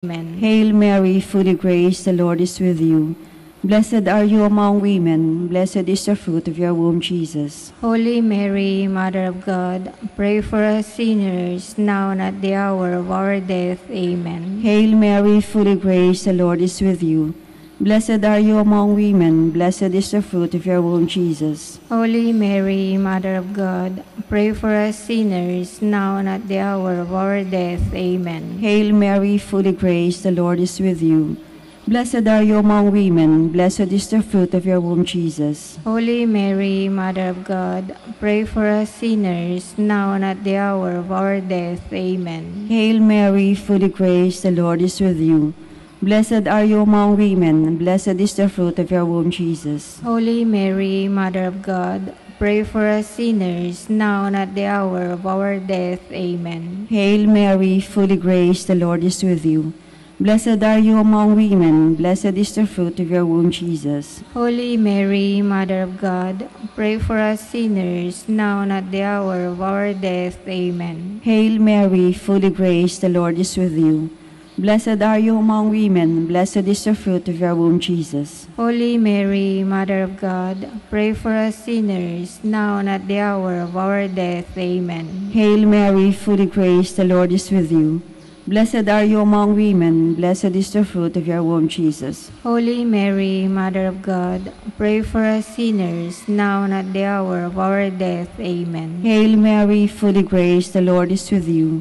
Amen. Hail Mary, full of grace, the Lord is with you. Blessed are you among women, blessed is the fruit of your womb, Jesus. Holy Mary, Mother of God, pray for us sinners, now and at the hour of our death. Amen. Hail Mary, full of grace, the Lord is with you. Blessed are you among women, blessed is the fruit of your womb, Jesus. Holy Mary, Mother of God, pray for us sinners, now and at the hour of our death. Amen. Hail Mary, full of grace, the Lord is with you. Blessed are you among women, blessed is the fruit of your womb, Jesus. Holy Mary, Mother of God, pray for us sinners, now and at the hour of our death. Amen. Hail Mary, full of grace, the Lord is with you. Blessed are you among women, blessed is the fruit of your womb, Jesus. Holy Mary, Mother of God, pray for us sinners, now and at the hour of our death. Amen. Hail Mary, full of grace, the Lord is with you. Blessed are you among women, blessed is the fruit of your womb, Jesus. Holy Mary, Mother of God, pray for us sinners, now and at the hour of our death. Amen. Hail Mary, full of grace, the Lord is with you. Blessed are you among women, blessed is the fruit of your womb, Jesus. Holy Mary, Mother of God, pray for us sinners, now and at the hour of our death. Amen. Hail Mary, full of grace, the Lord is with you. Blessed are you among women, blessed is the fruit of your womb, Jesus. Holy Mary, Mother of God, pray for us sinners, now and at the hour of our death. Amen. Hail Mary, full of grace, the Lord is with you.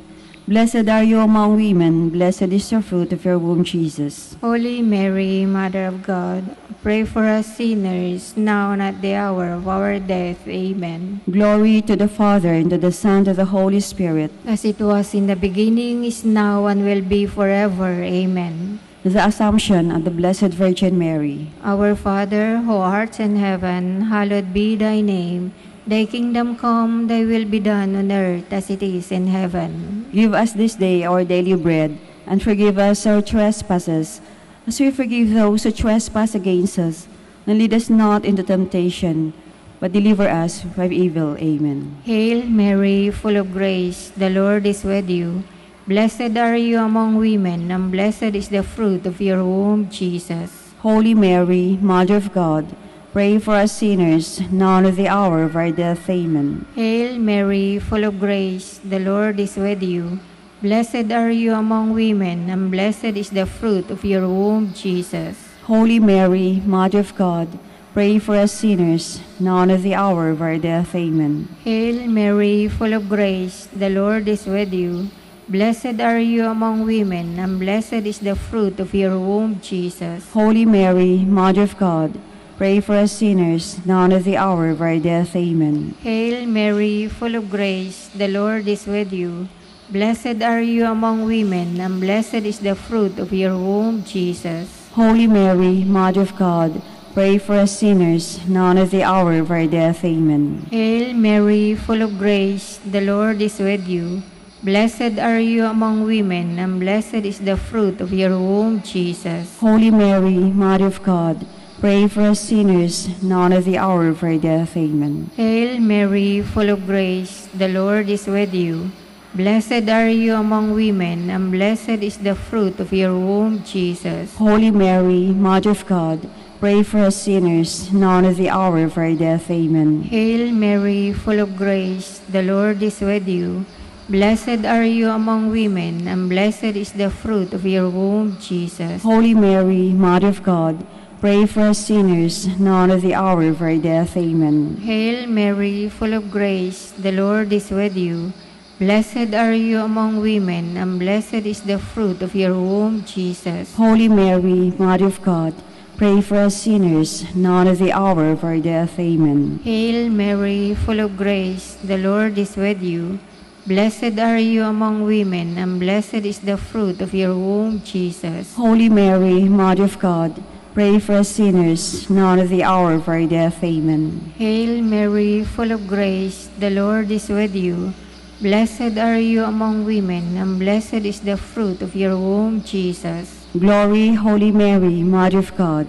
Blessed are you among women, blessed is the fruit of your womb, Jesus. Holy Mary, Mother of God, pray for us sinners, now and at the hour of our death. Amen. Glory to the Father, and to the Son, and to the Holy Spirit. As it was in the beginning, is now, and will be forever. Amen. The Assumption of the Blessed Virgin Mary. Our Father, who art in heaven, hallowed be thy name. Thy kingdom come, thy will be done on earth as it is in heaven. Give us this day our daily bread, and forgive us our trespasses, as we forgive those who trespass against us. And lead us not into temptation, but deliver us from evil. Amen. Hail Mary, full of grace, the Lord is with you. Blessed are you among women, and blessed is the fruit of your womb, Jesus. Holy Mary, Mother of God, pray for us sinners, now and at the hour of our death. Amen. Hail Mary, full of grace, the Lord is with you. Blessed are you among women, and blessed is the fruit of your womb, Jesus. Holy Mary, Mother of God, pray for us sinners, now and at the hour of our death. Amen. Hail Mary, full of grace, the Lord is with you. Blessed are you among women, and blessed is the fruit of your womb, Jesus. Holy Mary, Mother of God, pray for us sinners, now and at the hour of our death. Amen. Hail Mary, full of grace, the Lord is with you. Blessed are you among women, and blessed is the fruit of your womb, Jesus. Holy Mary, Mother of God, pray for us sinners, now and at the hour of our death. Amen. Hail Mary, full of grace, the Lord is with you. Blessed are you among women, and blessed is the fruit of your womb, Jesus. Holy Mary, Mother of God, pray for us sinners, now and at the hour of our death. Amen. Hail Mary, full of grace, the Lord is with you. Blessed are you among women, and blessed is the fruit of your womb, Jesus. Holy Mary, Mother of God, pray for us sinners, now and at the hour of our death. Amen. Hail Mary, full of grace, the Lord is with you. Blessed are you among women, and blessed is the fruit of your womb, Jesus. Holy Mary, Mother of God, pray for us sinners, now and at the hour of our death. Amen. Hail Mary, full of grace, the Lord is with you. Blessed are you among women, and blessed is the fruit of your womb, Jesus. Holy Mary, Mother of God, pray for us sinners, now and at the hour of our death. Amen. Hail Mary, full of grace, the Lord is with you. Blessed are you among women, and blessed is the fruit of your womb, Jesus. Holy Mary, Mother of God, pray for us sinners, now and at the hour of our death. Amen. Hail Mary, full of grace, the Lord is with you. Blessed are you among women, and blessed is the fruit of your womb, Jesus. Glory, Holy Mary, Mother of God,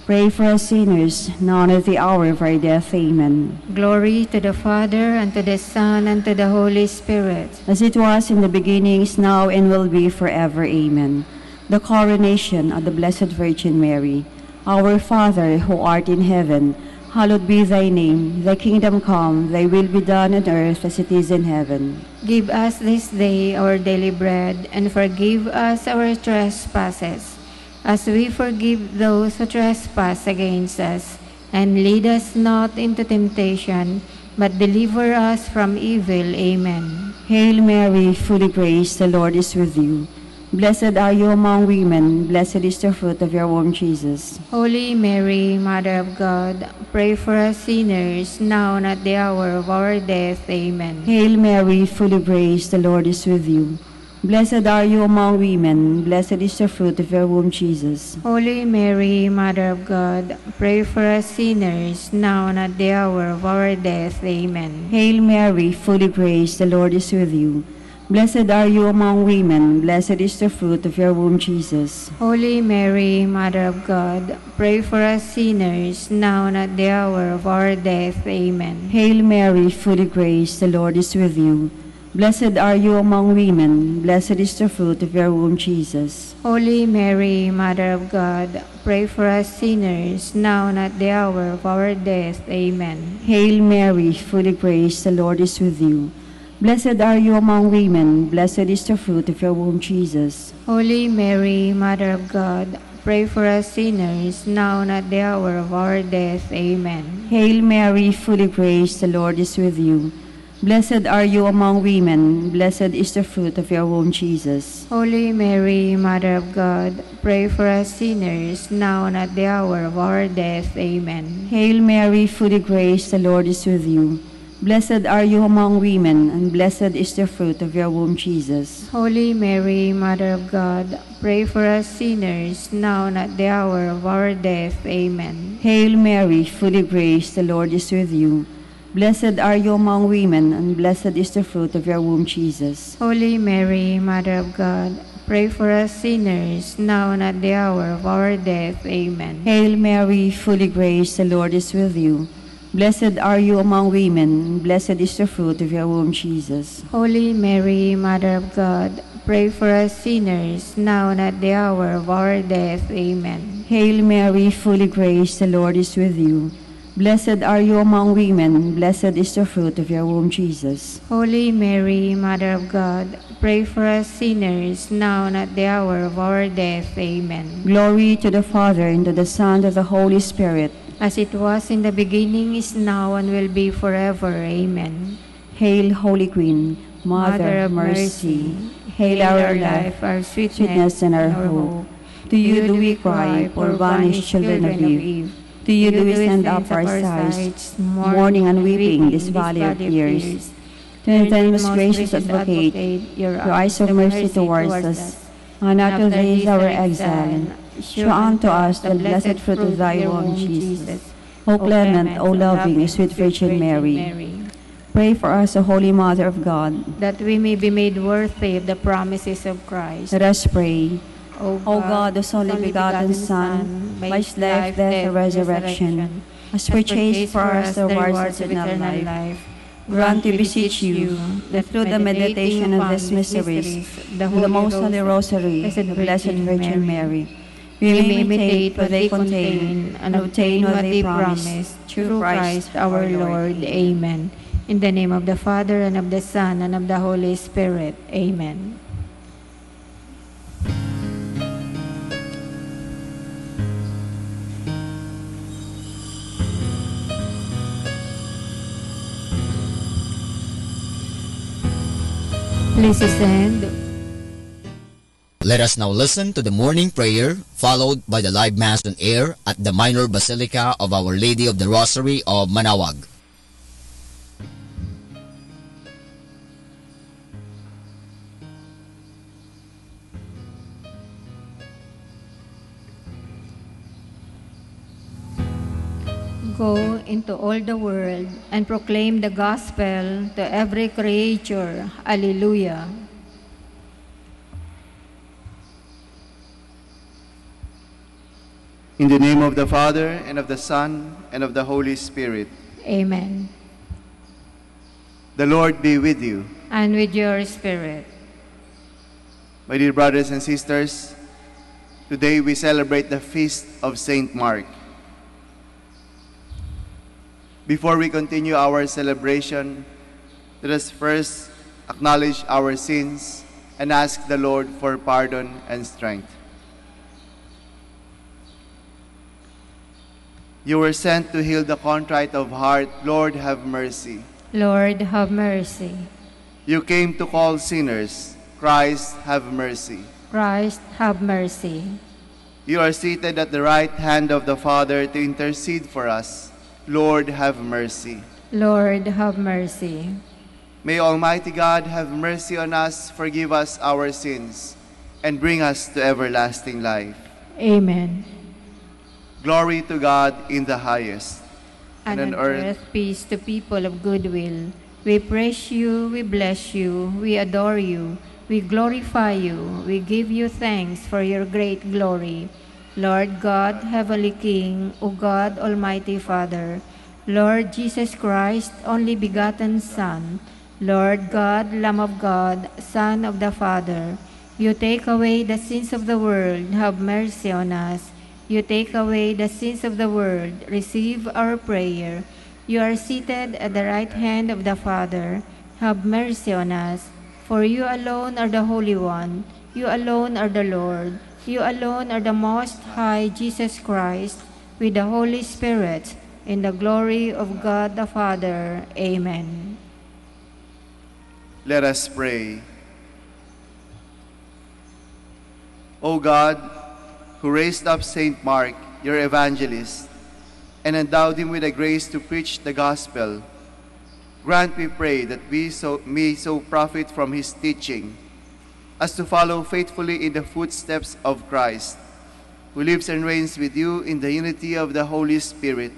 pray for us sinners, now and at the hour of our death. Amen. Glory to the Father, and to the Son, and to the Holy Spirit. As it was in the beginning, is now, and will be forever. Amen. the coronation of the Blessed Virgin Mary. Our Father, who art in heaven, hallowed be thy name. Thy kingdom come, thy will be done on earth as it is in heaven. Give us this day our daily bread, and forgive us our trespasses, as we forgive those who trespass against us. And lead us not into temptation, but deliver us from evil. Amen. Hail Mary, full of grace, the Lord is with you. Blessed are you among women, blessed is the fruit of your womb, Jesus. Holy Mary, Mother of God, pray for us sinners, now and at the hour of our death. Amen. Hail Mary, full of grace, the Lord is with you. Blessed are you among women, blessed is the fruit of your womb, Jesus. Holy Mary, Mother of God, pray for us sinners, now and at the hour of our death. Amen. Hail Mary, full of grace, the Lord is with you. Blessed are you among women, blessed is the fruit of your womb, Jesus. Holy Mary, Mother of God, pray for us sinners, now and at the hour of our death. Amen. Hail Mary, full of grace, the Lord is with you. Blessed are you among women, blessed is the fruit of your womb, Jesus. Holy Mary, Mother of God, pray for us sinners, now and at the hour of our death. Amen. Hail Mary, full of grace, the Lord is with you. Blessed are you among women, blessed is the fruit of your womb, Jesus. Holy Mary, Mother of God, pray for us sinners, now and at the hour of our death. Amen. Hail Mary, full of grace, the Lord is with you. Blessed are you among women, blessed is the fruit of your womb, Jesus. Holy Mary, Mother of God, pray for us sinners, now and at the hour of our death. Amen. Hail Mary, full of grace, the Lord is with you. Blessed are you among women, and blessed is the fruit of your womb, Jesus. Holy Mary, Mother of God, pray for us sinners, now and at the hour of our death. Amen. Hail Mary, full of grace, the Lord is with you. Blessed are you among women, and blessed is the fruit of your womb, Jesus. Holy Mary, Mother of God, pray for us sinners, now and at the hour of our death. Amen. Hail Mary, full of grace, the Lord is with you. Blessed are you among women, and blessed is the fruit of your womb, Jesus. Holy Mary, Mother of God, pray for us sinners, now and at the hour of our death. Amen. Hail Mary, full of grace, the Lord is with you. Blessed are you among women, and blessed is the fruit of your womb, Jesus. Holy Mary, Mother of God, pray for us sinners, now and at the hour of our death. Amen. Glory to the Father, and to the Son, and to the Holy Spirit. As it was in the beginning, is now, and will be forever. Amen. Hail, Holy Queen, Mother of mercy. Hail our life, our sweetness, and our hope. To you do we cry, poor banished children of Eve. To you do we send up our sighs, mourning and weeping this valley of tears. Turn then, most gracious Advocate, your eyes of mercy towards us, and out of these our exile. Show unto us the blessed fruit of thy womb, Jesus. O clement, O loving, sweet Virgin Mary, pray for us, O Holy Mother of God, that we may be made worthy of the promises of Christ. let us pray. O O God, whose only begotten Son, by his life, death, and resurrection, has purchased for us the rewards of eternal life, grant, we beseech you, that through the meditation of these mysteries, the most holy rosary of the Blessed Virgin Mary, we may imitate what they contain and obtain what they promise, through Christ our Lord. Amen. In the name of the Father, and of the Son, and of the Holy Spirit. Amen. Please stand. Let us now listen to the morning prayer, followed by the live Mass on air at the Minor Basilica of Our Lady of the Rosary of Manaoag. Go into all the world and proclaim the gospel to every creature. Alleluia. In the name of the Father, and of the Son, and of the Holy Spirit. Amen. The Lord be with you. And with your spirit. My dear brothers and sisters, Today we celebrate the feast of Saint Mark. Before we continue our celebration, let us first acknowledge our sins and ask the Lord for pardon and strength. You were sent to heal the contrite of heart. Lord, have mercy. Lord, have mercy. You came to call sinners. Christ, have mercy. Christ, have mercy. You are seated at the right hand of the Father to intercede for us. Lord, have mercy. Lord, have mercy. May Almighty God have mercy on us, forgive us our sins, and bring us to everlasting life. Amen. Glory to God in the highest, And on earth, peace to people of good will. We praise you, we bless you, we adore you, we glorify you, we give you thanks for your great glory. Lord God, Heavenly King, O God, Almighty Father, Lord Jesus Christ, only begotten Son, Lord God, Lamb of God, Son of the Father, you take away the sins of the world, have mercy on us. You take away the sins of the world, receive our prayer. You are seated at the right hand of the Father, have mercy on us. For you alone are the Holy One, you alone are the Lord, you alone are the Most High Jesus Christ, with the Holy Spirit, in the glory of God the Father. Amen. Let us pray. O God, who raised up Saint Mark, your evangelist, and endowed him with the grace to preach the gospel, grant, we pray, that we may so profit from his teaching as to follow faithfully in the footsteps of Christ, who lives and reigns with you in the unity of the Holy Spirit,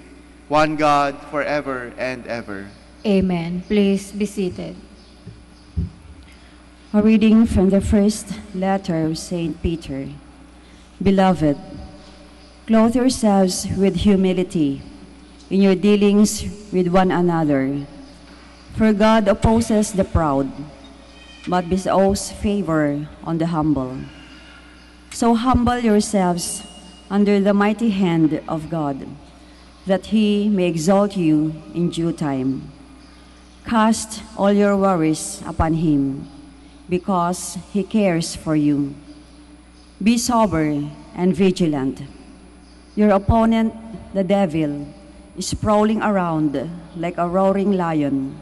one God, forever and ever. Amen. Please be seated. A reading from the first letter of St. Peter. Beloved, clothe yourselves with humility in your dealings with one another. For God opposes the proud, but bestows favor on the humble. So humble yourselves under the mighty hand of God, that he may exalt you in due time. Cast all your worries upon him, because he cares for you. Be sober and vigilant. Your opponent, the devil, is prowling around like a roaring lion,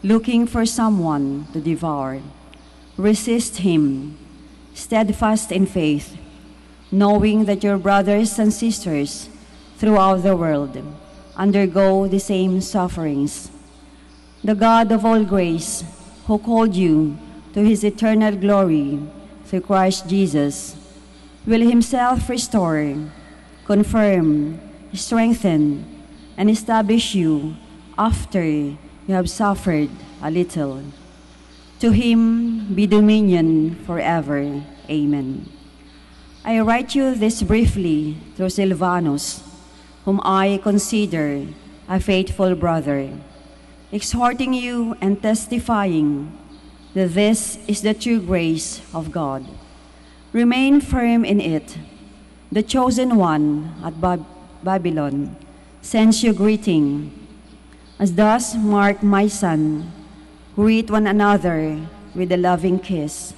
looking for someone to devour. Resist him, steadfast in faith, knowing that your brothers and sisters throughout the world undergo the same sufferings. The God of all grace, who called you to his eternal glory through Christ Jesus, will himself restore, confirm, strengthen, and establish you after you have suffered a little. To him be dominion forever. Amen. I write you this briefly through Silvanus, whom I consider a faithful brother, exhorting you and testifying that this is the true grace of God. Remain firm in it. The chosen one at Babylon sends you greeting. As does Mark, my son, greet one another with a loving kiss.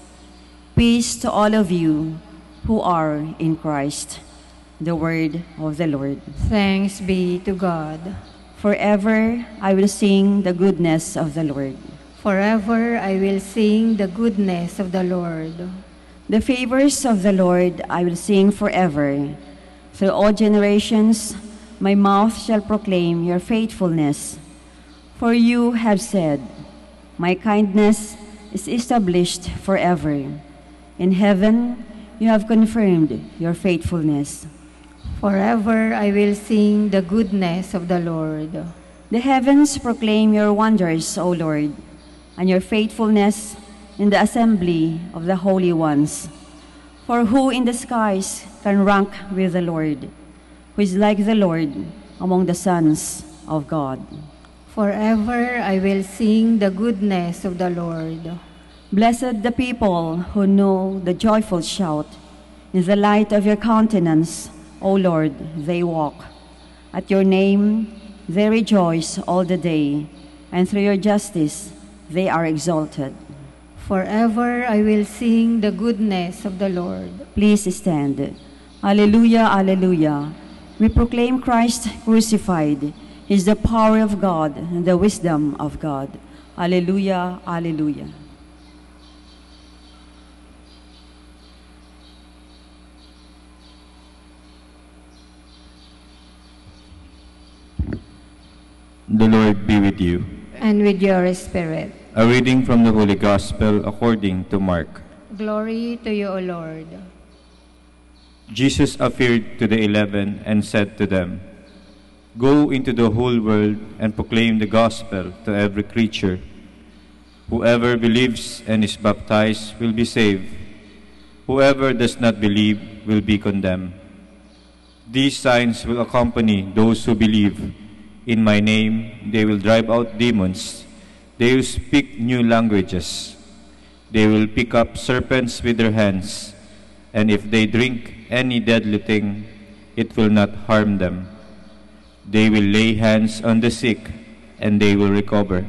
Peace to all of you who are in Christ. The word of the Lord. Thanks be to God. Forever I will sing the goodness of the Lord. Forever I will sing the goodness of the Lord. The favors of the Lord I will sing forever. Through all generations, my mouth shall proclaim your faithfulness. For you have said, my kindness is established forever. In heaven, you have confirmed your faithfulness. Forever I will sing the goodness of the Lord. The heavens proclaim your wonders, O Lord, and your faithfulness in the assembly of the holy ones. For who in the skies can rank with the Lord, who is like the Lord among the sons of God? Forever I will sing the goodness of the Lord. Blessed the people who know the joyful shout. In the light of your countenance, O Lord, they walk. At your name they rejoice all the day, and through your justice they are exalted. Forever I will sing the goodness of the Lord. Please stand. Alleluia, alleluia. We proclaim Christ crucified. He is the power of God and the wisdom of God. Alleluia, alleluia. The Lord be with you. And with your spirit. A reading from the Holy Gospel according to Mark. Glory to you, O Lord. Jesus appeared to the 11 and said to them, "Go into the whole world and proclaim the gospel to every creature. Whoever believes and is baptized will be saved. Whoever does not believe will be condemned. These signs will accompany those who believe. In my name they will drive out demons. They will speak new languages. They will pick up serpents with their hands, and if they drink any deadly thing, it will not harm them. They will lay hands on the sick, and they will recover."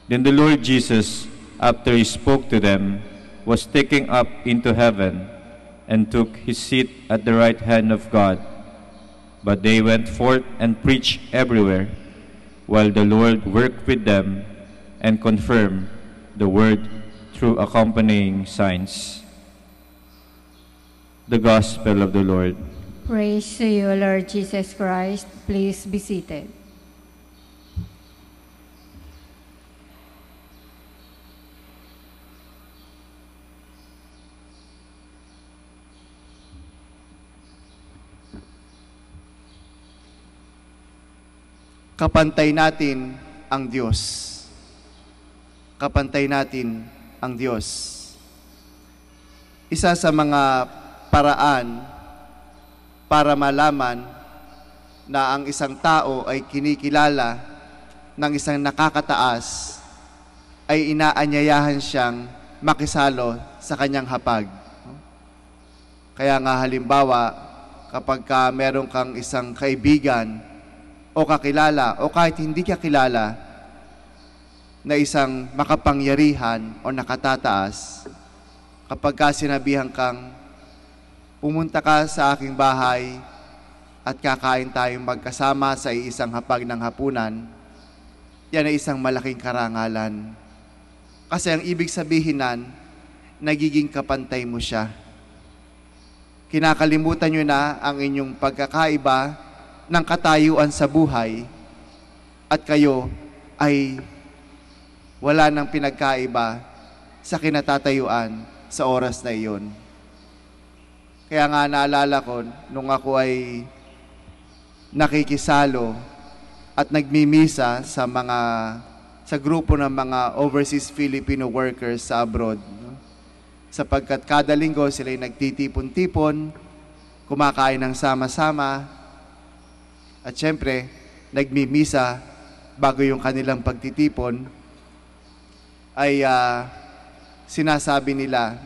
Then the Lord Jesus, after he spoke to them, was taken up into heaven and took his seat at the right hand of God. But they went forth and preached everywhere, while the Lord worked with them and confirmed the word through accompanying signs. The Gospel of the Lord. Praise to you, Lord Jesus Christ. Please be seated. Kapantay natin ang Diyos. Kapantay natin ang Diyos. Isa sa mga paraan para malaman na ang isang tao ay kinikilala ng isang nakakataas ay inaanyayahan siyang makisalo sa kanyang hapag. Kaya nga halimbawa, kapag meron kang isang kaibigan o kakilala o kahit hindi ka kilala na isang makapangyarihan o nakatataas, kapag sinabihan kang pumunta ka sa aking bahay at kakain tayong magkasama sa isang hapag ng hapunan, yan ay isang malaking karangalan. Kasi ang ibig sabihin nagiging kapantay mo siya. Kinakalimutan nyo na ang inyong pagkakaiba ng katayuan sa buhay at kayo ay wala nang pinagkaiba sa kinatatayuan sa oras na iyon. Kaya nga naalala ko, nung ako ay nakikisalo at nagmimisa sa grupo ng mga overseas Filipino workers sa abroad, sapagkat kada linggo sila ay nagtitipon-tipon, kumakain ng sama-sama, at syempre, nagmimisa bago yung kanilang pagtitipon, ay sinasabi nila,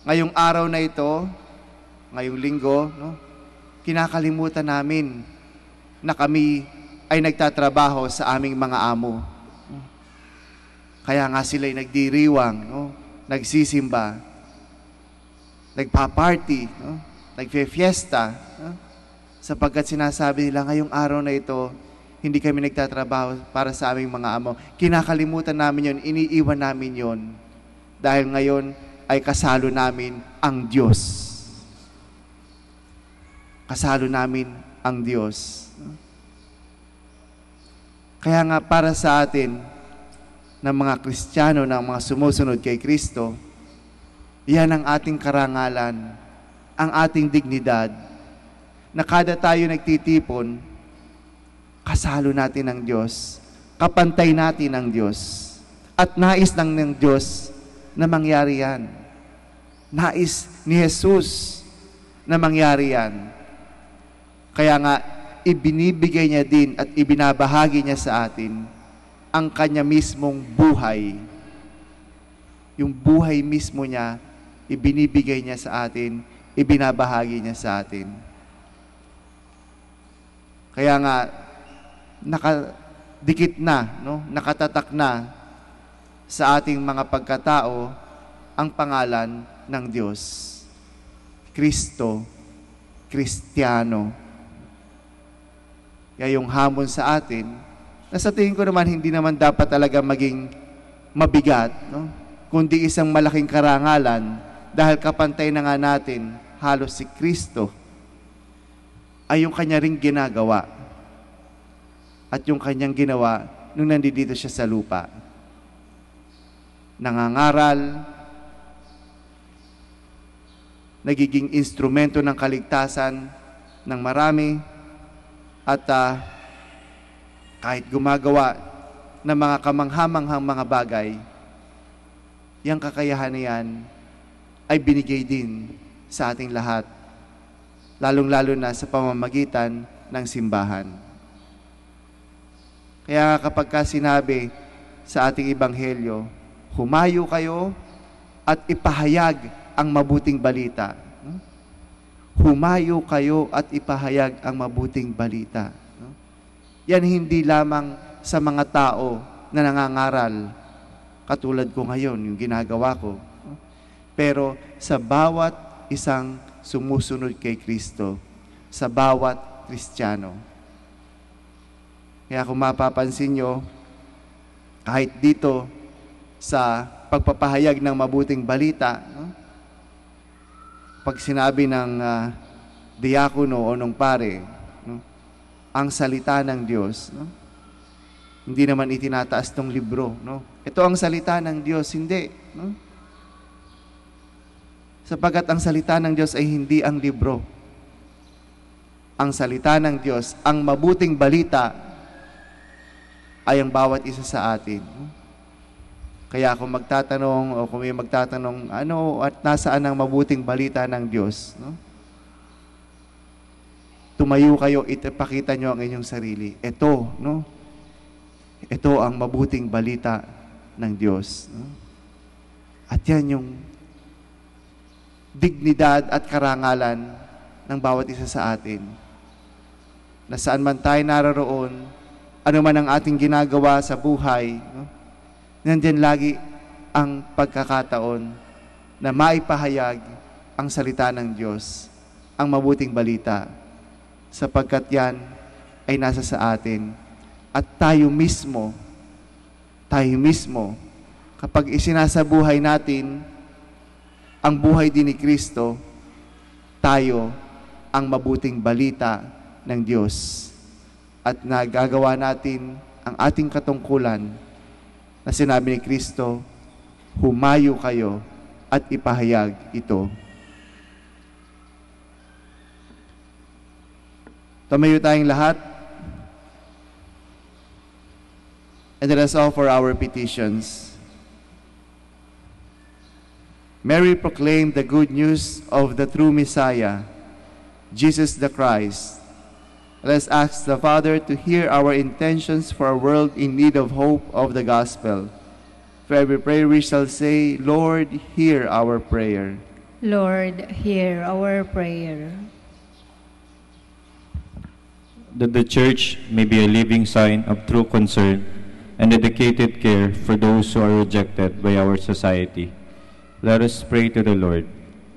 ngayong araw na ito, ngayong linggo, kinakalimutan namin na kami ay nagtatrabaho sa aming mga amo. Kaya nga sila'y nagdiriwang, nagsisimba, nagpa-party, nagfe-fiesta, sapagkat sinasabi nila, ngayong araw na ito, hindi kami nagtatrabaho para sa aming mga amo. Kinakalimutan namin yon, iniiwan namin yon. Dahil ngayon ay kasalo namin ang Diyos. Kasalo namin ang Diyos. Kaya nga para sa atin, ng mga Kristiyano, ng mga sumusunod kay Kristo, yan ang ating karangalan, ang ating dignidad, na kada tayo nagtitipon, kasalo natin ang Diyos, kapantay natin ang Diyos, at nais lang ng Diyos na mangyari yan. Nais ni Jesus na mangyari yan. Kaya nga, ibinibigay niya din at ibinabahagi niya sa atin ang kanya mismong buhay. Yung buhay mismo niya ibinibigay niya sa atin, ibinabahagi niya sa atin. Kaya nga, nakadikit na, no? Nakatatak na sa ating mga pagkatao ang pangalan ng Diyos. Kristo, Kristiyano. Kaya yung hamon sa atin, na sa tingin ko naman, hindi naman dapat talaga maging mabigat, no? Kundi isang malaking karangalan dahil kapantay na nga natin halos si Kristo ay yung kanya ring ginagawa at yung kanyang ginawa nung nandito siya sa lupa. Nangangaral, nagiging instrumento ng kaligtasan ng marami at kahit gumagawa ng mga kamanghamanghang mga bagay, yung kakayahan na yan ay binigay din sa ating lahat, lalong-lalo na sa pamamagitan ng simbahan. Kaya kapag sinabi sa ating ebanghelyo, humayo kayo at ipahayag ang mabuting balita. Humayo kayo at ipahayag ang mabuting balita. Yan hindi lamang sa mga tao na nangangaral, katulad ko ngayon, yung ginagawa ko. Pero sa bawat isang sumusunod kay Kristo, sa bawat Kristiyano. Kaya kung mapapansin nyo, kahit dito sa pagpapahayag ng mabuting balita, no? Pag sinabi ng diakono o ng pare, no? Ang salita ng Diyos, no? Hindi naman itinataas tong libro, no? Ito ang salita ng Diyos, hindi, no? Sapagkat ang salita ng Diyos ay hindi ang libro. Ang salita ng Diyos, ang mabuting balita, ay ang bawat isa sa atin. Kaya kung magtatanong o kung may magtatanong, ano at nasaan ang mabuting balita ng Diyos, no? Tumayo kayo, ipakita nyo ang inyong sarili. Ito, no? Ito ang mabuting balita ng Diyos. No? At yan yung dignidad at karangalan ng bawat isa sa atin. Na saan man tayo naroon, ano man ang ating ginagawa sa buhay, no? Nandiyan lagi ang pagkakataon na maipahayag ang salita ng Diyos, ang mabuting balita, sapagkat yan ay nasa sa atin. At tayo mismo, kapag isinasabuhay natin ang buhay din ni Kristo, tayo ang mabuting balita ng Diyos. At nagagawa natin ang ating katungkulan na sinabi ni Kristo, humayo kayo at ipahayag ito. Tumayo tayong lahat. And let us offer our petitions. Mary proclaimed the good news of the true Messiah, Jesus the Christ. Let us ask the Father to hear our intentions for a world in need of hope of the gospel. For every prayer we shall say, Lord, hear our prayer. Lord, hear our prayer. That the Church may be a living sign of true concern and dedicated care for those who are rejected by our society. Let us pray to the Lord.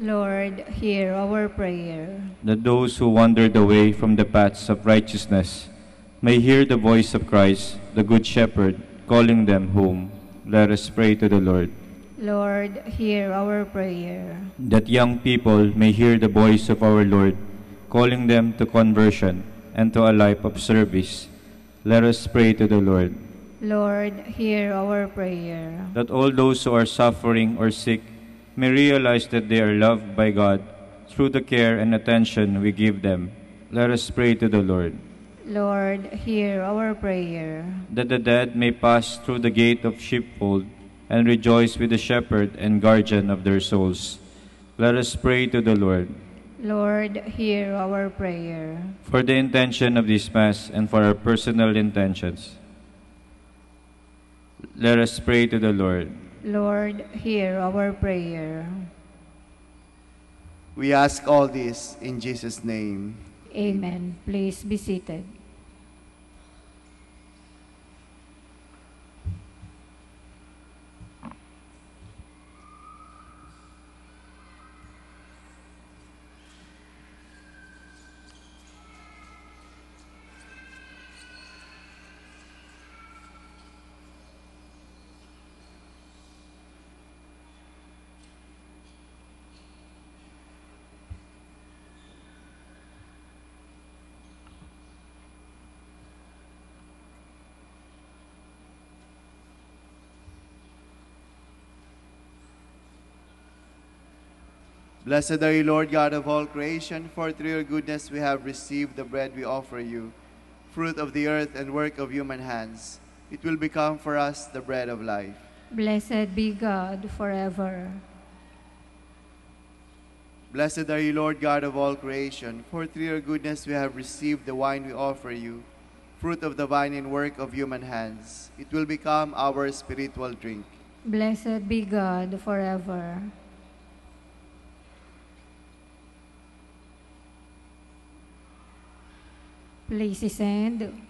Lord, hear our prayer. That those who wandered away from the paths of righteousness may hear the voice of Christ, the Good Shepherd, calling them home. Let us pray to the Lord. Lord, hear our prayer. That young people may hear the voice of our Lord, calling them to conversion and to a life of service. Let us pray to the Lord. Lord, hear our prayer. That all those who are suffering or sick may realize that they are loved by God through the care and attention we give them. Let us pray to the Lord. Lord, hear our prayer. That the dead may pass through the gate of sheepfold and rejoice with the shepherd and guardian of their souls. Let us pray to the Lord. Lord, hear our prayer. For the intention of this Mass and for our personal intentions, let us pray to the Lord. Lord, hear our prayer. We ask all this in Jesus' name. Amen. Please be seated. Blessed are you, Lord God of all creation, for through your goodness we have received the bread we offer you, fruit of the earth and work of human hands. It will become for us the bread of life. Blessed be God forever. Blessed are you, Lord God of all creation, for through your goodness we have received the wine we offer you, fruit of the vine and work of human hands. It will become our spiritual drink. Blessed be God forever. Please stand.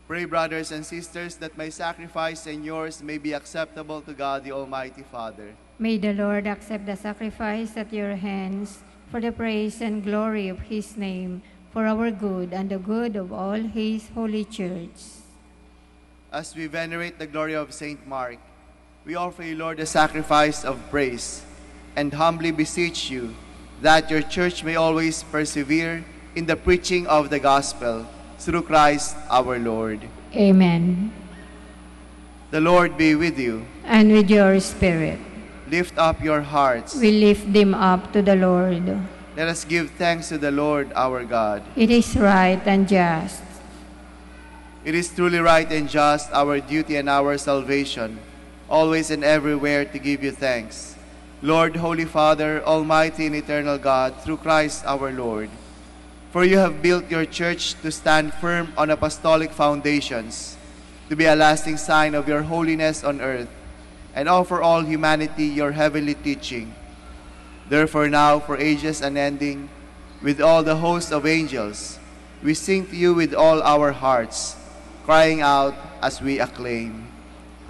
Pray, brothers and sisters, that my sacrifice and yours may be acceptable to God the Almighty Father. May the Lord accept the sacrifice at your hands for the praise and glory of his name, for our good and the good of all his holy church. As we venerate the glory of Saint Mark, we offer you, Lord, the sacrifice of praise, and humbly beseech you that your church may always persevere in the preaching of the gospel, through Christ our Lord. Amen. The Lord be with you. And with your spirit. Lift up your hearts. We lift them up to the Lord. Let us give thanks to the Lord our God. It is right and just. It is truly right and just, our duty and our salvation, always and everywhere to give you thanks, Lord, Holy Father, Almighty and eternal God, through Christ our Lord. For you have built your church to stand firm on apostolic foundations, to be a lasting sign of your holiness on earth, and offer all humanity your heavenly teaching. Therefore now, for ages unending, with all the host of angels, we sing to you with all our hearts, crying out as we acclaim.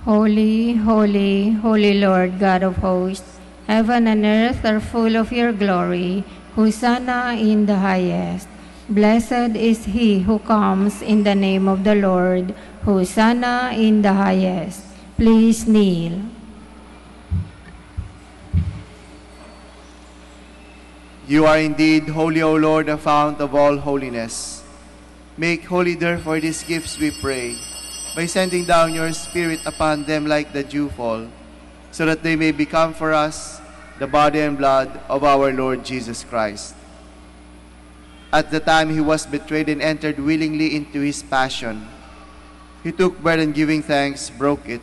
Holy, holy, holy Lord God of hosts, heaven and earth are full of your glory. Hosanna in the highest. Blessed is he who comes in the name of the Lord. Hosanna in the highest. Please kneel. You are indeed holy, O Lord, the fount of all holiness. Make holy therefore these gifts, we pray, by sending down your Spirit upon them like the dewfall, so that they may become for us the body and blood of our Lord Jesus Christ. At the time he was betrayed and entered willingly into his passion, he took bread and giving thanks, broke it,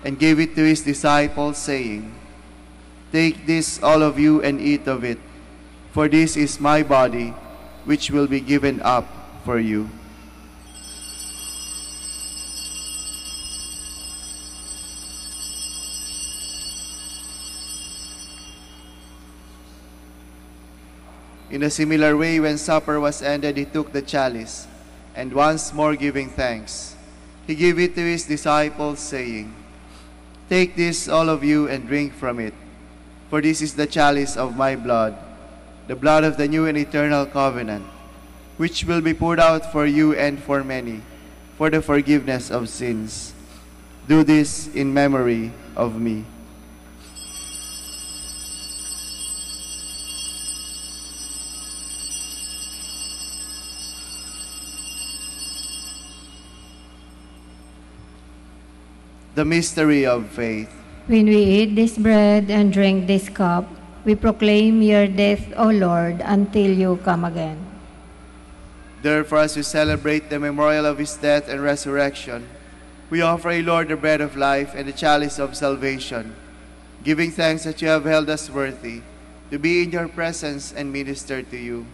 and gave it to his disciples, saying, "Take this, all of you, and eat of it, for this is my body, which will be given up for you." In a similar way, when supper was ended, he took the chalice, and once more giving thanks, he gave it to his disciples, saying, "Take this, all of you, and drink from it, for this is the chalice of my blood, the blood of the new and eternal covenant, which will be poured out for you and for many, for the forgiveness of sins. Do this in memory of me." The mystery of faith. When we eat this bread and drink this cup, we proclaim your death, O Lord, until you come again. Therefore, as we celebrate the memorial of his death and resurrection, we offer you, Lord, the bread of life and the chalice of salvation, giving thanks that you have held us worthy to be in your presence and minister to you.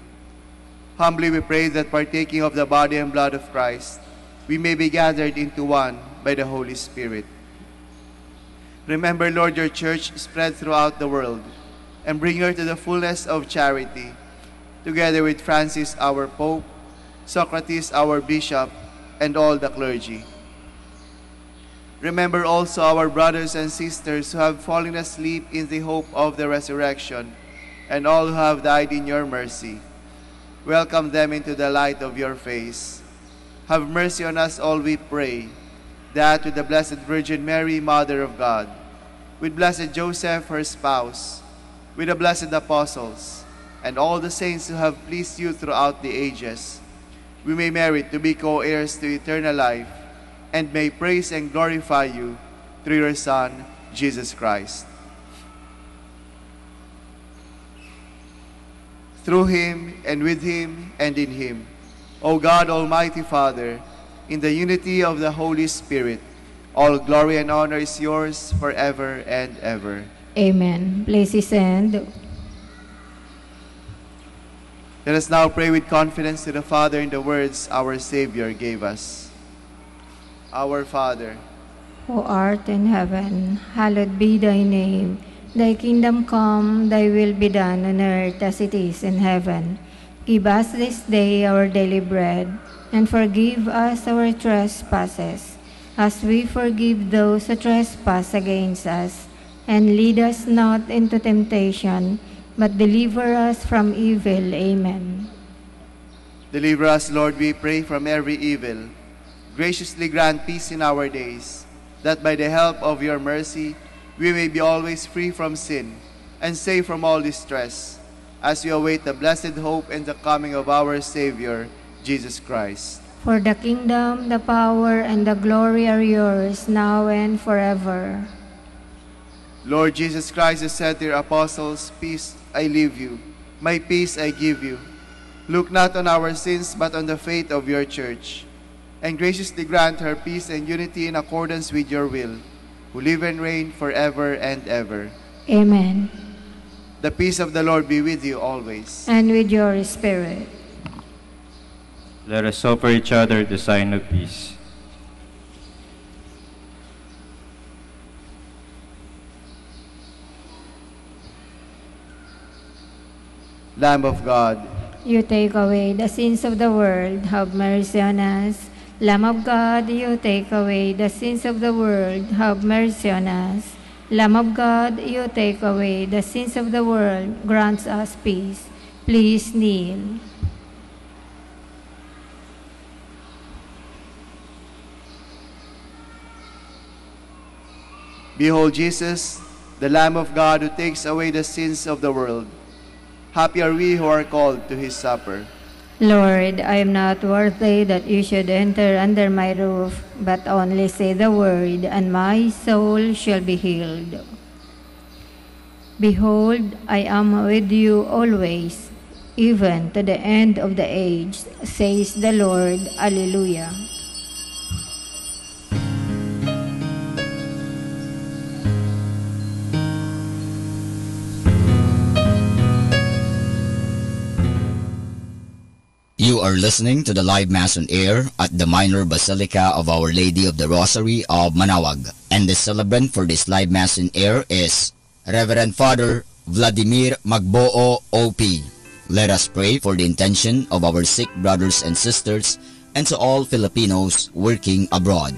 Humbly we pray that, partaking of the body and blood of Christ, we may be gathered into one by the Holy Spirit. Remember, Lord, your church spread throughout the world, and bring her to the fullness of charity, together with Francis, our Pope, Socrates, our Bishop, and all the clergy. Remember also our brothers and sisters who have fallen asleep in the hope of the resurrection, and all who have died in your mercy. Welcome them into the light of your face. Have mercy on us all, we pray, that with the Blessed Virgin Mary, Mother of God, with Blessed Joseph, her spouse, with the blessed apostles, and all the saints who have pleased you throughout the ages, we may merit to be co-heirs to eternal life, and may praise and glorify you through your Son, Jesus Christ. Through him, and with him, and in him, O God, Almighty Father, in the unity of the Holy Spirit, all glory and honor is yours forever and ever. Amen. Please stand. Let us now pray with confidence to the Father in the words our Savior gave us. Our Father, who art in heaven, hallowed be thy name. Thy kingdom come, thy will be done on earth as it is in heaven. Give us this day our daily bread, and forgive us our trespasses, as we forgive those who trespass against us. And lead us not into temptation, but deliver us from evil. Amen. deliver us, Lord, we pray, from every evil. Graciously grant peace in our days, that by the help of your mercy, we may be always free from sin and safe from all distress, as we await the blessed hope and the coming of our Savior, Jesus Christ. For the kingdom, the power, and the glory are yours, now and forever. Lord Jesus Christ has said to your apostles, "Peace I leave you, my peace I give you. Look not on our sins, but on the faith of your church, and graciously grant her peace and unity in accordance with your will, who live and reign forever and ever." Amen. The peace of the Lord be with you always. And with your spirit. Let us offer each other the sign of peace. Lamb of God, You take away the sins of the world, have mercy on us. Lamb of God, you take away the sins of the world, have mercy on us. Lamb of God, you take away the sins of the world, grant us peace. Please kneel. behold Jesus, the Lamb of God who takes away the sins of the world. Happy are we who are called to his supper. Lord, I am not worthy that you should enter under my roof, but only say the word, and my soul shall be healed. Behold, I am with you always, even to the end of the age, says the Lord. Alleluia. You are listening to the live Mass on air at the Minor Basilica of Our Lady of the Rosary of Manaoag. And the celebrant for this live Mass on air is Reverend Father Vladimir Magboo, OP. Let us pray for the intention of our sick brothers and sisters and to all Filipinos working abroad.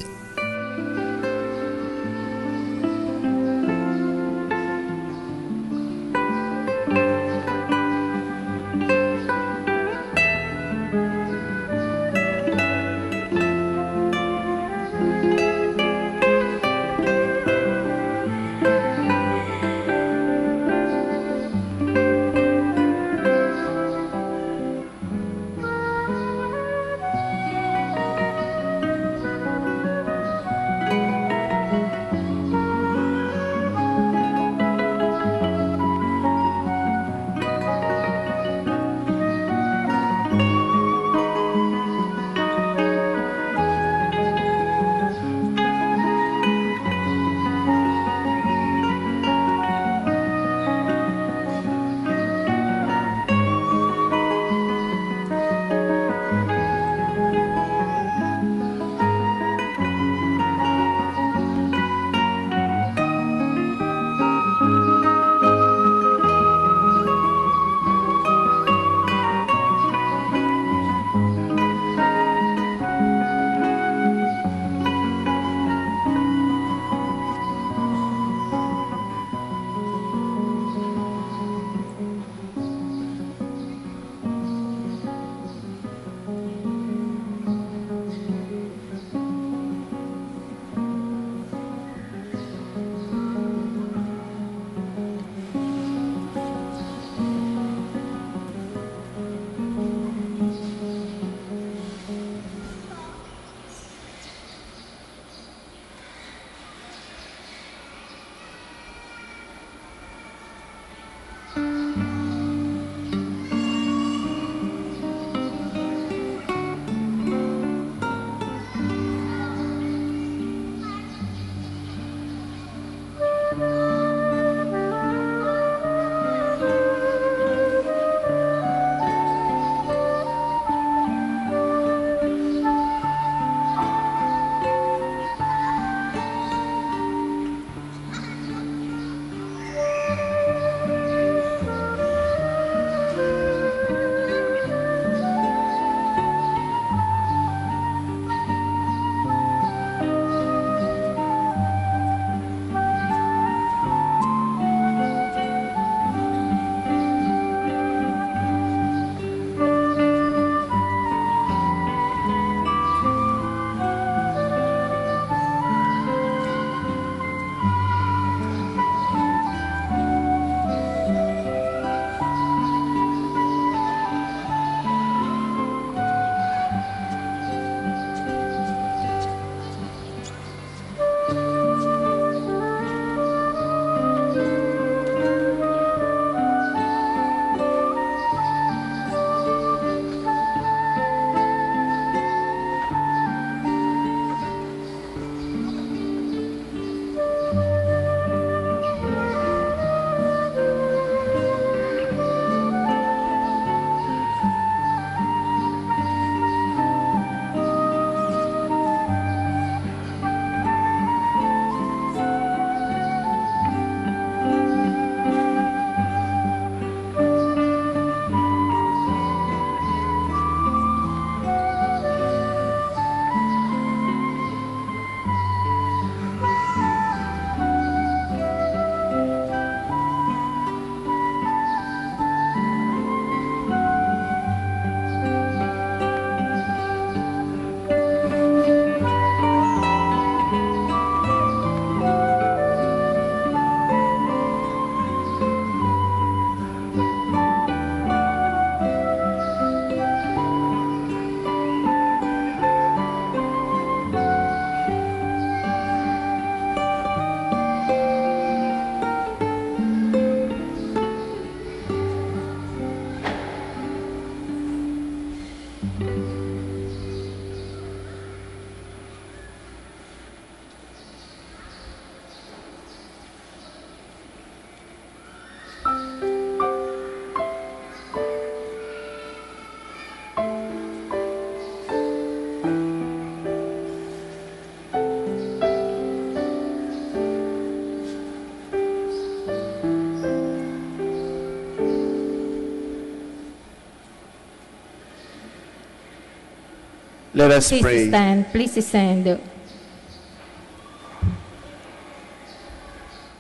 Let us Please pray. stand. Please stand.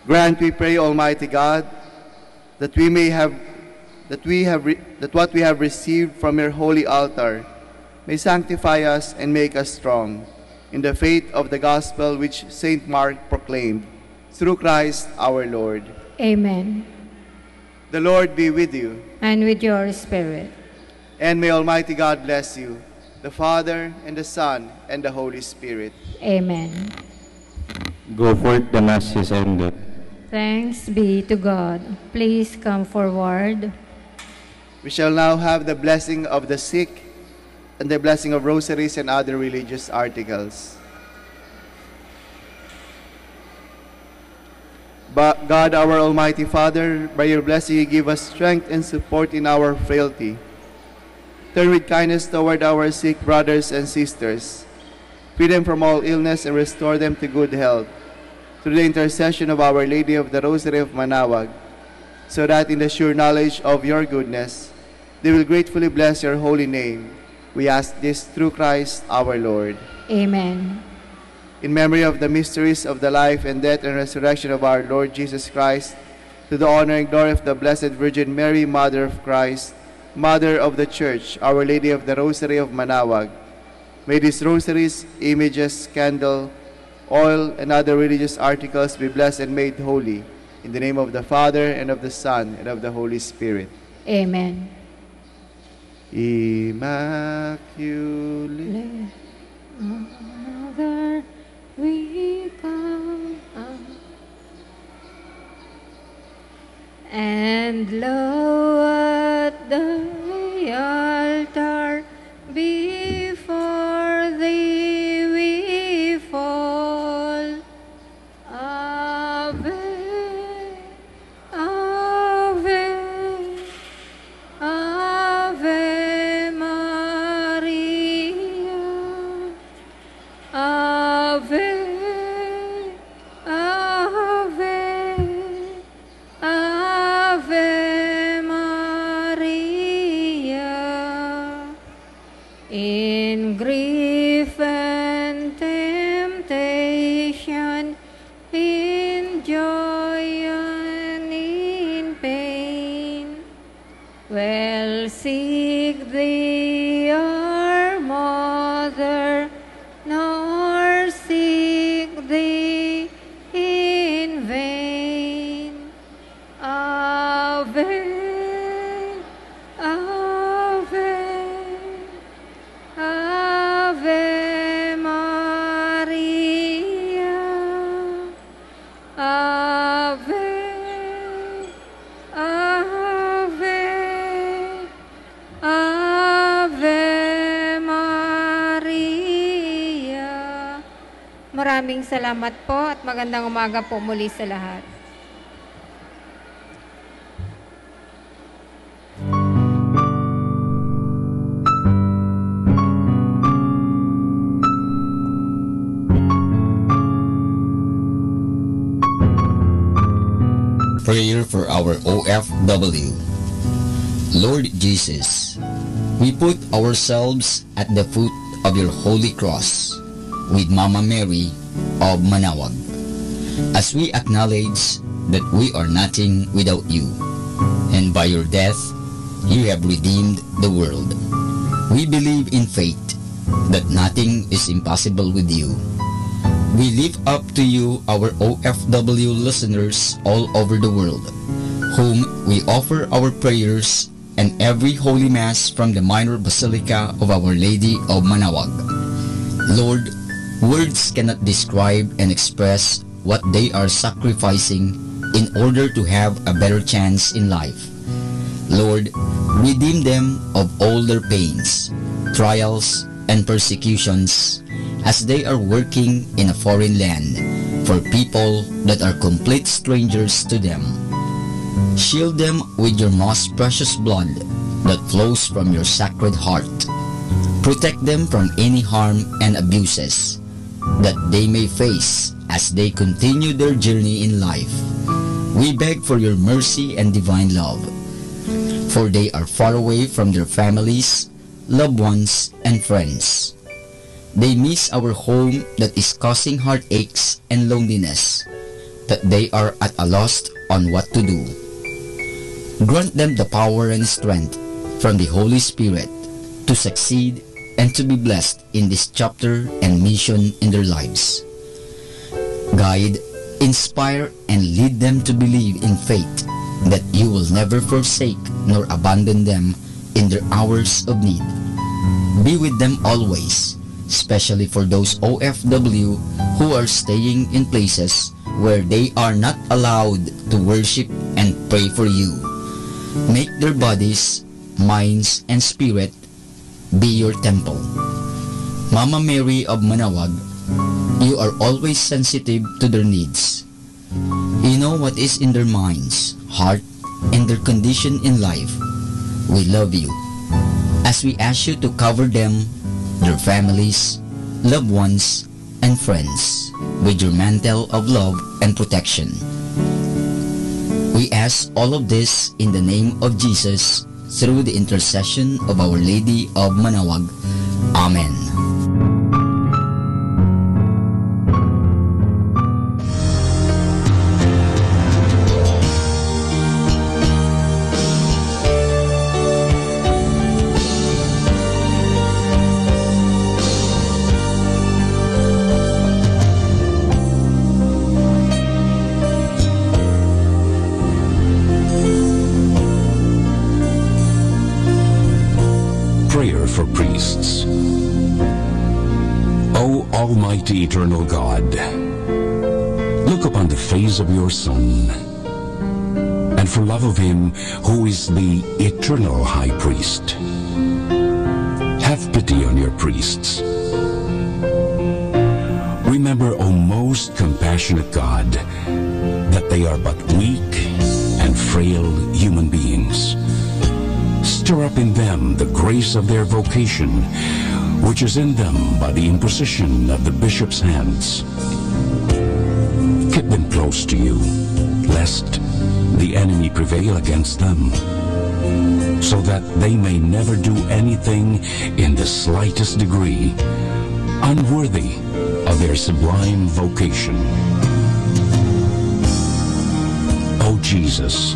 Grant, we pray, Almighty God, that what we have received from your holy altar may sanctify us and make us strong in the faith of the gospel which Saint Mark proclaimed, through Christ our Lord. Amen. The Lord be with you, And with your spirit. and may Almighty God bless you, the Father, and the Son, and the Holy Spirit. Amen. Go forth, the Mass is ended. Thanks be to God. Please come forward. We shall now have the blessing of the sick and the blessing of rosaries and other religious articles. But God, our Almighty Father, by your blessing you give us strength and support in our frailty. Turn with kindness toward our sick brothers and sisters. Free them from all illness and restore them to good health, through the intercession of Our Lady of the Rosary of Manaoag, so that in the sure knowledge of your goodness, they will gratefully bless your holy name. We ask this through Christ our Lord. Amen. In memory of the mysteries of the life and death and resurrection of our Lord Jesus Christ, to the honor and glory of the Blessed Virgin Mary, Mother of Christ, Mother of the Church, Our Lady of the Rosary of Manaoag, may these rosaries, images, candle, oil, and other religious articles be blessed and made holy. In the name of the Father, and of the Son, and of the Holy Spirit. Amen. Immaculate. Mother, we come and low at the altar before thee we fall. Ave, Ave, Ave Maria. Ave, Ave, Ave Maria. In grief and temptation, in joy and in pain, well seek thee, our Mother, nor seek thee in vain. Ave, Ave, Ave Maria. Ave, Ave, Ave Maria. Maraming salamat po at magandang umaga po muli sa lahat. Prayer for our OFW. Lord Jesus, we put ourselves at the foot of your holy cross with Mama Mary of Manaoag, as we acknowledge that we are nothing without you, and by your death you have redeemed the world. We believe in faith that nothing is impossible with you. We lift up to you our OFW listeners all over the world, whom we offer our prayers and every Holy Mass from the Minor Basilica of Our Lady of Manaoag. Lord, words cannot describe and express what they are sacrificing in order to have a better chance in life. Lord, redeem them of all their pains, trials, and persecutions as they are working in a foreign land for people that are complete strangers to them. Shield them with your most precious blood that flows from your sacred heart. Protect them from any harm and abuses that they may face as they continue their journey in life. We beg for your mercy and divine love, for they are far away from their families, loved ones, and friends. They miss our home that is causing heartaches and loneliness, that they are at a loss on what to do. Grant them the power and strength from the Holy Spirit to succeed and to be blessed in this chapter and mission in their lives. Guide, inspire, and lead them to believe in faith that you will never forsake nor abandon them in their hours of need. Be with them always, especially for those OFW who are staying in places where they are not allowed to worship and pray for you. Make their bodies, minds, and spirit be your temple. Mama Mary of Manawag, you are always sensitive to their needs. You know what is in their minds, heart, and their condition in life. We love you. As we ask you to cover them, their families, loved ones, and friends with your mantle of love and protection. We ask all of this in the name of Jesus through the intercession of Our Lady of Manawag. Amen. Prayer for priests. O Almighty Eternal God, look upon the face of your Son, and for love of him who is the eternal High Priest, have pity on your priests. Remember, O most compassionate God, that they are but weak and frail human beings. Stir up in them the grace of their vocation, which is in them by the imposition of the bishop's hands. Keep them close to you, lest the enemy prevail against them, so that they may never do anything in the slightest degree unworthy of their sublime vocation. O Jesus,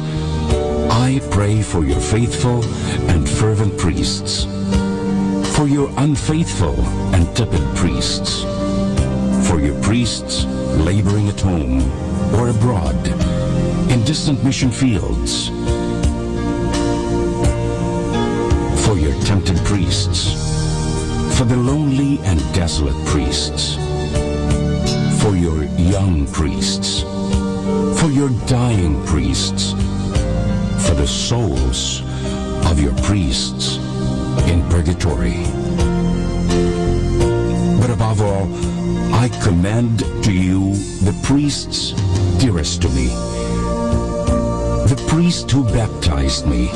I pray for your faithful and fervent priests, for your unfaithful and tepid priests, for your priests laboring at home or abroad in distant mission fields, for your tempted priests, for the lonely and desolate priests, for your young priests, for your dying priests, for the souls of your priests in purgatory. But above all, I commend to you the priests dearest to me, the priest who baptized me,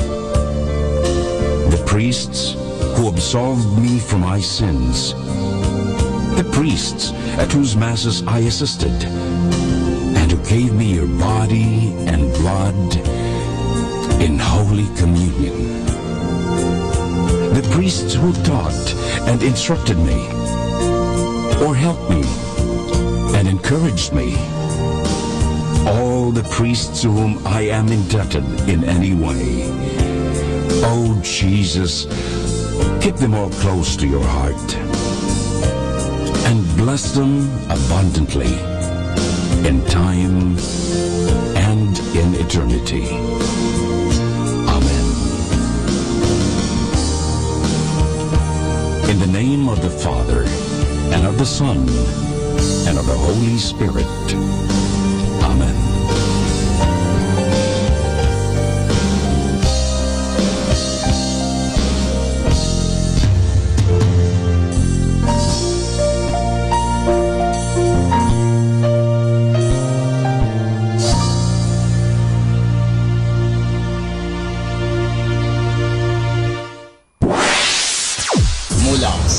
the priests who absolved me from my sins, the priests at whose masses I assisted, and who gave me your body and blood in Holy Communion. The priests who taught and instructed me, or helped me and encouraged me. All the priests to whom I am indebted in any way. Oh Jesus, keep them all close to your heart and bless them abundantly in time and in eternity. In the name of the Father, and of the Son, and of the Holy Spirit. Amen.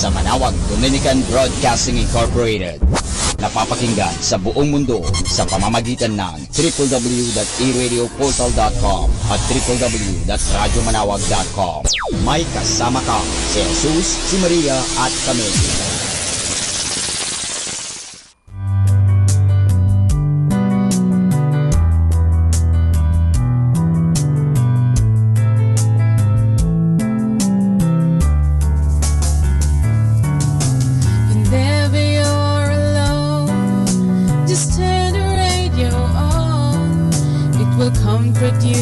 Sa Manawag Dominican Broadcasting Incorporated. Napapakinggan sa buong mundo sa pamamagitan ng www.eradioportal.com at www.radyomanawag.com. May kasama ka si Jesus, si Maria at kami.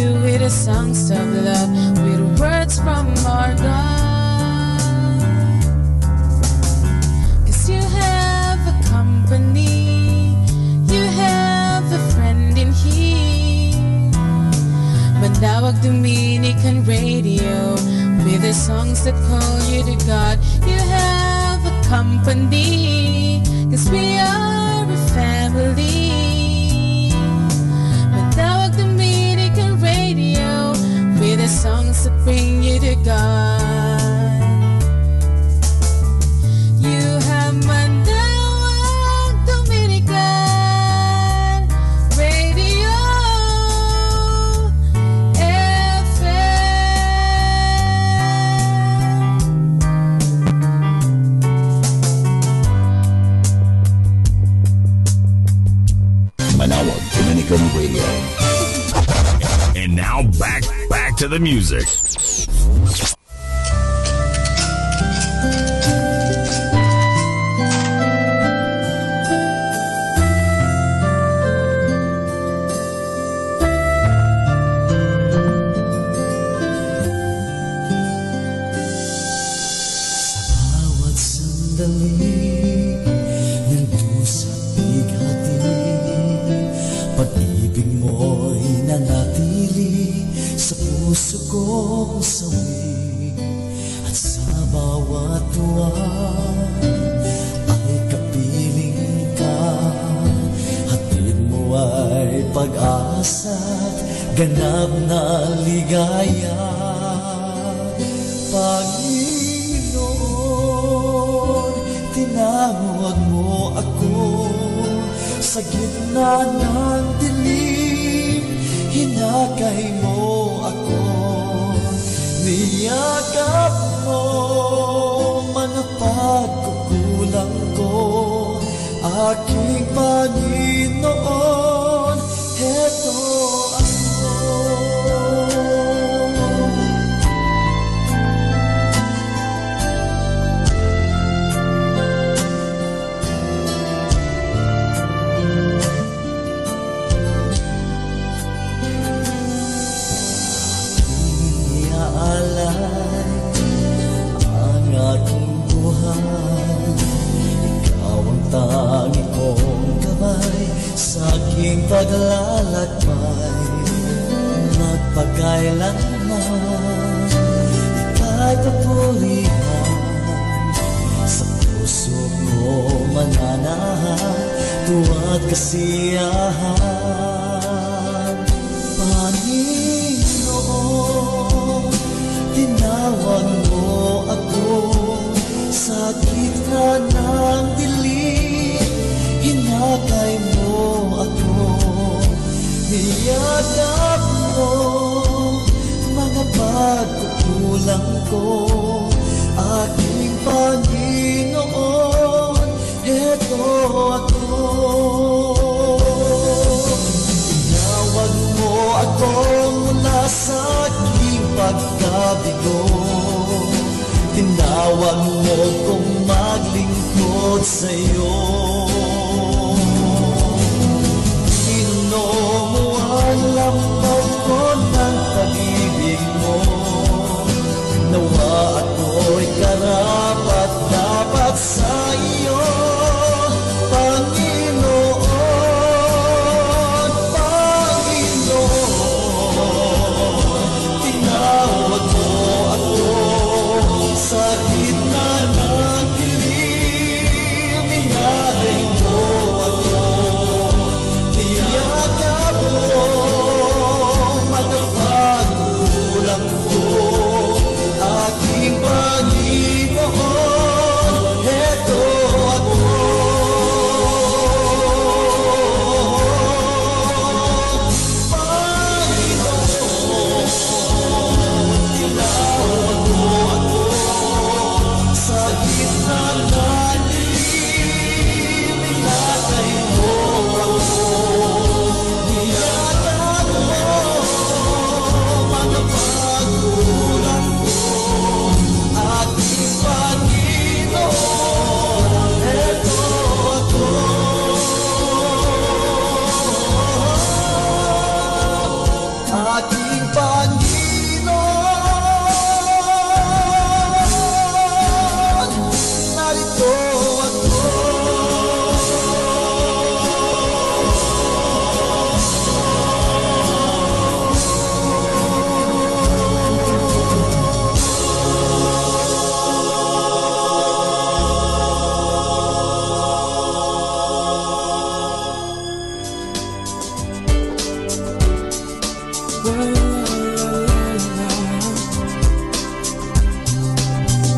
you with the songs of love, with words from our God. 'Cause you have a company, you have a friend in here. Manawag Dominican Radio, with the songs that call you to God. You have a company, 'cause we are a family. Manawag Dominican Radio, with the songs that bring you to God. You have Manawag Dominican Radio Manawag Dominican Radio. And now back to the music. Bawat sandali nagdusa't bighati, pag-ibig mo'y nanatili sa puso kong sawi. At sa bawat tuwan ay kapiling ka, hatid mo ay pag-asa't ganap na ligaya. Panginoon, tinawag mo ako sa gitna ng dilim, hinagay mo ako, niyagap mo mga pagkukulang ko, aking Panginoon, heto ako. Ang aking buhay, ikaw ang tangi kong gabay sa aking paglalakbay. Magpakailanman ika'y papurihan, sa puso ko mananahan, tuwa't kasiyahan. Panginoon, tinawag mo ako sa gitna ng dilim, hinagay mo ako, niyagap mo mga pagkukulang ko, aking Panginoon, heto ako. Tinawag mo ako mula sa aking pagkabigo, tinawag mo kong maglingkod sa'yo. Sino mo ang lampaw ko ng pag-ibig mo, nawa ako'y karapat-dapat sa iyo, Panginoon, Panginoon. Tinawag mo ako sa gitna ng dilim,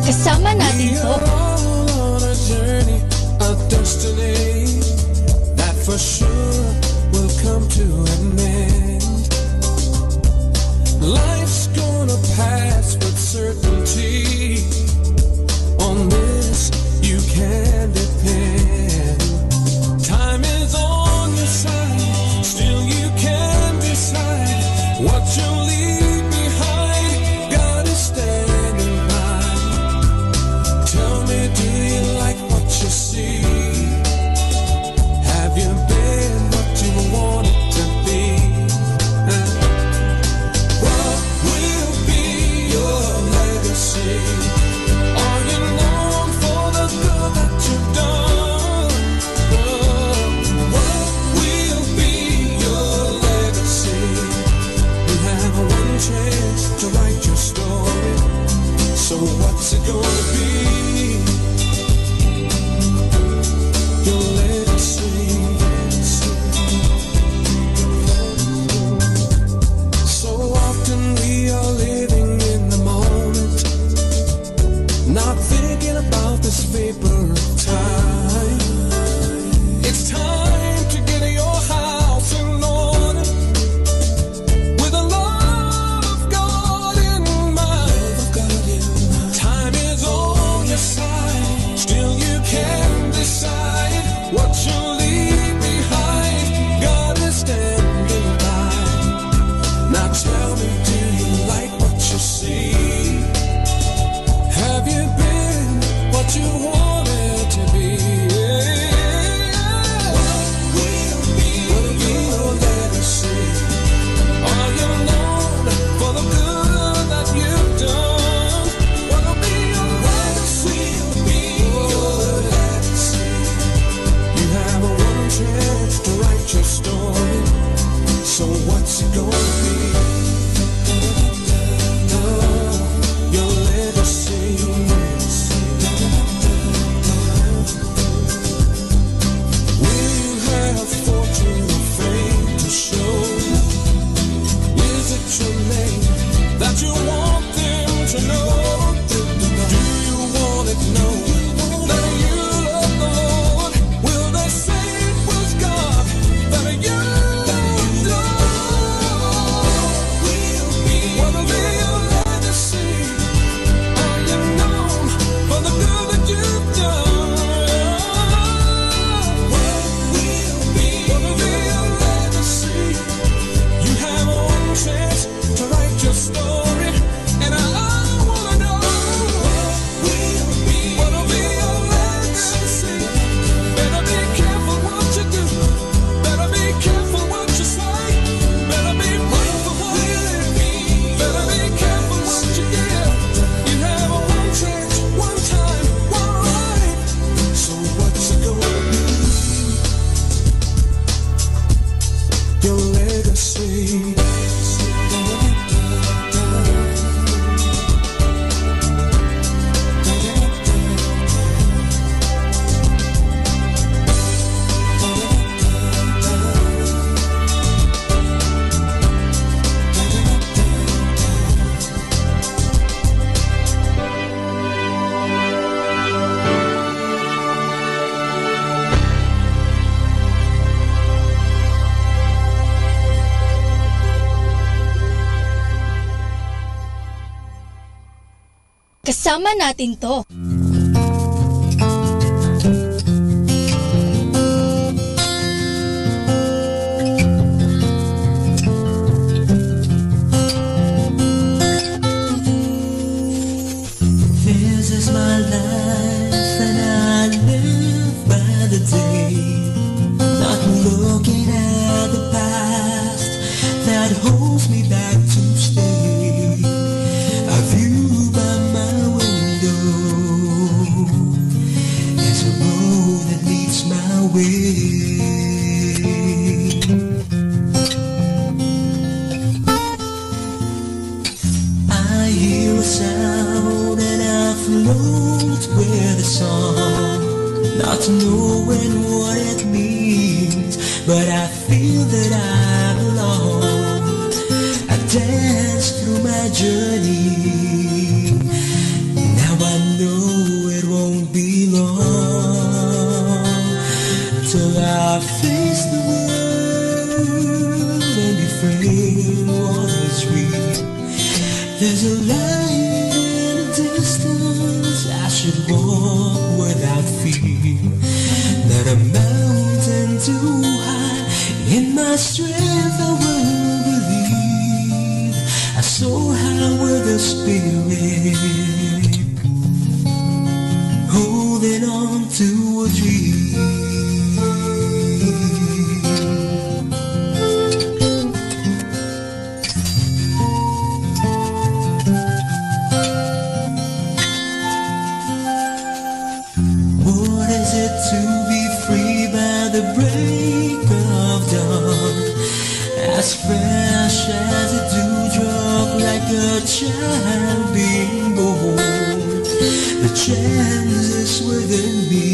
Kasama natin We to. are all on a journey, a destiny that for sure will come to an end. Life's gonna pass with certainty. On this you can depend. Time is on your side, still you can decide what you'll leave behind. God is standing by. Tell me, do you like what you see? Have you been what you wanted to be? What will be your legacy? Are you known for the good that you've done? What will be your legacy? You have one chance to write your story. So what's it gonna be? Your legacy. So often we are living in the moment, not thinking about this vapor of time. It's time to get your house in order with the love of God in mind. Time is on your side, still you can decide what you'll leave behind. God is standing by. Now tell me, do you like what you see? Have you been what you wanted to be? What will be your legacy? Are you known for the good that you've done? What will be your legacy? Your legacy. You have one chance to write your story. So what's it gonna be? Your legacy. Will you have fortune or fame to show? Is it your name that you want them to know? Do you want it known that you love the Lord? Will they say it was God that you loved? What will be your legacy? Are you known for the good that you've done? What will be your legacy? You have one chance to write your story, and I wanna know what will be your legacy. Better be careful what you do. Better be careful what you say. Better be mindful what you live. Better be careful what you give. You have one chance, one time, one life. So what's it gonna be? Your legacy. Kasama natin to. This is my life and I live by the day, not looking at the past that holds me back to stay. I view by my window as a road that leads my way. I hear a sound and I float with the song, not knowing what it means, but I feel that I belong. I dance through my journey. Now I know There's a light in the distance. I should walk without fear. Not a mountain too high. In my strength I will believe. I soar high with the Spirit, holding on to a dream. What is it to be free by the break of dawn? As fresh as a dewdrop, like a child being born. The chance is within me.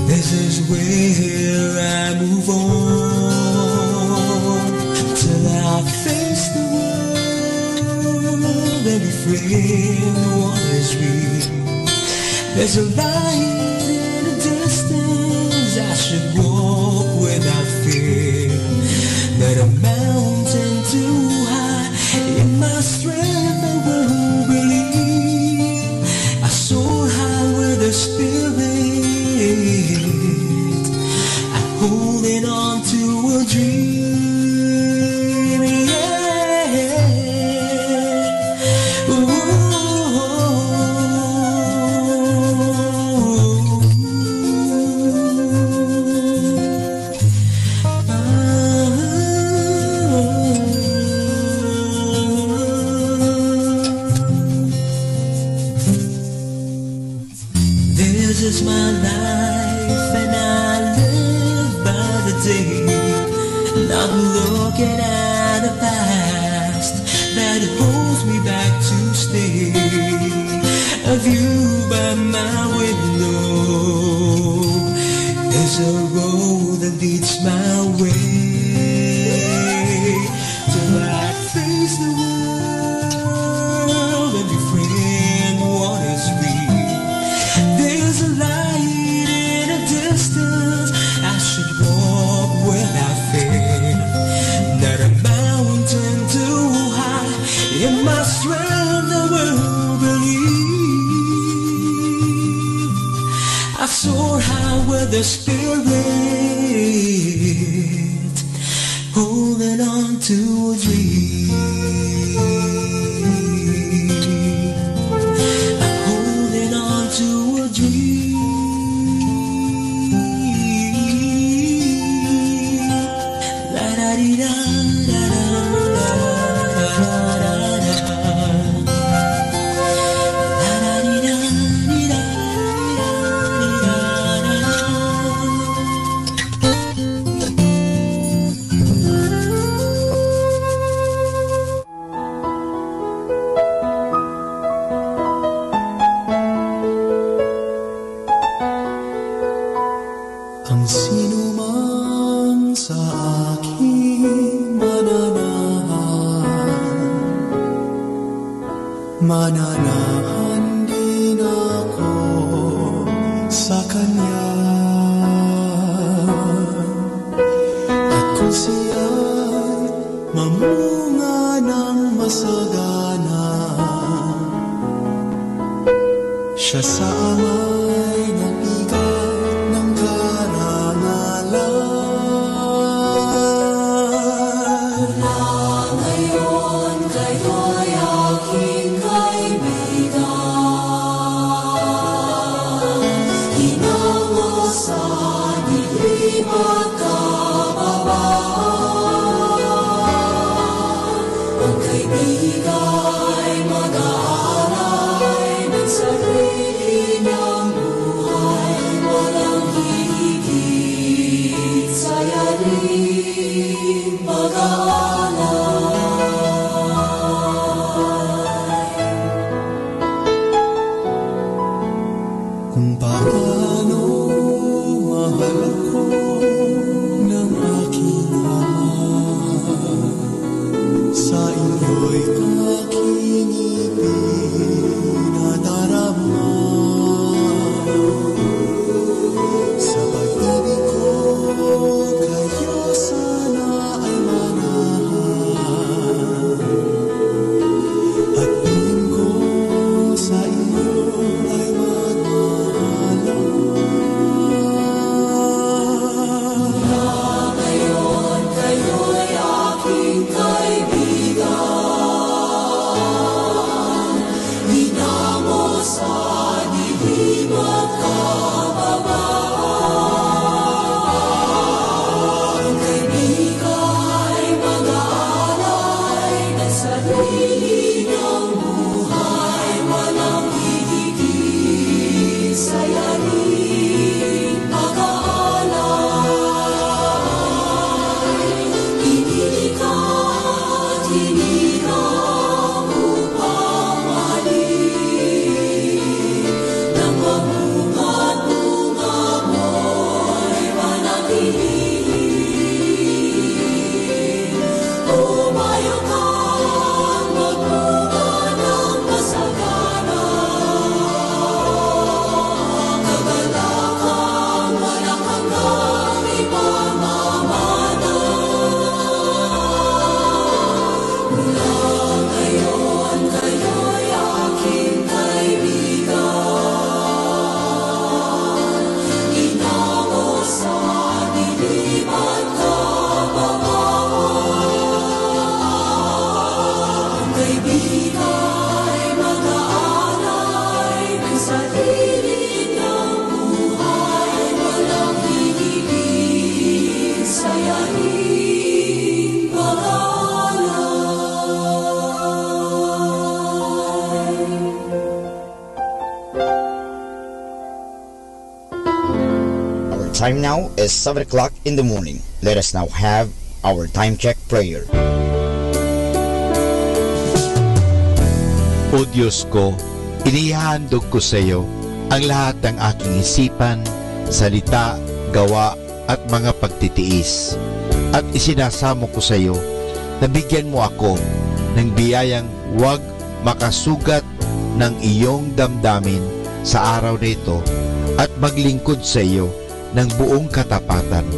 This is where I move on till I face the world and be free. What is real? There's a light in the distance. I should walk without fear. Not a mountain too high. In my strength I will believe. I soar high with the Spirit. I'm holding on to a dream. Yeah. Ooh. This is my life and I live by the day, not looking at the past that holds me back to stay. A view by my window is a road that leads my way till I face the world and befriend what is real. There's a light in a distance. I should walk without fear. Not a mountain too high. In my strength I will believe. I soar high with the Spirit, holding on to a dream. I'm holding on to a dream. La da dee da da da da da da da. La da dee da dee da ang sino man sa aking mananahan din ako sa Kanya. At kung siya'y mamunga ng masagana, siya sa amay nagbigay ng karangalan. Ngayon kayo'y aking kaibigan, hinango sa dilim at kababaan. Ang kaibigay mag-aalay ng sarili niyang buhay, walang hihigit sa yaring pag-aalay. Kung paano mahal ako ng aking Ama, sa inyo'y aking ipinadarama. Sa pag-ibig ko kayo sana ay manahan. sarili niyang buhay, walang hihigit sa'yo rin mag-aalay. Inilikha at hinirang upang mahalin, nang mamunga't bunga mo'y manatili. Umayo kang magbunga ng masagana, kagalakang walang hanggang ipamamana. Mula ngayon kayo'y aking kaibigan, inako sa dilim at kababawan. Ang kaibigay mag-aalay ng sarili niyang buhay, walang hihigit sa'yo rin mag-aalay. Our time now is 7 o'clock in the morning. Let us now have our time check prayer. O Diyos ko, inihahandog ko sa iyo ang lahat ng aking isipan, salita, gawa at mga pagtitiis. At isinasamo ko sa iyo na bigyan mo ako ng biyayang huwag makasugat ng iyong damdamin sa araw na ito at maglingkod sa iyo ng buong katapatan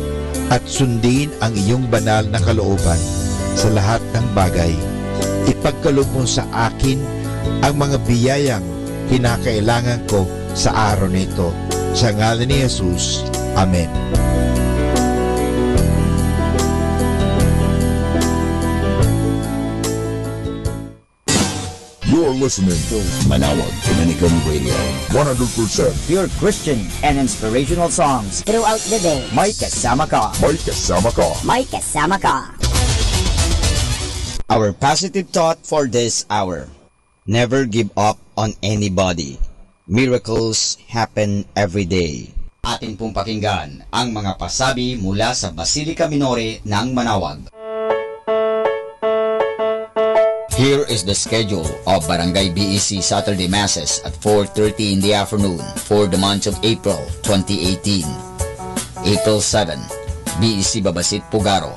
at sundin ang iyong banal na kalooban sa lahat ng bagay. Ipagkaloob mo sa akin ang mga biyayang kinakailangan ko sa araw nito. Sa ngalan ni Jesus. Amen. You're listening to Manawag Dominican Radio. 100% Pure Christian and inspirational songs. Throughout the day, May kasama ka. May kasama ka. may kasama ka. Our positive thought for this hour. Never give up on anybody. Miracles happen every day. Atin pong pakinggan ang mga pasabi mula sa Basilica Minore ng Manawag. Here is the schedule of Barangay BEC Saturday Masses at 4:30 in the afternoon for the month of April 2018. April 7, BEC Babasit Pugaro,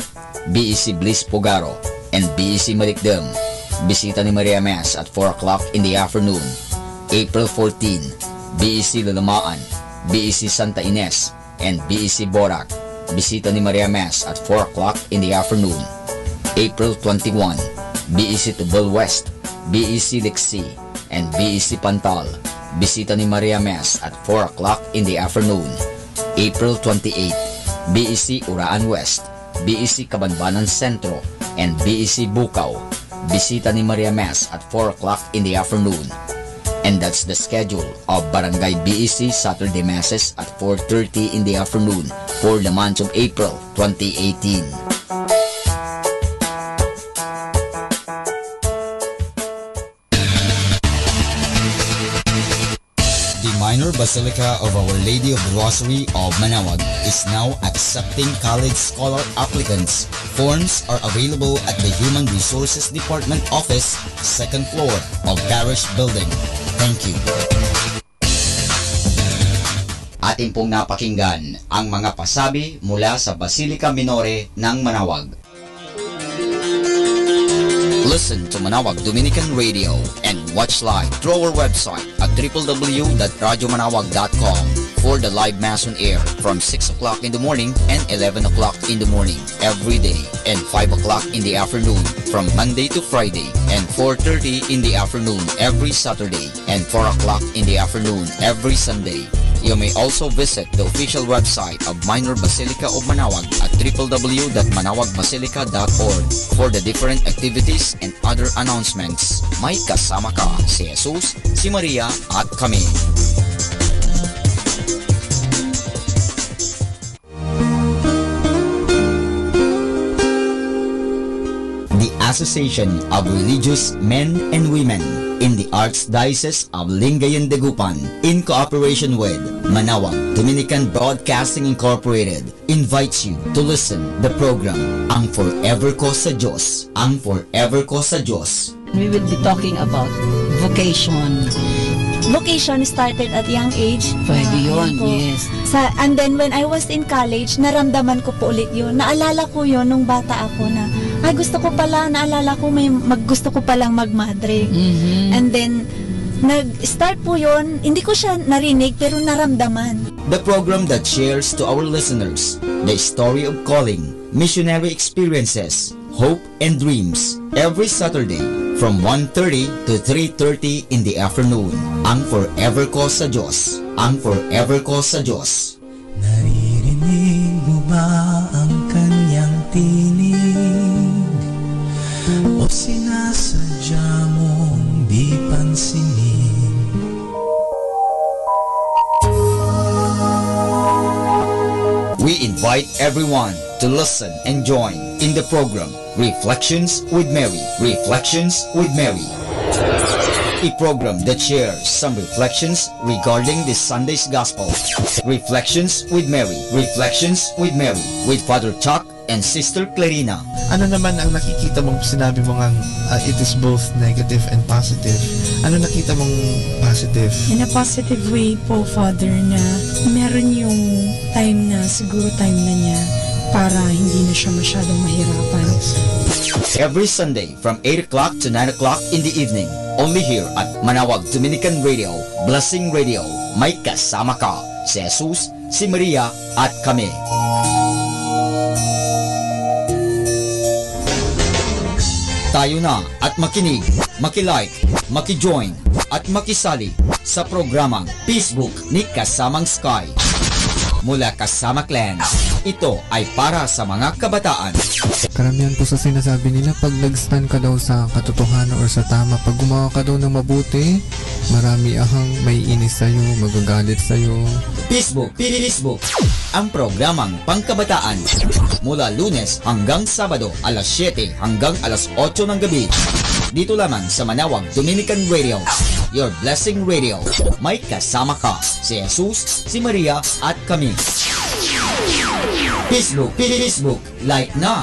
BEC Bliss Pugaro, and BEC Malikdem. Bisita ni Maria Mass at 4 o'clock in the afternoon. April 14, BEC Lalamaan, BEC Santa Ines, and BEC Borac. Bisita ni Maria Mass at 4 o'clock in the afternoon. April 21, BEC Tubal West, BEC Lixi, and BEC Pantal. Bisita ni Maria Mass at 4 o'clock in the afternoon. April 28, BEC Uraan West, BEC Kabanbanan Sentro, and BEC Bukaw. Bisita ni Maria Mass at 4 o'clock in the afternoon. And that's the schedule of Barangay BEC Saturday Masses at 4:30 in the afternoon for the month of April 2018. Minor Basilica of Our Lady of the Rosary of Manawag is now accepting college scholar applicants. Forms are available at the Human Resources Department office, second floor of Parish Building. Thank you. Atin pong napakinggan ang mga pasabi mula sa Basilica Minore ng Manawag. Listen to Manawag Dominican Radio and watch live through our website at www.radyomanawag.com for the live Mass on air from 6 o'clock in the morning and 11 o'clock in the morning every day and 5 o'clock in the afternoon from Monday to Friday and 4:30 in the afternoon every Saturday and 4 o'clock in the afternoon every Sunday. You may also visit the official website of Minor Basilica of Manawag at www.manawagbasilica.org for the different activities and other announcements. May kasama ka si Jesus, si Maria at kami. The Association of Religious Men and Women in the Archdiocese of Lingayen de Gupan, in cooperation with Manawag Dominican Broadcasting Incorporated, invites you to listen the program Ang Forever Ko sa Diyos. Ang Forever Ko sa Diyos. We will be talking about vocation. Vocation started at young age. Pwede yun, yes. And then when I was in college, naramdaman ko po ulit yun. Naalala ko yun nung bata ako na, ay gusto ko pala, naalala ko gusto ko palang magmadre. And then, nag-start po yun, hindi ko siya narinig pero naramdaman. The program that shares to our listeners the story of calling, missionary experiences, hope and dreams, every Saturday from 1:30 to 3:30 in the afternoon. Ang Forever Ko sa Diyos. Ang Forever Ko sa Diyos. Naririnig mo ba ang kanyang tinig? O sinasadya mong di pansinin? We invite everyone to listen and join in the program Reflections with Mary. Reflections with Mary. A program that shares some reflections regarding this Sunday's Gospel. Reflections with Mary. Reflections with Mary with Father Chuck and Sister Clarina. Ano naman ang nakikita mong sinabi mo ngang it is both negative and positive? Ano nakita mong positive? In a positive way po, Father, na meron yung time na, siguro time na niya para hindi na siya masyadong mahirapan. Every Sunday from 8 o'clock to 9 o'clock in the evening, only here at Manawag Dominican Radio, Blessing Radio. May kasama ka, si Jesus, si Maria, at kami. Tayo na at makinig, makilike, makijoin, at makisali sa programang Facebook ni Kasamang Sky. Mula Kasama Clan, ito ay para sa mga kabataan. Karamihan po sa sinasabi nila, pag nag-stand ka daw sa katotohanan or sa tama, pag gumawa ka daw ng mabuti, marami ahang may inis sa'yo, magagalit sa'yo. Facebook, ang programang pangkabataan. Mula Lunes hanggang Sabado, alas 7 hanggang alas 8 ng gabi. Dito lamang sa Manawag Dominican Radio, Your Blessing Radio. May kasama ka, si Jesus, si Maria, at kami. Facebook, like na!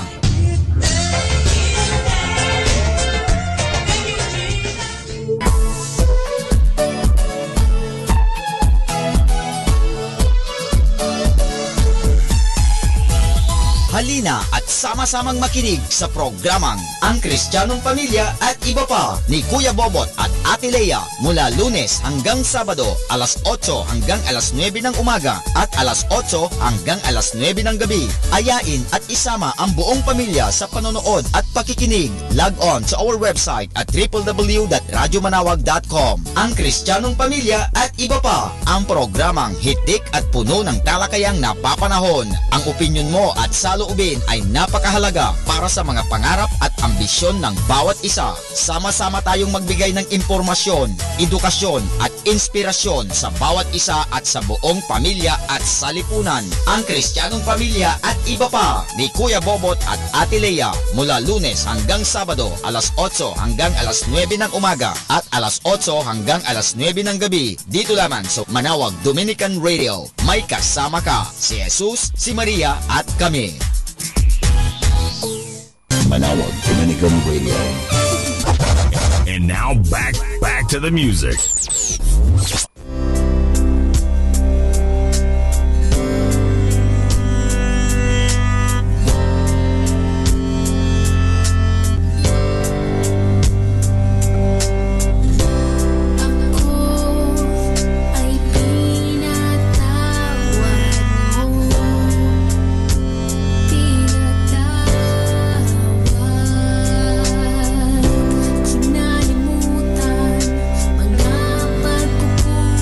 Halina at sama-samang makinig sa programang Ang Kristiyanong Pamilya at Iba Pa ni Kuya Bobot at Ate Lea mula Lunes hanggang Sabado alas 8 hanggang alas 9 ng umaga at alas 8 hanggang alas 9 ng gabi. Ayain at isama ang buong pamilya sa panonood at pakikinig. Log on to our website at www.radyomanawag.com. Ang Kristiyanong Pamilya at Iba Pa, ang programang hitik at puno ng talakayang napapanahon. Ang opinyon mo at saloobin ay napakahalaga para sa mga pangarap at ambisyon ng bawat isa. Sama-sama tayong magbigay ng impormasyon, edukasyon at inspirasyon sa bawat isa at sa buong pamilya at salipunan. Ang Kristiyanong Pamilya at Iba Pa ni Kuya Bobot at Ate Lea mula Lunes hanggang Sabado alas 8 hanggang alas 9 ng umaga at alas 8 hanggang alas 9 ng gabi. Dito lamang sa Manawag Dominican Radio. May kasama ka, si Jesus, si Maria at kami. Manawag Dominican Radio. And now back to the music. Kinalimutan mga pagkukulang.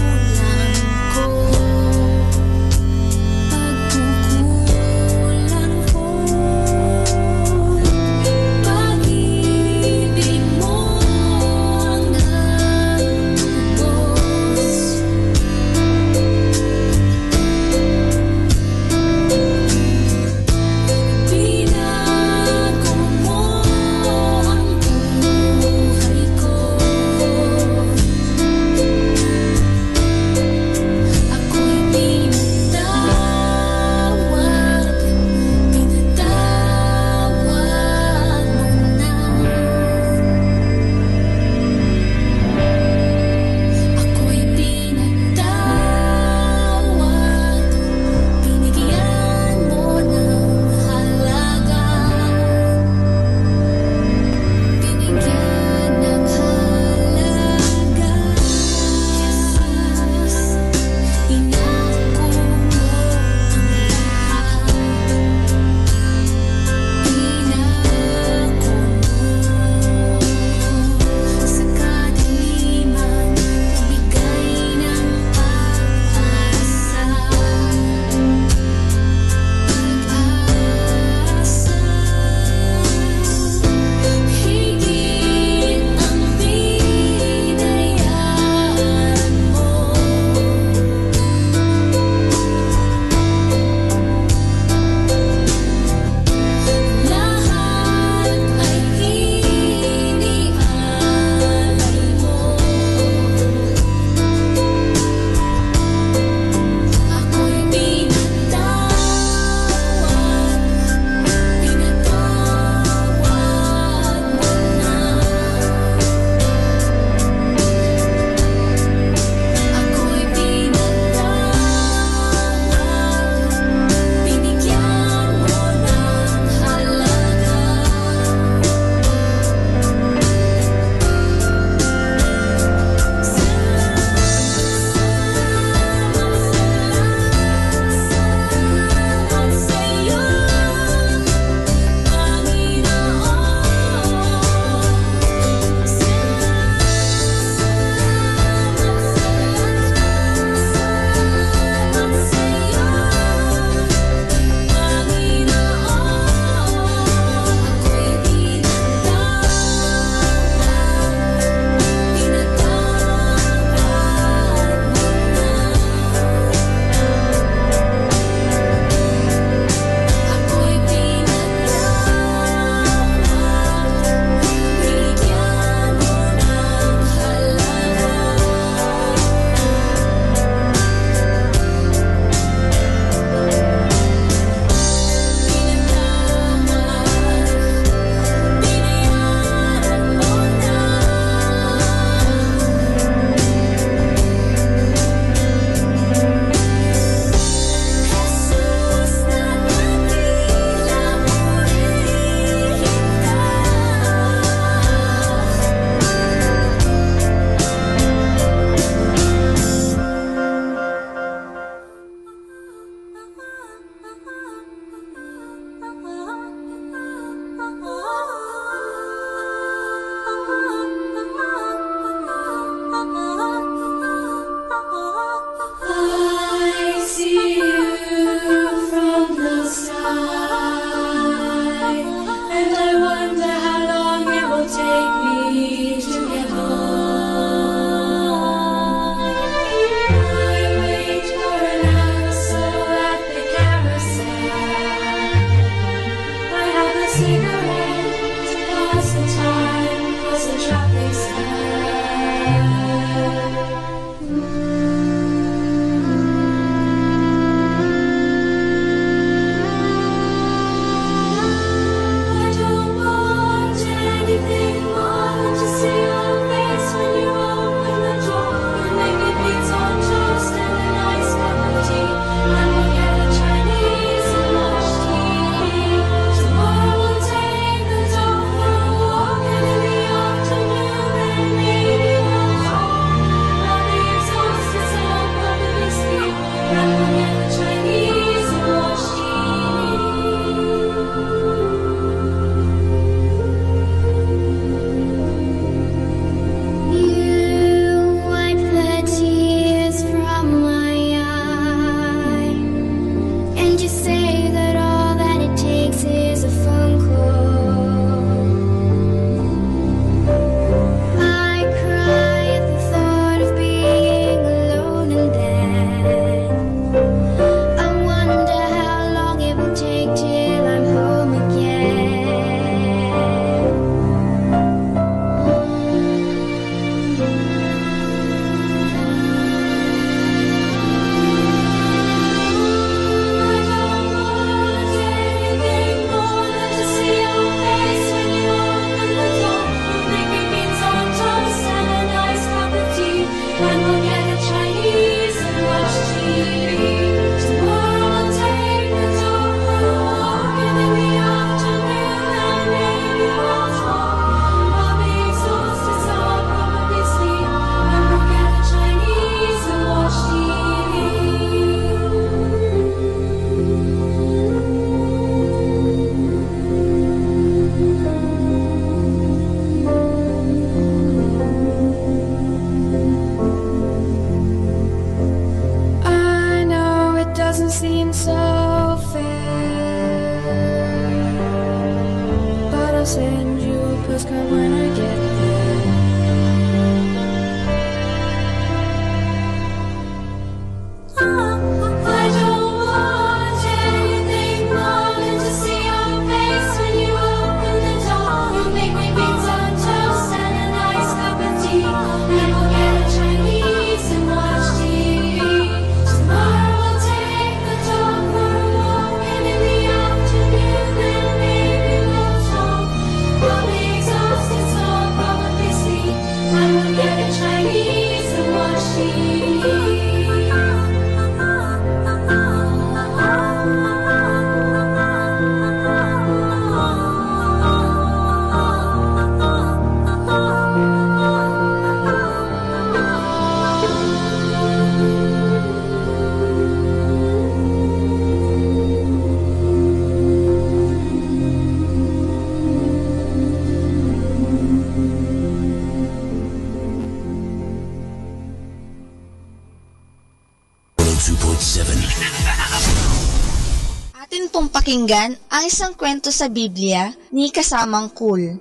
pong pakinggan ang isang kwento sa Biblia ni Kasamang Cool.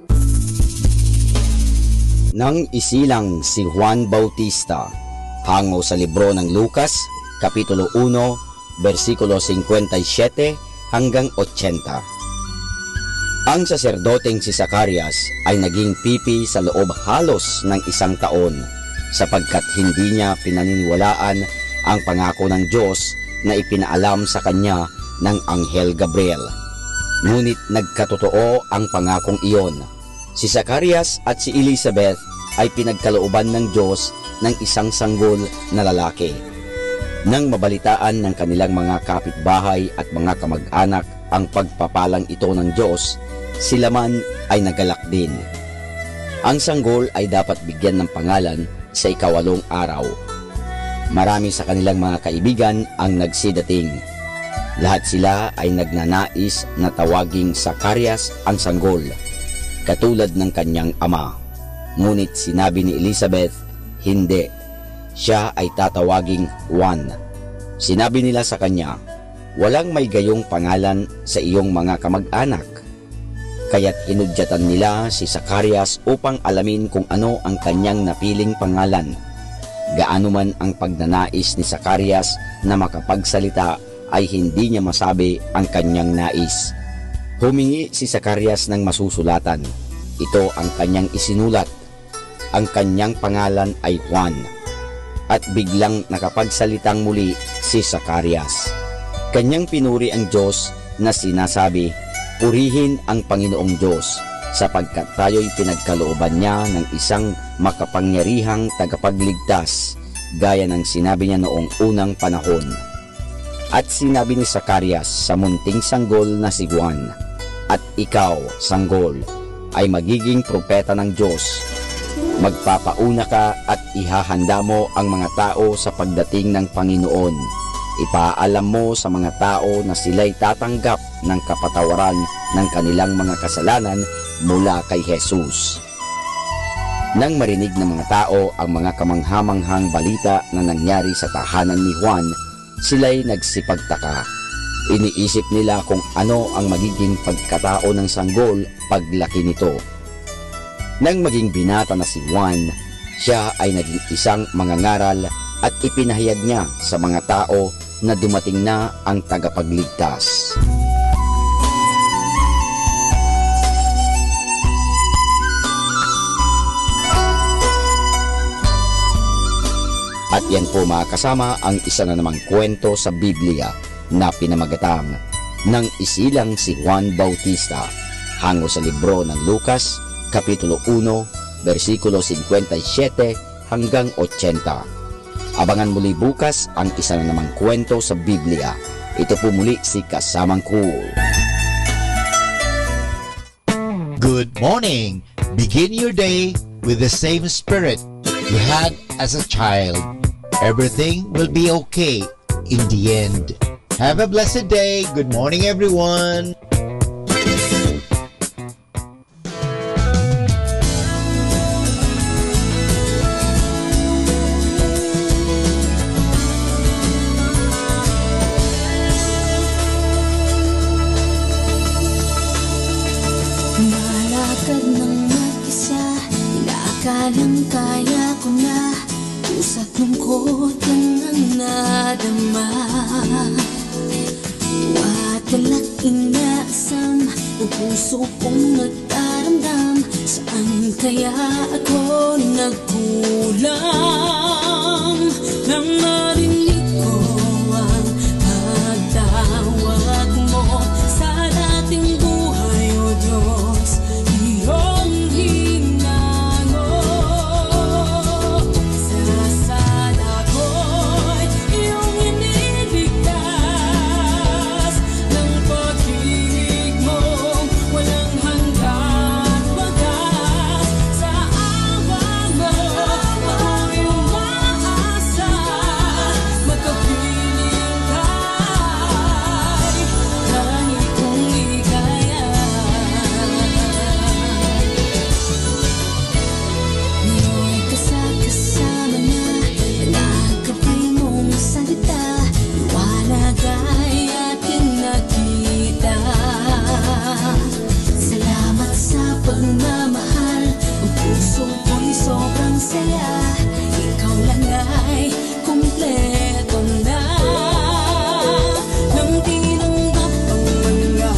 Nang isilang si Juan Bautista, hango sa libro ng Lucas, Kapitulo 1, versikulo 57 hanggang 80. Ang saserdoteng si Zacarias ay naging pipi sa loob halos ng 1 taon sapagkat hindi niya pinaniniwalaan ang pangako ng Diyos na ipinaalam sa kanya ng Anghel Gabriel. Ngunit nagkatotoo ang pangakong iyon. Si Zacarias at si Elizabeth ay pinagkalooban ng Diyos ng isang sanggol na lalaki. Nang mabalitaan ng kanilang mga kapitbahay at mga kamag-anak ang pagpapalang ito ng Diyos, sila man ay nagalak din. Ang sanggol ay dapat bigyan ng pangalan sa 8 araw. Marami sa kanilang mga kaibigan ang nagsidating. Lahat sila ay nagnanais na tawaging Zacarias ang sanggol, katulad ng kanyang ama. Ngunit sinabi ni Elizabeth, hindi. Siya ay tatawaging Juan. Sinabi nila sa kanya, walang may gayong pangalan sa iyong mga kamag-anak. Kaya't hinudyatan nila si Zacarias upang alamin kung ano ang kanyang napiling pangalan. Gaano man ang pagnanais ni Zacarias na makapagsalita ay hindi niya masabi ang kanyang nais. Humingi si Zacarias ng masusulatan. Ito ang kanyang isinulat. Ang kanyang pangalan ay Juan. At biglang nakapagsalitang muli si Zacarias. Kanyang pinuri ang Diyos na sinasabi, purihin ang Panginoong Diyos, sapagkat tayo'y pinagkalooban niya ng isang makapangyarihang tagapagligtas, gaya ng sinabi niya noong unang panahon. At sinabi ni Zacarias sa munting sanggol na si Juan, at ikaw, sanggol, ay magiging propeta ng Diyos. Magpapauna ka at ihahanda mo ang mga tao sa pagdating ng Panginoon. Ipaalam mo sa mga tao na sila'y tatanggap ng kapatawaran ng kanilang mga kasalanan mula kay Jesus. Nang marinig ng mga tao ang mga kamanghamanghang balita na nangyari sa tahanan ni Juan, sila'y nagsipagtaka. Iniisip nila kung ano ang magiging pagkatao ng sanggol paglaki nito. Nang maging binata na si Juan, siya ay naging isang mangangaral at ipinahayag niya sa mga tao na dumating na ang tagapagligtas. At yan po mga kasama ang isa na namang kwento sa Biblia na pinamagatang nang isilang si Juan Bautista, hango sa libro ng Lucas, Kapitulo 1, versikulo 57 hanggang 80. Abangan muli bukas ang isa na namang kwento sa Biblia. Ito po muli si Kasamang Cool. Good morning! Begin your day with the same spirit you had as a child. Everything will be okay in the end. Have a blessed day. Good morning, everyone. Malakad ng mag-isa, inaakalang kaya ko na. Pusa't lungkot lang ang nadama. Tuwa't galak inaasam ang puso kong nagdaramdam. Saan kaya ako nagkulang nang marinig ko ang pagtawag mo sa dating buhay, O Diyos, iyong hinango. Sa sala ko'y iyong iniligtas ng pag-ibig mo, walang hanggan wagas. Sa awa mo saya, ikaw lang ay kumpleto na. Nang tinanggap ang mga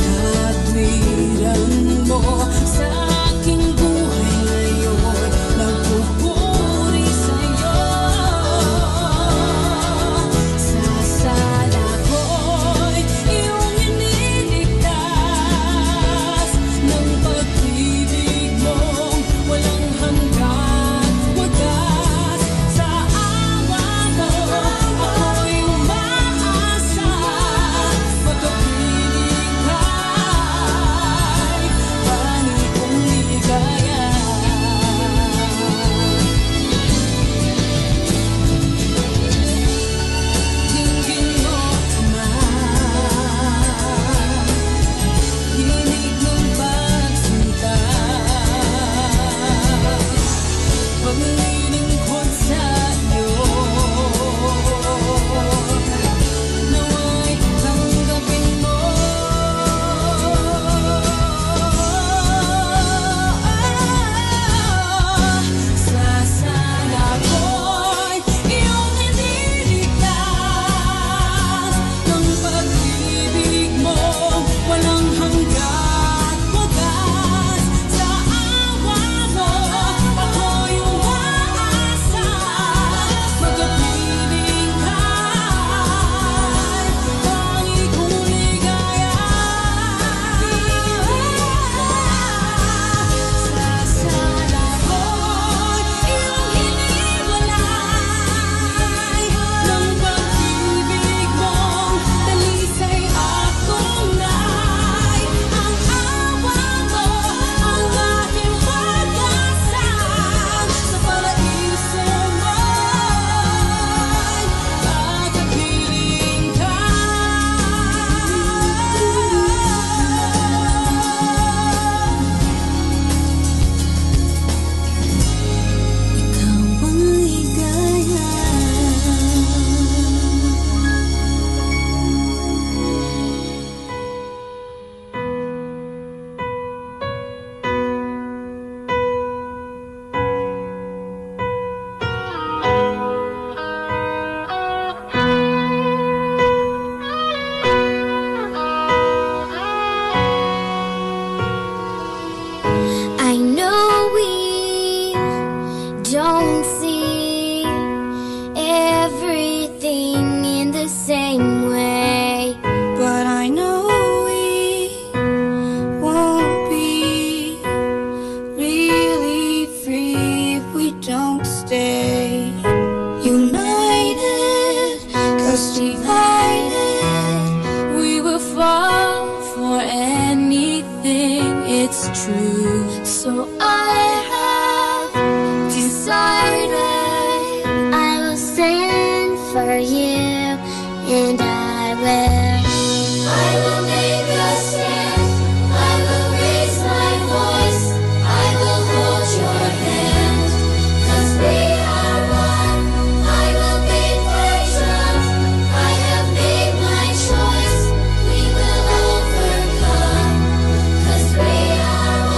katwiran mo sa aking buhay ngayon, nagpupuri sa'yo. Sa sala ko'y iyong iniligtas ng pag-ibig mong walang hanggan wagas. Sa awa mo ako'y umaasa, pagkapiling ka'y bani kong ligaya. Dinggin mo naman, hinig ng pagsinta, paglilingkod sa'yo, nawa'y tanggapin mo. Sa sala ko'y iyong iniligtas ng pag-ibig mo walang hanggan wagas. Sa awa mo ako'y umaasa, magkapiling ka'y tangi kong ligaya. Sa sala ko'y iyong hiniwalay ng pag-ibig mong dalisay at tunay. Ang awa mo ang aking pag-asa, sa paraiso mo'y pagkapiling ka. Ikaw ang ligaya. I know we don't see everything in the same way, but I know we won't be really free if we don't stay united, 'cause divided we will fall for anything. It's true, so I have decided I will stand for you, and I will make a stand. I will raise my voice. I will hold your hand, 'cause we are one. I will beat the drums. I have made my choice. We will overcome, 'cause we are one.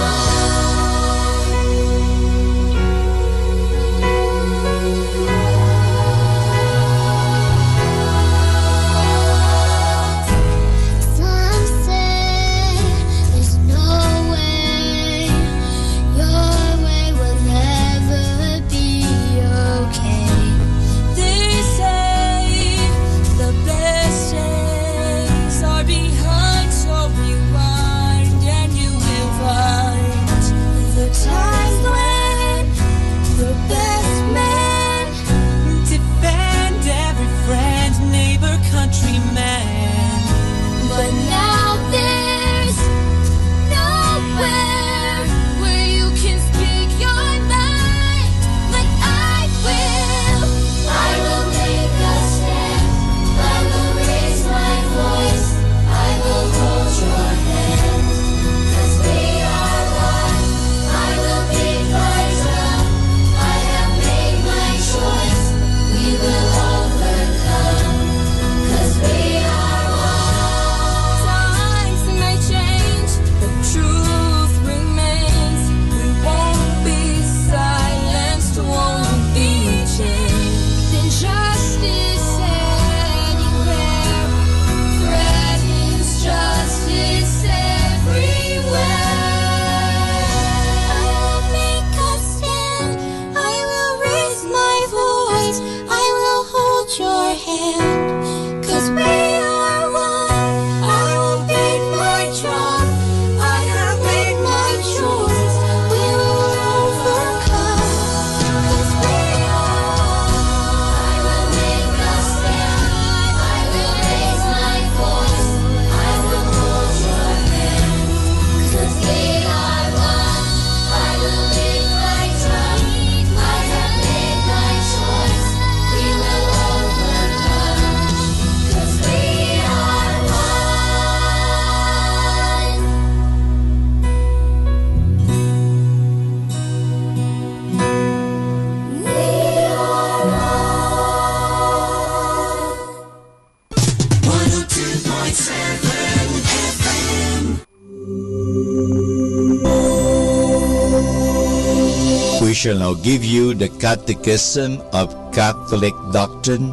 shall now give you the Catechism of Catholic Doctrine,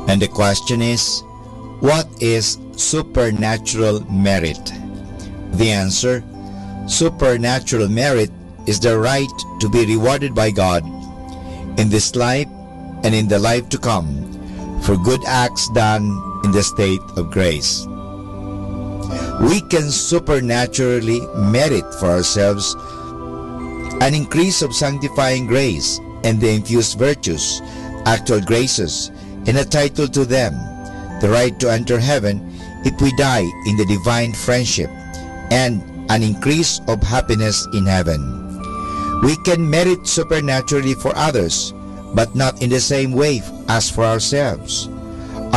and the question is, what is supernatural merit? The answer: supernatural merit is the right to be rewarded by God in this life and in the life to come for good acts done in the state of grace. We can supernaturally merit for ourselves an increase of sanctifying grace and the infused virtues, actual graces, and a title to them, the right to enter heaven if we die in the divine friendship, and an increase of happiness in heaven. We can merit supernaturally for others, but not in the same way as for ourselves.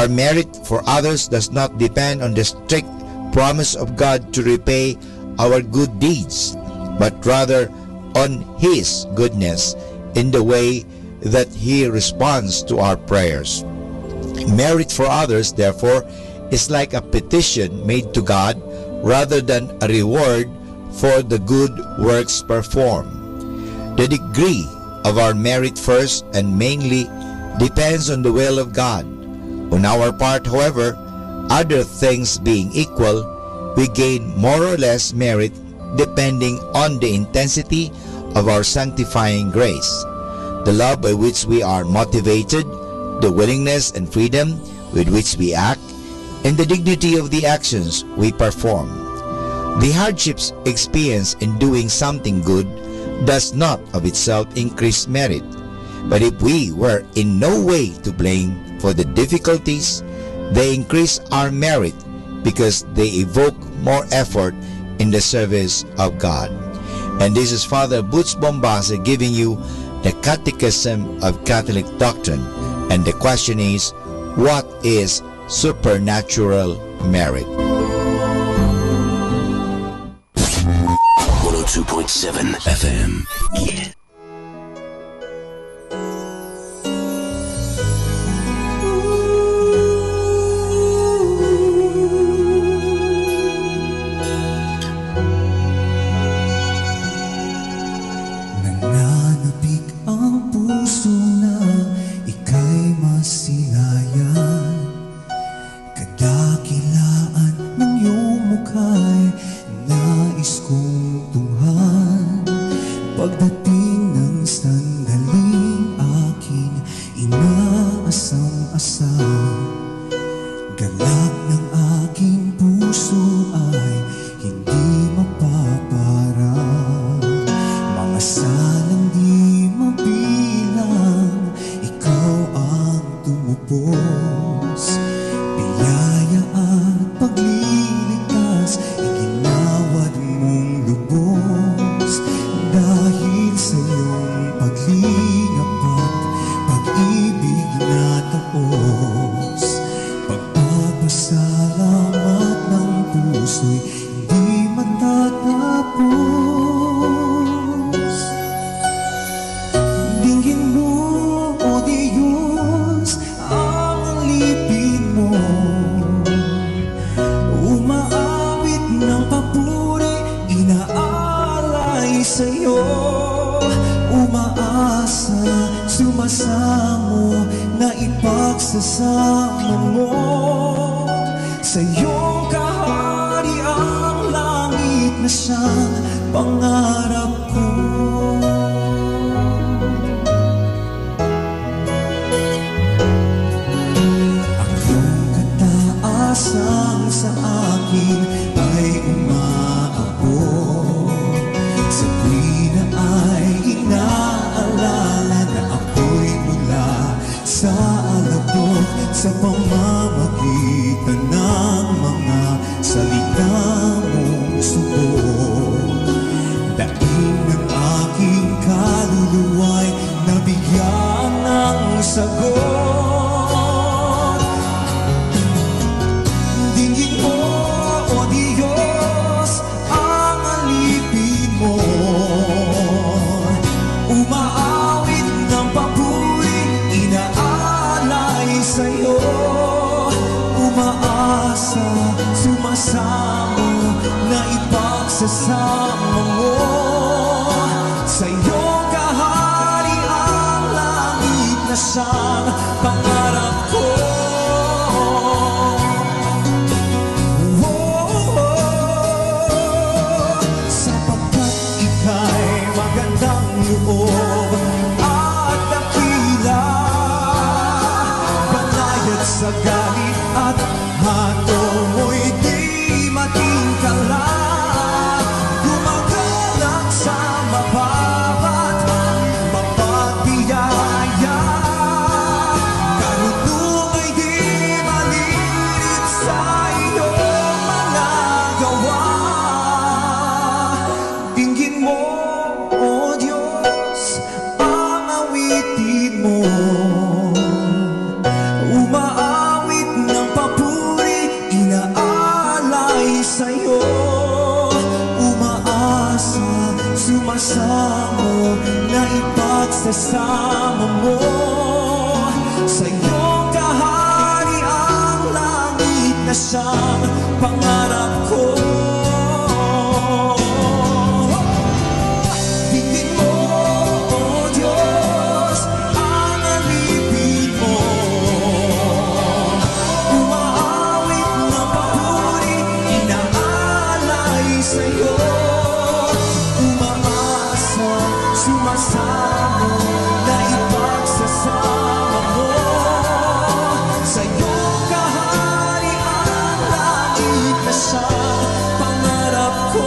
Our merit for others does not depend on the strict promise of God to repay our good deeds, but rather on His goodness in the way that He responds to our prayers. Merit for others, therefore, is like a petition made to God rather than a reward for the good works performed. The degree of our merit first and mainly depends on the will of God. On our part, however, other things being equal, we gain more or less merit depending on the intensity of our sanctifying grace, the love by which we are motivated, the willingness and freedom with which we act, and the dignity of the actions we perform. The hardships experienced in doing something good does not of itself increase merit, but if we were in no way to blame for the difficulties, they increase our merit because they evoke more effort in the service of God. And this is Father Butch Bombase giving you the Catechism of Catholic Doctrine, and the question is, what is supernatural merit? 102.7 FM. Yeah. Nananapig ang puso na ika'y masilayan, kadakilaan ng iyong mukha'y nais kong tunghan. Pagdating ng sandaling aking inaasam-asam, galak ng aking puso ay hindi mapaparang. Mga salang di mabilang, ikaw ang tumupos. Biyaya at pagliligtas, iginawad mong lubos. Dahil sa iyong paglingap at pag-ibig na taos, pagpapasalamat ng puso'y hindi matatapos. Dinggin mo, O Diyos, ang alipin mo, umaawit ng papuri, inaalay sa'yo, umaasa, sumasamo, na ipagsasama mo. Sa iyong kahariang langit na siyang pangarap ko. Ang iyong kataasang sa akin ay umaabot. Sa tuwina ay inaalala na ako'y mula sa alabok, sa pamamagitan ng mga salita mong subok. Daing ng aking kaluluwa'y nabigyan ng sagot. Dinggin mo, O Diyos, ang alipin mo, umaawit ng papuri, inaalay sa'yo, umaasa, sumasamo, na ipagsasama mo. Sa iyong kaharian na siyang pangarap ko. Sapagkat ika'y magandang loob at dakila, banayad sa galit at hato mo'y di matingkala, gumagalak sa mababa't mapagbiyaya, karunong ay di maliit sa iyong mga gawa. Dinggin mo, O Diyos, ang awitin mo, umaawit ng papuri, inaalay sa'yo, umaasa, sumasamo, na ipagsasama mo. Sa iyong kahariang langit na siyang pangarap ko. Tingin mo, O Diyos, ang alipin mo, umaawit ng papuri, inaalay sa'yo, umaasa, sumasamo, na ipagsasama mo. Sa iyong kahariang langit na siyang pangarap ko.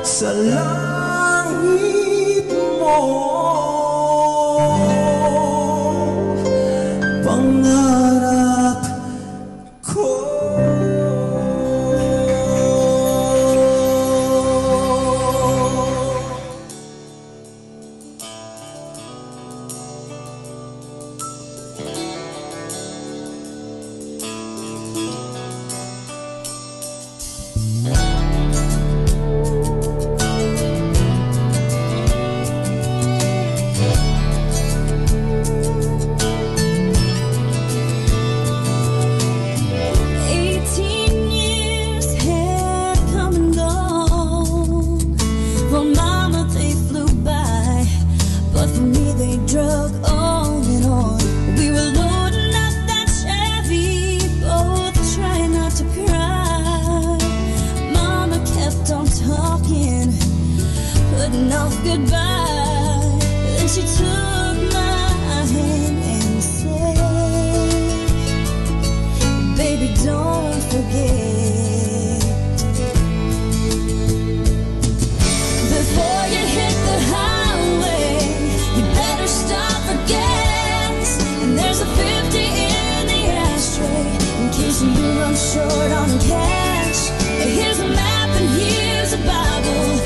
Sa langit mo, pangarap ko. Goodbye. Then she took my hand and said, baby, don't forget, before you hit the highway, you better stop for gas. And there's a 50 in the ashtray in case you run short on cash. Here's a map and here's a Bible.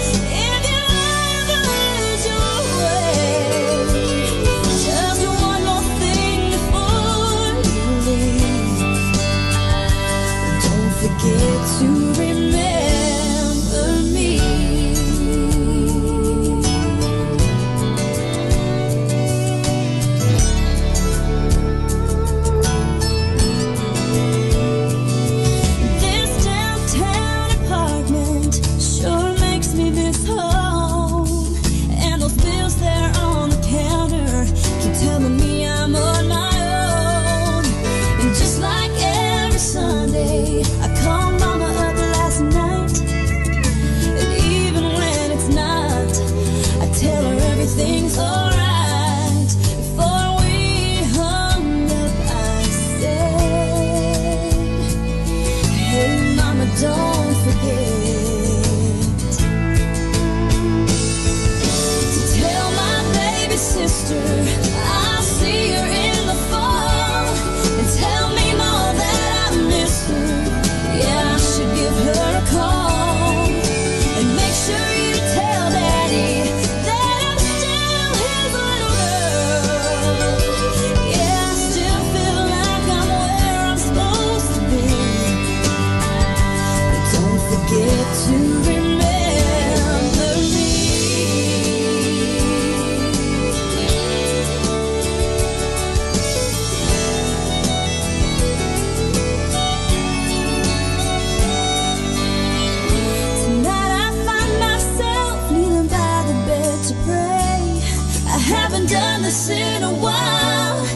this in a while,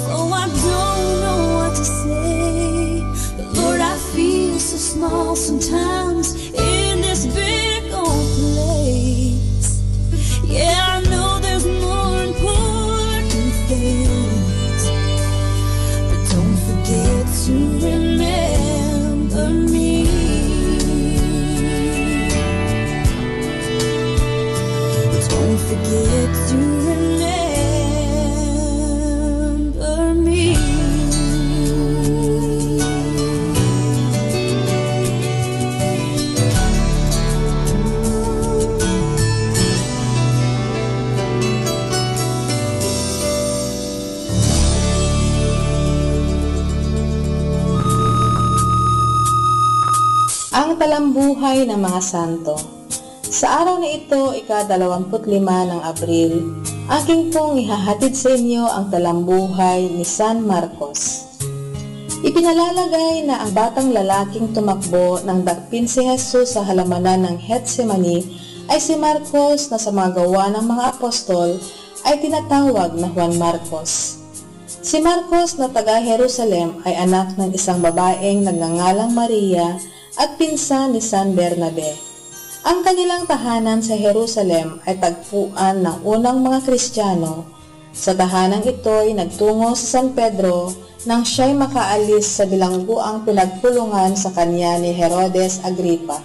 so I don't know what to say. But Lord, I feel so small sometimes in this big old place. Yeah, I know there's more important things, but don't forget to remember me. Don't forget to remember me. Ang talambuhay ng mga santo. Sa araw na ito, ika-25 ng Abril, aking pong ihahatid sa inyo ang talambuhay ni San Marcos. Ipinalalagay na ang batang lalaking tumakbo ng dakpin si Jesus sa halamanan ng Getsemani ay si Marcos na sa mga gawa ng mga apostol ay tinatawag na Juan Marcos. Si Marcos na taga Jerusalem ay anak ng isang babaeng nagngangalang Maria at pinsan ni San Bernabe. Ang kanilang tahanan sa Jerusalem ay tagpuan ng unang mga Kristiyano. Sa tahanang ito ay nagtungo sa San Pedro nang siya'y makaalis sa bilangguang pinagpulungan sa kanya ni Herodes Agripa.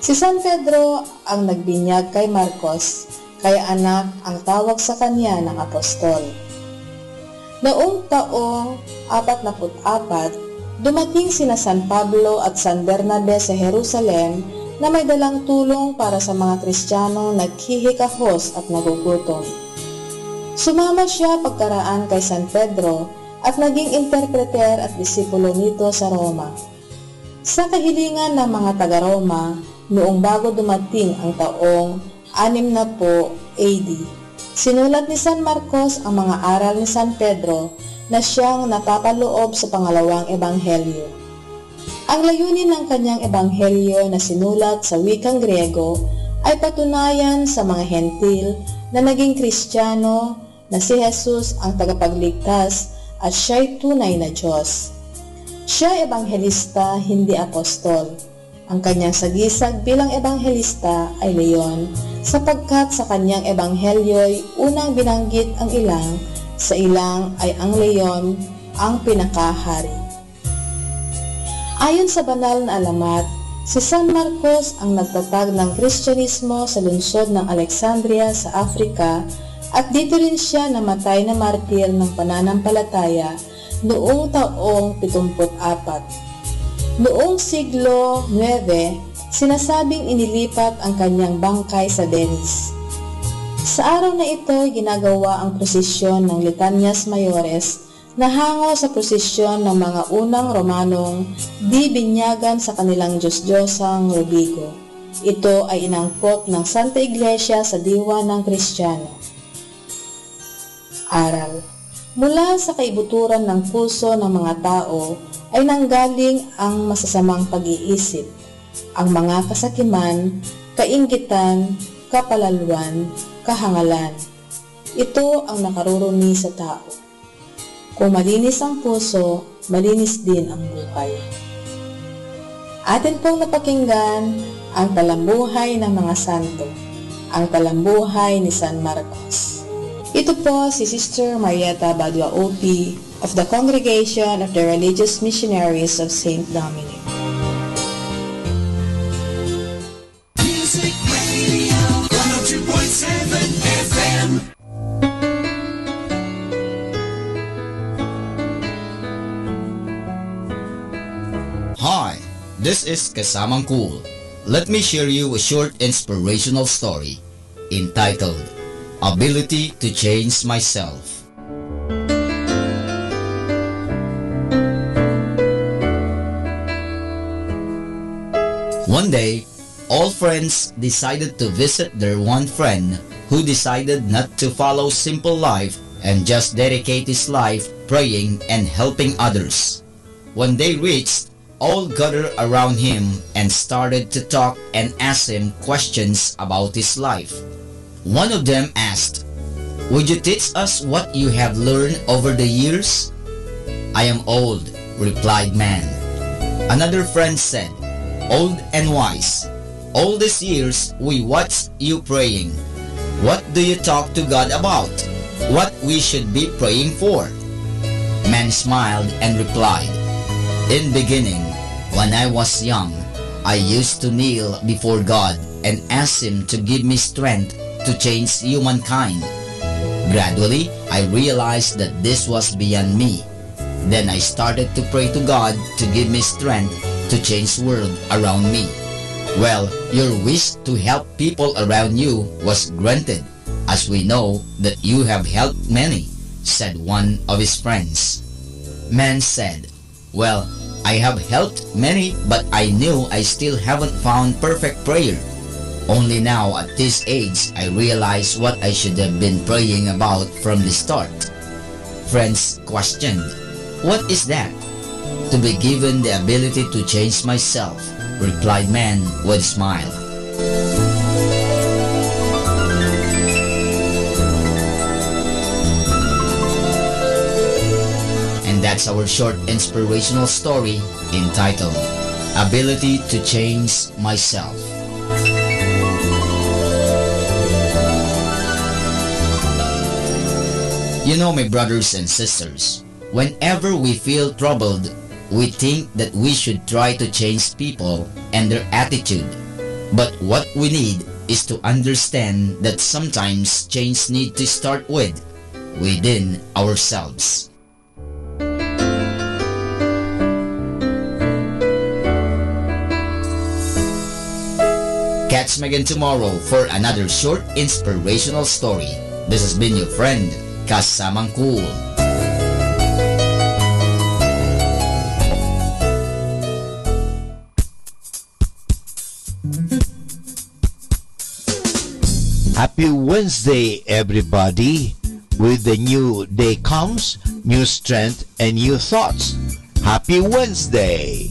Si San Pedro ang nagbinyag kay Marcos, kaya anak ang tawag sa kanya ng apostol. Noong taong 44, dumating sina San Pablo at San Bernabe sa Jerusalem na may dalang tulong para sa mga Kristiyanong naghihikahos at nagugutom. Sumama siya pagkaraan kay San Pedro at naging interpreter at disipulo nito sa Roma. Sa kahilingan ng mga taga-Roma, noong bago dumating ang taong 60 AD, sinulat ni San Marcos ang mga aral ni San Pedro na siyang napapaloob sa pangalawang ebanghelyo. Ang layunin ng kanyang ebanghelyo na sinulat sa wikang Griego ay patunayan sa mga hentil na naging Kristiyano na si Jesus ang tagapagligtas at siya'y tunay na Diyos. Siya ebanghelista, hindi apostol. Ang kanyang sagisag bilang ebanghelista ay leyon, sapagkat sa kanyang ebanghelyo'y unang binanggit ang ilang, sa ilang ay ang leyon ang pinakahari. Ayon sa banal na alamat, si San Marcos ang nagtatag ng Kristyanismo sa lungsod ng Alexandria sa Africa at dito rin siya namatay na martir ng pananampalataya noong taong 74. Noong siglo 9, sinasabing inilipat ang kanyang bangkay sa Venice. Sa araw na ito, ginagawa ang prosesyon ng Litanias Mayores na hango sa prosesyon ng mga unang Romanong di binyagan sa kanilang Diyos-Diyosang Robigo. Ito ay inangkot ng Santa Iglesia sa diwa ng Kristiyano. Aral. Mula sa kaibuturan ng puso ng mga tao ay nanggaling ang masasamang pag-iisip, ang mga kasakiman, kainggitan, kapalaluan, kahangalan. Ito ang nakarurumi sa tao. Kung malinis ang puso, malinis din ang buhay. Atin pong napakinggan ang talambuhay ng mga santo, ang talambuhay ni San Marcos. Ito po si Sister Marieta Badua OP of the Congregation of the Religious Missionaries of St. Dominic. Music Radio 102.7 FM. Hi, this is Kasamang Cool. Let me share you a short inspirational story entitled Ability to Change Myself. One day, all friends decided to visit their one friend who decided not to follow simple life and just dedicate his life praying and helping others. When they reached, all gathered around him and started to talk and ask him questions about his life. One of them asked, Would you teach us what you have learned over the years? I am old, replied man. Another friend said, old and wise. All these years we watched you praying. What do you talk to God about? What we should be praying for? Man smiled and replied, in beginning, when I was young, I used to kneel before God and ask Him to give me strength to change humankind. Gradually, I realized that this was beyond me. Then I started to pray to God to give me strength to change the world around me. Well, your wish to help people around you was granted, as we know that you have helped many, said one of his friends. Man said, well, I have helped many, but I knew I still haven't found perfect prayer. Only now at this age I realize what I should have been praying about from the start. Friends questioned, what is that? To be given the ability to change myself, replied man with a smile. And that's our short inspirational story entitled, Ability to Change Myself. You know, my brothers and sisters, whenever we feel troubled, we think that we should try to change people and their attitude. But what we need is to understand that sometimes change needs to start within ourselves. Catch me again tomorrow for another short inspirational story. This has been your friend, Kasamang Cool. Happy Wednesday, everybody. With the new day comes new strength and new thoughts. Happy Wednesday.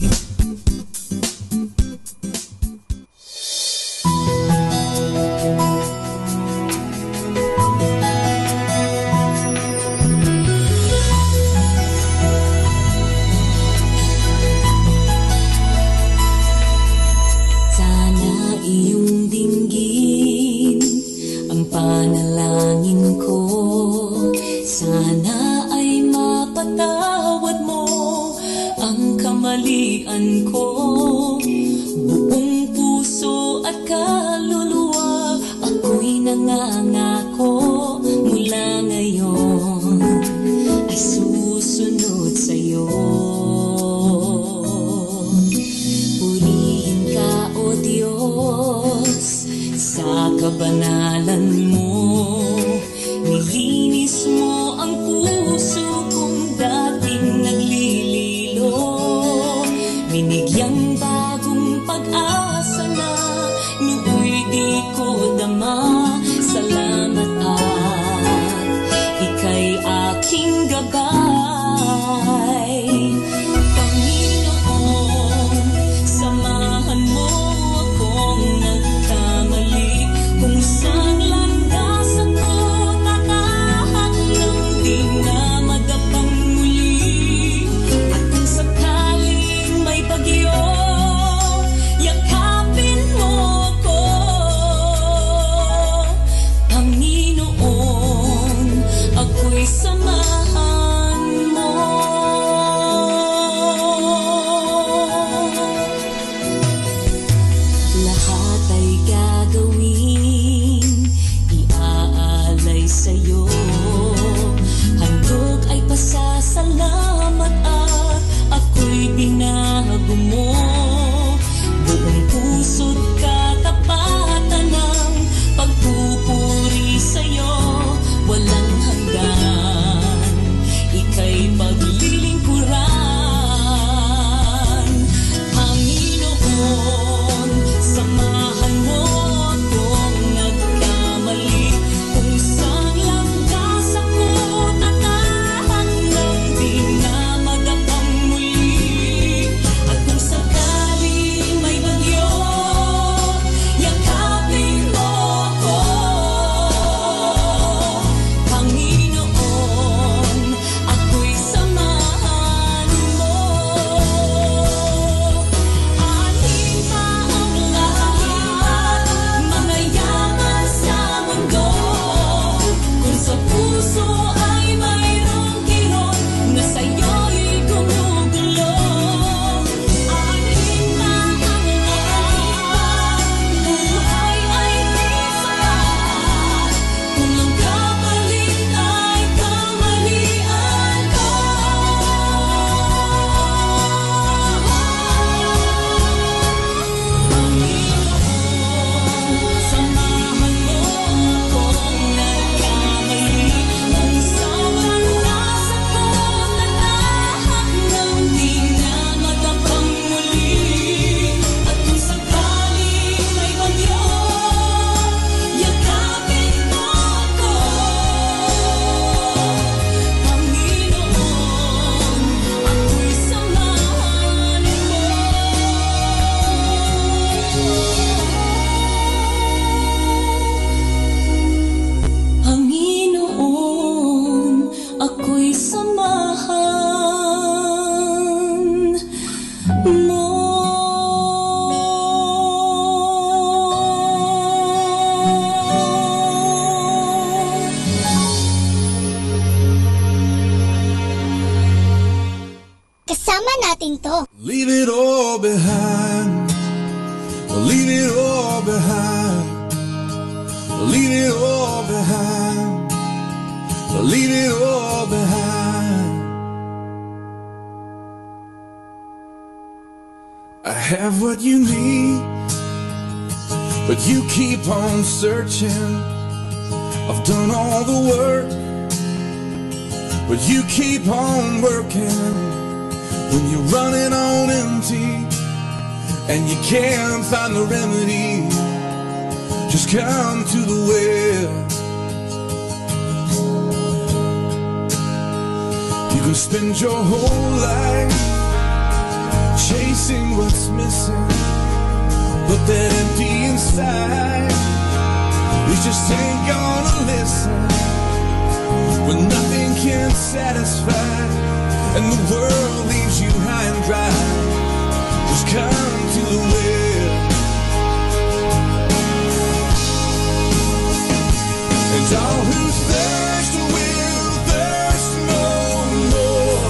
Binigyan natin to. Leave it all behind. Leave it all behind. Leave it all behind. Leave it all behind. I have what you need, but you keep on searching. I've done all the work, but you keep on working. When you're running on empty and you can't find the remedy, just come to the well. You can spend your whole life chasing what's missing, but that empty inside, you just ain't gonna listen. When nothing can satisfy and the world leaves you high and dry, just come to the well. And all who thirst will thirst no more,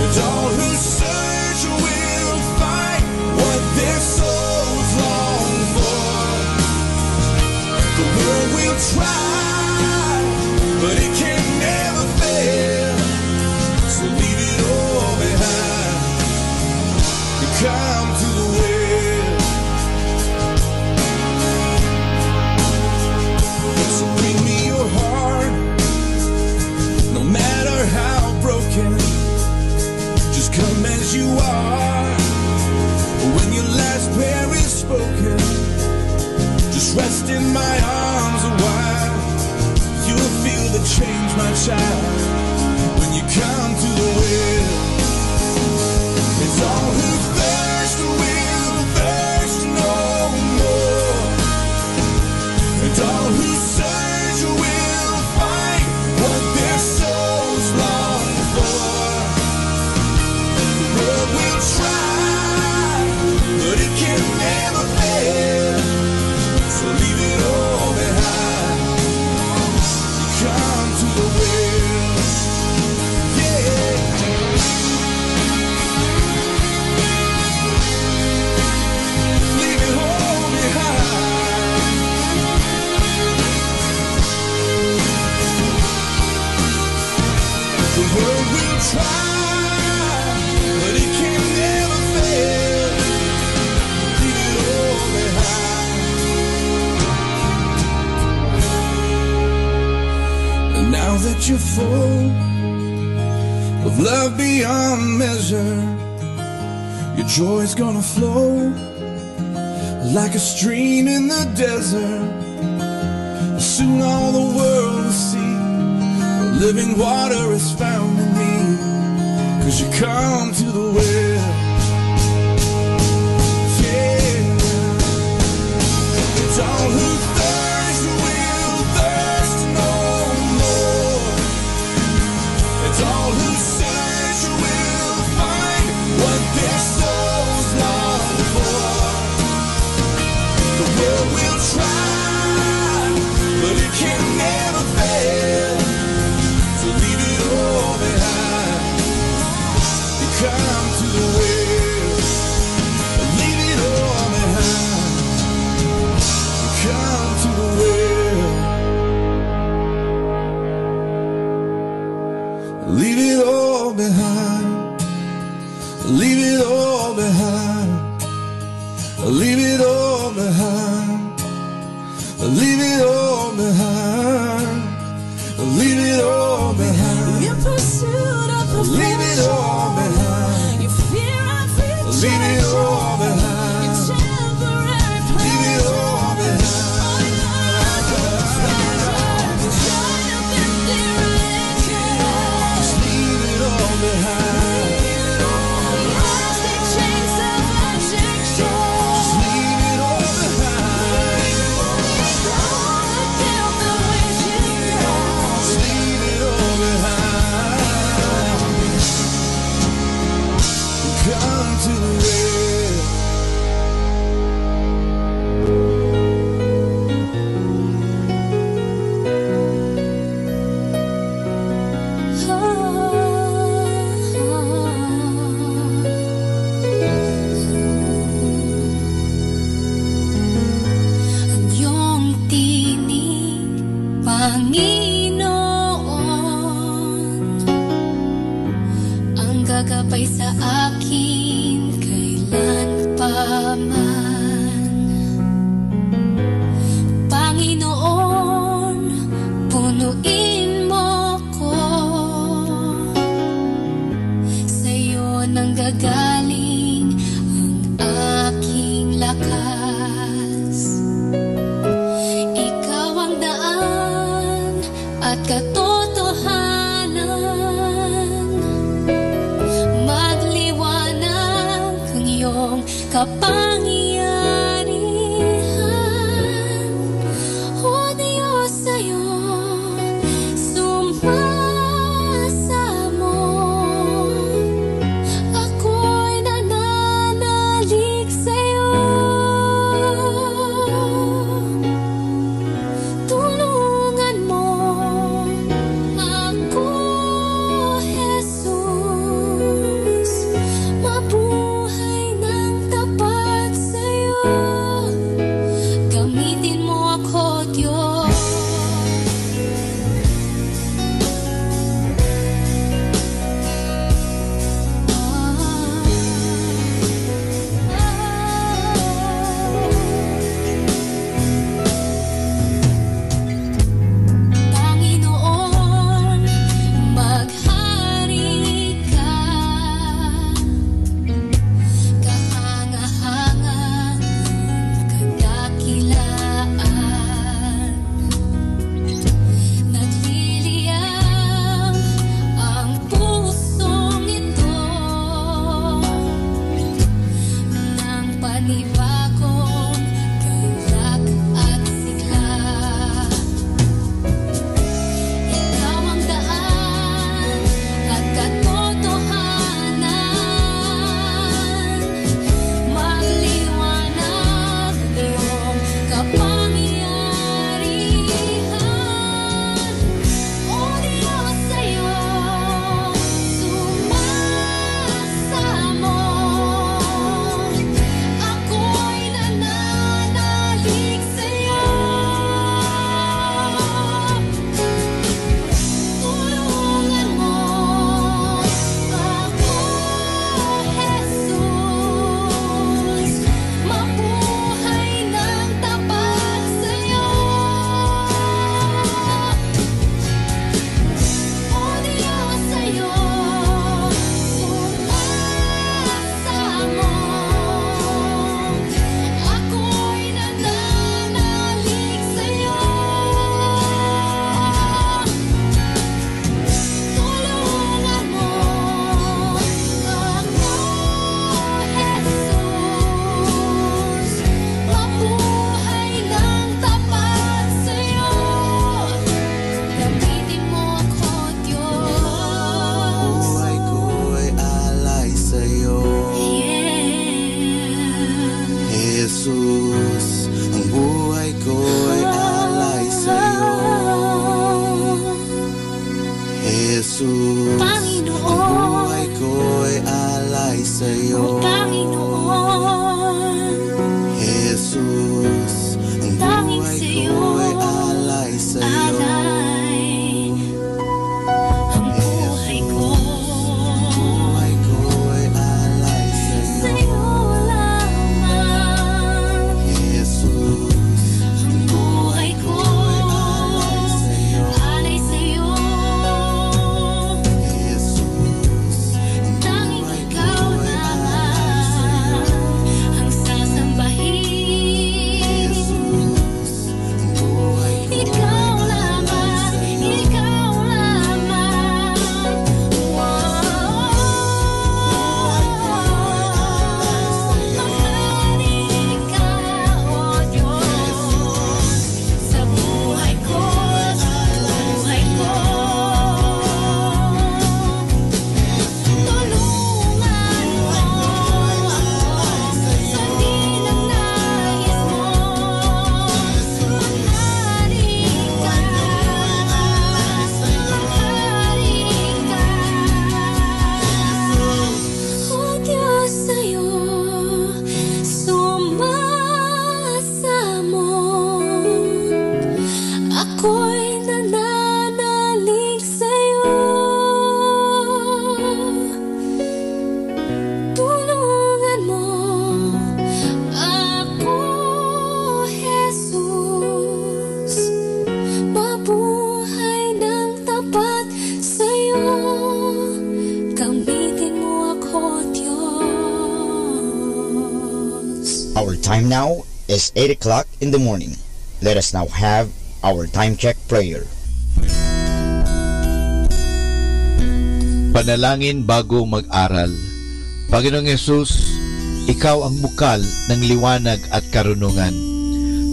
and all who search will find what their souls long for. The world will try, but it can never fail. So leave it all behind and come to the well. So bring me your heart, no matter how broken. Just come as you are. When your last prayer is spoken, just rest in my arms a while. You'll feel the change, my child, when you come to the well. It's all who thirst will thirst no more, and all who search will find what their souls long for. The world will try, but it can never fail. So leave it all behind. Come to the well, yeah. Leave it all behind. The world will try, but it can never fail. Leave it all behind. And now that you're full of love beyond measure, your joy's gonna flow like a stream in the desert. Soon all the world will see living water is found in me, 'cause you come to the well. Yeah. It's all who thirst will thirst no more. It's all who search will find what their souls long for. The world will try, but it can never fail. So leave it all behind. You come to the Panginoon ang gagabay sa akin kailan pa man. Panginoon, punuin mo ko, sa'yo nang gagaling ang aking lakas. Ikaw ang daan at katotohanan, magliwanag ang iyong kapangyarihan. O Diyos, sa'yo sumasamo, ako'y nananalig sa'yo. Tulungan mo ako, Jesus, mabuhay ng tapat sa'yo. time now is 8 o'clock in the morning. Let us now have our time check prayer. Panalangin bago mag-aral. Panginoong Yesus, Ikaw ang bukal ng liwanag at karunungan.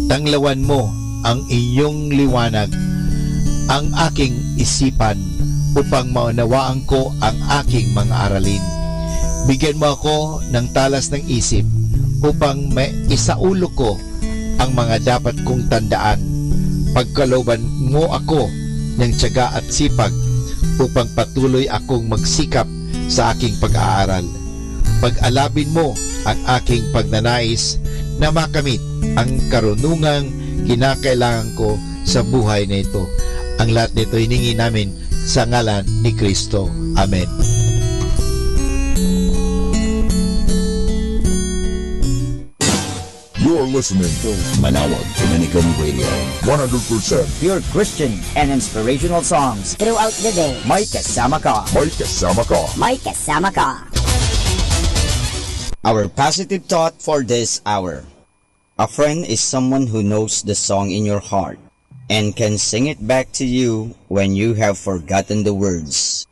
Tanglawan mo ang iyong liwanag, ang aking isipan, upang maunawaan ko ang aking mga aralin. Bigyan mo ako ng talas ng isip upang maisaulo ko ang mga dapat kong tandaan. Pagkalooban mo ako ng tiyaga at sipag upang patuloy akong magsikap sa aking pag-aaral. Pag-alabin mo ang aking pagnanais na makamit ang karunungang kinakailangan ko sa buhay na ito. Ang lahat nito hiningi namin sa ngalan ni Kristo. Amen. You're listening to Manawag Dominican Radio. 100% Pure Christian and inspirational songs throughout the day. May kasama ka. May kasama ka. May kasama ka. Our positive thought for this hour. A friend is someone who knows the song in your heart and can sing it back to you when you have forgotten the words.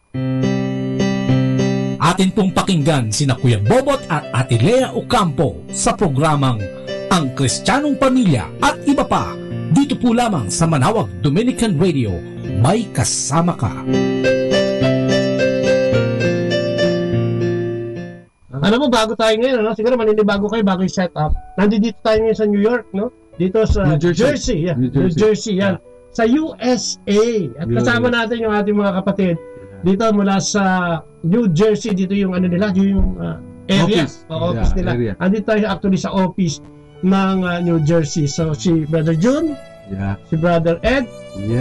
Atin pong pakinggan sina Kuya Bobot at Ate Lea Ocampo sa programang Ang Kristiyanong Pamilya at iba pa, dito po lamang sa Manawag Dominican Radio. May kasama ka. Alam mo, bago tayo ngayon, no? Siguro maninibago kayo bago yung setup. Nandito tayo ngayon sa New York, no? Dito sa New Jersey. Yeah. New Jersey, yan. Sa USA. At kasama natin yung ating mga kapatid. Dito mula sa New Jersey, dito yung ano nila, yung area. Office nila. Andito tayo actually sa office ng New Jersey. So, si Brother June, si Brother Ed,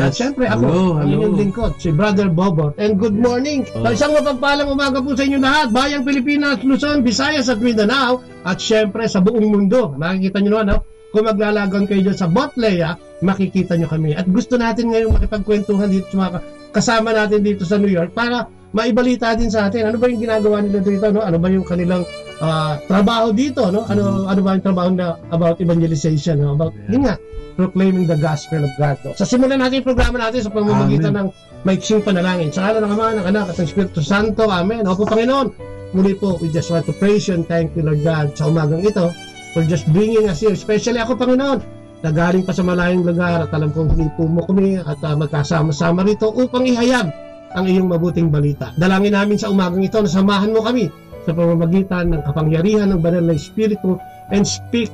at syempre ako, ang inyong lingkod, si Brother Bobot. And good morning. Isang mapagpalang umaga po sa inyo lahat, Bayang Pilipinas, Luzon, Visayas at Mindanao, at syempre sa buong mundo. Makikita nyo naman, kung maglalagang kayo dyan sa Botlea, makikita nyo kami. At gusto natin ngayong makipagkwentuhan dito sa mga kasama natin dito sa New York para maibalita din sa atin. Ano ba yung ginagawa nila dito? No? Ano ba yung kanilang trabaho dito? No? Ano ba yung trabaho na about evangelization? No? About, yun nga, proclaiming the gospel of God. No? Sa simulan natin yung programa natin sa pamamagitan ng maiksing panalangin. Sa ngalan ng Ama, ng Anak at ng Espiritu Santo. Amen. Opo, Panginoon. Muli po, we just want to praise you and thank you, Lord God, sa umagang ito for just bringing us here. Especially ako, Panginoon, na galing pa sa malayong lugar at alam kong hinipo mo kami at magkasama-sama rito upang ihayag ang iyong mabuting balita. Dalangin namin sa umagang ito na samahan mo kami sa pamamagitan ng kapangyarihan ng banal na Espiritu and speak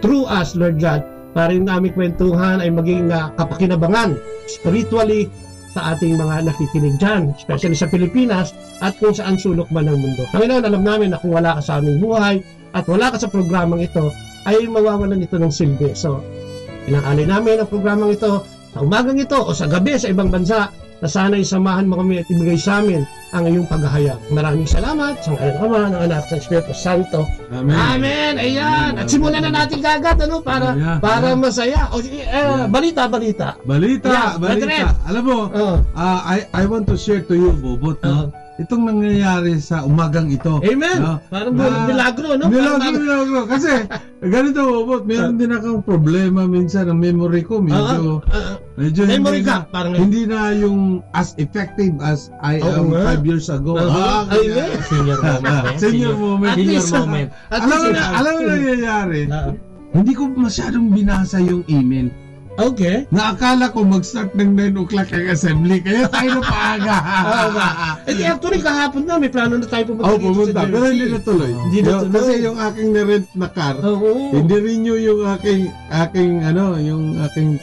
through us, Lord God, para yung aming kwentuhan ay maging kapakinabangan spiritually sa ating mga nakikinig dyan, especially sa Pilipinas at kung saan sulok man ng mundo. Panginoon, alam namin na kung wala ka sa aming buhay at wala ka sa programang ito, ay mawawalan ito ng silbi. So, inaalay namin ang programang ito sa umagang ito o sa gabi sa ibang bansa na sana'y samahan mo kami at ibigay sa amin ang iyong paghahayag. Maraming salamat sa ngalan ng Ama, ng Anak, ng Espiritu Santo. Amen. Amen. Ayan. At simulan na natin kagad para masaya. O, balita. Alam mo, I want to share to you, Bobot, itong nangyayari sa umagang ito. Amen. Parang milagro, no? Milagro. Kasi, ganito, Bobot, meron din akong problema minsan ang memory ko. Medyo memory ka. Hindi na yung as effective as I am 5 years ago. Senior moment. Alam mo nangyayari? Hindi ko masyadong binasa yung email. Okay. Naakala ko mag-start ng 9 o'clock ang assembly, kaya tayo na paaga. Actually, kahapon na, may plano na tayo pumunta. Pero hindi natuloy. Kasi yung aking na-rent na car, hindi renew yung aking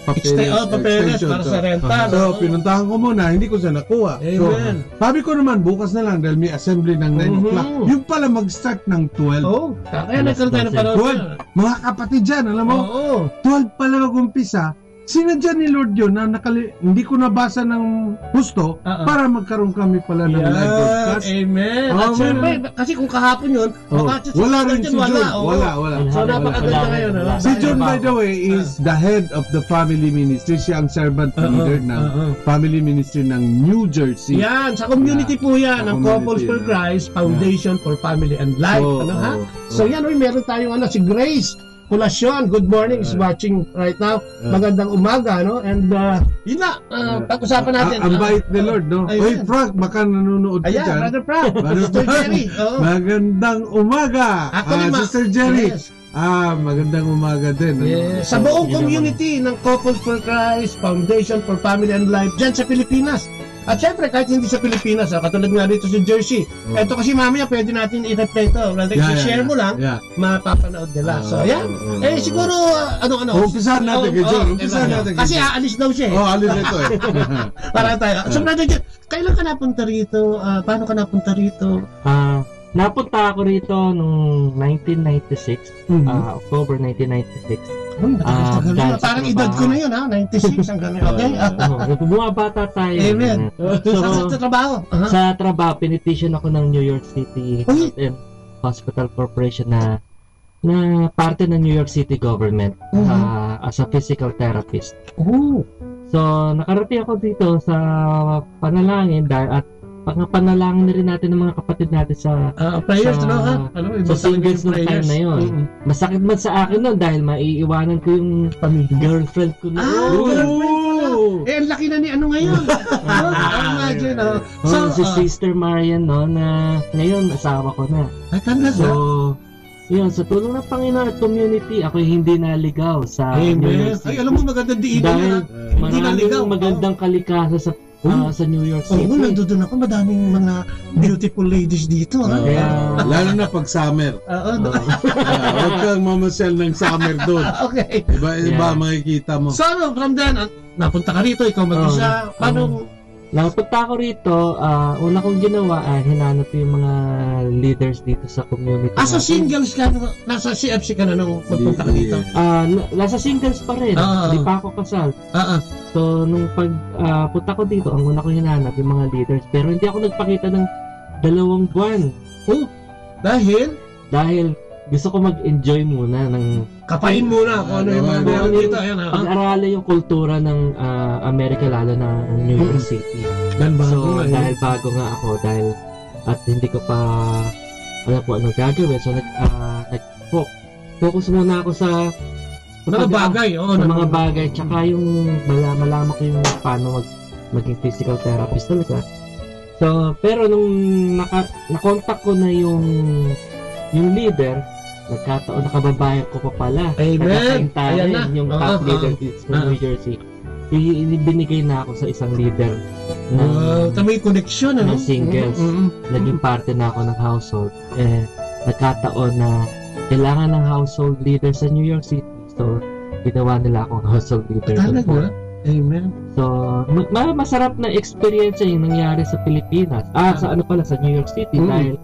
papeles para sa renta. So, pinuntahan ko muna, hindi ko siya nakuha. So, sabi ko naman, bukas na lang dahil may assembly ng 9 o'clock. Yung pala mag-start ng 12. Kaya nagkaroon tayo ng panahon. Mga kapatid dyan, alam mo, 12 pala mag-umpisa. Sinadya ni Lord yun na hindi ko nabasa ng gusto para magkaroon kami pala ng live broadcast. Amen. At syempre, kasi kung kahapon yun, wala rin si John. Wala. So napakaganda ngayon. Si John, by the way, is the head of the family ministry. Siya ang servant leader ng family ministry ng New Jersey. Yan, sa community po yan, ang Couples for Christ Foundation for Family and Life. So yan, meron tayong si Grace Kulasyon, good morning, is watching right now. Magandang umaga, no? And yun na, pag-usapan natin. Ang bait ni Lord, no? Oy, Frank, baka nanonood ka dyan. Ayan, Brother Frank. Sister Jerry. Magandang umaga. Sister Jerry. Yes. Magandang umaga din. Yes. Sa buong community ng Couples for Christ, Foundation for Family and Life, dyan sa Pilipinas. At syempre, kahit hindi sa Pilipinas, katulad nga dito sa Jersey. Ito kasi mamaya, pwede natin i-replay ito. I-share mo lang, mapapanood nila. So, yan. Siguro, Umpisahan natin kay John. Kasi aalis daw siya. Alis na ito eh. Para tayo. So, Brother John, kailan ka napunta rito? Paano ka napunta rito? Napunta ako rito noong 1996, October 1996. Parang edad ko na yun, 96 hanggang okay. Bumabata tayo. Amen. Sa trabaho? Sa trabaho, pinetition ako ng New York City Hospital Corporation na parte ng New York City government as a physical therapist. So, nakarating ako dito sa panalangin at panalangin na rin natin ng mga kapatid natin sa prayers, sa singles ng time na yun. Masakit man sa akin nun dahil maiiwanan ko yung girlfriend ko na. Ang laki na ni ano ngayon. Imagine, si Sister Marian, no, na ngayon asawa ko na. Ay, talaga? So, yun, sa tulong ng Panginoon at community, ako hindi naligaw sa New York City. Ay, alam mo, magandang diin dahil maraming magandang kalikasan sa New York City. Nandun ako, madaming mga beautiful ladies dito. Lalo na pag summer. Huwag kang mamasyal ng summer doon. Okay. Iba makikita mo. So, from then, napunta ka rito, ikaw mag-isa. Paano? Napunta ako rito, una kong ginawa ay hinanap yung mga leaders dito sa community. So singles ka, nasa CFC ka na nung magpunta ka dito? Nasa singles pa rin, hindi pa ako kasal. So, nung pagpunta ko dito, ang una kong hinanap yung mga leaders, pero hindi ako nagpakita ng 2 buwan. Dahil? Dahil gusto ko mag-enjoy muna ng kapain muna kung ano yung mga meron dito. Pag-aralan yung kultura ng Amerika, lalo na New York City. So, dahil bago nga ako, at hindi ko pa alam po ano gagawin, so nag-focus muna ako sa mga bagay. Mga bagay, tsaka yung malaman ko yung paano maging physical therapist talaga. So, pero nung na-contact ko na yung leader, nagkataon na kababayan ko pa pala. Amen. Ayan yung top leader dito sa New Jersey. Binigay na ako sa isang leader na may connection, na singles. Naging parte na ako ng household. Nagkataon na kailangan ng household leader sa New York City. So, ginawa nila akong household leader. Talaga? Amen. So, masarap na experience yung nangyari sa Pilipinas. Sa New York City dahil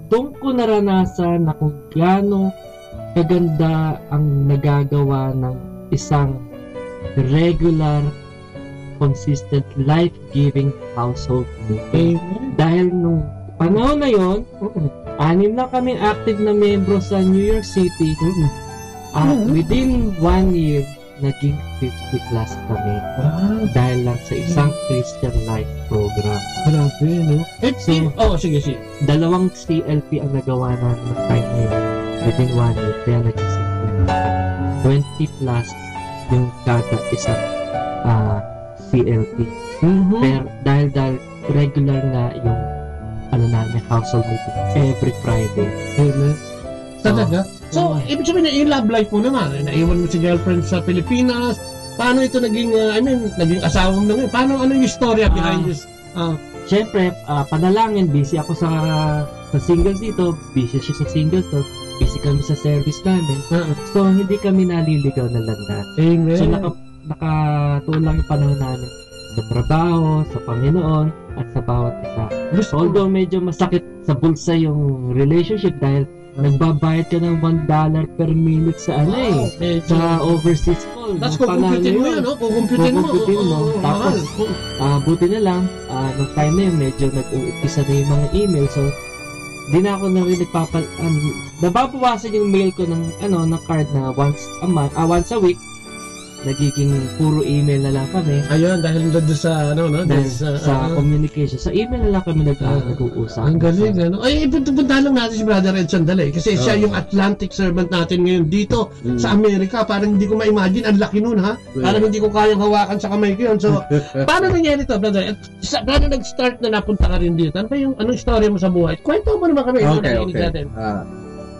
doon ko naranasan na kung gaano kaganda ang nagagawa ng isang regular, consistent, life-giving household meeting. Dahil nung panahon na yon, 6 lang kami active na membro sa New York City. Within 1 year, naging 50 plus kami. Dahil lang sa isang Christian life program. Grabe, no? Sige. 2 CLP ang nagawa na ng time na yun. Within 1 year, kaya naging 20 plus yung kada isang CLP. Pero dahil regular nga yung namin household meeting every Friday. Talaga? So, ibig sabihin na yung love life mo naman, naiwan mo si girlfriend sa Pilipinas, paano ito naging, naging asawa mo na ngayon? Paano, ano yung storya behind this? Siyempre, panalangin, busy ako sa singles dito, busy siya sa singles to, busy kami sa service namin. So, hindi kami naliligaw na landas. Amen. So, nakatulang yung panahon namin sa trabaho, sa Panginoon, at sa bawat isa. Although medyo masakit sa bulsa yung relationship dahil nagbabayad ka ng $1 per minute sa sa overseas call. Tapos kukumpitin mo yun, kukumpitin mo. Tapos, buti na lang, nung time na yun, medyo nag-uumpisa na yung mga email. So, di na ako nababawasan yung mail ko ng card na once a week. nagiging puro email na lang kami. Ayun, dahil doon sa, dahil sa communication. Sa email na lang kami nag-uusap. Ang galing, Ay, punta lang natin si Brother Ed sandali. Kasi siya yung Atlantic servant natin ngayon dito sa Amerika. Parang hindi ko ma-imagine. Ang laki nun, ha? Parang hindi ko kayang hawakan sa kamay ko yun. So, paano nangyari ito, Brother Ed? Paano nag-start na napunta ka rin dito? Ano ba yung anong story mo sa buhay? Kwento mo naman kami. Okay.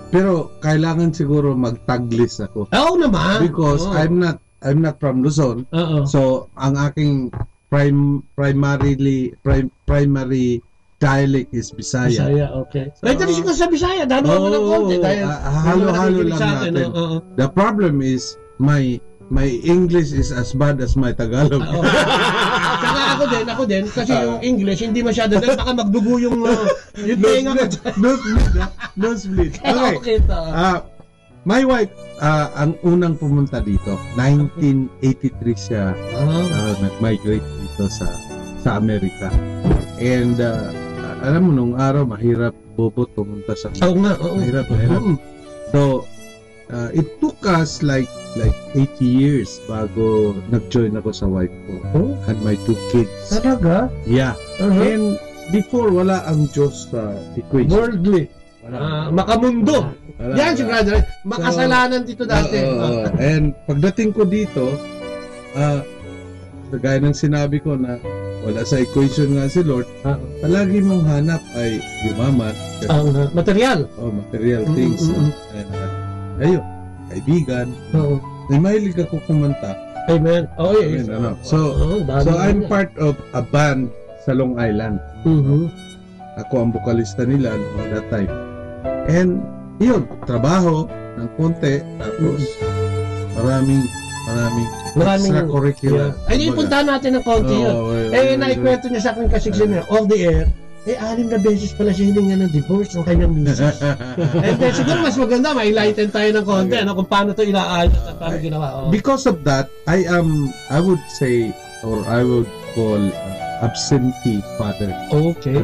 Pero kailangan siguro mag-taglist ako. Oo naman. Because I'm not from Luzon. So ang aking primary dialect is Bisaya. Bisaya, okay. Kahit rin ko sa Bisaya, dano mo ng konti. Halo-halo lang natin. The problem is my English is as bad as my Tagalog. Saka ako din kasi yung English hindi masyado dahil baka magdugo yung tenga ko. No split. Okay. My wife ang unang pumunta dito 1983 siya nag-migrate dito sa Amerika. And alam mo nung araw mahirap bobo pumunta sa mahirap. So it took us like 80 years bago nag-join ako sa wife ko and my 2 kids. Talaga? Yeah. And before wala ang Diyos sa equation. Worldly. Makamundo. Yan si Brother. Makasalanan dito dati. And pagdating ko dito, gaya ng sinabi ko na wala sa equation nga si Lord, palagi mong hanap ay yumaman. Ang material. Material things. And, ayun, kaibigan. May mahilig ako kumanta. Amen. So I'm part of a band sa Long Island. Ako ang vokalista nila noong that time. And yun, trabaho ng konti, tapos maraming extracurricular. Ay, ipuntahan natin ng konti yun. Naikwento niya sa akin kasi off the air. 6 na beses pala siya hininga ng divorce ng kanyang misis. And then, siguro mas maganda, ma-enlighten tayo ng konti, kung paano ito inaayos at paano ginawa. Because of that, I would say, or I would call absentee father. Okay.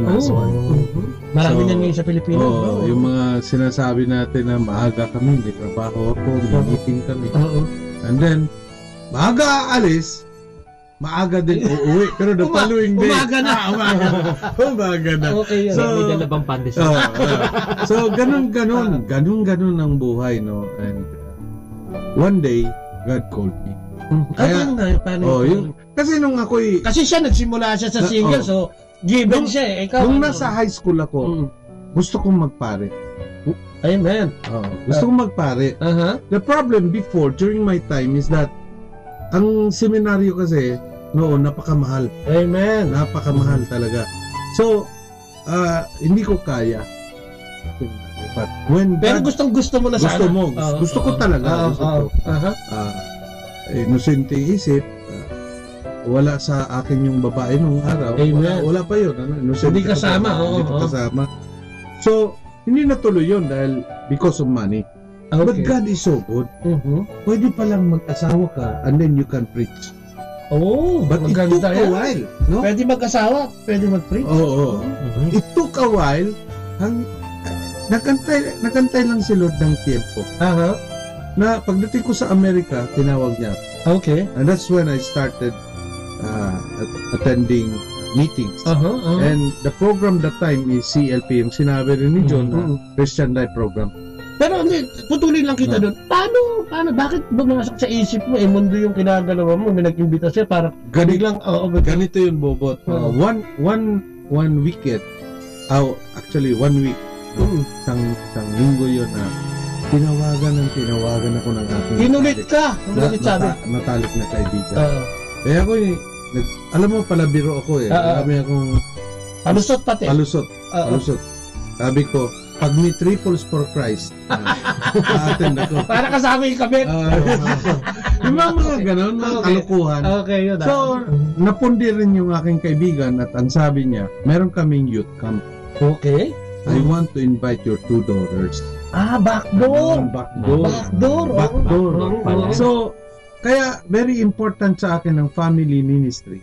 Marami na ngayon sa Pilipinas. Yung mga sinasabi natin na maaga kami, may trabaho ako, may meeting kami. And then, maaga aalis, maaga din uuwi, pero the following day umaga na. Okay yun. May dalabang pandesal. So ganun ang buhay, no? And one day God called me. Kasi nung ako'y kasi siya nagsimula siya sa single, so given siya ikaw. Nung nasa high school ako, gusto kong magpare. Amen. Gusto kong magpare. The problem before, during my time, is that ang seminaryo kasi noon napakamahal. Amen. Napakamahal talaga. So, hindi ko kaya. But when pero gustong-gusto mo na sana. Gusto ko talaga. Inosente isip. Wala sa akin yung babae nung araw. Wala pa yun. Hindi kasama. Hindi kasama. So, hindi natuloy yun dahil because of money. But God is so good. Pwede palang mag-asawa ka and then you can preach. But it took a while. No? Pwede mag-asawa, pwede mag-preach. It took a while. Nakantay lang si Lord ng tiempo. Na pagdating ko sa Amerika, tinawag niya. Okay. And that's when I started attending meetings. And the program that time is CLP, yung sinabi rin ni John, Christian Life Program. Pero putuloy lang kita doon. Paano? Bakit bumasok sa isip mo? Mundo yung kinagalawa mo. May nag-imbita siya para ganito yung bobot. One weekend, actually 1 week, isang linggo yun na tinawagan ako ng aking inulit ka! Matalik na kaibigan. Kaya ako alam mo, palabiro ako Marami akong palusot pati. Palusot. Sabi ko, pag may triples for Christ, attend ako. Para kasama yung kabit. Yung mga ganon, mga kalukuhan. Okay, yun. So, napundi rin yung aking kaibigan at ang sabi niya, meron kaming youth camp. Okay. I want to invite your 2 daughters. Backdoor. So, kaya very important sa akin ang family ministry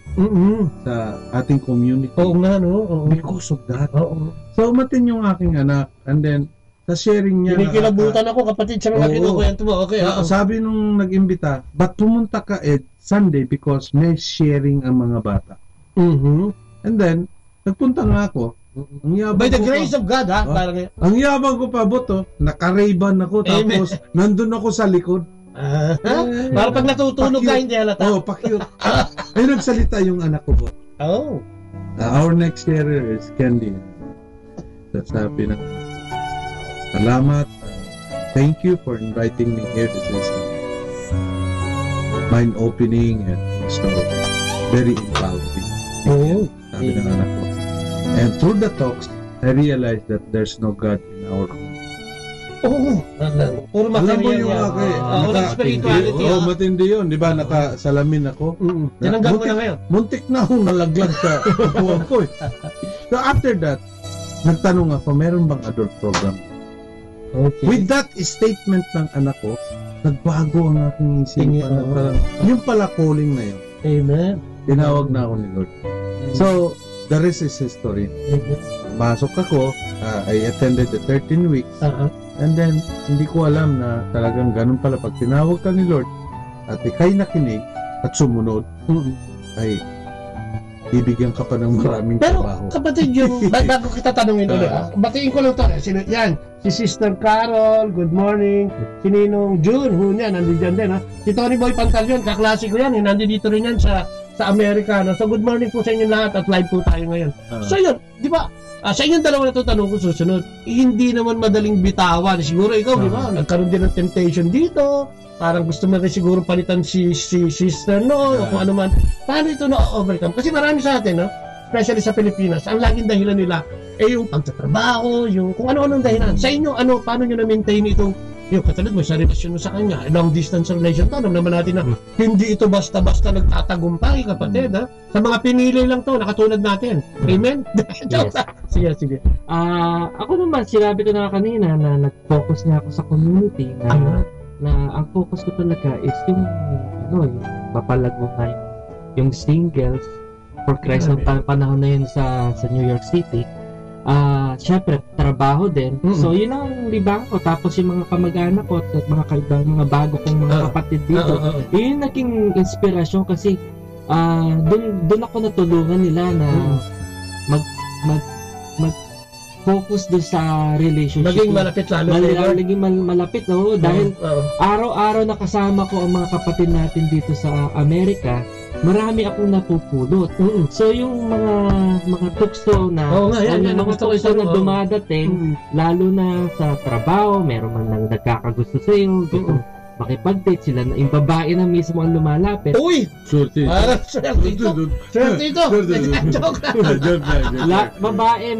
sa ating community. Oo nga, no? Because of that. So, umatin yung aking anak and then sa sharing niya. Kinikilabutan ako, kapatid, sa mga kinukwento mo. Okay, sabi nung nag-imbita, ba't pumunta ka Sunday because may sharing ang mga bata. And then, nagpunta nga ako. By the grace of God, ha? Ang yabang ko pa, Boto, naka-Ray-Ban ako, tapos nandun ako sa likod. Para pag natutunog ka, hindi halata. Pa-cute. Ay, nagsalita yung anak ko, Boto. Our next year is Candy. Sabi na, salamat. Thank you for inviting me here. This is mind-opening and so very empowering. Sabi ng anak ko. And through the talks, I realized that there's no God in our home. Puro material yan. Spirituality. Matindi yun. Di ba, nakasalamin ako. Tinanggap mo na ngayon. Muntik na akong nalaglag sa buwan ko. So after that, nagtanong ako, meron bang adult program? Okay. With that statement ng anak ko, nagbago ang aking isipan. Yung pala calling na yun. Amen. Tinawag na ako ni Lord. So, the rest is history. Masok ako, I attended the 13 weeks, and then, hindi ko alam na talagang ganun pala. Pag tinawag ka ni Lord, at ikay nakinig, at sumunod, ay bibigyan ka pa ng maraming trabaho. Pero, kapatid, yung bago kita tanungin ulit, batiin ko lang ito. Yan, si Sister Carol, good morning. Si Ninong June, yan, nandiyan din. Si Tony Boy Pantaleon, kaklase ko yan. Nandito rin yan sa Amerika. So, good morning po sa inyo lahat at live po tayo ngayon. So, yun, di ba? Sa inyong dalawa na ito tanong ko susunod, hindi naman madaling bitawan. Siguro ikaw, di ba? Nagkaroon din ng temptation dito. Parang gusto mo rin siguro palitan si sister, no? O kung ano man. Paano ito na-overcome? Kasi marami sa atin, no? Especially sa Pilipinas, ang laging dahilan nila yung pagtatrabaho, yung kung ano-anong dahilan. Sa inyo, paano nyo na-maintain itong yung katulad mo sa relasyon mo sa kanya, long distance relation to, alam naman natin na hindi ito basta-basta nagtatagumpay, kapatid, ha? Sa mga pinili lang to, nakatulad natin. Amen? Yes. Sige. Ako naman, sinabi ko na kanina na nag-focus na ako sa community na ang focus ko talaga is yung yung mapalago na yung singles for Christ ng panahon na yun sa New York City. Syempre, trabaho din. So, yun ang libang ko. Tapos yung mga kamag-anak ko at mga kaibang, mga bago kong mga kapatid dito. Yun naging inspirasyon kasi doon ako natulungan nila na mag-focus doon sa relationship. Maging malapit lalo. Maging malapit, dahil araw-araw nakasama ko ang mga kapatid natin dito sa Amerika. Marami akong napupulot. So yung mga tukso na mga tukso na dumadating, lalo na sa trabaho, meron man nang nagkakagusto sa iyo, makipag-date sila na yung babae na mismo ang lumalapit. Uy! Swerte ito. Joke lang. Babae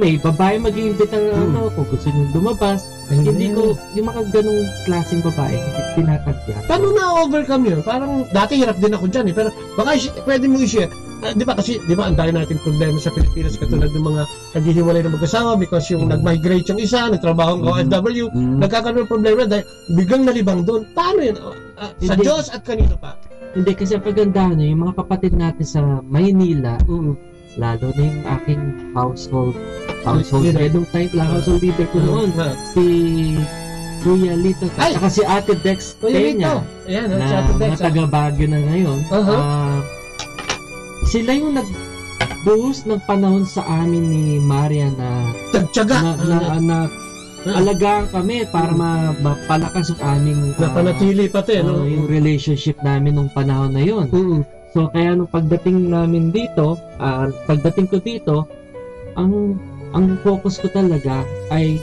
mag-iimbita ng kung gusto nyo lumabas. Hindi ko, yung mga ganong klaseng babae, tinatagyan. Paano na-overcome yun? Parang, dati hirap din ako dyan pero baka pwede mo i-share. Di ba ang dahil natin problema sa Pilipinas katulad ng mga naghihiwalay na mag-asawa because yung nag-migrate yung isa, nagtrabaho ng OFW, nagkakaroon ng problema dahil biglang nalibang doon. Paano yun? Sa Diyos at kanino pa? Hindi, kasi ang pagandahan yung mga kapatid natin sa Maynila, lalo na yung aking household leader ko noon, si Kuya Lito, at saka si Ate Dex Peña, na taga Baguio na ngayon. Sila yung nagbuhos ng panahon sa amin ni Maria na alagaan kami para mapalakas yung aming napanatili pati yung relationship namin nung panahon na yun. So kaya nung pagdating ko dito, ang focus ko talaga ay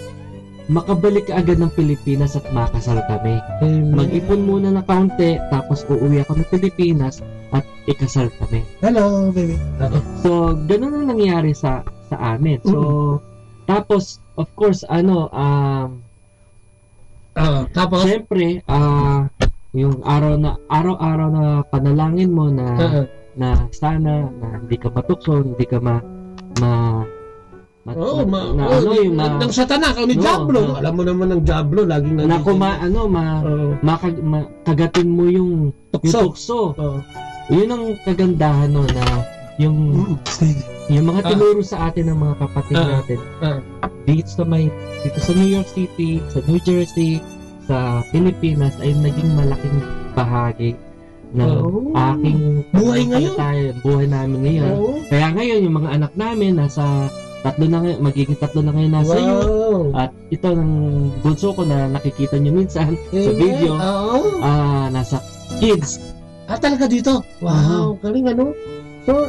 makabalik agad ng Pilipinas at makasal kami. Mag-ipon muna na kaunti, tapos uuwi ako ng Pilipinas at ikasal kami. Hello, baby. So, ganun ang nangyari sa amin. So, tapos, of course, tapos, siyempre, yung araw-araw na panalangin mo na sana na hindi ka matukso, hindi ka ng satanas o ni Diablo. Alam mo naman ng Diablo laging kagatin mo yung tukso. Yun ang kagandahan na yung mga tinuro sa atin ng mga kapatid natin. dito sa New York City, sa New Jersey, sa Pilipinas ay naging malaking bahagi ng aking buhay namin ngayon. Kaya ngayon yung mga anak namin magiging tatlo na ngayon nasa iyo. At ito ng bunso ko na nakikita nyo minsan sa video, nasa kids. Talaga dito? Wow, galing ano? So,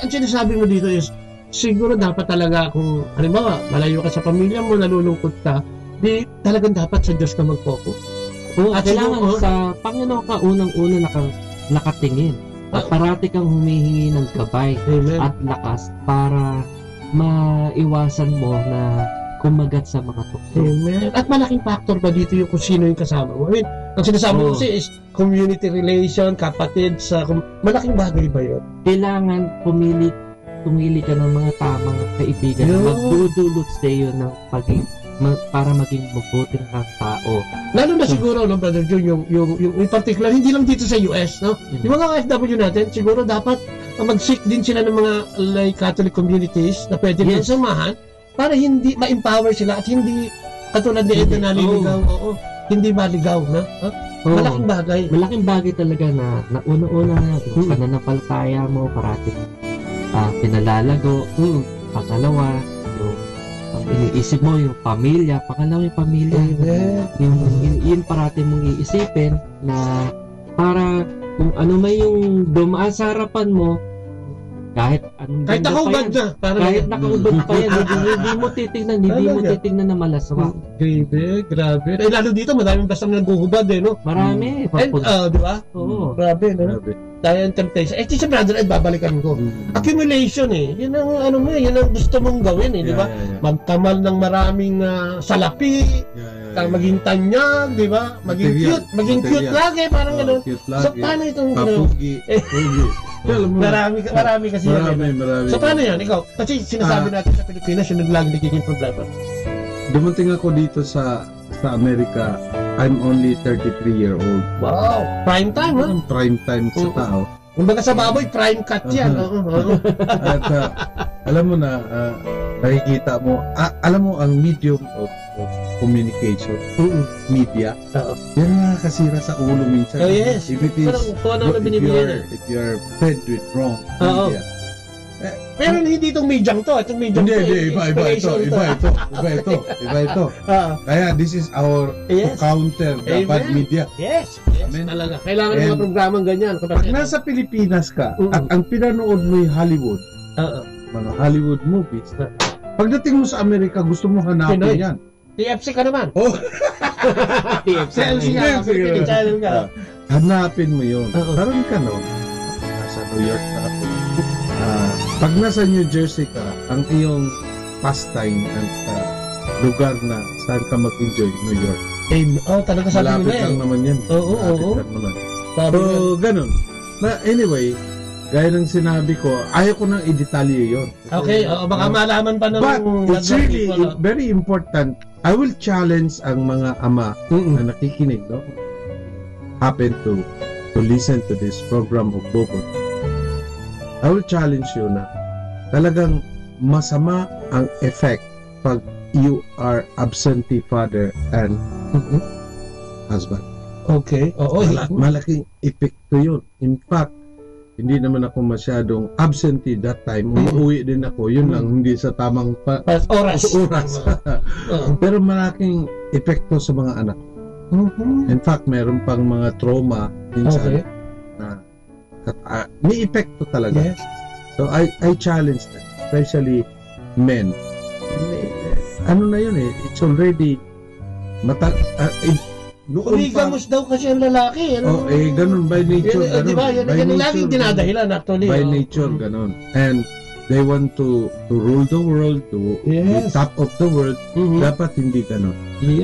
ang sinasabi mo dito is, siguro dapat talaga kung, halimbawa, malayo ka sa pamilya mo, nalulungkot ka, di talagang dapat sa Diyos ka mag-focus. At kailangan sa Panginoon ka unang-una nakatingin. At parati kang humihingi ng gabay at lakas para maiwasan mo na kumagat sa mga tukso. Amen. At malaking factor ba dito yung kung sino yung kasama mo? I mean, ang sinasabi mo kasi is community relation, kapatid, malaking bagay ba yun? Kailangan pumili ka ng mga tamang kaibigan na magdudulot sa iyo ng para maging mabuting kang tao. Lalo na siguro, no, Brother Jun, yung in particular, hindi lang dito sa US, no? Yung mga OFW natin, siguro dapat mag-seek din sila ng mga like Catholic communities na pwede nilang samahan para hindi ma-empower sila at hindi katulad ni Eden naliligaw, hindi maligaw na. Malaking bagay. Malaking bagay talaga na una-una yung pananampalataya mo, parati pinalalago. Pangalawa, yung iniisip mo, yung pamilya. Pangalawa, yung pamilya. Yun parati mong iisipin na para kung ano may yung dumaan sa harapan mo, kahit nakaubad na, kahit nakaubad pa yan, hindi mo titignan na malaswa. Grabe. Eh, lalo dito, madaming basta naghuhubad no? Marami. Di ba? Oo. Grabe, no? Tayo ang temptation. Si brother, babalikan ko. Accumulation yun ang yun ang gusto mong gawin di ba? Magtamal ng maraming salapi, maging tanyag, di ba? Maging cute lagi, parang gano'n. So, paano itong papugi? Marami kasi yan. So, paano yan? Ikaw, kasi sinasabi natin sa Pilipinas, yun ang lagi nagiging problema. Dumating ako dito sa Amerika, I'm only 33-year-old. Wow! Prime time, ha? Prime time sa tao. Kumbaga sa baboy, prime cut yan. At alam mo na, nakikita mo, alam mo ang medium of communication, media, yan nakakasira sa ulo minsan. Yes. If you're fed with wrong media. Pero hindi itong medium to. Itong medium to. Hindi, iba ito. Kaya this is our to counter the bad media. Yes. Talaga. Kailangan ng mga programang ganyan. Pag nasa Pilipinas ka, at ang pinanood mo yung Hollywood, mga Hollywood movies, pagdating mo sa Amerika, gusto mo hanapin yan. TFC ka naman. TFC ka. Hanapin mo yun. Karoon ka no, nasa New York ka ako. Pag nasa New Jersey ka, ang iyong pastime at lugar na saan ka mag-enjoy, New York. Talaga sabi nila malapit lang naman yan. Malapit lang naman. So, ganun. Anyway, gaya ng sinabi ko, ayaw ko nang i-detalye yun. Okay, baka malaman pa ng... But it's really very important. I will challenge ang mga ama na nakikinig, no? Happen to listen to this program of Bobo. I will challenge you na talagang masama ang effect pag you are absentee father and husband. Okay. Malaking epekto yun. In fact, hindi naman ako masyadong absentee that time. Umuwi din ako. Yun lang, hindi sa tamang oras. Pero malaking epekto sa mga anak. In fact, meron pang mga trauma minsan na may epekto talaga. Yes. So I challenge them, especially men. Ano na yun it's already Umigamos daw kasi ang lalaki. Ganun by nature. Di ba? Yan laging dinadahilan actually. By nature, ganun. And they want to rule the world, to be top of the world. Dapat hindi ganun.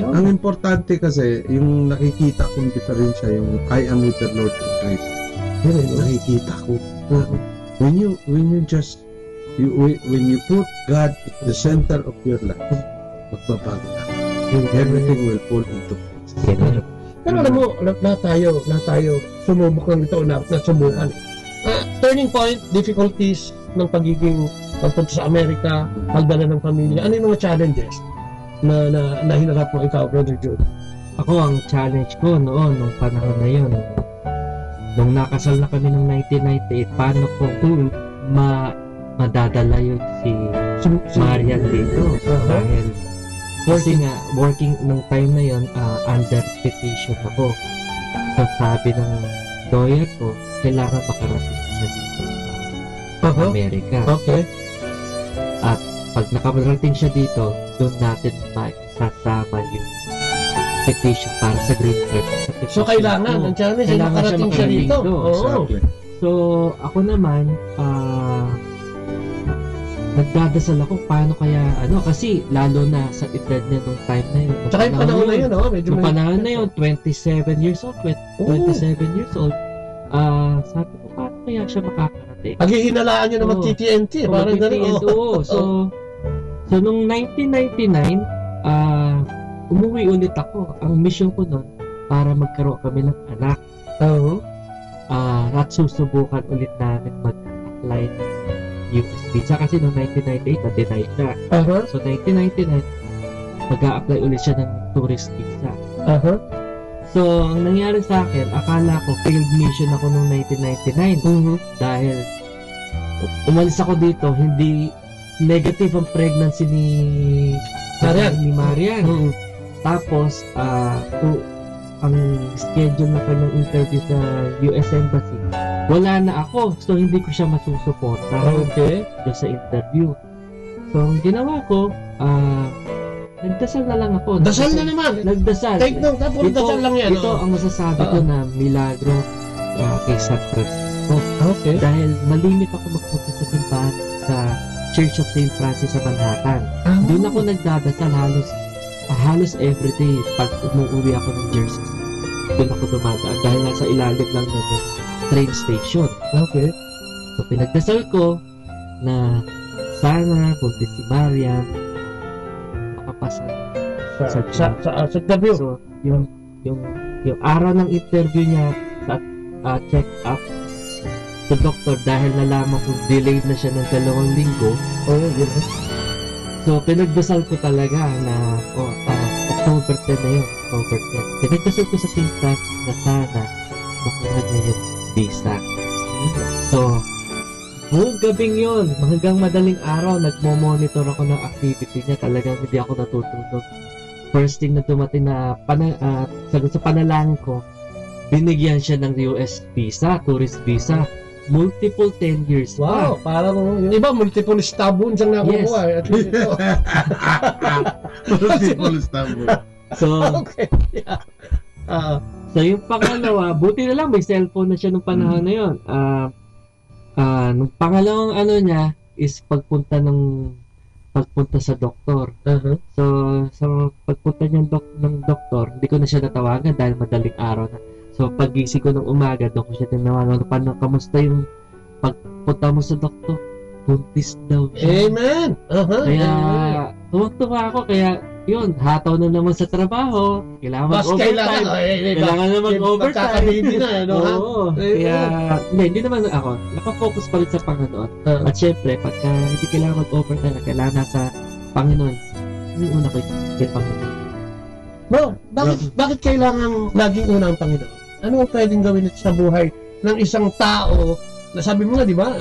Ang importante kasi, yung nakikita kong diferensya, yung I am with the Lord in Christ. Nakikita ko. When you put God at the center of your life, magbabago na. Everything will fall into place. Pero alam mo, na tayo sumubok ng ito na subukan. Turning point, difficulties ng pagiging pagpunta sa Amerika, pagdala ng pamilya. Ano yung mga challenges? na hinarap mo ikaw, Brother Jude? Ako, ang challenge ko noon, nung panahon na yun, nung nakasal na kami ng 1998, paano ko madadala yun si Marian dito? Dahil kasi nga, working nung time na yun, under petition ako. So sabi ng lawyer ko, kailangan makarating siya dito sa Amerika. Okay. At pag nakarating siya dito, doon natin maisasama yung petition para sa green card. So kailangan, ang challenge ay makarating siya dito. Exactly. So ako naman, nagdadasal ako paano kaya kasi lalo na sa edad niya nung time na yun. Tsaka yung panahon na yun, medyo yung panahon na yun, 27 years old. Sabi ko, paano kaya siya makakarating? Paghihinalaan niyo na mag-TTNT. Parang gano'n. So nung 1999, umuwi ulit ako. Ang mission ko nun, para magkaroon kami ng anak. At susubukan ulit namin mag-apply ng US visa kasi noong 1998 na-deny siya. So 1999 mag-a-apply ulit siya ng tourist visa. So ang nangyari sa akin, akala ko failed mission ako noong 1999 dahil umalis ako dito, hindi negative ang pregnancy ni Marian. Tapos ang schedule na kanyang interview sa US Embassy, wala na ako. So, hindi ko siya masusuporta doon sa interview. So, ang ginawa ko, nagdasal na lang ako. Dasal na naman? Nagdasal. Take note, tapos dasal lang yan. Ito ang masasabi ko na milagro kay San Francisco. Dahil malimit ako magpunta sa simbahan sa Church of St. Francis sa Manhattan. Doon ako nagdadasal halos everyday pag umuwi ako ng Jersey. Doon ako dumadaan dahil nasa ilalim lang ng train station. So pinagdasal ko na sana buntis si Marian makapasa sa interview. So yung araw ng interview niya sa check up sa doktor dahil nalaman kong delayed na siya ng 2 linggo. So, pinagdasal ko talaga na October 10 na yun. October 10. Pinagdasal ko sa St. Francis na sana makuha niya yung visa. So, buong gabing yun, hanggang madaling araw, nagmo-monitor ako ng activity niya. Talagang hindi ako natutulog. First thing na dumating na sa panalangin ko, binigyan siya ng US visa, tourist visa. Multiple 10 years. Wow, parang yung iba multiple stab wounds ang nakukuha. Yes. At least ito. Multiple stab wounds. So, so yung pangalawa, buti na lang may cellphone na siya nung panahon na yun. Nung pangalawang niya is pagpunta sa doktor. So, sa pagpunta niya ng doktor, hindi ko na siya natawagan dahil madaling araw na. So, pag-gising ko ng umaga, doon ko siya tinawagan. Paano, kamusta yung pagpunta mo sa doktor? Buntis daw siya. Amen! Kaya, tuwag-tuwa ako. Kaya, yun, hataw na naman sa trabaho. Kailangan mag-overtime. Kailangan na mag-overtime. Kaya, hindi naman ako. Nakafocus pa rin sa Panginoon. At syempre, pagka hindi kailangan mag-overtime, kailangan nasa Panginoon. Yung una ko kay Panginoon. Bro, bakit kailangan laging una ang Panginoon? Ano ang pwedeng gawin ito sa buhay ng isang tao na sabi mo nga, di ba?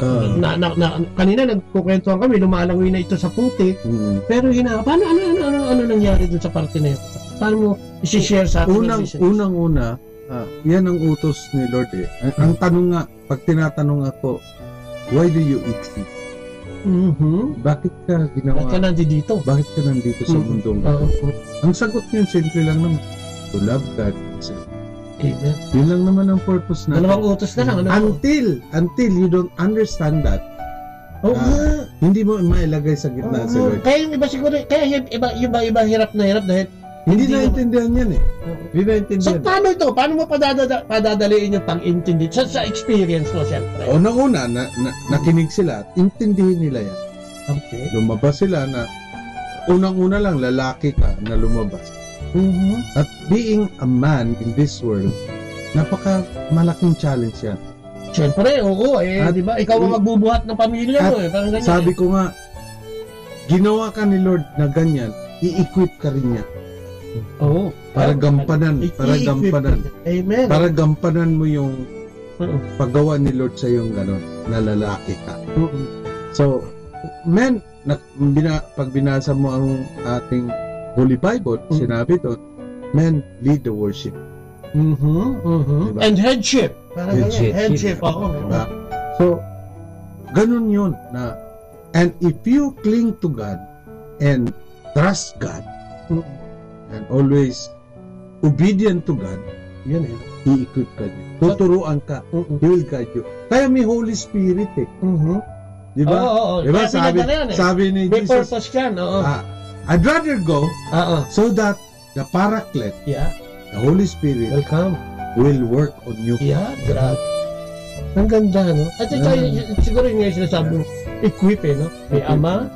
Kanina nagkukwentuhan kami, lumalangoy na ito sa putik. Pero paano nangyari dun sa parte na yun? Paano mo isi-share sa atin? Unang-una, yan ang utos ni Lord eh. Ang tanong nga, pag tinatanong ako, why do you exist? Bakit ka ginawa? Bakit ka nandito? Bakit ka nandito sa mundong ang sagot niyo simple lang naman. To love God. Amen. Yun lang naman ang purpose natin. Dalawang utos na lang. Until you don't understand that, hindi mo mailagay sa gitna si Lord. Kaya yung iba siguro, kaya yung iba hirap na hirap dahil hindi naintindihan yan eh. Hindi naintindihan. So paano ito? Paano mo padadaliin yung pang-intindi? Sa experience mo, siyempre. Unang-una, nakinig sila at intindihin nila yan. Okay. Lumabas sila na unang-una lang, lalaki ka na lumabas. At being a man in this world, napaka malaking challenge yan. Siyempre, di ba? Ikaw ang magbubuhat ng pamilya mo. Parang ganyan. Sabi ko nga, ginawa ka ni Lord na ganyan i-equip ka rin niya. Oo. Para gampanan. Amen. Para gampanan mo yung paggawa ni Lord sa yung gano'n, na lalaki ka. So, men, pag binasa mo ang ating Holy Bible, sinabi doon, men, lead the worship. Diba? And headship. Headship. Diba? So, ganun yun na, and if you cling to God and trust God and always obedient to God, yun i-equip ka niya. Tuturuan ka. He will guide you. Kaya may Holy Spirit Diba? Diba? Sabi ni may Jesus, purpose yan. I'd rather go so that the Paraclete, the Holy Spirit, will work on you. Yeah, grabe. Ang ganda, no? At ito, siguro yung sinasabi mo, equip, no? May Ama,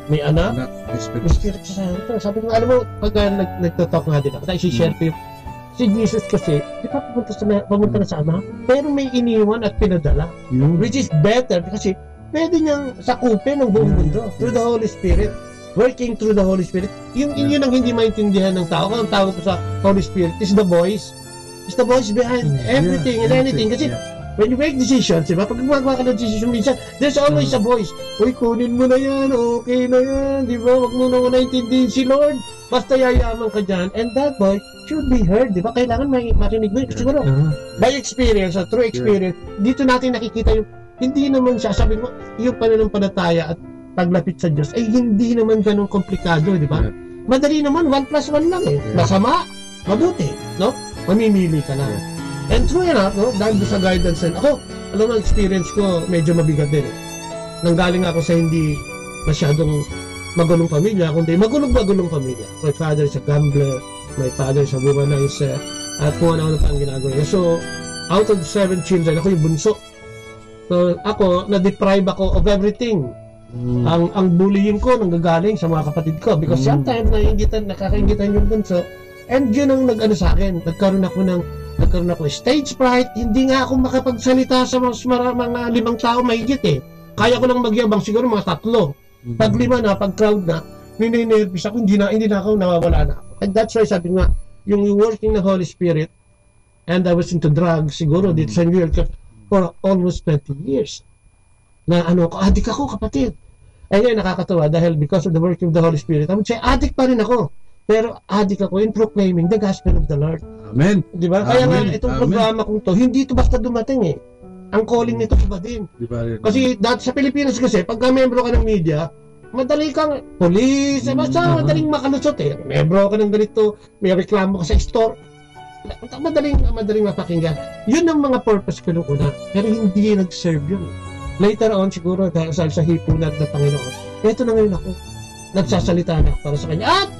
may Anak, may Spirit Santo. Sabi ko, alam mo, pag nagtotalk nga din ako, tayo si-share ko yung, si Jesus kasi, di ba pumunta na sa Ama? Pero may iniwan at pinadala. Which is better kasi pwede niyang sakupin ng buong mundo through the Holy Spirit. Working through the Holy Spirit. Yun ang hindi maintindihan ng tao. Ang tawag ko sa Holy Spirit is the voice. It's the voice behind everything and anything. Kasi when you make decisions, diba? Pag gumagawa ka ng decision minsan, there's always a voice. Uy, kunin mo na yan, okay na yan, di ba? Wag mo na intindihin si Lord. Basta yayaman ka dyan. And that voice should be heard, di ba? Kailangan marinig mo. Siguro, by experience, or through experience, dito natin nakikita yung, hindi naman siya, sabi mo, yung pananampalataya at paglapit sa Diyos, ay hindi naman ganun komplikado, di ba? Madali naman, 1+1 lang eh. Masama, mabuti, no? Mamimili ka na. And true enough, no? Dahil sa guidance and ako, alam mo, experience ko, medyo mabigat din. Nanggaling ako sa hindi masyadong magulong pamilya, kundi magulong pamilya. My father is a gambler, my father is a womanizer, at kung ano-ano pa ang ginagawa niya. So, out of 7 children, ako yung bunso. So, ako, na-deprive ako of everything. Ang bullying ko nanggagaling sa mga kapatid ko because sometimes nakakaingitan yung bunso. And yun ang nag-ano sa akin. Nagkaroon ako stage fright. Hindi nga ako makapagsalita sa mga 5 tao mahigit eh. Kaya ko lang magyabang siguro mga 3. Pag 5 na, pag crowd na, ninenervous ako, hindi na ako, nawawala na ako. And that's why sabi nga, yung working ng Holy Spirit, and I was into drugs siguro dito sa New York for almost 20 years. Na adik ako, kapatid. Eh ngayon nakakatawa dahil because of the working of the Holy Spirit, I would say, adik pa rin ako. Pero adik ako in proclaiming the gospel of the Lord. Amen. Diba? Kaya nga, itong programa kong to, hindi ito basta dumating eh. Ang calling nito iba din. Kasi dati sa Pilipinas kasi, pagka membro ka ng media, madali kang police, basta madaling makalusot eh. Membro ka ng ganito, may reklamo ka sa store. Madaling mapakinggan. Yun ang mga purpose ko nung una. Pero hindi nag-serve yun. Later on, siguro, dahil sa hipunat ng Panginoon, eto na ngayon ako. Nagsasalita na para sa kanya. At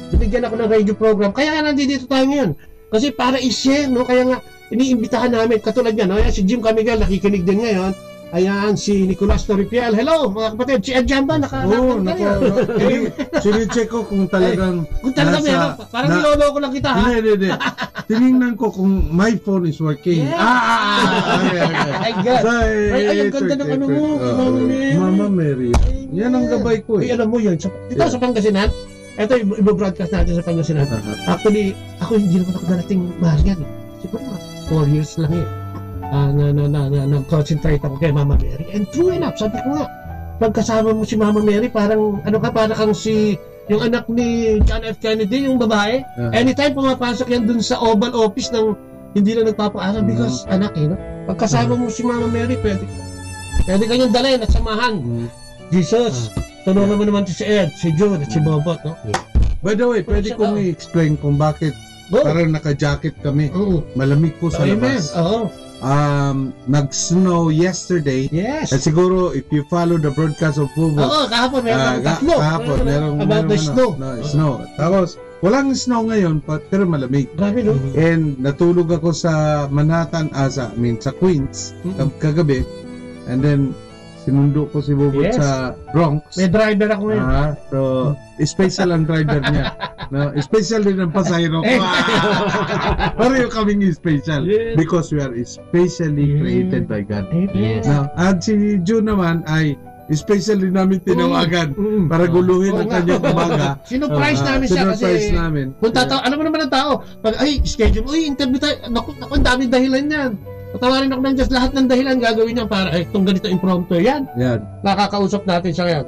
binigyan ako ng radio program. Kaya nga nandito tayo ngayon. Kasi para i-share, no? Kaya nga, iniimbitahan namin. Katulad niya, no? Ayan, si Jim Camiguel, nakikinig din ngayon. Ayan, si Nicolas Toripiel. Hello, mga kapatid. Si Ed Jamba, nakakapag tayo. Sinicheck ko kung talagang meron. Parang nilolo ko lang kita, ha? Hindi. Tinignan ko kung my phone is working. Ay, God. Ay, ang ganda ng ano mo. Mama Mary. Yan ang gabay ko eh. Ay, alam mo yun. Dito sa Pangasinan, ito, i-broadcast natin sa Pangasinan. Actually, ako hindi naman ako darating Marian. Siguro 4 years lang eh. Nag-concentrate ako kay Mama Mary. And true enough, sabi ko nga, pagkasama mo si Mama Mary, parang, para kang yung anak ni John F. Kennedy, yung babae. Anytime pumapasok yan dun sa Oval Office ng hindi na nagpapaaral because anak eh, no? Pagkasama mo si Mama Mary, pwede kanyang dalhin at samahan. Jesus, tulungan mo naman si Ed, si Jude, at si Bobot, no? By the way, pwede kong i-explain kung bakit parang naka-jacket kami. Malamig po sa labas. Nag-snow yesterday. Yes. At siguro, if you follow the broadcast of Bubo. Kahapon meron tatlo. Kahapon meron about the snow. Snow. Tapos, walang snow ngayon, pero malamig. Grabe, no? And natulog ako sa Manhattan, sa Queens, kagabi. And then, sinundo ko si Bubot sa Bronx. May driver ako ngayon. So, special ang driver niya. No, special din ang pasahero ko. Pareho kaming special. Because we are specially created by God. Yes. Now, at si June naman ay especially namin tinawagan para guluhin ang kanyang umaga. Sinurprise namin siya kasi kung alam mo naman ang tao, pag schedule, interview tayo, naku, ang daming dahilan yan. Patawarin ako ng Diyos, lahat ng dahilan gagawin niya para itong ganito impromptu yan. Nakakausap natin siya ngayon.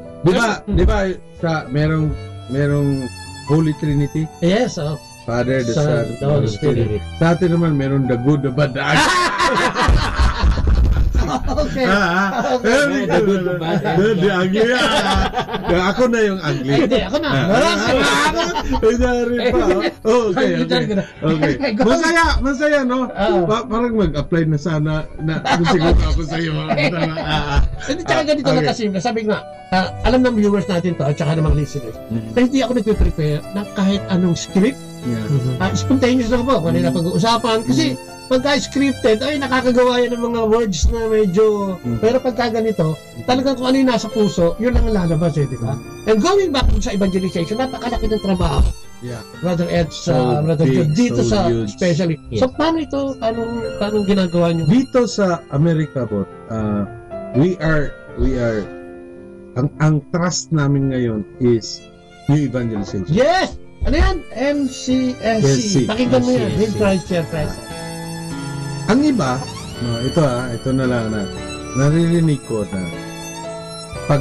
Di ba sa merong Holy Trinity? Yes, Father, the Son, the Holy Spirit. Sa atin naman, meron the good, the bad, the ugly. Okay. The good, the bad, the ugly. Ako na yung ugly. Hindi, ako na. Okay. Masaya, no? Parang mag-apply na sana na siguro ako sa iyo. Hindi, tsaka ganito na kasi. Sabi nga, alam ng viewers natin to at tsaka ng mga listeners. Kaya hindi ako nagpe-prepare ng kahit anong script. Spontaneous lang po. Kanina pag-uusapan. Kasi pagka scripted, ay nakakagawa yan ng mga words na medyo... Pero pagka ganito, talagang kung ano yung nasa puso, yun lang ang lalabas di ba? And going back sa evangelization, napakalaki ng trabaho. Brother Ed, Brother Jude, dito sa especially. So paano ito? Paano ginagawa nyo? Dito sa Amerika po, we are ang trust namin ngayon is new evangelization. Yes! Ano yan? MCSC. Pakinggan mo yan. Him Christ Share Present. Ang iba, ito na lang na naririnig ko na pag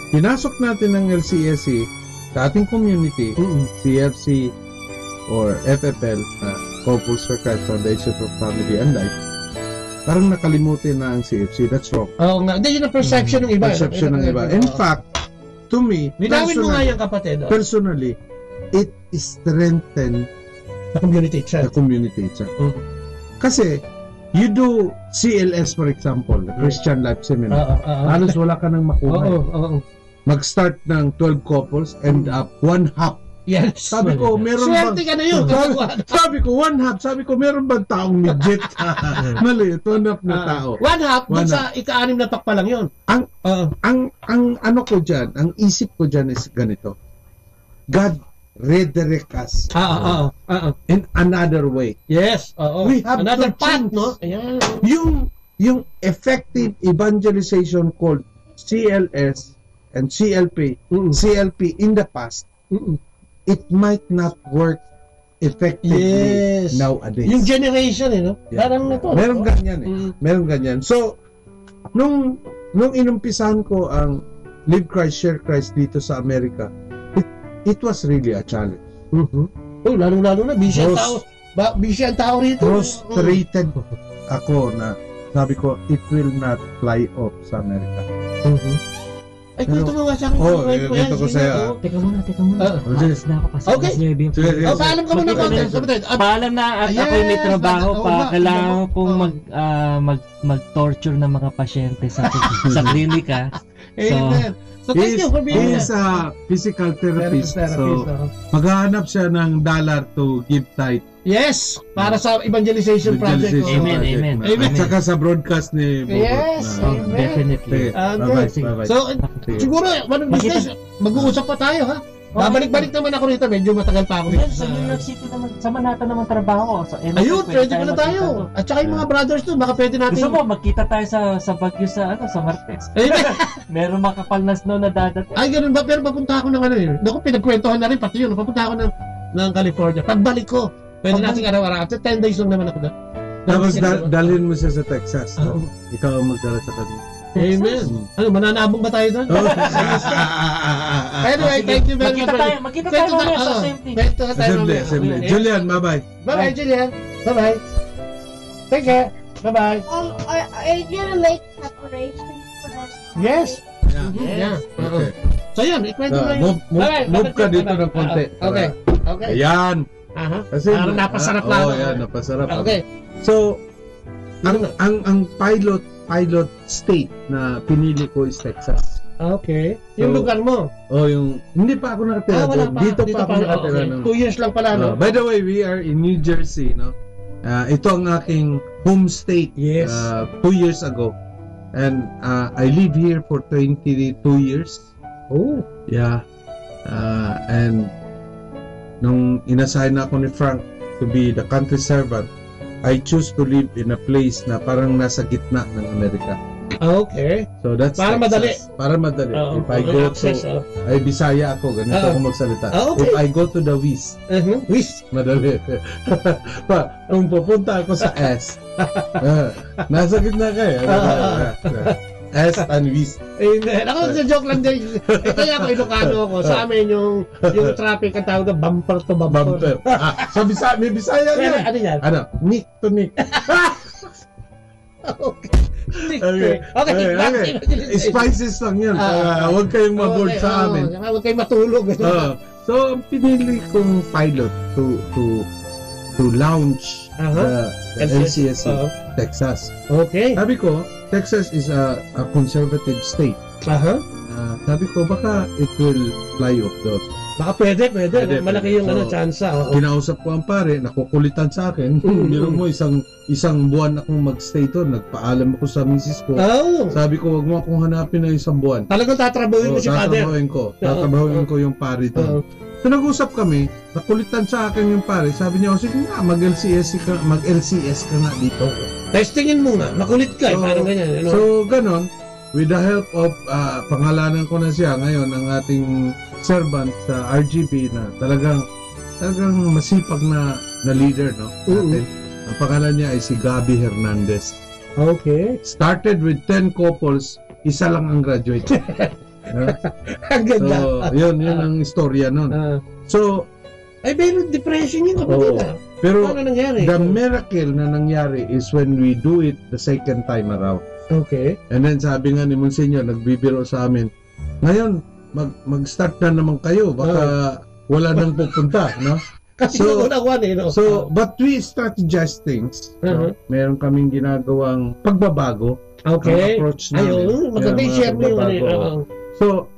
pinasok natin ng LCSC sa ating community, CFC or FFL, Couples for Christ Foundation for Family and Life, parang nakalimutin na ang CFC. That's wrong. Oo nga. Hindi, yun ang perception ng iba. Perception ng iba. In fact, to me, linawin mo nga yan, kapatid. Personally, it strengthens the community church. Kasi, you do CLS for example, Christian Life Seminar. Halos wala ka nang makuha. Mag-start ng 12 couples, end up 1/2. Yes. Sabi ko, meron swerte ka na yun. Sabi ko, 1/2. Sabi ko, meron bang taong midget? Mali, 1/2 na tao. 1/2, dun sa ika-6 na takpa lang yun. Ang ano ko dyan, ang isip ko dyan is ganito. God redirect us in another way. Yes. We have another path, no? Ayan. Yung effective evangelization called CLS and CLP in the past, it might not work effectively nowadays. Yung generation, no? Parang ito. Meron ganyan Meron ganyan. So, nung inumpisahan ko ang Live Christ, Share Christ dito sa Amerika, it was really a challenge. Lalong-lalo na, busy ang tao rito. Frustrated ako na sabi ko, it will not fly off sa Amerika. Ay, kwento mo nga sa akin. Kwento ko sa'yo. Teka muna. Alas na ako kasi. Okay. Paalam ka muna. Paalam na ako'y may trabaho pa. Kailangan kong mag-torture ng mga pasyente sa klinika. So, thank you for being here. He is a physical therapist. So, maghahanap siya ng dollar to give tithe. Yes, para sa evangelization project. Amen. At saka sa broadcast ni Bobo. Yes, definitely. Bye-bye. So, siguro, business, mag-uusap pa tayo, ha? Babalik-balik naman ako rito. Medyo matagal pa ako rito. Sa New York City naman, sa Manhattan naman trabaho. Ayun, pwede pala tayo. At saka yung mga brothers doon, baka pwede natin. Gusto mo, magkita tayo sa Baguio sa Martes. Meron makapal na snow na dadating. Ay, ganun ba? Pero papunta ako ng Naku, pinagkwentuhan na rin pati yun. Papunta ako ng California. Pagbalik ko, pwede natin araw-araw. After 10 days lang naman ako doon. Tapos dalhin mo siya sa Texas. Ikaw ang magdala sa kanya. Amen. Ano, mananabong ba tayo doon? Anyway, thank you very much. Magkita tayo mamaya sa assembly. Julian, bye-bye. Bye-bye, Julian. Bye-bye. Take care. Bye-bye. Are you gonna make preparations for us? Yes. Yeah. Okay. So yan, ikwento na yun. Move ka dito ng konti. Okay. Ayan. Kasi napasarap lang. Yan, napasarap. Okay. So, ang pilot state na pinili ko is Texas. Okay. Yung lugar mo? Hindi pa ako nakatira doon. Dito pa ako nakatira. 2 years lang pala, no? By the way, we are in New Jersey, no? Ito ang aking home state 2 years ago. And I live here for 22 years. Oh. Yeah. And nung inassign ako ni Frank to be the country servant, I choose to live in a place na parang nasa gitna ng Amerika. Okay. So that's Para Texas. madali. Para madali. If I go to ay Bisaya ako, ganito ako magsalita. Okay. If I go to the West, West, madali. Kung pupunta ako sa S, nasa gitna kayo. S and West. Ako sa joke lang din. Kaya ako Ilocano ako. Sa amin yung traffic ang tawag na bumper to bumper. Sa Bisaya, may Bisaya yan. Ano yan? Ano? Nick to Nick. Okay. Spices lang yun. Huwag kayong maboard sa amin. Huwag kayong matulog. So, ang pinili kong pilot to launch the LCSC, Texas. Okay. Sabi ko, Texas is a conservative state. Sabi ko, baka it will fly off the... Baka pwede. Malaki yung chance. Kinausap ko ang pare, nakukulitan sa akin. Biro mo, isang buwan akong magstay doon. Nagpaalam ako sa misis ko. Sabi ko, wag mo akong hanapin na isang buwan. Talagang tatrabahuin mo si father? Tatrabahuin ko yung pare doon. So nag-usap kami, nakulitan sa akin yung pare. Sabi niya, sige nga, mag-LCS ka nga dito. Testingin mo nga, makulit ka. Parang ganyan. So, ganon. With the help of, pangalanan ko na siya ngayon, ang ating servant sa RGB na talagang masipag na leader, no? Natin. Ang pangalan niya ay si Gabi Hernandez. Okay. Started with 10 couples, isa lang ang graduate. Ang ganda. So, yun ang istorya nun. So, ay, pero depression yun kapatid. Pero, ano nangyari? The miracle na nangyari is when we do it the second time around. Okay. And then sabi nga ni Monsignor, nagbibiro sa amin, ngayon, mag-start na naman kayo, baka wala nang pupunta, no? Kasi no? So, but we strategize things. No? Meron kaming ginagawang pagbabago. Okay. Ang approach namin. Ayun, maganda i-share mo yung So,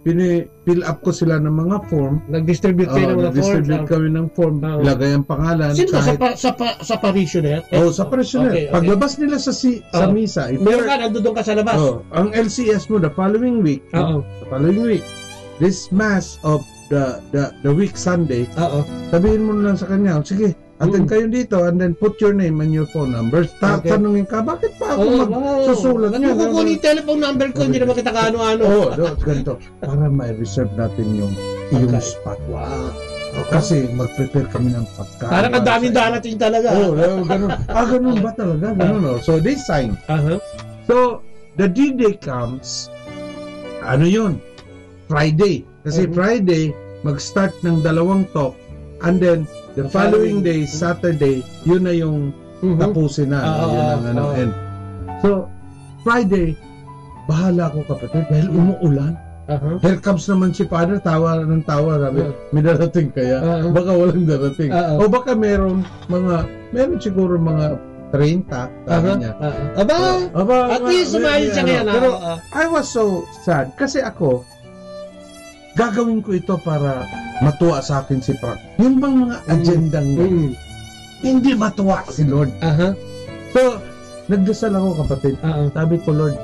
fill up ko sila ng mga form. Nag-distribute kayo ng mga form. Nag-distribute kami ng form. Ilagay ang pangalan. Sino sa parishioner? Sa parishioner. Okay. Paglabas nila sa misa. Meron ka, nandun ka sa labas. Ang LCS mo, the following week, this mass of the week Sunday, sabihin mo lang sa kanya, sige, attend kayo dito and then put your name and your phone number. Tanungin ka, bakit pa ako magsusulat niya? Kukunin yung telephone number ko, hindi naman kita kaano-ano. Ganito. Para ma-reserve natin yung spot. Wow. Kasi mag-prepare kami ng pagkain. Parang ang daming darating talaga. Ganun. Ganun ba talaga? Ganun. So they sign. So the D-Day comes, yun? Friday. Kasi Friday, mag-start ng 2 talk and then the following day, Saturday, yun na yung tapusin na. Yun ang end. So, Friday, bahala ako kapatid dahil umuulan. Here comes naman si Father, tawa ng tawa. Sabi, may darating kaya? Baka walang darating. O baka meron siguro mga 30, sabi niya. At least sumayin siya ngayon. Pero I was so sad kasi ako, gagawin ko ito para matuwa sa akin si Frank. Yung bang mga agendang hindi matuwa si Lord. So, nagdasal ako kapatid. Sabi ko, Lord,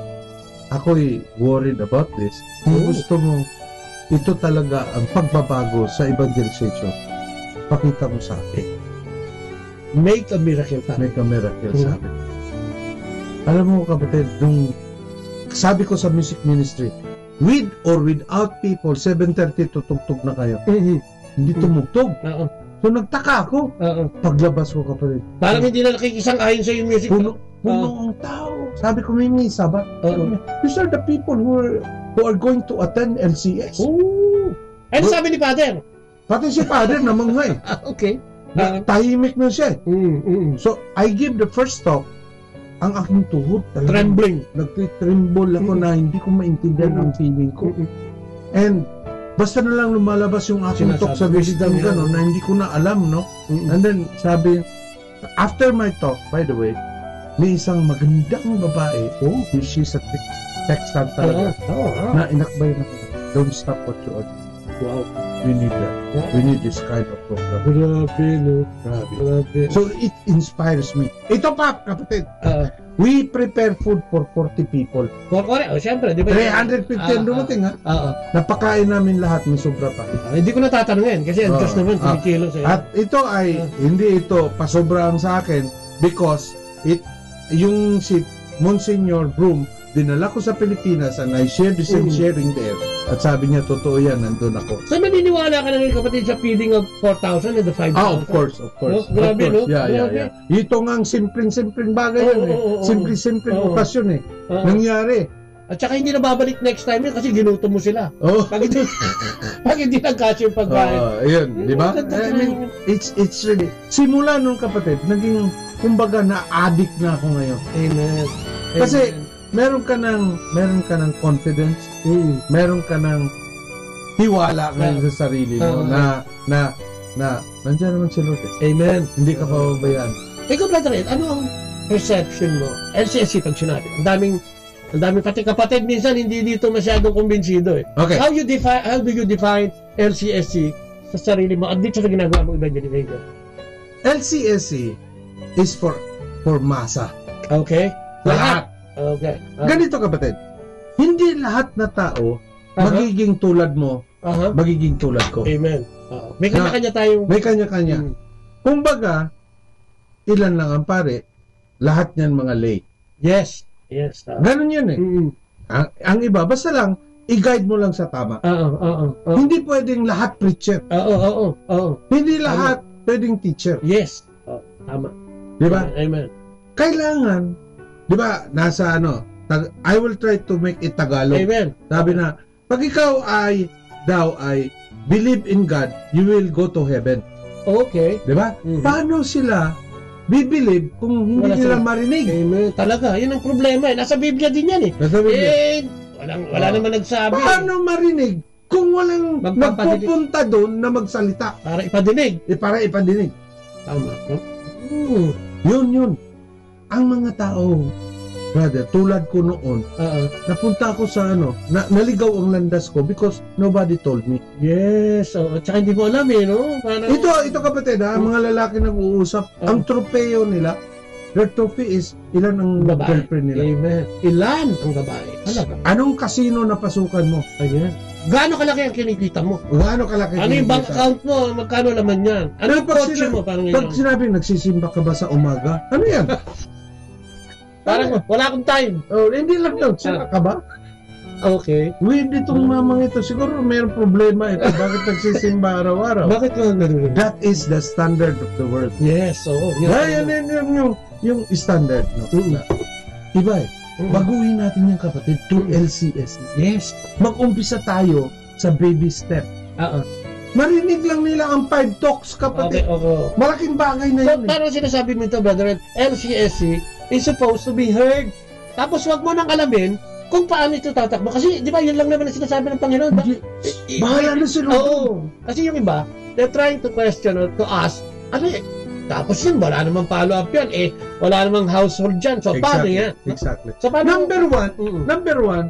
ako'y worried about this. Kung gusto mo, ito talaga ang pagbabago sa evangelization. Pakita mo sa akin. Make a miracle. Make a miracle, sabi. Alam mo kapatid, nung sabi ko sa music ministry, with or without people, 7:30 tutugtog na kayo. Hindi tumugtog. So nagtaka ako. Paglabas ko kapatid. Parang hindi na nakikisang-ayon sa yung music. Puno ang tao. Sabi ko, may misa ba? These are the people who are going to attend LCS. Ano sabi ni Father? Pati si Father naman nga eh. Okay. Tahimik na siya. So I give the first talk. Ang aking tuhod trembling. Nagtitremble ako na hindi ko maintindihan ang feeling ko. And basta na lang lumalabas yung aking talk sa wisdom gano'n na hindi ko na alam, no? And then sabi, after my talk, by the way, may isang magandang babae. She's a Texan talaga. Na inakbay na ko. Don't stop what you are. Wow. We need that. We need this kind of program. Grabe. So it inspires me. Ito pa, kapatid. We prepare food for 40 people. Siyempre, di ba? 350 ang dumating, ha? Napakain namin lahat, may sobra pa. Hindi ko natatanungin kasi ang Diyos naman, kumikilo sa'yo. At ito ay, hindi ito pasobrang sa akin because yung si Monsignor Broom, dinala ko sa Pilipinas and I shared the same sharing there. At sabi niya, totoo yan, nandun ako. So, maniniwala ka na rin kapatid sa feeding of 4,000 and the 5,000? Of course. No? Grabe, no? Yeah. Ito nga ang simpleng bagay yan eh. Simpleng okasyon eh. Nangyari. At saka hindi na babalik next time yun kasi ginutom mo sila. Pag hindi nagkasya yung pagkain. Yun, di ba? I mean, it's really, simula nung kapatid, naging, kumbaga, na-addict na ako ngayon. Amen. Kasi, meron ka ng confidence, meron ka ng tiwala ngayon sa sarili mo na nandiyan naman si Lord. Amen. Hindi ka pababayaan. Ikaw, Brother Ed, ano ang perception mo? LCSC pag sinabi. Ang daming pati kapatid minsan hindi dito masyadong kumbinsido eh. Okay. How do you define LCSC sa sarili mo at dito sa ginagawa mong evangelization? LCSC is for masa. Okay. Lahat. Okay. Ganito kapatid. Hindi lahat na tao magiging tulad mo, magiging tulad ko. Amen. May kanya-kanya tayong... May kanya-kanya. Kumbaga, ilan lang ang pare, lahat niyan mga lay. Yes. Ganun yun eh. Ang iba, basta lang, i-guide mo lang sa tama. Hindi pwedeng lahat preacher. Hindi lahat pwedeng teacher. Yes. Tama. Diba? Amen. Kailangan, diba, nasa I will try to make it Tagalog. Amen. Sabi na, pag ikaw ay believe in God, you will go to heaven. Okay. Diba? Paano sila bibilib kung hindi nila marinig? Amen. Talaga, yun ang problema eh. Nasa Biblia din yan eh. Nasa Biblia. Wala naman nagsabi. Paano marinig kung walang nagpupunta doon na magsalita? Para ipadinig. Para ipadinig. Tama. Yun. Ang mga tao, brother, tulad ko noon, napunta ako sa naligaw ang landas ko because nobody told me. Yes. Tsaka hindi mo alam eh, no? Ito kapatid mga lalaki nag-uusap, ang tropeo nila, their trophy is ilan ang girlfriend nila. Amen. Ilan ang babae? Talaga. Anong kasino na pasukan mo? Ayan. Gaano kalaki ang kinikita mo? Gaano kalaki ano yung bank account mo? Magkano laman yan? Ano yung kotse mo? Pag sinabing nagsisimba ka ba sa umaga? Ano yan? Parang wala akong time. Hindi lang yun. Sila ka ba? Okay. Weird itong mamang ito. Siguro mayroong problema ito. Bakit nagsisimba araw-araw? Bakit nga That is the standard of the world. Yes. Yung standard. Iba eh. Baguhin natin yung kapatid to LCS. Yes. Mag-umpisa tayo sa baby step. Marinig lang nila ang 5 talks, kapatid. Okay. Malaking bagay na yun. Parang sinasabi mo ito, brother, LCSC is supposed to be heard. Tapos wag mo nang alamin kung paano ito tatakbo. Kasi, di ba, yun lang naman ang sinasabi ng Panginoon. Bahala na sila. Kasi yung iba, they're trying to question or to ask, tapos yun, wala namang follow-up yan. Wala namang household dyan. So, paano yan? Exactly. So, paano? Number one,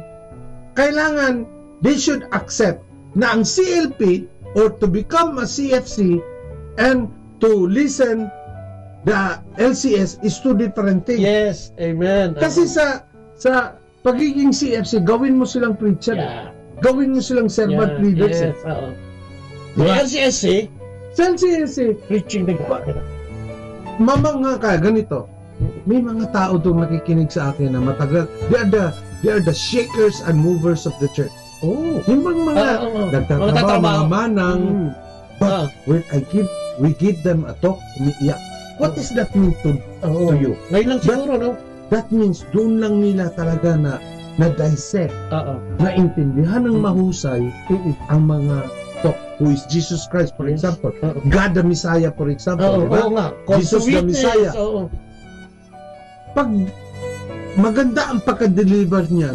kailangan they should accept na ang CLP or to become a CFC and to listen the LCS is two different things. Yes, amen. Kasi sa pagiging CFC, gawin mo silang preacher. Yeah. Gawin mo silang servant leaders. Yes, diba? LCSC, preaching the gospel. Mamanga ka, ganito. May mga tao doon nakikinig sa akin na matagal. They are the shakers and movers of the church. Yung mga nagtatrabaho, mga manang. But when we give them a talk, umiiyak. What does that mean to you? Ngayon lang siguro, no? That means doon lang nila talaga na-dissect, na-intindihan ng mahusay ang mga talk, who is Jesus Christ, for example. God the Messiah, for example. Diba? Jesus the Messiah. Pag maganda ang pagka-deliver niya,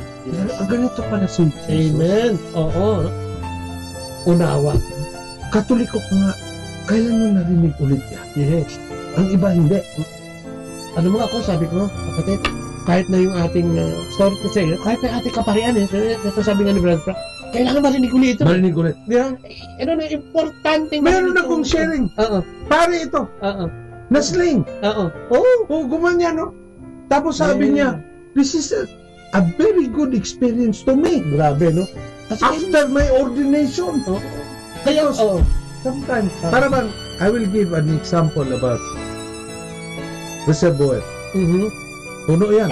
ganito pala si Jesus. Amen. Unawa. Katoliko ka nga, kailan mo narinig ulit yan? Yes. Ang iba hindi. Ano mo ako, sabi ko, kapatid, kahit na yung ating story ko sa iyo, kahit na ating kaparian, nasasabi nga ni Brad Frank, kailangan marinig ulit ito. Marinig ulit. Diba? Importante. Meron akong sharing. Pare ito. Na-sling. Gumanyan, no? Tapos sabi niya, this is a very good experience to me. Grabe, no? After my ordination. Kaya, sometimes, para bang, I will give an example about reservoir. Puno yan.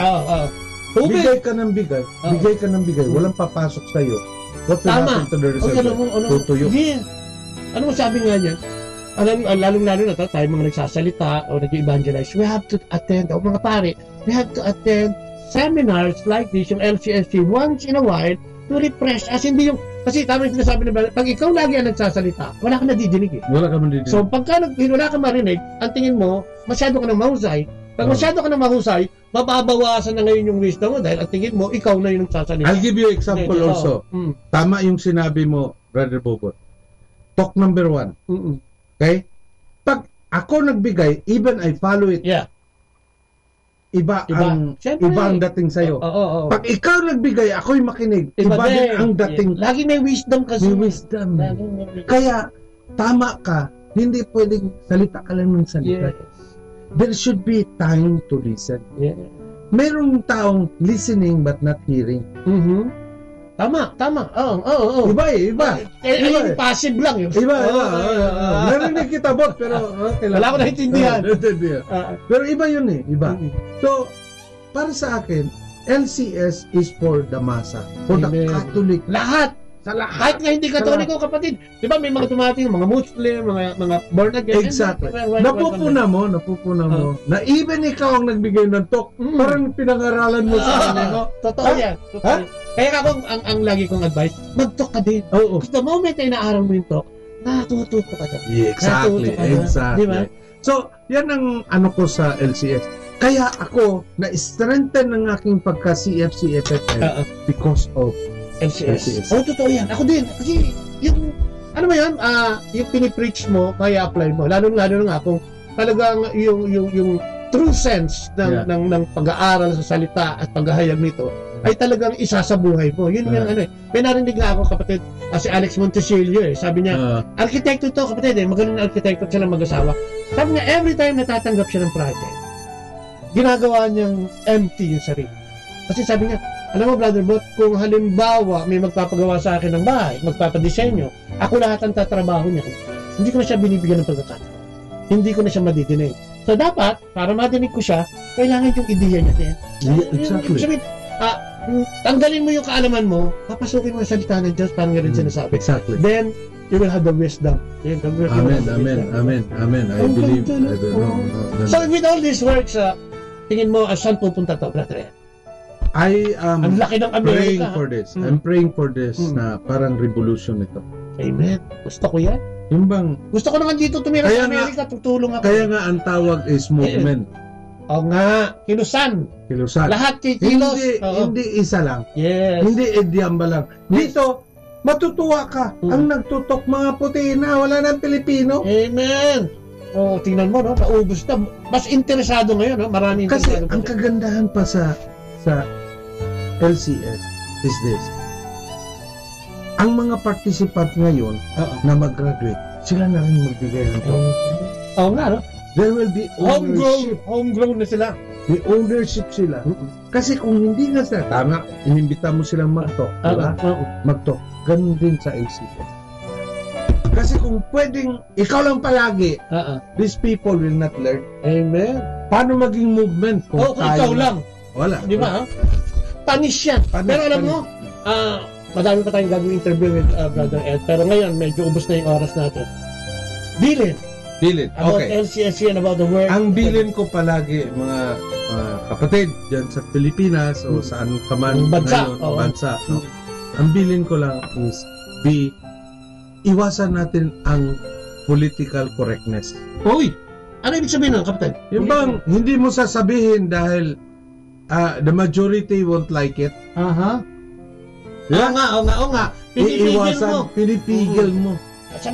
Bigay ka ng bigay, bigay ka ng bigay, walang papasok sa'yo. What will happen to the reservoir? Tutuyo. Yeah. Ano mo sabi nga niyan? Lalong-lalo na tayo mga nagsasalita o nag-evangelize, we have to attend, o mga pare, we have to attend seminars like this, yung LCSC, once in a while, to refresh us. Hindi yung, kasi tama yung sinasabi na, pag ikaw lagi ang nagsasalita, wala ka nadidinig eh. Wala ka nadidinig. So, pagka wala ka marinig, ang tingin mo, masyado ka nang mahusay. Pag masyado ka nang mahusay, mababawasan na ngayon yung wisdom mo dahil ang tingin mo, ikaw na yung nagsasalita. I'll give you example also. Tama yung sinabi mo, Brother Bobot. Talk number 1. Okay? Pag ako nagbigay, even I follow it, iba ang dating sa'yo. Pag ikaw nagbigay, ako'y makinig, iba din ang dating. Lagi may wisdom kasi. May wisdom. Kaya, tama ka, hindi pwedeng salita ka lang ng salita. There should be time to listen. Merong taong listening but not hearing. Tama. Iba. Yung passive lang yun. Iba. Narinig kita, bot, pero wala ko naintindihan. Pero iba yun eh, iba. So, para sa akin, LCS is for the masa, for the Catholic. Lahat. Sa lahat. Kahit nga hindi Katoliko, kapatid. Di ba may mga tumating, mga Muslim, mga born again. Exactly. Napupuna mo, na even ikaw ang nagbigay ng talk, parang pinangaralan mo sa amin. Totoo yan. Kaya ako, ang lagi kong advice, mag-talk ka din. Because the moment na inaaral mo yung talk, natututo ka dyan. Exactly. Di ba? So, yan ang ano ko sa LCS. Kaya ako, na-strengthen ng aking pagka-CFC-FFL because of LCS. Totoo yan. Ako din. Kasi, yung, ano ba yan? Yung pinipreach mo, kaya apply mo. Lalo na nga kung talagang yung true sense ng pag-aaral sa salita at paghahayag nito ay talagang isa sa buhay mo. Yun yung ano eh. May narinig nga ako, kapatid, si Alex Montesilio eh. Sabi niya, arkitekto to, kapatid eh. Magaling na arkitekto sila mag-asawa. Sabi niya, every time natatanggap siya ng project, ginagawa niyang empty yung sarili. Kasi sabi niya, alam mo, Brother Bot, kung halimbawa may magpapagawa sa akin ng bahay, magpapadisenyo, ako lahat ang tatrabaho niya. Hindi ko na siya binibigyan ng pagkakataon. Hindi ko na siya madidinig. So dapat, para madinig ko siya, kailangan yung ideya niya din. Exactly. Sabi, tanggalin mo yung kaalaman mo, papasukin mo yung salita ng Diyos, parang nga rin sinasabi. Exactly. Then, you will have the wisdom. Amen. I believe. So with all these works, tingin mo, saan pupunta to, Brother Ed? I am praying for this. I'm praying for this na parang revolution ito. Amen. Gusto ko yan. Yung bang, gusto ko naman dito tumira sa Amerika, tutulong ako. Kaya nga ang tawag is movement. Oo nga, kilusan. Lahat kikilos. Hindi isa lang. Yes. Hindi idyamba lang. Dito, matutuwa ka. Ang nagtutok mga puti na, wala nang Pilipino. Amen. Tingnan mo, no? Naubos na. Mas interesado ngayon, no? Maraming kasi ang kagandahan pa sa LCS is this. Ang mga participant ngayon na mag-graduate, sila na rin magbigay ng talk. Oo nga, no? There will be ownership. Homegrown na sila. May ownership sila. Kasi kung hindi nga sila, tama, inimbita mo silang mag-talk, diba? Mag-talk. Ganun din sa LCS. Kasi kung pwedeng, ikaw lang palagi, these people will not learn. Amen. Paano maging movement kung ikaw lang? Wala. Di ba? Panis yan. Pero alam mo, madami pa tayong gagawin interview with Brother Ed. Pero ngayon, medyo ubos na yung oras natin. Bilin. About LCSC and about the work. Ang bilin ko palagi, mga kapatid dyan sa Pilipinas o saan ka man bansa. No? Ang bilin ko lang is iwasan natin ang political correctness. Uy! Ano ibig sabihin ng kapatid? Yung bang hindi mo sasabihin dahil the majority won't like it. Oo nga. Pinipigil mo.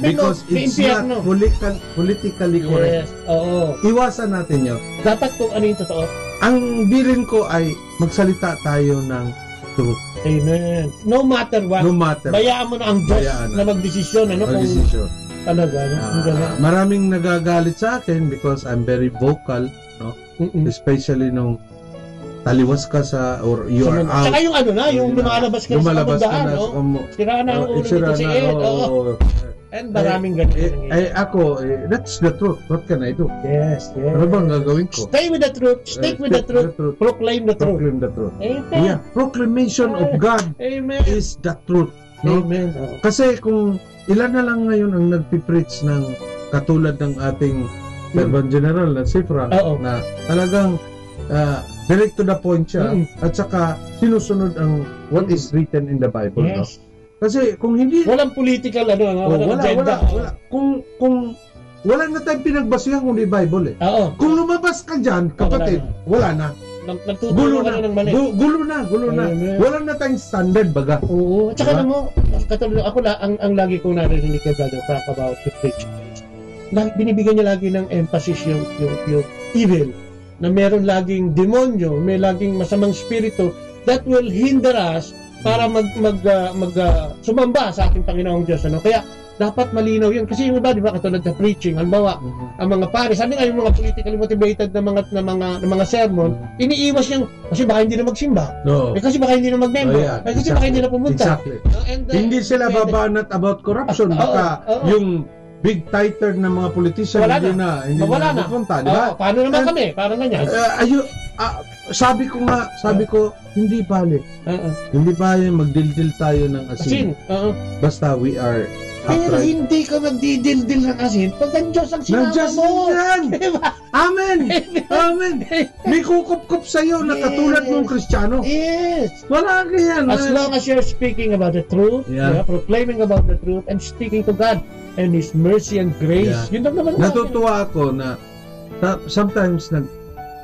Because it's not politically correct. Yes, oo. Iwasan natin yun. Dapat kung ano yung totoo. Ang bilin ko ay magsalita tayo ng truth. Amen. No matter what. Bayaan mo na ang Diyos na magdesisyon. Magdesisyon. Talaga. Maraming nagagalit sa akin because I'm very vocal. No? Especially nung taliwas ka sa or you are out. Saka yung ano na, yung lumalabas ka sa kabundahan. Sira na ang ulo nito si Ed. And maraming ganito. That's the truth. What can I do? Yes. Ano bang gagawin ko? Stay with the truth. Stick with the truth. Proclaim the truth. Proclaim the truth. Amen. Yeah, proclamation of God is the truth. No? Amen. Kasi kung ilan na lang ngayon ang nagpipreach ng katulad ng ating Servant General na Sifra na talagang direct to the point siya at saka sinusunod ang what is written in the Bible. Yes. No? Kasi kung hindi walang political walang agenda. Wala. Kung wala na tayong pinagbasihan kundi Bible eh. Kung lumabas ka diyan, kapatid, wala na. Gulo na. Gulo na. Wala na tayong standard baga. Oo. At saka alam mo, katulad ako ang lagi kong narinig kay Brother Frank about the preaching. Binibigyan niya lagi ng emphasis yung evil, na meron laging demonyo, may laging masamang spirito that will hinder us para sumamba sa ating Panginoong Diyos. Kaya dapat malinaw yun. Kasi yung iba, di ba, katulad sa preaching, halimbawa, ang mga pare, sabi nga yung mga politically motivated na mga sermon, iniiwas yung, kasi baka hindi na magsimba. No. Kasi baka hindi na mag-member. Kasi baka hindi na pumunta. Exactly. Hindi sila babanat about corruption. Baka yung big title ng mga politician hindi na pupunta, di ba? Paano naman kami? Parang ganyan. Sabi ko, hindi bale. Hindi bale magdildil tayo ng asin. Basta we are pero hindi ka magdidildil ng asin pag ang Diyos ang sinama mo. Diba? Amen. Amen. May kukup-kup sa'yo na katulad ng Kristiyano. Yes. Wala ganyan. As long as you're speaking about the truth, proclaiming about the truth, and speaking to God and His mercy and grace. Yun lang naman. Natutuwa ako na sometimes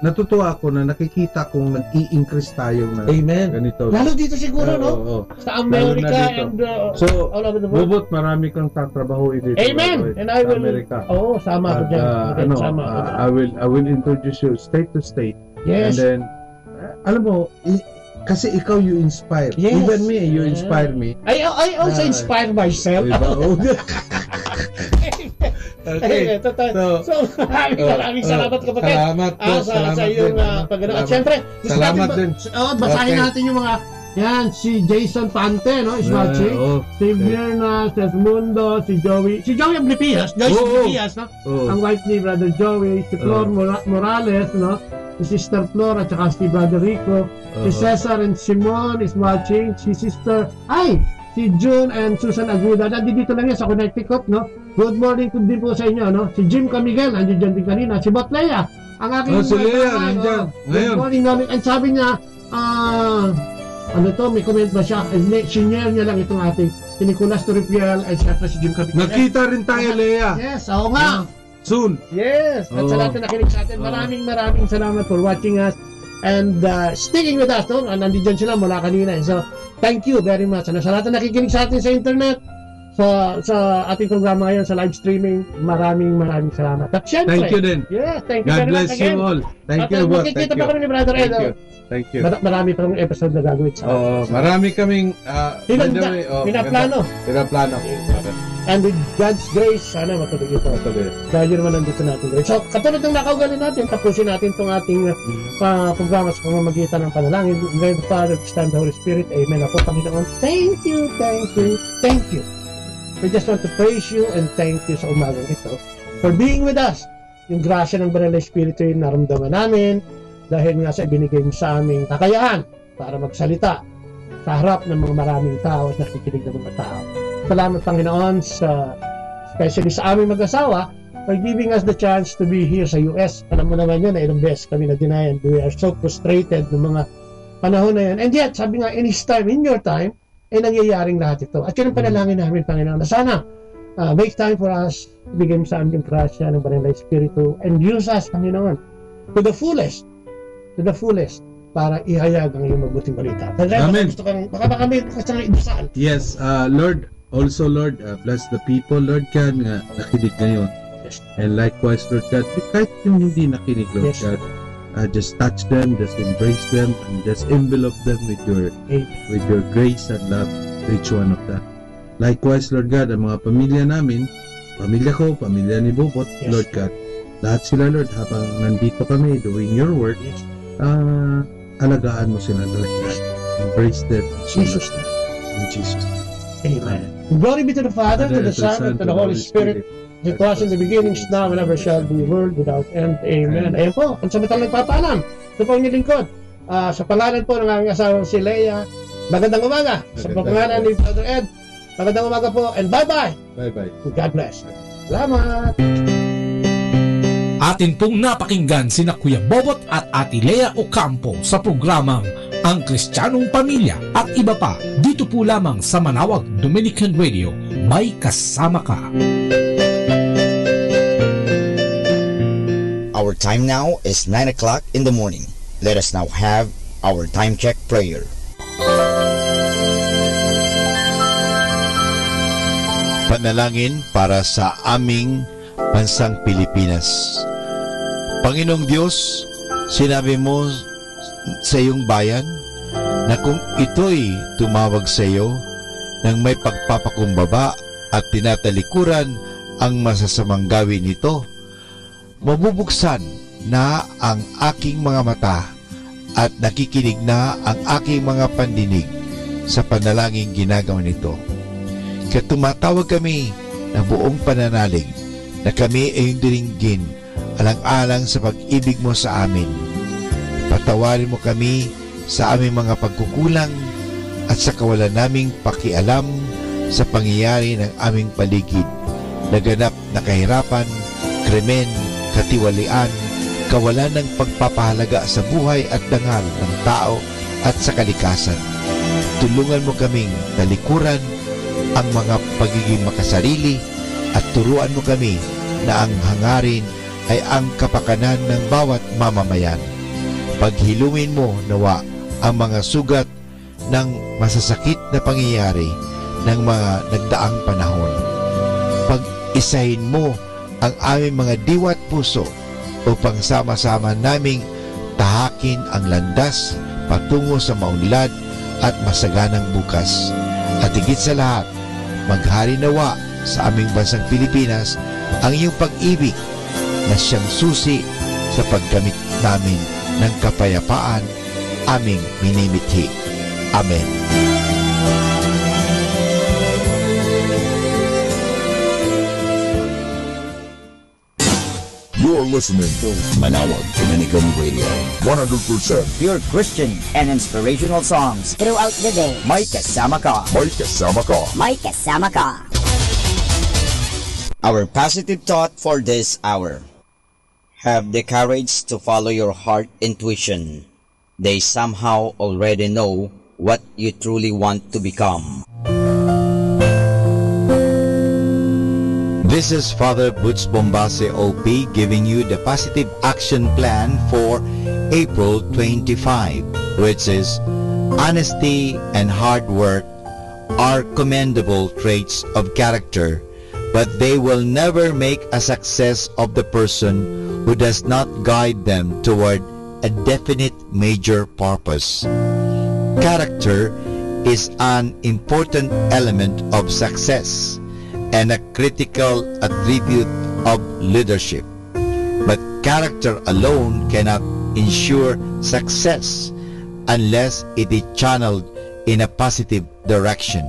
natutuwa ako na nakikita kong nag-i-increase tayo na ganito. Lalo dito siguro, no? Sa America and all over the world. Bubot, marami kang tatrabaho dito. Amen! And I will, America. Sama ako dyan. I will introduce you state to state. Yes. And then, alam mo, kasi ikaw you inspire. Yes. Even me, you inspire me. I also inspire myself. Okay. So maraming salamat kapatid. Salamat po. Sa iyong pagano. At syempre, salamat din. Basahin natin yung mga si Jason Pante, no, is watching. Si Mirna Sesmundo, si Joey Ablipias, Ablipias, no? Ang wife ni Brother Joey, si Flor Morales, no? Si Sister Flor at saka si Brother Rico, si Cesar and Simon is watching, si June and Susan Aguda. Nandito lang yan sa Connecticut, no? Good morning din po sa inyo, no? Si Jim Camiguel, nandiyan din kanina. Si Botlea, ang aking si Lea, nandiyan. Good morning namin. And sabi niya, may comment ba siya? Senior niya lang itong ating si Nicolas Torripiel at siyempre si Jim Camiguel. Nakita rin tayo, Lea. Yes, oo nga. Soon. Yes, at sa lahat na nakinig sa atin, maraming salamat for watching us and sticking with us, no? Nandiyan sila mula kanina. So, thank you very much. Sa lahat na nakikinig sa atin sa internet, sa ating programa ngayon sa live streaming, maraming salamat. At syempre, thank you din. Yes, thank you God very much bless again. you all. Thank you. Makikita pa kami ni Brother Edo. Thank you. Marami pa kong episode na gagawin sa marami kaming pinaplano. And with God's grace, sana matuloy ito. Dahil yun naman nandito natin. So, katulad ng nakaugali natin, tapusin natin itong ating programa sa pamamagitan ng panalangin. God the Father, the Son, the Holy Spirit. Amen. Ako, Panginoon, thank you. We just want to praise you and thank you sa umagang ito for being with us. Yung grasya ng Banal na Espiritu yung naramdaman namin dahil nga sa ibinigay mo sa aming kakayaan para magsalita sa harap ng mga maraming tao at nakikinig ng mga tao. Salamat, Panginoon, especially sa aming mag-asawa for giving us the chance to be here sa US. Alam mo naman yun na ilang beses kami na-deny and we are so frustrated ng mga panahon na yun. And yet, sabi nga, in His time, in your time, nangyayaring lahat ito. At yun ang panalangin namin, Panginoon, na sana make time for us, bigyan sa amin yung grasya ng Banal na Espiritu and use us, Panginoon, to the fullest para ihayag ang iyong mabuting balita. Amen. Baka may gusto kang idusal. Yes, Lord, also Lord, bless the people, Lord God, nga nakinig ngayon. And likewise, Lord God, kahit yung hindi nakinig, Lord God, just touch them, just embrace them, and just envelope them with your grace and love to each one of them. Likewise, Lord God, ang mga pamilya namin, pamilya ko, pamilya ni Bobot, Lord God, lahat sila, Lord, habang nandito kami doing your work, alagaan mo sila, Lord God. Embrace them. Jesus. In Jesus' name. Amen. Glory be to the Father, to the Son, and to the Holy Spirit. As it was in the beginning, now, and ever shall be, world without end. Amen. Ayan po, ang sabatang nagpapaalam. Ito po ang inyong lingkod. Sa palanan po ng aking asawang si Leia, magandang umaga. Sa pangalan ni Brother Ed, magandang umaga po, and bye-bye. Bye-bye. God bless. Salamat. Atin pong napakinggan sina Kuya Bobot at Ate Lea Ocampo sa programang Ang Kristiyanong Pamilya at iba pa dito po lamang sa Manawag Dominican Radio. May kasama ka. Our time now is 9 o'clock in the morning. Let us now have our time check prayer. Panalangin para sa aming bansang Pilipinas. Panginoong Diyos, sinabi mo sa iyong bayan na kung ito'y tumawag sa iyo nang may pagpapakumbaba at tinatalikuran ang masasamang gawin nito, mabubuksan na ang aking mga mata at nakikinig na ang aking mga pandinig sa panalangin ginagawa nito. Kaya tumatawag kami na buong pananalig na kami ay diringgin alang-alang sa pag-ibig mo sa amin. Patawarin mo kami sa aming mga pagkukulang at sa kawalan naming pakialam sa pangyayari ng aming paligid, laganap na kahirapan, krimen, katiwalian, kawalan ng pagpapahalaga sa buhay at dangal ng tao at sa kalikasan. Tulungan mo kaming talikuran ang mga pagiging makasarili at turuan mo kami na ang hangarin ay ang kapakanan ng bawat mamamayan. Paghilumin mo nawa ang mga sugat ng masasakit na pangyayari ng mga nagdaang panahon. Pag-isahin mo ang aming mga diwa at puso upang sama-sama naming tahakin ang landas patungo sa maunlad at masaganang bukas. At higit sa lahat, maghari nawa sa aming bansang Pilipinas ang iyong pag-ibig na siyang susi sa paggamit namin ng kapayapaan aming minimithi. Amen. You're listening to Manawag Dominican Radio. 100% Pure Christian and inspirational songs throughout the day. May kasama ka. May kasama ka. May kasama ka. Our positive thought for this hour. Have the courage to follow your heart intuition. They somehow already know what you truly want to become. This is Father Butch Bombase OP giving you the positive action plan for April 25, which is honesty and hard work are commendable traits of character, but they will never make a success of the person who does not guide them toward a definite major purpose. Character is an important element of success and a critical attribute of leadership. But character alone cannot ensure success unless it is channeled in a positive direction.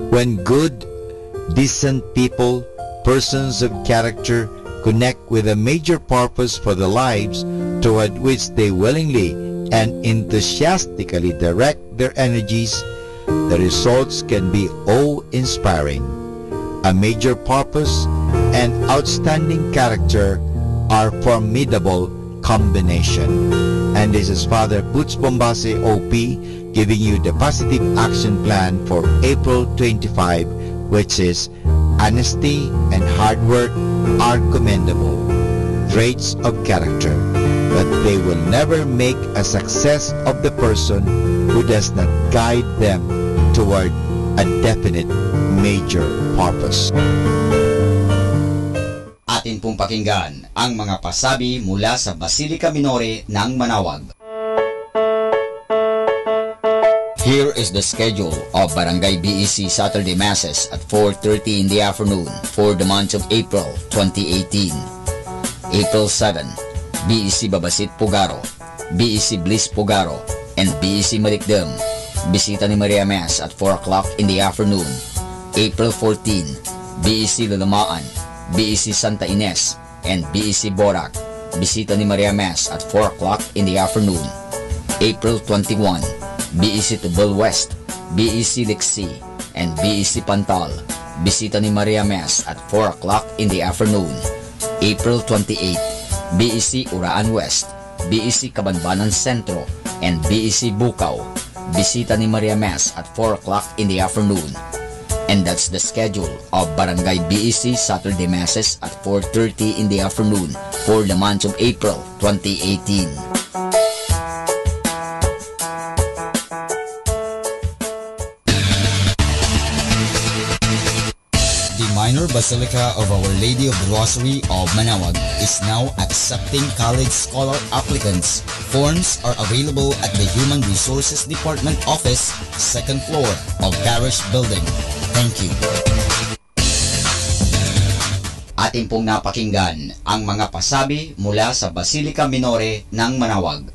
When good, decent people, persons of character, connect with a major purpose for their lives toward which they willingly and enthusiastically direct their energies, the results can be awe-inspiring. A major purpose and outstanding character are formidable combination. And this is Father Butch Bombase OP giving you the positive action plan for April 25, which is honesty and hard work are commendable traits of character, but they will never make a success of the person who does not guide them toward a definite major purpose. Atin pong pakinggan ang mga pasabi mula sa Basilica Minore ng Manawag. Here is the schedule of Barangay BEC Saturday Masses at 4:30 in the afternoon for the month of April 2018. April 7, BEC Babasit Pugaro, BEC Bliss Pugaro, and BEC Marikdem. Bisita ni Maria Mass at 4 o'clock in the afternoon. April 14, BEC Lalamaan, BEC Santa Ines, and BEC Borac. Bisita ni Maria Mass at 4 o'clock in the afternoon. April 21, BEC Tubal West, BEC Lixi, and BEC Pantal. Bisita ni Maria Mass at 4 o'clock in the afternoon. April 28, BEC Uraan West, BEC Cabanbanan Centro, and BEC Bukaw. Bisita ni Maria Mass at 4 o'clock in the afternoon. And that's the schedule of Barangay BEC Saturday Masses at 4:30 in the afternoon for the month of April 2018. The Minor Basilica of Our Lady of the Rosary of Manaoag is now accepting college scholar applicants. Forms are available at the Human Resources Department office, 2nd floor of Parish Building. Thank you. Atin pong napakinggan ang mga pasabi mula sa Basilica Minore ng Manaoag.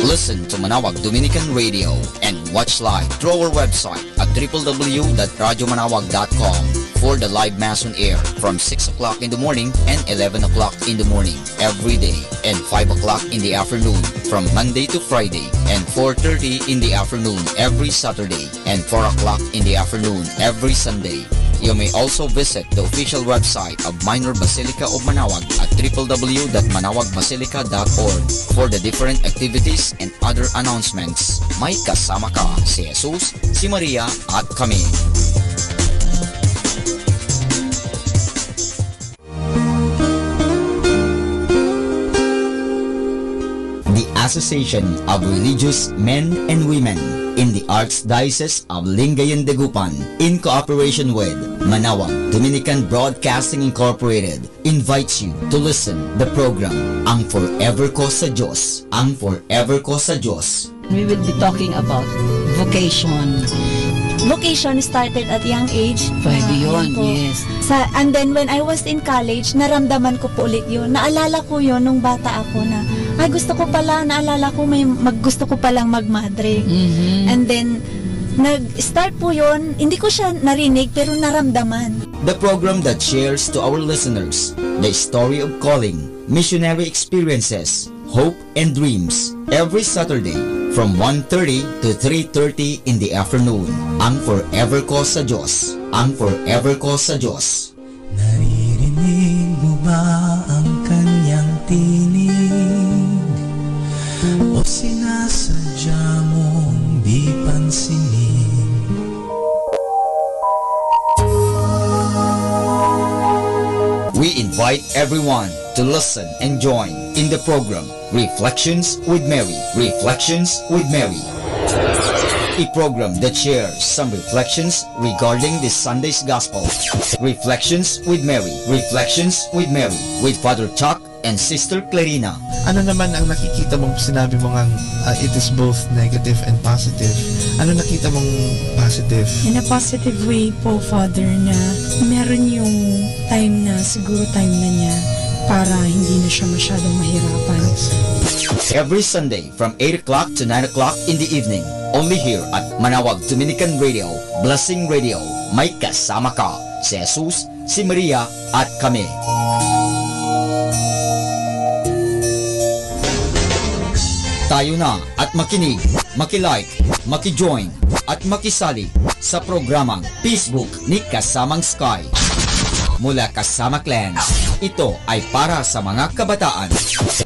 Listen to Manaoag Dominican Radio and watch live through our website at www.radiomanawag.com for the live Mass on air from 6 o'clock in the morning and 11 o'clock in the morning every day, and 5 o'clock in the afternoon from Monday to Friday, and 4:30 in the afternoon every Saturday, and 4 o'clock in the afternoon every Sunday. You may also visit the official website of Minor Basilica of Manaoag at www.manawagbasilica.org for the different activities and other announcements. May kasama ka si Jesus, si Maria at kami. The Association of Religious Men and Women in the Archdiocese of Lingayen de Gupan, in cooperation with Manaoag Dominican Broadcasting Incorporated, invites you to listen the program Ang Forever Ko sa Diyos. Ang Forever Ko sa Diyos. We will be talking about vocation. Vocation started at young age. Pwede yun, yes. And then when I was in college, naramdaman ko po ulit yun. Naalala ko yun nung bata ako na, ay gusto ko pala, naalala ko gusto ko palang magmadre. And then, nag-start po yun, hindi ko siya narinig pero naramdaman. The program that shares to our listeners the story of calling, missionary experiences, hope and dreams every Saturday from 1:30 to 3:30 in the afternoon. Ang Forever Ko sa Diyos. Ang Forever Ko sa Diyos. Naririnig mo ba ang kanyang tinig? O sinasadya mong di pansinin? We invite everyone to listen and join in the program Reflections with Mary. Reflections with Mary. A program that shares some reflections regarding this Sunday's Gospel. Reflections with Mary. Reflections with Mary with Father Chuck and Sister Clarina. Ano naman ang nakikita mong sinabi mo ngang it is both negative and positive? Ano nakita mong positive? In a positive way po, Father, na meron yung time na siguro time na niya para hindi na siya masyadong mahirapan. Every Sunday from 8 o'clock to 9 o'clock in the evening, only here at Manaoag Dominican Radio, Blessing Radio. May kasama ka si Jesus, si Maria at kami. Tayo na at makinig, makilike, makijoin at makisali sa programang Facebook ni Kasamang Sky. Mula Kasama Clan, ito ay para sa mga kabataan.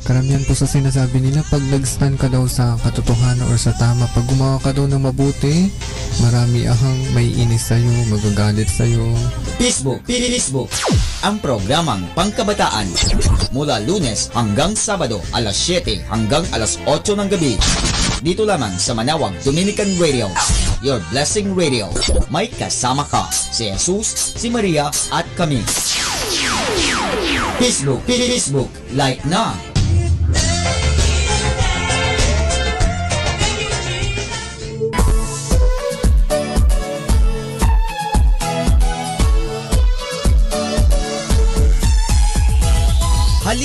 Karamihan po sa sinasabi nila, pag nag-stand ka daw sa katotohanan or sa tama, pag gumawa ka daw ng mabuti, marami ahang may inis sa'yo, magagalit sa'yo. Facebook, ang programang pangkabataan. Mula Lunes hanggang Sabado, alas 7 hanggang alas 8 ng gabi. Dito lamang sa Manaoag Dominican Radio, your Blessing Radio. May kasama ka si Jesus, si Maria at kami. Facebook, like na.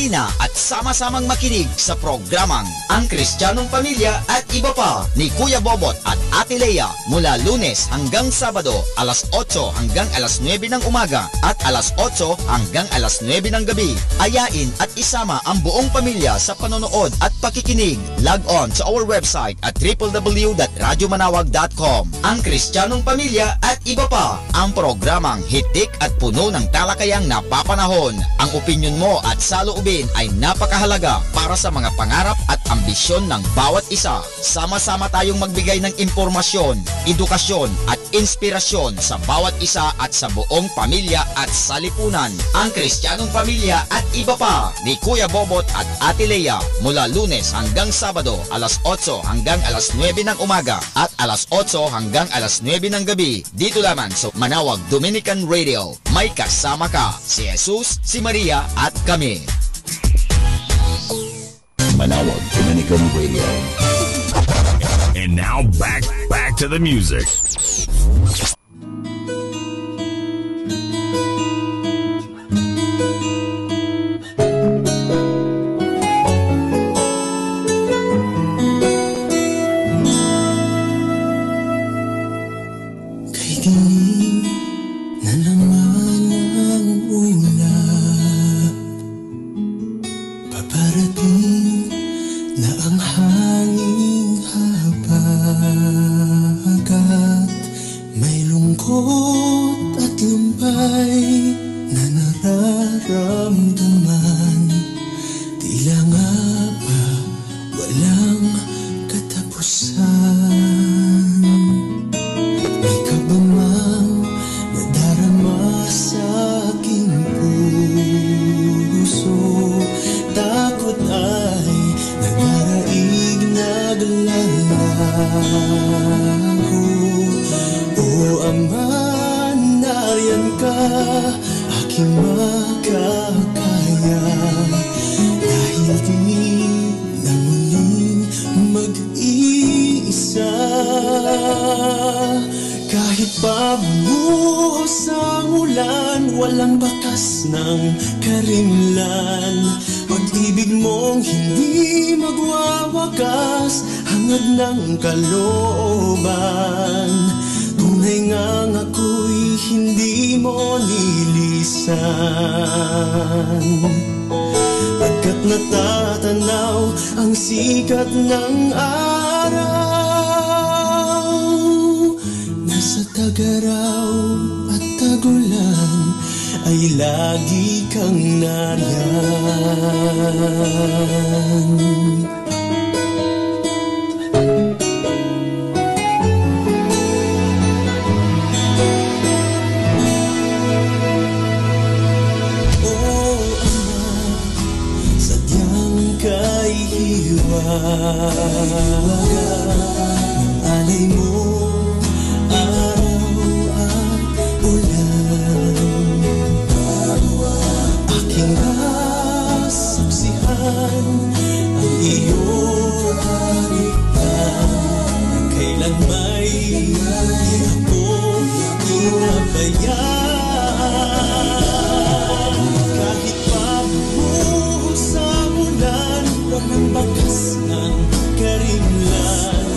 halina at sama-samang makinig sa programang Ang Kristiyanong Pamilya at Iba Pa ni Kuya Bobot at Ate Lea mula Lunes hanggang Sabado alas 8 hanggang alas 9 ng umaga at alas 8 hanggang alas 9 ng gabi. Ayain at isama ang buong pamilya sa panonood at pakikinig. Log on to our website at www.radyomanawag.com. Ang Kristiyanong Pamilya at Iba Pa, ang programang hitik at puno ng talakayang napapanahon. Ang opinyon mo at saloobin ay napakahalaga para sa mga pangarap at ambisyon ng bawat isa. Sama-sama tayong magbigay ng impormasyon, edukasyon at inspirasyon sa bawat isa at sa buong pamilya at salipunan. Ang Kristiyanong Pamilya at Iba Pa ni Kuya Bobot at Ate Lea mula Lunes hanggang Sabado alas 8 hanggang alas 9 ng umaga at alas 8 hanggang alas 9 ng gabi. Dito lamang sa Manawag Dominican Radio. May kasama ka, si Jesus, si Maria at kami. Manawag Dominican Radio. And now back to the music. Pagkat natatanaw ang sikat ng araw, nasa tagaraw at tagulan ay lagi kang nariyan. Alay mo, araw at ulan, aking nasaksihan ang iyong kaligtan. Kailan may ako inabayaan, kahit pa buhos sa ulan, walang bakas ng karimlan.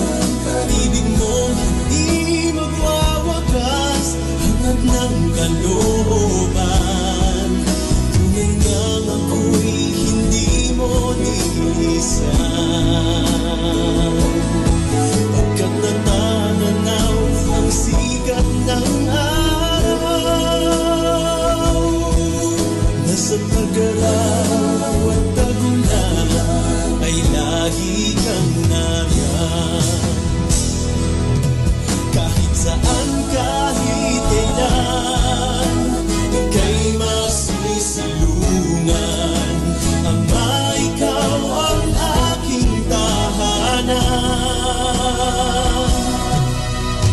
Ibig mo hindi magwawakas, hangad ng kalooban. Tunay ngang ako'y hindi mo nilisan. Pagkat natatanaw ang sikat ng araw, nasa tagaraw at tagulan ay lagi kang nariyan. Kahit saan, kahit kailan, ika'y masisilungan. Ama, ikaw ang aking tahanan.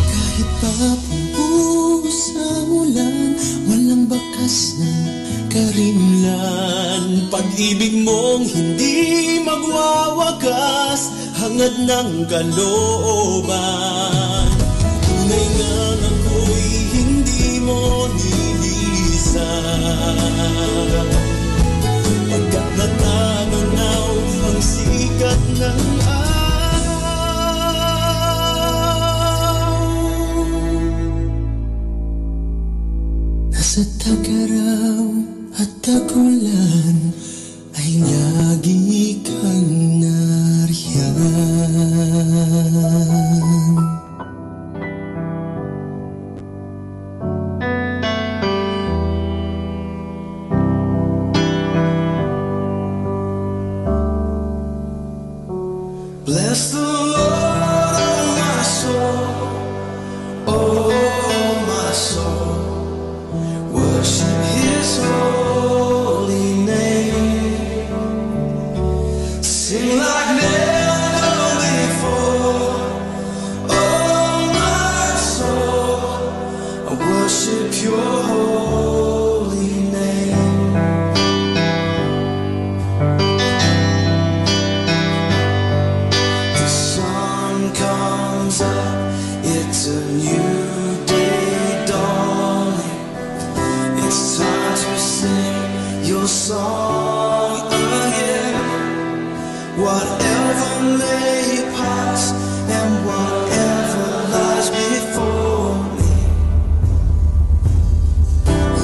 Kahit pa pumuhos ang ulan, walang bakas ng karimlan. Pag-ibig mong hindi magwawakas, hangad ng kalooban. Tunay nga ako'y hindi mo nilisan. Pagkat Sa tag-araw at tag-ulan ay lagi kang nariyan. Bless the Lord, oh my soul, oh my soul, worship His holy name. Sing like never before, oh my soul, I worship Your holy name. The sun comes up, it's a new day dawning. It's time to sing Your song again. Whatever may pass and whatever lies before me,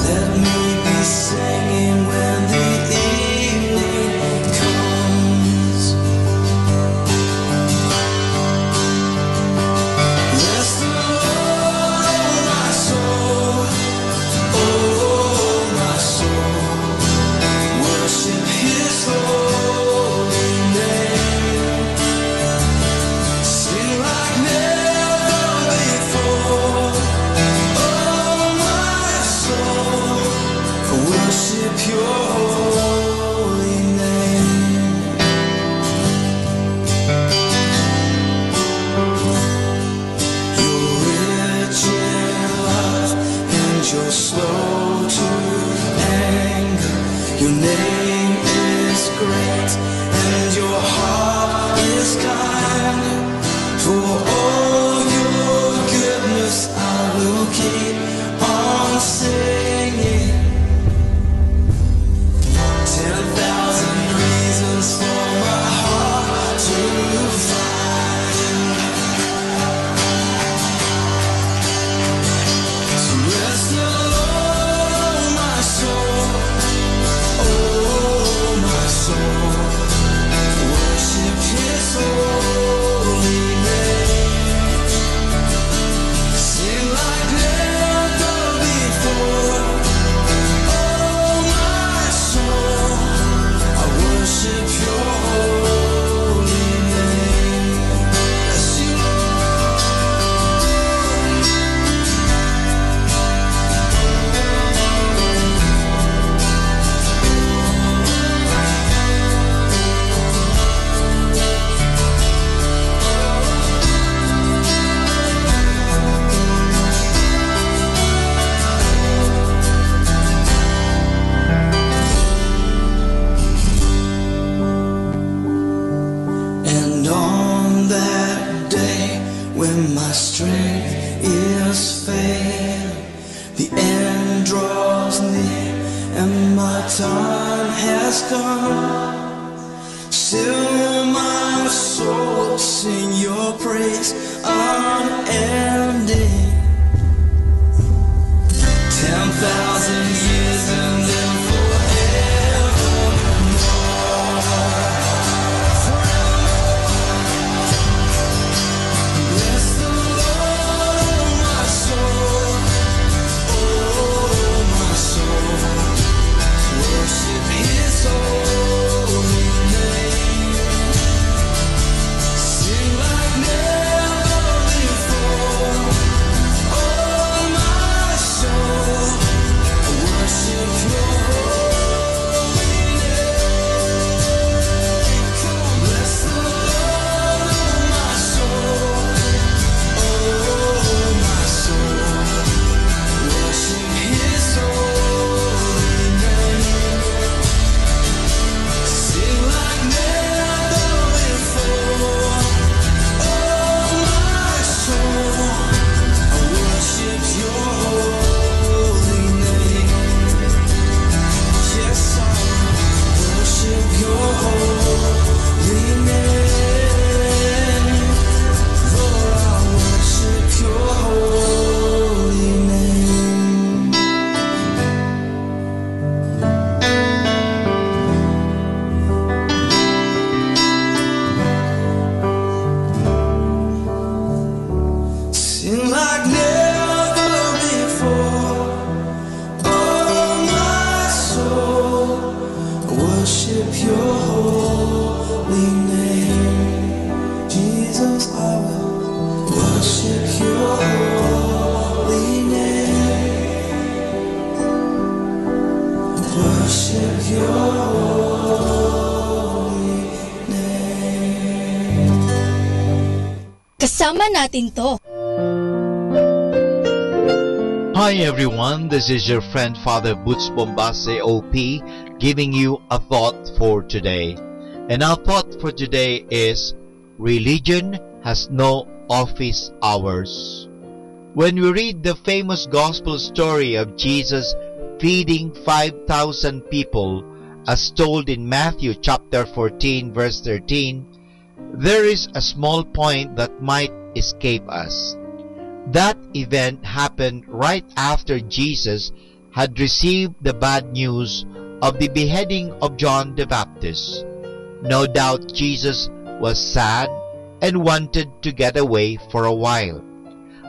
let me be singing when the evening comes. Bless the Lord, oh my soul, oh my soul, worship His holy name. Sing like never before, oh my soul, worship Your holy name. You're rich in love and You're slow to anger. Your name is great and Your heart is kind. For all Your goodness I will keep on singing. 10,000 reasons for my heart to find. So bless the Lord, my soul, oh my soul, worship His holy name. Sing like never before, oh my soul, I worship Your holy name. Bless You, and on that day when my strength is failing, the end draws near and my time has come. Still my soul will sing Your praise unending. 10,000 years and then bless the Lord, my soul, oh my soul, worship His holy name. Sing like never before, worship your holy name. Kasama natin to. Hi everyone, this is your friend Father Boots Bombase OP giving you a thought for today. And our thought for today is, religion has no office hours. When we read the famous gospel story of Jesus feeding 5,000 people, as told in Matthew chapter 14 verse 13, there is a small point that might escape us. That event happened right after Jesus had received the bad news of the beheading of John the Baptist. No doubt Jesus was sad and wanted to get away for a while,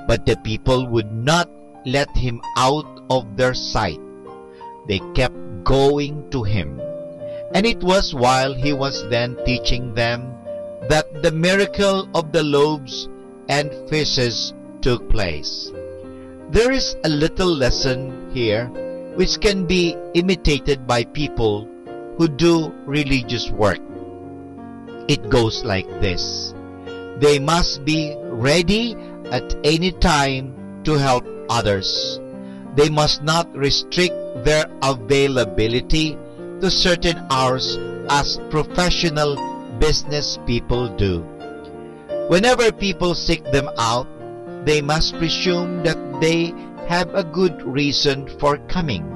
but the people would not let him out of their sight. They kept going to him, and it was while he was then teaching them that the miracle of the loaves and fishes took place. There is a little lesson here which can be imitated by people who do religious work. It goes like this: they must be ready at any time to help others. They must not restrict their availability to certain hours as professional business people do. Whenever people seek them out, they must presume that they have a good reason for coming.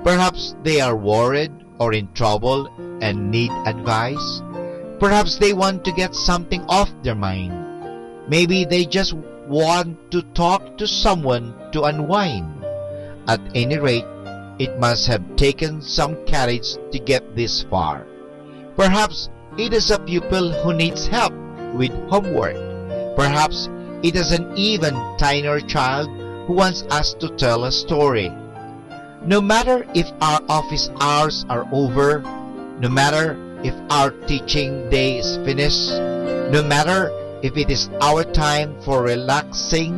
Perhaps they are worried or in trouble and need advice. Perhaps they want to get something off their mind. Maybe they just want to talk to someone to unwind. At any rate, it must have taken some courage to get this far. Perhaps it is a pupil who needs help with homework. Perhaps it is an even tinier child who wants us to tell a story. No matter if our office hours are over, no matter if our teaching day is finished, no matter if it is our time for relaxing,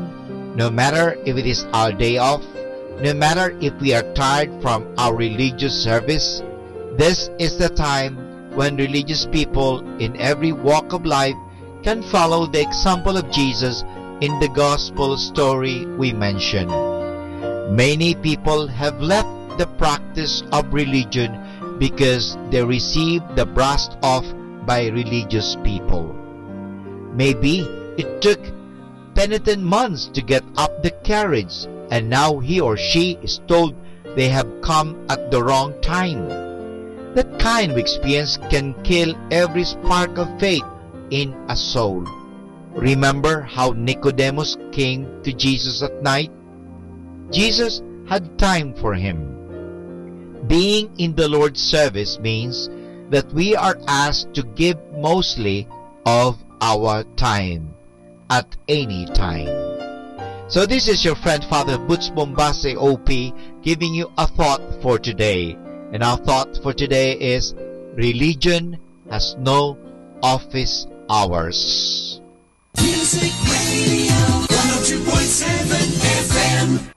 no matter if it is our day off, no matter if we are tired from our religious service, this is the time when religious people in every walk of life can follow the example of Jesus in the gospel story we mentioned. Many people have left the practice of religion because they received the brush off by religious people. Maybe it took penitent months to get up the courage, and now he or she is told they have come at the wrong time. That kind of experience can kill every spark of faith in a soul. Remember how Nicodemus came to Jesus at night? Jesus had time for him. Being in the Lord's service means that we are asked to give mostly of our time, at any time. So this is your friend Father Boots Bombase OP giving you a thought for today. And our thought for today is, religion has no office hours. Music Radio 102.7 FM.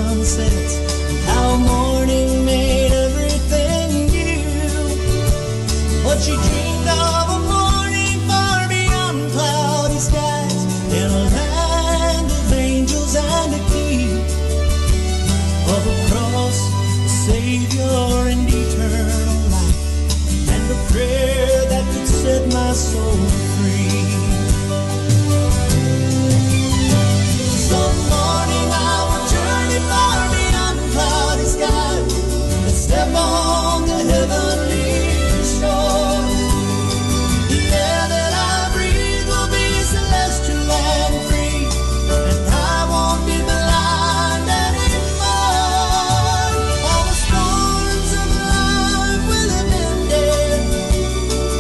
sunsets, and how morning made everything new. But she dreamed of a morning far beyond cloudy skies, in a land of angels and a king, of a cross, a savior and eternal life, and a prayer that could set my soul free. Some morning I will journey far beyond cloudy skies and step on the heavenly shore. The air that I breathe will be celestial and free, and I won't be blind anymore. All the storms of life will have ended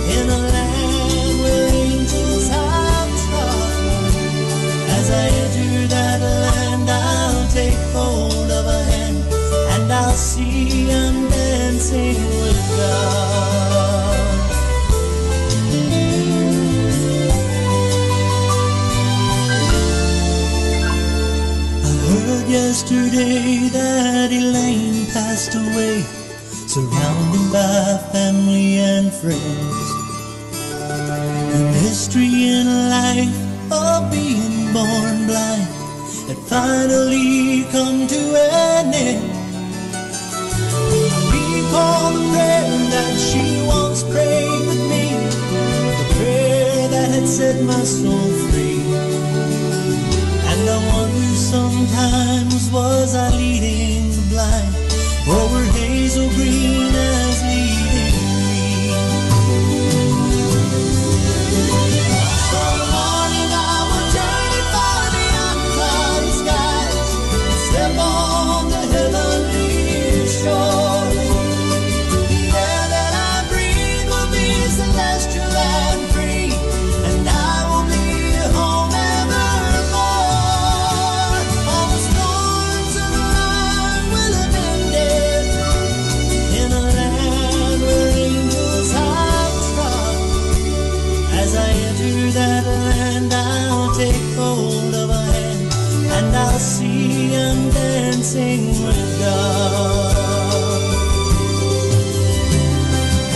in a land where angels have trod. As I enter that land, I'll take hold of a hand, and I'll see I'm dancing with God. I heard yesterday that Elaine passed away, surrounded by family and friends. The mystery in life of being born blind had finally come to an end. I recall the prayer that she once prayed with me, the prayer that had set my soul free. And I wonder sometimes, was I leading the blind, or were hazel green as leading me? Some morning I will journey far beyond cloudy skies and step on the heavenly shore. The air that I breathe will be celestial and free, and I will be home evermore. All the storms of life will have ended in a land where angels have trod. As I enter that land, I'll take hold of a hand, and I'll see I'm dancing with God.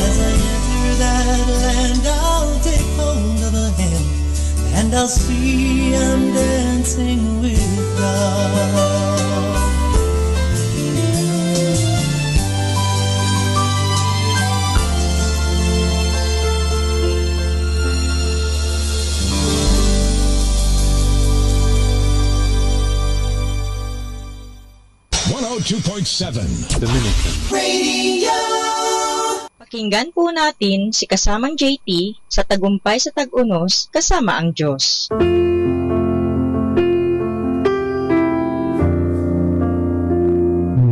As I enter that land, I'll take hold of a hand, and I'll see I'm dancing with God. Dominican Radio. Pakinggan po natin si kasamang JT sa Tagumpay sa Tag-Unos kasama ang Diyos.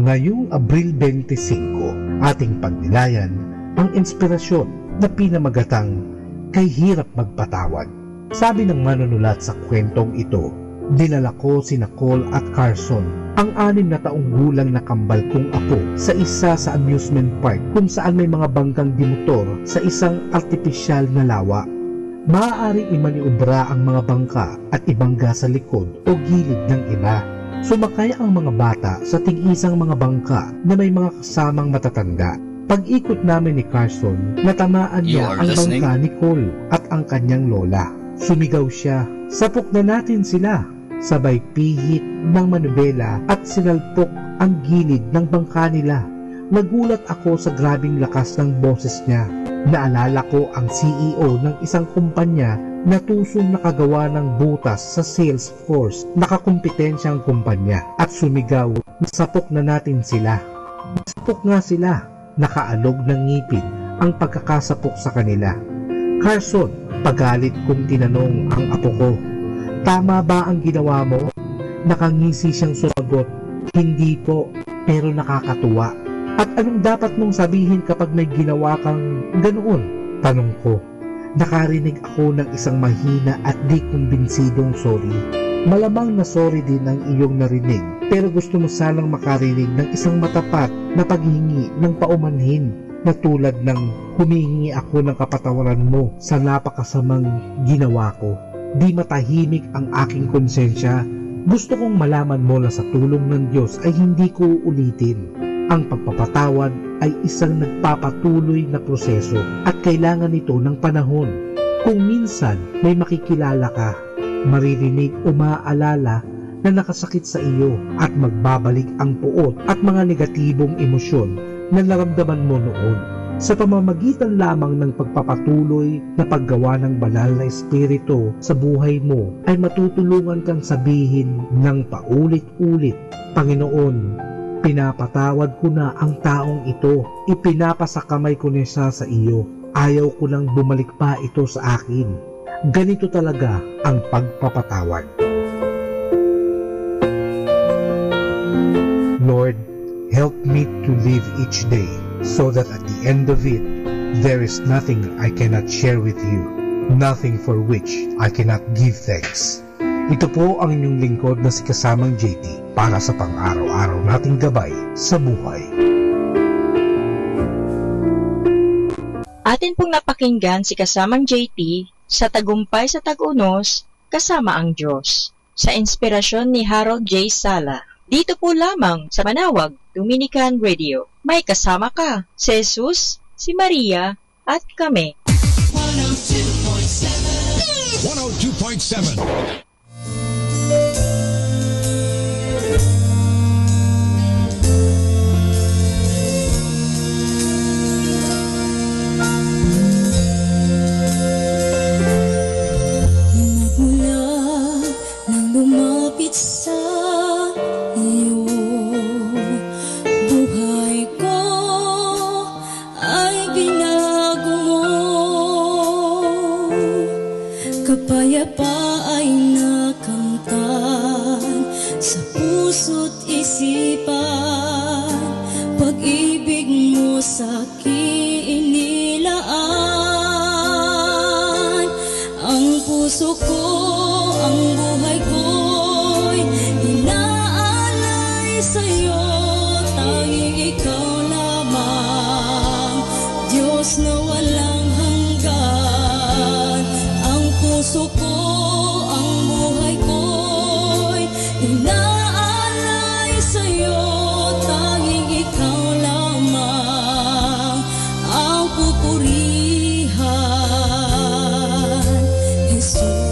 Ngayong Abril 25, ating pagnilayan ang inspirasyon na pinamagatang kay hirap magpatawad. Sabi ng manunulat sa kwentong ito, dinala ko si Nicole at Carson, ang 6 na taong gulang na kambal kong apo, sa isa sa amusement park kung saan may mga bangkang dimotor sa isang artipisyal na lawa. Maaaring imaniobra ang mga bangka at ibangga sa likod o gilid ng iba. Sumakay ang mga bata sa tig-isang mga bangka na may mga kasamang matatanda. Pag-ikot namin ni Carson, natamaan niya ang bangka ni Cole at ang kanyang lola. Sumigaw siya, "Sapok na natin sila!" Sabay pihit ng manubela at sinalpok ang gilid ng bangka nila. Nagulat ako sa grabing lakas ng boses niya. Naalala ko ang CEO ng isang kumpanya na tusong nakagawa ng butas sa Salesforce, nakakumpetensyang kumpanya, at sumigaw, "Sapok na natin sila!" Sapok nga sila. Nakaalog ng ngipin ang pagkakasapok sa kanila. "Carson," pagalit kong tinanong ang apo ko, "tama ba ang ginawa mo?" Nakangisi siyang sumagot, "Hindi po, pero nakakatuwa." "At anong dapat mong sabihin kapag may ginawa kang ganoon?" tanong ko. Nakarinig ako ng isang mahina at di kumbinsidong sorry. Malamang na sorry din ang iyong narinig, pero gusto mo sanang makarinig ng isang matapat na paghingi ng paumanhin, na tulad ng humihingi ako ng kapatawaran mo sa napakasamang ginawa ko. Di matahimik ang aking konsensya Gusto kong malaman mo na sa tulong ng Diyos ay hindi ko uulitin. Ang pagpapatawad ay isang nagpapatuloy na proseso at kailangan ito ng panahon. Kung minsan may makikilala ka, maririnig o maaalala na nakasakit sa iyo at magbabalik ang puot at mga negatibong emosyon na naramdaman mo noon. Sa pamamagitan lamang ng pagpapatuloy na paggawa ng banal na espiritu sa buhay mo ay matutulungan kang sabihin ng paulit-ulit, Panginoon, pinapatawad ko na ang taong ito, ipinapasakamay ko na siya sa iyo, ayaw ko nang bumalik pa ito sa akin. Ganito talaga ang pagpapatawad. Lord, help me to live each day so that at the end of it, there is nothing I cannot share with you, nothing for which I cannot give thanks. Ito po ang inyong lingkod na si Kasamang JT para sa pang-araw-araw nating gabay sa buhay. Atin pong napakinggan si Kasamang JT sa Tagumpay sa Tag-Unos, Kasama ang Diyos, sa inspirasyon ni Harold J. Sala. Dito po lamang sa Manawag Dominican Radio. May kasama ka, si Jesus, si Maria, at kami. 102.7 lumapit sa iyo, buhay ko ay binago mo, kapayapa ay nakamtan sa puso't isipan, pag-ibig mo sa'kin inilaan, ang puso ko, ang buhay ko'y inaalay sa'yo, tanging ikaw lamang, Diyos na walang hanggan. Ang puso ko, ang buhay ko'y inaalay sa'yo, tanging ikaw lamang ang pupurihan, Jesus.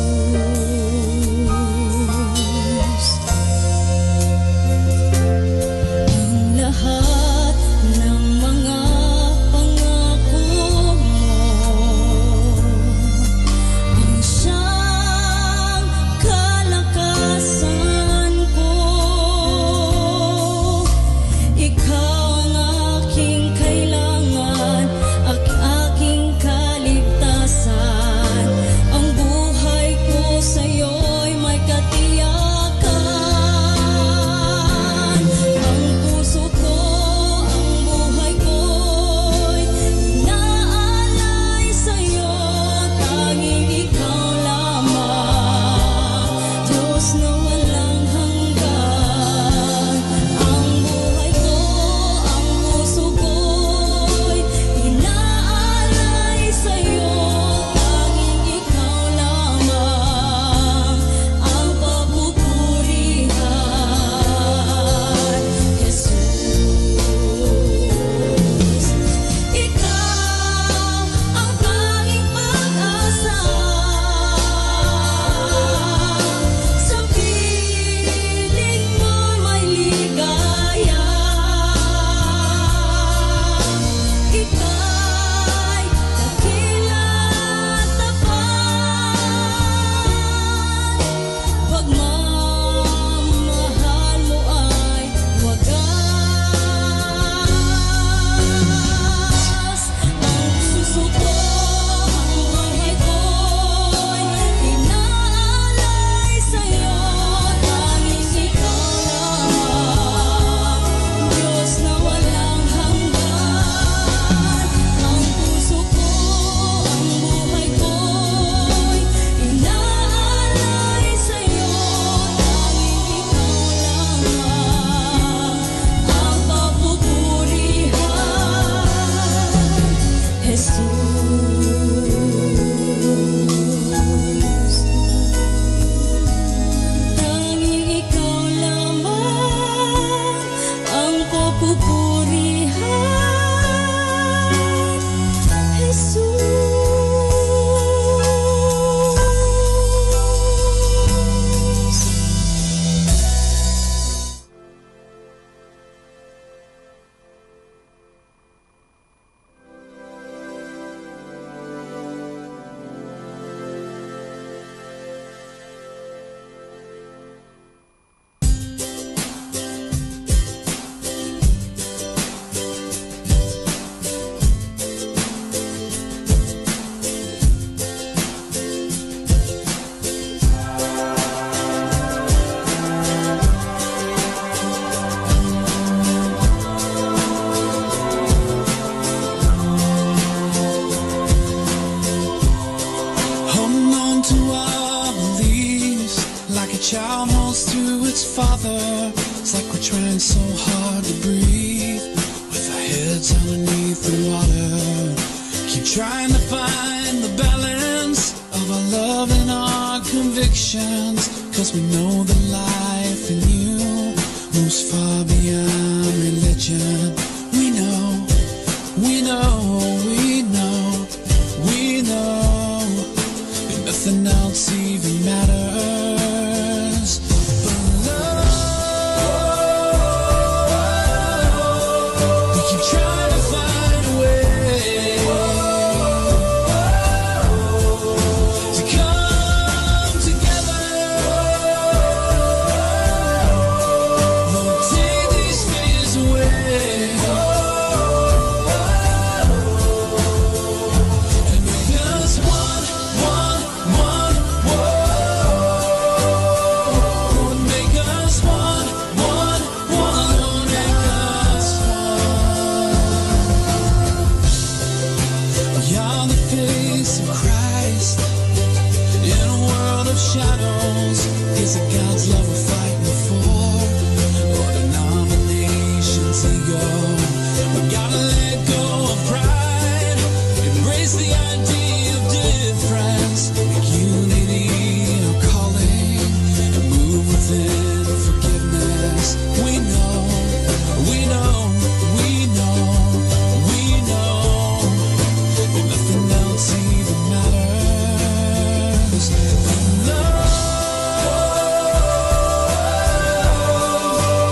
Kalakasan ko child holds through its father. It's like we're trying so hard to breathe with our heads underneath the water. Keep trying to find the balance of our love and our convictions, 'cause we know the life in you moves far beyond religion. We know, we know, we know, we know that nothing else even matters but love. We keep trying to find a way to come together. Lord, take these fears away. And make us one, one, one, one. Make us one, one, one. Make us one. We are the face of Christ in a world of shadows. Is it God's love we're fighting for, or denomination's ego? We gotta let go of pride, embrace the idea of difference, make unity our calling, and move within forgiveness. We know, we know, we know, we know that nothing else even matters but love.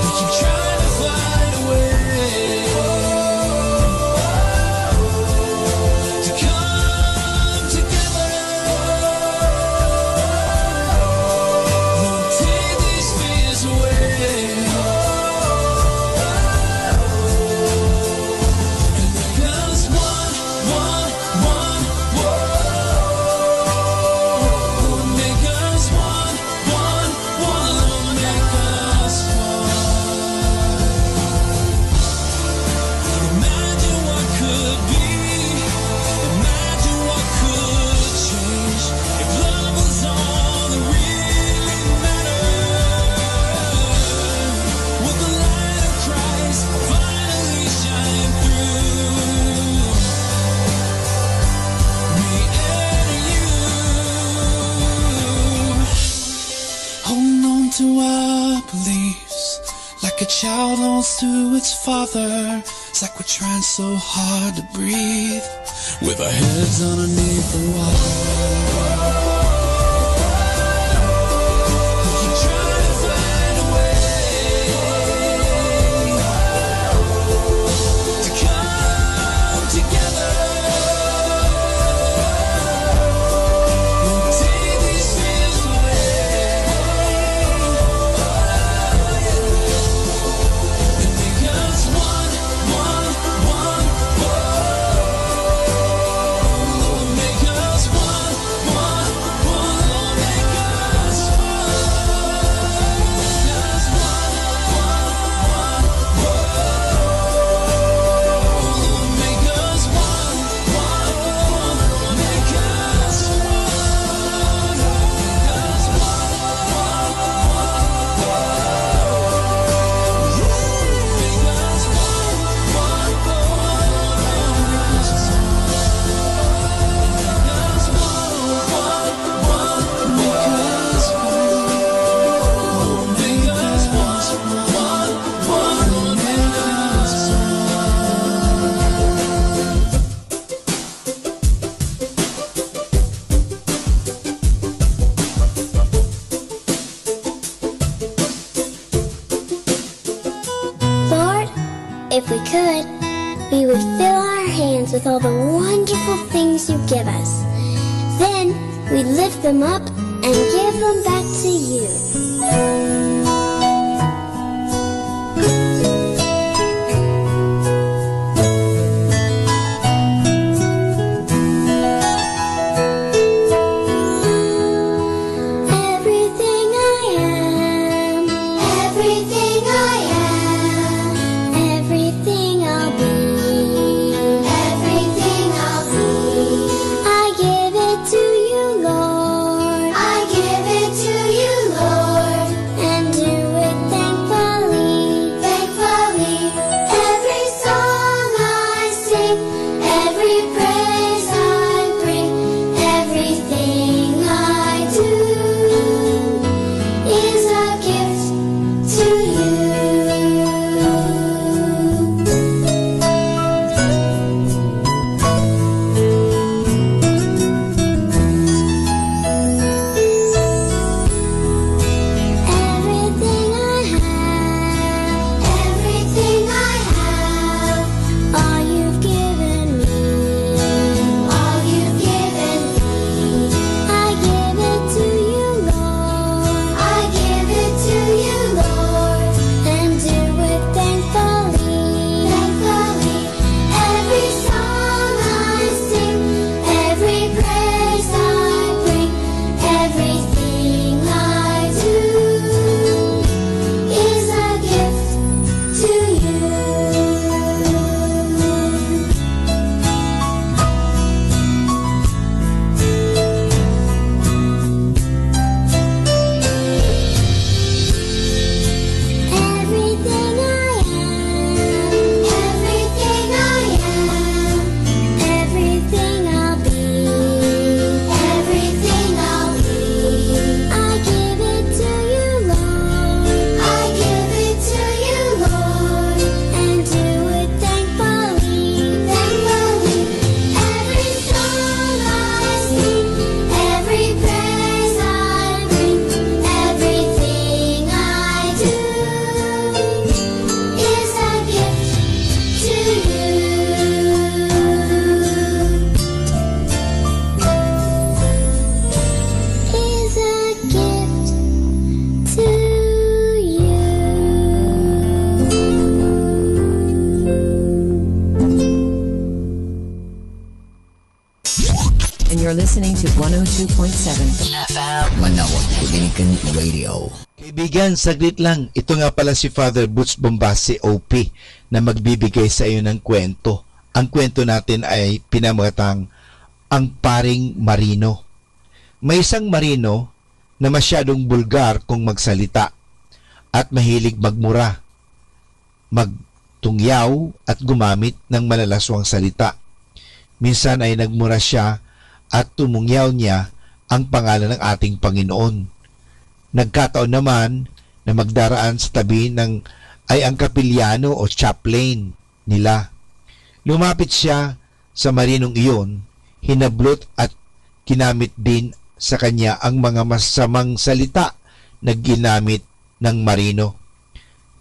We keep trying to find a way to come together. Lord, take these fears away. And make us one, one, one, one. Make us one, one, one. Make us one. Imagine what could be. Imagine what could change if love was all that really mattered. Would the light of Christ finally shine through me and you? Holding on to our beliefs like a child holds to its father. It's like we're trying so hard to breathe with our heads underneath the water. We keep trying to find a way to come together. Lord, take these fears away. And make us one, one, one, one. Lord, make us one, one, one. Make us one. Make us one, one, one, one. Make us one, one, one. Make us one. Make us one, one, Lord, if we could, we would fill our hands with all the wonderful things you give us. Then we'd lift them up and give them back to you. Everything I am, everything I am, everything I'll be, everything I'll be. I give it to you, Lord. I give it to you, Lord. listening to 102.7 FM. Manawag Dominican Radio. Kaibigan, saglit lang. Ito nga pala si Father Butch Bombasi OP na magbibigay sa iyo ng kwento. Ang kwento natin ay pinamagatang Ang Paring Marino. May isang marino na masyadong bulgar kung magsalita at mahilig magmura, magtungyaw at gumamit ng malalaswang salita. Minsan ay nagmura siya at tumungyaw niya ang pangalan ng ating Panginoon. Nagkataon naman na magdaraan sa tabi ng ay ang kapilyano o chaplain nila. Lumapit siya sa marinong iyon, hinablot at kinamit din sa kanya ang mga masamang salita na ginamit ng marino.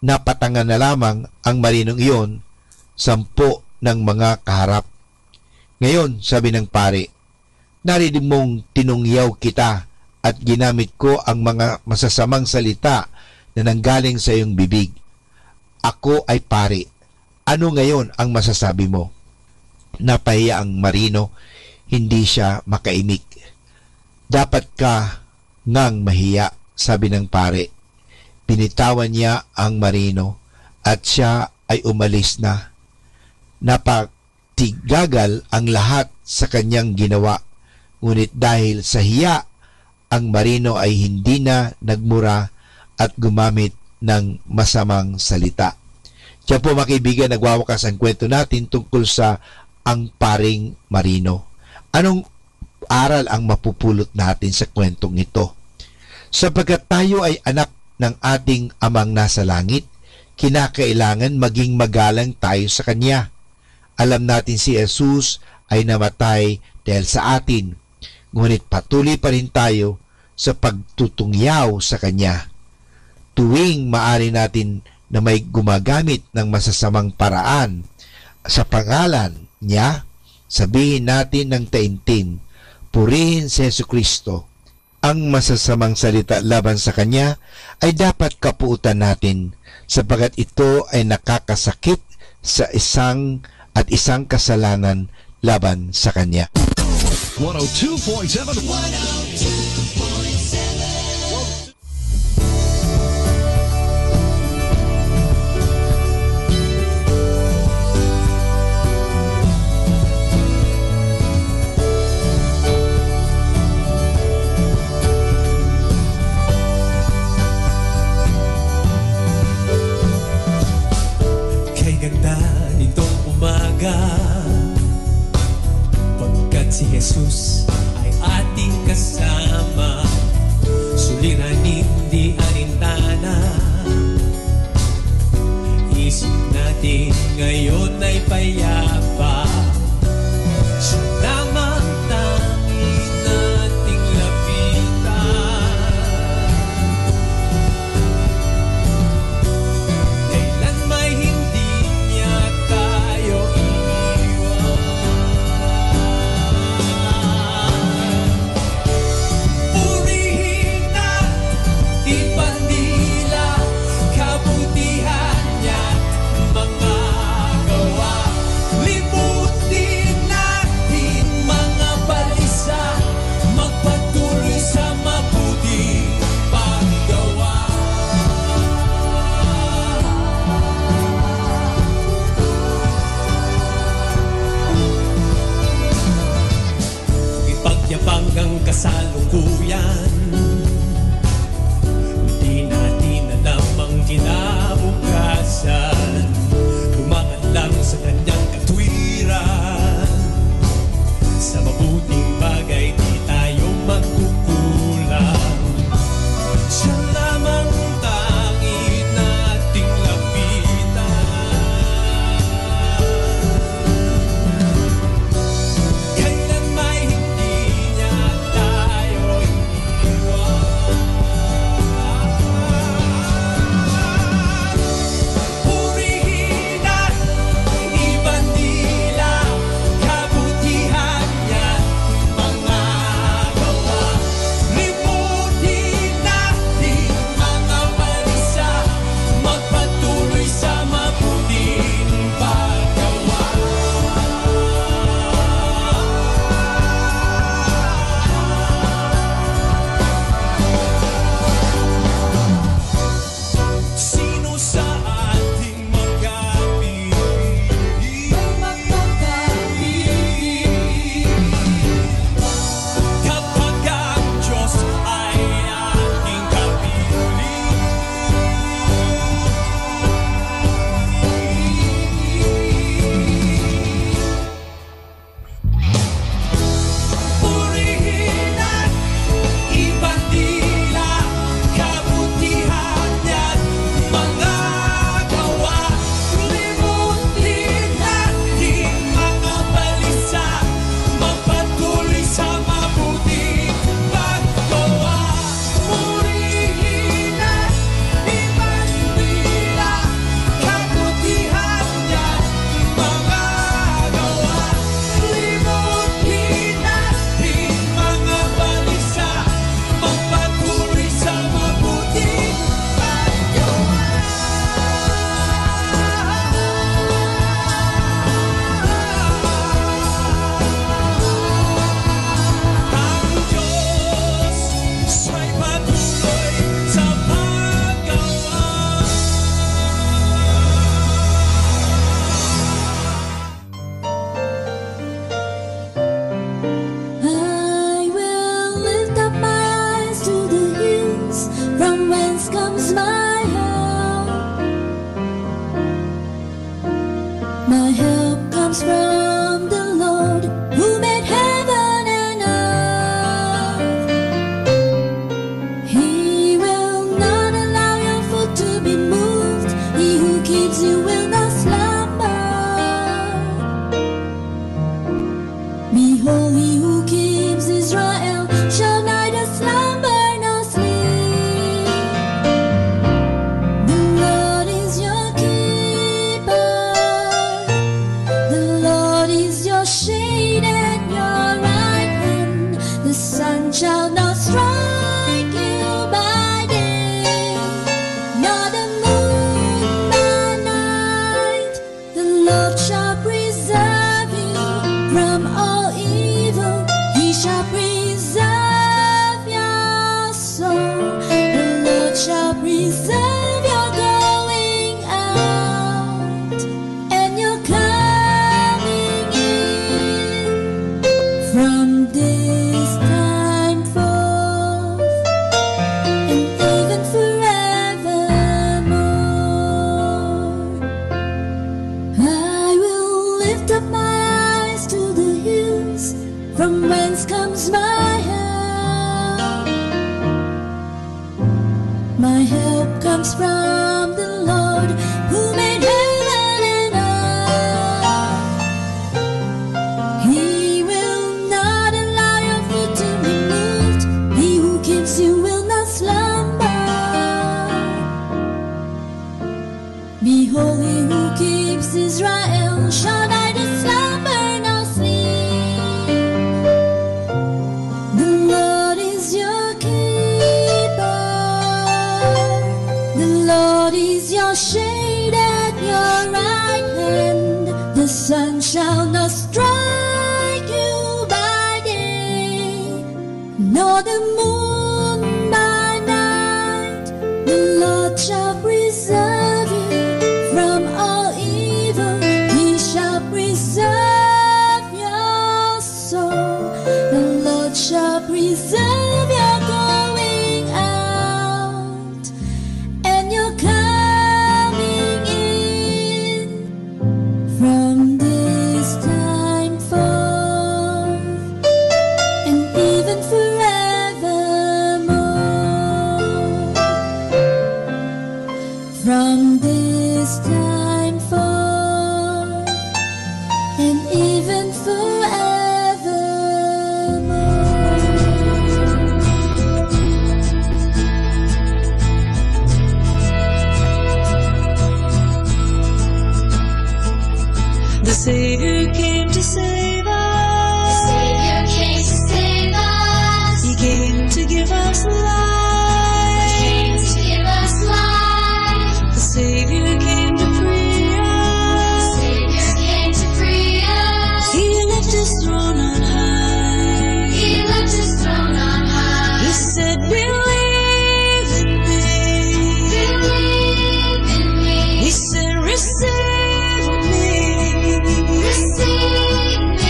Napatangan na lamang ang marinong iyon, 10 ng mga kaharap. Ngayon, sabi ng pare, narinig mong tinungyaw kita at ginamit ko ang mga masasamang salita na nanggaling sa iyong bibig. Ako ay pare. Ano ngayon ang masasabi mo? Napahiya ang marino, hindi siya makaimik. Dapat ka ngang mahiya, sabi ng pare. Pinitawan niya ang marino at siya ay umalis na. Napatigagal ang lahat sa kanyang ginawa. Ngunit dahil sa hiya, ang marino ay hindi na nagmura at gumamit ng masamang salita. Diyan po mga kaibigan, nagwawakas ang kwento natin tungkol sa Ang Paring Marino. Anong aral ang mapupulot natin sa kwentong ito? Sapagkat tayo ay anak ng ating Amang nasa langit, kinakailangan maging magalang tayo sa Kanya. Alam natin si Jesus ay namatay dahil sa atin, ngunit patuloy pa rin tayo sa pagtutungyaw sa Kanya. Tuwing maaari natin na may gumagamit ng masasamang paraan sa pangalan niya, sabihin natin ng taimtim, purihin si Jesucristo. Ang masasamang salita laban sa Kanya ay dapat kapuutan natin sapagkat ito ay nakakasakit sa isang kasalanan laban sa Kanya. 102.7 Ganda nitong umaga pagkat si Jesus ay ating kasama, suliranin di alintana. Isip natin ngayon ay payapa, siya lamang tanging nating lapitan. Kailan may hindi tayo iiwan. Purihin at ipandila kabutihan niya't mga gawa. comes from the Lord who made heaven and earth. He will not allow your foot to be moved. He who keeps you will not slumber. Behold, he who keeps Israel shall neither slumber nor sleep. The Lord is your keeper. The Lord is your shade and your right hand. The sun shall not strike you by day, nor the moon by night. The Lord shall preserve you from all evil. He shall preserve your soul. The Lord shall preserve your going out and your coming in from this time forth and even forevermore. I will lift up my eyes to the hills, from whence comes my help. My help comes from the Lord who made heaven and earth. He will not allow your foot to be moved. He who keeps you will not slumber. Behold, he who keeps Israel shall neither slumber nor sleep. The Lord is your keeper. The Lord is your shade at your right hand. The sun shall not strike you by day, nor the moon by night. The Lord shall preserve you from all evil. He shall preserve your soul. The Lord shall preserve your going out and your coming in from this time forth and even forevermore. From this time forth and even The Savior came to save us. The Savior came to save us. He came to give us life. He came to give us life. The Savior came to free us. The Savior came to free us. He left his throne on high. He left his throne on high. He said, believe in me. Believe in me. He said, receive me. Receive me.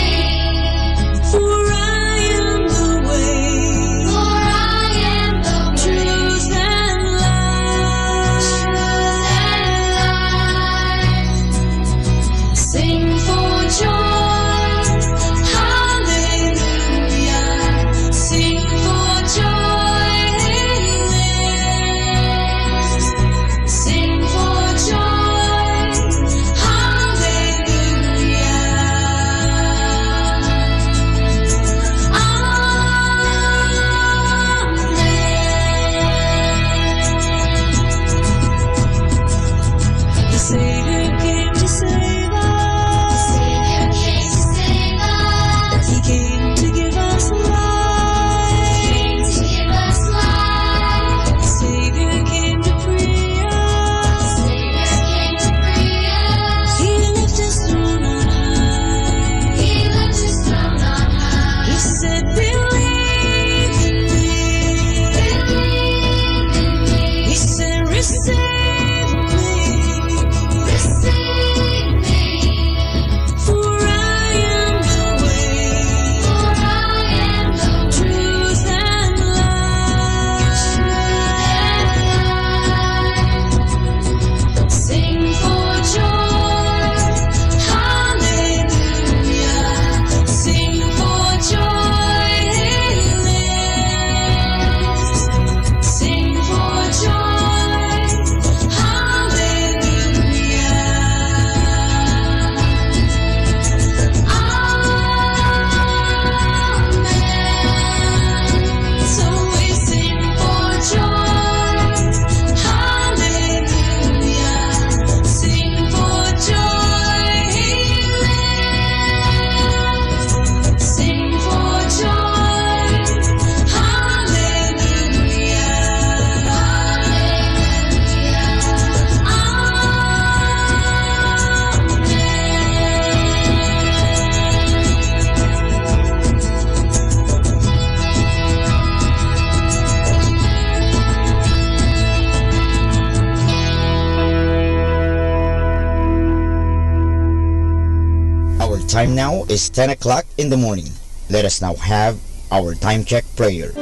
time now is 10 o'clock in the morning. Let us now have our time check prayer.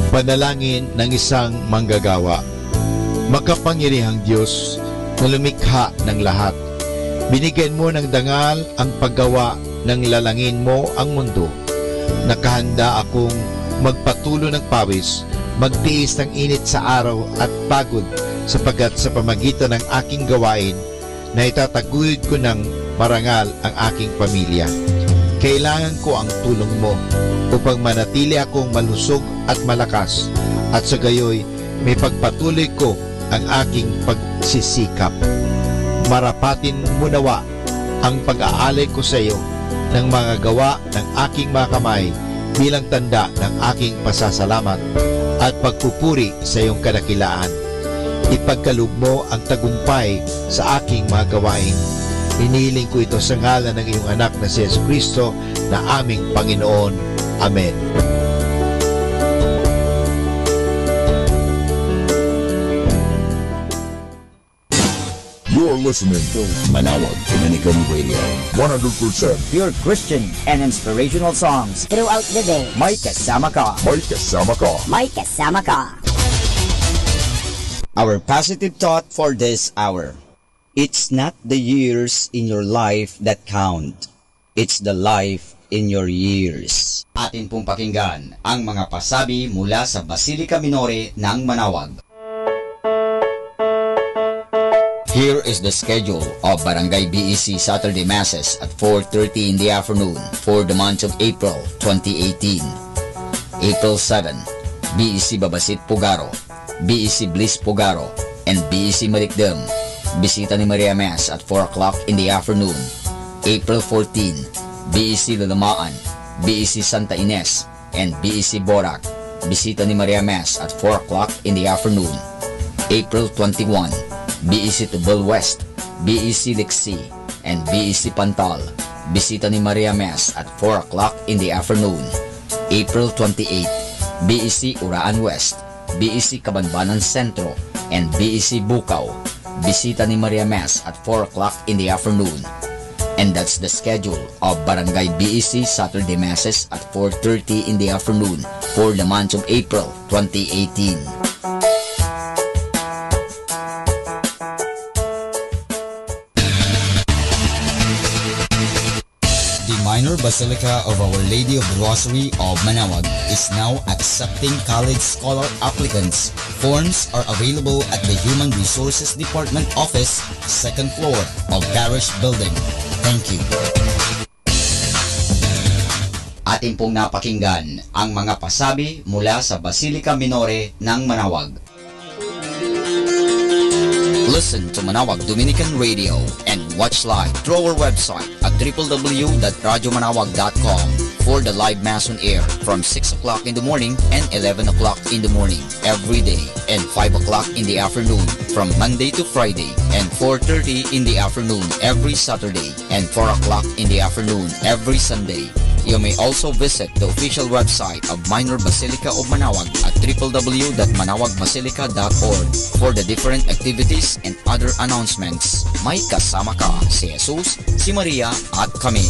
Panalangin ng isang manggagawa. Makapangyarihang Diyos na lumikha ng lahat, binigyan mo ng dangal ang paggawa ng lalangin mo ang mundo. Nakahanda akong magpatulo ng pawis, magtiis ng init sa araw at pagod, sapagkat sa pamagitan ng aking gawain na itataguyod ko ng marangal ang aking pamilya. Kailangan ko ang tulong mo upang manatili akong malusog at malakas, at sa gayoy may pagpatuloy ko ang aking pagsisikap. Marapatin mo nawa ang pag-aalay ko sa iyo ng mga gawa ng aking mga kamay bilang tanda ng aking pasasalamat at pagpupuri sa iyong kadakilaan. Ipagkaloob mo ang tagumpay sa aking mga gawain. Inihiling ko ito sa ngalan ng iyong anak na si Jesucristo na aming Panginoon. Amen. You're listening to Manawag Dominican Radio. 100% pure Christian and inspirational songs throughout the day. May kasama ka. May kasama ka. May kasama ka. Our positive thought for this hour. It's not the years in your life that count. It's the life in your years. Atin pong pakinggan ang mga pasabi mula sa Basilica Minore ng Manawag. Here is the schedule of Barangay BEC Saturday Masses at 4:30 in the afternoon for the month of April 2018. April 7, BEC Babasit Pugaro, BEC Bliss Pugaro, and BEC Marikdem. Bisita ni Maria Mass at 4 o'clock in the afternoon. April 14, BEC Lalamaan, BEC Santa Ines, and BEC Borac. Bisita ni Maria Mass at 4 o'clock in the afternoon. April 21, BEC Tubal West, BEC Lixi, and BEC Pantal. Bisita ni Maria Mass at 4 o'clock in the afternoon. April 28, BEC Uraan West, BEC Kabanbanan Sentro, and BEC Bukaw. Bisita ni Maria Mass at 4 o'clock in the afternoon. And that's the schedule of Barangay BEC Saturday Masses at 4:30 in the afternoon for the month of April 2018. Minor Basilica of Our Lady of the Rosary of Manawag is now accepting college scholar applicants. Forms are available at the Human Resources Department office, second floor of Parish Building. Thank you. Atin pong napakinggan ang mga pasabi mula sa Basilica Minore ng Manawag. Listen to Manawag Dominican Radio and watch live through our website at www.radyomanawag.com for the live Mass on air from 6 o'clock in the morning and 11 o'clock in the morning every day, and 5 o'clock in the afternoon from Monday to Friday, and 4:30 in the afternoon every Saturday, and 4 o'clock in the afternoon every Sunday. You may also visit the official website of Minor Basilica of Manawag at www.manawagbasilica.org for the different activities and other announcements. May kasama ka si Jesus, si Maria at kami.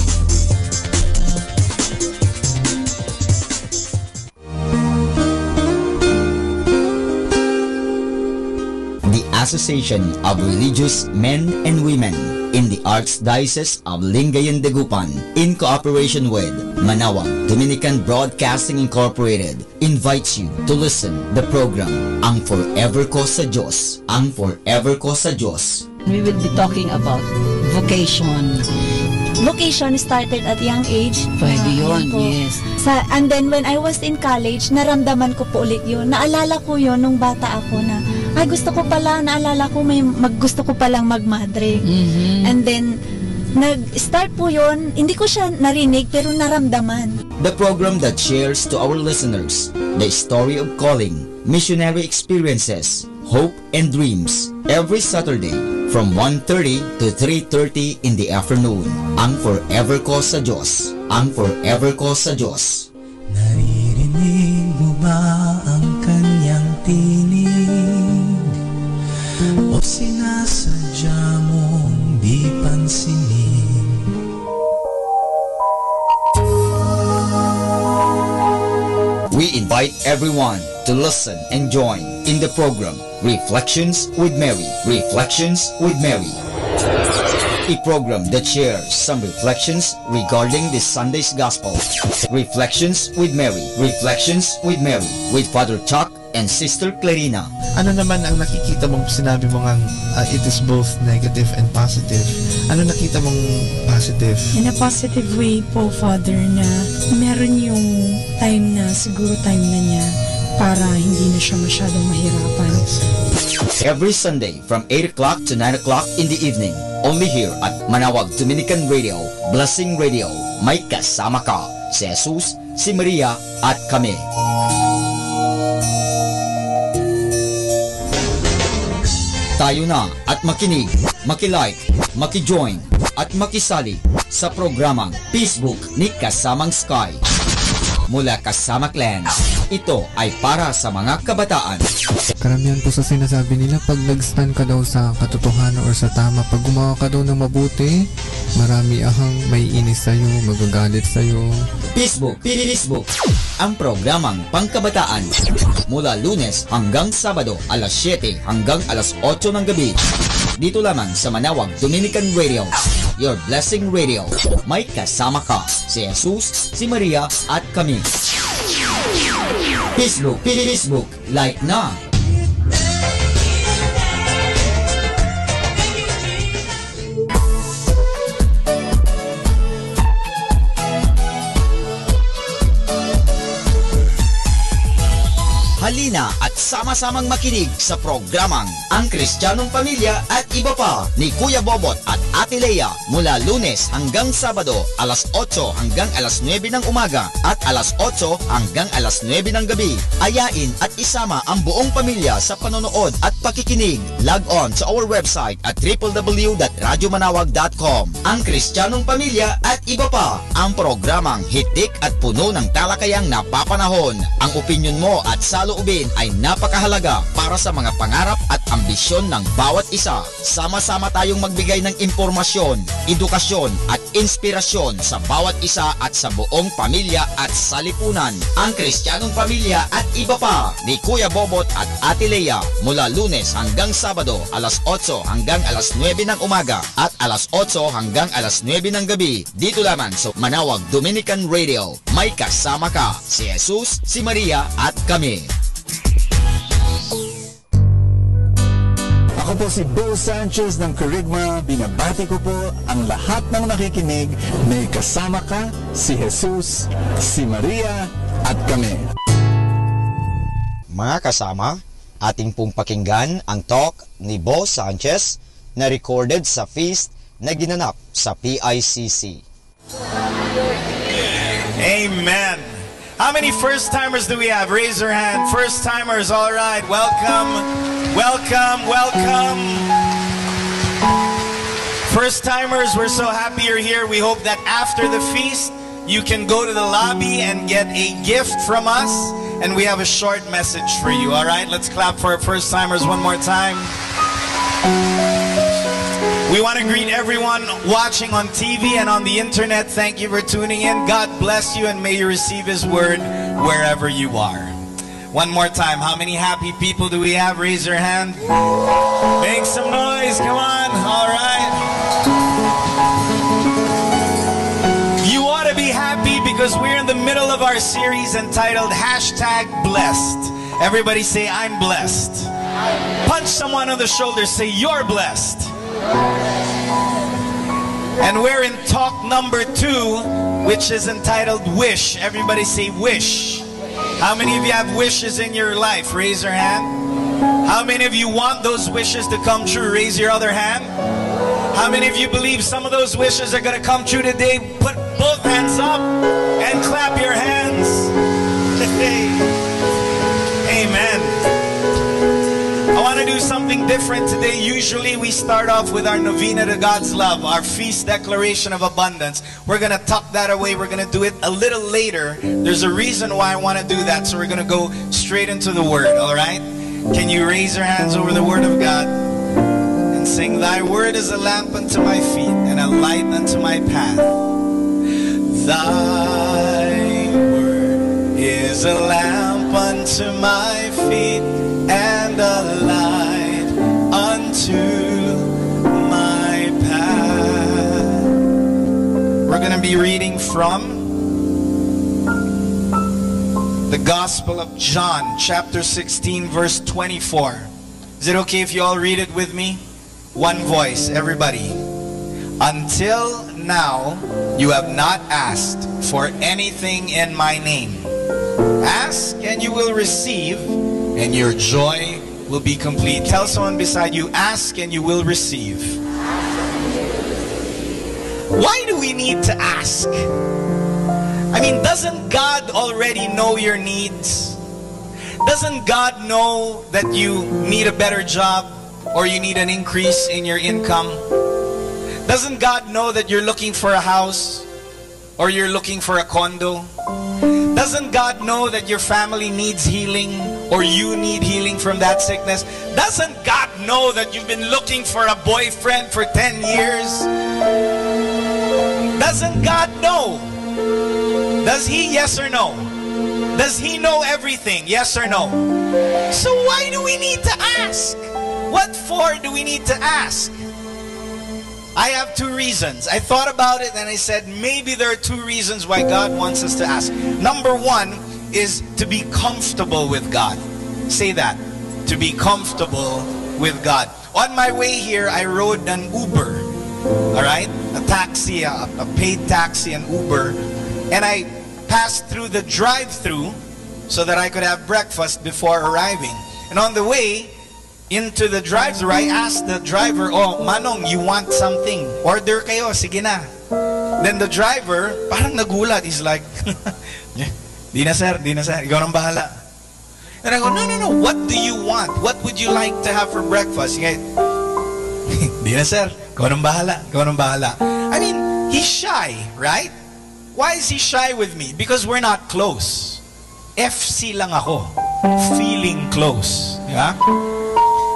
The Association of Religious Men and Women in the Archdiocese of Lingayen de Gupan, in cooperation with Manawag Dominican Broadcasting Incorporated, invites you to listen the program Ang Forever Ko sa Diyos. Ang Forever Ko sa Diyos. We will be talking about vocation. Vocation started at young age. Pwede yun, yes. And then when I was in college, naramdaman ko po ulit yun. Naalala ko yun nung bata ako na, ay gusto ko pala, naalala ko gusto ko palang magmadre. And then, nag-start po yun, hindi ko siya narinig pero naramdaman. The program that shares to our listeners the story of calling, missionary experiences, hope and dreams every Saturday from 1:30 to 3:30 in the afternoon. Ang Forever Ko sa Diyos. Ang Forever Ko sa Diyos. Naririnig mo ba ang kanyang tinig? O sinasadya mong invite everyone to listen and join in the program Reflections with Mary. Reflections with Mary. A program that shares some reflections regarding this Sunday's Gospel. Reflections with Mary. Reflections with Mary with Father Chuck and Sister Clarina. Ano naman ang nakikita mong sinabi mo ngang it is both negative and positive? Ano nakita mong positive? In a positive way po, Father, na meron yung time na siguro time na niya para hindi na siya masyadong mahirapan. Every Sunday from 8 o'clock to 9 o'clock in the evening. Only here at Manawag Dominican Radio, Blessing Radio. May kasama ka, si Jesus, si Maria at kami. Tayo na at makinig, makilike, makijoin at makisali sa programang Facebook ni Kasamang Sky. Mula Kasama Clan, ito ay para sa mga kabataan. Karamihan po sa sinasabi nila, pag nag-stand ka daw sa katotohanan or sa tama, pag gumawa ka daw ng mabuti, marami ahang may inis sa'yo, magagalit sa'yo. Facebook, ang programang pangkabataan. Mula Lunes hanggang Sabado, alas 7 hanggang alas 8 ng gabi. Dito lamang sa Manawag Dominican Radio, Your Blessing Radio. May kasama ka, si Jesus, si Maria at kami. Facebook, like na. Halina at sama-samang makinig sa programang Ang Kristiyanong Pamilya at Iba Pa ni Kuya Bobot at Ate Lea mula Lunes hanggang Sabado alas 8 hanggang alas 9 ng umaga at alas 8 hanggang alas 9 ng gabi. Ayain at isama ang buong pamilya sa panonood at pakikinig. Log on sa our website at www.radyomanawag.com. Ang Kristiyanong Pamilya at Iba Pa, ang programang hitik at puno ng talakayang napapanahon. Ang opinyon mo at saloobin ay napakahalaga para sa mga pangarap at ambisyon ng bawat isa. Sama-sama tayong magbigay ng impormasyon, edukasyon at inspirasyon sa bawat isa at sa buong pamilya at salipunan. Ang Kristiyanong Pamilya at Iba Pa ni Kuya Bobot at Ate Lea mula Lunes hanggang Sabado alas 8 hanggang alas 9 ng umaga at alas 8 hanggang alas 9 ng gabi. Dito lamang sa Manawag Dominican Radio. May kasama ka, si Jesus, si Maria at kami. Ako po si Bo Sanchez ng Kerygma. Binabati ko po ang lahat ng nakikinig. May kasama ka, si Jesus, si Maria at kami. Mga kasama, ating pong pakinggan ang talk ni Bo Sanchez na recorded sa feast na ginanap sa PICC. Amen. How many first-timers do we have? Raise your hand. First-timers, all right. Welcome, welcome, welcome. First-timers, we're so happy you're here. We hope that after the feast, you can go to the lobby and get a gift from us. And we have a short message for you, all right? Let's clap for our first-timers one more time. We want to greet everyone watching on TV and on the internet. Thank you for tuning in. God bless you and may you receive His word wherever you are. One more time. How many happy people do we have? Raise your hand. Make some noise. Come on. All right. You ought to be happy because we're in the middle of our series entitled #Blessed. Everybody say, I'm blessed. Punch someone on the shoulder. Say, you're blessed. And we're in talk number 2, which is entitled Wish. Everybody say wish. How many of you have wishes in your life? Raise your hand. How many of you want those wishes to come true? Raise your other hand. How many of you believe some of those wishes are going to come true today? Put both hands up and clap your hands. Amen. I want to do something different today. Usually we start off with our novena to God's love, our feast declaration of abundance. We're going to tuck that away. We're going to do it a little later. There's a reason why I want to do that. So we're going to go straight into the Word, all right? Can you raise your hands over the Word of God and sing, Thy Word is a lamp unto my feet and a light unto my path. Thy Word is a lamp unto my feet and a light unto my path. We're going to be reading from the Gospel of John, chapter 16, verse 24. Is it okay if you all read it with me? One voice, everybody. Until now, you have not asked for anything in my name. Ask and you will receive, and your joy will be complete. Tell someone beside you, ask and you will receive. Why do we need to ask? I mean, doesn't God already know your needs? Doesn't God know that you need a better job or you need an increase in your income? Doesn't God know that you're looking for a house or you're looking for a condo? Doesn't God know that your family needs healing or you need healing from that sickness? Doesn't God know that you've been looking for a boyfriend for 10 years? Doesn't God know? Does He? Yes or no? Does He know everything? Yes or no? So why do we need to ask? What for do we need to ask? I have two reasons. I thought about it and I said maybe there are two reasons why God wants us to ask. Number one is to be comfortable with God. Say that. To be comfortable with God. On my way here, I rode an Uber. Alright? A taxi, a paid taxi, an Uber. And I passed through the drive-thru so that I could have breakfast before arriving. And on the way into the drive-thru, I asked the driver, "Oh, Manong, you want something? Order kayo, sige na." Then the driver, parang nagulat. He's like, di na sir, ikaw nang bahala. And I go, no, what do you want? What would you like to have for breakfast? Di na sir, ikaw nang bahala, I mean, he's shy, right? Why is he shy with me? Because we're not close. FC lang ako. Feeling close. Yeah?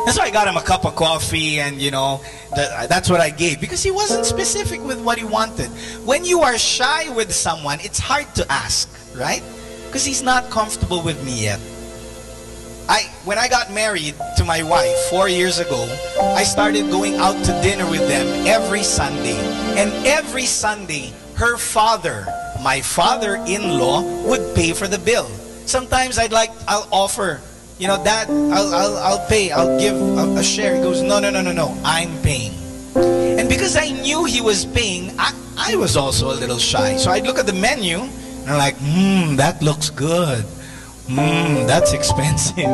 That's why I got him a cup of coffee and, you know, that's what I gave. Because he wasn't specific with what he wanted. When you are shy with someone, it's hard to ask, right? Because he's not comfortable with me yet. When I got married to my wife 4 years ago, I started going out to dinner with them every Sunday. And every Sunday, her father, my father-in-law, would pay for the bill. Sometimes I'll offer, you know, Dad, I'll pay, I'll give a share. He goes, no, I'm paying. And because I knew he was paying, I was also a little shy. So I'd look at the menu, and I'm like, that looks good. That's expensive.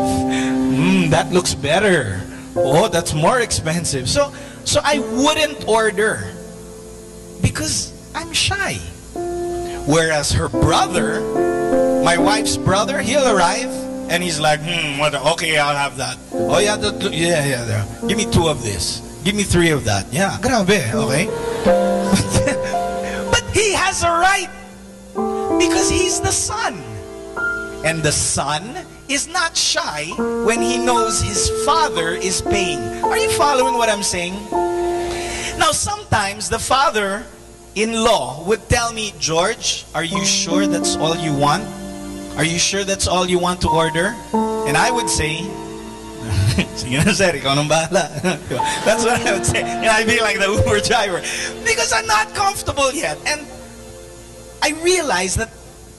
That looks better. Oh, that's more expensive. So I wouldn't order because I'm shy. Whereas her brother, my wife's brother, he'll arrive and he's like, okay, I'll have that. Oh yeah, yeah. Give me 2 of this. Give me 3 of that. Yeah, grabe, okay. But he has a right because he's the son. And the son is not shy when he knows his father is paying. Are you following what I'm saying? Now, sometimes the father-in-law would tell me, George, are you sure that's all you want? Are you sure that's all you want to order? And I would say, sige na sir, ikaw nang bahala. That's what I would say. And I'd be like the Uber driver. Because I'm not comfortable yet. And I realize that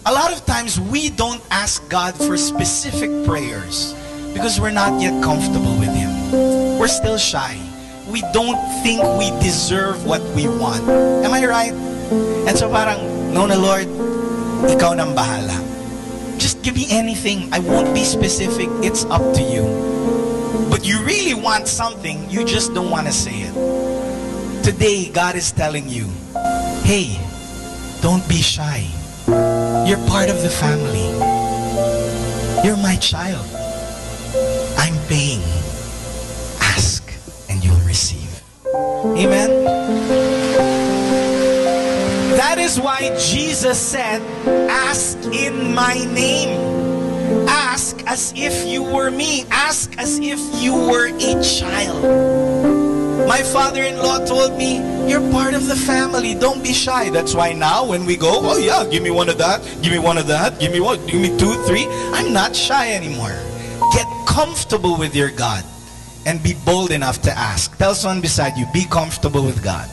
a lot of times we don't ask God for specific prayers because we're not yet comfortable with Him. We're still shy. We don't think we deserve what we want. Am I right? And so parang, no na Lord, ikaw nang bahala. Just give me anything. I won't be specific. It's up to you. But you really want something, you just don't want to say it. Today, God is telling you, hey, don't be shy. You're part of the family. You're my child. I'm paying. Ask and you'll receive. Amen? That is why Jesus said, ask in my name. Ask as if you were me. Ask as if you were a child. My father-in-law told me, you're part of the family. Don't be shy. That's why now when we go, oh yeah, give me one of that, give me one of that, give me one, give me 2, 3. I'm not shy anymore. Get comfortable with your God and be bold enough to ask. Tell someone beside you, be comfortable with God.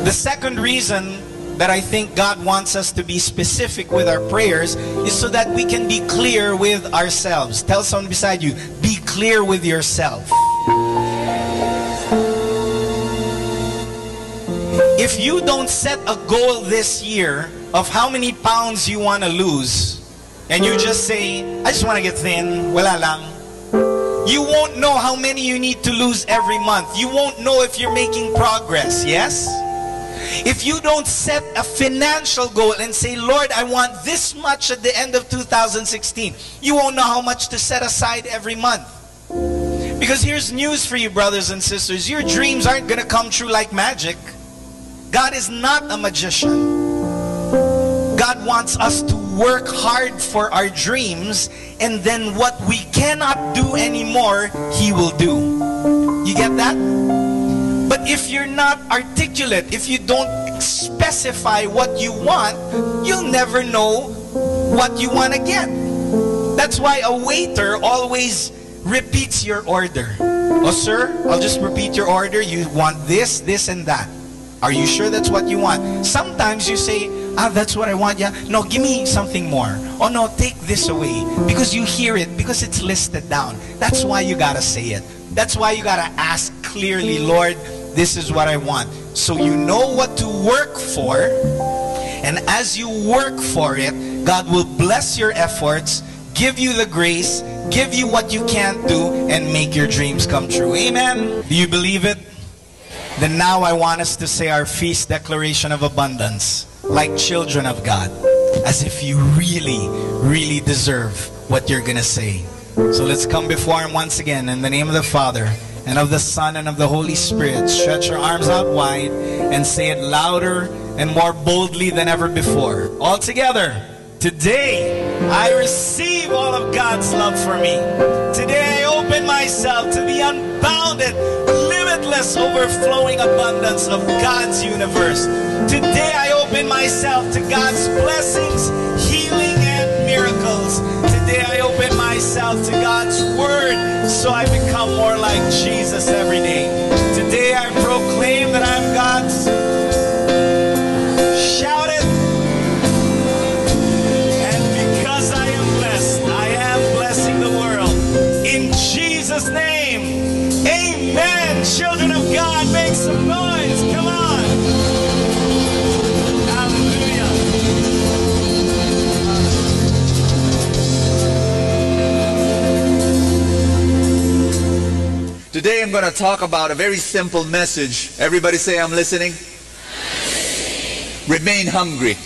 The second reason that I think God wants us to be specific with our prayers is so that we can be clear with ourselves. Tell someone beside you, be clear with yourself. If you don't set a goal this year of how many pounds you want to lose, and you just say, I just want to get thin, wala lang, you won't know how many you need to lose every month. You won't know if you're making progress, yes? If you don't set a financial goal and say, Lord, I want this much at the end of 2016, you won't know how much to set aside every month. Because here's news for you, brothers and sisters. Your dreams aren't going to come true like magic. God is not a magician. God wants us to work hard for our dreams, and then what we cannot do anymore, He will do. You get that? But if you're not articulate, if you don't specify what you want, you'll never know what you want to get. That's why a waiter always repeats your order. Oh, sir, I'll just repeat your order. You want this, this, and that. Are you sure that's what you want? Sometimes you say, that's what I want, yeah. No, give me something more. Oh, no, take this away. Because you hear it, because it's listed down. That's why you gotta say it. That's why you gotta ask clearly, Lord, this is what I want. So you know what to work for. And as you work for it, God will bless your efforts, give you the grace, give you what you can't do, and make your dreams come true. Amen? Do you believe it? Then now I want us to say our feast declaration of abundance, like children of God, as if you really, really deserve what you're gonna say. So let's come before Him once again in the name of the Father, and of the Son, and of the Holy Spirit. Stretch your arms out wide and say it louder and more boldly than ever before. All together. Today, I receive all of God's love for me. Today, I open myself to the unbounded, limitless, overflowing abundance of God's universe. Today, I open myself to God's blessings, healing, and miracles. Today, I open myself to God's Word so I become more like Jesus every day. Today, I proclaim that I'm God's. Shout it. Jesus' name, amen. Children of God, make some noise. Come on. Hallelujah. Today I'm going to talk about a very simple message. Everybody say, I'm listening. Remain hungry.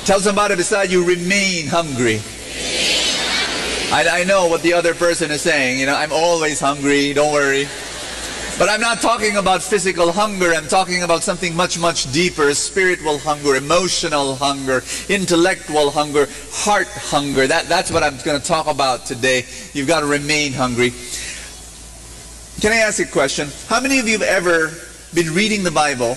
Tell somebody beside you, remain hungry. I know what the other person is saying. You know, I'm always hungry, don't worry. But I'm not talking about physical hunger. I'm talking about something much, much deeper. Spiritual hunger, emotional hunger, intellectual hunger, heart hunger. That's what I'm going to talk about today. You've got to remain hungry. Can I ask you a question? How many of you have ever been reading the Bible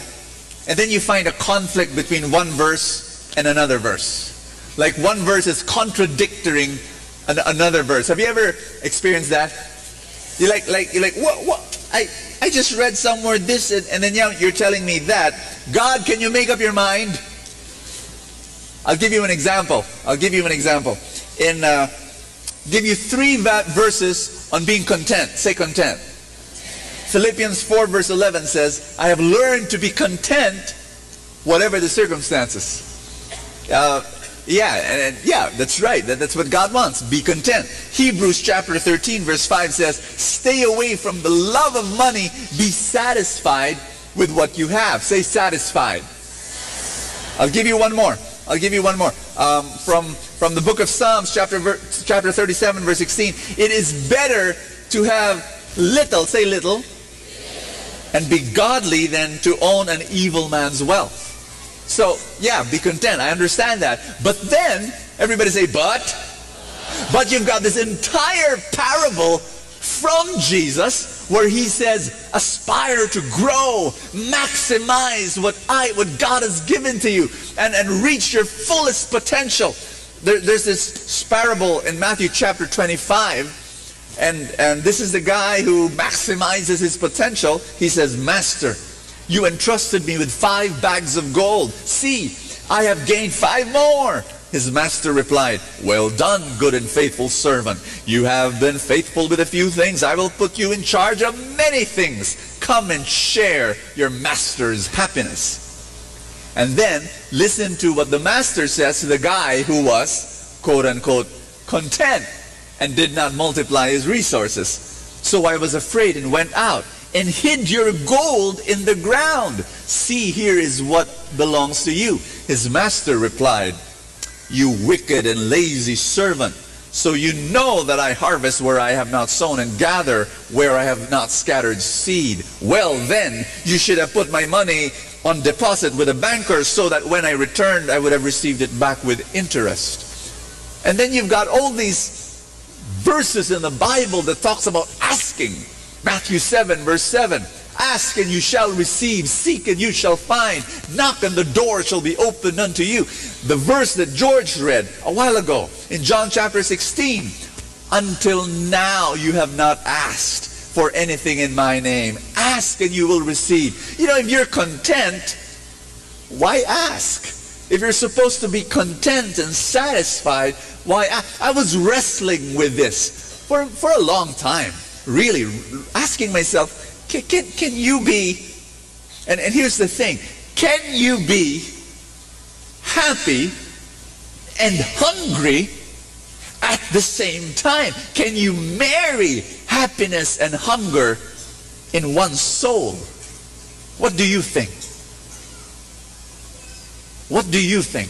and then you find a conflict between one verse and another verse? Like one verse is contradicting another verse. Have you ever experienced that? You're like, what? I just read somewhere this, and then you're telling me that. God, can you make up your mind? I'll give you an example. Give you 3 verses on being content. Say content. Philippians 4 verse 11 says, I have learned to be content whatever the circumstances. Yeah, that's right. That's what God wants. Be content. Hebrews chapter 13 verse 5 says, stay away from the love of money. Be satisfied with what you have. Say satisfied. I'll give you one more. From the book of Psalms chapter 37 verse 16. It is better to have little, say little, and be godly than to own an evil man's wealth. So, yeah, be content. I understand that. But then, everybody say, but you've got this entire parable from Jesus, where he says, aspire to grow, maximize what God has given to you, and reach your fullest potential. There's this parable in Matthew chapter 25, and this is the guy who maximizes his potential. He says, Master, you entrusted me with 5 bags of gold. See, I have gained 5 more. His master replied, well done, good and faithful servant. You have been faithful with a few things. I will put you in charge of many things. Come and share your master's happiness. And then listen to what the master says to the guy who was, quote unquote, content and did not multiply his resources. So I was afraid and went out and hid your gold in the ground. See, here is what belongs to you. His master replied, you wicked and lazy servant. So you know that I harvest where I have not sown and gather where I have not scattered seed. Well then, you should have put my money on deposit with a banker so that when I returned, I would have received it back with interest. And then you've got all these verses in the Bible that talks about asking. Matthew 7 verse 7. Ask and you shall receive, seek and you shall find, knock and the door shall be opened unto you. The verse that George read a while ago in John chapter 16, until now you have not asked for anything in my name. Ask and you will receive. You know, if you're content, why ask? If you're supposed to be content and satisfied, why ask? I was wrestling with this for a long time, really, asking myself, can you be, and here's the thing, can you be happy and hungry at the same time? Can you marry happiness and hunger in one soul? What do you think? What do you think?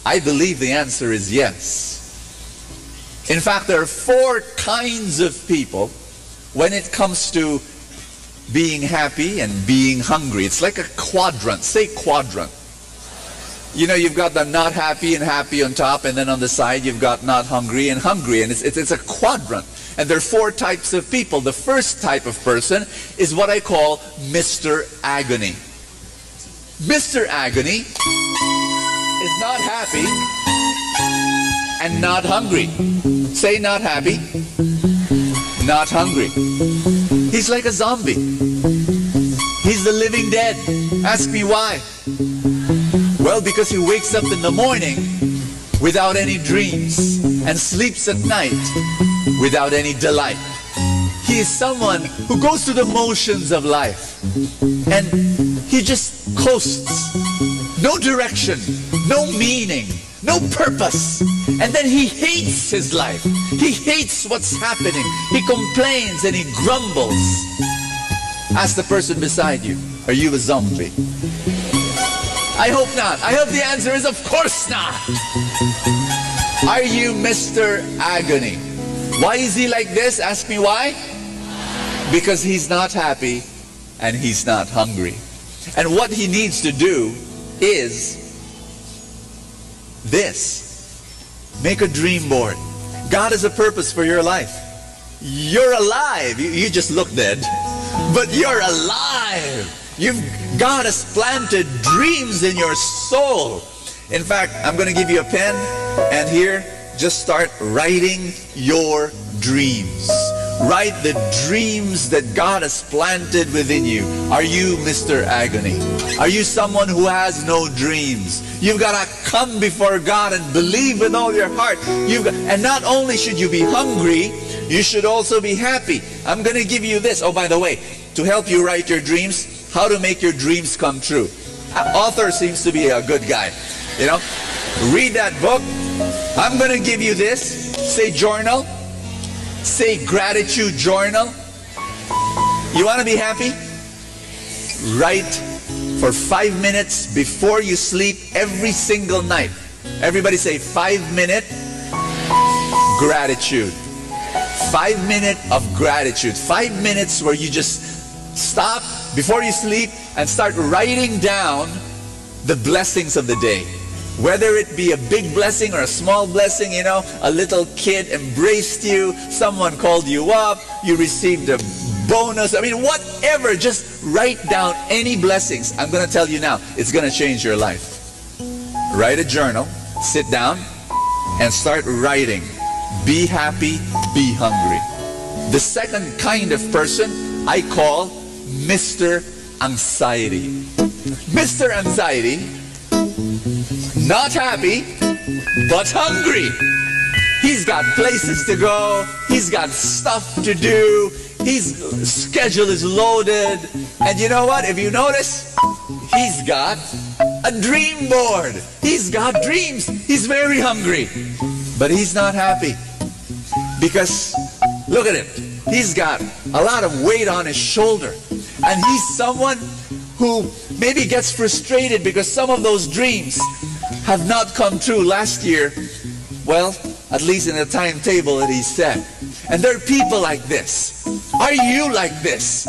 I believe the answer is yes. In fact, there are 4 kinds of people when it comes to being happy and being hungry. It's like a quadrant. Say quadrant. You know, you've got the not happy and happy on top, and then on the side you've got not hungry and hungry, and it's a quadrant. And there are 4 types of people. The first type of person is what I call Mr. Agony. Mr. Agony is not happy and not hungry. Say not happy, not hungry. He's like a zombie. He's the living dead. Ask me why. Well, because he wakes up in the morning without any dreams and sleeps at night without any delight. He is someone who goes through the motions of life and he just coasts. No direction, no meaning, no purpose. And then he hates his life. He hates what's happening. He complains and he grumbles. Ask the person beside you, are you a zombie? I hope not. I hope the answer is of course not. Are you Mr. Agony? Why is he like this? Ask me why. Because he's not happy and he's not hungry. And what he needs to do is this. Make a dream board. God has a purpose for your life. You're alive. You just look dead. But you're alive. God has planted dreams in your soul. In fact, I'm going to give you a pen, and here, just start writing your dreams. Write the dreams that God has planted within you. Are you Mr. Agony? Are you someone who has no dreams? You've got to come before God and believe with all your heart. And not only should you be hungry, you should also be happy. I'm going to give you this. Oh, by the way, to help you write your dreams, how to make your dreams come true. Author seems to be a good guy. You know, read that book. I'm going to give you this. Say journal. Say gratitude journal. You want to be happy? Write for 5 minutes before you sleep every single night. Everybody say 5-minute gratitude. 5 minutes of gratitude. 5 minutes where you just stop before you sleep and start writing down the blessings of the day. Whether it be a big blessing or a small blessing, you know, a little kid embraced you, someone called you up, you received a bonus, I mean, whatever, just write down any blessings. I'm going to tell you now, it's going to change your life. Write a journal, sit down, and start writing. Be happy, be hungry. The second kind of person I call Mr. Anxiety. Mr. Anxiety, not happy, but hungry. He's got places to go, he's got stuff to do, his schedule is loaded, and you know what? If you notice, he's got a dream board. He's got dreams. He's very hungry, but he's not happy. Because, look at him. He's got a lot of weight on his shoulder. And he's someone who maybe gets frustrated because some of those dreams have not come true last year. Well, at least in the timetable that he set. And there are people like this. Are you like this?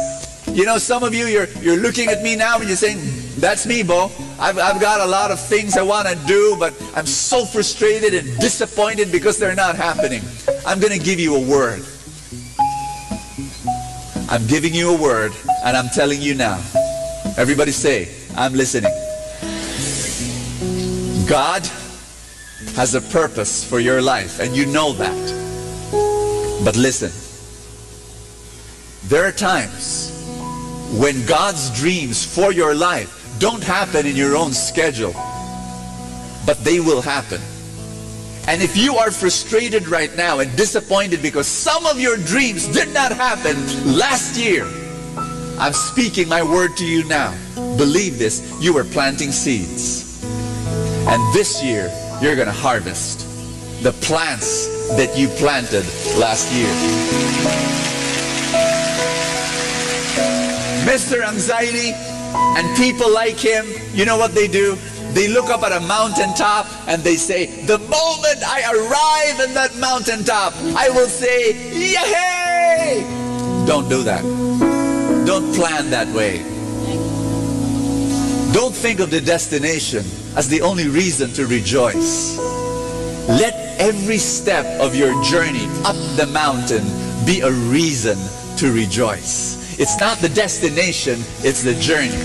You know, some of you, you're looking at me now and you're saying, that's me, Bo. I've got a lot of things I want to do, but I'm so frustrated and disappointed because they're not happening. I'm going to give you a word. I'm giving you a word, and I'm telling you now. Everybody say, I'm listening. God has a purpose for your life, and you know that. But listen, there are times when God's dreams for your life don't happen in your own schedule, but they will happen. And if you are frustrated right now and disappointed because some of your dreams did not happen last year, I'm speaking my word to you now. Believe this, you are planting seeds. And this year, you're going to harvest the plants that you planted last year. Mr. Anxiety and people like him, you know what they do? They look up at a mountaintop and they say, the moment I arrive in that mountaintop, I will say, yay! Don't do that. Don't plan that way. Don't think of the destination as the only reason to rejoice. Let every step of your journey up the mountain be a reason to rejoice. It's not the destination, it's the journey.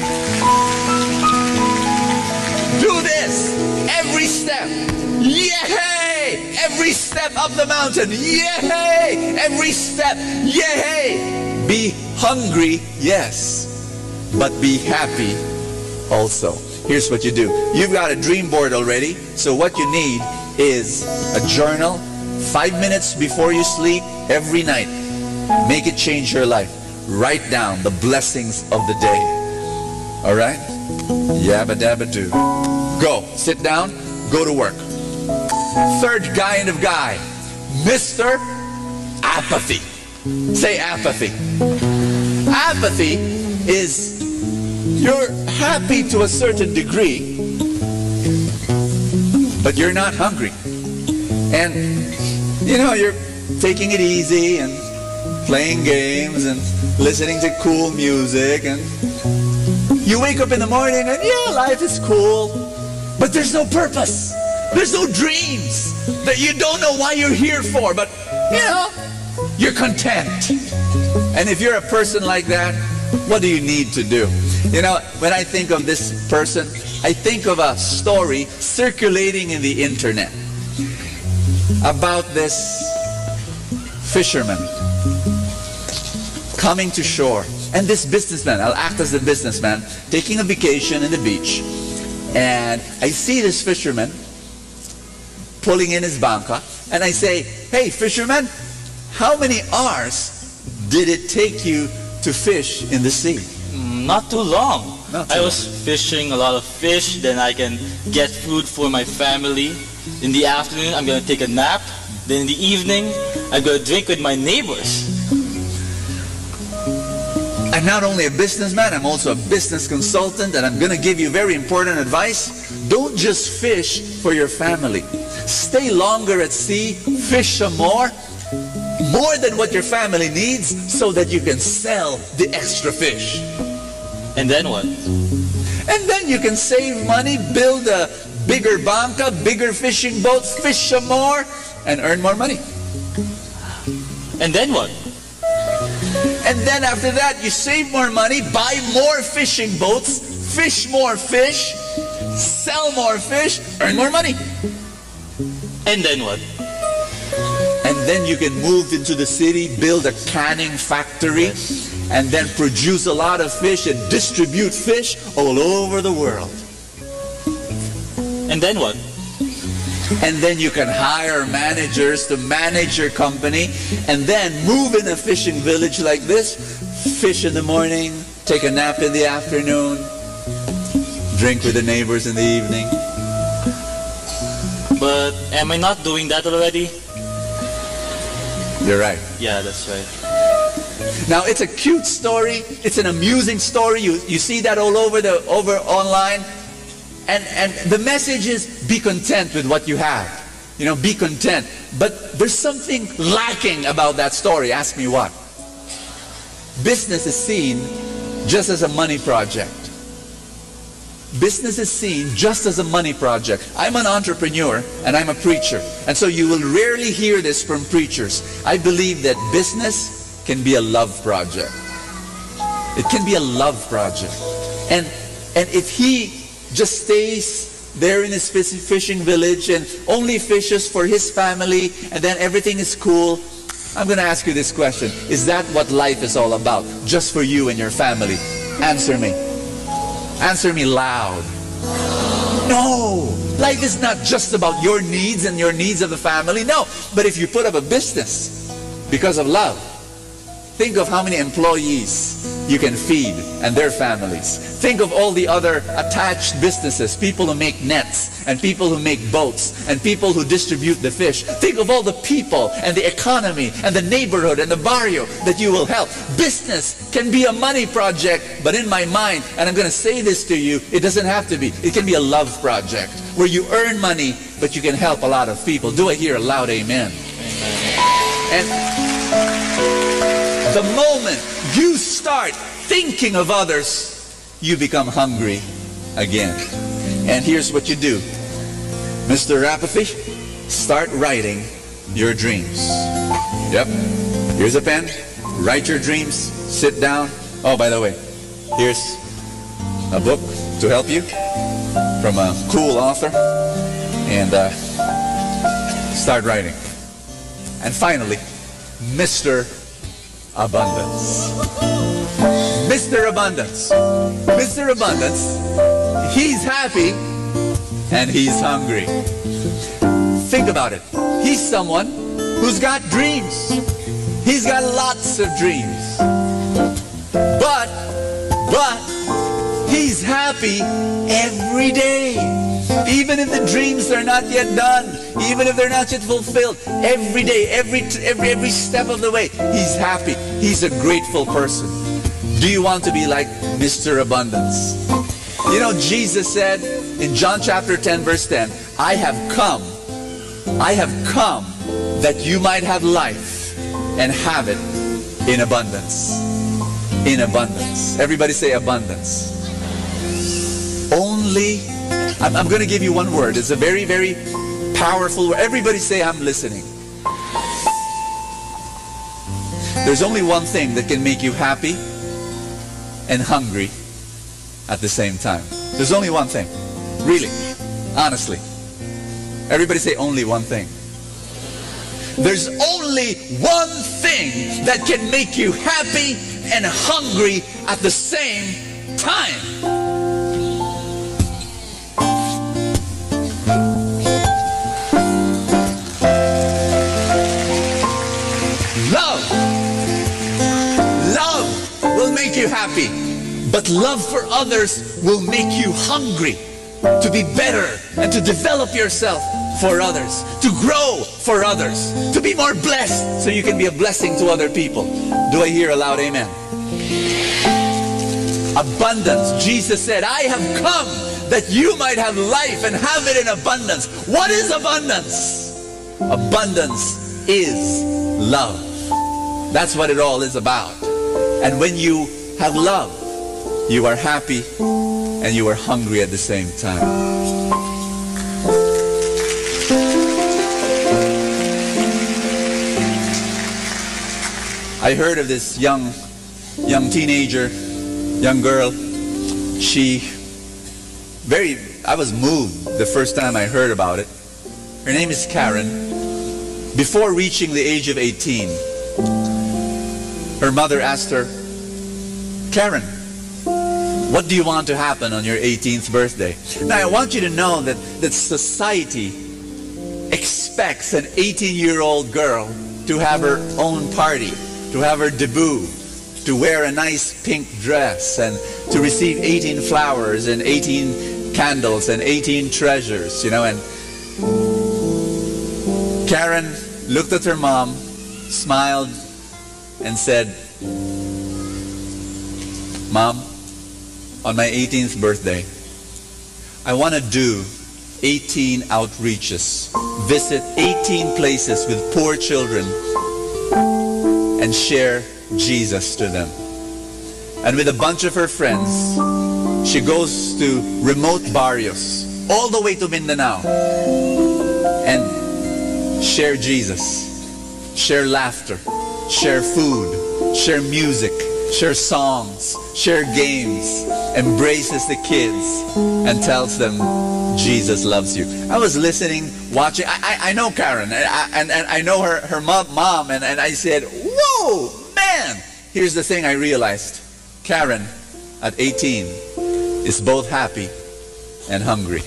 Do this every step. Yay! Every step up the mountain. Yay! Every step. Yay! Be hungry, yes, but be happy also. Here's what you do. You've got a dream board already, so what you need is a journal, 5 minutes before you sleep every night. Make it change your life. Write down the blessings of the day. All right? Yabba dabba do. Go. Sit down. Go to work. Third kind of guy, Mr. Apathy. Say apathy. Apathy is you're happy to a certain degree, but you're not hungry. And, you know, you're taking it easy and playing games and listening to cool music, and you wake up in the morning and yeah, life is cool, but there's no purpose. There's no dreams that you don't know why you're here for, but you know, you're content. And if you're a person like that, what do you need to do? You know, when I think of this person, I think of a story circulating in the internet about this fisherman coming to shore. And this businessman, I'll act as the businessman, taking a vacation in the beach. And I see this fisherman pulling in his banca. And I say, hey, fisherman, how many hours did it take you to fish in the sea? Not too long. I was long. fishing a lot of fish, then I can get food for my family. In the afternoon, I'm going to take a nap. Then in the evening, I'm going to drink with my neighbors. I'm not only a businessman, I'm also a business consultant, and I'm going to give you very important advice. Don't just fish for your family. Stay longer at sea, fish some more than what your family needs, so that you can sell the extra fish. And then what? And then you can save money, build a bigger banca, bigger fishing boats, fish some more, and earn more money. And then what? And then after that, you save more money, buy more fishing boats, fish more fish, sell more fish, earn more money. And then what? And then you can move into the city, build a canning factory, and then produce a lot of fish and distribute fish all over the world. And then what? And then you can hire managers to manage your company, and then move in a fishing village like this, fish in the morning, take a nap in the afternoon, drink with the neighbors in the evening. But am I not doing that already? You're right. Yeah, that's right. Now it's a cute story. It's an amusing story. You see that all over online, and the message is be content with what you have. You know, be content. But there's something lacking about that story. Ask me what. Business is seen just as a money project. Business is seen just as a money project. I'm an entrepreneur and I'm a preacher. And so you will rarely hear this from preachers. I believe that business can be a love project. It can be a love project. And if he just stays there in his fishing village and only fishes for his family and then everything is cool, I'm going to ask you this question. Is that what life is all about? Just for you and your family? Answer me. Answer me loud. No! Life is not just about your needs and your needs of the family. No. But if you put up a business because of love, think of how many employees you can feed and their families. Think of all the other attached businesses, people who make nets and people who make boats and people who distribute the fish. Think of all the people and the economy and the neighborhood and the barrio that you will help. Business can be a money project, but in my mind, and I'm going to say this to you, it doesn't have to be. It can be a love project where you earn money, but you can help a lot of people. Do I hear a loud amen? And the moment you start thinking of others, you become hungry again. And here's what you do. Mr. Apathy, start writing your dreams. Yep. Here's a pen. Write your dreams. Sit down. Oh, by the way, here's a book to help you from a cool author. And start writing. And finally, Mr. Abundance. Mr. Abundance. Mr. Abundance, he's happy and he's hungry. Think about it. He's someone who's got dreams. He's got lots of dreams. But he's happy every day. Even if the dreams are not yet done, even if they're not yet fulfilled, every day, every step of the way, he's happy. He's a grateful person. Do you want to be like Mr. Abundance? You know, Jesus said in John chapter 10, verse 10, I have come that you might have life and have it in abundance. In abundance. Everybody say abundance. Only, I'm going to give you one word. It's a very, very powerful word. Everybody say, I'm listening. There's only one thing that can make you happy and hungry at the same time. There's only one thing. Really. Honestly. Everybody say only one thing. There's only one thing that can make you happy and hungry at the same time. Love will make you happy, but love for others will make you hungry to be better and to develop yourself for others, to grow for others, to be more blessed so you can be a blessing to other people. Do I hear a loud amen? Abundance. Jesus said, I have come that you might have life and have it in abundance. What is abundance? Abundance is love. That's what it all is about. And when you have love, you are happy and you are hungry at the same time. I heard of this young teenager, young girl. I was moved the first time I heard about it. Her name is Karen. Before reaching the age of 18, her mother asked her, Karen, what do you want to happen on your 18th birthday? Now I want you to know that society expects an 18-year-old girl to have her own party, to have her debut, to wear a nice pink dress, and to receive 18 flowers and 18 candles and 18 treasures, you know. And Karen looked at her mom, smiled, and said, Mom, on my 18th birthday, I want to do 18 outreaches, visit 18 places with poor children, and share Jesus to them. And with a bunch of her friends, she goes to remote barrios, all the way to Mindanao, and share Jesus, share laughter, share food, share music, share songs, share games, embraces the kids, and tells them Jesus loves you. I was listening, watching. I know Karen, and I know her mom, and I said, whoa, man! Here's the thing I realized. Karen, at 18, is both happy and hungry.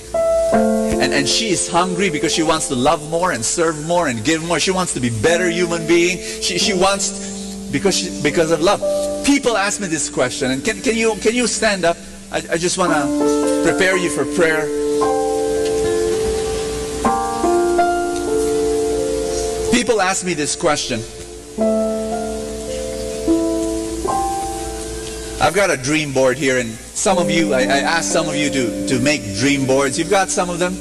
And she is hungry because she wants to love more and serve more and give more. She wants to be a better human being. She wants, because of love. People ask me this question, and can you stand up? I just want to prepare you for prayer. People ask me this question. I've got a dream board here, and some of you, I asked some of you to make dream boards. You've got some of them?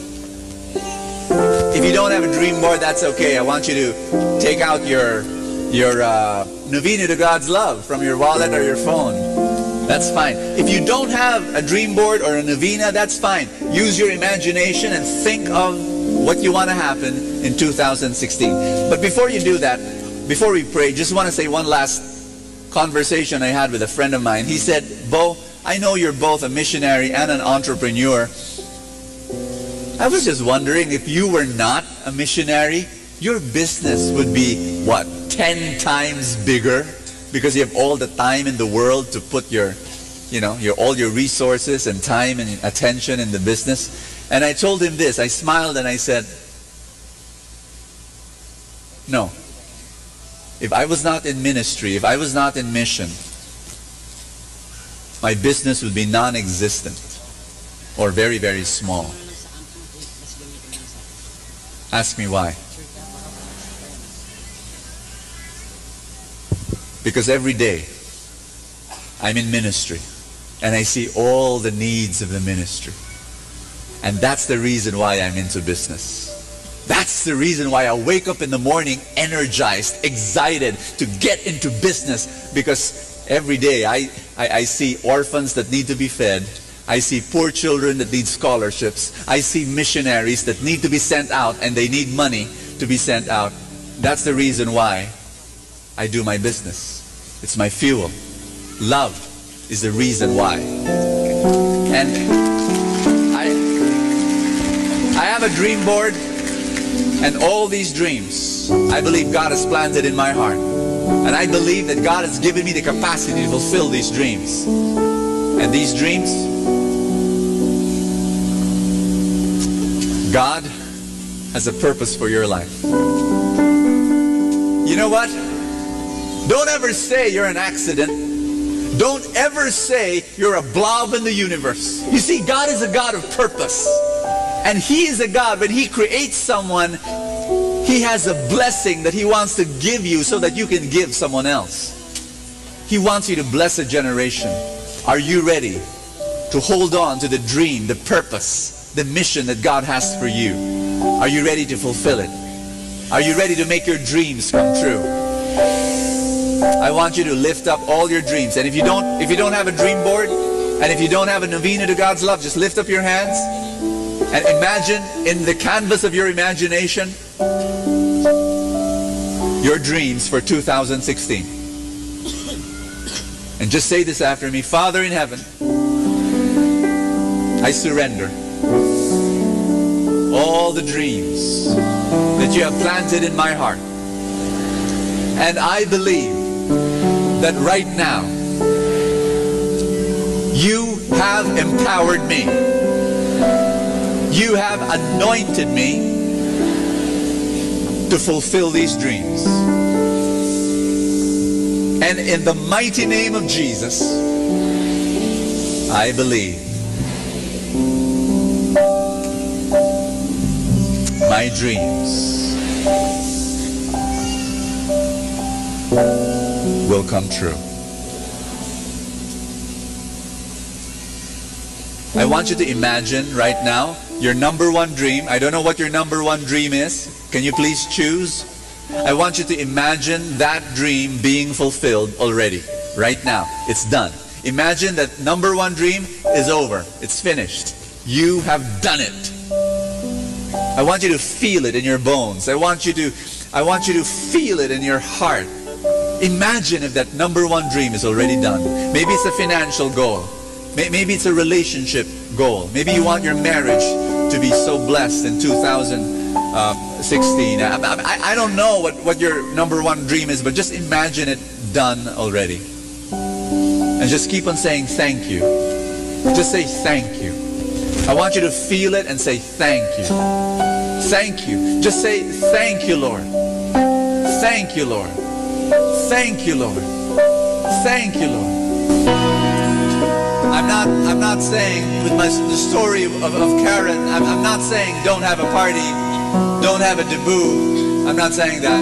If you don't have a dream board, that's okay. I want you to take out your Novena to God's Love from your wallet or your phone. That's fine. If you don't have a dream board or a novena, that's fine. Use your imagination and think of what you want to happen in 2016. But before you do that, before we pray, just want to say one last conversation I had with a friend of mine. He said, Bo, I know you're both a missionary and an entrepreneur. I was just wondering, if you were not a missionary, your business would be, what, 10 times bigger? Because you have all the time in the world to put all your resources and time and attention in the business. And I told him this. I smiled and I said, no. If I was not in ministry, if I was not in mission, my business would be non-existent or very, very small. Ask me why. Because every day I'm in ministry and I see all the needs of the ministry. And that's the reason why I'm into business. That's the reason why I wake up in the morning energized, excited to get into business, because every day I see orphans that need to be fed. I see poor children that need scholarships. I see missionaries that need to be sent out and they need money to be sent out. That's the reason why I do my business. It's my fuel. Love is the reason why. And I have a dream board, and all these dreams, I believe God has planted in my heart. And I believe that God has given me the capacity to fulfill these dreams. And these dreams, God has a purpose for your life. You know what? Don't ever say you're an accident. Don't ever say you're a blob in the universe. You see, God is a God of purpose. And He is a God, when He creates someone, He has a blessing that He wants to give you so that you can give someone else. He wants you to bless a generation. Are you ready to hold on to the dream, the purpose, the mission that God has for you? Are you ready to fulfill it? Are you ready to make your dreams come true? I want you to lift up all your dreams. And if you don't have a dream board, and if you don't have a novena to God's love, just lift up your hands and imagine in the canvas of your imagination your dreams for 2016. And just say this after me. Father in heaven, I surrender all the dreams that you have planted in my heart. And I believe that right now, you have empowered me. You have anointed me to fulfill these dreams. And in the mighty name of Jesus, I believe my dreams will come true. I want you to imagine right now your number one dream. I don't know what your number one dream is. Can you please choose? I want you to imagine that dream being fulfilled already, right now. It's done. Imagine that number one dream is over. It's finished. You have done it. I want you to feel it in your bones. I want you to feel it in your heart. Imagine if that number one dream is already done. Maybe it's a financial goal. Maybe it's a relationship goal. Maybe you want your marriage to be so blessed in 2016. I don't know what your number one dream is, but just imagine it done already. And just keep on saying thank you. Just say thank you. I want you to feel it and say thank you. Thank you. Just say thank you, Lord. Thank you, Lord. Thank you, Lord. Thank you, Lord. I'm not saying with the story of Karen, I'm not saying don't have a party, don't have a debut. I'm not saying that.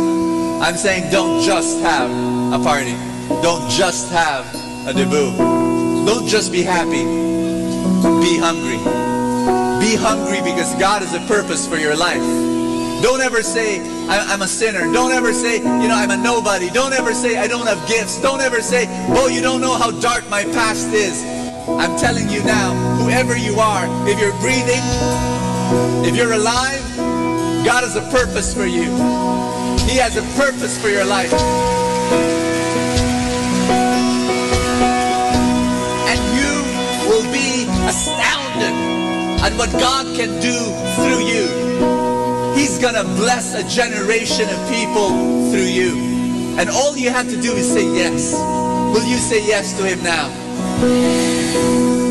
I'm saying don't just have a party. Don't just have a debut. Don't just be happy. Be hungry. Be hungry because God has a purpose for your life. Don't ever say, I'm a sinner. Don't ever say, I'm a nobody. Don't ever say, I don't have gifts. Don't ever say, oh, you don't know how dark my past is. I'm telling you now, whoever you are, if you're breathing, if you're alive, God has a purpose for you. He has a purpose for your life. And you will be astounded at what God can do through you. He's gonna bless a generation of people through you. And all you have to do is say yes. Will you say yes to Him now?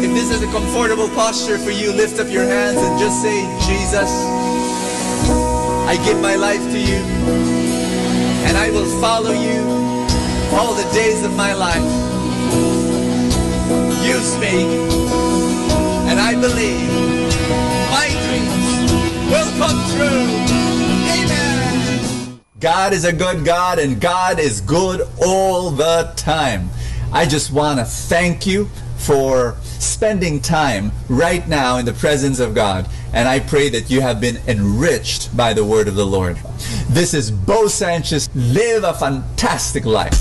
If this is a comfortable posture for you, lift up your hands and just say, Jesus, I give my life to you, and I will follow you all the days of my life. Use me, and I believe my dreams will come true. Amen. God is a good God, and God is good all the time. I just want to thank you for spending time right now in the presence of God. And I pray that you have been enriched by the word of the Lord. This is Bo Sanchez. Live a fantastic life.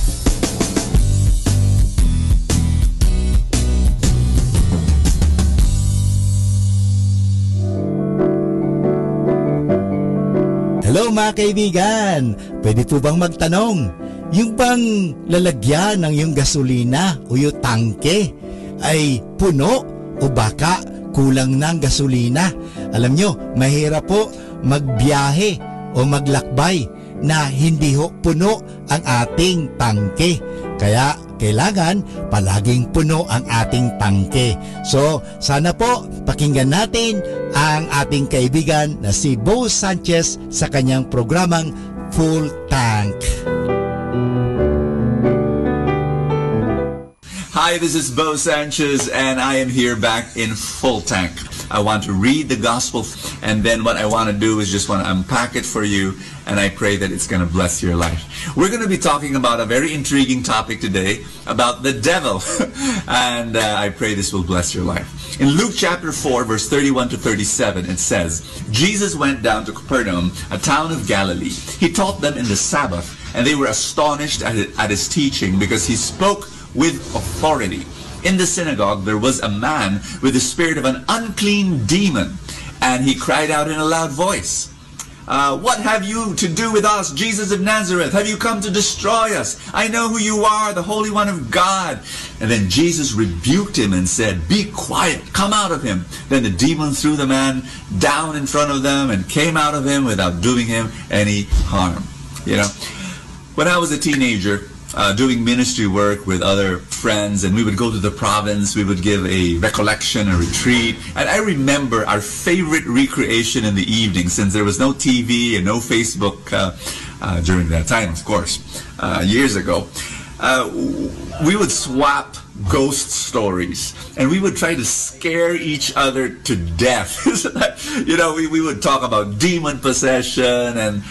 Hello mga kaibigan! Pwede po bang magtanong? Yung bang lalagyan ng yung gasolina o yung tangke ay puno o baka kulang ng gasolina? Alam nyo, mahirap po magbiyahe o maglakbay na hindi ho puno ang ating tangke. Kaya kailangan palaging puno ang ating tangke. So sana po pakinggan natin ang ating kaibigan na si Bo Sanchez sa kanyang programang Full Tank. Hi, this is Bo Sanchez, and I am here back in Full Tank. I want to read the gospel, and then what I want to do is just want to unpack it for you, and I pray that it's going to bless your life. We're going to be talking about a very intriguing topic today, about the devil, and I pray this will bless your life. In Luke chapter 4, verse 31 to 37, it says, Jesus went down to Capernaum, a town of Galilee. He taught them in the Sabbath, and they were astonished at his teaching, because he spoke with authority. In the synagogue there was a man with the spirit of an unclean demon, and he cried out in a loud voice, What have you to do with us, Jesus of Nazareth? Have you come to destroy us? I know who you are, the Holy One of God. And then Jesus rebuked him and said, be quiet, come out of him. Then the demon threw the man down in front of them and came out of him without doing him any harm. You know, when I was a teenager, doing ministry work with other friends, and we would go to the province, we would give a recollection, a retreat, and I remember our favorite recreation in the evening, since there was no TV and no Facebook during that time, of course, years ago. We would swap ghost stories, and we would try to scare each other to death. You know, we would talk about demon possession, and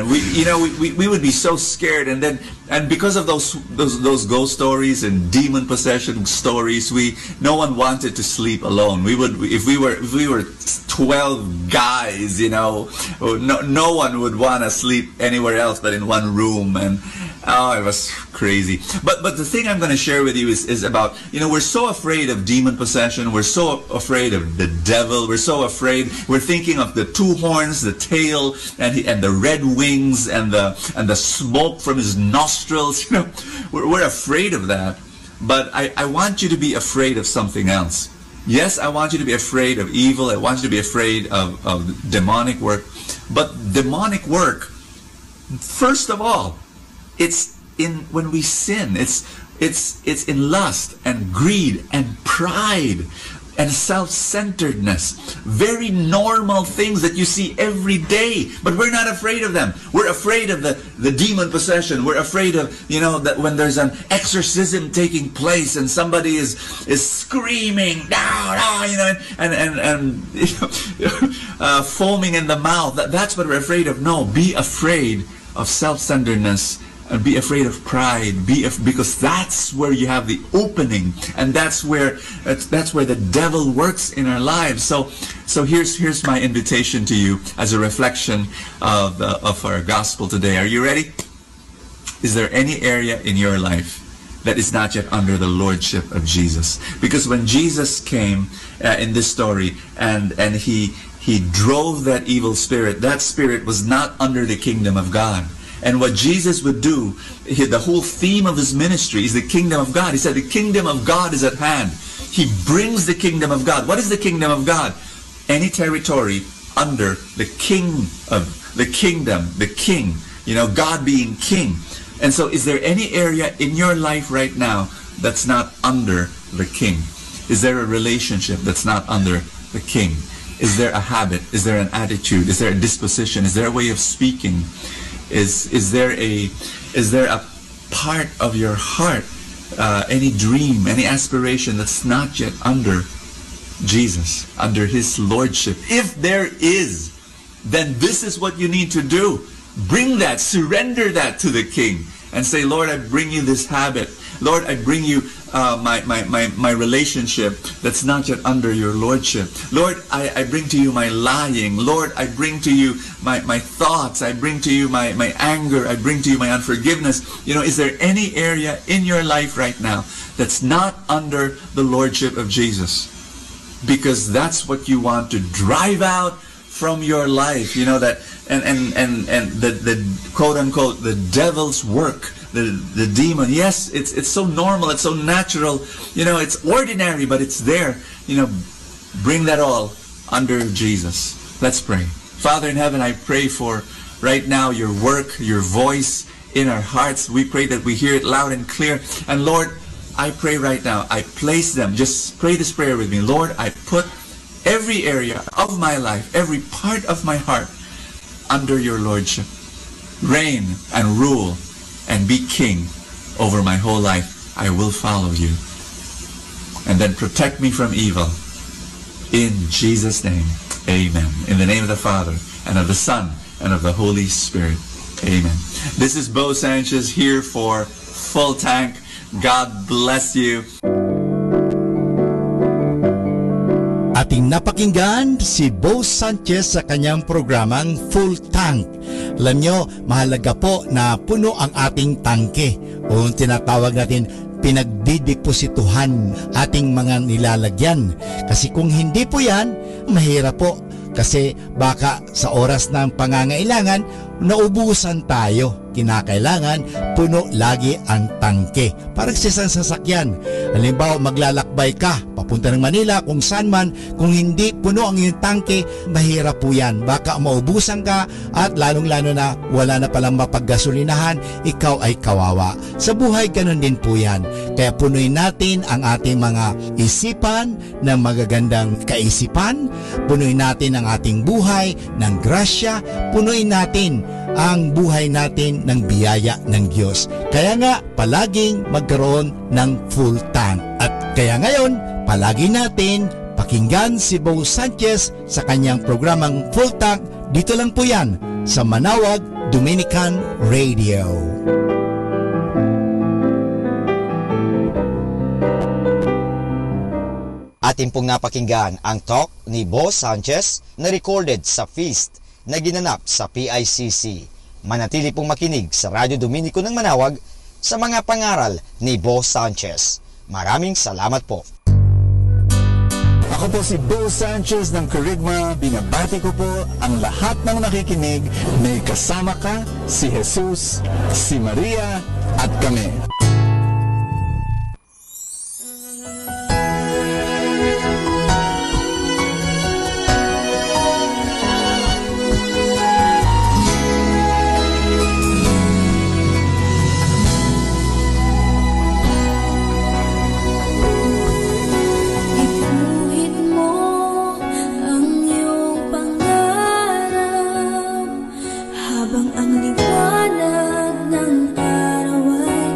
we would be so scared, and because of those ghost stories and demon possession stories, no one wanted to sleep alone. If we were 12 guys, you know, no one would want to sleep anywhere else but in one room, and it was crazy. But the thing I'm going to share with you is about, you know, we're so afraid of demon possession, we're so afraid of the devil, we're so afraid, we're thinking of the two horns, the tail, and the red wings, and the smoke from his nostrils. You know, we're afraid of that. But I want you to be afraid of something else. Yes, I want you to be afraid of evil. I want you to be afraid of demonic work. But demonic work, first of all, it's in when we sin. It's in lust and greed and pride and self-centeredness. Very normal things that you see every day, but we're not afraid of them. We're afraid of the demon possession. We're afraid of, you know, that when there's an exorcism taking place and somebody is screaming, you know, and you know, foaming in the mouth. That's what we're afraid of. No, be afraid of self-centeredness. And be afraid of pride, because that's where you have the opening, and that's where the devil works in our lives. So here's my invitation to you as a reflection of our gospel today. Are you ready? Is there any area in your life that is not yet under the lordship of Jesus? Because when Jesus came in this story and he drove that evil spirit, that spirit was not under the kingdom of God. And what Jesus would do, the whole theme of his ministry is the kingdom of God. He said the kingdom of God is at hand. He brings the kingdom of God. What is the kingdom of God? Any territory under the king of the kingdom, the king, you know, God being king. And so is there any area in your life right now that's not under the king? Is there a relationship that's not under the king? Is there a habit? Is there an attitude? Is there a disposition? Is there a way of speaking? Is there a part of your heart, any dream, any aspiration that's not yet under Jesus, under his lordship? If there is, then this is what you need to do. Bring that, surrender that to the king, and say, Lord, I bring you this habit. Lord, I bring you my relationship that's not yet under your lordship. Lord, I bring to you my lying. Lord, I bring to you my thoughts. I bring to you my anger. I bring to you my unforgiveness. You know, is there any area in your life right now that's not under the lordship of Jesus? Because that's what you want to drive out from your life. You know, that and the quote unquote the devil's work. The demon, yes, it's so normal, it's so natural, you know, it's ordinary, but it's there. You know, bring that all under Jesus. Let's pray. Father in heaven, I pray for right now your work, your voice in our hearts. We pray that we hear it loud and clear. And Lord, I pray right now, I place them, just pray this prayer with me. Lord, I put every area of my life, every part of my heart under your lordship. Reign and rule and be king over my whole life. I will follow you. And then protect me from evil. In Jesus' name, amen. In the name of the Father, and of the Son, and of the Holy Spirit. Amen. This is Bo Sanchez here for Full Tank. God bless you. Ating napakinggan si Bo Sanchez sa kanyang programang Full Tank. Alam nyo, mahalaga po na puno ang ating tangke o tinatawag natin pinagdideposituhan ating mga nilalagyan. Kasi kung hindi po yan, mahirap po Kasi baka sa oras ng pangangailangan, naubusan tayo. Kinakailangan puno lagi ang tangke. Parang sa isang sasakyan. Halimbawa, maglalakbay ka papunta ng Manila, kung saan man, kung hindi puno ang iyong tangke, mahirap po yan. Baka maubusan ka at lalong-lalo na wala na palang mapaggasolinahan, ikaw ay kawawa. Sa buhay, ganun din po yan. Kaya punuin natin ang ating mga isipan ng magagandang kaisipan, punuin natin ang ating buhay ng grasya, punuin natin ang buhay natin ng biyaya ng Diyos. Kaya nga, palaging magkaroon ng full tank. At kaya ngayon, palagi natin pakinggan si Bo Sanchez sa kanyang programang Full Tank. Dito lang po yan sa Manawag Dominican Radio. Atin pong napakinggan ang talk ni Bo Sanchez na recorded sa feast na ginanap sa PICC. Manatili pong makinig sa Radio Dominico ng Manawag sa mga pangaral ni Bo Sanchez. Maraming salamat po. Ako po si Bo Sanchez ng Kerygma. Binabati ko po ang lahat ng nakikinig. May kasama ka, si Jesus, si Maria, at kami. Habang ang liwanag ng araw ay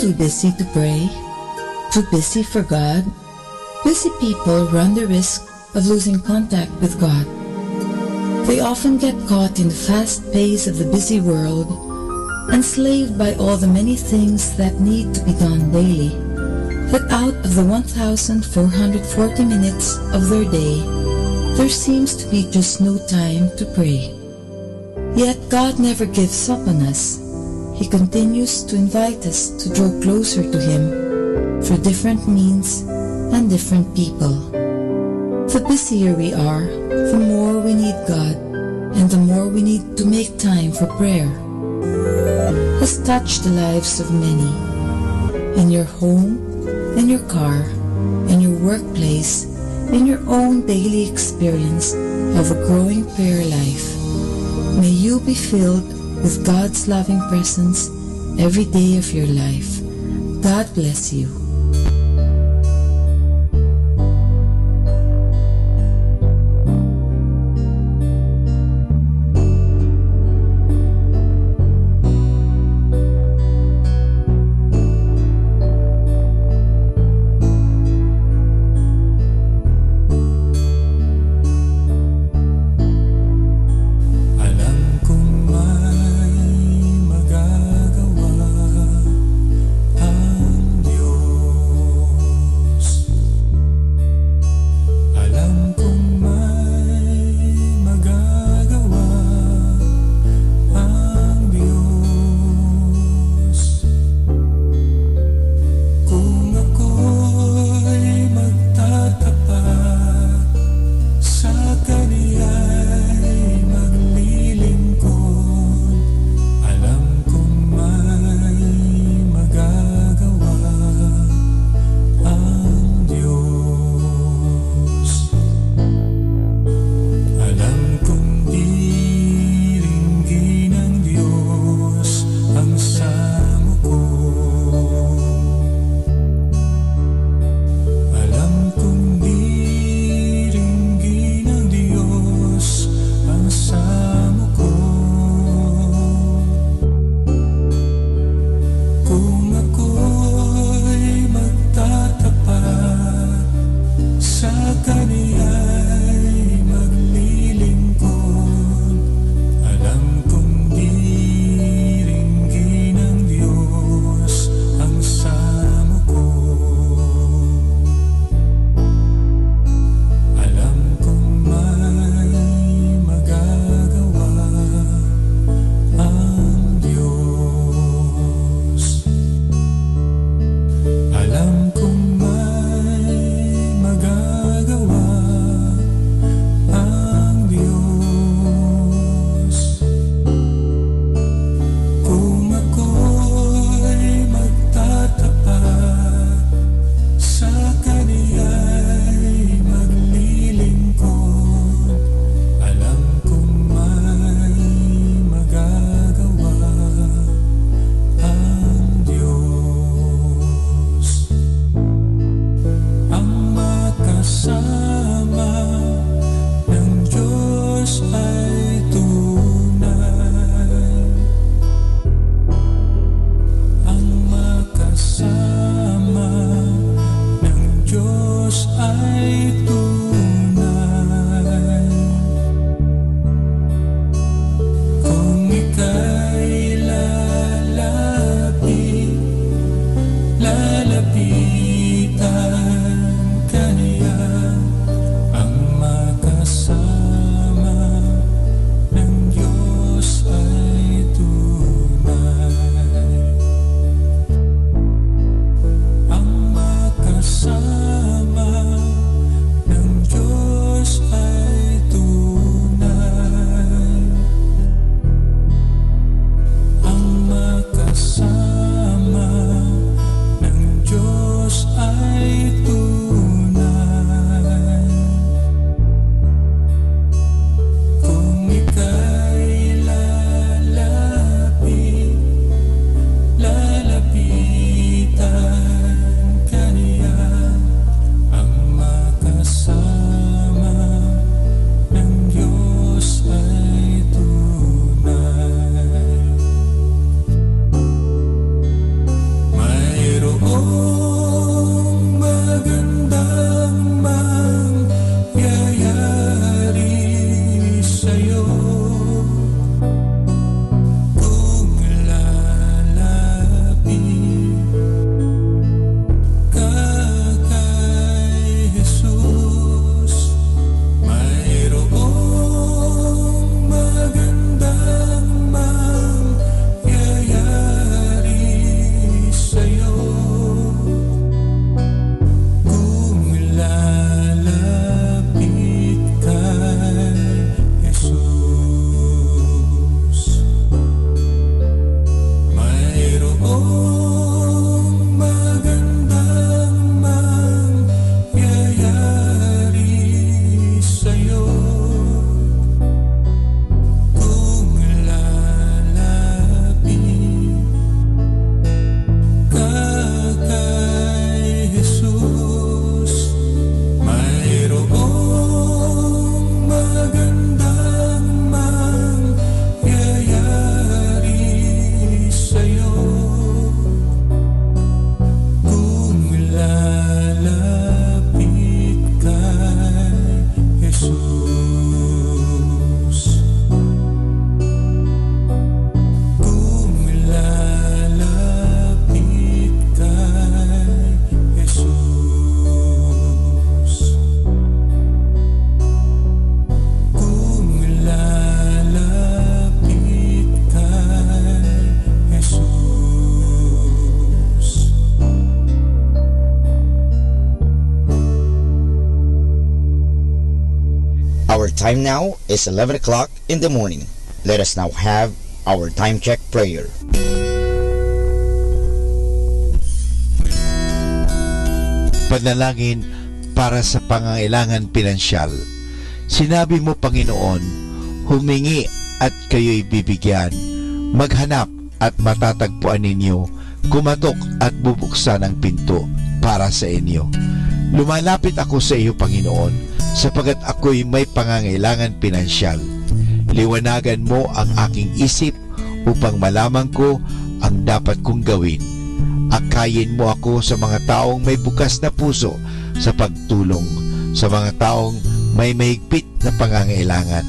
too busy to pray? Too busy for God? Busy people run the risk of losing contact with God. They often get caught in the fast pace of the busy world, enslaved by all the many things that need to be done daily, that out of the 1,440 minutes of their day, there seems to be just no time to pray. Yet God never gives up on us. He continues to invite us to draw closer to Him through different means and different people. The busier we are, the more we need God, and the more we need to make time for prayer. Has touched the lives of many. In your home, in your car, in your workplace, in your own daily experience of a growing prayer life. May you be filled with God's loving presence every day of your life. God bless you. Magagawa ang Our time now is 11 o'clock in the morning. Let us now have our time check prayer. Panalangin para sa pangangailangan pinansyal. Sinabi mo, Panginoon, humingi at kayo'y bibigyan. Maghanap at matatagpuan ninyo. Kumatok at bubuksan ang pinto para sa inyo. Lumalapit ako sa iyo, Panginoon, sapagat ako'y may pangangailangan pinansyal. Liwanagan mo ang aking isip upang malaman ko ang dapat kong gawin. Akayin mo ako sa mga taong may bukas na puso sa pagtulong, sa mga taong may mahigpit na pangangailangan.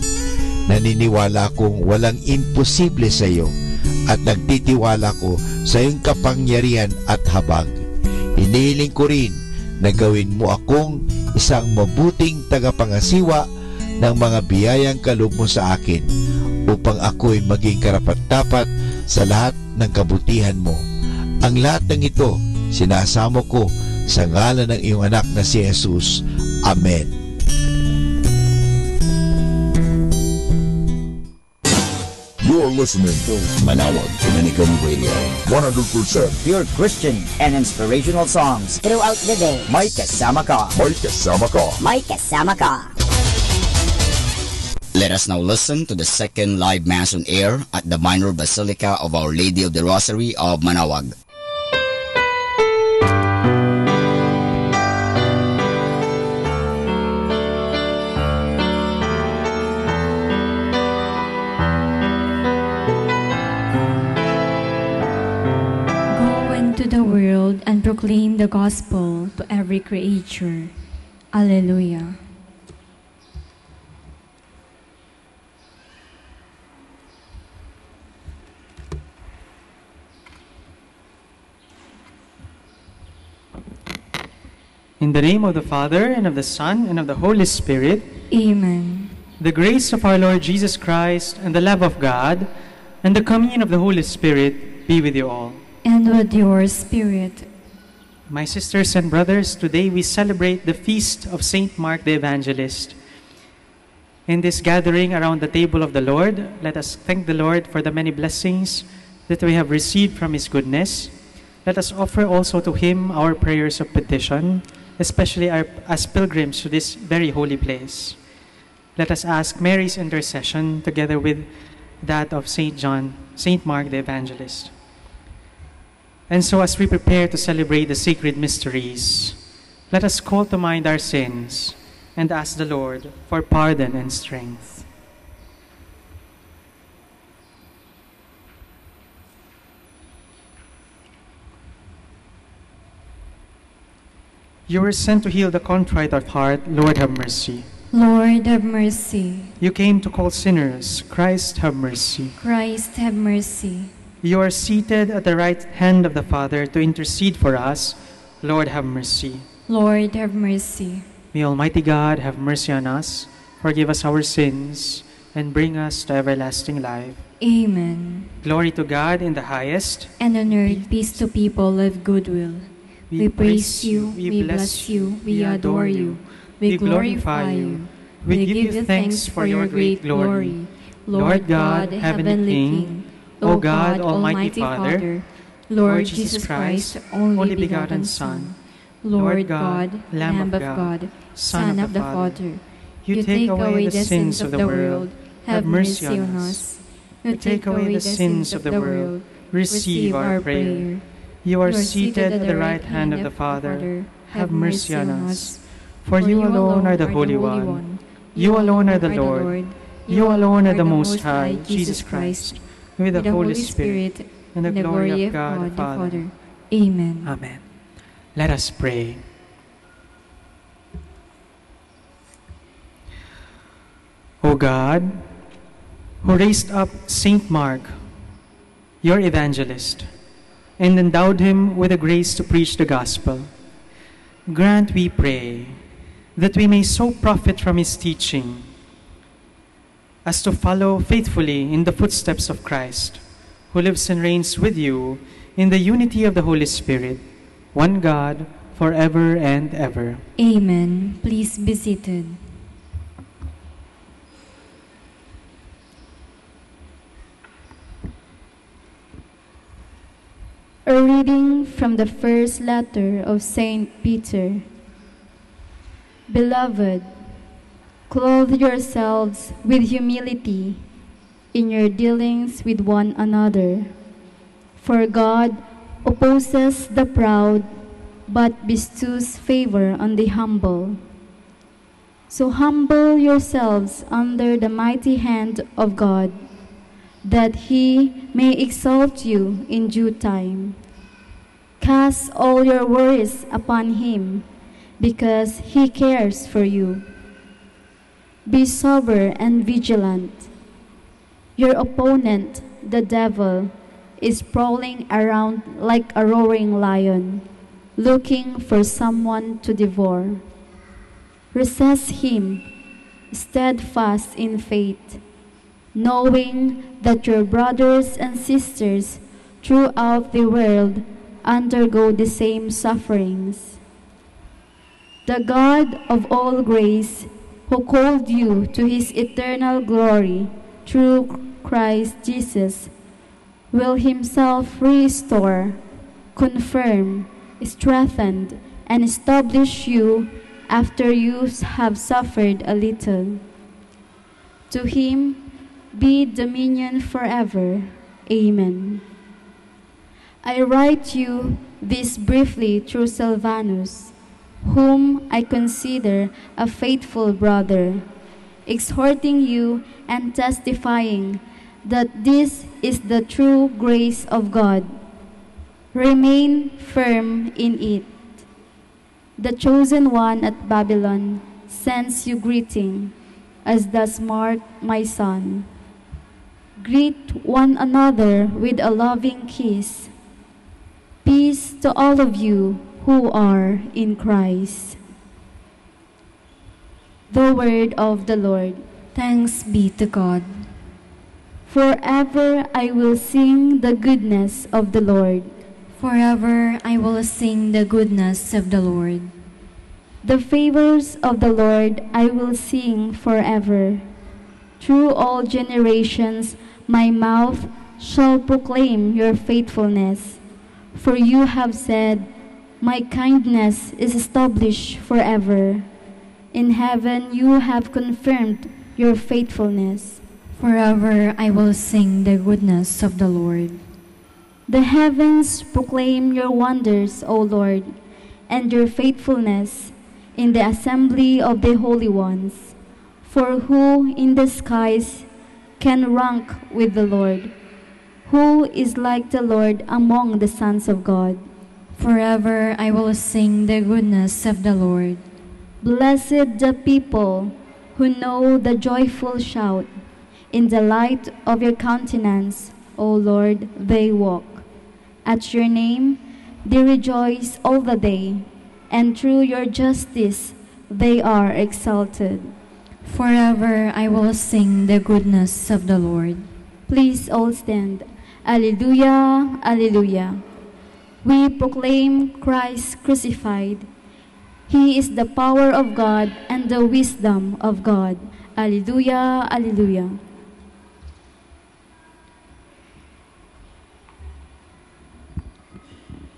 Naniniwala akong walang imposible sa iyo at nagtitiwala ko sa iyong kapangyarihan at habag. Hinihiling ko rin na gawin mo akong isang mabuting tagapangasiwa ng mga biyayang kaloob mo sa akin upang ako'y maging karapat-dapat sa lahat ng kabutihan mo. Ang lahat ng ito, sinasamo ko sa ngalan ng iyong anak na si Jesus. Amen. You're listening to Manawag Dominican Radio. 100% Pure Christian and inspirational songs throughout the day. May kasama ka. May kasama ka. May kasama ka. Let us now listen to the second live Mass on air at the Minor Basilica of Our Lady of the Rosary of Manawag. The world and proclaim the gospel to every creature. Alleluia. In the name of the Father, and of the Son, and of the Holy Spirit. Amen. The grace of our Lord Jesus Christ, and the love of God, and the communion of the Holy Spirit be with you all. And with your spirit. My sisters and brothers, today we celebrate the feast of Saint Mark the Evangelist. In this gathering around the table of the Lord, let us thank the Lord for the many blessings that we have received from His goodness. Let us offer also to Him our prayers of petition, especially as pilgrims to this very holy place. Let us ask Mary's intercession together with that of Saint Mark the Evangelist. And so as we prepare to celebrate the sacred mysteries, let us call to mind our sins and ask the Lord for pardon and strength. You were sent to heal the contrite of heart. Lord, have mercy. Lord, have mercy. You came to call sinners. Christ, have mercy. Christ, have mercy. You are seated at the right hand of the Father to intercede for us. Lord, have mercy. Lord, have mercy. May Almighty God have mercy on us, forgive us our sins, and bring us to everlasting life. Amen. Glory to God in the highest, and on earth peace to people of good will. We praise you, we bless you, we adore you, we glorify you. We give you thanks for your great glory. Lord God, heavenly King, O God, Almighty Father, Lord Jesus Christ, only begotten Son, Lord God, Lamb of God, Son of the Father, you take away the sins of the world, have mercy on us. You take away the sins of the world, receive our prayer. You are seated at the right hand of the Father, have mercy on us. For you alone are the Holy One, you alone are the Lord, you alone are the Most High, Jesus Christ, with the Holy Spirit, and the glory of God the Father. Amen. Amen. Let us pray. O God, who raised up Saint Mark, your evangelist, and endowed him with the grace to preach the gospel, grant, we pray, that we may so profit from his teaching as to follow faithfully in the footsteps of Christ, who lives and reigns with you in the unity of the Holy Spirit, one God, forever and ever. Amen. Please be seated. A reading from the first letter of Saint Peter. Beloved, clothe yourselves with humility in your dealings with one another. For God opposes the proud, but bestows favor on the humble. So humble yourselves under the mighty hand of God, that He may exalt you in due time. Cast all your worries upon Him, because He cares for you. Be sober and vigilant. Your opponent, the devil, is prowling around like a roaring lion, looking for someone to devour. Resist him, steadfast in faith, knowing that your brothers and sisters throughout the world undergo the same sufferings. The God of all grace, who called you to His eternal glory through Christ Jesus, will Himself restore, confirm, strengthen, and establish you after you have suffered a little. To Him be dominion forever. Amen. I write you this briefly through Silvanus, whom I consider a faithful brother, exhorting you and testifying that this is the true grace of God. Remain firm in it. The chosen one at Babylon sends you greeting, as does Mark, my son. Greet one another with a loving kiss. Peace to all of you who are in Christ. The word of the Lord. Thanks be to God. Forever I will sing the goodness of the Lord. Forever I will sing the goodness of the Lord. The favors of the Lord I will sing forever. Through all generations my mouth shall proclaim your faithfulness. For you have said, my kindness is established forever. In heaven you have confirmed your faithfulness. Forever I will sing the goodness of the Lord. The heavens proclaim your wonders, O Lord, and your faithfulness in the assembly of the holy ones. For who in the skies can rank with the Lord? Who is like the Lord among the sons of God? Forever I will sing the goodness of the Lord. Blessed the people who know the joyful shout. In the light of your countenance, O Lord, they walk. At your name they rejoice all the day, and through your justice they are exalted. Forever I will sing the goodness of the Lord. Please all stand. Alleluia, alleluia. We proclaim Christ crucified. He is the power of God and the wisdom of God. Alleluia, alleluia.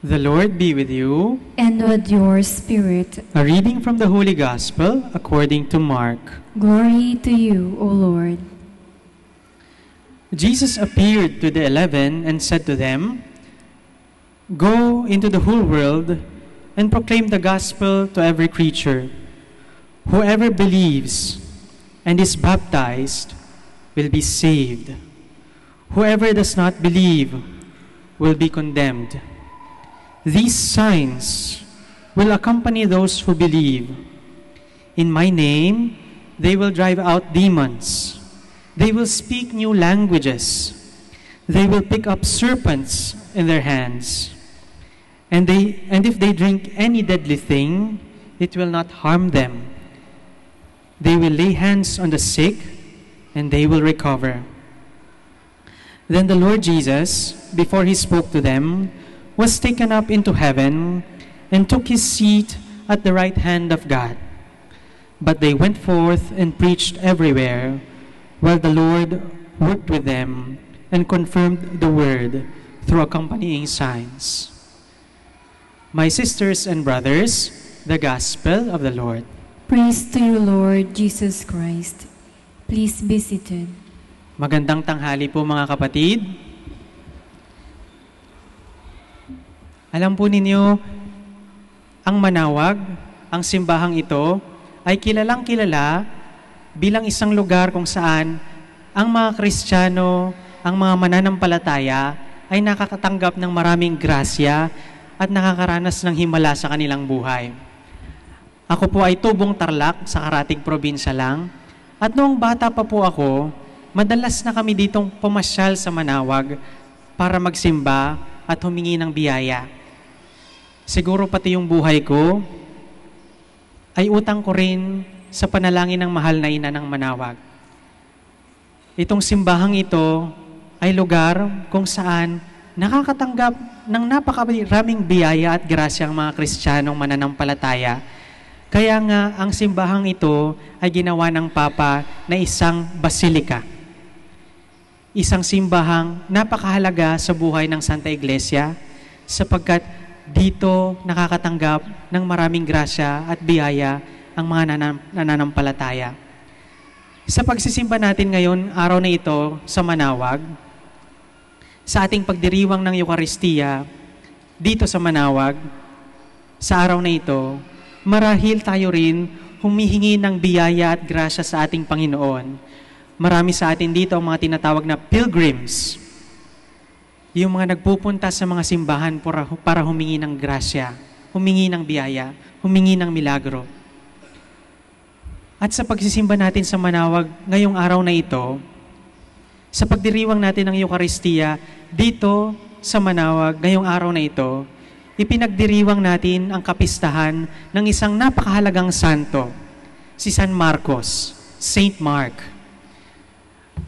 The Lord be with you. And with your spirit. A reading from the Holy Gospel according to Mark. Glory to you, O Lord. Jesus appeared to the 11 and said to them, Go into the whole world and proclaim the gospel to every creature. Whoever believes and is baptized will be saved. Whoever does not believe will be condemned. These signs will accompany those who believe. In my name, they will drive out demons. They will speak new languages. They will pick up serpents in their hands. And if they drink any deadly thing, it will not harm them. They will lay hands on the sick, and they will recover. Then the Lord Jesus, before he spoke to them, was taken up into heaven and took his seat at the right hand of God. But they went forth and preached everywhere, while the Lord worked with them and confirmed the word through accompanying signs. My sisters and brothers, the Gospel of the Lord. Praise to you, Lord Jesus Christ. Please be seated. Magandang tanghali po mga kapatid. Alam po ninyo, ang Manawag, ang simbahang ito, ay kilalang kilala bilang isang lugar kung saan ang mga Kristiyano, ang mga mananampalataya, ay nakakatanggap ng maraming grasya at nakakaranas ng himala sa kanilang buhay. Ako po ay tubong Tarlac sa Karatig probinsya lang, at noong bata pa po ako, madalas na kami ditong pumasyal sa Manawag para magsimba at humingi ng biyaya. Siguro pati yung buhay ko ay utang ko rin sa panalangin ng mahal na ina ng Manawag. Itong simbahang ito ay lugar kung saan nakakatanggap ng napakaraming biyaya at grasya ang mga Kristiyanong mananampalataya. Kaya nga ang simbahang ito ay ginawa ng Papa na isang basilika. Isang simbahang napakahalaga sa buhay ng Santa Iglesia sapagkat dito nakakatanggap ng maraming grasya at biyaya ang mga nananampalataya. Sa pagsisimba natin ngayon, araw na ito sa Manawag, sa ating pagdiriwang ng Eucharistia dito sa Manawag, sa araw na ito, marahil tayo rin humihingi ng biyaya at grasya sa ating Panginoon. Marami sa atin dito ang mga tinatawag na pilgrims, yung mga nagpupunta sa mga simbahan para humingi ng grasya, humingi ng biyaya, humingi ng milagro. At sa pagsisimba natin sa Manawag ngayong araw na ito, sa pagdiriwang natin ng Eucharistia dito sa Manawag ngayong araw na ito, ipinagdiriwang natin ang kapistahan ng isang napakahalagang santo, si San Marcos, Saint Mark.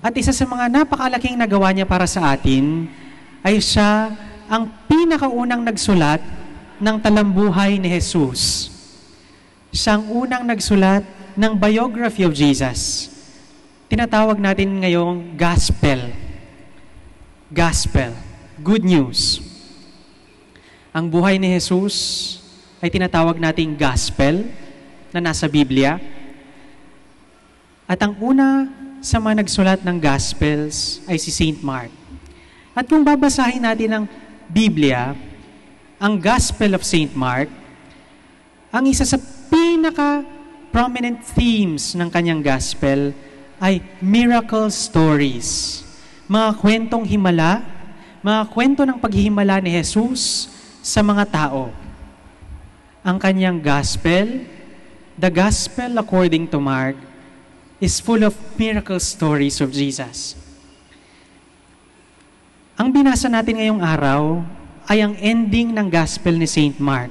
At isa sa mga napakalaking nagawa niya para sa atin ay siya ang pinakaunang nagsulat ng talambuhay ni Jesus. Siya ang unang nagsulat ng biography of Jesus. Tinatawag natin ngayong gospel. Gospel. Good news. Ang buhay ni Jesus ay tinatawag nating gospel na nasa Biblia. At ang una sa mga nagsulat ng gospels ay si Saint Mark. At kung babasahin natin ang Biblia, ang Gospel of Saint Mark, ang isa sa pinaka-prominent themes ng kanyang gospel ay miracle stories. Mga kwentong himala, mga kwento ng paghihimala ni Jesus sa mga tao. Ang kanyang gospel, the gospel according to Mark, is full of miracle stories of Jesus. Ang binasa natin ngayong araw ay ang ending ng gospel ni Saint Mark.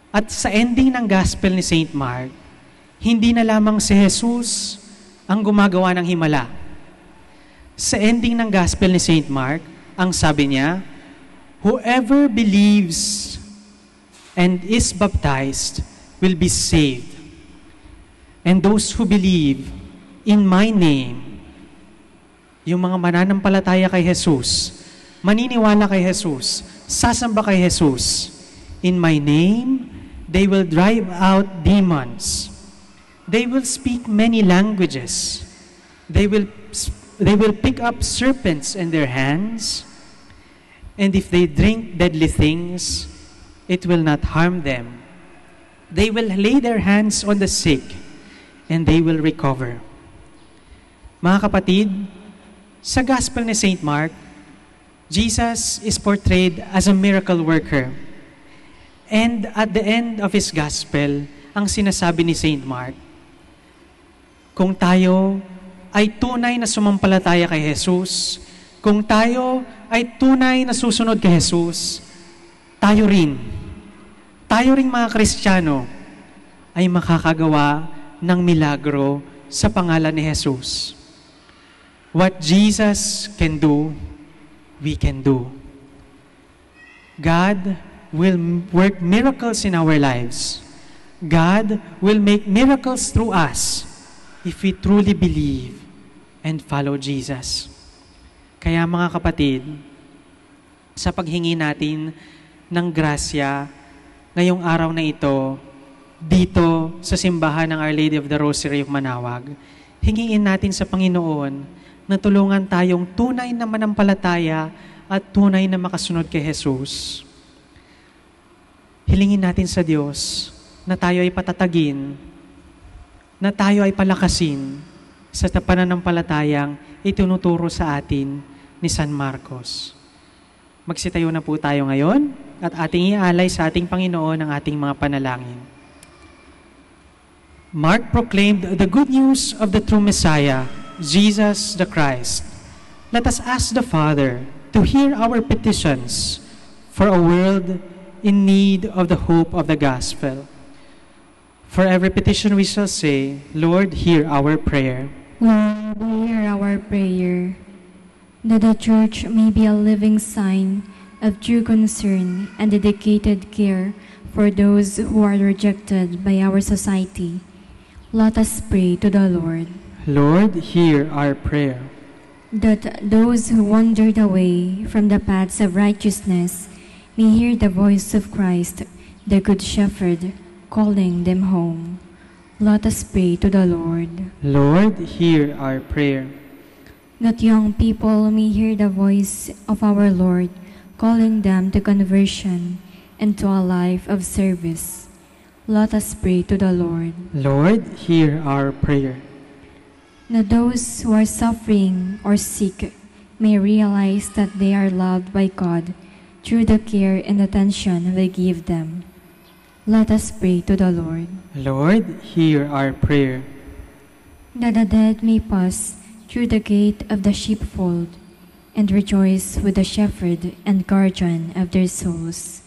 At sa ending ng gospel ni Saint Mark, hindi na lamang si Jesus ang gumagawa ng himala. Sa ending ng gospel ni Saint Mark, ang sabi niya, whoever believes and is baptized will be saved. And those who believe in my name, yung mga mananampalataya kay Jesus, maniniwala kay Jesus, sasamba kay Jesus, in my name, they will drive out demons. They will speak many languages. They will pick up serpents in their hands. And if they drink deadly things, it will not harm them. They will lay their hands on the sick, and they will recover. Mga kapatid, sa Gospel ni Saint Mark, Jesus is portrayed as a miracle worker. And at the end of His Gospel, ang sinasabi ni Saint Mark, kung tayo ay tunay na sumampalataya kay Jesus, kung tayo ay tunay na susunod kay Jesus, tayo rin mga Kristiyano, ay makakagawa ng milagro sa pangalan ni Jesus. What Jesus can do, we can do. God will work miracles in our lives. God will make miracles through us if we truly believe and follow Jesus. Kaya mga kapatid, sa paghingi natin ng grasya ngayong araw na ito dito sa simbahan ng Our Lady of the Rosary of Manaoag. Hingiin natin sa Panginoon na tulungan tayong tunay na manampalataya at tunay na makasunod kay Jesus. Hilingin natin sa Diyos na tayo ay patatagin, na tayo ay palakasin sa pananampalatayang itinuturo sa atin ni San Marcos. Magsitayo na po tayo ngayon at ating ialay sa ating Panginoon ang ating mga panalangin. Mark proclaimed the good news of the true Messiah, Jesus the Christ. Let us ask the Father to hear our petitions for a world in need of the hope of the gospel. For every petition we shall say, Lord, hear our prayer. Lord, hear our prayer, that the Church may be a living sign of true concern and dedicated care for those who are rejected by our society. Let us pray to the Lord. Lord, hear our prayer. That those who wandered away from the paths of righteousness may hear the voice of Christ, the Good Shepherd, calling them home. Let us pray to the Lord. Lord, hear our prayer. That young people may hear the voice of our Lord, calling them to conversion and to a life of service. Let us pray to the Lord. Lord, hear our prayer. That those who are suffering or sick may realize that they are loved by God through the care and attention we give them. Let us pray to the Lord. Lord, hear our prayer. That the dead may pass through the gate of the sheepfold and rejoice with the shepherd and guardian of their souls.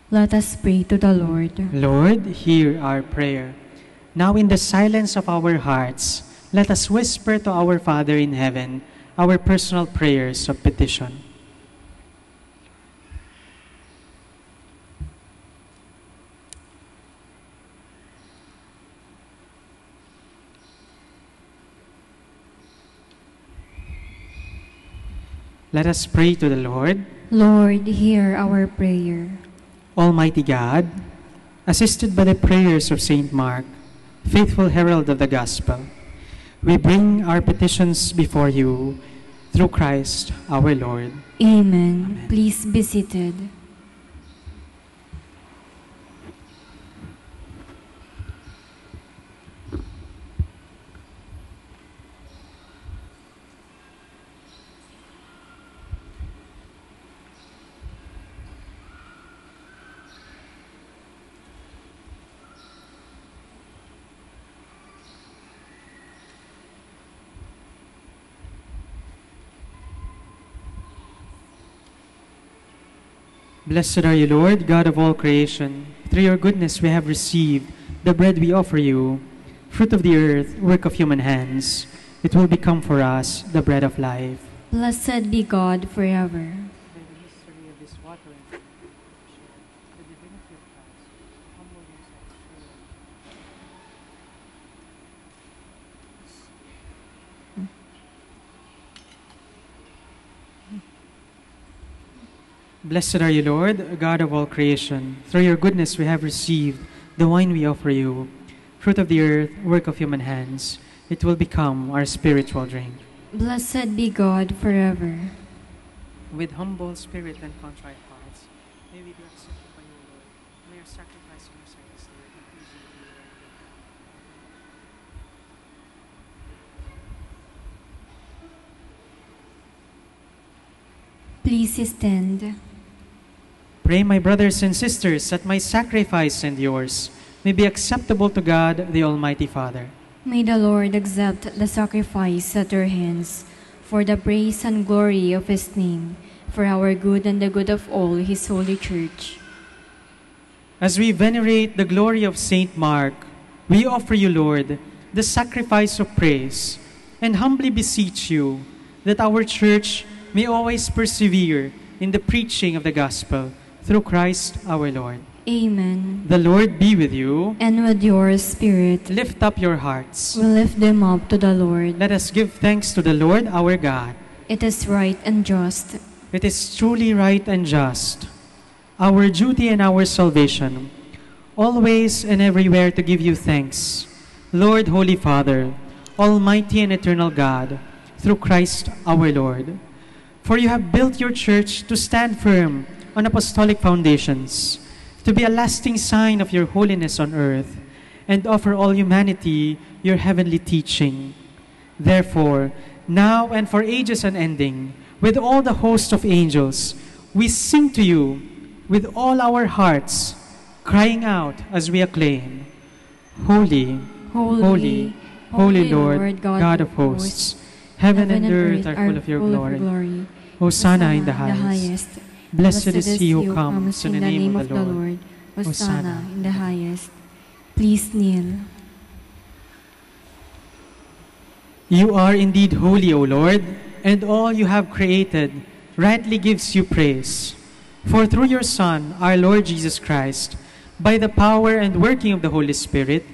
Let us pray to the Lord. Lord, hear our prayer. Now in the silence of our hearts, let us whisper to our Father in heaven our personal prayers of petition. Let us pray to the Lord. Lord, hear our prayer. Almighty God, assisted by the prayers of Saint Mark, faithful herald of the gospel, we bring our petitions before you through Christ our Lord. Amen. Please be seated. Blessed are you, Lord, God of all creation. Through your goodness we have received the bread we offer you, fruit of the earth, work of human hands. It will become for us the bread of life. Blessed be God forever. Blessed are you, Lord, God of all creation. Through your goodness we have received the wine we offer you, fruit of the earth, work of human hands. It will become our spiritual drink. Blessed be God forever. With humble spirit and contrite hearts, may we be accepted by you, Lord. May our sacrifice and our service, Lord, be pleasing to you. Please stand. Pray, my brothers and sisters, that my sacrifice and yours may be acceptable to God, the Almighty Father. May the Lord accept the sacrifice at your hands for the praise and glory of his name, for our good and the good of all his holy church. As we venerate the glory of Saint Mark, we offer you, Lord, the sacrifice of praise, and humbly beseech you that our church may always persevere in the preaching of the gospel through Christ our Lord. Amen. The Lord be with you. And with your spirit. Lift up your hearts. We lift them up to the Lord. Let us give thanks to the Lord our God. It is right and just. it is truly right and just, our duty and our salvation, always and everywhere to give you thanks, Lord, Holy Father, Almighty and eternal God, through Christ our Lord. For you have built your church to stand firm on apostolic foundations, to be a lasting sign of your holiness on earth, and offer all humanity your heavenly teaching. Therefore, now and for ages unending, with all the host of angels, we sing to you with all our hearts, crying out as we acclaim, Holy, holy, holy Lord, God of hosts, heaven and earth are full of your glory. Hosanna in the highest. Blessed is he who comes in the name of the Lord. Hosanna in the highest. Please kneel. You are indeed holy, O Lord, and all you have created rightly gives you praise. For through your Son, our Lord Jesus Christ, by the power and working of the Holy Spirit,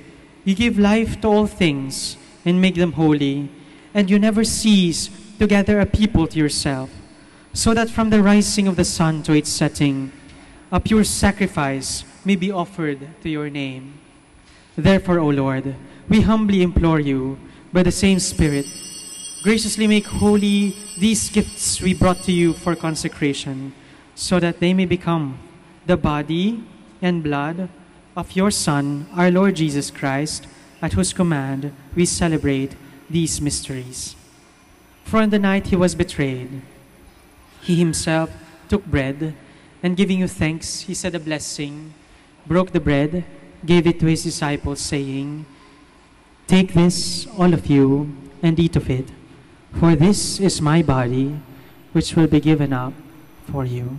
you give life to all things and make them holy, and you never cease to gather a people to yourself, so that from the rising of the sun to its setting, a pure sacrifice may be offered to your name. Therefore, O Lord, we humbly implore you, by the same Spirit, graciously make holy these gifts we brought to you for consecration, so that they may become the body and blood of your Son, our Lord Jesus Christ, at whose command we celebrate these mysteries. For on the night he was betrayed, he himself took bread, and giving you thanks, he said a blessing, broke the bread, gave it to his disciples, saying, Take this, all of you, and eat of it, for this is my body, which will be given up for you.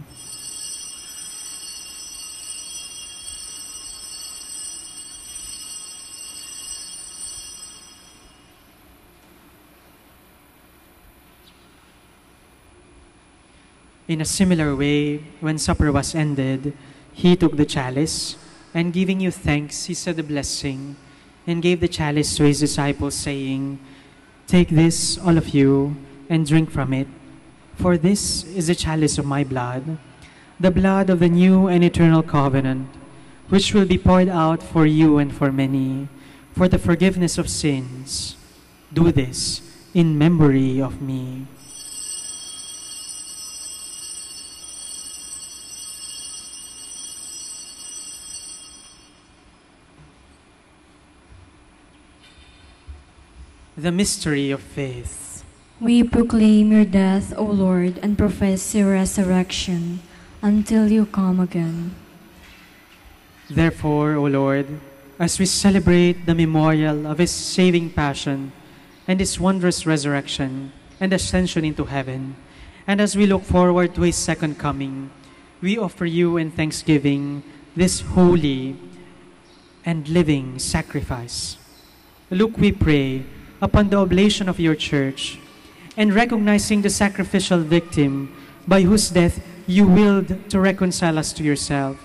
In a similar way, when supper was ended, he took the chalice, and giving you thanks, he said a blessing, and gave the chalice to his disciples, saying, Take this, all of you, and drink from it, for this is the chalice of my blood, the blood of the new and eternal covenant, which will be poured out for you and for many, for the forgiveness of sins. Do this in memory of me. The mystery of faith. We proclaim your death, O Lord, and profess your resurrection until you come again. Therefore, O Lord, as we celebrate the memorial of his saving passion and his wondrous resurrection and ascension into heaven, and as we look forward to his second coming, we offer you in thanksgiving this holy and living sacrifice. Look, we pray, upon the oblation of your church, and recognizing the sacrificial victim by whose death you willed to reconcile us to yourself.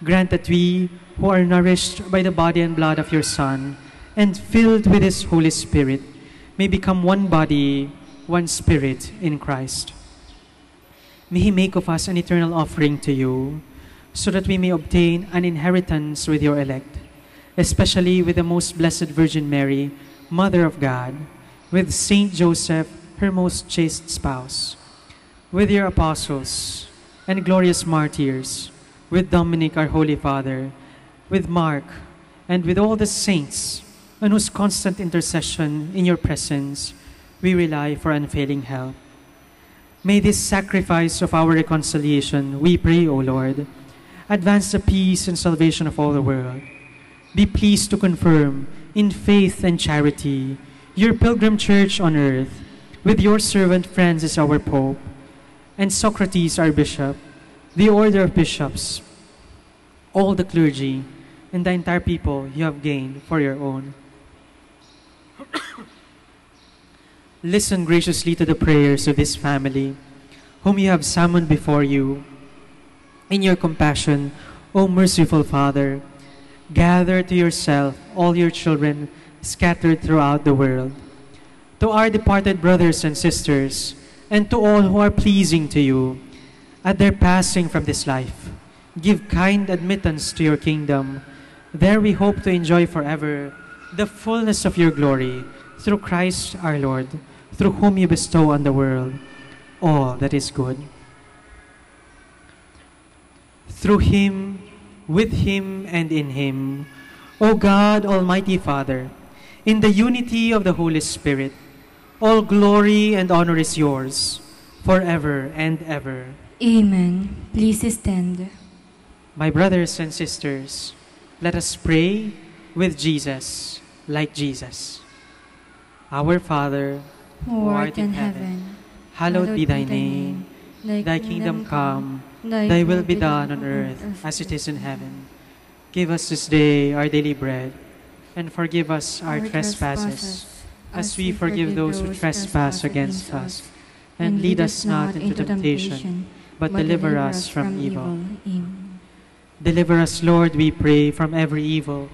Grant that we, who are nourished by the body and blood of your Son, and filled with his Holy Spirit, may become one body, one spirit in Christ. May he make of us an eternal offering to you, so that we may obtain an inheritance with your elect, especially with the most blessed Virgin Mary, Mother of God, with Saint Joseph, her most chaste spouse, with your apostles and glorious martyrs, with Dominic, our Holy Father, with Mark, and with all the saints, on whose constant intercession in your presence we rely for unfailing help. May this sacrifice of our reconciliation, we pray, O Lord, advance the peace and salvation of all the world. Be pleased to confirm in faith and charity your pilgrim church on earth, with your servant Francis our Pope, and Socrates our Bishop, the order of bishops, all the clergy, and the entire people you have gained for your own. Listen graciously to the prayers of this family, whom you have summoned before you. In your compassion, O merciful Father, gather to yourself all your children scattered throughout the world. To our departed brothers and sisters, and to all who are pleasing to you. At their passing from this life, give kind admittance to your kingdom. There we hope to enjoy forever the fullness of your glory, through Christ our Lord, through whom you bestow on the world all that is good. Through him, with him, and in him, O God, Almighty Father, in the unity of the Holy Spirit, all glory and honor is yours, forever and ever. Amen. Please stand. My brothers and sisters, let us pray with Jesus, like Jesus. Our Father, Who art in heaven, hallowed be thy name. Thy kingdom come, thy will be done on earth as it is in heaven. Give us this day our daily bread, and forgive us our trespasses, as we forgive those who trespass against us. And lead us not into temptation, but deliver us from evil. Amen. Deliver us, Lord, we pray, from every evil,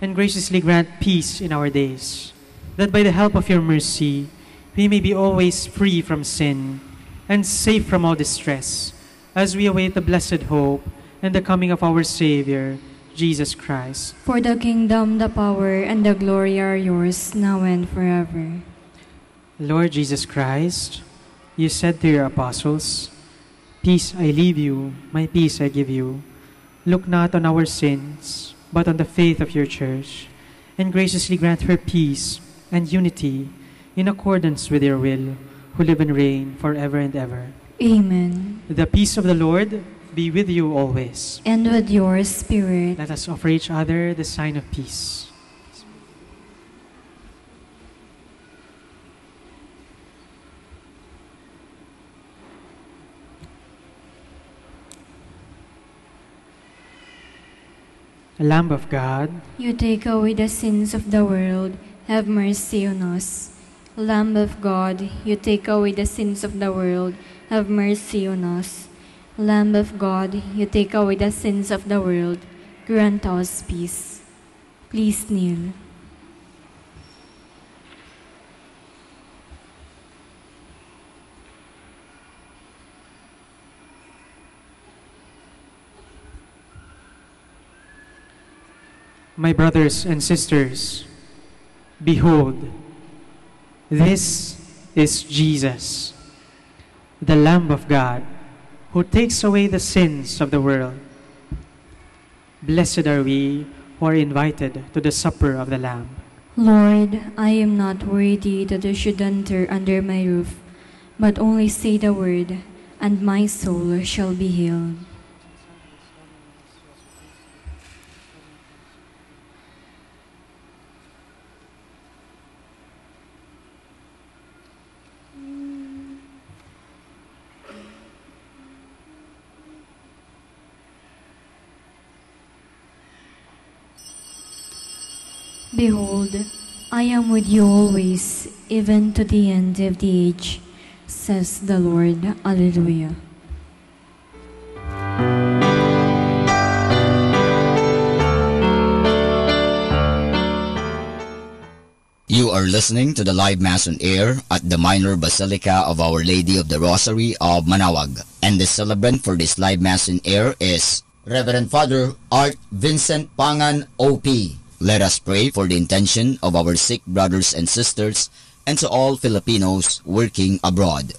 and graciously grant peace in our days, that by the help of your mercy, we may be always free from sin and safe from all distress, as we await the blessed hope and the coming of our Savior, Jesus Christ. For the kingdom, the power, and the glory are yours, now and forever. Lord Jesus Christ, you said to your apostles, "Peace I leave you, my peace I give you. Look not on our sins, but on the faith of your church, and graciously grant her peace and unity in accordance with your will, who live and reign forever and ever." Amen. The peace of the Lord be with you always. And with your spirit. Let us offer each other the sign of peace. Lamb of God, you take away the sins of the world, have mercy on us. Lamb of God, you take away the sins of the world, have mercy on us. Lamb of God, you take away the sins of the world, grant us peace. Please kneel. My brothers and sisters, behold, this is Jesus, the Lamb of God, who takes away the sins of the world. Blessed are we who are invited to the supper of the Lamb. Lord, I am not worthy that you should enter under my roof, but only say the word, and my soul shall be healed. Behold, I am with you always, even to the end of the age, says the Lord. Alleluia. You are listening to the live Mass on air at the Minor Basilica of Our Lady of the Rosary of Manaoag. And the celebrant for this live Mass on air is Reverend Father Art Vincent Pangan, O.P. Let us pray for the intention of our sick brothers and sisters and to all Filipinos working abroad.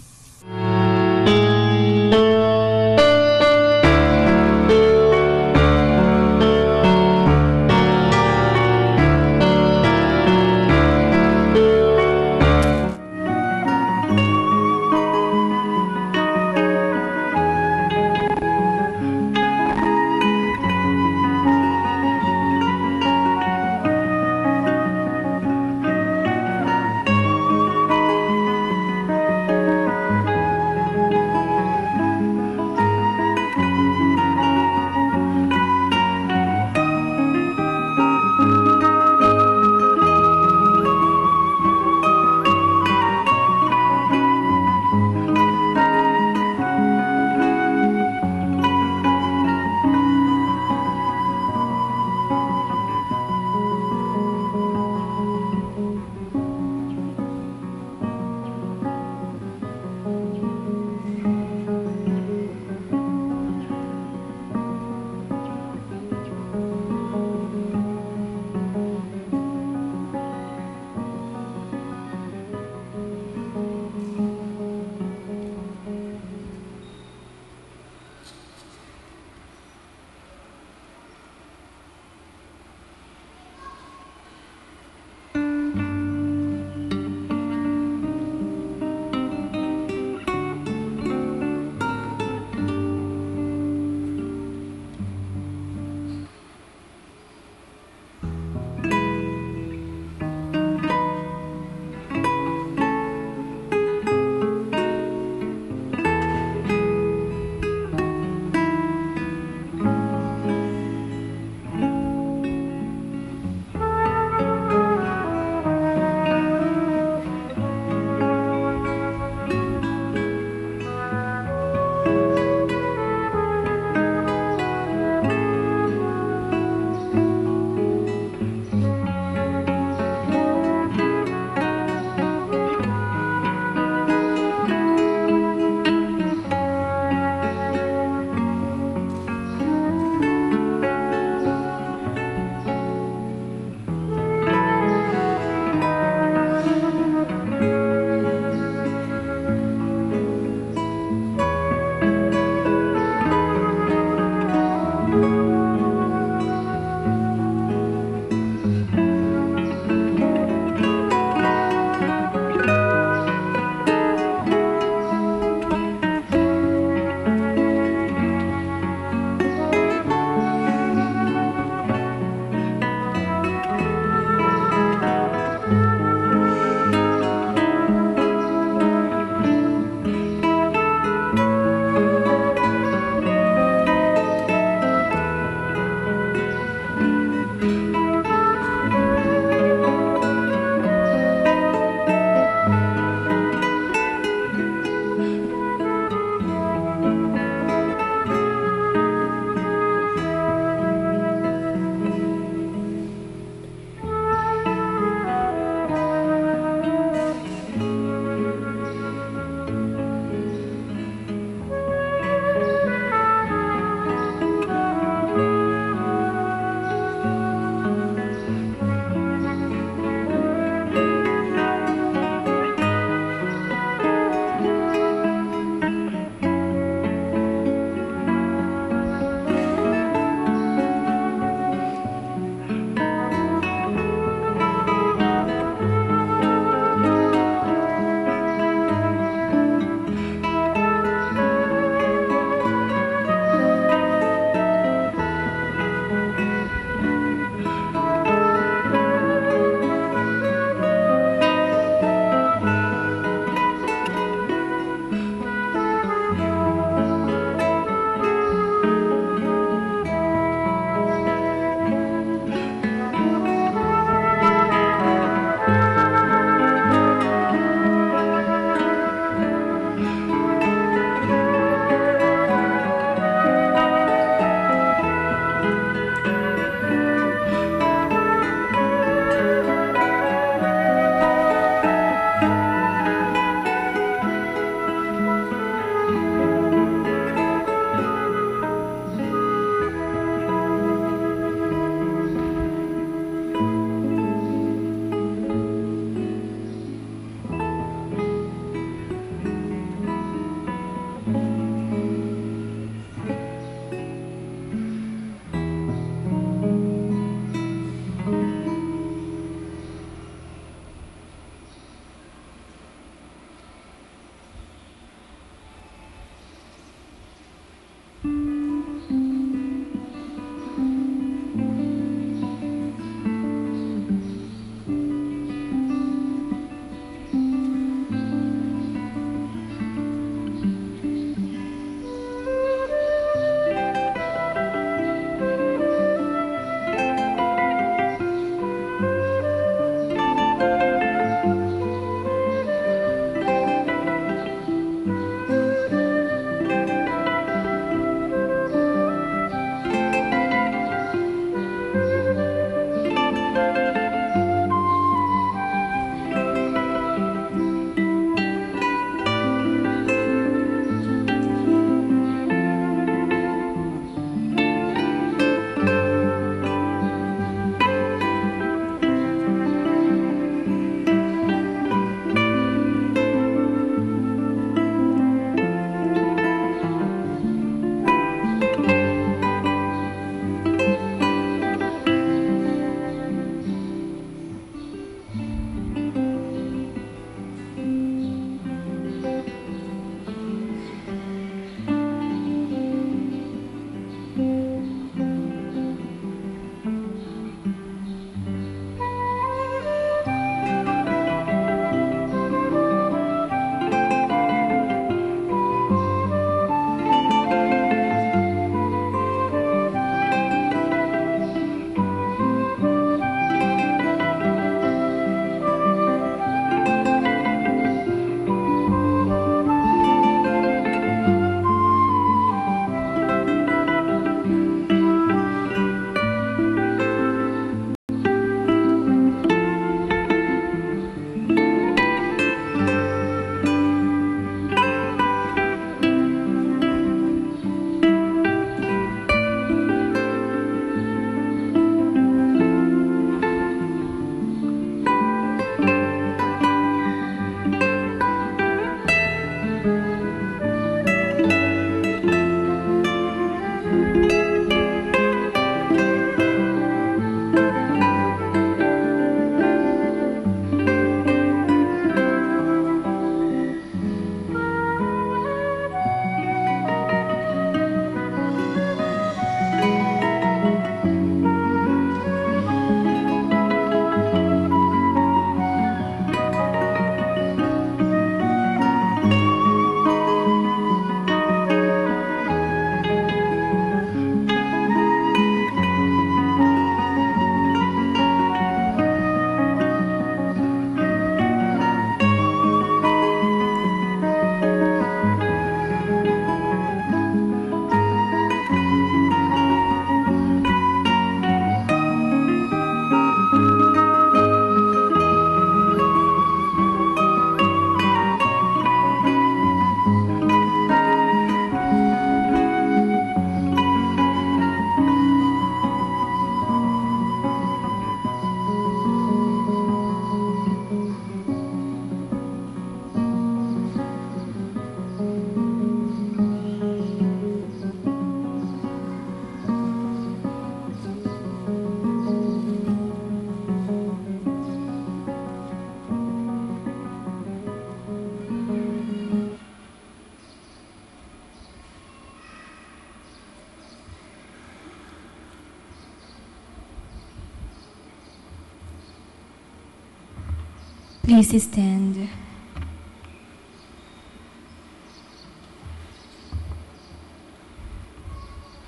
Please stand.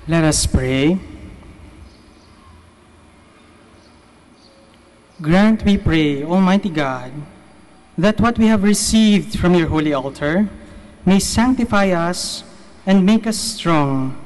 Let us pray. Grant, we pray, Almighty God, that what we have received from your holy altar may sanctify us and make us strong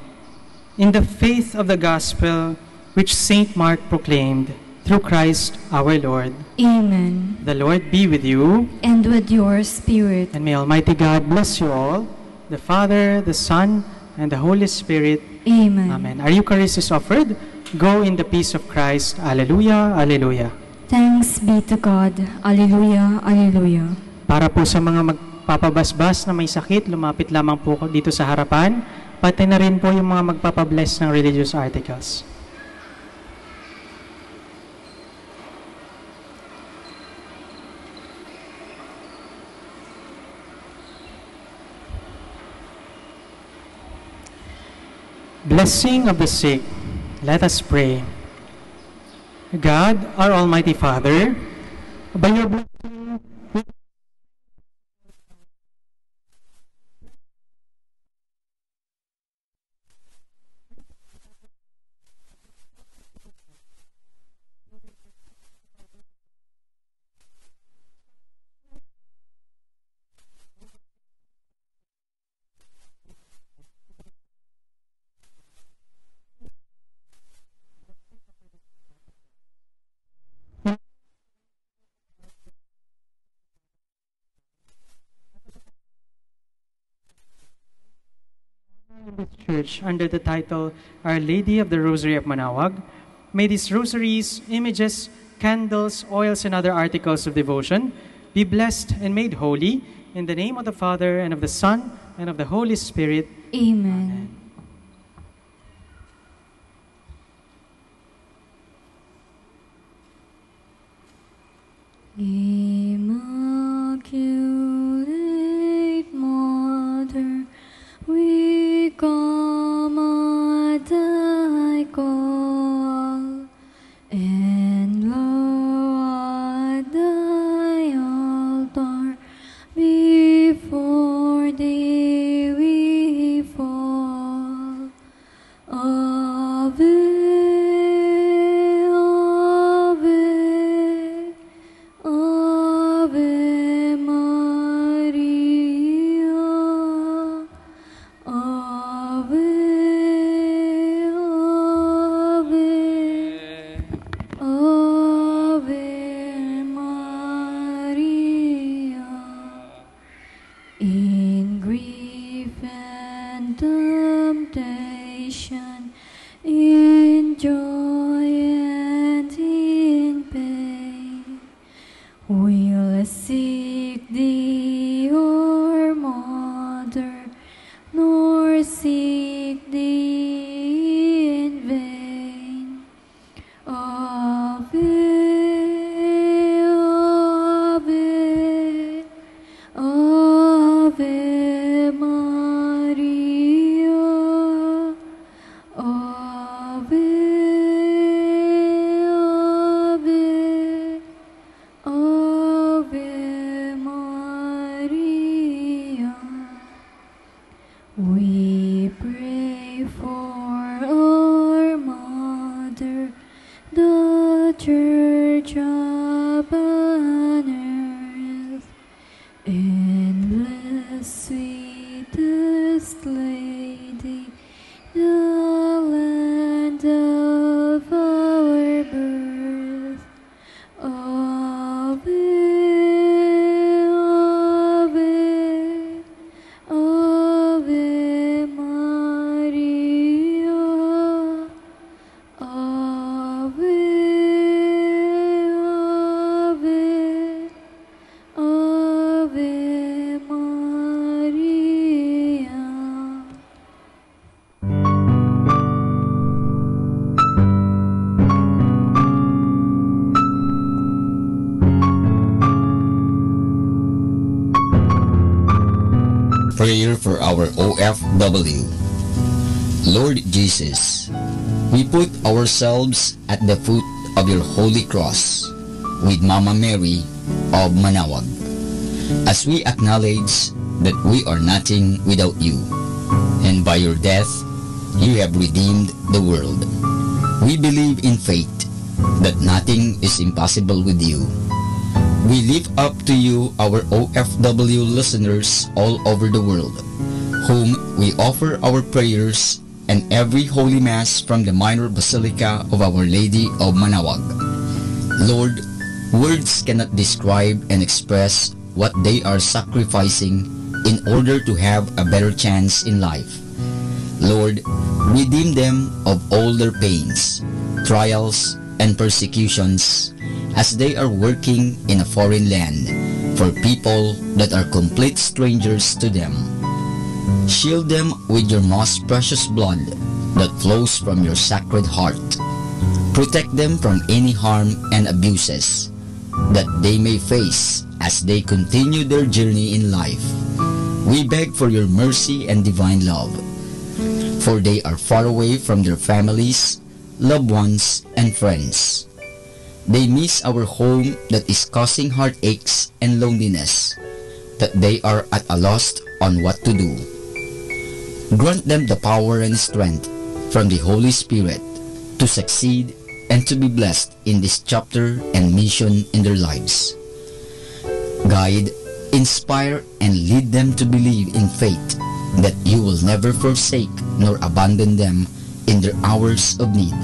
in the faith of the gospel which Saint Mark proclaimed, through Christ our Lord. Amen. The Lord be with you. And with your spirit. And may Almighty God bless you all, the Father, the Son, and the Holy Spirit. Amen. Amen. Our Eucharist is offered. Go in the peace of Christ. Alleluia, alleluia. Thanks be to God. Alleluia, alleluia. Para po sa mga magpapabasbas na may sakit, lumapit lamang po dito sa harapan. Pati na rin po yung mga magpapabless ng religious articles. Blessing of the sick. Let us pray. God, our Almighty Father, by your blessing, this church under the title Our Lady of the Rosary of Manaoag. May these rosaries, images, candles, oils, and other articles of devotion be blessed and made holy in the name of the Father, and of the Son, and of the Holy Spirit. Amen. Immaculate Mother, we come at thy call, and lo, at thy altar, before thee we fall. Ave, Ave, Ave Maria. Ave, Ave, Ave Maria. In grief and temptation, in joy and in pain, we'll seek thee, our Mother, nor seek thee in vain. Ave, Ave, Ave Maria. Ave, Ave, Ave Maria. We pray for our Mother, the Church upon earth, endless sweetest Lady, the land of our birth. Ave, Ave, Ave Maria. Ave, Ave, Ave Maria. Prayer for our OFW. Lord Jesus, we put ourselves at the foot of your holy cross with Mama Mary of Manawag. As we acknowledge that we are nothing without you, and by your death, you have redeemed the world. We believe in faith that nothing is impossible with you. We lift up to you our OFW listeners all over the world, whom we offer our prayers and every Holy Mass from the Minor Basilica of Our Lady of Manawag. Lord, words cannot describe and express what they are sacrificing in order to have a better chance in life. Lord, redeem them of all their pains, trials, and persecutions as they are working in a foreign land for people that are complete strangers to them. Shield them with your most precious blood that flows from your sacred heart. Protect them from any harm and abuses that they may face as they continue their journey in life. We beg for your mercy and divine love, for they are far away from their families, loved ones, and friends. They miss our home that is causing heartaches and loneliness, that they are at a loss on what to do. Grant them the power and strength from the Holy Spirit to succeed and to be blessed in this chapter and mission in their lives. Guide, inspire, and lead them to believe in faith that you will never forsake nor abandon them in their hours of need.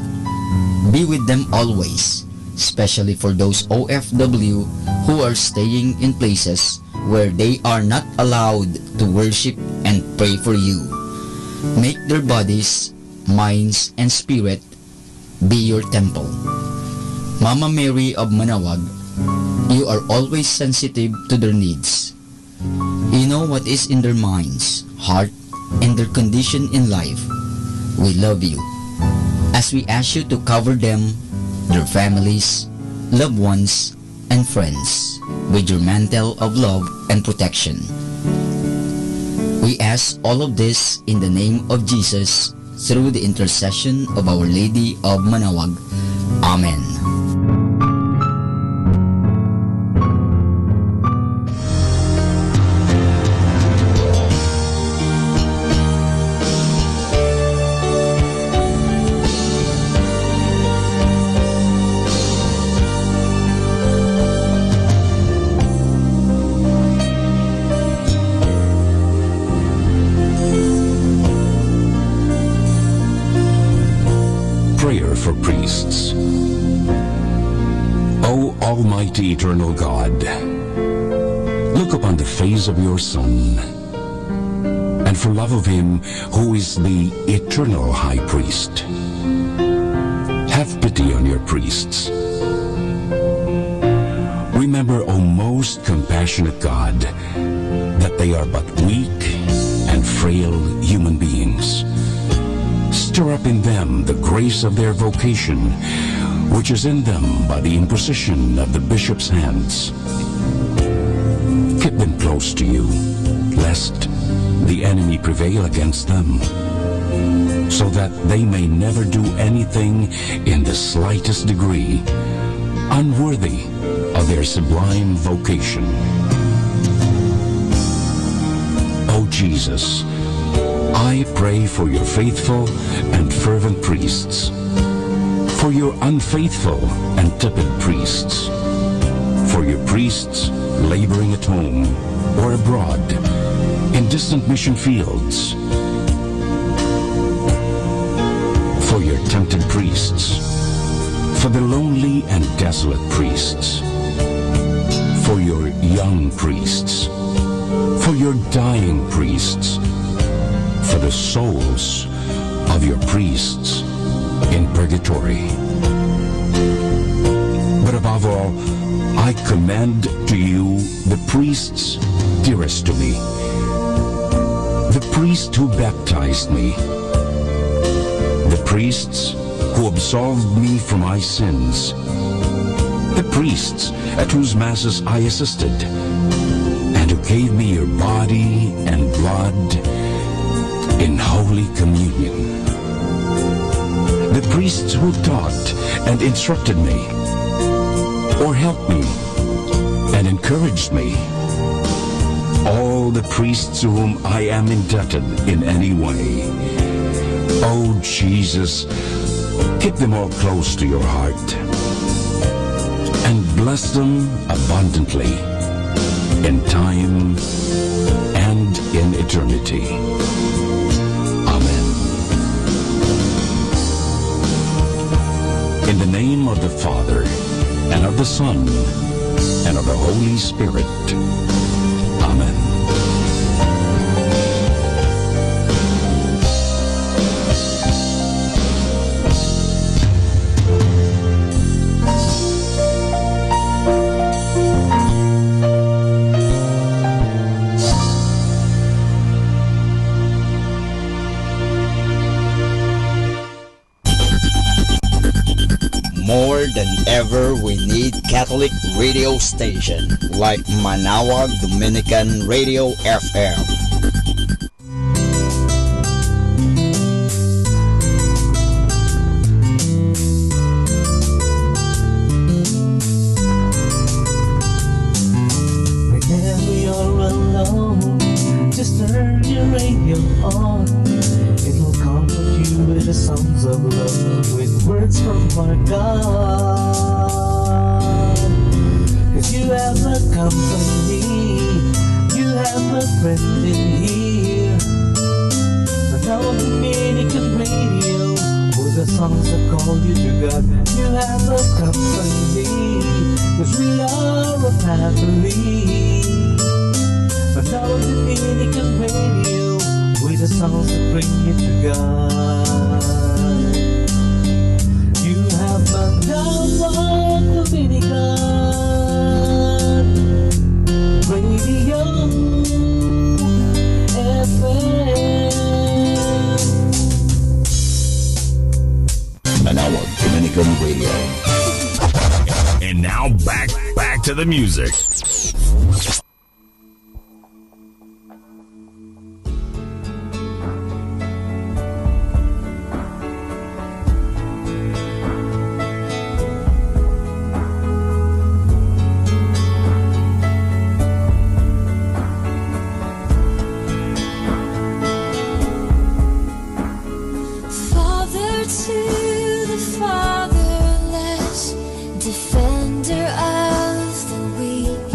Be with them always, especially for those OFW who are staying in places where they are not allowed to worship and pray for you. Make their bodies, minds, and spirit be your temple. Mama Mary of Manawag, you are always sensitive to their needs. You know what is in their minds, heart, and their condition in life. We love you. As we ask you to cover them, their families, loved ones, and friends with your mantle of love and protection. We ask all of this in the name of Jesus through the intercession of Our Lady of Manawag. Amen. Almighty eternal God, look upon the face of your Son, and for love of him who is the eternal high priest, have pity on your priests. Remember, O most compassionate God, that they are but weak and frail human beings. Stir up in them the grace of their vocation, which is in them by the imposition of the bishop's hands. Keep them close to you, lest the enemy prevail against them, so that they may never do anything in the slightest degree unworthy of their sublime vocation. O Jesus, I pray for your faithful and fervent priests, for your unfaithful and tepid priests, for your priests laboring at home or abroad in distant mission fields, for your tempted priests, for the lonely and desolate priests, for your young priests, for your dying priests, for the souls of your priests in purgatory. But above all, I commend to you the priests dearest to me, the priest who baptized me, the priests who absolved me from my sins, the priests at whose masses I assisted, and who gave me your body and blood in Holy Communion, the priests who taught and instructed me, or helped me and encouraged me. All the priests to whom I am indebted in any way. Oh, Jesus, keep them all close to your heart and bless them abundantly in time and in eternity. Amen. In the name of the Father, and of the Son, and of the Holy Spirit. Amen. More than ever, we need Catholic radio station like Manawag Dominican Radio FM. Whenever you're alone, just turn your radio on. It'll comfort you with the songs of love, with words from our God. 'Cause you have a company, you have a friend in here. The now Dominican radio, with the songs that call you to God. You have a company, 'cause we are a family. The now Dominican radio, with the songs that bring you to God. You have Manawag Dominican Radio FM. Manawag Dominican Radio. And now back to the music. Father to the fatherless, defender of the weak.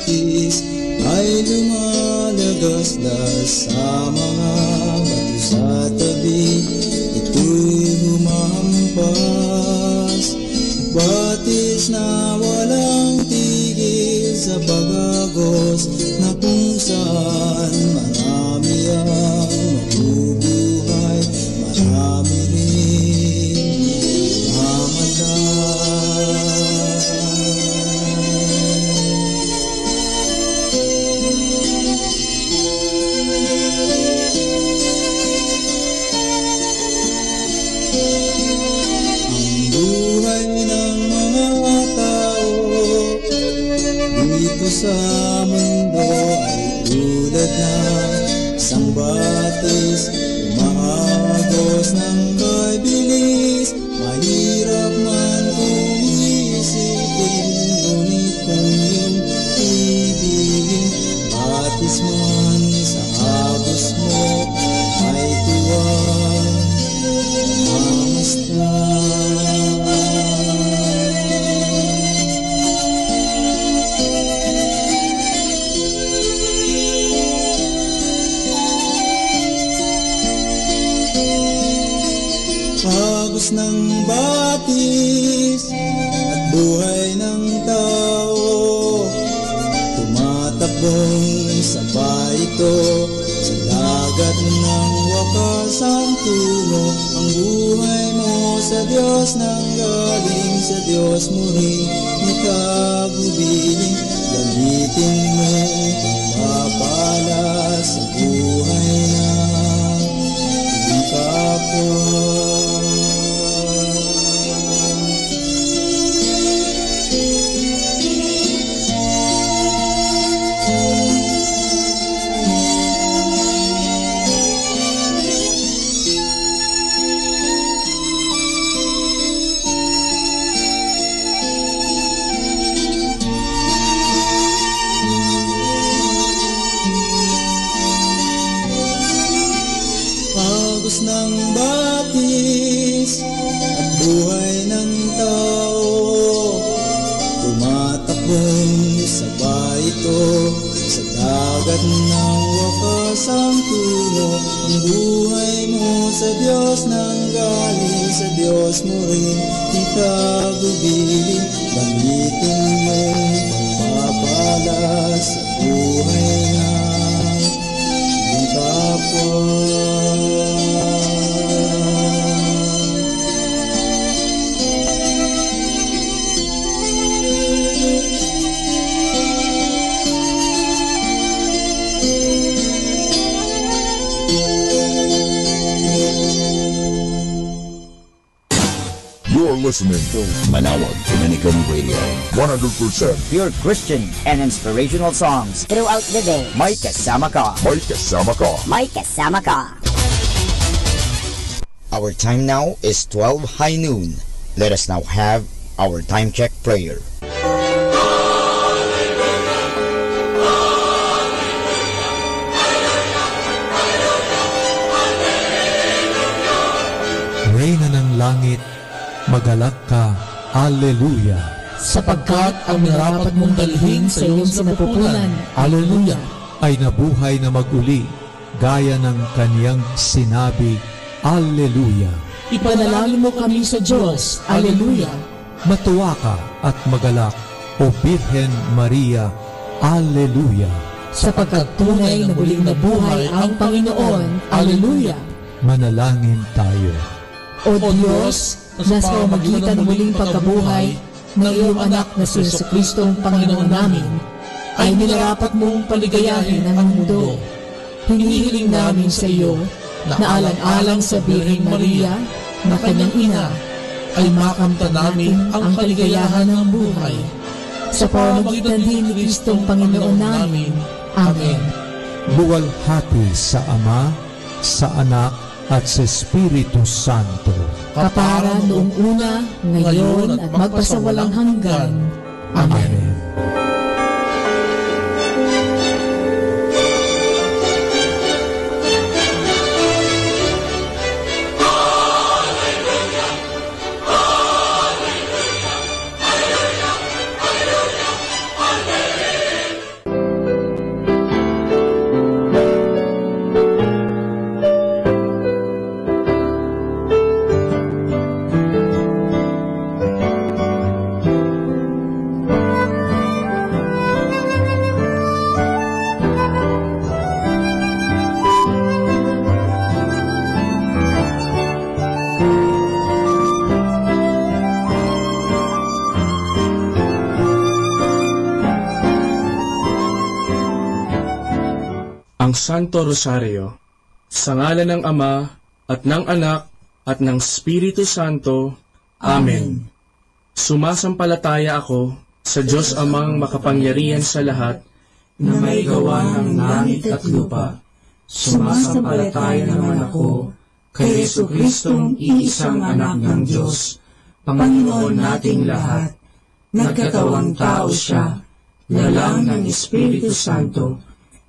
batis ay lumalagaslas sa mga bato sa tabi, ito'y humampas. Batis na walang tigil sa pag-agos, na kung saan marami ang mabubuhay, marami rin mamatay. Sa mundo ay tulad ng isang batis, umaagos ng kay bilis. Mahirap man kung isipin, ngunit kung iyong ibigin, batis man sa agos mo ay tuwang mamasdan. Agos ng batis at buhay ng tao, tumatakbong sabay ito sa dagat ng wakas ang tungo. Ang buhay mo sa Diyos nang galing sa Diyos mo rin ikagubiling. Gamitin mo pagpapala sa buhay ng iyong kapwa. Agos ng batis at buhay ng tao, tumatakbong sabay ito sa dagat ng wakas ang tungo. Ang buhay mo sa Diyos nang galing sa Diyos mo rin ikagubiling. Gamitin mo pagpapala sa buhay ng iyong kapwa. You're listening to Manawag Dominican Radio. 100% Pure Christian and inspirational songs throughout the day. May kasama ka. May kasama ka. May kasama ka. Our time now is 12 high noon. Let us now have our time check prayer. Reyna ng langit, magalak ka, Alleluia. Sapagkat ang minarapat mong dalhin sa iyong sinapupunan, Alleluia, ay nabuhay na maguli, gaya ng kaniyang sinabi, Alleluia. Ipanalangin mo kami sa Diyos, Alleluia. Matuwa ka at magalak, O Birhen Maria, Alleluia. Sapagkat tunay na muling nabuhay ang Panginoon, Alleluia. Manalangin tayo. O Diyos, na sa pamamagitan ng muling pagkabuhay ng iyong anak na si Jesucristong Panginoon namin, ay minarapat mong paligayahin ang mundo. Hinihiling namin sa iyo na alang-alang sa Birheng Maria na kanyang ina, ay makamtan namin ang kaligayahan ng buhay. Sa pamamagitan din ni Kristong Panginoon namin. Amen. Luwalhati sa Ama, sa Anak, at sa Espiritu Santo. Kapara noong una, ngayon, at magpasawalang hanggan. Amen. Santo Rosario. Sa ngalan ng Ama, at ng Anak, at ng Espiritu Santo. Amen. Sumasampalataya ako sa Diyos Amang makapangyarihan sa lahat, na may gawa ng langit at lupa. Sumasampalataya naman ako kay Jesucristong iisang anak ng Diyos, Panginoon nating lahat. Nagkatawang tao siya, lalang ng Espiritu Santo,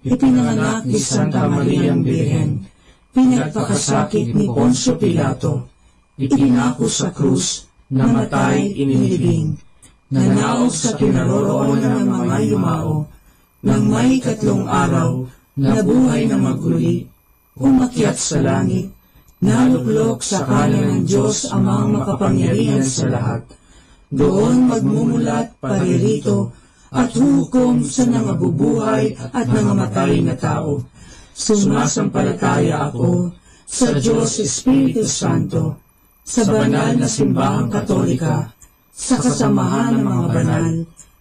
ipinanganak ni Santa Mariang Birhen, pinagpakasakit ni Poncio Pilato, ipinako sa krus, namatay, inilibing, nanaog sa kinaroroonan ng mga yumao, nang may 3 araw, nabuhay na maguli, umakyat sa langit, naluklok sa kanan ng Diyos Amang makapangyarihan sa lahat. Doon magmumulat paririto at hukom sa nangabubuhay at nangamatay na tao. Sumasampalataya ako sa Diyos Espiritu Santo, sa banal na simbahang katolika, sa kasamahan ng mga banal,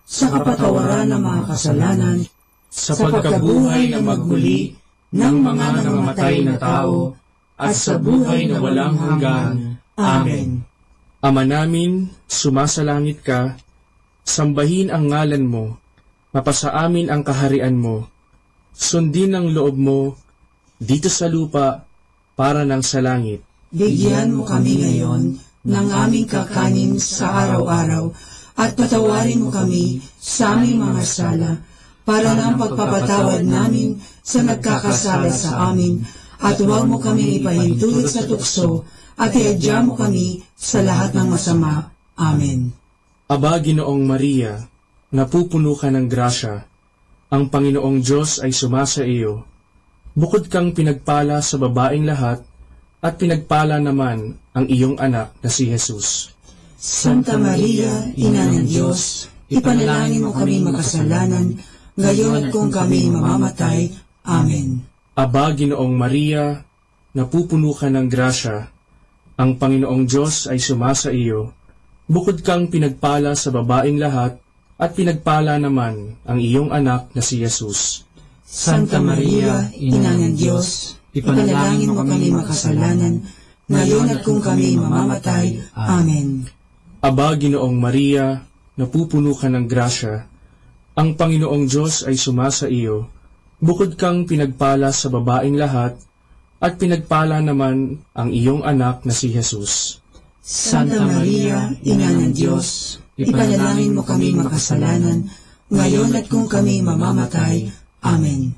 sa kapatawaran ng mga kasalanan, sa pagkabuhay na magmuli ng mga nangamatay na tao, at sa buhay na walang hanggan. Amen. Ama namin, sumasalangit ka, sambahin ang ngalan mo, mapasa amin ang kaharian mo, sundin ang loob mo, dito sa lupa, para ng sa langit. Bigyan mo kami ngayon ng aming kakanin sa araw-araw, at patawarin mo kami sa aming mga sala, para ng pagpapatawad namin sa nagkakasala sa amin, at huwag mo kami ipahintulot sa tukso, at iadya mo kami sa lahat ng masama. Amen. Aba, Ginoong Maria, napupuno ka ng grasya, ang Panginoong Diyos ay sumasa iyo. Bukod kang pinagpala sa babaeng lahat, at pinagpala naman ang iyong anak na si Jesus. Santa Maria, Ina ng Diyos, ipanalangin mo kami makasalanan, ngayon at kung kami mamamatay. Amen. Aba, Ginoong Maria, napupuno ka ng grasya, ang Panginoong Diyos ay sumasa iyo. Bukod kang pinagpala sa babaeng lahat, at pinagpala naman ang iyong anak na si Jesus. Santa Maria, Ina ng Diyos, ipanalangin mo kami makasalanan, ngayon at kung kami mamamatay. Amen. Aba, Ginoong Maria, napupuno ka ng grasya, ang Panginoong Diyos ay sumasa iyo. Bukod kang pinagpala sa babaeng lahat, at pinagpala naman ang iyong anak na si Jesus. Santa Maria, Ina ng Diyos, ipanalangin mo kami makasalanan, ngayon at kung kami mamamatay. Amen.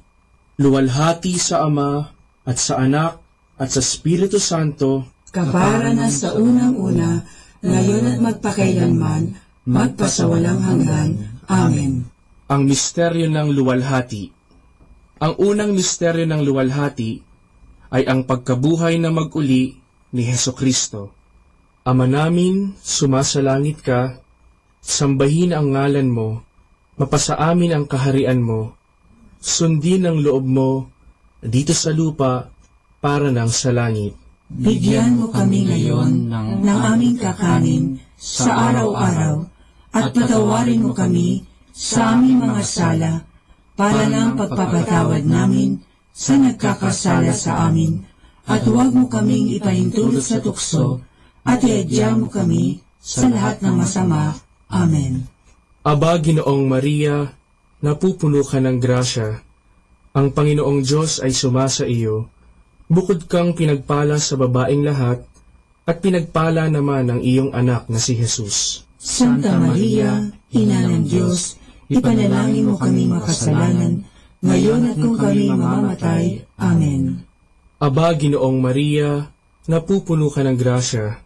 Luwalhati sa Ama, at sa Anak, at sa Espiritu Santo, kapara na sa unang-una, ngayon at magpakailanman, magpasawalang hanggan. Amen. Ang misteryo ng luwalhati. Ang unang misteryo ng luwalhati ay ang pagkabuhay na mag-uli ni Hesukristo. Ama namin, sumasalangit ka, sambahin ang ngalan mo, mapasa amin ang kaharian mo, sundin ang loob mo, dito sa lupa, para ng sa langit. Bigyan mo kami ngayon ng aming kakanin sa araw-araw, at patawarin mo kami sa aming mga sala, para ng pagpapatawad namin sa nagkakasala sa amin, at huwag mo kaming ipahintulot sa tukso, at iadya mo kami sa lahat ng masama. Amen. Aba, Ginoong Maria, napupuno ka ng grasya, ang Panginoong Diyos ay sumasa iyo. Bukod kang pinagpala sa babaeng lahat, at pinagpala naman ang iyong anak na si Jesus. Santa Maria, Ina ng Diyos, ipanalangin mo kami makasalanan, ngayon at kung kami mamamatay. Amen. Aba, Ginoong Maria, napupuno ka ng grasya,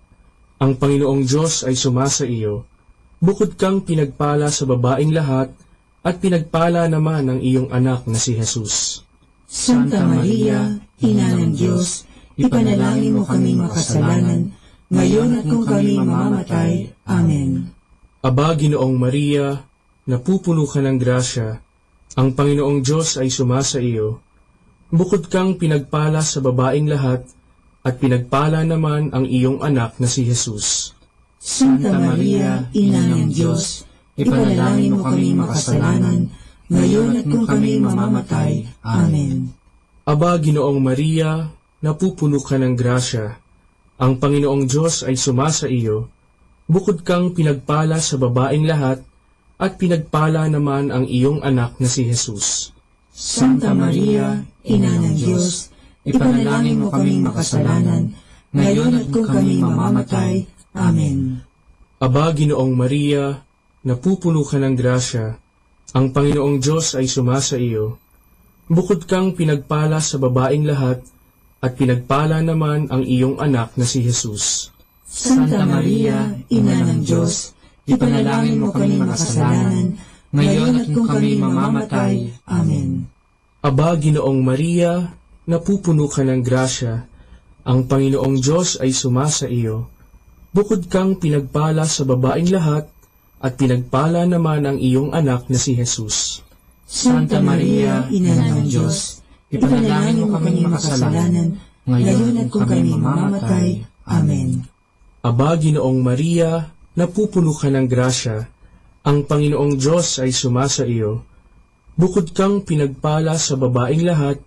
ang Panginoong Diyos ay sumasa iyo. Bukod kang pinagpala sa babaeng lahat, at pinagpala naman ang iyong anak na si Jesus. Santa Maria, Ina ng Diyos, ipanalangin mo kami makasalanan, ngayon at kung kami mamamatay. Amen. Aba, Ginoong Maria, napupuno ka ng grasya, ang Panginoong Diyos ay sumasa iyo. Bukod kang pinagpala sa babaeng lahat, at pinagpala naman ang iyong anak na si Jesus. Santa Maria, Ina ng Diyos, ipanalangin mo kami makasalanan, ngayon at kung kami mamamatay. Amen. Aba, Ginoong Maria, napupuno ka ng grasya. Ang Panginoong Diyos ay sumasa iyo. Bukod kang pinagpala sa babaeng lahat, at pinagpala naman ang iyong anak na si Jesus. Santa Maria, Ina ng Diyos, ipanalangin mo kaming makasalanan, ngayon at kung kami mamamatay. Amen. Aba, Ginoong Maria, napupuno ka ng grasya. Ang Panginoong Diyos ay sumasa iyo. Bukod kang pinagpala sa babaeng lahat, at pinagpala naman ang iyong anak na si Jesus. Santa Maria, Ina ng Diyos, ipanalangin mo kami makasalanan, ngayon at kung kami mamamatay. Amen. Aba, Ginoong Maria, napupuno ka ng grasya. Ang Panginoong Diyos ay sumasa iyo. Bukod kang pinagpala sa babaeng lahat, at pinagpala naman ang iyong anak na si Jesus. Santa Maria, Ina ng Diyos, ipanalangin mo kami makasalanan, ngayon at kung kami mamamatay. Amen. Aba, Ginoong Maria, napupuno ka ng grasya. Ang Panginoong Diyos ay sumasa iyo. Bukod kang pinagpala sa babaeng lahat,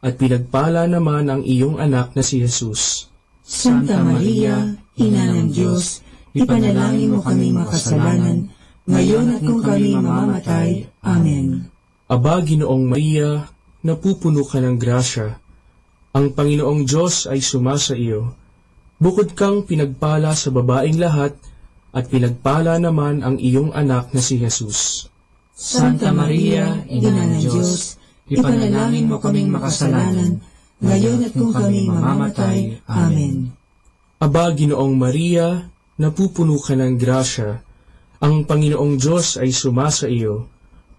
at pinagpala naman ang iyong anak na si Jesus. Santa Maria, Ina ng Diyos, ipanalangin mo kami makasalanan, ngayon at kung kami mamamatay. Amen. Aba, Ginoong Maria, napupuno ka ng grasya. Ang Panginoong Diyos ay sumasa iyo. Bukod kang pinagpala sa babaeng lahat, at pinagpala naman ang iyong anak na si Jesus. Santa Maria, Ina ng Diyos, ipanalangin mo kaming makasalanan, ngayon at kung kami mamamatay. Amen. Aba, Ginoong Maria, napupuno ka ng grasya. Ang Panginoong Diyos ay sumasa iyo.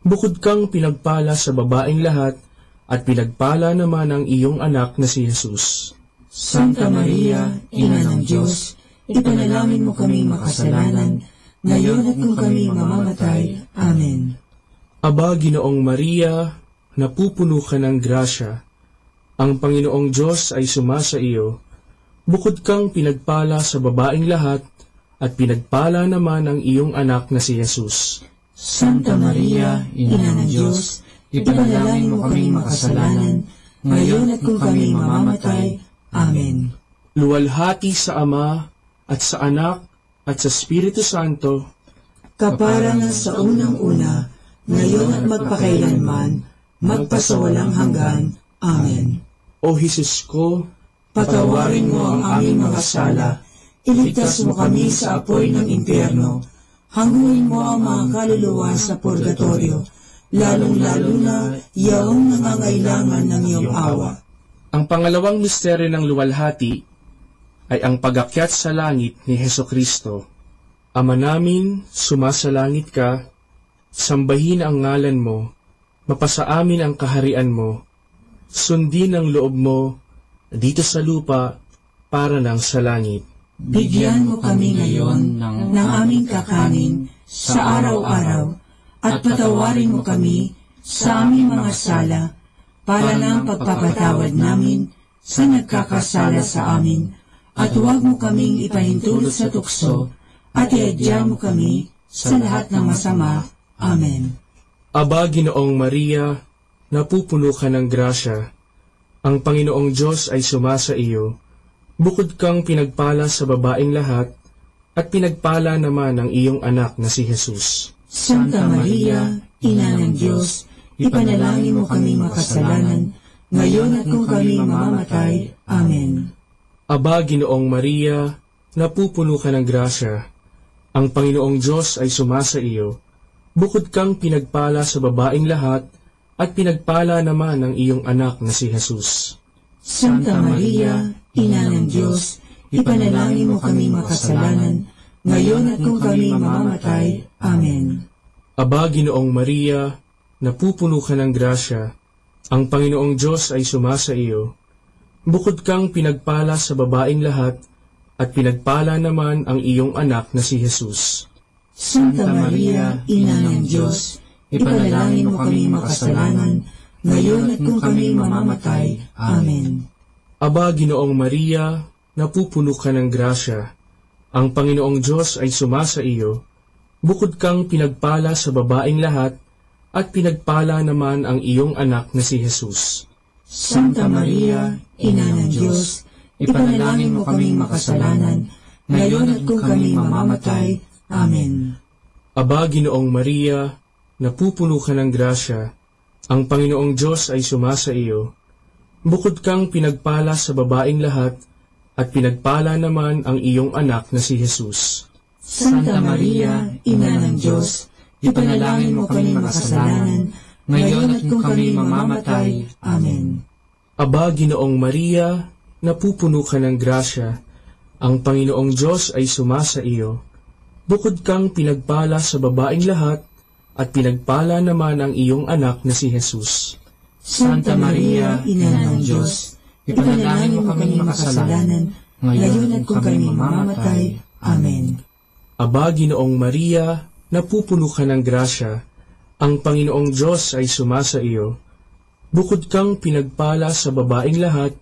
Bukod kang pinagpala sa babaeng lahat, at pinagpala naman ang iyong anak na si Jesus. Santa Maria, Ina ng Diyos, ipanalangin mo kaming makasalanan, ngayon at kung kami mamamatay. Amen. Aba, Ginoong Maria, napupuno ka ng grasya. Ang Panginoong Diyos ay sumasa iyo. Bukod kang pinagpala sa babaeng lahat, at pinagpala naman ang iyong anak na si Jesus. Santa Maria, Ina ng Diyos, ipanalangin mo kaming makasalanan, ngayon at kung kami mamamatay. Amen. Luwalhati sa Ama, at sa Anak, at sa Espiritu Santo, kaparangan sa unang-una, ngayon at magpakailanman, magpasawalang hanggan. Amen. O Jesus ko, patawarin mo ang aming mga sala, iligtas mo kami sa apoy ng impyerno, hanguin mo ang mga kaluluwa sa purgatorio, lalong-lalo na yaong nangangailangan ng iyong awa. Ang pangalawang misteryo ng luwalhati ay ang pag-akyat sa langit ni Hesukristo. Ama namin, sumasalangit ka, sambahin ang ngalan mo, mapasa amin ang kaharian mo, sundin ang loob mo dito sa lupa para nang sa langit. Bigyan mo kami ngayon ng aming kakanin sa araw-araw, at patawarin mo kami sa aming mga sala, para ng pagpapatawad namin sa nagkakasala sa amin, at huwag mo kaming ipahintulot sa tukso, at iadya mo kami sa lahat ng masama. Amen. Aba, Ginoong Maria, napupuno ka ng grasya. Ang Panginoong Diyos ay sumasa iyo. Bukod kang pinagpala sa babaeng lahat, at pinagpala naman ang iyong anak na si Jesus. Santa Maria, Ina ng Diyos, ipanalangin mo kami makasalanan, ngayon at kung kami mamamatay. Amen. Aba, Ginoong Maria, napupuno ka ng grasya. Ang Panginoong Diyos ay sumasa iyo. Bukod kang pinagpala sa babaeng lahat, at pinagpala naman ang iyong anak na si Jesus. Santa Maria, Ina ng Diyos, ipanalangin mo kami makasalanan, ngayon at kung kami mamamatay. Amen. Aba, Ginoong Maria, napupuno ka ng grasya. Ang Panginoong Diyos ay sumasa iyo. Bukod kang pinagpala sa babaeng lahat, at pinagpala naman ang iyong anak na si Jesus. Santa Maria, Ina ng Diyos, ipanalangin mo kami makasalanan, ngayon at kung kami mamamatay. Amen. Aba, Ginoong Maria, napupuno ka ng grasya. Ang Panginoong Diyos ay sumasa iyo. Bukod kang pinagpala sa babaeng lahat, at pinagpala naman ang iyong anak na si Jesus. Santa Maria, Ina ng Diyos, ipanalangin mo kaming makasalanan, ngayon at kung kami mamamatay. Amen. Aba, Ginoong Maria, napupuno ka ng grasya, ang Panginoong Diyos ay sumasa iyo. Bukod kang pinagpala sa babaeng lahat, at pinagpala naman ang iyong anak na si Jesus. Santa Maria, Ina ng Diyos, ipanalangin mo kami makasalanan, ngayon at kung kami mamamatay. Amen. Aba, Ginoong Maria, napupuno ka ng grasya, ang Panginoong Diyos ay sumasa iyo. Bukod kang pinagpala sa babaeng lahat, at pinagpala naman ang iyong anak na si Jesus. Santa Maria, Ina ng Diyos, ipanalangin mo kami makasalanan, ngayon at kung kami mamamatay. Amen. Aba, Ginoong Maria, napupuno ka ng grasya, ang Panginoong Diyos ay sumasa iyo. Bukod kang pinagpala sa babaeng lahat,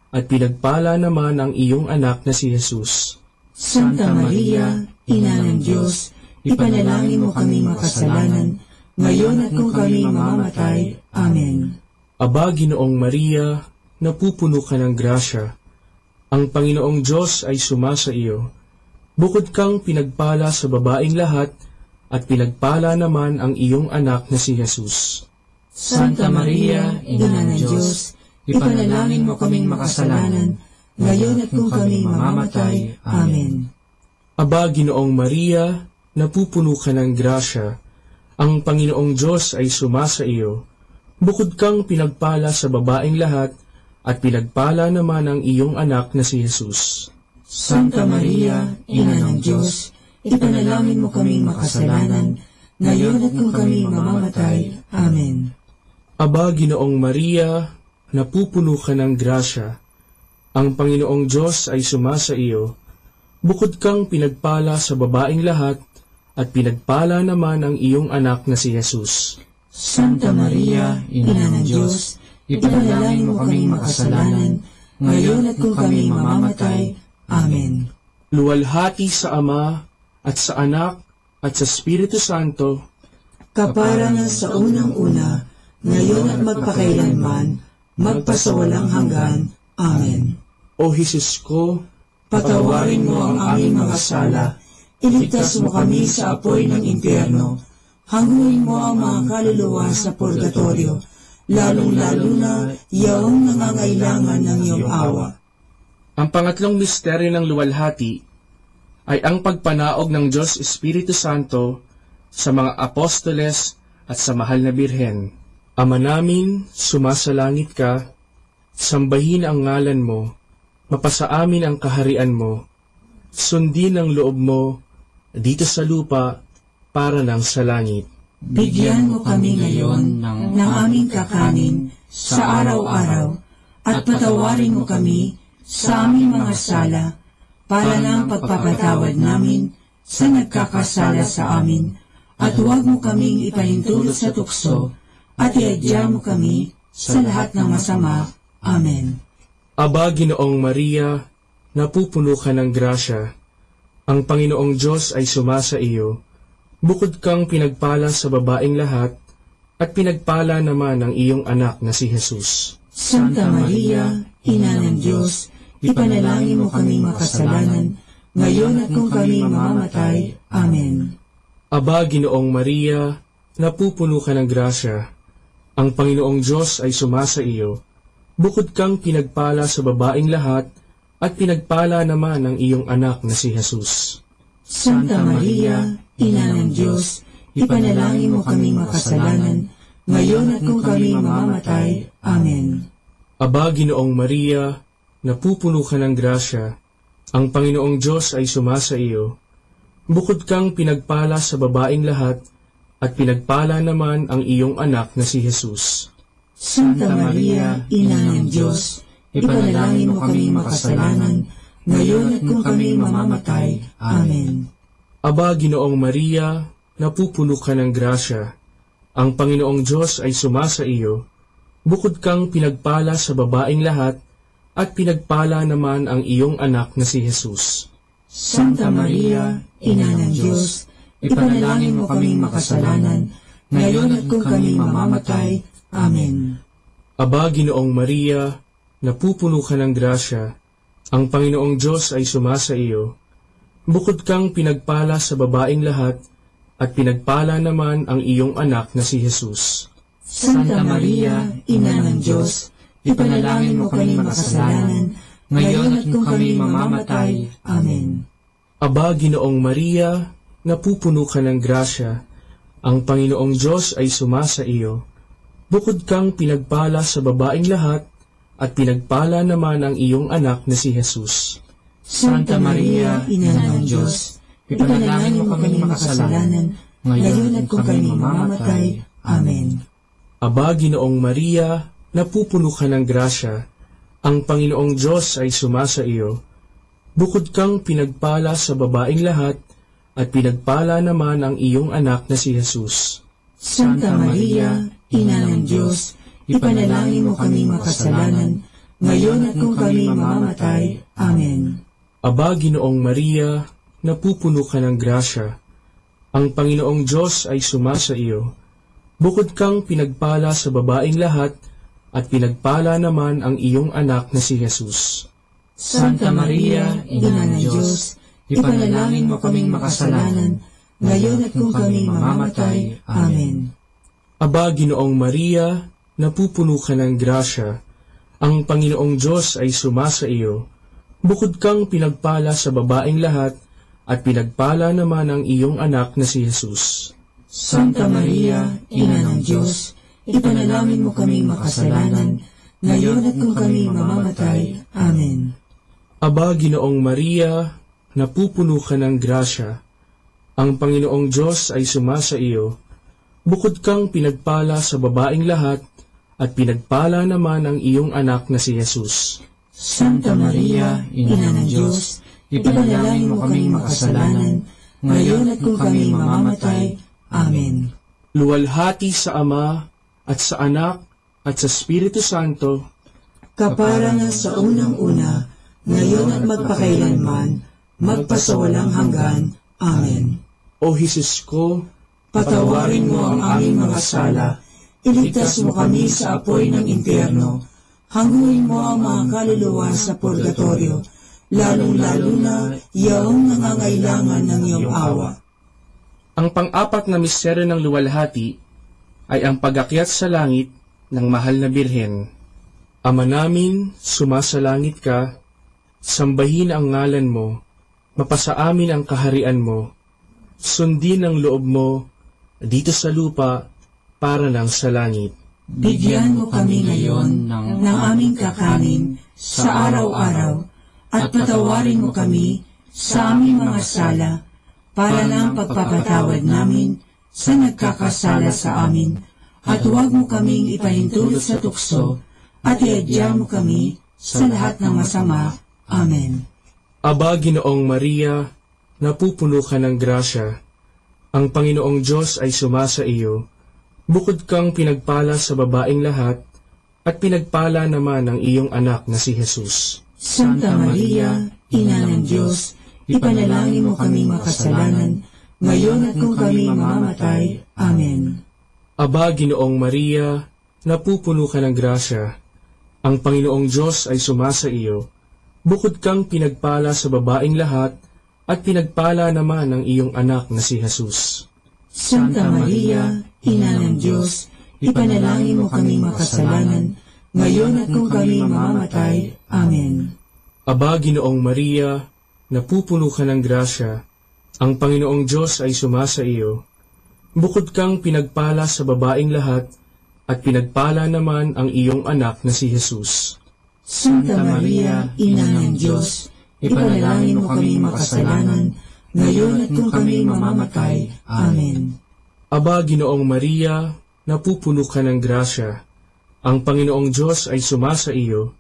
at pinagpala naman ang iyong anak na si Jesus. Santa Maria, Ina ng Diyos, ipanalangin mo kami makasalanan, ngayon at kung kami mamamatay. Amen. Aba, Ginoong Maria, napupuno ka ng grasya, ang Panginoong Diyos ay sumasa iyo. Bukod kang pinagpala sa babaeng lahat, at pinagpala naman ang iyong anak na si Jesus. Santa Maria, Ina ng Diyos, ipanalangin mo kaming makasalanan, ngayon at kung kami mamamatay. Amen. Aba, Ginoong Maria, napupuno ka ng grasya, ang Panginoong Diyos ay sumasa iyo. Bukod kang pinagpala sa babaeng lahat, at pinagpala naman ang iyong anak na si Jesus. Santa Maria, Ina ng Diyos, ipanalangin mo kaming makasalanan, ngayon at kung kami mamamatay. Amen. Aba, Ginoong Maria, napupuno ka ng grasya, ang Panginoong Diyos ay sumasa iyo. Bukod kang pinagpala sa babaeng lahat, at pinagpala naman ang iyong anak na si Jesus. Santa Maria, Ina ng Diyos, ipanalangin mo kaming makasalanan, ngayon at kung kami mamamatay. Amen. Luwalhati sa Ama, at sa Anak, at sa Espiritu Santo, kapara na sa unang-una, ngayon at magpakailanman, magpasawalang hanggan. Amen. O Jesus ko, patawarin mo ang aming mga sala, iligtas mo kami sa apoy ng impyerno, hanguin mo ang mga kaluluwa sa purgatorio, lalong-lalo na iyong nangangailangan ng iyong awa. Ang pangatlong misteryo ng luwalhati ay ang pagpanaog ng Diyos Espiritu Santo sa mga apostoles at sa mahal na Birhen. Ama namin, sumasalangit ka, sambahin ang ngalan mo, mapasa amin ang kaharian mo, sundin ang loob mo, dito sa lupa, para ng sa langit. Bigyan mo kami ngayon ng aming kakanin sa araw-araw, at patawarin mo kami sa aming mga sala, para ng pagpapatawad namin sa nagkakasala sa amin, at huwag mo kaming ipahintulot sa tukso, at iadya mo kami sa lahat ng masama. Amen. Aba, Ginoong Maria, napupuno ka ng grasya, ang Panginoong Diyos ay sumasa iyo. Bukod kang pinagpala sa babaeng lahat, at pinagpala naman ang iyong anak na si Jesus. Santa Maria, Ina ng Diyos, ipanalangin mo kaming makasalanan, ngayon at kung kami mamamatay. Amen. Aba, Ginoong Maria, napupuno ka ng grasya, ang Panginoong Diyos ay sumasa iyo. Bukod kang pinagpala sa babaeng lahat, at pinagpala naman ang iyong anak na si Jesus. Santa Maria, Ina ng Diyos, ipanalangin mo kaming makasalanan, ngayon at kung kami mamamatay. Amen. Aba, Ginoong Maria, napupuno ka ng grasya, ang Panginoong Diyos ay sumasa iyo. Bukod kang pinagpala sa babaeng lahat, at pinagpala naman ang iyong anak na si Jesus. Santa Maria, Ina ng Diyos, ipanalangin mo kaming makasalanan, ngayon at kung kami mamamatay. Amen. Aba, Ginoong Maria, napupuno ka ng grasya, ang Panginoong Diyos ay sumasa iyo. Bukod kang pinagpala sa babaeng lahat, at pinagpala naman ang iyong anak na si Jesus. Santa Maria, Ina ng Diyos, ipanalangin mo kaming makasalanan, ngayon at kung kami mamamatay. Amen. Aba, Ginoong Maria, napupuno ka ng grasya, ang Panginoong Diyos ay sumasa iyo. Bukod kang pinagpala sa babaeng lahat, at pinagpala naman ang iyong anak na si Jesus. Santa Maria, Ina ng Diyos, ipanalangin mo kami makasalanan, ngayon at kung kami mamamatay. Amen. Aba, Ginoong Maria, napupuno ka ng grasya, ang Panginoong Diyos ay sumasa iyo. Bukod kang pinagpala sa babaeng lahat, at pinagpala naman ang iyong anak na si Jesus. Santa Maria, Ina ng Diyos, ipanalangin mo kami makasalanan, ngayon at kung kami mamamatay. Amen. Aba, Ginoong Maria, napupuno ka ng grasya, ang Panginoong Diyos ay sumasa iyo. Bukod kang pinagpala sa babaeng lahat, at pinagpala naman ang iyong anak na si Jesus. Santa Maria, Ina ng Diyos, ipanalangin mo kami makasalanan, ngayon at kung kami mamamatay. Amen. Aba, Ginoong Maria, napupuno ka ng grasya, ang Panginoong Diyos ay sumasa iyo. Bukod kang pinagpala sa babaeng lahat, at pinagpala naman ang iyong anak na si Jesus. Santa Maria, Ina ng Diyos, ipanalangin mo kaming makasalanan, ngayon at kung kami mamamatay. Amen. Aba, Ginoong Maria, napupuno ka ng grasya, ang Panginoong Diyos ay sumasa iyo. Bukod kang pinagpala sa babaeng lahat, at pinagpala naman ang iyong anak na si Jesus. Santa Maria, Ina ng Diyos, ipanalangin mo kaming makasalanan, ngayon at kung kami mamamatay. Amen. Aba, Ginoong Maria, napupuno ka ng grasya, ang Panginoong Diyos ay sumasa iyo. Bukod kang pinagpala sa babaeng lahat, at pinagpala naman ang iyong anak na si Jesus. Santa Maria, Ina ng Diyos, ipanalangin mo kaming makasalanan, ngayon at kung kami mamamatay. Amen. Luwalhati sa Ama, at sa Anak, at sa Espiritu Santo, kapara na sa unang-una, ngayon at magpakailanman, magpasawalang hanggan. Amen. O Jesus ko, patawarin mo ang aming mga sala, iligtas mo kami sa apoy ng impyerno, hangguin mo ang mga kaluluwa sa purgatorio, lalong-lalo na iyong nangangailangan ng iyong awa. Ang pang-apat na misteryo ng luwalhati ay ang pag-akyat sa langit ng mahal na Birhen. Ama namin, sumasalangit ka, sambahin ang ngalan mo, mapasa amin ang kaharian mo, sundin ang loob mo dito sa lupa para lang sa langit. Bigyan mo kami ngayon ng aming kakanin sa araw-araw, at patawarin mo kami sa aming mga sala, para lang pagpapatawad namin sa nagkakasala sa amin, at huwag mo kaming ipahintulot sa tukso, at iadya mo kami sa lahat ng masama. Amen. Aba, Ginoong Maria, napupuno ka ng grasya, ang Panginoong Diyos ay sumasa iyo. Bukod kang pinagpala sa babaeng lahat, at pinagpala naman ang iyong anak na si Jesus. Santa Maria, Ina ng Diyos, ipanalangin mo kaming makasalanan, ngayon at kung kami mamamatay. Amen. Aba, Ginoong Maria, napupuno ka ng grasya, ang Panginoong Diyos ay sumasa iyo. Bukod kang pinagpala sa babaeng lahat, at pinagpala naman ang iyong anak na si Jesus. Santa Maria, Ina ng Diyos, ipanalangin mo kaming makasalanan, ngayon at kung kami mamamatay. Amen. Aba, Ginoong Maria, napupuno ka ng grasya, ang Panginoong Diyos ay sumasa iyo. Bukod kang pinagpala sa babaeng lahat, at pinagpala naman ang iyong anak na si Jesus. Santa Maria, Ina ng Diyos, ipanalangin mo kaming makasalanan, ngayon at kung kami mamamatay. Amen. Aba, Ginoong Maria, napupuno ka ng grasya, ang Panginoong Diyos ay sumasa iyo.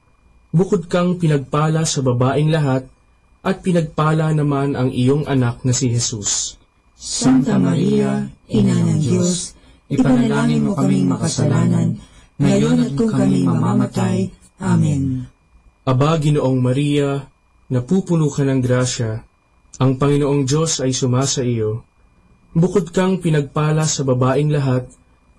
Bukod kang pinagpala sa babaeng lahat, at pinagpala naman ang iyong anak na si Jesus. Santa Maria, Ina ng Diyos, ipanalangin mo kaming makasalanan, ngayon at kung kami mamamatay. Amen. Aba, Ginoong Maria, napupuno ka ng grasya, ang Panginoong Diyos ay sumasa iyo. Bukod kang pinagpala sa babaeng lahat,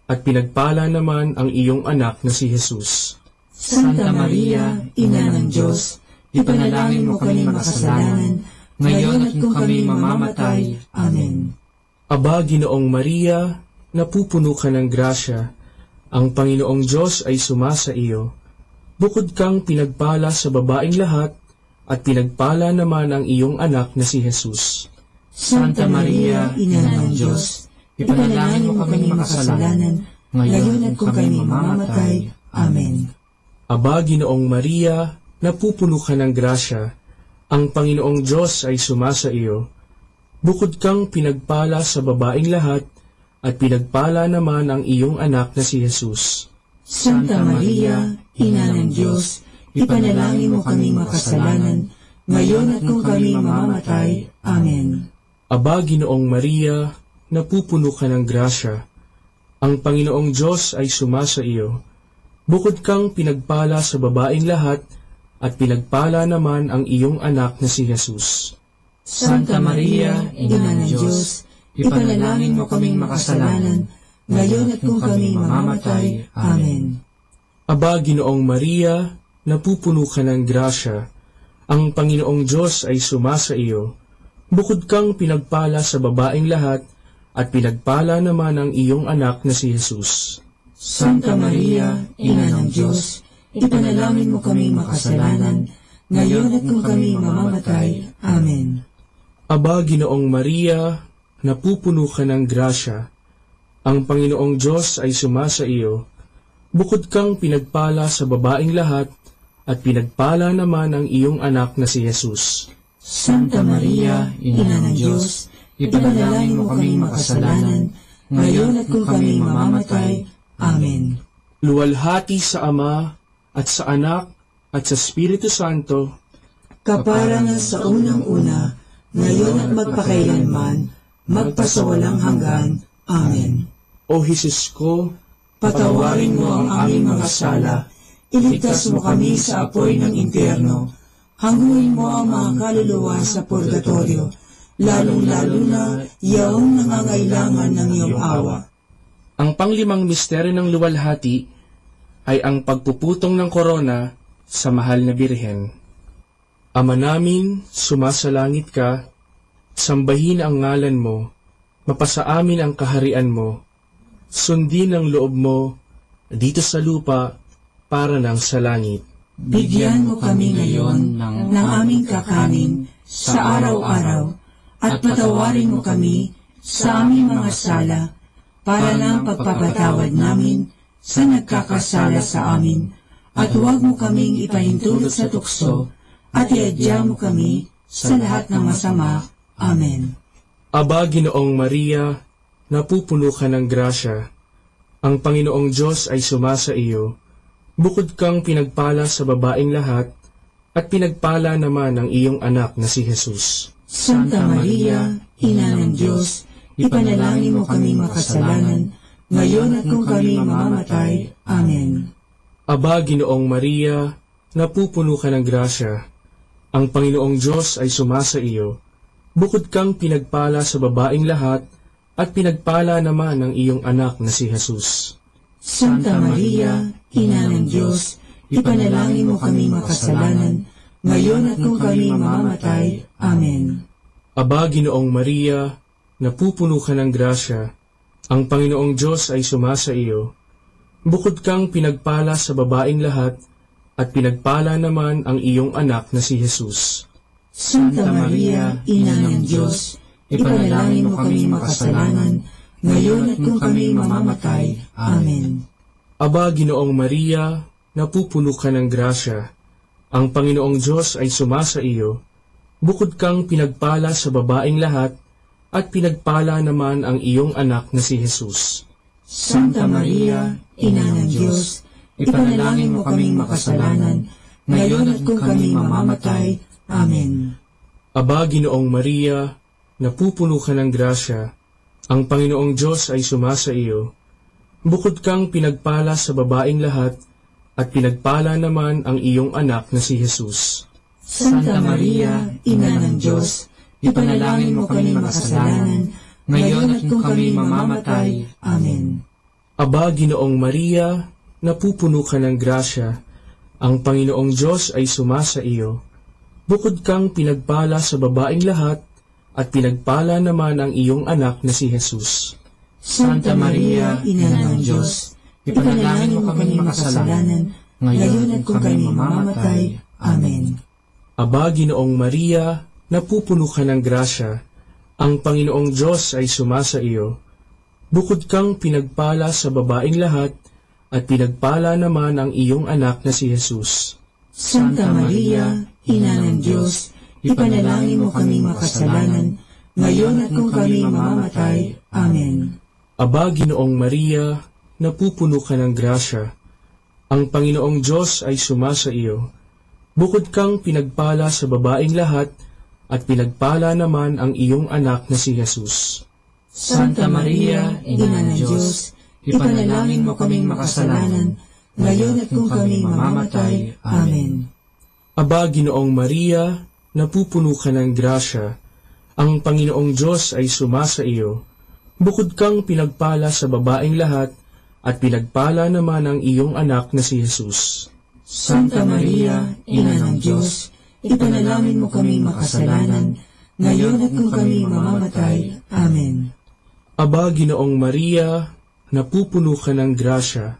at pinagpala naman ang iyong anak na si Jesus. Santa Maria, Ina ng Diyos, ipanalangin mo kami makasalanan, ngayon at kung kami mamamatay. Amen. Aba, Ginoong Maria, napupuno ka ng grasya, ang Panginoong Diyos ay sumasa iyo. Bukod kang pinagpala sa babaeng lahat, at pinagpala naman ang iyong anak na si Jesus. Santa Maria, Ina ng Diyos, ipanalangin mo kami makasalanan, ngayon at kung kami mamamatay. Amen. Aba, Ginoong Maria, napupuno ka ng grasya, ang Panginoong Diyos ay sumasa iyo. Bukod kang pinagpala sa babaeng lahat, at pinagpala naman ang iyong anak na si Jesus. Santa Maria, Ina ng Diyos, ipanalangin mo kami makasalanan, ngayon at kung kami mamamatay. Amen. Aba, Ginoong Maria, napupuno ka ng grasya, ang Panginoong Diyos ay sumasa iyo. Bukod kang pinagpala sa babaeng lahat, at pinagpala naman ang iyong anak na si Jesus. Santa Maria, Ina ng Diyos, ipanalangin mo kaming makasalanan, ngayon at kung kami mamamatay. Amen. Aba, Ginoong Maria, napupuno ka ng grasya, ang Panginoong Diyos ay sumasa iyo. Bukod kang pinagpala sa babaeng lahat, at pinagpala naman ang iyong anak na si Jesus. Santa Maria, Ina ng Diyos, ipanalangin mo kaming makasalanan, ngayon at kung kami mamamatay. Amen. Aba, Ginoong Maria, napupuno ka ng grasya, ang Panginoong Diyos ay sumasa iyo. Bukod kang pinagpala sa babaeng lahat, at pinagpala naman ang iyong anak na si Jesus. Santa Maria, Ina ng Diyos, ipanalangin mo kaming makasalanan, ngayon at kung kami mamamatay. Amen. Luwalhati sa Ama, at sa Anak, at sa Espiritu Santo, kaparangan sa unang-una, ngayon at magpakailanman, magpasawalang hanggan. Amen. O Jesus ko, patawarin mo ang aming mga sala, iligtas mo kami sa apoy ng impyerno, hanguin mo ang mga kaluluwa sa purgatorio, lalong-lalo na yaong nangangailangan ng iyong awa. Ang panglimang misteryo ng luwalhati ay ang pagpuputong ng korona sa mahal na Birhen. Ama namin, sumasalangit ka, sambahin ang ngalan mo, mapasa amin ang kaharian mo, sundin ang loob mo dito sa lupa para ng sa langit. Bigyan mo kami ngayon ng aming kakanin sa araw-araw, at patawarin mo kami sa aming mga sala, para ng pagpapatawad namin sa nagkakasala sa amin, at huwag mo kaming ipahintulot sa tukso, at iadya mo kami sa lahat ng masama. Amen. Aba, Ginoong Maria, napupuno ka ng grasya, ang Panginoong Diyos ay sumasa iyo. Bukod kang pinagpala sa babaeng lahat, at pinagpala naman ang iyong anak na si Jesus. Santa Maria, Ina ng Diyos, ipanalangin mo kaming makasalanan, ngayon at kung kami mamamatay. Amen. Aba, Ginoong Maria, napupuno ka ng grasya, ang Panginoong Diyos ay sumasa iyo. Bukod kang pinagpala sa babaeng lahat, at pinagpala naman ang iyong anak na si Jesus. Santa Maria, Ina ng Diyos, ipanalangin mo kaming makasalanan, ngayon at kung kami mamamatay. Amen. Aba, Ginoong Maria, napupuno ka ng grasya, ang Panginoong Diyos ay sumasa iyo. Bukod kang pinagpala sa babaeng lahat, at pinagpala naman ang iyong anak na si Jesus. Santa Maria, Ina ng Diyos, ipanalangin mo kaming makasalanan, ngayon at kung kami mamamatay. Amen. Aba, Ginoong Maria, napupuno ka ng grasya, ang Panginoong Diyos ay sumasa iyo. Bukod kang pinagpala sa babaeng lahat, at pinagpala naman ang iyong anak na si Jesus. Santa Maria, Ina ng Diyos, ipanalangin mo kaming makasalanan, ngayon at kung kami mamamatay. Amen. Aba, Ginoong Maria, napupuno ka ng grasya, ang Panginoong Diyos ay sumasa iyo. Bukod kang pinagpala sa babaeng lahat, at pinagpala naman ang iyong anak na si Jesus. Santa Maria, Ina ng Diyos, ipanalangin mo kami makasalanan, ngayon at kung kami mamamatay. Amen. Aba, Ginoong Maria, napupuno ka ng grasya, ang Panginoong Diyos ay sumasa iyo. Bukod kang pinagpala sa babaeng lahat, at pinagpala naman ang iyong anak na si Jesus. Santa Maria, Ina ng Diyos, ipanalangin mo kami makasalanan, ngayon at kung kami mamamatay. Amen. Aba, Ginoong Maria, napupuno ka ng grasya, ang Panginoong Diyos ay sumasa iyo. Bukod kang pinagpala sa babaeng lahat, at pinagpala naman ang iyong anak na si Jesus. Santa Maria, Ina ng Diyos, ipanalangin mo kami makasalanan, ngayon at kung kami mamamatay. Amen. Aba, Ginoong Maria, napupuno ka ng grasya, ang Panginoong Diyos ay sumasa iyo. Bukod kang pinagpala sa babaeng lahat, at pinagpala naman ang iyong anak na si Jesus. Santa Maria, Ina ng Diyos, ipanalangin mo kaming makasalanan, ngayon at kung kami mamamatay. Amen. Aba, Ginoong Maria, napupuno ka ng grasya, ang Panginoong Diyos ay sumasa iyo. Bukod kang pinagpala sa babaeng lahat, at pinagpala naman ang iyong anak na si Jesus. Santa Maria, Ina ng Diyos, ipanalangin mo kaming makasalanan, ngayon at kung kami mamamatay. Amen. Aba, Ginoong Maria, napupuno ka ng grasya,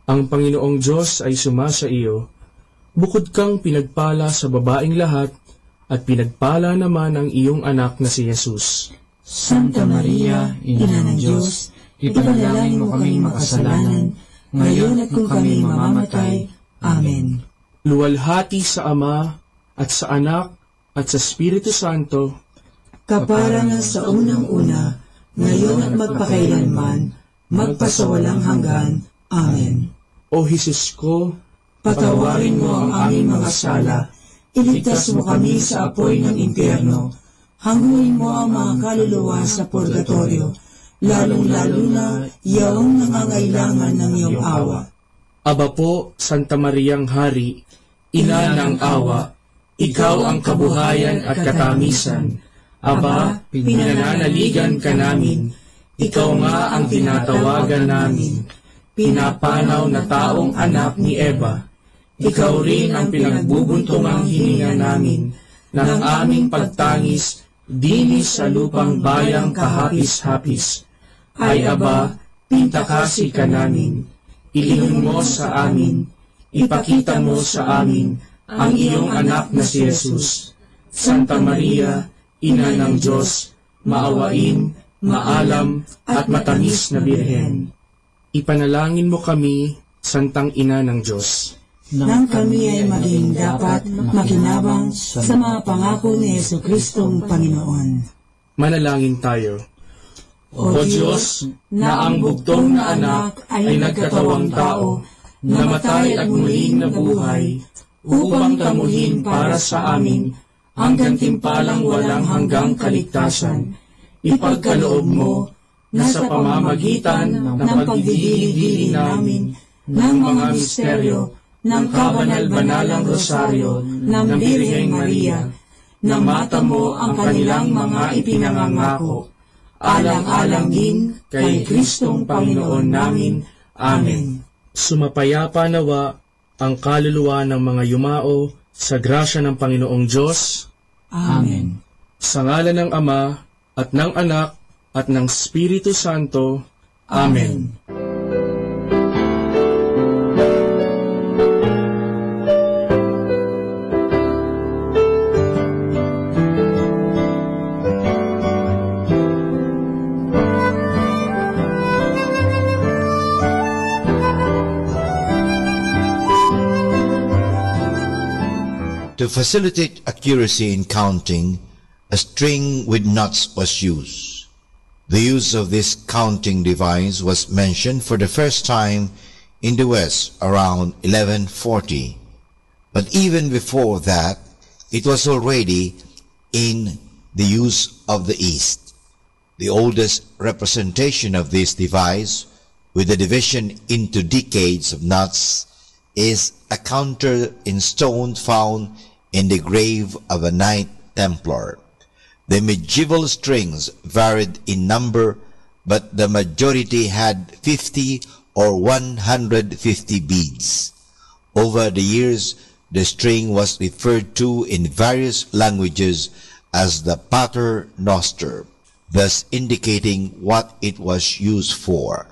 ang Panginoong Diyos ay sumasa iyo. Bukod kang pinagpala sa babaeng lahat, at pinagpala naman ang iyong anak na si Jesus. Santa Maria, Ina ng Diyos, ipanalangin mo kaming makasalanan, ngayon at kung kami mamamatay. Amen. Luwalhati sa Ama, at sa Anak, at sa Espiritu Santo, kaparangan sa unang-una, ngayon at magpakailanman, magpasawalang hanggan. Amen. O Jesus ko, patawarin mo ang aming mga sala, iligtas mo kami sa apoy ng impyerno, hanguin mo ang mga kaluluwa sa purgatorio, lalong-lalo na yaong nangangailangan ng iyong awa. Aba po, Santa Mariang Hari, Ina ng awa, ikaw ang kabuhayan at katamisan. Aba, pinananaligan ka namin, ikaw nga ang tinatawagan namin, pinapanaw na taong anak ni Eva. Ikaw rin ang pinagbubuntungang hininga namin, ng aming pagtangis, dinis sa lupang bayang kahapis-hapis. Ay aba, pintakasi ka namin, ilingon mo sa amin, ipakita mo sa amin, ang iyong anak na si Jesus. Santa Maria, Ina ng Diyos, maawain, maalam, at matamis na Birhen. Ipanalangin mo kami, Santang Ina ng Diyos, nang kami ay maging dapat makinabang sa mga pangako ni Jesucristong Panginoon. Manalangin tayo. O Diyos, na ang bugtong na anak ay nagkatawang tao, namatay at muling nabuhay, upang tamuhin para sa amin ang gantimpalang walang hanggang kaligtasan. Ipagkaloob mo na sa pamamagitan ng pagdidili-dili namin ng mga misteryo ng kabanal-banalang rosaryo ng Birheng Maria, na mata mo ang kanilang mga ipinangangako, alang-alang din kay Kristong Panginoon namin. Amen. Sumapayapa nawa ang kaluluwa ng mga yumao sa grasya ng Panginoong Diyos. Amen. Sa ngalan ng Ama, at ng Anak, at ng Espiritu Santo. Amen. To facilitate accuracy in counting, a string with knots was used. The use of this counting device was mentioned for the first time in the West around 1140. But even before that, it was already in the use of the East. The oldest representation of this device, with the division into decades of knots, is a counter in stone found in the grave of a Knight Templar. The medieval strings varied in number but the majority had 50 or 150 beads. Over the years, the string was referred to in various languages as the pater noster, thus indicating what it was used for.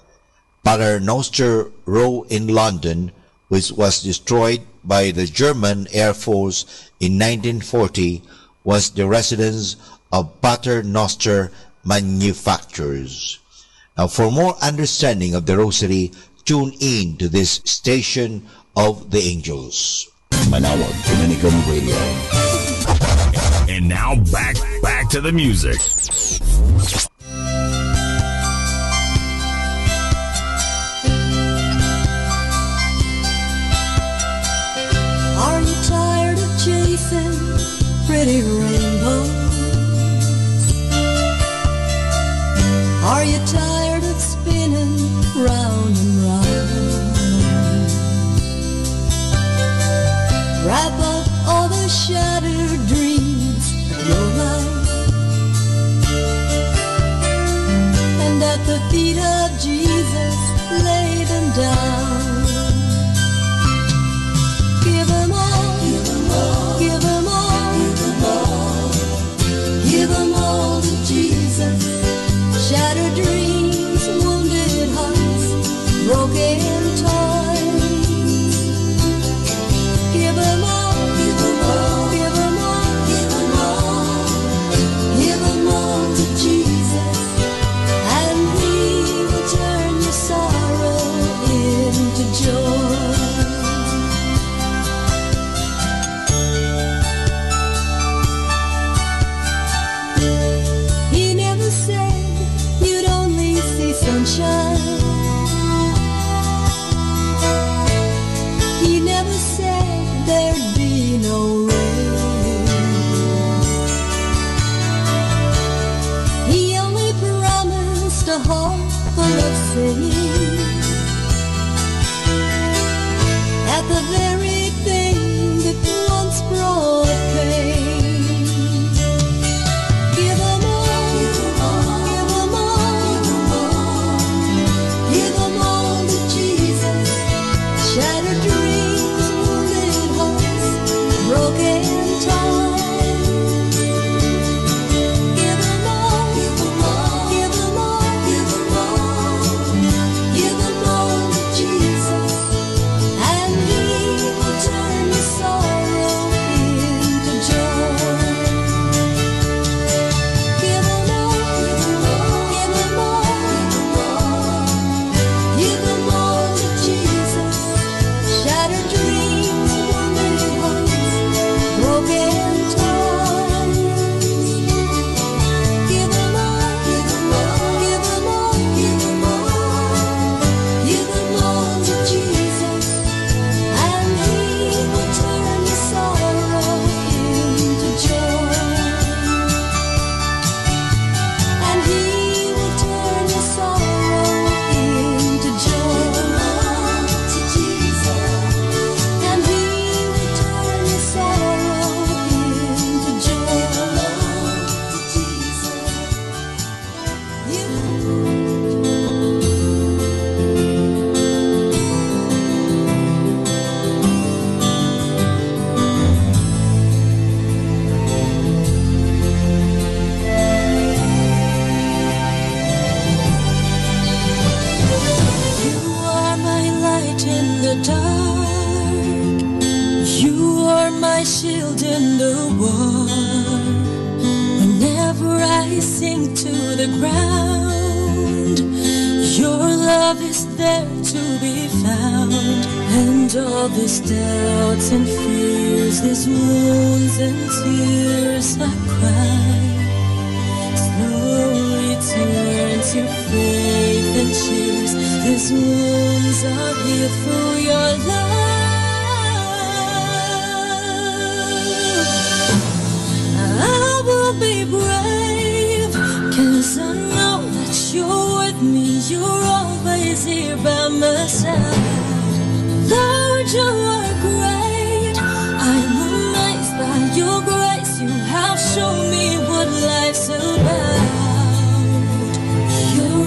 Pater Noster Row in London, which was destroyed by the German Air Force in 1940, was the residence of Pater Noster manufacturers. Now, for more understanding of the Rosary, tune in to this station of the angels. Manawag Dominican Radio. And now back to the music. Are you tired of chasing pretty rainbows? Are you tired of spinning round and round? Wrap up all the shattered dreams of your life, and at the feet of Jesus lay them down. Give them all, give them all, give them all, give them all, give them all to Jesus. Shattered dreams, wounded hearts, broken toys. Give them all, give them all, give them all, give them all, give them all to Jesus, and He will turn your sorrow into joy. He never said you'd only see sunshine. He never said there'd be no rain. He only promised a heart full of singing at the very thing that once brought pain. Give them all, give them all, give them all, give them all to Jesus. Shattered dreams, wounded hearts, broken ties. Give them all, give them all, give them all, give them all, give them all to Jesus, and He will turn your sorrow into joy. Give them all, give them all, give them all, give them all to Jesus. Shattered dreams, wounded hearts, broken ties. Give them all, give them all, give them all, give them all, give them all to Jesus, and He will turn your sorrow into joy. And He will turn your sorrow into joy. To Jesus, and He will turn your sorrow into joy. To Jesus. You are my light in the dark. You are my shield in the war. Whenever I sink to the ground, your love is there to be found. And all these doubts and fears, these wounds and tears I cry, slowly turn to faith and cheers. These wounds are healed through your love. I will be brave, 'cause I know that you're with me. You're always here by my side. Lord, you are great. I'm amazed by your grace. You have shown me what life's about. You're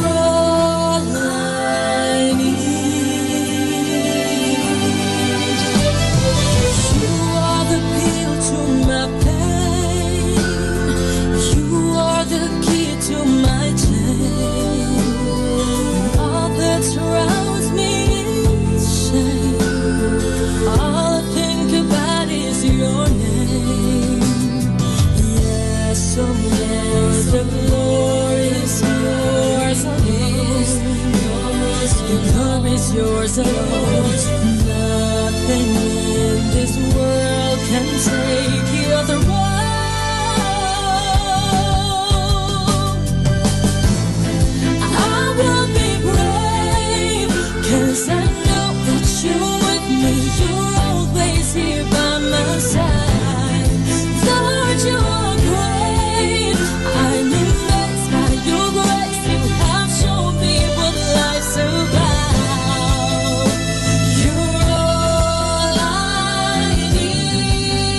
is yours alone. Nothing in this world can take your throne. I will be brave, 'cause I know that you're with me. You're always here by my side. Lord, you are great. I'm amazed by your grace. You have shown me what life's about. You're all I need.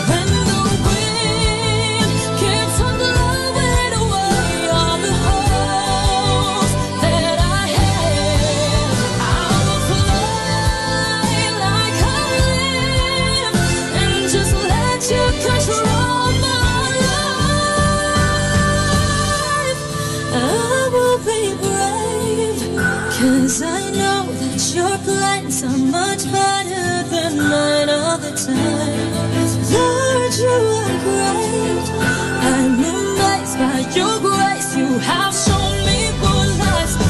When the wind keeps on blowing away all the hopes that I had, I will fly like a live and just let you control my life. I will be brave, 'cause I know that your plans are much better than mine all the time. Lord, you are great. I'm amazed by your grace. You have shown me what life's about.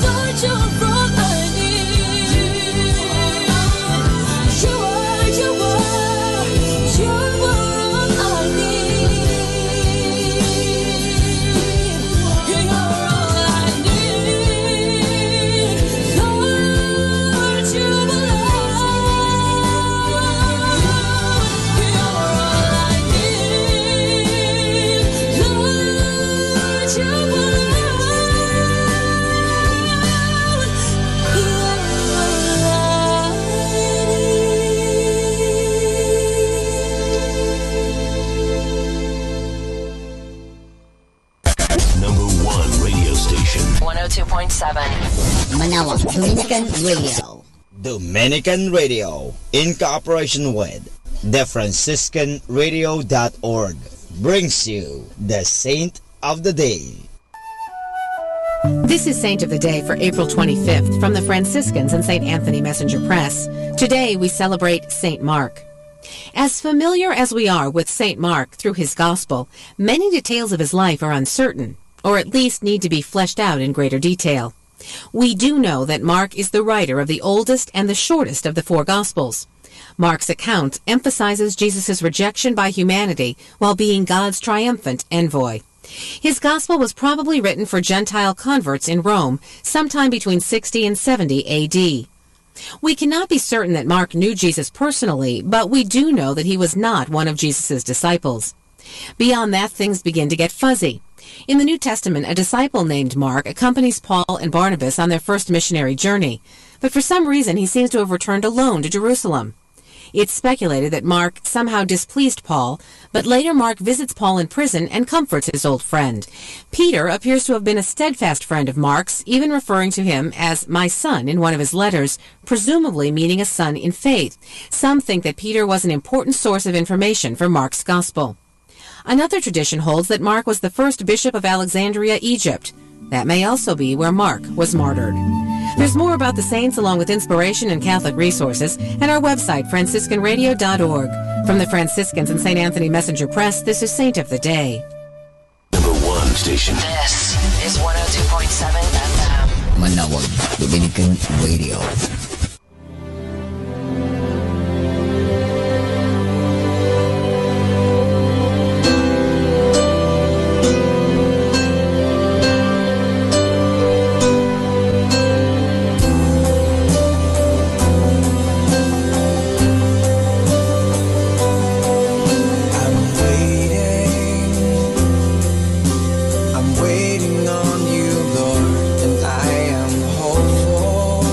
Lord, you're all I need. You're all I need. You're all I need. Lord, you Number 1 radio station. 102.7 Manawag Dominican Radio. Dominican Radio, in cooperation with the FranciscanRadio.org, brings you the Saint of the Day. This is Saint of the Day for April 25th from the Franciscans and St. Anthony Messenger Press. Today we celebrate St. Mark. As familiar as we are with St. Mark through his Gospel, many details of his life are uncertain, or at least need to be fleshed out in greater detail. We do know that Mark is the writer of the oldest and the shortest of the four Gospels. Mark's account emphasizes Jesus' rejection by humanity while being God's triumphant envoy. His Gospel was probably written for Gentile converts in Rome sometime between 60 and 70 A.D. We cannot be certain that Mark knew Jesus personally, but we do know that he was not one of Jesus' disciples. Beyond that, things begin to get fuzzy. In the New Testament, a disciple named Mark accompanies Paul and Barnabas on their first missionary journey, but for some reason he seems to have returned alone to Jerusalem. It's speculated that Mark somehow displeased Paul, but later Mark visits Paul in prison and comforts his old friend. Peter appears to have been a steadfast friend of Mark's, even referring to him as my son in one of his letters, presumably meaning a son in faith. Some think that Peter was an important source of information for Mark's Gospel. Another tradition holds that Mark was the first bishop of Alexandria, Egypt. That may also be where Mark was martyred. There's more about the saints along with inspiration and Catholic resources at our website, franciscanradio.org. From the Franciscans and St. Anthony Messenger Press, this is Saint of the Day. Number 1 station. This is 102.7 FM. Manawag Dominican Radio. I'm waiting on you, Lord, and I am hopeful.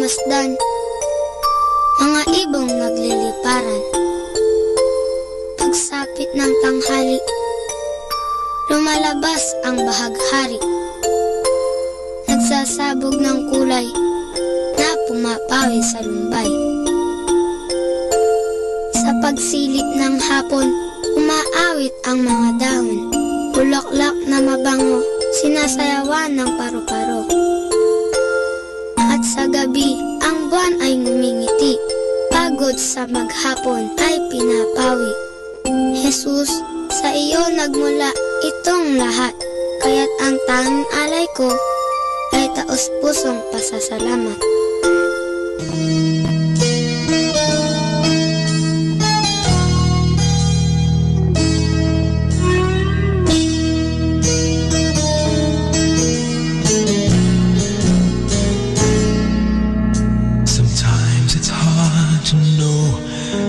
nagmamasdan, mga ibong nagliliparan. Pagsapit ng tanghali, lumalabas ang bahaghari. Nagsasabog ng kulay na pumapawi sa lumbay. Sa pagsilip ng hapon, umaawit ang mga dahon. Bulaklak na mabango, sinasayawan ng paru-paro. At sa gabi, ang buwan ay ngumingiti. Pagod sa maghapon ay pinapawi. Jesus, sa iyo nagmula itong lahat. Kaya't ang tanging alay ko ay taos-pusong pasasalamat. Sometimes it's hard to know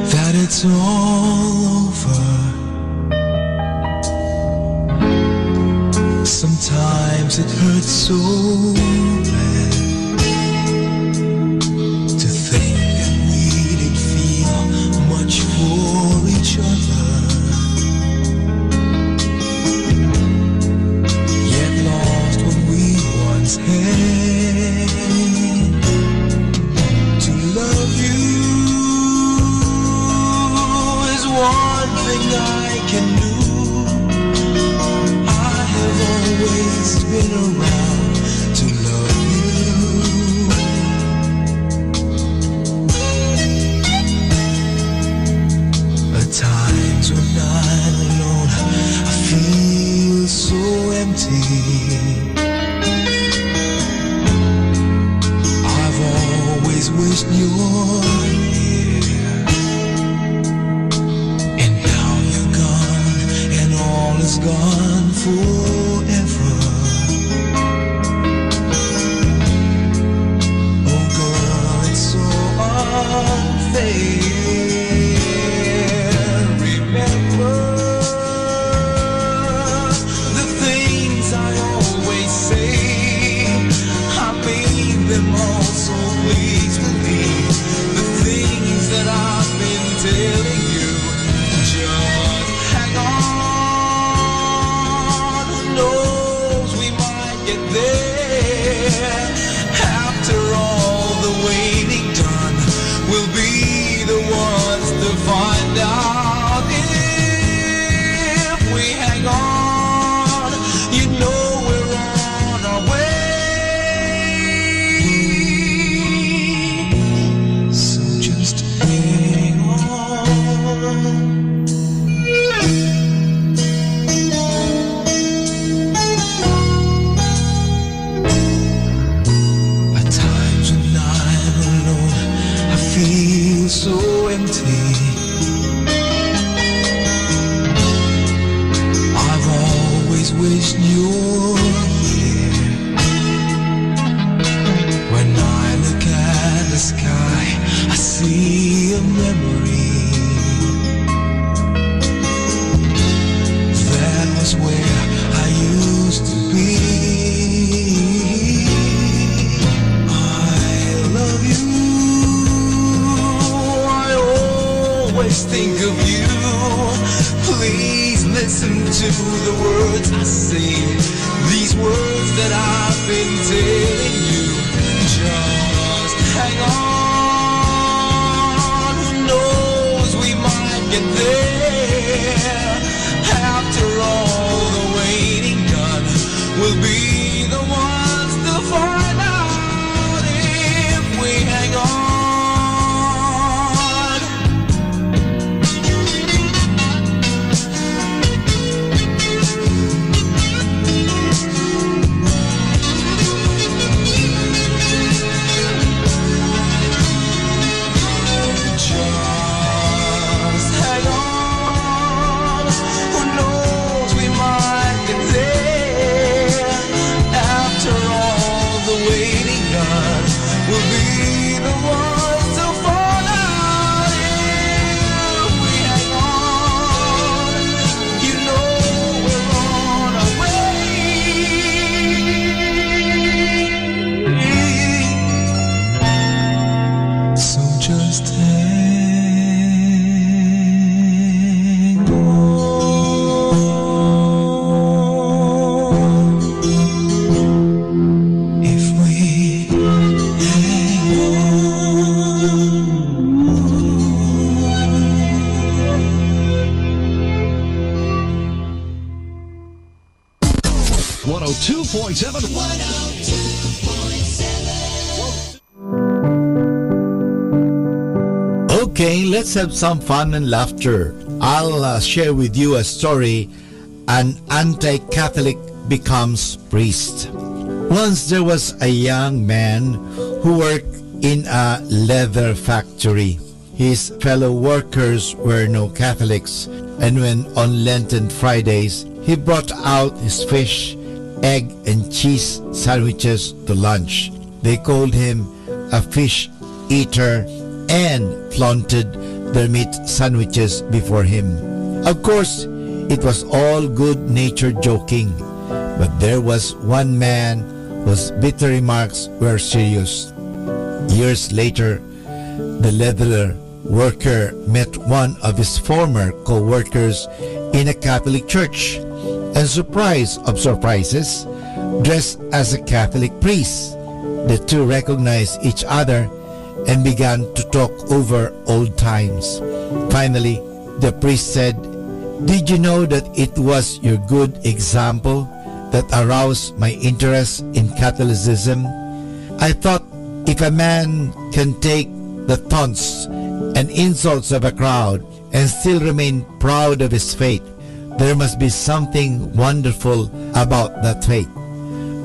that it's all over. Sometimes it hurts so bad to think that we did feel much for each other, yet lost what we once had. To love you is one thing I can do. Always been around to love you. At times when I'm alone, I feel so empty. I've always wished you were here, and now you're gone, and all is gone forever. Oh girl, it's so unfair. Remember the things I always say. I mean them all, so please believe the things that I've been telling you. Just hang on. Who knows, we might get there. After all the waiting done, we'll be the ones to find out. If we hang on, you know we're on our way. So just hang on. Feel so empty. I've always wished you were here. When I look at the sky, I see a memory. That was where I used to be. I love you. Always think of you. Please listen to the words I say, these words that I've been telling you. Just hang on. Who knows, we might get there. After all the waiting done, we'll be the ones to find out if we hang on. just hang on. If we hang on. 102.7. Okay, let's have some fun and laughter. I'll share with you a story. An anti-Catholic becomes priest. Once there was a young man who worked in a leather factory. His fellow workers were no Catholics, and when on Lenten Fridays, he brought out his fish, egg, and cheese sandwiches to lunch. They called him a fish eater and flaunted their meat sandwiches before him. Of course, it was all good-natured joking, but there was one man whose bitter remarks were serious. Years later, the leather worker met one of his former co-workers in a Catholic church, and surprise of surprises, dressed as a Catholic priest. The two recognized each other and began to talk over old times. Finally, the priest said, "Did you know that it was your good example that aroused my interest in Catholicism? I thought if a man can take the taunts and insults of a crowd and still remain proud of his faith, there must be something wonderful about that faith."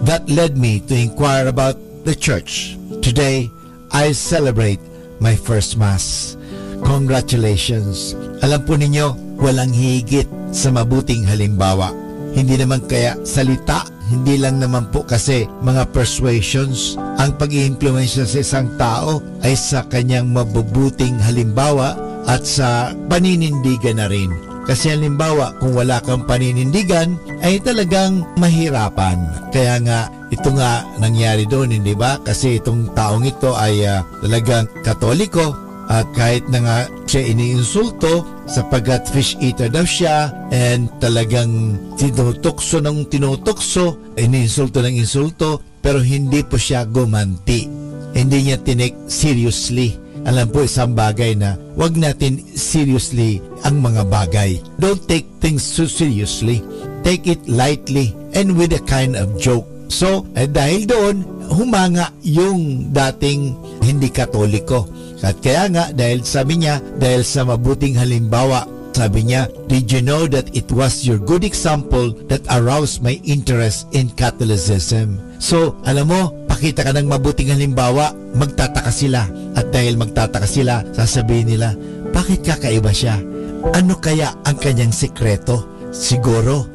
That led me to inquire about the church. Today, I celebrate my first Mass. Congratulations! Alam po ninyo, walang higit sa mabuting halimbawa. Hindi naman kaya salita, hindi lang naman po kasi mga persuasions. Ang pag-i-influensya sa isang tao ay sa kanyang mabubuting halimbawa at sa paninindigan na rin. Kasi halimbawa, kung wala kang paninindigan, ay talagang mahirapan. Kaya nga, ito nga nangyari doon, hindi ba? Kasi itong taong ito ay talagang Katoliko at kahit na nga siya iniinsulto sapagkat fish eater daw siya and talagang tinutokso ng tinutokso, iniinsulto ng insulto, pero hindi po siya gumanti. Hindi niya tinake seriously. Alam po isang bagay na wag natin seriously ang mga bagay. Don't take things so seriously. Take it lightly and with a kind of joke. So, dahil doon, humanga yung dating hindi Katoliko. At kaya nga, dahil sabi niya, dahil sa mabuting halimbawa, sabi niya, "Did you know that it was your good example that aroused my interest in Catholicism?" So, alam mo, pakita ka ng mabuting halimbawa, magtataka sila. At dahil magtataka sila, sasabihin nila, bakit kakaiba siya? Ano kaya ang kanyang sekreto? Siguro,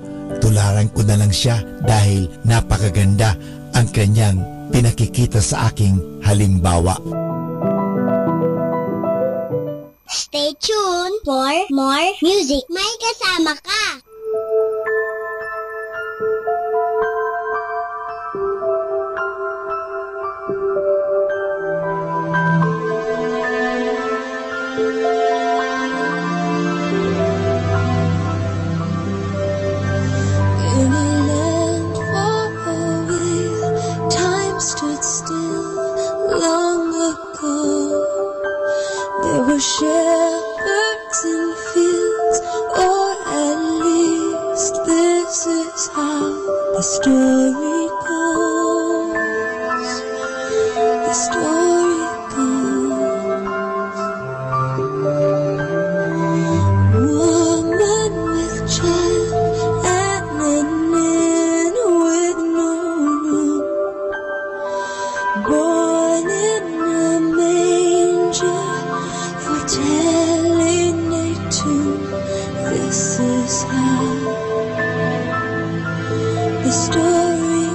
tularan ko na lang siya dahil napakaganda ang kanyang pinakikita sa aking halimbawa. Stay tuned for more music. May kasama ka! In a land far away, time stood still long ago. There were shepherds in fields, or at least this is how the story goes. The story goes. Woman with child and an inn with no room, born in a manger, foretelling a tomb. This is how the story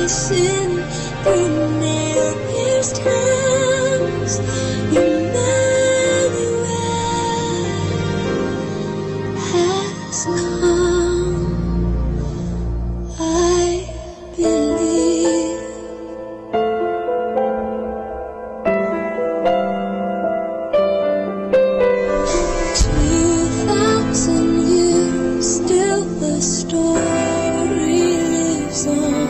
sin through nail-pierced hands. Emmanuel has come. I believe. 2,000 years, still the story lives on.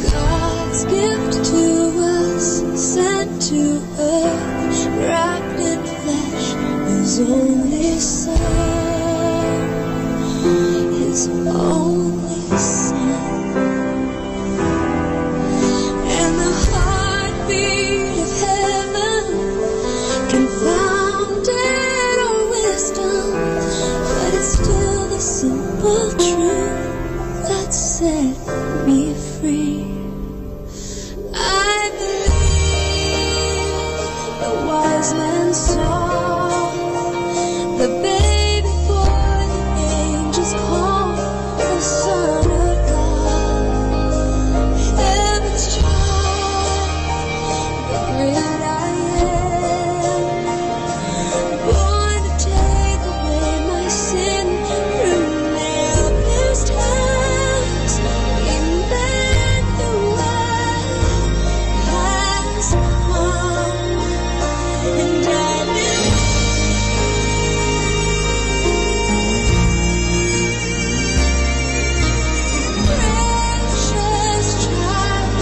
God's gift to us, sent to earth, wrapped in flesh, His only Son, His only Son. And the heartbeat of heaven confounded our wisdom, but it's still the simple truth that set me free. I believe the wise men saw the baby boy, the angels call the Son of God, heaven's child, the great I am, born to take away my sin through nail-pierced hands. Emmanuel has come, and I believe. Precious child,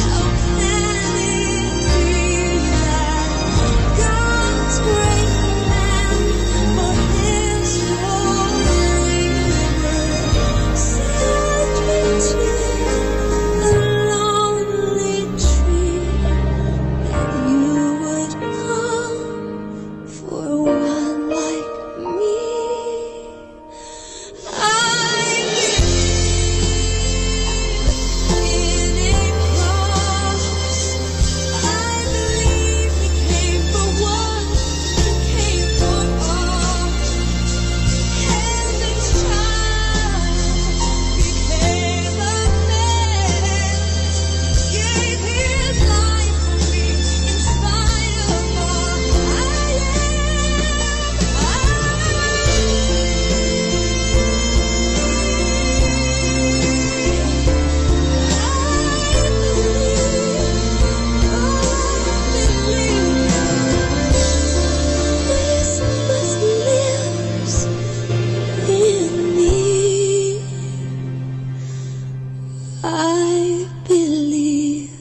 how can it be that God's great plan for His holy word sent me to the lonely tree, that you would come for one like me? I believe in a cross. I believe He came for one, He came for all. Heaven's child became a man, gave His life for me in spite of all I Christmas lives in me. I believe.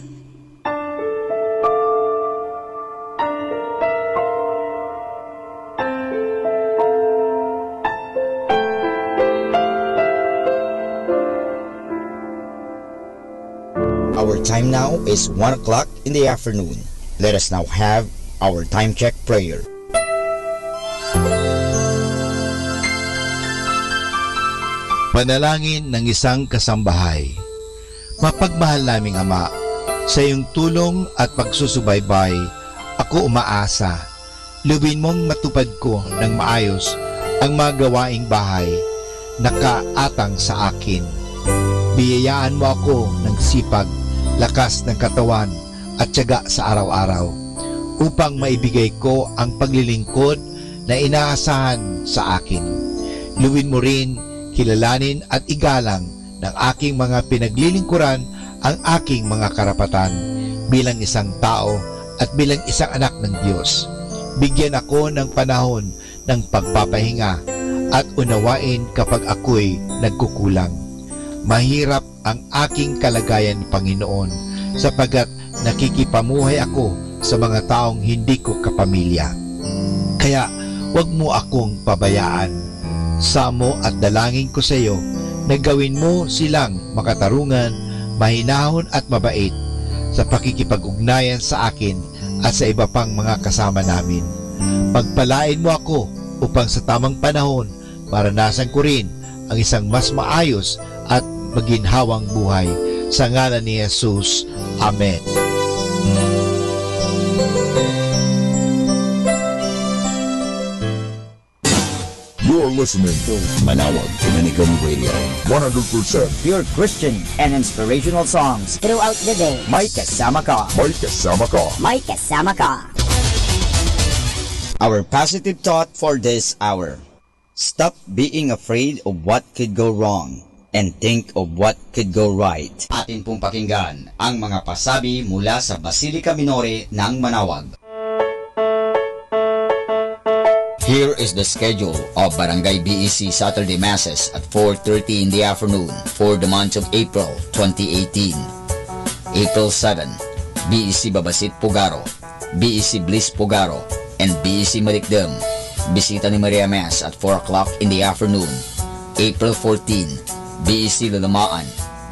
Our time now is 1 o'clock in the afternoon. Let us now have our time check prayer. Panalangin ng isang kasambahay. Mapagmahal naming Ama, sa iyong tulong at pagsusubaybay, ako umaasa. Luwin mong matupad ko ng maayos ang mga gawaing bahay na kaatang sa akin. Biyayaan mo ako ng sipag, lakas ng katawan at tiyaga sa araw-araw upang maibigay ko ang paglilingkod na inaasahan sa akin. Luwin mo rin, kilalanin at igalang ng aking mga pinaglilingkuran ang aking mga karapatan bilang isang tao at bilang isang anak ng Diyos. Bigyan ako ng panahon ng pagpapahinga at unawain kapag ako'y nagkukulang. Mahirap ang aking kalagayan, Panginoon, sapagkat nakikipamuhay ako sa mga taong hindi ko kapamilya. Kaya huwag mo akong pabayaan. Samo at dalangin ko sa iyo na gawin mo silang makatarungan, mahinahon at mabait sa pakikipag-ugnayan sa akin at sa iba pang mga kasama namin. Pagpalain mo ako upang sa tamang panahon maranasan ko rin ang isang mas maayos at maginhawang buhay. Sa ngalan ni Jesus. Amen. You You're listening to Manawag Dominican Radio. 100% Pure Christian and inspirational songs throughout the day. May kasama ka. May kasama ka. May kasama ka. Our positive thought for this hour. Stop being afraid of what could go wrong and think of what could go right. Atin pong pakinggan ang mga pasabi mula sa Basilica Minore ng Manawag. Here is the schedule of Barangay BEC Saturday Masses at 4:30 in the afternoon for the month of April 2018. April 7, BEC Babasit Pugaro, BEC Bliss Pugaro, and BEC Marikdem. Bisita ni Maria Mass at 4 o'clock in the afternoon. April 14, BEC Lalamaan,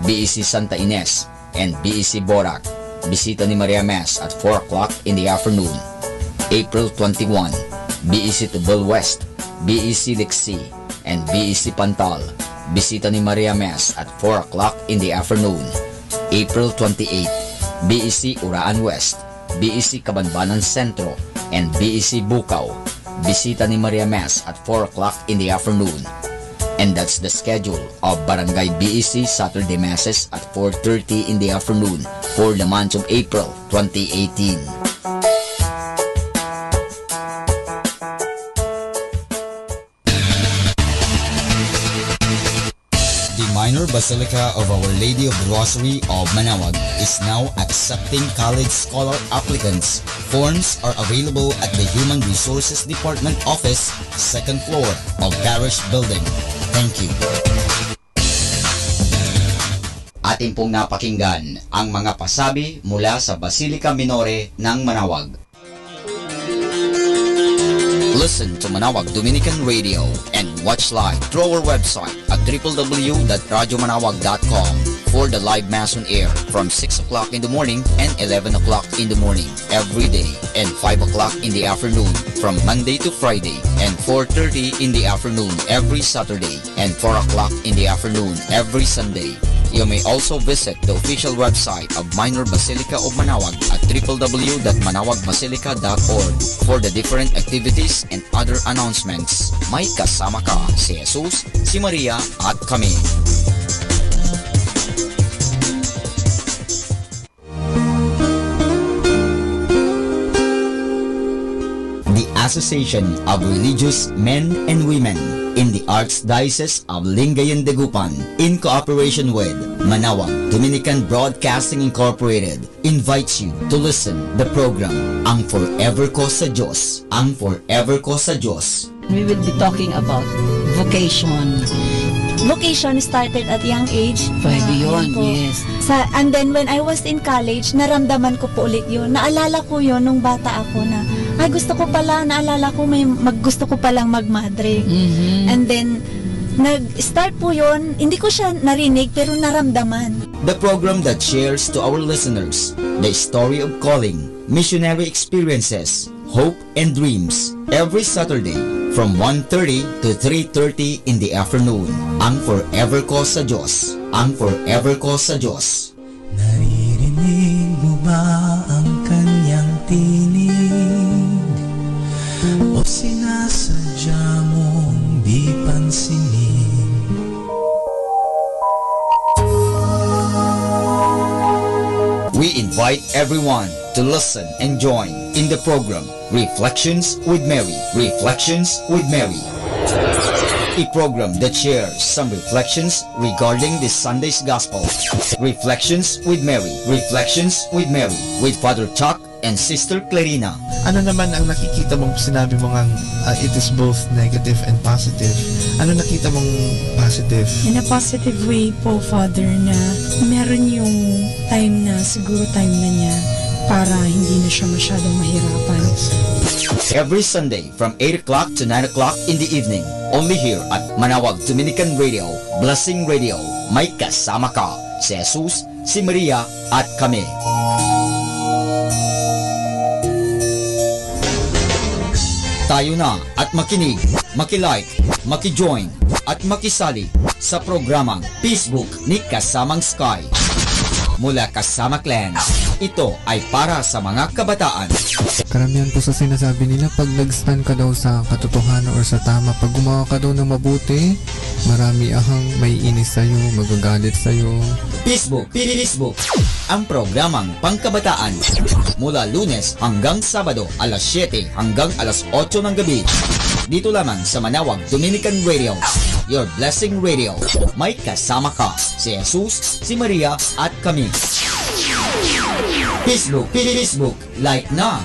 BEC Santa Ines, and BEC Borac. Bisita ni Maria Mass at 4 o'clock in the afternoon. April 21, BEC Tubal West, BEC Lixi, and BEC Pantal. Bisita ni Maria Mass at 4 o'clock in the afternoon. April 28, BEC Uraan West, BEC Kabanbanan Sentro, and BEC Bukaw. Bisita ni Maria Mass at 4 o'clock in the afternoon. And that's the schedule of Barangay BEC Saturday Masses at 4:30 in the afternoon for the month of April 2018. The Minor Basilica of Our Lady of the Rosary of Manawag is now accepting college scholar applicants. Forms are available at the Human Resources Department office, second floor of Parish Building. Thank you. Atin pong napakinggan ang mga pasabi mula sa Basilica Minore ng Manawag. Listen to Manawag Dominican Radio and watch live through our website at www.radyomanawag.com for the live Mass on air from 6 o'clock in the morning and 11 o'clock in the morning every day and 5 o'clock in the afternoon from Monday to Friday and 4:30 in the afternoon every Saturday and 4 o'clock in the afternoon every Sunday. You may also visit the official website of Minor Basilica of Manawag at www.manawagbasilica.org for the different activities and other announcements. May kasama ka si Jesus, si Maria at kami. The Association of Religious Men and Women in the Archdiocese of Lingayen de Gupan, in cooperation with Manawag Dominican Broadcasting Incorporated, invites you to listen the program Ang Forever Ko sa Diyos. Ang Forever Ko sa Diyos. We will be talking about vocation. Vocation started at young age. 5 yun, yes. And then when I was in college, naramdaman ko po ulit yun. Naalala ko yun nung bata ako na, ay gusto ko pala, naalala ko gusto ko palang magmadre. And then, nag-start po yun, hindi ko siya narinig pero naramdaman. The program that shares to our listeners the story of calling, missionary experiences, hope and dreams every Saturday from 1:30 to 3:30 in the afternoon. Ang Forever Ko sa Diyos. Ang Forever Ko sa Diyos. Naririnig mo ba ang kanyang tinig? O sinasadya mong di pansinin? We invite everyone to listen and join in the program Reflections with Mary. Reflections with Mary. A program that shares some reflections regarding this Sunday's Gospel. Reflections with Mary. Reflections with Mary with Father Chuck and Sister Clarina. Ano naman ang nakikita mong sinabi mo ngang it is both negative and positive? Ano nakita mong positive? In a positive way po, Father, na meron yung time na, siguro time na niya para hindi na siya masyadong mahirapan. Every Sunday from 8 o'clock to 9 o'clock in the evening, only here at Manawag Dominican Radio, Blessing Radio. May kasama ka, si Jesus, si Maria at kami. Tayo na at makinig, makilike, makijoin at makisali sa programang Facebook ni Kasamang Sky mula Kasama Clans. Ito ay para sa mga kabataan. Karamihan po sa sinasabi nila, pag nag-stand ka daw sa katotohanan or sa tama, pag gumawa ka daw ng mabuti, marami ahang may inis sa'yo, magagalit sa'yo. Facebook, ang programang pangkabataan mula Lunes hanggang Sabado alas 7 hanggang alas 8 ng gabi. Dito lamang sa Manawag Dominican Radio, Your Blessing Radio. May kasama ka, si Jesus, si Maria at kami. Facebook, like na.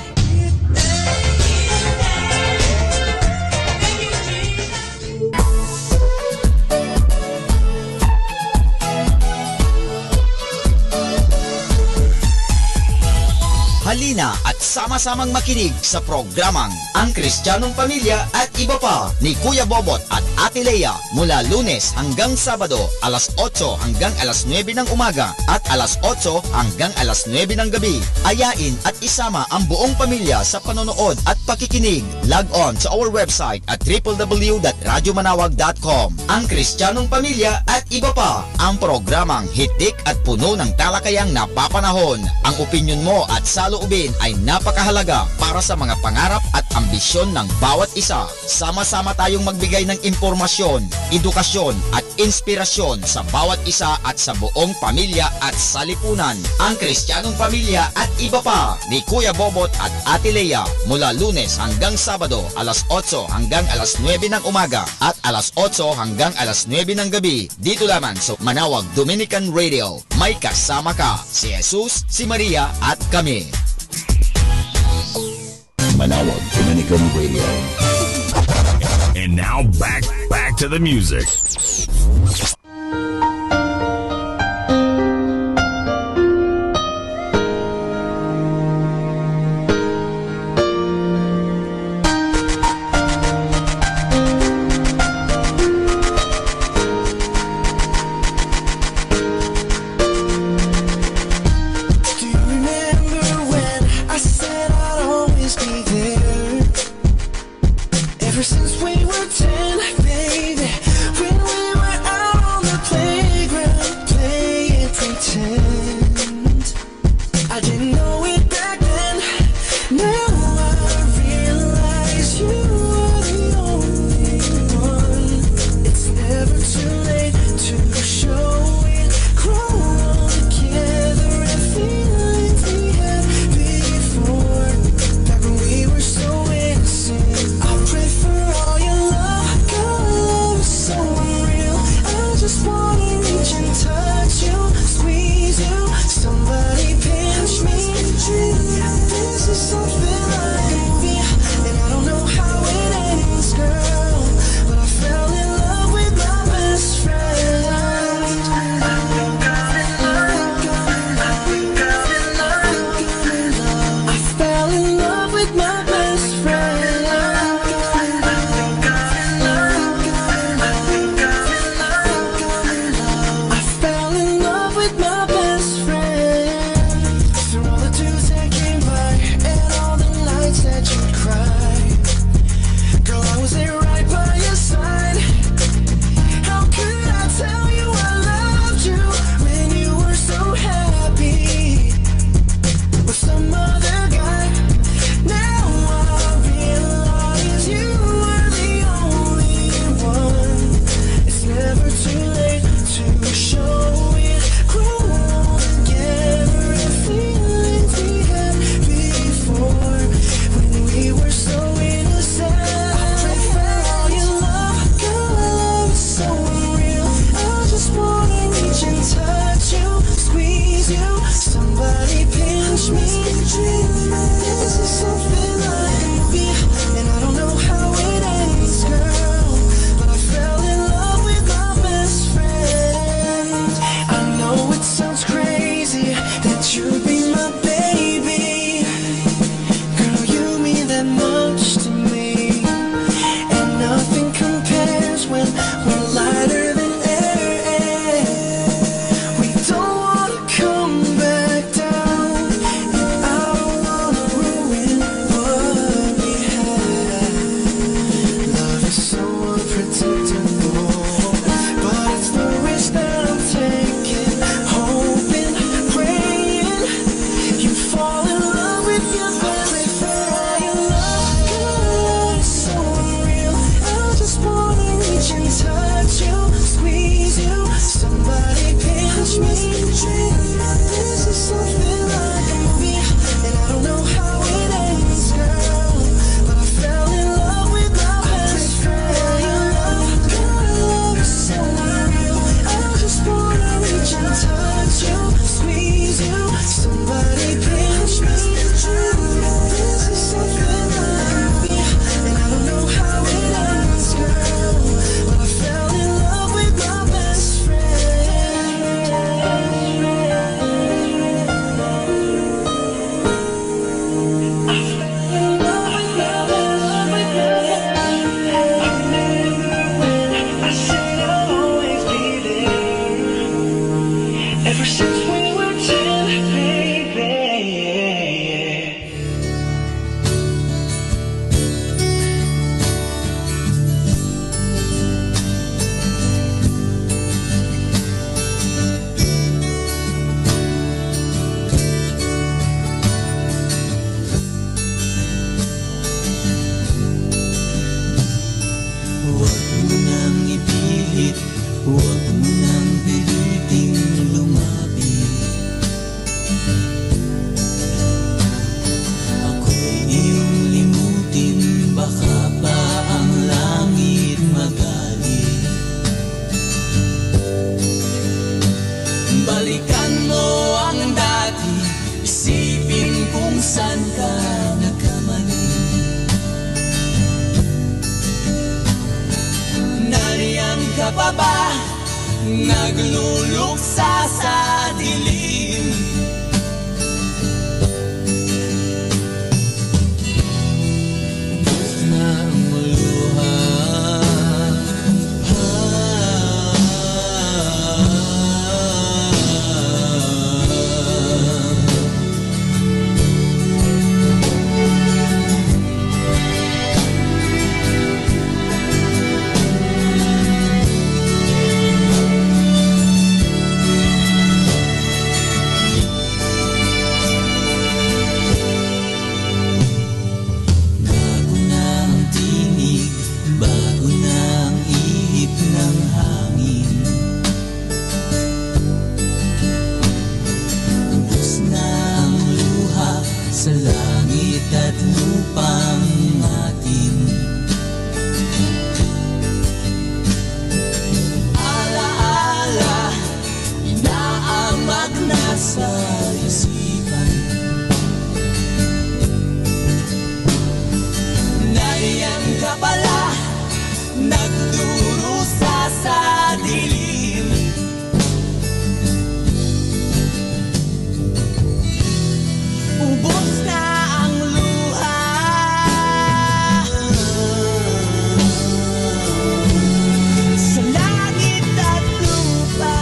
Halina at sama-samang makinig sa programang Ang Kristiyanong Pamilya at Iba Pa ni Kuya Bobot at Ate Lea mula Lunes hanggang Sabado alas 8 hanggang alas 9 ng umaga at alas 8 hanggang alas 9 ng gabi. Ayain at isama ang buong pamilya sa panonood at pakikinig. Log on sa our website at www.radyomanawag.com. Ang Kristiyanong Pamilya at Iba Pa, ang programang hitik at puno ng talakayang napapanahon. Ang opinyon mo at saloobin ay napakahalaga para sa mga pangarap at ambisyon ng bawat isa. Sama-sama tayong magbigay ng impormasyon, edukasyon at inspirasyon sa bawat isa at sa buong pamilya at salipunan. Ang Kristiyanong Pamilya at Iba Pa ni Kuya Bobot at Ate Lea mula Lunes hanggang Sabado alas 8 hanggang alas 9 ng umaga at alas 8 hanggang alas 9 ng gabi. Dito lamang sa Manawag Dominican Radio. May kasama ka, si Jesus, si Maria at kami. Manawag Dominican Radio. And now back to the music. Ever since we were 10, baby, when we were out on pa ba nagluluksa sa dilim? Ubos na ang luha. Sa langit at lupang atin, alaala, inaamag na sa isipan. Nariyan ka pala, nagdurusa sa dilim. Ubos na ang luha. Sa langit at lupa.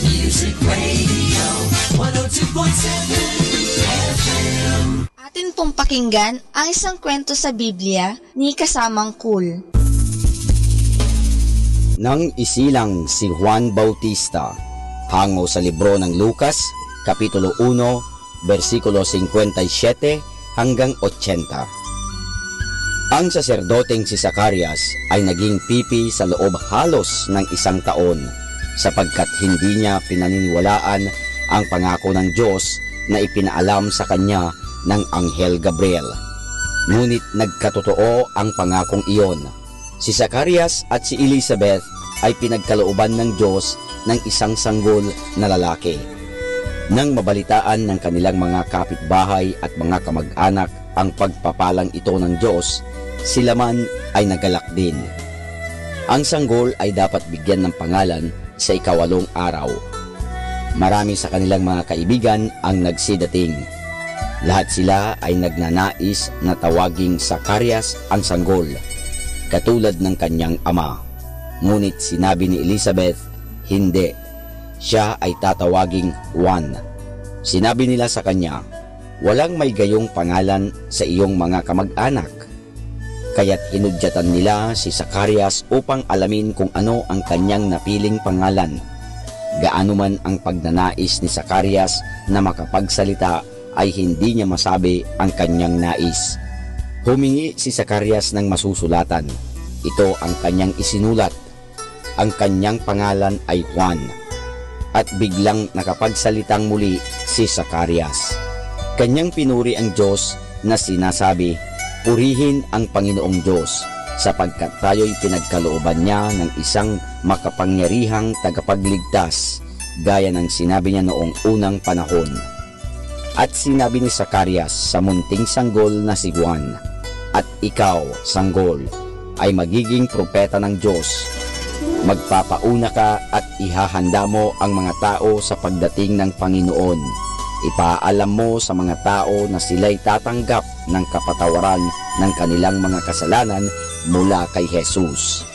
Music Radio 102.7 FM. Atin pong pakinggan ang isang kwento sa Biblia ni kasamang Cool. Nang isilang si Juan Bautista, hango sa libro ng Lucas, Kapitulo 1, versikulo 57 hanggang 80. Ang saserdoteng si Zacarias ay naging pipi sa loob halos ng 1 taon sapagkat hindi niya pinaniniwalaan ang pangako ng Diyos na ipinaalam sa kanya ng Anghel Gabriel. Ngunit nagkatotoo ang pangakong iyon. Si Zacarias at si Elizabeth ay pinagkalooban ng Diyos ng isang sanggol na lalaki. Nang mabalitaan ng kanilang mga kapitbahay at mga kamag-anak ang pagpapalang ito ng Diyos, sila man ay nagalak din. Ang sanggol ay dapat bigyan ng pangalan sa 8 araw. Marami sa kanilang mga kaibigan ang nagsidating. Lahat sila ay nagnanais na tawaging Zacarias ang sanggol, katulad ng kanyang ama. Ngunit sinabi ni Elizabeth, hindi. Siya ay tatawaging Juan. Sinabi nila sa kanya, walang may gayong pangalan sa iyong mga kamag-anak. Kaya't hinudyatan nila si Zacarias upang alamin kung ano ang kanyang napiling pangalan. Gaano man ang pagnanais ni Zacarias na makapagsalita ay hindi niya masabi ang kanyang nais. Humingi si Zacarias ng masusulatan. Ito ang kanyang isinulat. Ang kanyang pangalan ay Juan. At biglang nakapagsalitang muli si Zacarias. Kanyang pinuri ang Diyos na sinasabi, Purihin ang Panginoong Diyos sapagkat tayo'y pinagkalooban niya ng isang makapangyarihang tagapagligtas gaya ng sinabi niya noong unang panahon. At sinabi ni Zacarias sa munting sanggol na si Juan, "At ikaw, sanggol, ay magiging propeta ng Diyos. Magpapauna ka at ihahanda mo ang mga tao sa pagdating ng Panginoon. Ipaalam mo sa mga tao na sila'y tatanggap ng kapatawaran ng kanilang mga kasalanan mula kay Jesus."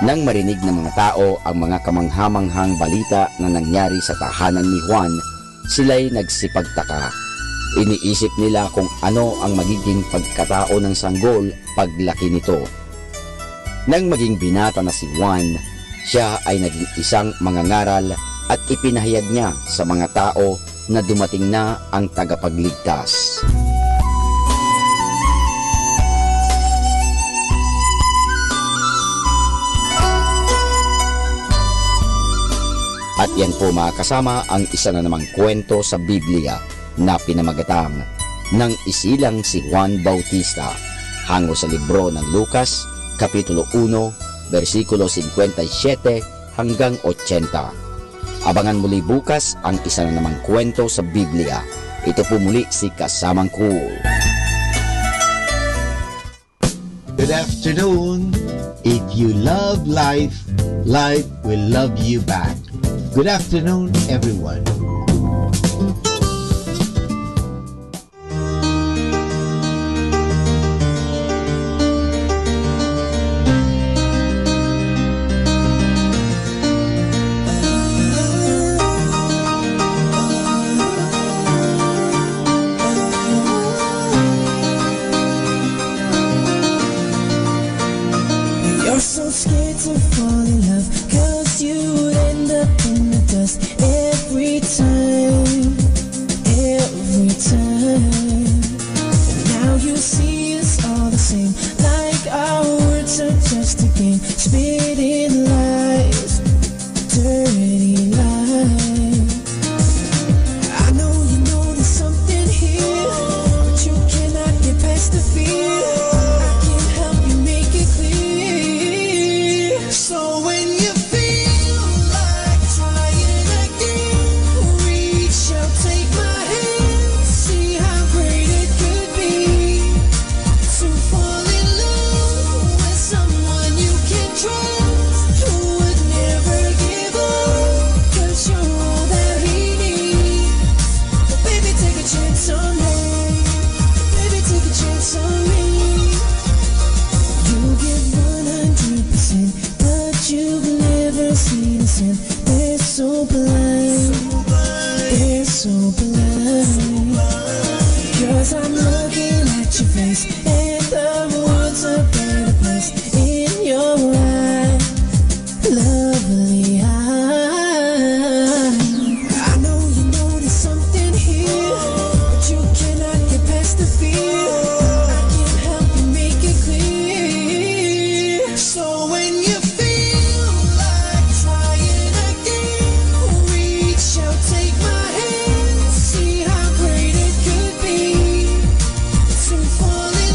Nang marinig ng mga tao ang mga kamanghamanghang balita na nangyari sa tahanan ni Juan, sila'y nagsipagtaka. Iniisip nila kung ano ang magiging pagkatao ng sanggol paglaki nito. Nang maging binata na si Juan, siya ay naging isang mangangaral at ipinahayag niya sa mga tao na dumating na ang tagapagligtas. At yan po mga kasama ang isa na namang kwento sa Biblia na pinamagatang ng isilang si Juan Bautista, hango sa libro ng Lucas, Kapitulo 1, versikulo 57 hanggang 80. Abangan muli bukas ang isa na namang kwento sa Biblia. Ito po muli si Kasamang Cool. Good afternoon. If you love life, life will love you back. Good afternoon, everyone. You're so scared to fall in love, 'cause you would end up in the dust every time, every time. And now you see us all the same, like our words are just a game, spitting lies, dirty lies. I know you know there's something here, but you cannot get past the fear. I can't help you make it clear. So when you feel like trying again, reach out, take my hand, see how great it could be to fall in love with someone you can trust, who would never give up, 'cause you're all that he needs. But baby, take a chance on me. Baby, take a chance on me. You give 100%, but you've never seen a sin. They're so blind, they're so blind. 'Cause I'm looking at your face, and the world's a better place in your eyes, lovely eyes. I know you know there's something here, but you cannot get past the fear. I can't help you make it clear. So when you feel like trying again, reach out, take my hand, see how great it could be to fall in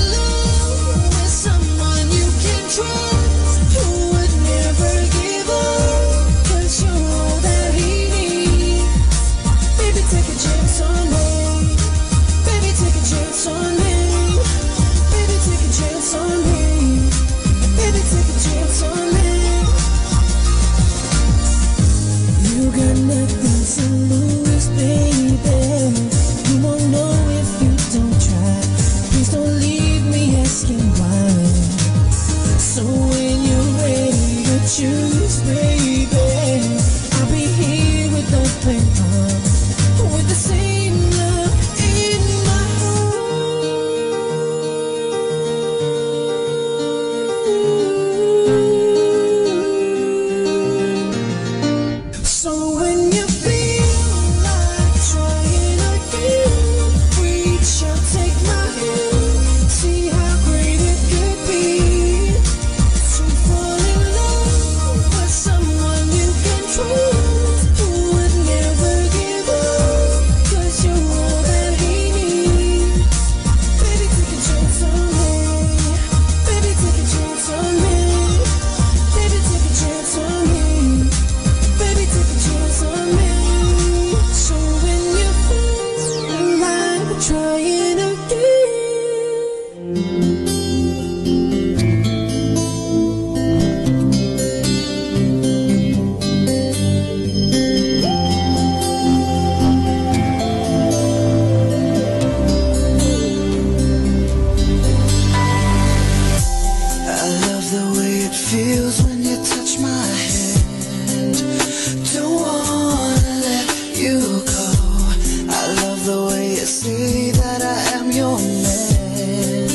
say that I am your man.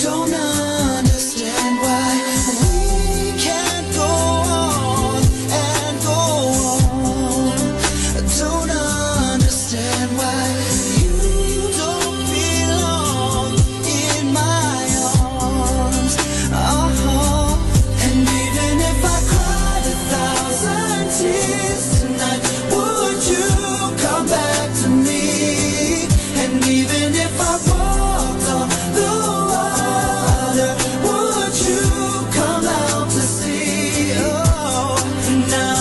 Don't understand why we can't go on and go on. Don't understand why you don't belong in my arms. And even if I cried 1,000 tears tonight, would you come back to me? And even if I walked on the water, would you come out to sea? Oh, now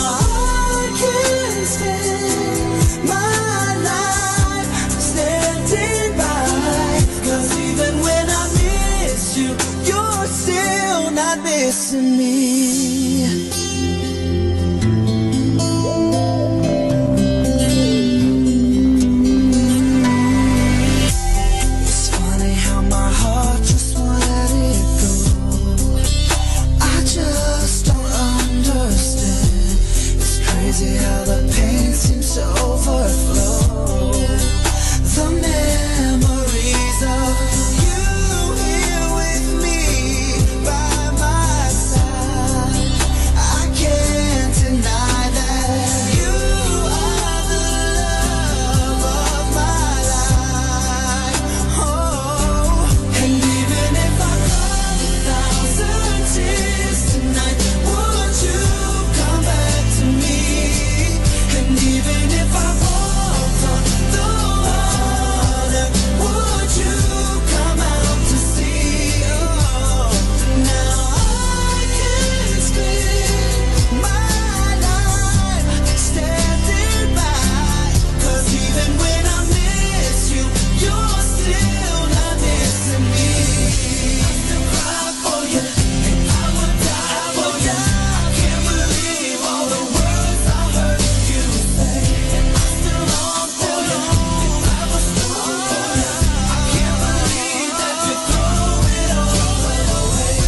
I can spend my life standing by, 'cause even when I miss you, you're still not missing me. It's funny how my heart just won't let it go. I just don't understand. It's crazy how the pain seems to overflow. The memories of you here with me by my side, I can't deny that you are the love of my life. Oh, and even if I cried 1,000 tears tonight, would you come back to me? And even if I walked on the water, would you come out to sea? Oh, now I can spend my life standing by, 'cause even when I miss you, you're still not missing me. I still cry for you, and I would die for you. I can't believe all the words I heard you say, and I still long for you, and I was strong for you. I can't believe that you throw it all away.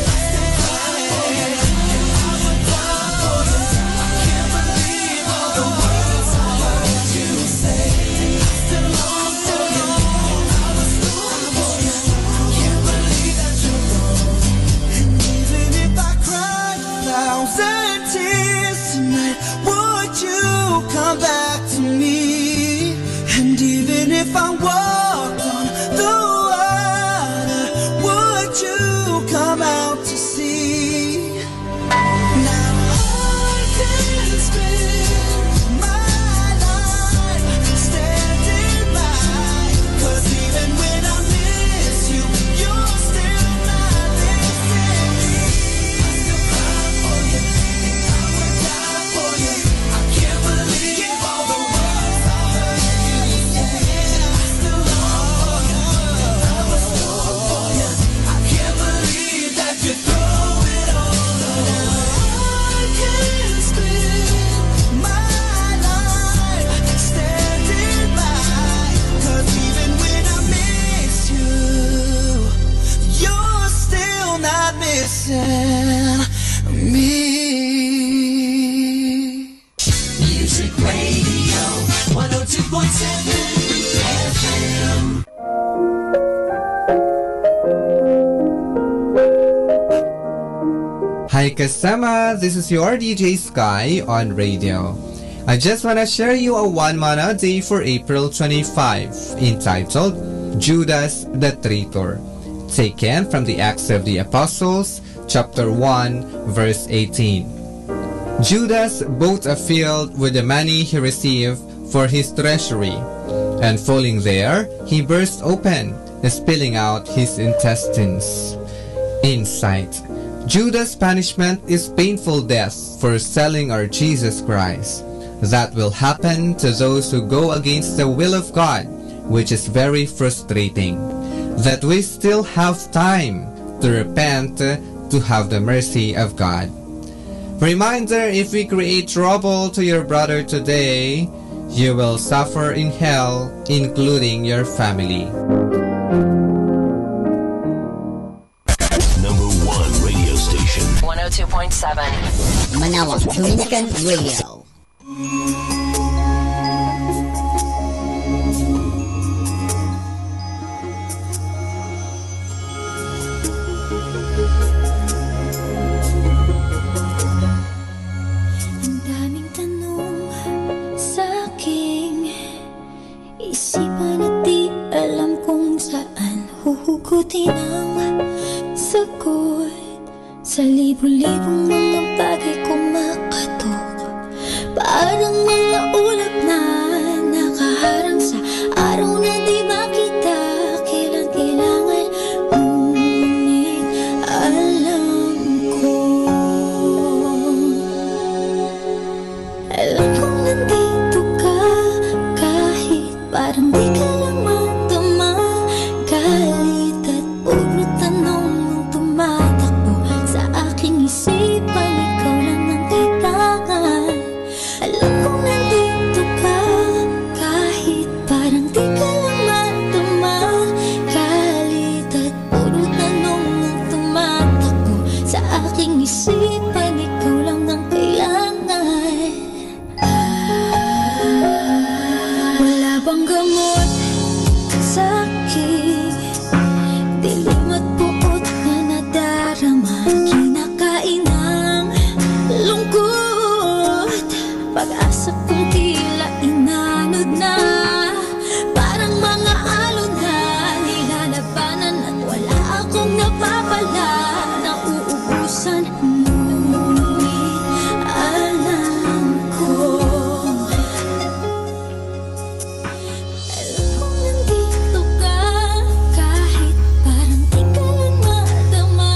I still cry for you, and I would die for you. I can't believe all the words I heard you say, and I still long for you, and I was strong for you. I can't believe that you're gone. And even if I cried 1,000 tears tonight, would you come back to me? And even if I walked on the water, would you come out to sea? Now I can spend my life standing by, 'cause even when I miss you, you're still not missing me. I still cry for you, and I would die for you. I can't believe all the words I heard you say. I still long for you, and I was strong for you. I can't believe that you throw it all away. I can spend my life standing by, 'cause even when I miss you, you're still not missing me. Music Radio 102.7 FM. Hi kasama, this is your DJ Sky on radio. I just wanna share you a one mana day for April 25, entitled Judas the Traitor, taken from the Acts of the Apostles, chapter 1, verse 18. Judas bought a field with the money he received for his treasury, and falling there, he burst open, spilling out his intestines. Insight: Judas' punishment is painful death for selling our Jesus Christ. That will happen to those who go against the will of God, which is very frustrating. That we still have time to repent, to have the mercy of God. Reminder, if we create trouble to your brother today, you will suffer in hell, including your family. Number 1 radio station. 102.7 Manawag Dominican Radio. huhugutin ang sagot sa libo-libong mga bagay kumakatok. Parang mga ulap na nakaharang sa araw na di makita. Kailan kailangan, ngunit alam ko. Alam kong nandito ka, kahit parang di ka lang matama. Galit at puro tanong ang tumatakbo sa aking isipan. Ikaw lang ang kailangan. Alam kong nandito ka, kahit parang di ka lang matama. Galit at puro tanong ang tumatakbo sa aking isipan. Ikaw lang ang kailangan. Wala bang gamot sa aking dilim at buot na nadarama? Kinakain ng lungkot, pag-asa kong tila inanod na. Parang mga alon na nilalabanan at wala akong napapala. Nauubusan, ngunit alam ko. Alam kong nandito ka, kahit parang di ka lang madama.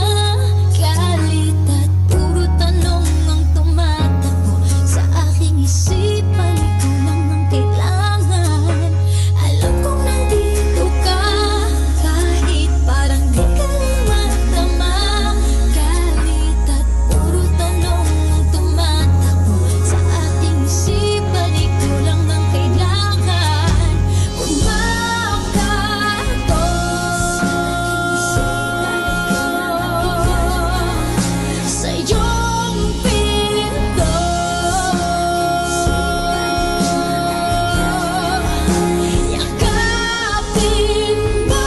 Galit at puro tanong ang tumatakbo sa aking isipan. Ikaw lang ang kailangan. Alam kong nandito ka, kahit parang di ka lang madama. Galit at puro tanong ang tumatakbo sa aking isipan. Ikaw lang ang kailangan. Kumakato sa iyong pinto. Yakapin mo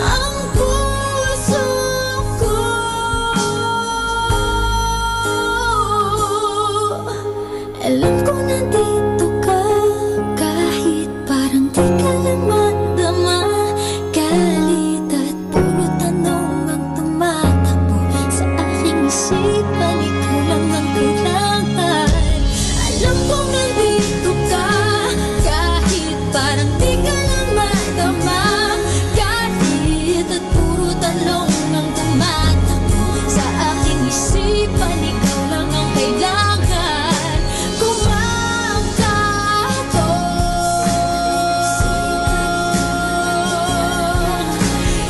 ang puso ko. Alam ko nandito ka, kahit parang di ka lang madama. Galit at puro tanong ang tumatakbo sa aking isipan. Ikaw lang ang kailangan. Alam ko nandito ka, kahit parang di ka lang madama. Galit at puro tanong ang tumatakbo sa aking isipan. Ikaw lang ang kailangan. Kumakato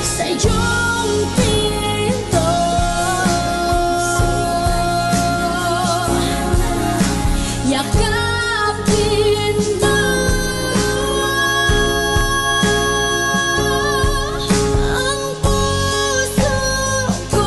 sa iyong pinto. Yakapin mo ang puso ko.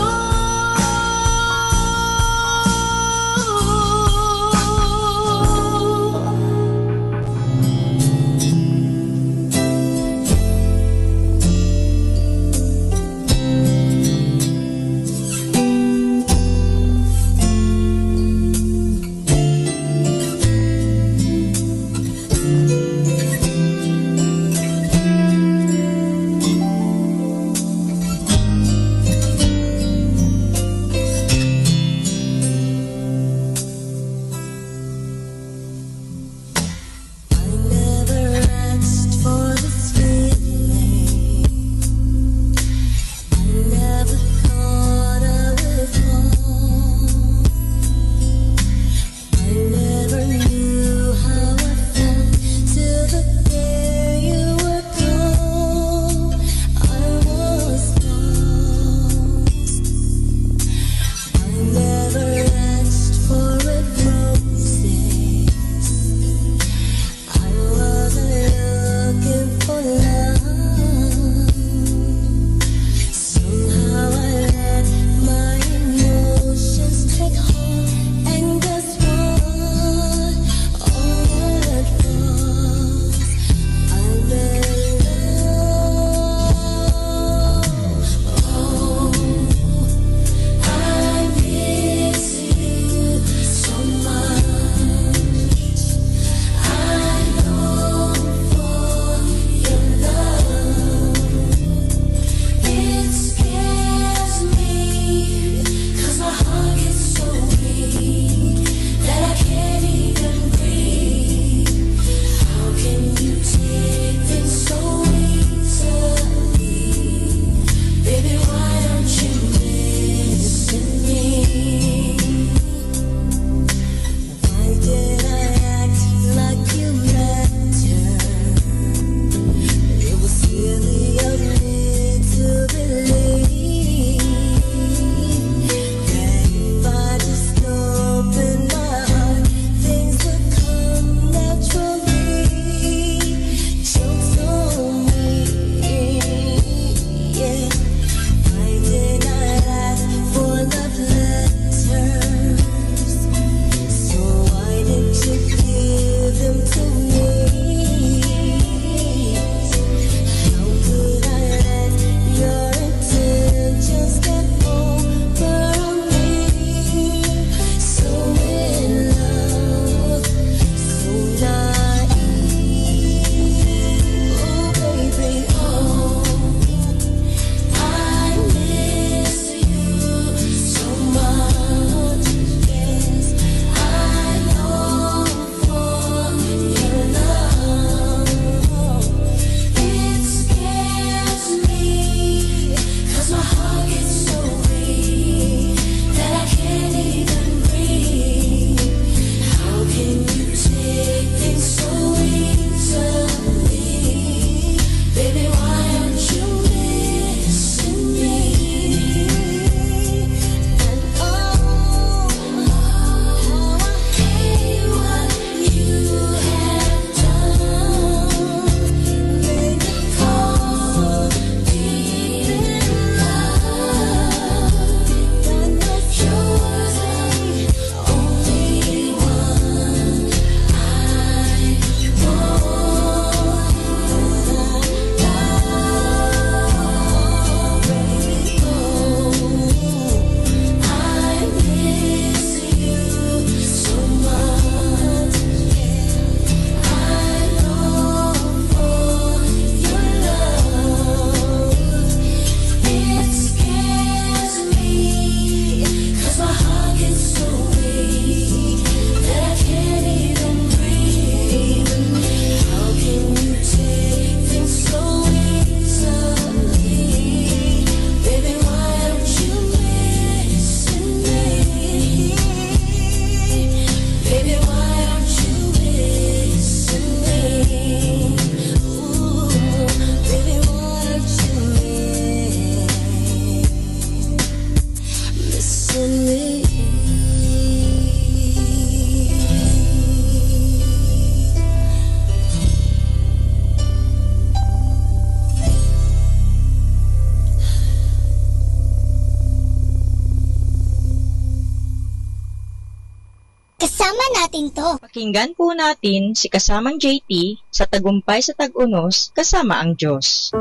Isama natin to. Pakinggan po natin si kasamang JT sa Tagumpay sa Tag-Unos kasama ang Diyos.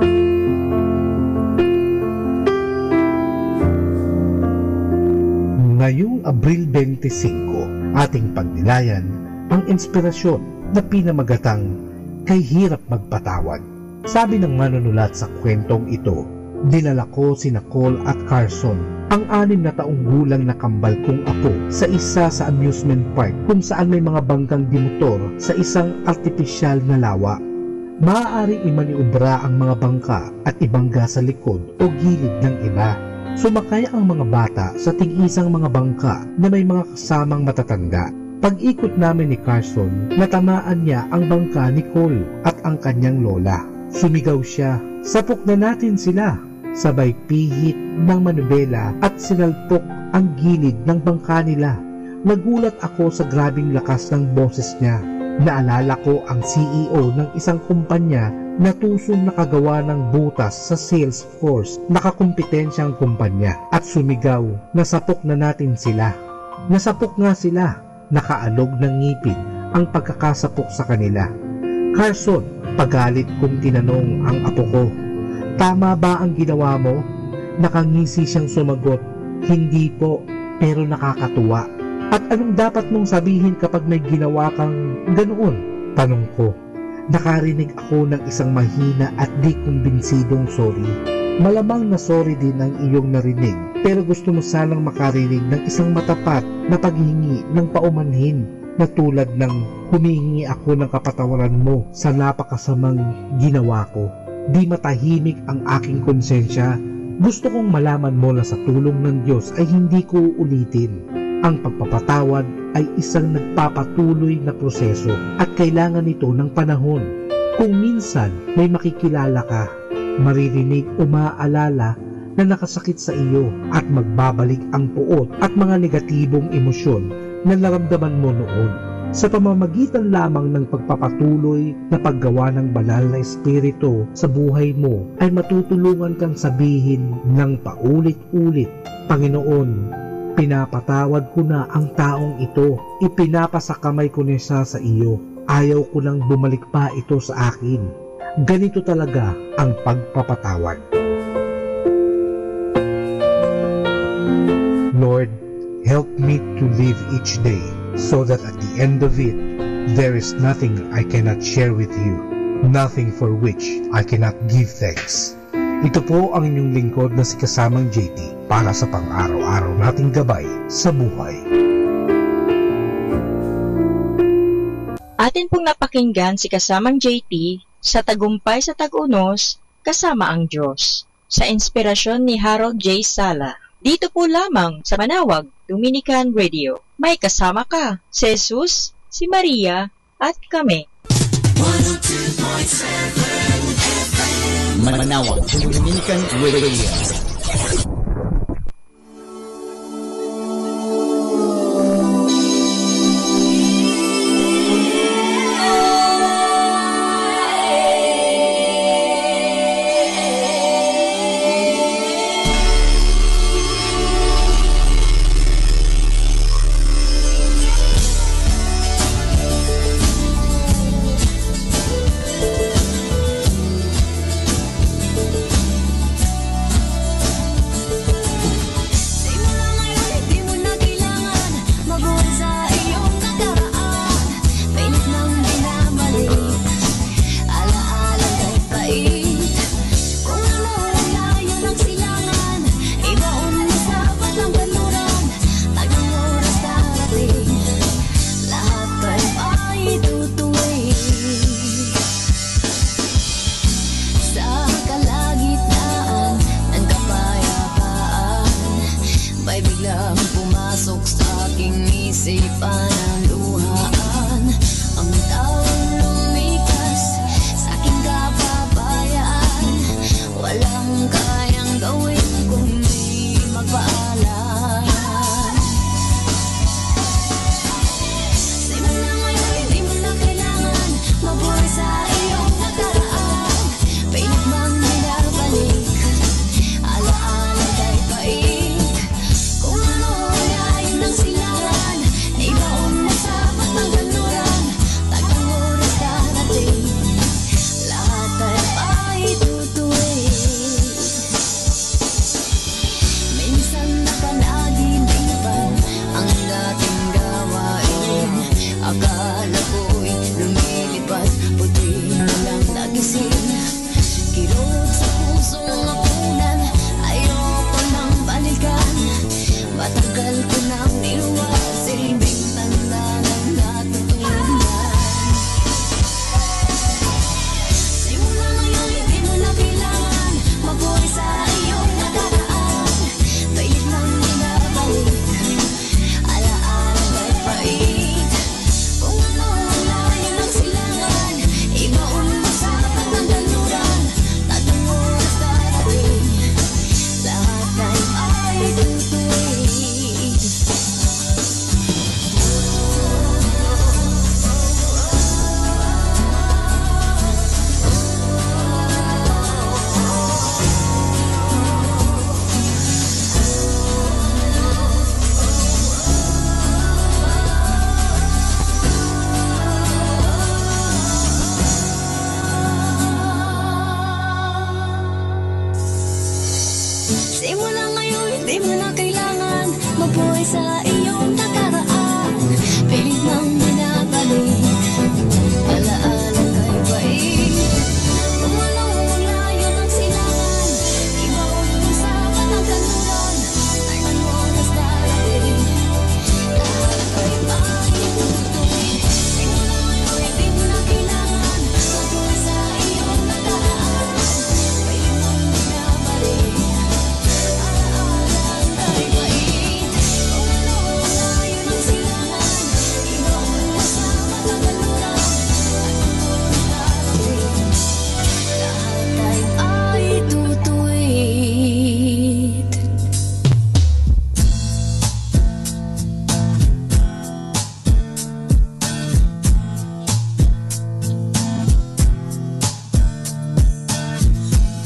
Ngayong Abril 25, ating pagnilayan ang inspirasyon na pinamagatang kay hirap magpatawad. Sabi ng manunulat sa kwentong ito, dinala ko si Nicole at Carson, ang 6 na taong gulang na kambal kong apo, sa isa sa amusement park kung saan may mga bangkang dimotor sa isang artipisyal na lawa. Maaaring imaniubra ang mga bangka at ibangga sa likod o gilid ng iba. Sumakay ang mga bata sa tig-isang mga bangka na may mga kasamang matatanda. Pag-ikot namin ni Carson, natamaan niya ang bangka ni Cole at ang kanyang lola. Sumigaw siya, "Sapok na natin sila!" Sabay pihit ng manubela at sinalpok ang gilid ng bangka nila. Nagulat ako sa grabing lakas ng boses niya. Naalala ko ang CEO ng isang kumpanya na tusong nakagawa ng butas sa Salesforce, nakakumpetensyang kumpanya, at sumigaw, "Nasapok na natin sila." Nasapok nga sila. Nakaalog ng ngipin ang pagkakasapok sa kanila. "Carson," pagalit kong tinanong ang apo ko, "tama ba ang ginawa mo?" Nakangisi siyang sumagot, "Hindi po, pero nakakatuwa." "At anong dapat mong sabihin kapag may ginawa kang ganoon?" tanong ko. Nakarinig ako ng isang mahina at di kumbinsidong sorry. Malamang na sorry din ang iyong narinig, pero gusto mo sanang makarinig ng isang matapat na paghingi ng paumanhin, na tulad ng humihingi ako ng kapatawaran mo sa napakasamang ginawa ko. Di matahimik ang aking konsensya. Gusto kong malaman mo na sa tulong ng Diyos ay hindi ko uulitin. Ang pagpapatawad ay isang nagpapatuloy na proseso at kailangan nito ng panahon. Kung minsan may makikilala ka, maririnig o maaalala na nakasakit sa iyo at magbabalik ang puot at mga negatibong emosyon na naramdaman mo noon. Sa pamamagitan lamang ng pagpapatuloy na paggawa ng banal na espiritu sa buhay mo ay matutulungan kang sabihin ng paulit-ulit, "Panginoon, pinapatawad ko na ang taong ito. Ipinapasakamay ko na siya sa iyo. Ayaw ko nang bumalik pa ito sa akin." Ganito talaga ang pagpapatawad. Lord, help me to live each day so that at the end of it, there is nothing I cannot share with you, nothing for which I cannot give thanks. Ito po ang inyong lingkod na si Kasamang JT para sa pang-araw-araw nating gabay sa buhay. Atin pong napakinggan si Kasamang JT sa Tagumpay sa Tag-Unos kasama ang Diyos, sa inspirasyon ni Harold J. Sala. Dito po lamang sa Manawag Dominican Radio. May kasama ka, si Jesus, si Maria, at kami. 102.7 Manawag Dominican Radio. mo na kailangan mabuhay sa iyong nakaraan. Pilit nang binabalik, alaala kay bait. Wala yun ang silangan, iba usapan ang kanluran. Ay man oras darating, lahat kay maitutuloy. Simula ngayon di mo na kailangan mabuhay sa iyong nakaraan. Pilit nang binabalik, alaala kay bait. Wala yun ang silangan, iba usapan ang kanluran. Ay tutuwid.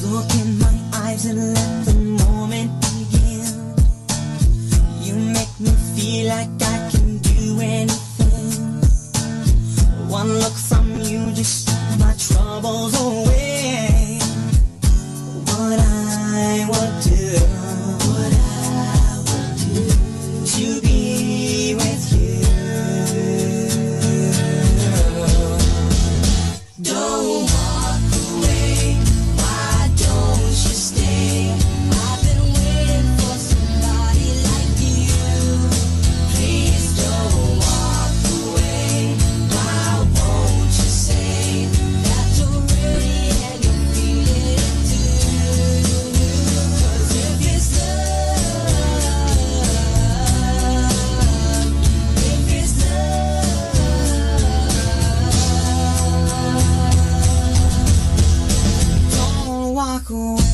Look in my eyes and let the moment begin. You make me feel like I can do anything. One look from you just took my troubles away. What I will do to be with you. Don't walk away. Why don't you stay? I've been waiting for somebody like you. Please don't walk away. Why won't you say that you're ready and you feel it too? 'Cause if it's love, if it's love, don't walk away.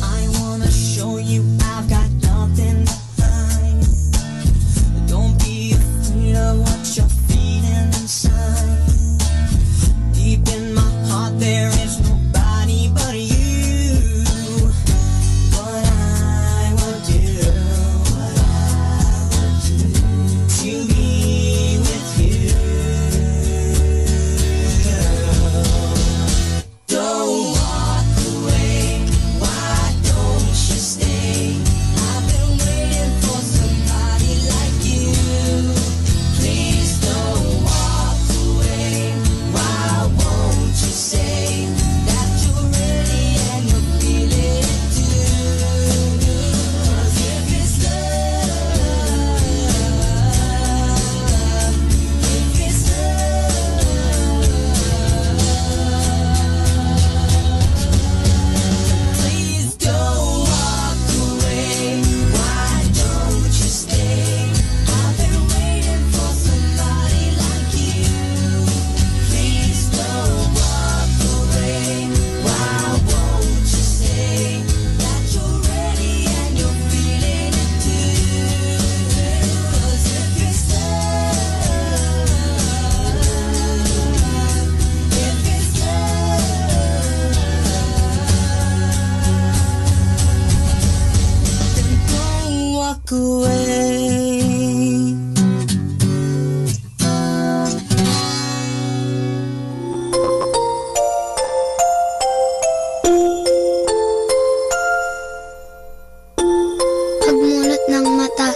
I wanna show you I've got nothing to hide. Don't be afraid of what you're feeling inside. Deep in my heart there is nobody but you. What I will do to be with you. Don't walk away. Why don't you stay? I've been waiting for somebody like you. Please don't walk away. Why won't you say that you're ready and you feel it too? 'Cause if it's love, if it's love, please don't walk away. Why don't you stay? I've been waiting for somebody like you. Please don't walk away. Why won't you say that you're ready and you're feeling it too? 'Cause if it's love, if it's love, then don't walk away. Pagmulat ng mata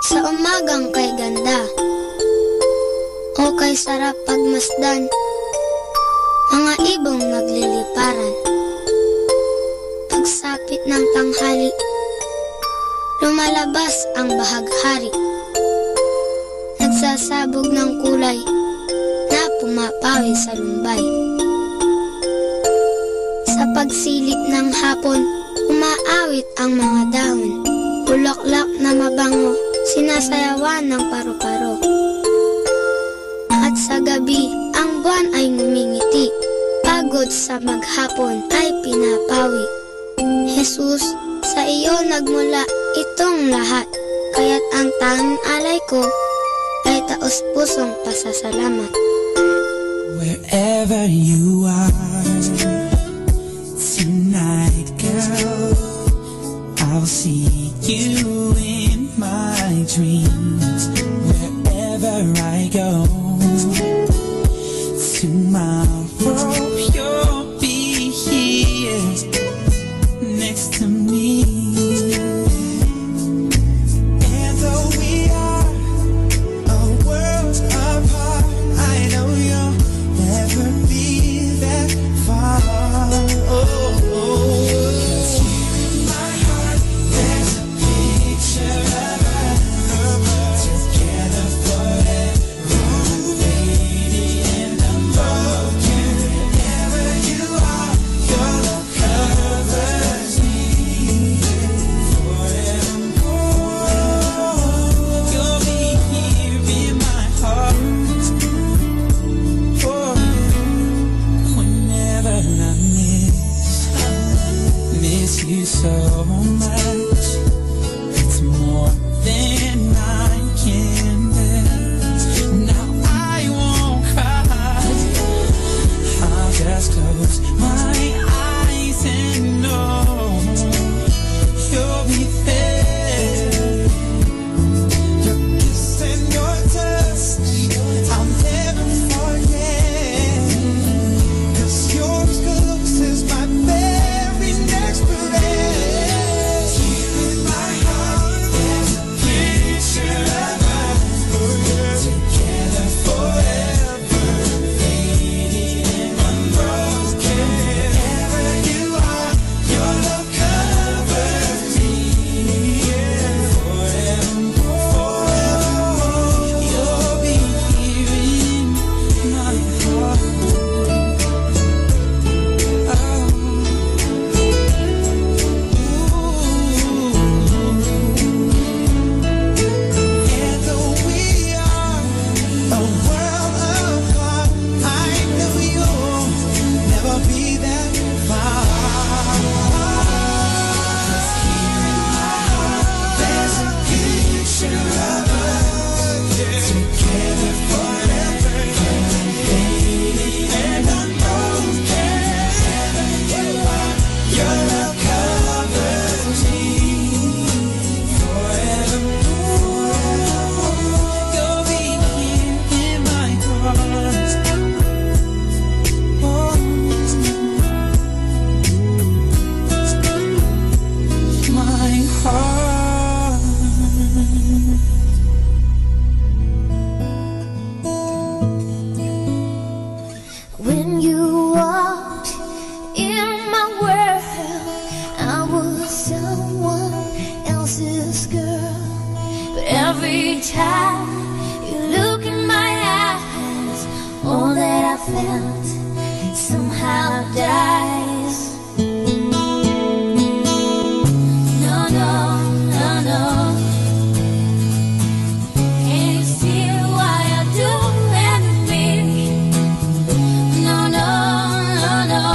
sa umagang kay ganda o kay sarap pagmasdan, mga ibong nagliliparan. Pagsapit ng tanghali, lumalabas ang bahaghari. Nagsasabog ng kulay na pumapawi sa lumbay. Sa pagsilip ng hapon, umaawit ang mga dahon. Bulaklak na mabango, sinasayawan ng paru-paro. At sa gabi, ang buwan ay ngumingiti. Pagod sa maghapon ay pinapawi. Jesus, sa iyo nagmula itong lahat. Kaya't ang tanging alay ko ay taos-pusong pasasalamat. Wherever you are tonight, girl, I'll see you in my dreams. Wherever I go, tomorrow you'll be here. Every time you look in my eyes, all that I felt somehow dies. No, no, no, no. Can you see why I do and me? No, no, no, no.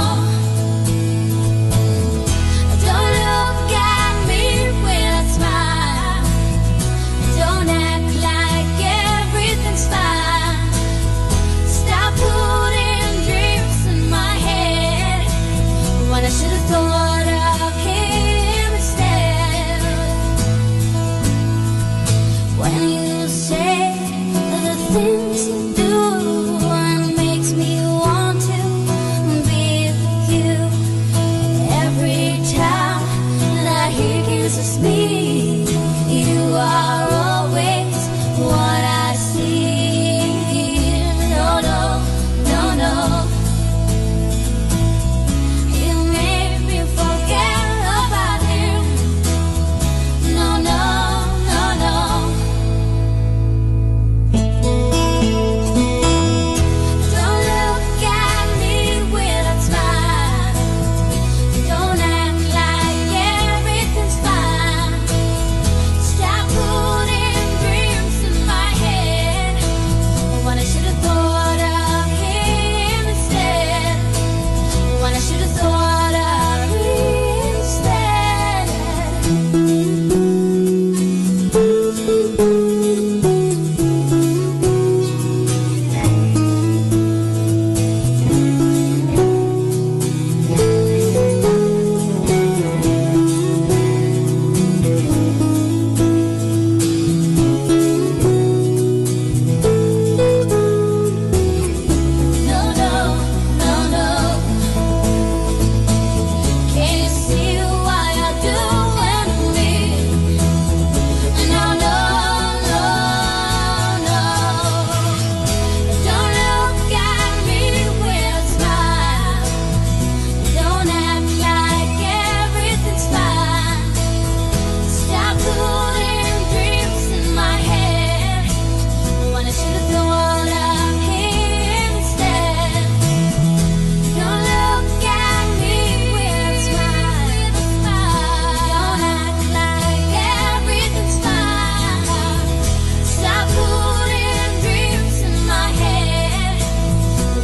Don't look at me when I smile. Don't act like everything's fine. Stop putting dreams in my head when I should have thought of him instead. When you say the things you do, it makes me want to be with you. Every time that he kisses me, you are always what I see. No, no, no, no. You make me forget about him. No, no, no, no. Don't look at me with a smile. Don't act like everything's fine. Stop putting dreams in my head when I should have thought of him instead. When I should have thought of him instead. No, no, no, no. Can you see why I do and me? No, no, no, no. Don't look at me with a smile. Don't act like everything's fine. Stop putting dreams in my head when I should have thought of him instead. Don't look at me with a smile. Don't act like everything's fine. Stop putting dreams in my head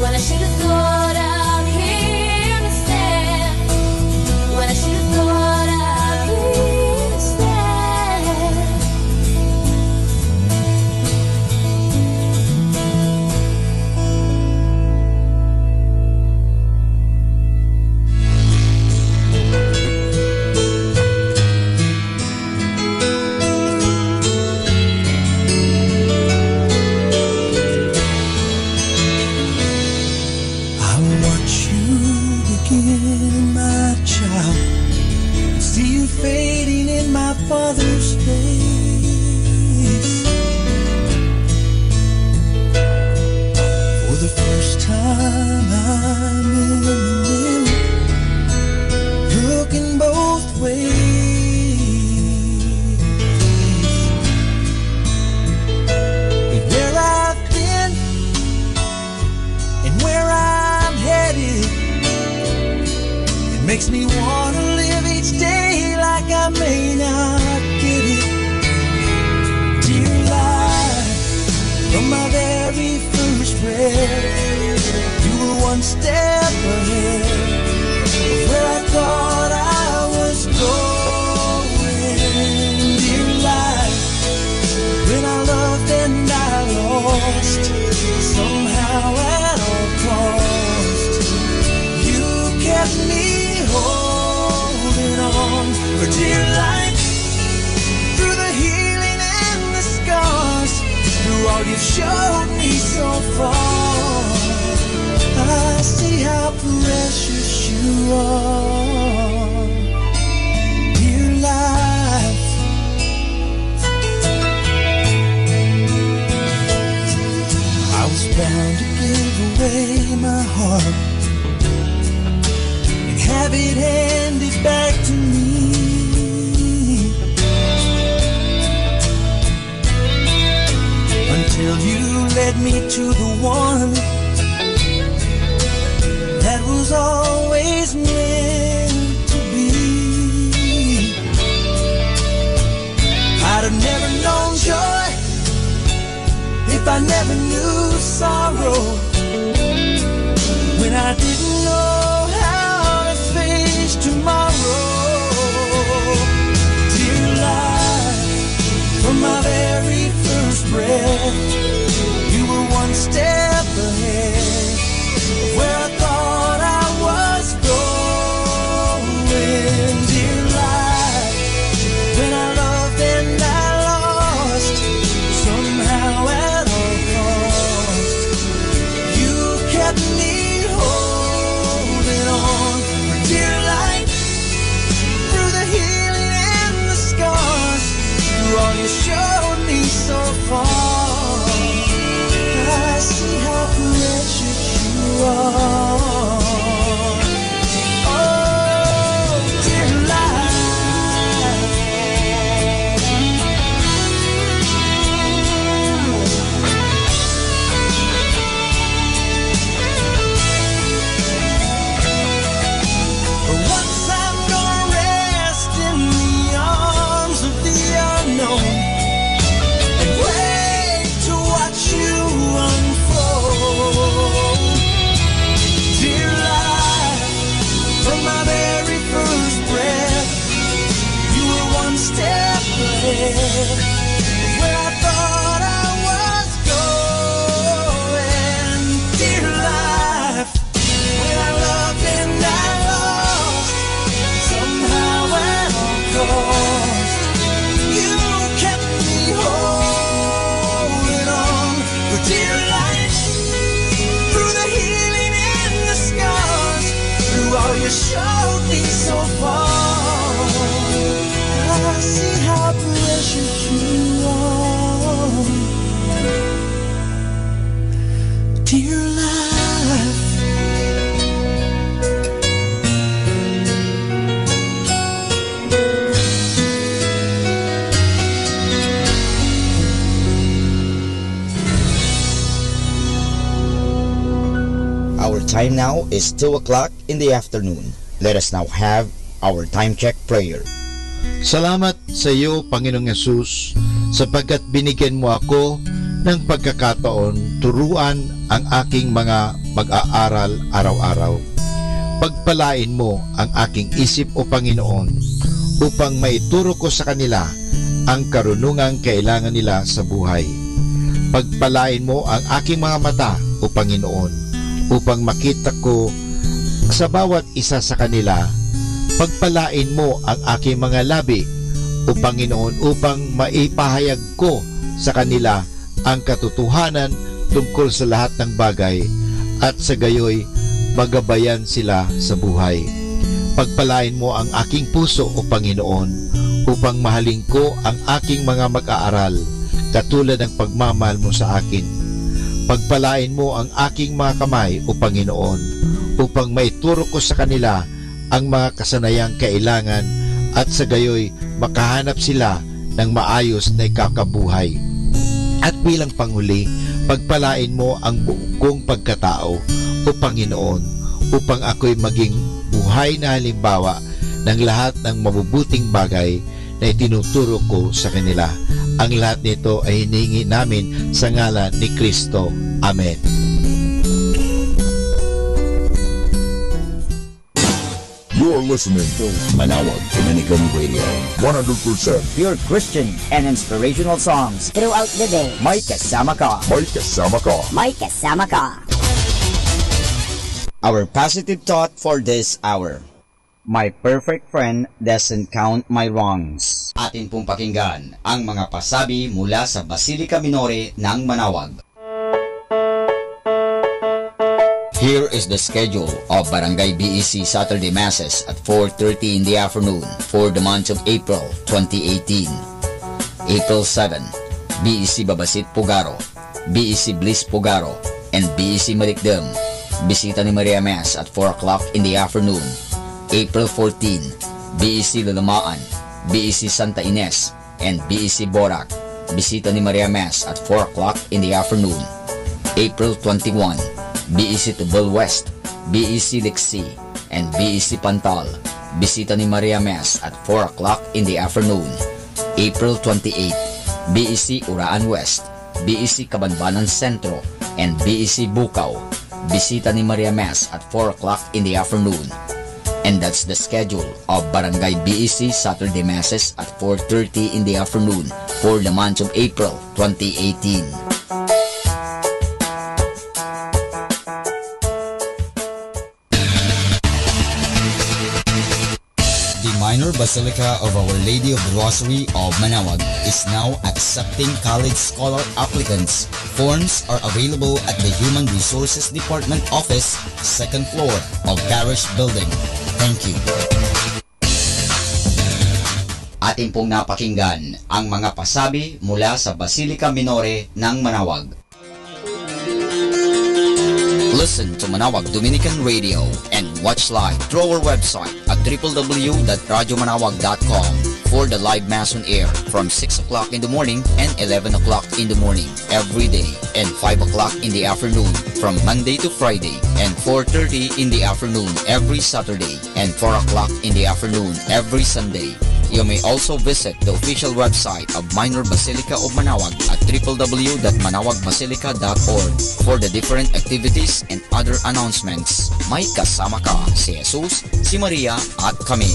when I should have thought of him instead. When I should have thought of him instead. I watch you begin, my child. See you fading in my father's face. For the first time I'm in the mirror, looking both ways. And where I've been and where I'm headed, it makes me wanna live each day like I may not get it. Dear life, from my very first breath, you were one step ahead of where I thought I was going. Dear life, when I loved and I lost, somehow at all cost, you kept me holding on. For dear life, through the healing and the scars, through all you've showed me so far, I see how precious you are. Dear life, I was bound to give away my heart and have it handed back to me. till you led me to the one that was always meant to be. I'd have never known joy if I never knew sorrow, when I didn't know how to face tomorrow. Dear life, from my very first breath, you were one step ahead of where I thought I was going. Dear life, when I loved and I lost, somehow at all cost, you kept me holding on. Dear life, through the healing and the scars, through all you showed me so far, I see how precious you are. Oh, dear life. Once I'm gonna rest in the arms of the unknown and wait to watch you unfold. Dear life, from my very first breath, you were one step ahead of where I thought I was going. Dear life, when I loved and I lost, somehow at all cost, you kept me holding on. But dear life, through the healing and the scars, through all you showed me so far, I see how precious you are. Dear life. Our time now is 2 o'clock in the afternoon. Let us now have our time check prayer. Salamat sa iyo, Panginoong Yesus, sapagkat binigyan mo ako ng pagkakataon turuan ang aking mga mag-aaral araw-araw. Pagpalain mo ang aking isip, O Panginoon, upang maituro ko sa kanila ang karunungang kailangan nila sa buhay. Pagpalain mo ang aking mga mata, O Panginoon, upang makita ko sa bawat isa sa kanila. Pagpalain mo ang aking mga labi, O Panginoon, upang maipahayag ko sa kanila ang katotohanan tungkol sa lahat ng bagay, at sa gayoy magabayan sila sa buhay. Pagpalain mo ang aking puso, O Panginoon, upang mahalin ko ang aking mga mag-aaral katulad ng pagmamahal mo sa akin. Pagpalain mo ang aking mga kamay, O Panginoon, upang maituro ko sa kanila ang mga kasanayang kailangan, at sa gayoy makahanap sila ng maayos na ikakabuhay. At bilang panghuli, pagpalain mo ang buong kong pagkatao, O Panginoon, upang ako'y maging buhay na halimbawa ng lahat ng mabubuting bagay na itinuturo ko sa kanila. Ang lahat nito ay hinihingi namin sa ngalan ni Kristo. Amen. You're listening to Manawag Dominican Radio. 100% Pure Christian and inspirational songs Throughout the day. May kasama ka. May kasama ka. May kasama ka. Our positive thought for this hour. My perfect friend doesn't count my wrongs. Atin pong pakinggan ang mga pasabi mula sa Basilica Minore ng Manawag. Here is the schedule of Barangay BEC Saturday Masses at 4:30 in the afternoon for the month of April 2018. April 7, BEC Babasit Pugaro, BEC Bliss Pugaro, and BEC Malikdem. Bisita ni Maria Mass at 4 o'clock in the afternoon. April 14, BEC Lalamaan, BEC Santa Ines, and BEC Borac. Bisita ni Maria Mass at 4 o'clock in the afternoon. April 21, BEC Tubal West, BEC Lixi, and BEC Pantal. Bisita ni Maria Mass at 4 o'clock in the afternoon. April 28, BEC Uraan West, BEC Cabanbanan Centro, and BEC Bukaw. Bisita ni Maria Mass at 4 o'clock in the afternoon. And that's the schedule of Barangay BEC Saturday Masses at 4:30 in the afternoon for the month of April 2018. The Minor Basilica of Our Lady of the Rosary of Manaoag is now accepting college scholar applicants. Forms are available at the Human Resources Department office, 2nd floor of Parish Building. Thank you. Atin pong napakinggan ang mga pasabi mula sa Basilica Minore ng Manaoag. Listen to Manaoag Dominican Radio and watch live through our website at www.radiomanawag.com for the live Mass on air from 6 o'clock in the morning and 11 o'clock in the morning every day and 5 o'clock in the afternoon from Monday to Friday and 4:30 in the afternoon every Saturday and 4 o'clock in the afternoon every Sunday. You may also visit the official website of Minor Basilica of Manaoag at www.manawagbasilica.org for the different activities and other announcements. May kasama ka si Jesus, si Maria at kami.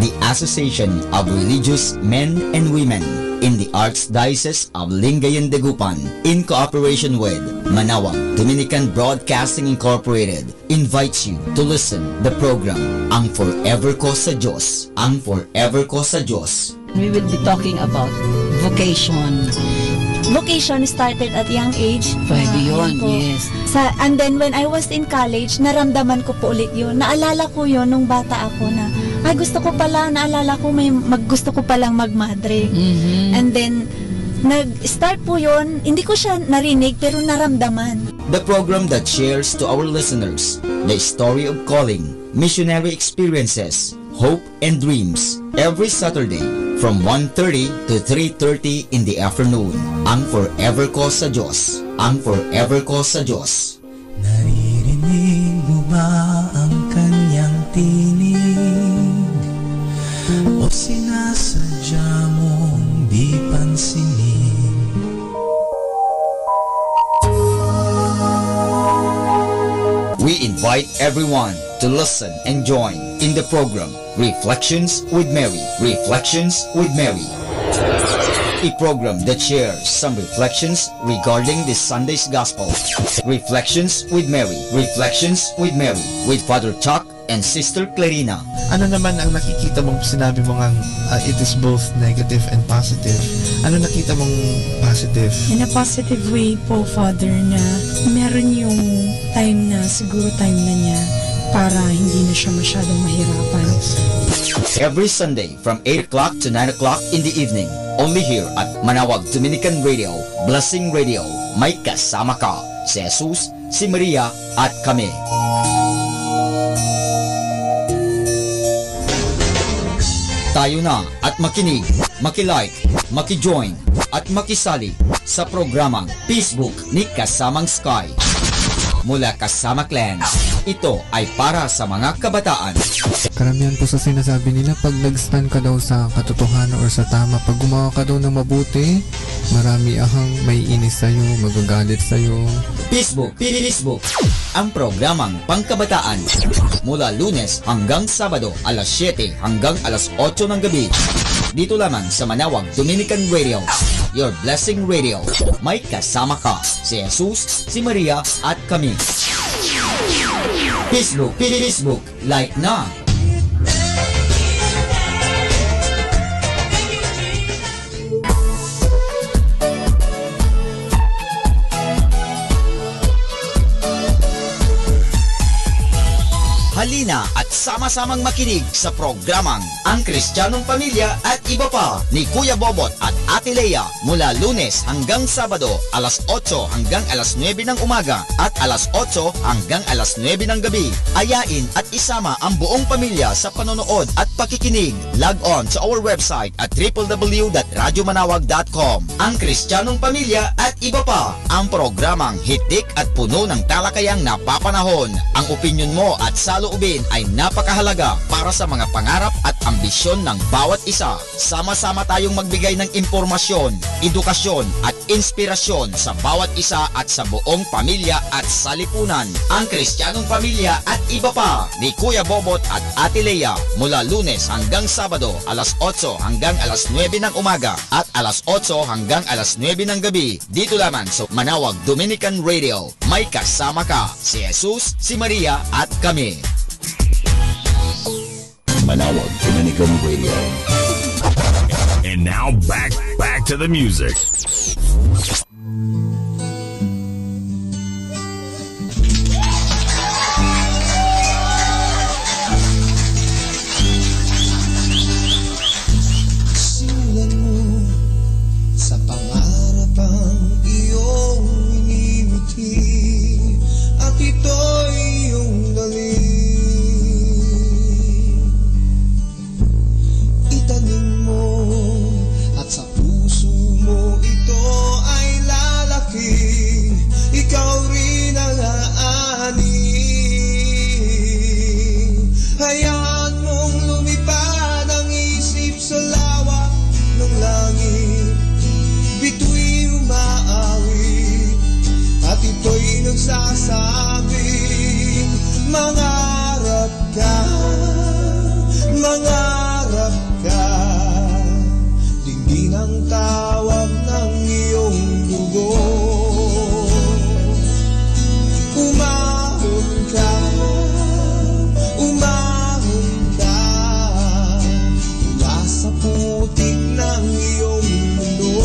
The Association of Religious Men and Women in the Archdiocese of Lingayen de Gupan, in cooperation with Manaoag Dominican Broadcasting Incorporated, invites you to listen the program Ang Forever Ko sa Diyos. Ang Forever Ko sa Diyos. We will be talking about vocation. Vocation started at young age. Pwede yun, po. yes. And then when I was in college, naramdaman ko po ulit yun. Naalala ko yun nung bata ako na, ay gusto ko pala, naalala ko gusto ko palang magmadre. And then, nag-start po yun, hindi ko siya narinig pero naramdaman. The program that shares to our listeners the story of calling, missionary experiences, hope and dreams every Saturday from 1:30 to 3:30 in the afternoon. Ang Forever Ko sa Diyos. Ang Forever Ko sa Diyos. Naririnig mo ba ang kanyang tinig? O sinasadya mong di pansinin? We invite everyone to listen and join in the program Reflections with Mary. Reflections with Mary. A program that shares some reflections regarding this Sunday's Gospel. Reflections with Mary. Reflections with Mary with Father Chuck and Sister Clarina. Ano naman ang nakikita mong sinabi mo ngang it is both negative and positive? Ano nakita mong positive? In a positive way po, Father, na meron yung time na siguro time na niya para hindi na siya masyadong mahirapan. Every Sunday from 8 o'clock to 9 o'clock in the evening. Only here at Manaoag Dominican Radio, Blessing Radio. May kasama ka si Jesus, si Maria at kami. Tayo na at makinig, makilike, makijoin at makisali sa programang Facebook ni Kasamang Sky. Mula Kasama Clan, ito ay para sa mga kabataan. Karamihan po sa sinasabi nila, pag nag-stand ka daw sa katotohanan or sa tama, pag gumawa ka daw ng mabuti, marami ahang may inis sa'yo, magagalit sa'yo. Facebook, ang programang pangkabataan. Mula Lunes hanggang Sabado, alas 7 hanggang alas 8 ng gabi. Dito lamang sa Manaoag Dominican Radio, your Blessing Radio. May kasama ka si Jesus, si Maria at kami. Facebook, like na. Halina at sama-samang makinig sa programang Ang Kristiyanong Pamilya at Iba Pa ni Kuya Bobot at Ate Lea mula Lunes hanggang Sabado alas 8 hanggang alas 9 ng umaga at alas 8 hanggang alas 9 ng gabi. Ayain at isama ang buong pamilya sa panonood at pakikinig. Log on to our website at www.radyomanawag.com. Ang Kristiyanong Pamilya at Iba Pa, ang programang hitik at puno ng talakayang napapanahon. Ang opinyon mo at saloobin ay napakahalaga para sa mga pangarap at ambisyon ng bawat isa. Sama-sama tayong magbigay ng impormasyon, edukasyon at inspirasyon sa bawat isa at sa buong pamilya at salipunan. Ang Kristiyanong Pamilya at Iba Pa ni Kuya Bobot at Ate Lea mula Lunes hanggang Sabado alas 8 hanggang alas 9 ng umaga at alas 8 hanggang alas 9 ng gabi dito lamang sa Manawag Dominican Radio. May kasama ka, si Jesus, si Maria at kami. Manawag Dominican Radio. And now back to the music. Simulan mo sa pangarap ang iyong inibiti at ito'y iyong dalhin. Itanim mo at sa puso mo ito ay lalaki. Ikaw rin ang aani. Hayaan mong lumipad ang isip sa lawak ng langit. Bituin umaawit at ito'y nagsasabing mangarap ka, mangarap ka. Dinggin ang tawag ng iyong dugo. Umahon ka, umahon ka mula sa putik ng iyong mundo.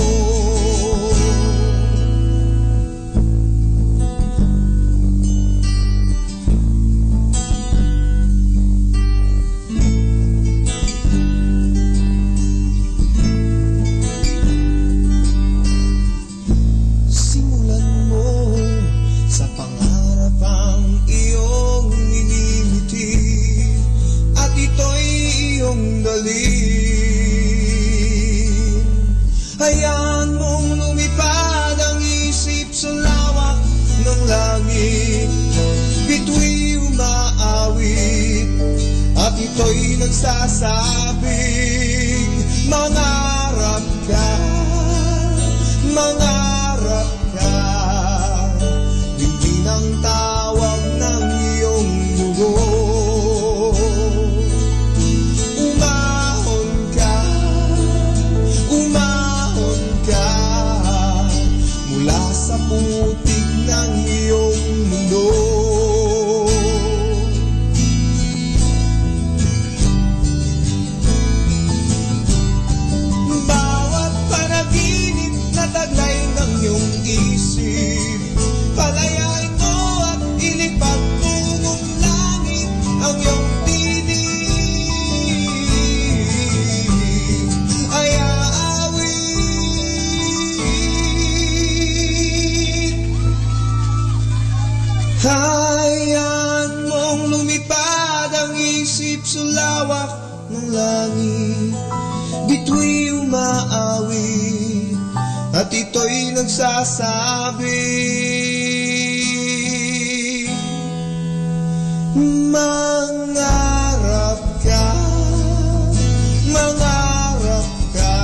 Simulan mo sa pangarap ang iyong inibiti at ito'y iyong dalhin. Hayaan mong lumipad ang isip sa lawak ng langit. Bituin umaawit at ito'y nagsasabing mangarap ka, mangarap ka. Dinggin ang tawag ng iyong dugo. Umahon ka, umahon ka mula sa putik ng iyong mundo. Bawat panaginip na taglay ng iyong isip, palayain mo at ilipat tungong langit ang iyong tinig. Ay aawit. Hayaan mong lumipad ang isip sa lawak ng langit. Bituin umaawit at ito'y nagsasabi mangarap ka, mangarap ka.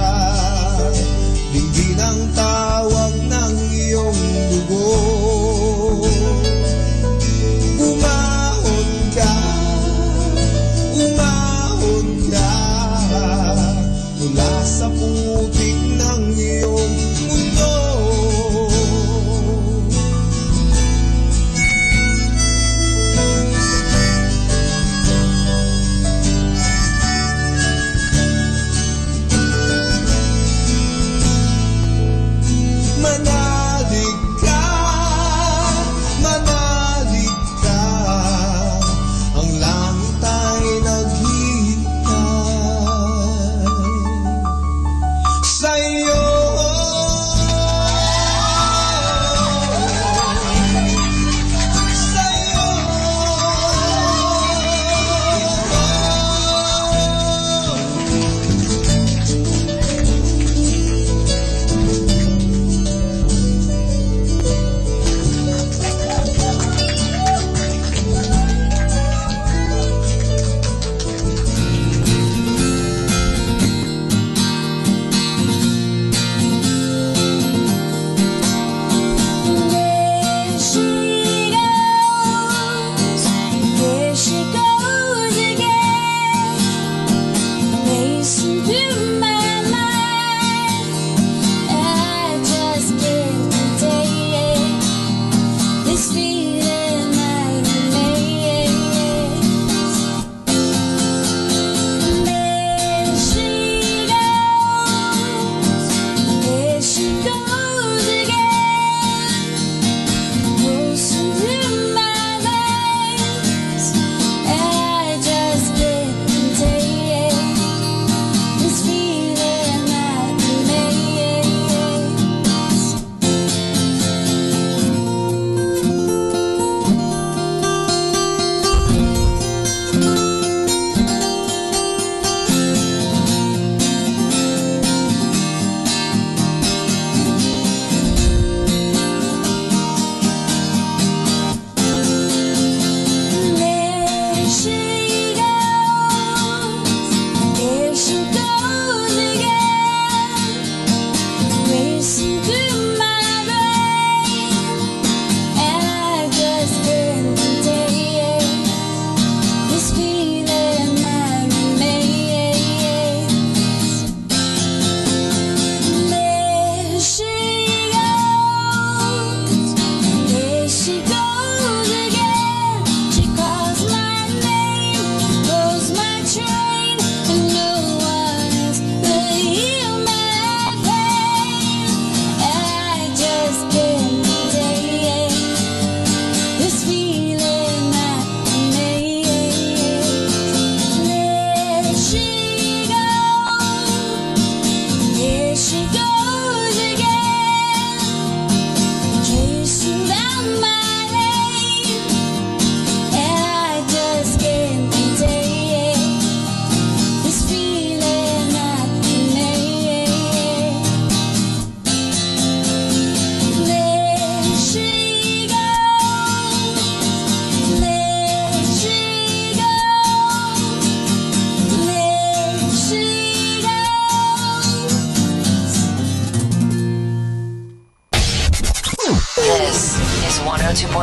Dinggin ang tawag ng iyong dugo. Umahon ka, umahon ka mula sa putik ng iyong mundo. Manalig ka, manalig ka. Ang langit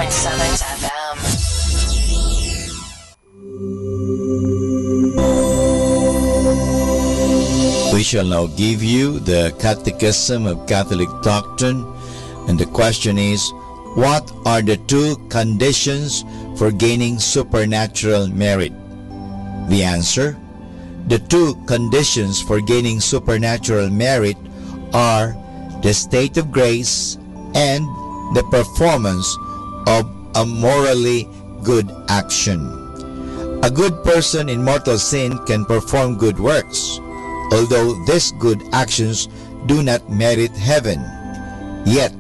FM. We shall now give you the Catechism of Catholic Doctrine, and the question is, what are the two conditions for gaining supernatural merit? The answer: the two conditions for gaining supernatural merit are the state of grace and the performance of a morally good action. A good person in mortal sin can perform good works, although these good actions do not merit heaven. Yet,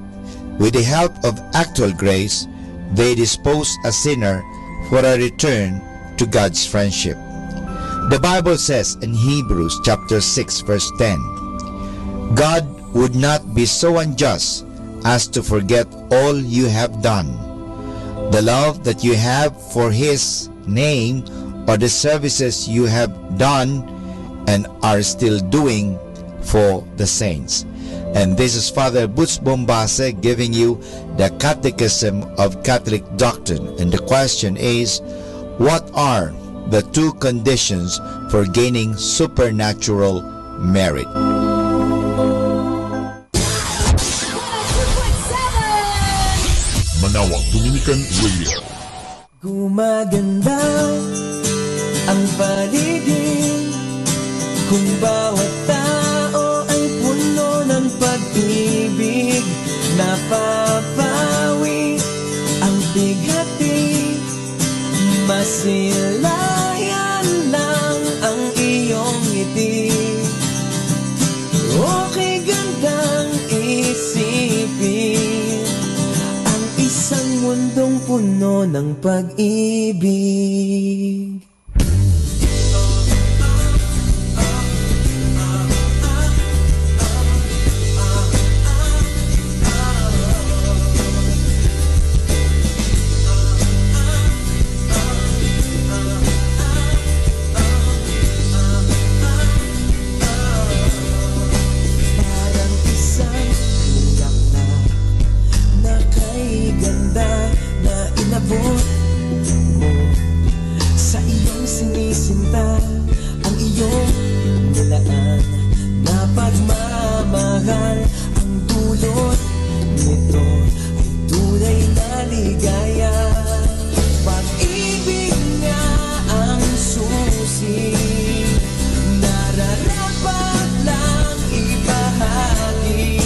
with the help of actual grace, they dispose a sinner for a return to God's friendship. The Bible says in Hebrews chapter 6 verse 10, God would not be so unjust as to forget all you have done, the love that you have for His name, or the services you have done and are still doing for the saints. And this is Father Butz Bombase giving you the Catechism of Catholic Doctrine. And the question is, what are the two conditions for gaining supernatural merit? Manawag Dominican Radio. Gumaganda ang paligid kung bawat tao ay puno ng pag-ibig. Napapawi ang bighati, masilayan lang ang iyong ngiti. Okay gandang isipin ang isang mundong puno ng pag-ibig. Sa iyong sinisinta ang iyong nilaan na pagmamahal, ang dulot nito ay tunay na ligaya. Pag-ibig nga ang susi, nararapat lang ibahagi.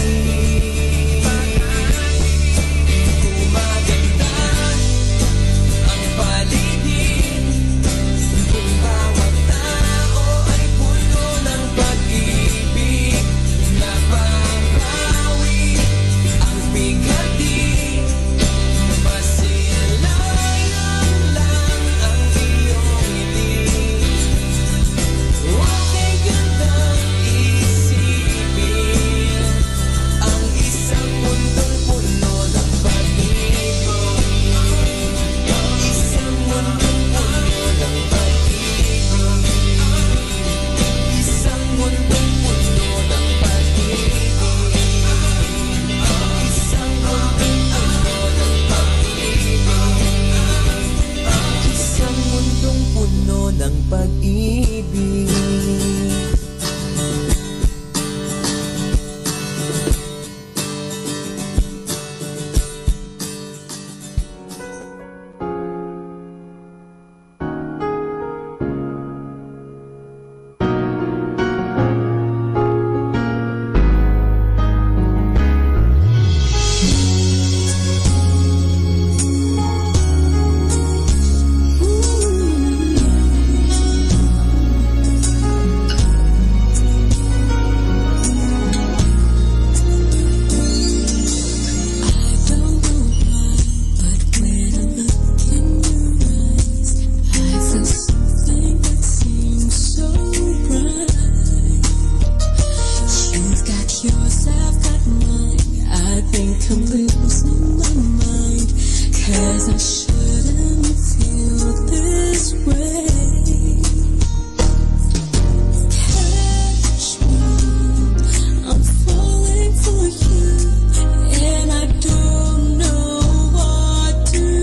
For you, and I don't know what to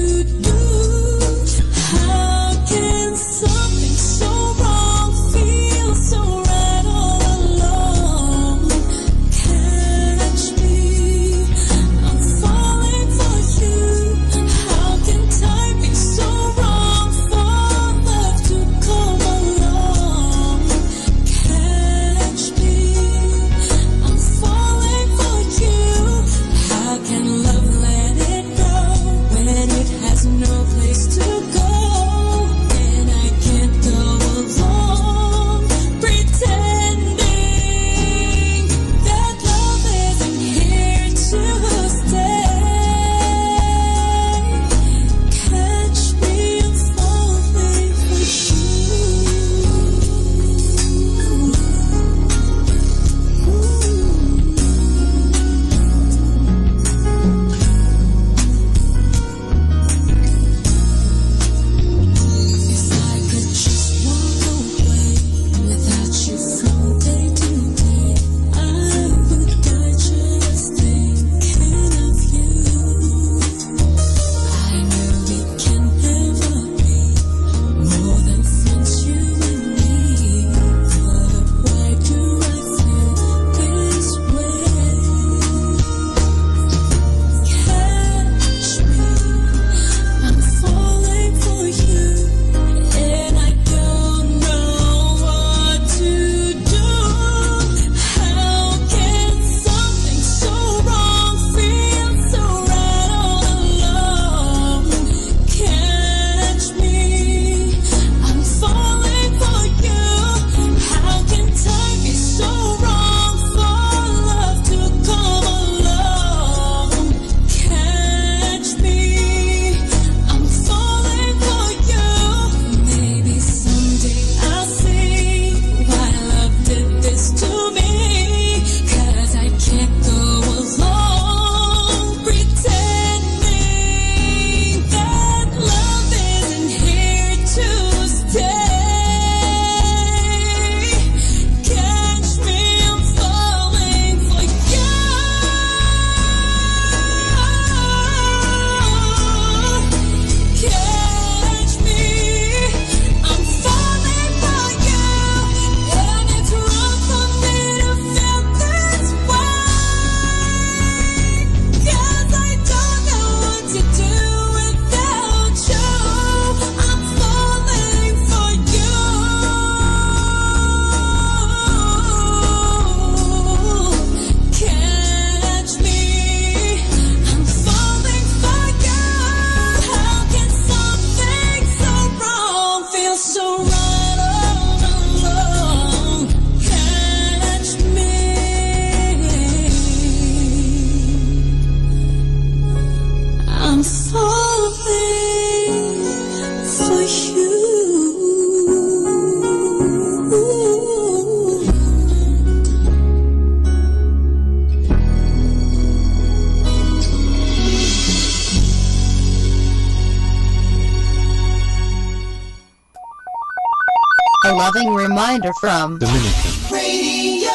A loving reminder from Dominican Radio.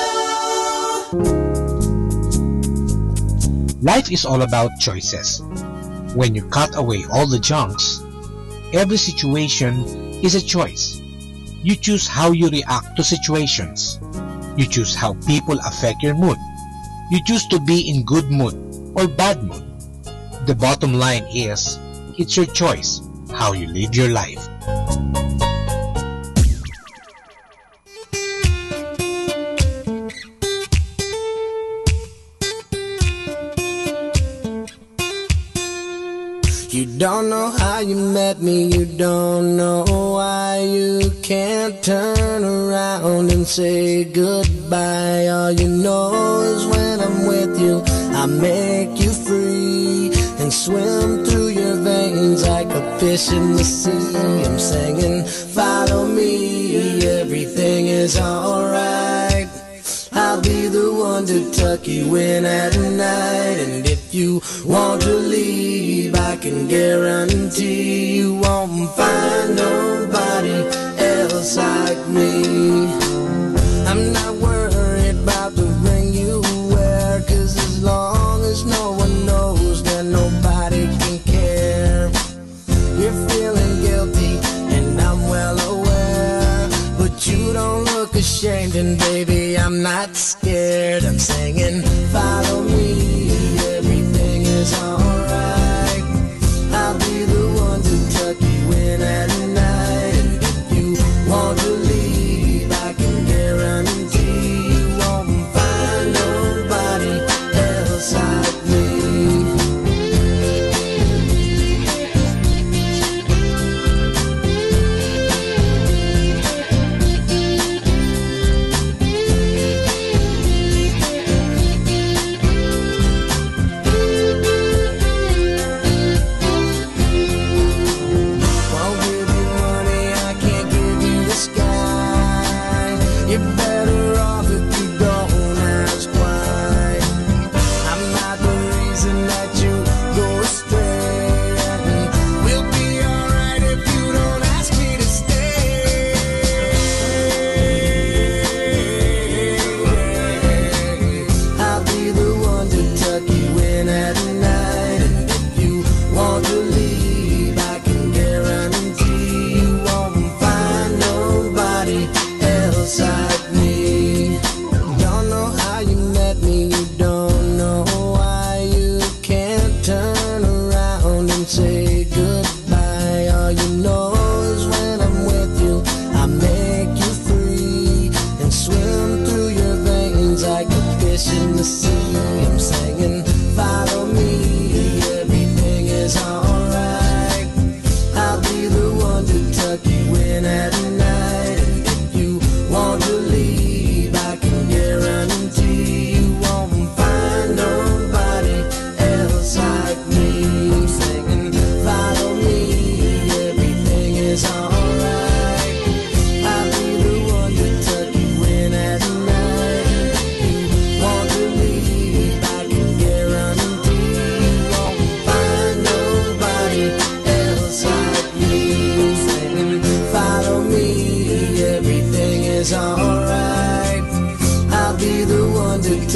Life is all about choices. When you cut away all the junks, every situation is a choice. You choose how you react to situations. You choose how people affect your mood. You choose to be in good mood or bad mood. The bottom line is, it's your choice how you live your life. You don't know how you met me, you don't know why you can't turn around and say goodbye. All you know is when I'm with you, I make you free and swim through your veins like a fish in the sea. I'm singing, follow me, everything is alright. I'll be the one to tuck you in at night. And if you want to leave, I can guarantee you won't find nobody else like me. I'm not worried about the ring you wear, 'cause as long as no one knows, then nobody can care. You're feeling guilty and I'm well aware, but you don't look ashamed, and baby, I'm not scared. I'm singing, follow me, everything is alright. I'll be the one to tuck you in at night. And if you want to leave, I can guarantee you won't find nobody else like me.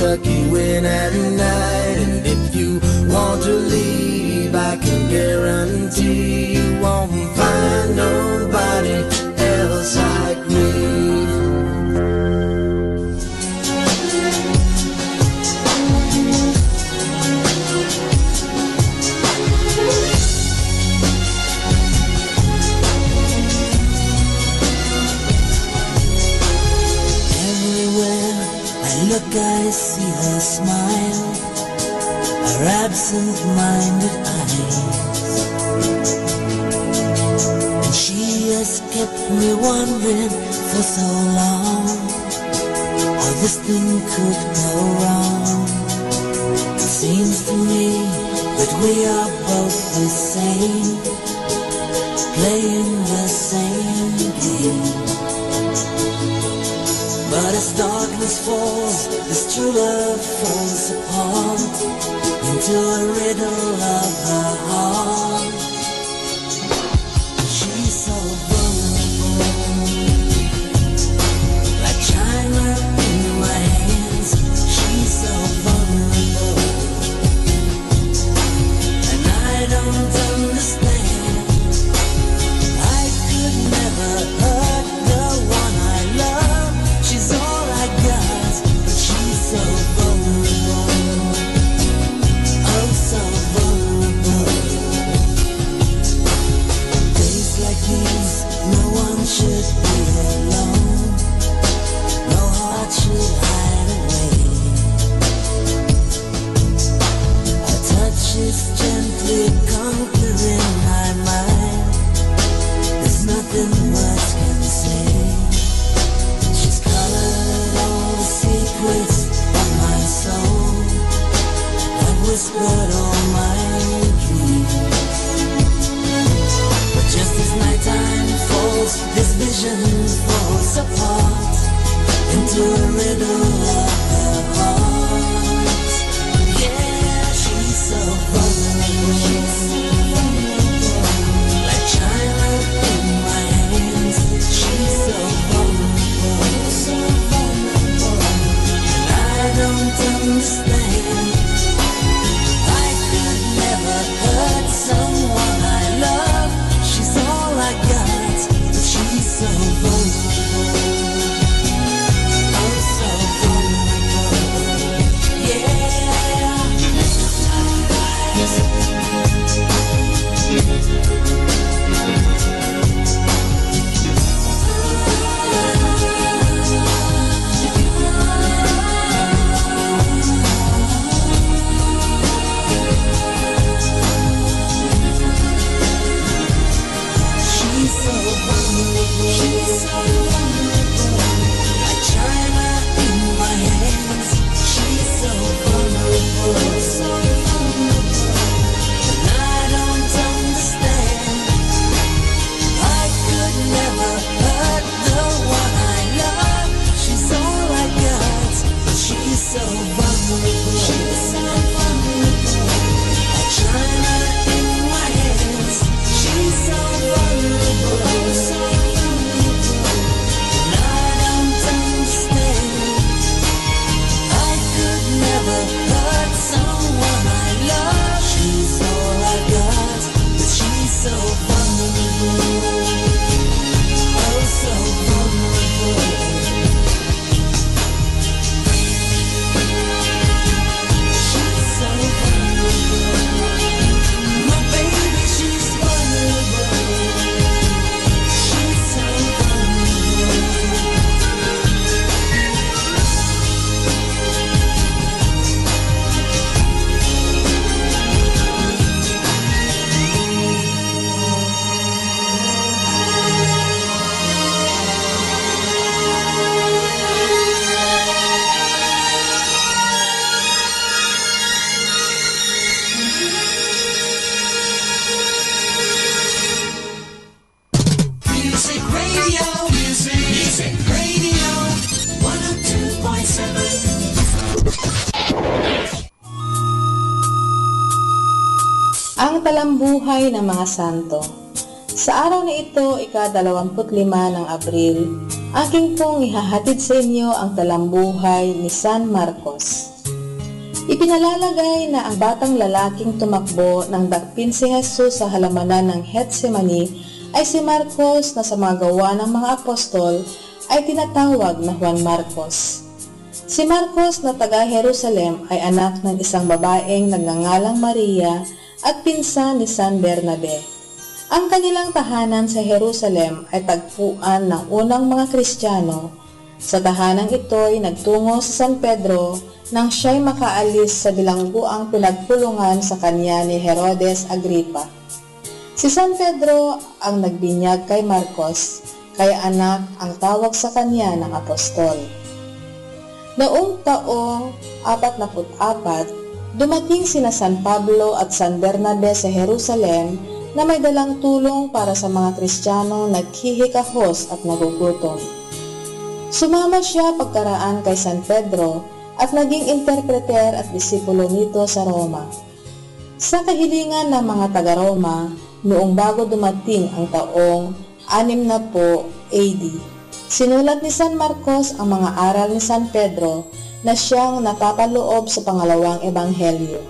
tuck you in at night. And if you want to leave, I can guarantee you won't find nobody else like me. Look, I see her smile, her absent-minded eyes, and she has kept me wondering for so long how this thing could go wrong. It seems to me that we are both the same, playing the same game. But as darkness falls, this true love falls apart into a riddle of her heart. She's so vulnerable, This vision falls apart into a riddle of her heart. Yeah, she's so vulnerable, like China in my hands. She's so vulnerable, and I don't understand. I could never hurt someone I love. She's all I got, but she's so vulnerable. Oh, so vulnerable. Yeah. She's so vulnerable. She's so vulnerable. Like China in my hands. She's so vulnerable. So vulnerable. And I don't understand. I could never hurt the one I love. She's all I got, but she's so vulnerable. She's so vulnerable. Like China in my hands. She's so vulnerable, so vulnerable, and I don't understand. I could never hurt someone I love. She's all I got, but she's so vulnerable. Oh, so vulnerable. She's so vulnerable. My baby, she's vulnerable. She's so vulnerable. Music Radio, Music Radio, 102.7. Ang talambuhay ng mga santo. Sa araw na ito, ika-25 ng Abril, aking pong ihahatid sa inyo ang talambuhay ni San Marcos. Ipinalalagay na ang batang lalaking tumakbo nang dakpin si Jesus sa halamanan ng Getsemani ay si Marcos na sa mga gawa ng mga apostol ay tinatawag na Juan Marcos. Si Marcos na taga Jerusalem ay anak ng isang babaeng nagngangalang Maria at pinsan ni San Bernabe. Ang kanilang tahanan sa Jerusalem ay tagpuan ng unang mga Kristiyano. Sa tahanang ito ay nagtungo sa San Pedro nang siya'y makaalis sa bilangguang pinagpulungan sa kanya ni Herodes Agripa. Si San Pedro ang nagbinyag kay Marcos, kaya anak ang tawag sa kanya ng apostol. Noong taong 44, dumating sina San Pablo at San Bernabe sa Jerusalem na may dalang tulong para sa mga Kristiyanong naghihikahos at nagugutom. Sumama siya pagkaraan kay San Pedro at naging interpreter at disipulo nito sa Roma. Sa kahilingan ng mga taga-Roma, noong bago dumating ang taong 60 AD, sinulat ni San Marcos ang mga aral ni San Pedro na siyang napapaloob sa pangalawang ebanghelyo.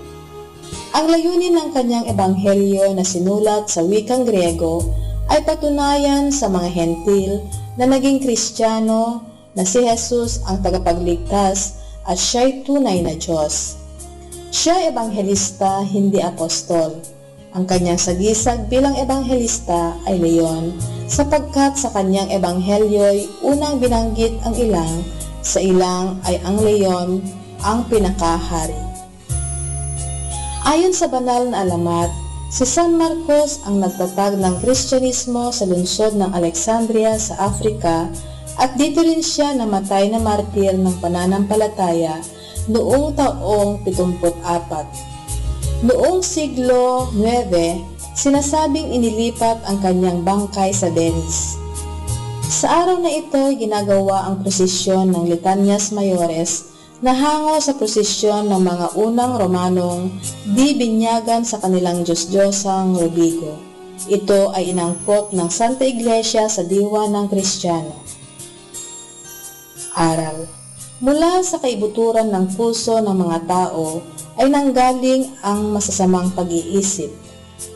Ang layunin ng kanyang ebanghelyo na sinulat sa wikang Griego ay patunayan sa mga hentil na naging Kristiyano na si Jesus ang tagapagligtas at siya'y tunay na Diyos. Siya ebanghelista, hindi apostol. Ang kanyang sagisag bilang ebanghelista ay leyon, sapagkat sa kanyang ebanghelyo'y unang binanggit ang ilang, sa ilang ay ang leyon ang pinakahari. Ayon sa banal na alamat, si San Marcos ang nagtatag ng Kristyanismo sa lungsod ng Alexandria sa Africa at dito rin siya namatay na martir ng pananampalataya noong taong 74. Noong siglo 9, sinasabing inilipat ang kanyang bangkay sa Venice. Sa araw na ito, ginagawa ang prosesyon ng Litanias Mayores na hango sa prosesyon ng mga unang Romanong di binyagan sa kanilang Diyos-Diyosang Robigo. Ito ay inangkop ng Santa Iglesia sa diwa ng Kristiyano. Aral. Mula sa kaibuturan ng puso ng mga tao ay nanggaling ang masasamang pag-iisip,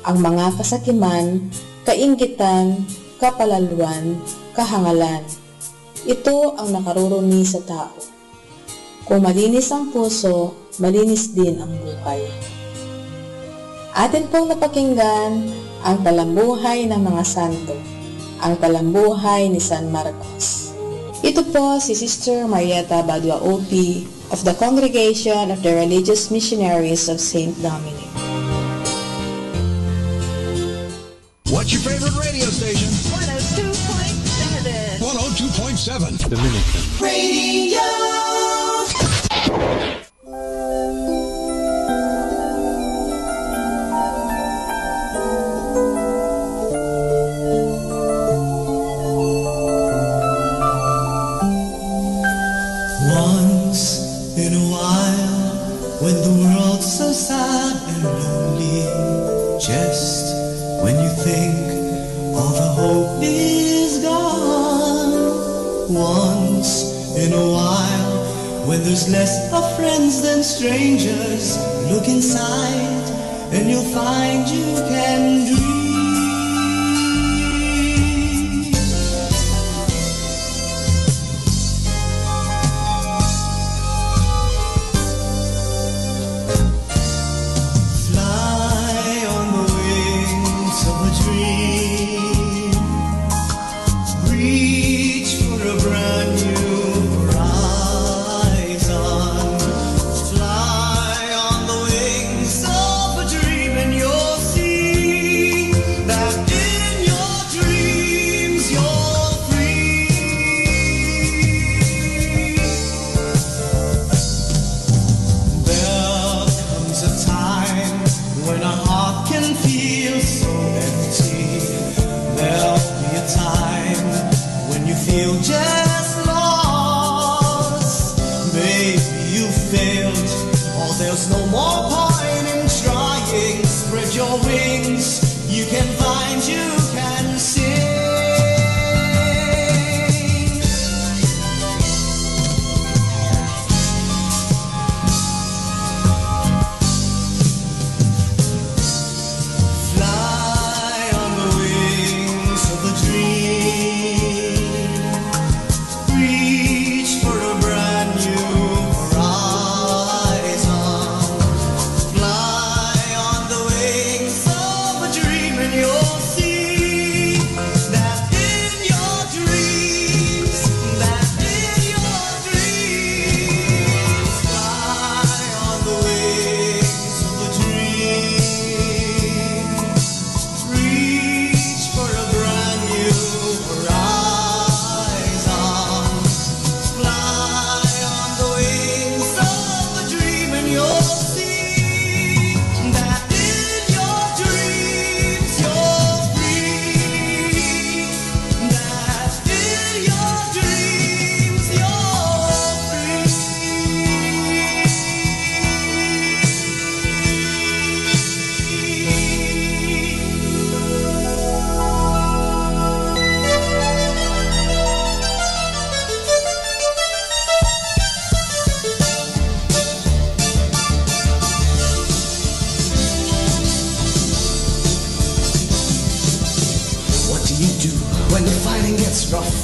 ang mga kasakiman, kainggitan, kapalaluan, kahangalan. Ito ang nakarurumi sa tao. Kung malinis ang puso, malinis din ang buhay. Atin pong napakinggan ang talambuhay ng mga santo, ang talambuhay ni San Marcos. Ito po si Sister Marieta Badua OP of the Congregation of the Religious Missionaries of St. Dominic. What's your favorite radio station? 102.7. 102.7. Dominican Radio. Once in a while, when the world's so sad and lonely, just when you think all the hope is gone. Once in a while, when there's less of friends than strangers, look inside and you'll find you can dream.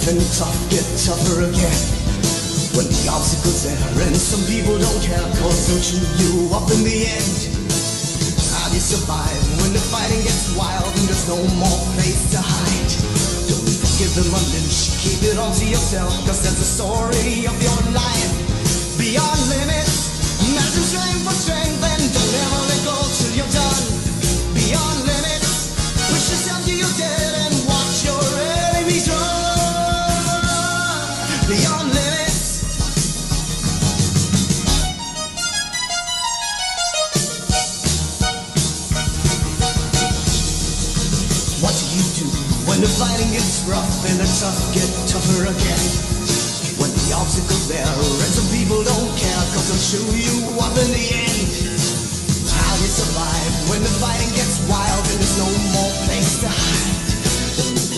And tough get tougher again. When the obstacles there and some people don't care, cause they'll chew you up in the end. How do you survive when the fighting gets wild and there's no more place to hide? Don't give them a lynch, keep it all to yourself, cause that's the story of your life. Beyond limits, imagine strength for strength, and don't ever let go till you're done. Beyond limits, push yourself till you're dead and watch your enemies run. Beyond limits. What do you do when the fighting gets rough and the tough get tough? never again. When the obstacle's there and some people don't care, 'cause they'll show you up in the end. How you survive when the fighting gets wild and there's no more place to hide.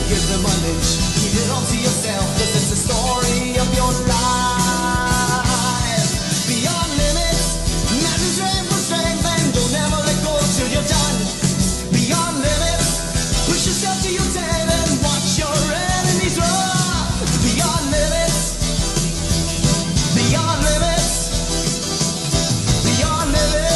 Give them an inch, keep it all to yourself, 'cause it's the story of your life. Beyond limits, imagine strength for strength, and don't ever let go till you're done. Beyond limits, push yourself to your tail and watch your enemies run. Beyond limits, beyond limits, beyond limits.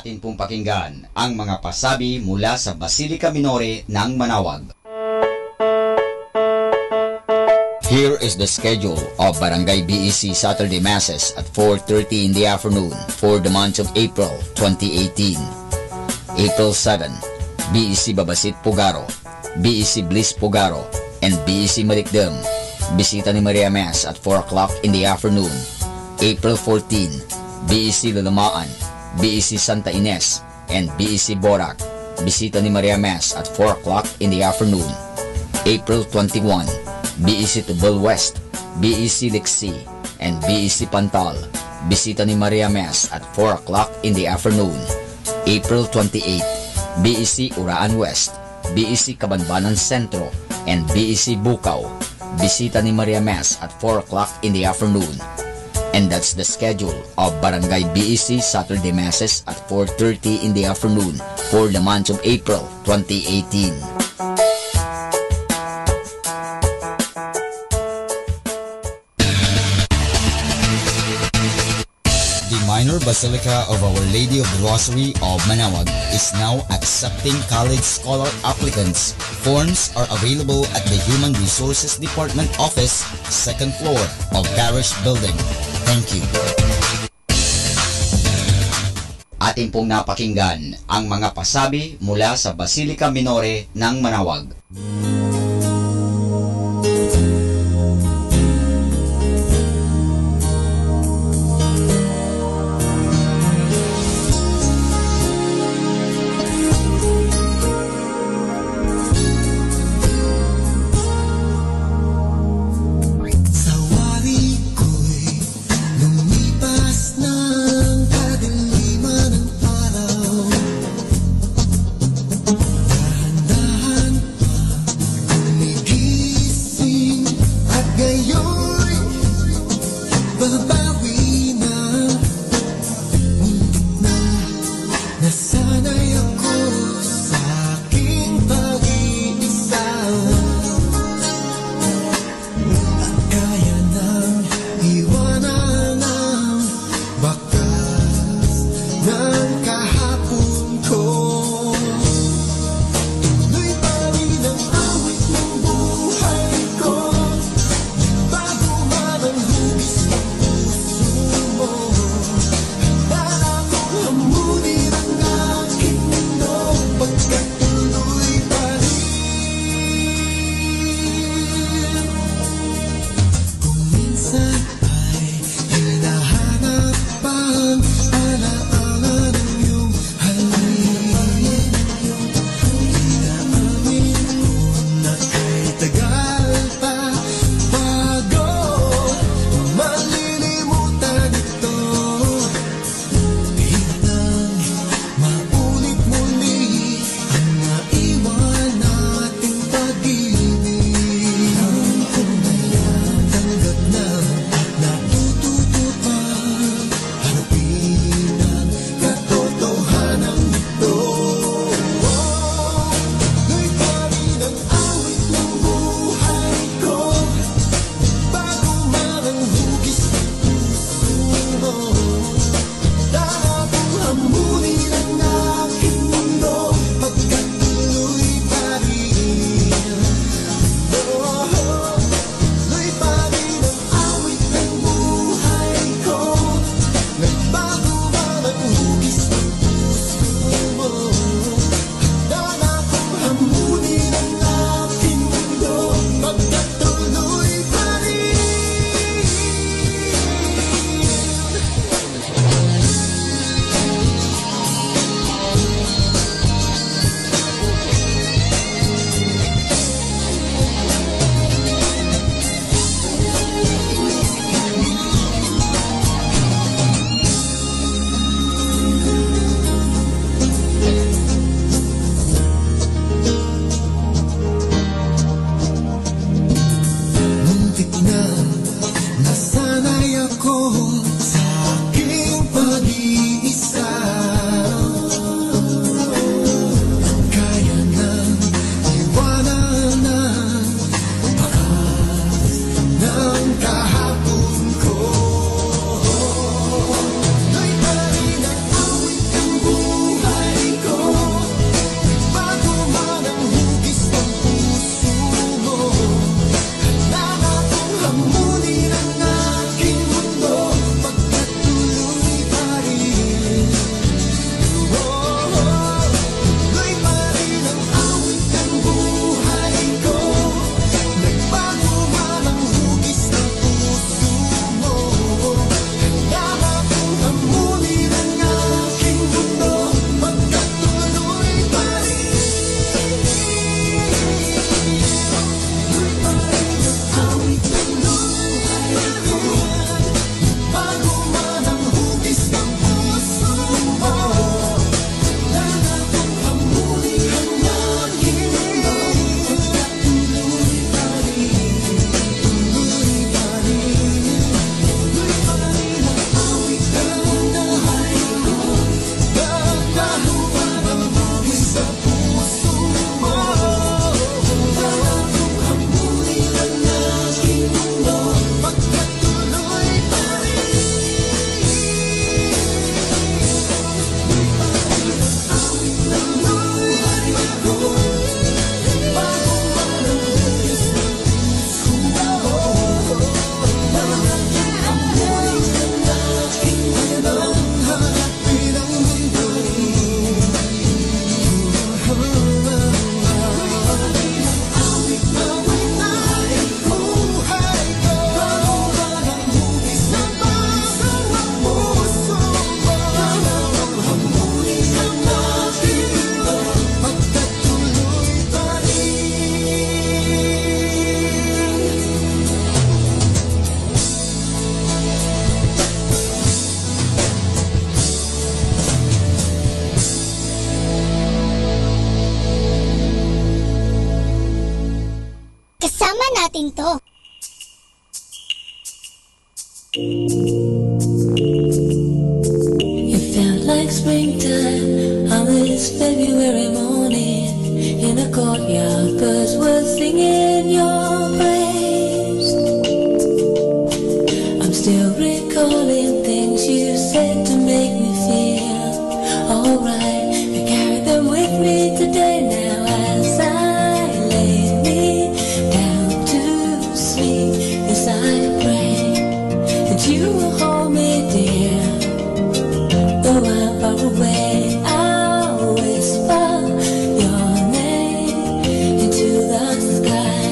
Atin pong pakinggan ang mga pasabi mula sa Basilica Minore ng Manawag. Here is the schedule of Barangay BEC Saturday Masses at 4:30 in the afternoon for the month of April 2018. April 7, BEC Babasit Pugaro, BEC Bliss Pugaro, and BEC Malikdem. Bisita ni Maria Mass at 4 o'clock in the afternoon. April 14, BEC Lalamaan, BEC Santa Ines, and BEC Borac. Bisita ni Maria Mass at 4 o'clock in the afternoon. April 21, BEC Tubal West, BEC Lixi, and BEC Pantal. Bisita ni Maria Mass at 4 o'clock in the afternoon. April 28, BEC Uraan West, BEC Kabanbanan Sentro, and BEC Bukaw. Bisita ni Maria Mass at 4 o'clock in the afternoon. And that's the schedule of Barangay BEC Saturday Masses at 4:30 in the afternoon for the month of April 2018. The Minor Basilica of Our Lady of the Rosary of Manawag is now accepting college scholar applicants. Forms are available at the Human Resources Department office, 2nd floor of Parish Building. Thank you. Atin pong napakinggan ang mga pasabi mula sa Basilica Minore ng Manawag. Isama natin to. It felt like springtime on this February morning. In a courtyard, birds were singing your praise. I'm still recalling things you said to make me feel alright. I carry them with me today now as I lay me down to sleep. Yes, I pray that you will hold me dear. Though I'm far away, I'll whisper your name into the sky,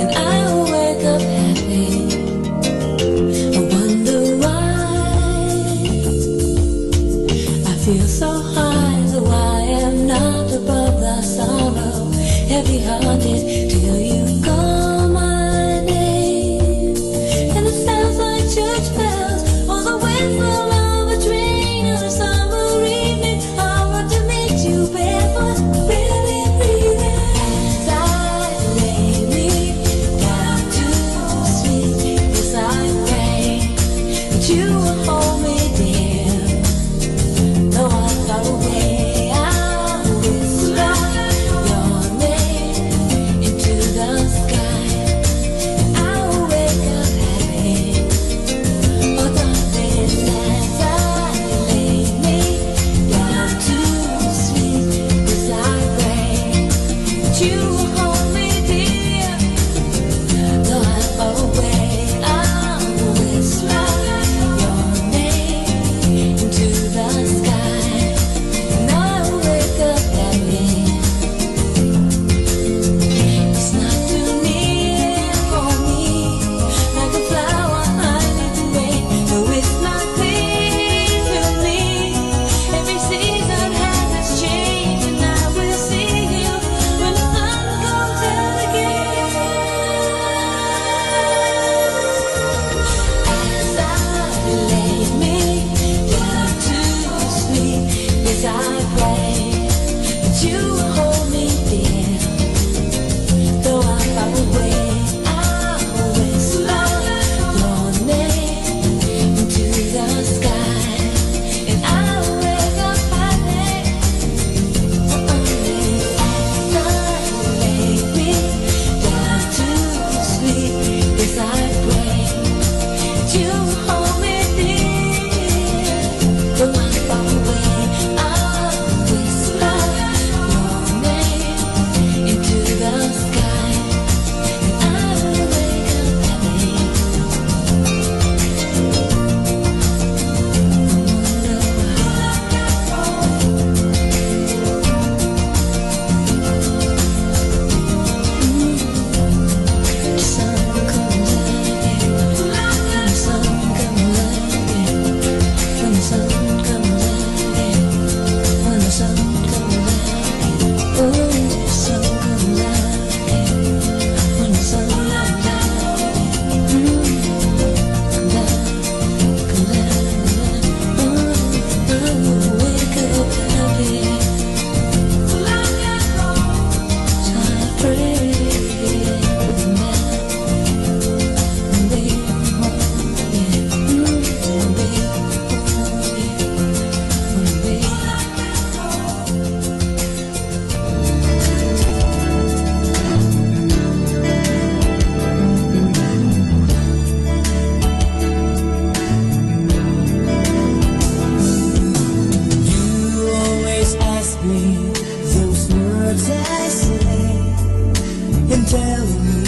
and I will wake up happy. I wonder why I feel so high, though I am not above the sorrow. Heavy-hearted till you call my name, and it sounds like church bells or the whistle of a train on a summer evening. I want to meet you barefoot, really breathing as I lay me down to sleep. Yes, I pray that you will hold me dear. Though I'm far away, I'll whisper your name into the sky, and I will wake up happy. Oh, darling, as I lay me down to sleep, yes, I pray that you will hold me dear. Though I'm far away, I'll whisper your name into the sky, and I will wake up happy. It's not too near for me, like a flower I need to wait. Though it's not clear to me, every season has its change, and I will see you when the sun comes out again. As I lay me down to sleep, yes, I pray that you will hold me dear. Though I'm far away, I'll whisper your name into the sky, and I'll wake up happy. As I lay me down to sleep, yes, I pray that you will hold me dear. Though I'm far away, I'll whisper your name into the sky, and I will wake up happy. The sun comes out again. The sun comes out again. When the sun comes out again. When the sun comes out again. Oh, the sun comes out again. When the sun comes out again. Come out, come out. Oh, I will wake up happy. So I pray with me. You always ask me those words I say, and telling me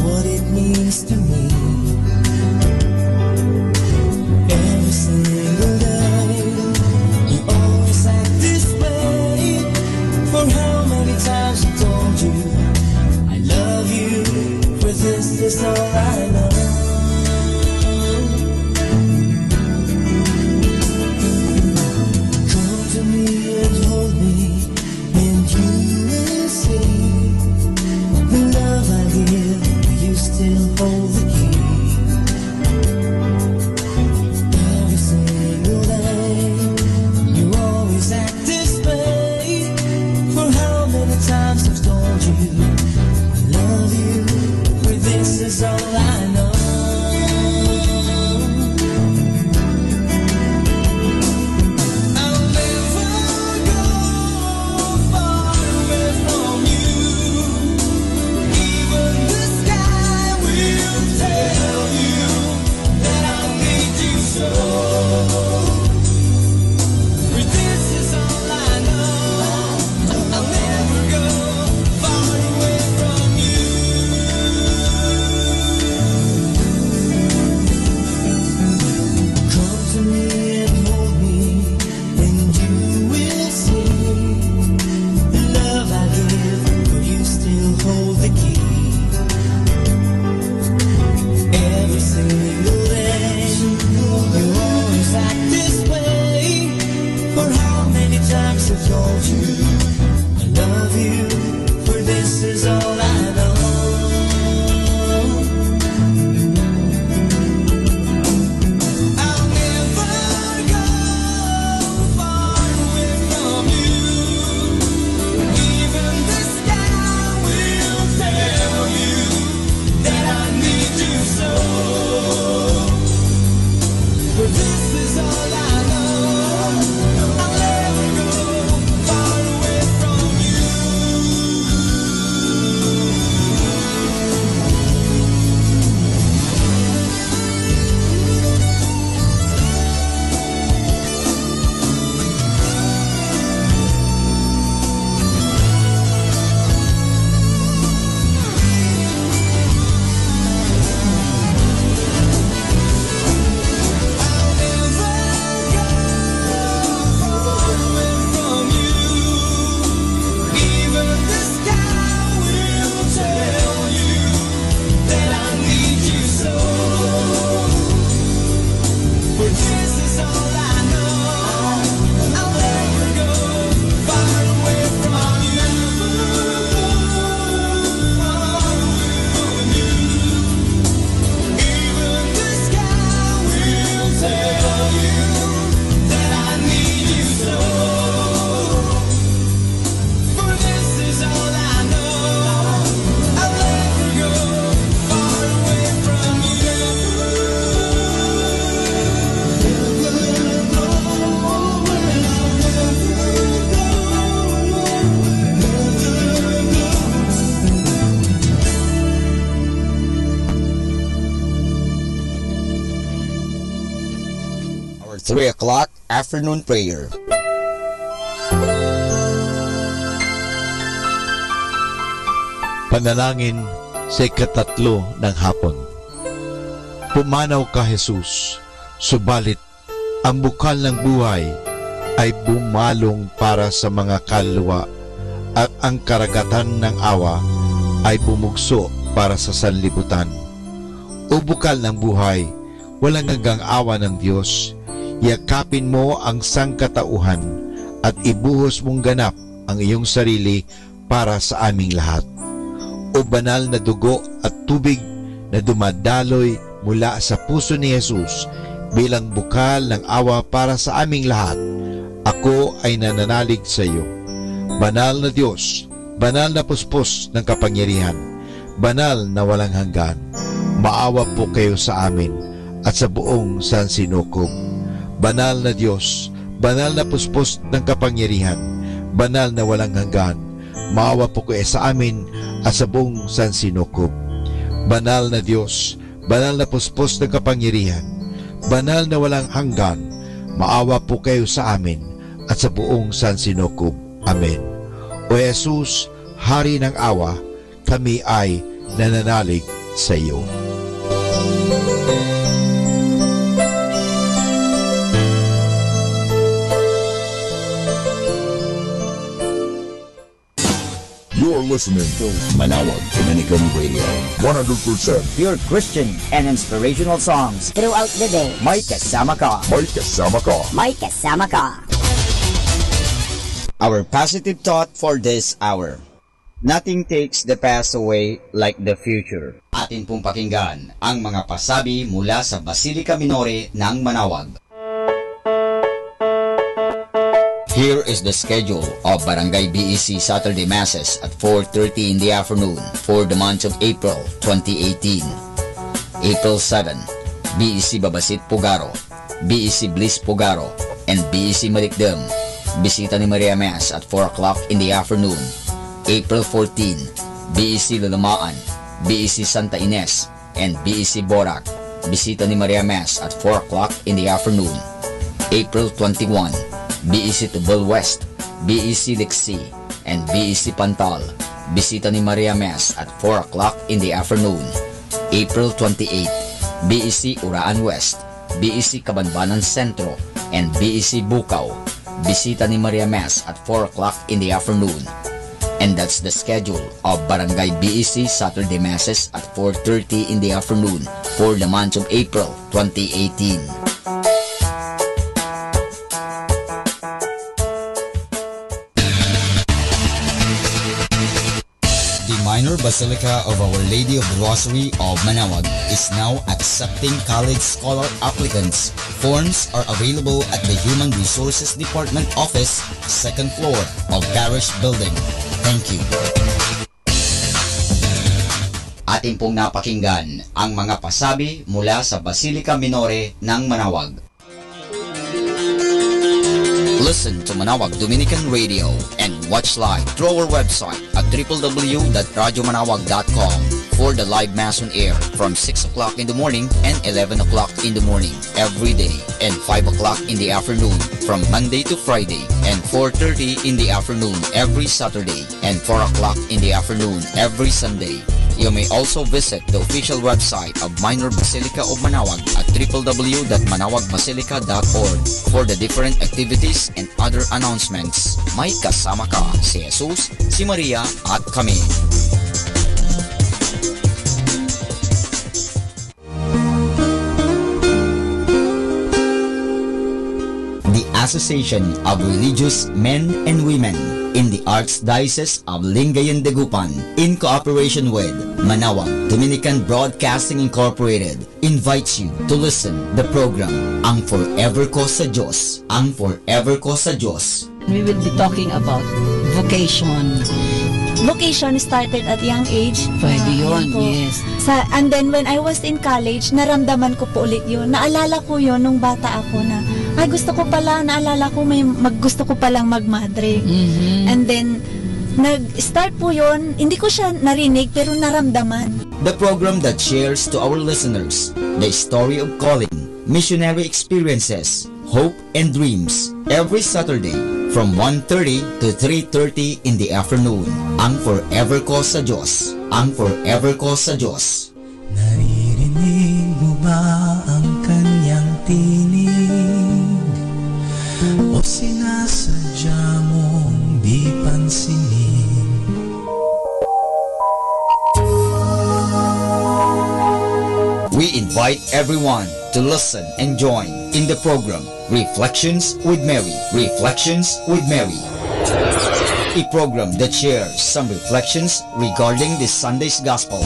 what it means to me. Every single day, you always act this way. For how many times I told you I love you? For this is all I know. Come to me and hold me, and you will see the love I give. You still hold the key. Every single day, you always act this way. For how many times I've told you I love you? 3 o'clock afternoon prayer. Panalangin sa ikatatlo ng hapon. Pumanaw ka, Jesus, subalit ang bukal ng buhay ay bumalong para sa mga kaluluwa at ang karagatan ng awa ay bumugso para sa sanlibutan. O bukal ng buhay, walang hanggang awa ng Diyos, yakapin mo ang sangkatauhan at ibuhos mong ganap ang iyong sarili para sa aming lahat. O banal na dugo at tubig na dumadaloy mula sa puso ni Jesus bilang bukal ng awa para sa aming lahat, ako ay nananalig sa iyo. Banal na Diyos, banal na puspos ng kapangyarihan, banal na walang hanggan, maawa po kayo sa amin at sa buong sansinukob. Banal na Diyos, banal na puspos ng kapangyarihan, banal na walang hanggan, maawa po kayo sa amin at sa buong sansinukob. Banal na Diyos, banal na puspos ng kapangyarihan, banal na walang hanggan, maawa po kayo sa amin at sa buong sansinukob. Amen. O Jesus, Hari ng awa, kami ay nananalig sa iyo. You're listening to Manawag Dominican Radio. 100% Pure Christian and inspirational songs throughout the day. May kasama ka. May kasama ka. May kasama ka. Our positive thought for this hour. Nothing takes the past away like the future. Atin pong pakinggan ang mga pasabi mula sa Basilica Minore ng Manawag. Here is the schedule of Barangay BEC Saturday Masses at 4:30 in the afternoon for the month of April 2018. April 7, BEC Babasit Pugaro, BEC Bliss Pugaro, and BEC Malikdem. Bisita ni Maria Mass at 4 o'clock in the afternoon. April 14, BEC Lalamaan, BEC Santa Ines, and BEC Borac. Bisita ni Maria Mass at 4 o'clock in the afternoon. April 21, BEC Tubal West, BEC Lixi, and BEC Pantal. Bisita ni Maria Mass at 4 o'clock in the afternoon. April 28, BEC Uraan West, BEC Kabanbanan Sentro, and BEC Bukaw. Bisita ni Maria Mass at 4 o'clock in the afternoon. And that's the schedule of Barangay BEC Saturday Masses at 4:30 in the afternoon for the month of April 2018. The Minor Basilica of Our Lady of the Rosary of Manawag is now accepting college scholar applicants. Forms are available at the Human Resources Department office, second floor of Parish Building. Thank you. Atin pong napakinggan ang mga pasabi mula sa Basilica Minore ng Manawag. Listen to Manawag Dominican Radio and watch live through our website at www.radyomanawag.com for the live Mass on air from 6 o'clock in the morning and 11 o'clock in the morning every day and 5 o'clock in the afternoon from Monday to Friday and 4:30 in the afternoon every Saturday and 4 o'clock in the afternoon every Sunday. You may also visit the official website of Minor Basilica of Manawag at www.manawagbasilica.org for the different activities and other announcements. May kasama ka si Jesus, si Maria at kami. The Association of Religious Men and Women in the Archdiocese of Lingayen de Gupan, in cooperation with Manawag Dominican Broadcasting Incorporated, invites you to listen the program Ang Forever Ko sa Diyos. Ang Forever Ko sa Diyos. We will be talking about vocation. Vocation started at young age. Pwede yun, po. yes. And then when I was in college, naramdaman ko po ulit yun. Naalala ko yun nung bata ako na, ay gusto ko pala, naalala ko gusto ko palang magmadre. And then, nag-start po yun, hindi ko siya narinig pero naramdaman. The program that shares to our listeners the story of calling, missionary experiences, Hope and Dreams every Saturday from 1:30 to 3:30 in the afternoon. Ang Forever Ko sa Diyos. Ang Forever Ko sa Diyos. Naririnig mo ba ang kanyang tinig? O sinasadya mong di pansinin? We invite everyone to listen and join in the program Reflections with Mary. Reflections with Mary. A program that shares some reflections regarding this Sunday's Gospel.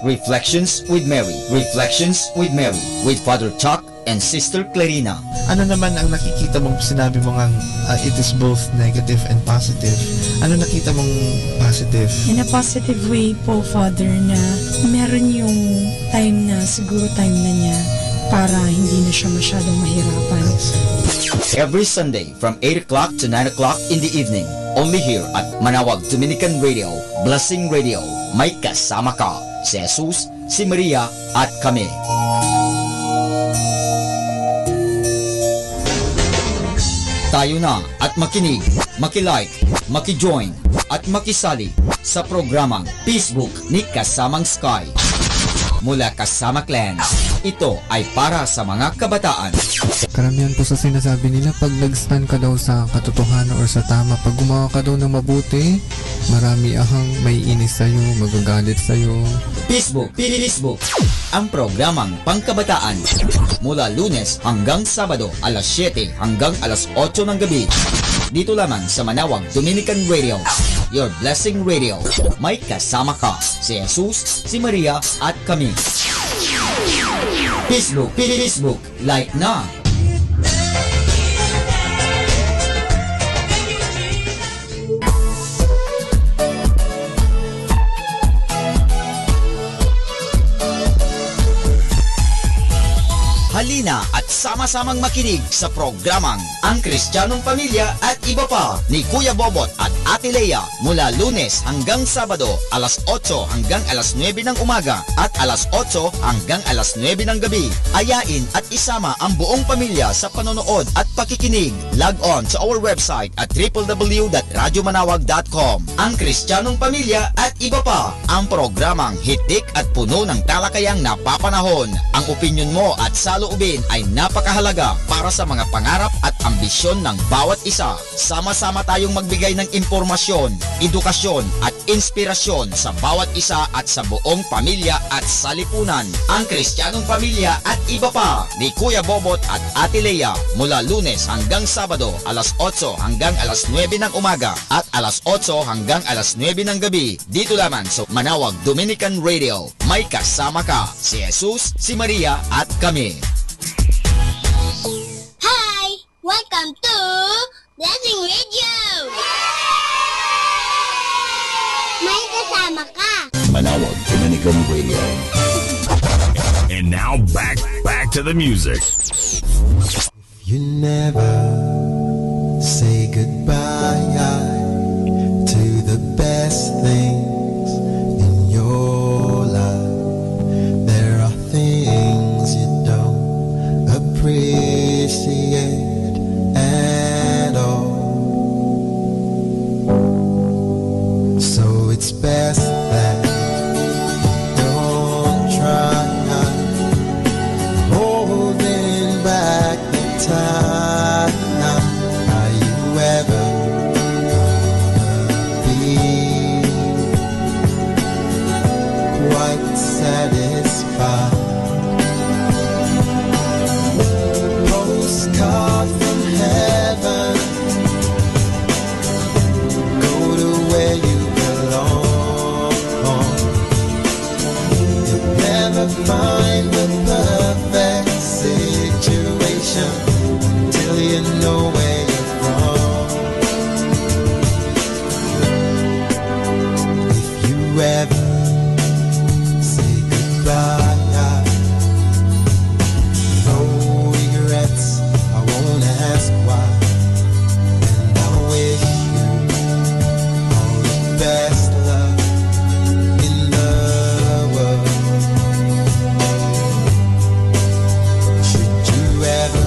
Reflections with Mary. Reflections with Mary with Father Chuck and Sister Clarina. Ano naman ang nakikita mong sinabi mo ngang it is both negative and positive? Ano nakita mong positive? In a positive way po, Father, na meron yung time na siguro time na niya para hindi na siya masyadong mahirapan. Every Sunday from 8 o'clock to 9 o'clock in the evening. Only here at Manawag Dominican Radio, Blessing Radio. May kasama ka, si Jesus, si Maria, at kami. Tayo na at makinig, makilike, makijoin, at makisali sa programang Facebook ni Kasamang Sky. Mula Kasama Clan, ito ay para sa mga kabataan. Karamihan po sa sinasabi nila, pag nag-stand ka daw sa katotohanan or sa tama, pag gumawa ka daw ng mabuti, marami ahang may inis sa'yo, magagalit sa'yo. Facebook, ang programang pangkabataan. Mula Lunes hanggang Sabado, alas 7 hanggang alas 8 ng gabi. Dito lamang sa Manawag Dominican Radio, Your Blessing Radio. May kasama ka, si Jesus, si Maria, at kami. Facebook, like na! Halina at sama-samang makinig sa programang Ang Kristiyanong Pamilya at Iba Pa ni Kuya Bobot at Ate Lea mula Lunes hanggang Sabado alas 8 hanggang alas 9 ng umaga at alas 8 hanggang alas 9 ng gabi. Ayain at isama ang buong pamilya sa panonood at pakikinig. Log on sa our website at www.radyomanawag.com. Ang Kristiyanong Pamilya at Iba Pa, ang programang hitik at puno ng talakayang napapanahon. Ang opinyon mo at saloobin ay napakahalaga para sa mga pangarap at ambisyon ng bawat isa. Sama-sama tayong magbigay ng impormasyon, edukasyon at inspirasyon sa bawat isa at sa buong pamilya at salipunan. Ang Kristiyanong Pamilya at Iba Pa ni Kuya Bobot at Ate Lea mula Lunes hanggang Sabado alas 8 hanggang alas 9 ng umaga at alas 8 hanggang alas 9 ng gabi. Dito lamang sa Manawag Dominican Radio. May kasama ka, si Jesus, si Maria at kami. Hi! Welcome to Blessing Radio! May kasama ka! Manawag Dominican Radio. And now back to the music. You never say goodbye to the best things in your life. There are things you don't appreciate at all. So it's best that you don't try holding back the time. Are you ever gonna be quite satisfied? Postcard from heaven, go to where you belong. You'll never find the perfect situation until you know where you're from. If you ever say goodbye, no regrets, I won't ask why. And I wish you all the best luck in the world. Should you ever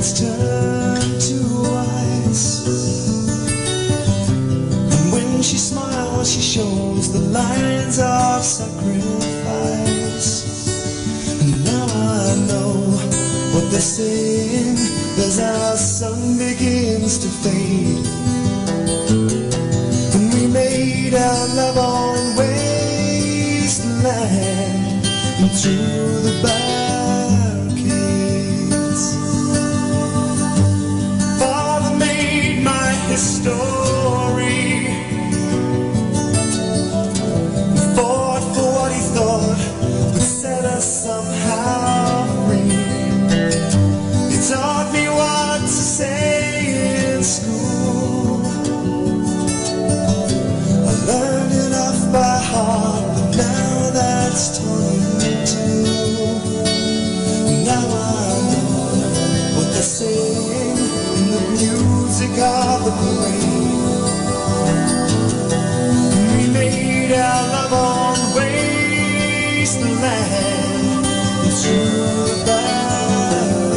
hands turn to ice. And when she smiles, she shows the lines of sacrifice. And now I know what they're saying as our sun begins to fade. When we made our love on wasteland and through the barricades. Father made my history, fought for what he thought would set us somehow free. He taught me what to say in school. I learned it off by heart, but now that's torn in two. Now I know what they're saying in the music of the parade. We made our love on wasteland through the barricades.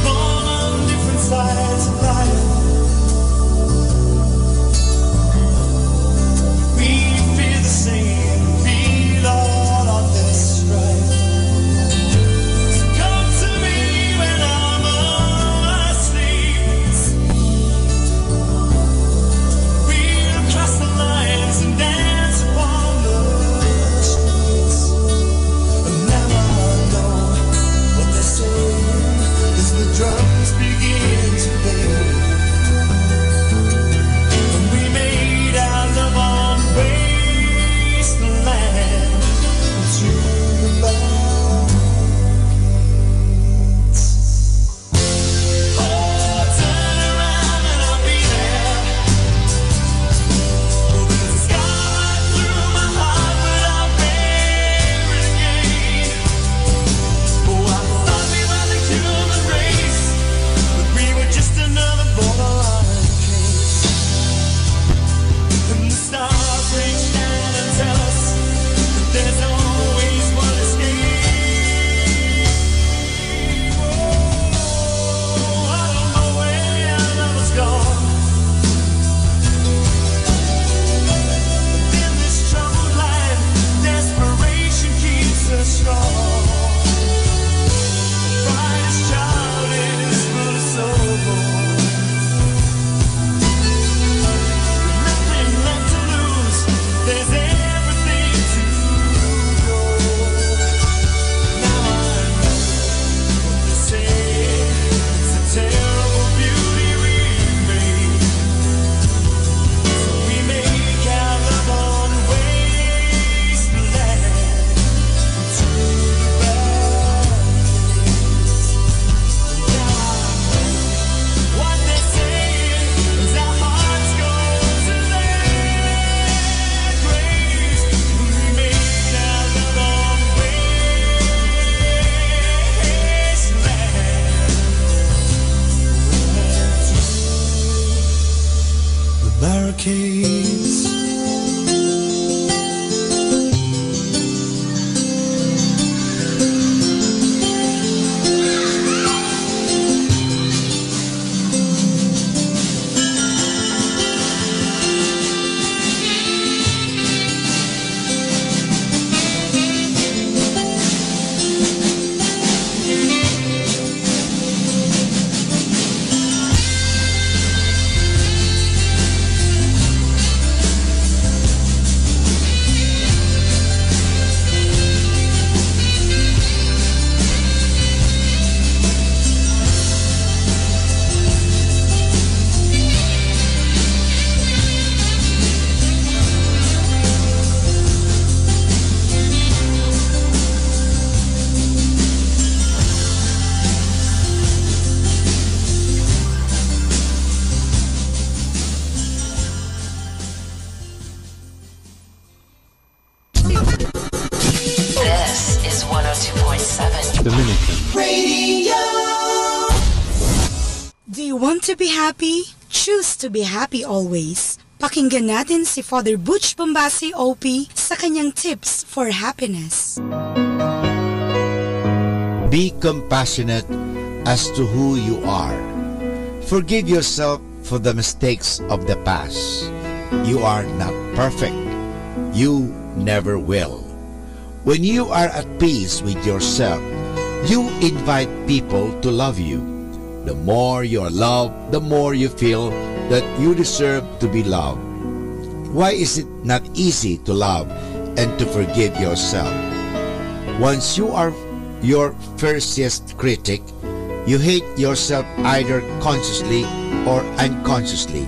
Born on different sides of life, we feel the same, feel all of this strife. Come to me when I'm asleep. We'll cross the lines and dance upon the streets. And now I know what they're saying as the drums begin to fade. And we made our love on wasteland through the barricades. Oh, turn around and I'll be there. Oh, there's a scar right through my heart, but I'll bear it again. Oh, I thought we were the human race, but we were just another borderline case. And the stars reach down and tell us that there's always one escape. Oh, I don't know where our love has gone. In this troubled life, desperation keeps us strong. The brightest child is full of sorrow. Nothing left to lose, there's everything to go. Now I know what they say, it's a terrible beauty we made. So we make our love on wasteland through the barricades. Now I know what they're saying as our hearts go to their graves. We made our love on wasteland through the barricades. to be happy? Choose to be happy always. Pakinggan natin si Father Butch Bombasi OP sa kanyang tips for happiness. Be compassionate as to who you are. Forgive yourself for the mistakes of the past. You are not perfect. You never will. When you are at peace with yourself, you invite people to love you. The more you are loved, the more you feel that you deserve to be loved. Why is it not easy to love and to forgive yourself? Once you are your fiercest critic, you hate yourself either consciously or unconsciously.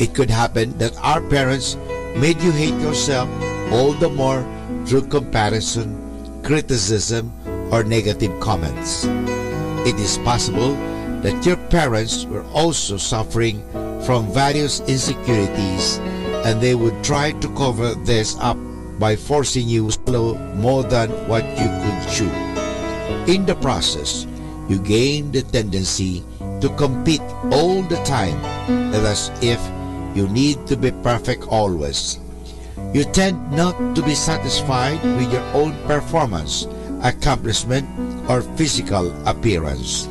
It could happen that our parents made you hate yourself all the more through comparison, criticism, or negative comments. It is possible that your parents were also suffering from various insecurities, and they would try to cover this up by forcing you to swallow more than what you could chew. In the process, you gain the tendency to compete all the time, as if you need to be perfect always. You tend not to be satisfied with your own performance, accomplishment, or physical appearance.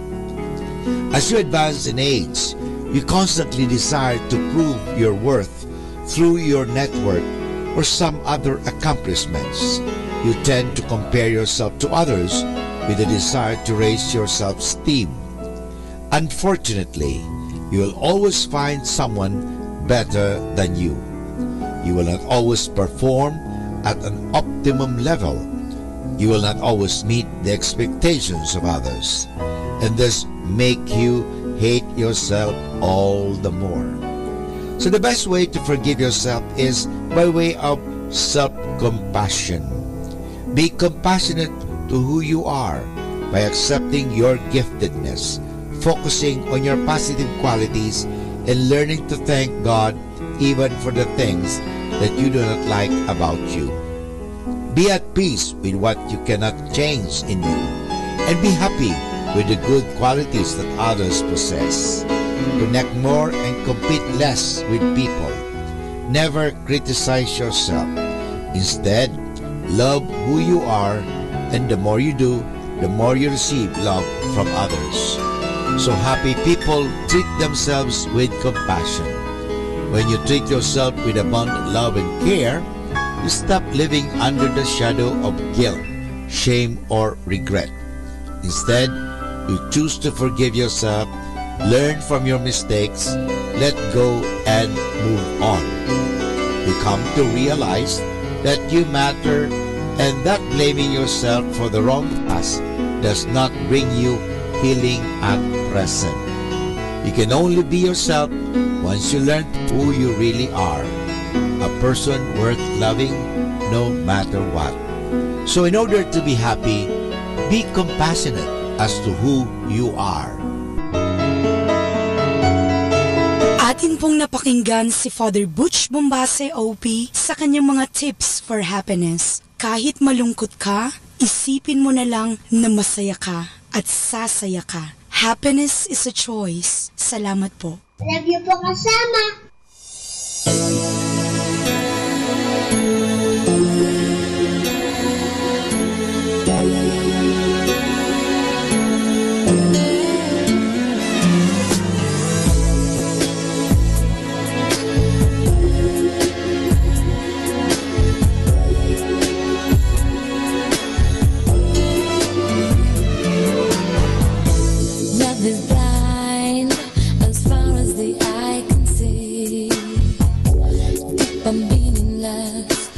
As you advance in age, you constantly desire to prove your worth through your network or some other accomplishments. You tend to compare yourself to others with a desire to raise your self-esteem. Unfortunately, you will always find someone better than you. You will not always perform at an optimum level. You will not always meet the expectations of others, and this make you hate yourself all the more. So the best way to forgive yourself is by way of self-compassion. Be compassionate to who you are by accepting your giftedness, focusing on your positive qualities, and learning to thank God even for the things that you do not like about you. Be at peace with what you cannot change in you, and be happy with the good qualities that others possess. Connect more and compete less with people. Never criticize yourself. Instead, love who you are, and the more you do, the more you receive love from others. So happy people treat themselves with compassion. When you treat yourself with abundant love and care, you stop living under the shadow of guilt, shame, or regret. Instead, you choose to forgive yourself, learn from your mistakes, let go, and move on. You come to realize that you matter, and that blaming yourself for the wrong past does not bring you healing at present. You can only be yourself once you learn who you really are, a person worth loving no matter what. So in order to be happy, be compassionate as to who you are. Atin pong napakinggan si Father Butch Bombasi OP sa kanyang mga tips for happiness. Kahit malungkot ka, isipin mo na lang na masaya ka at sasaya ka. Happiness is a choice. Salamat po. Love you po kasama. Love is blind as far as the eye can see. Deep and meaningless,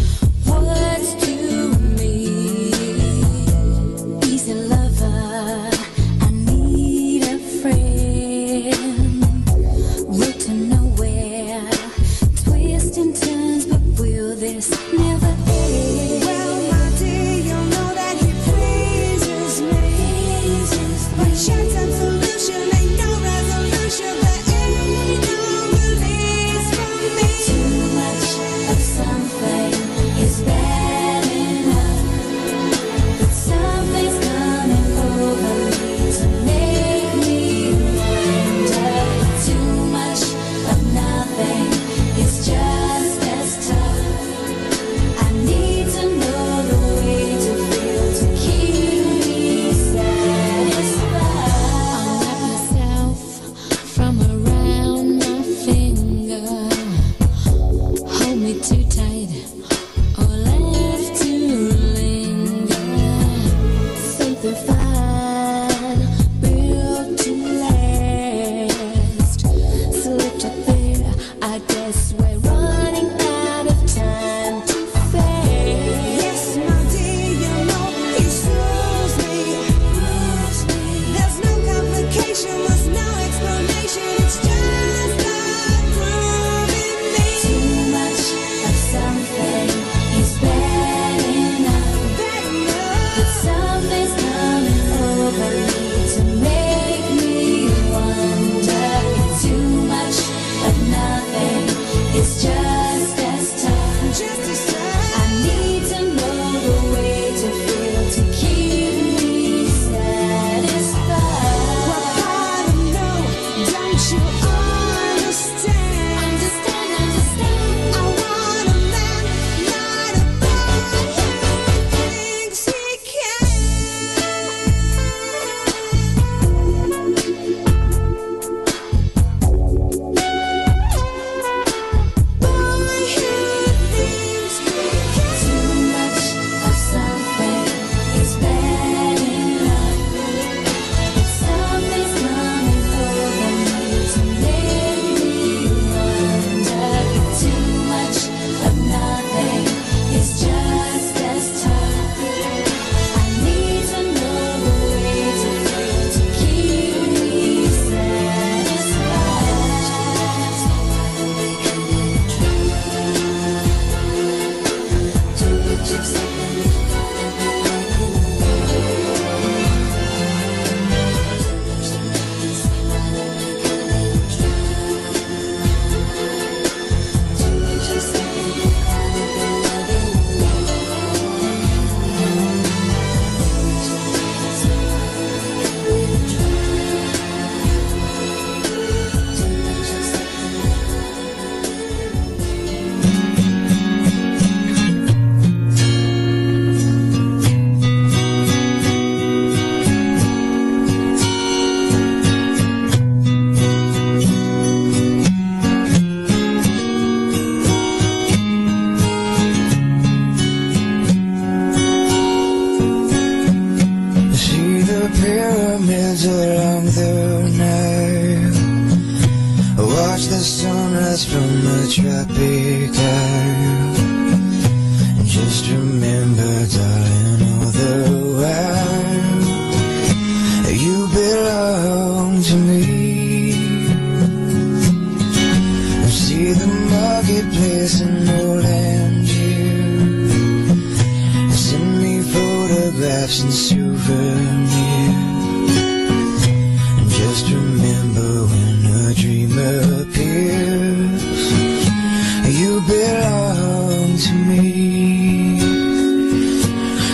sunrise from a tropic island. Just remember, darling, all the while you belong to me. See the marketplace in old Angier. Send me photographs and souvenirs. And just remember, when a dream appears, you belong to me.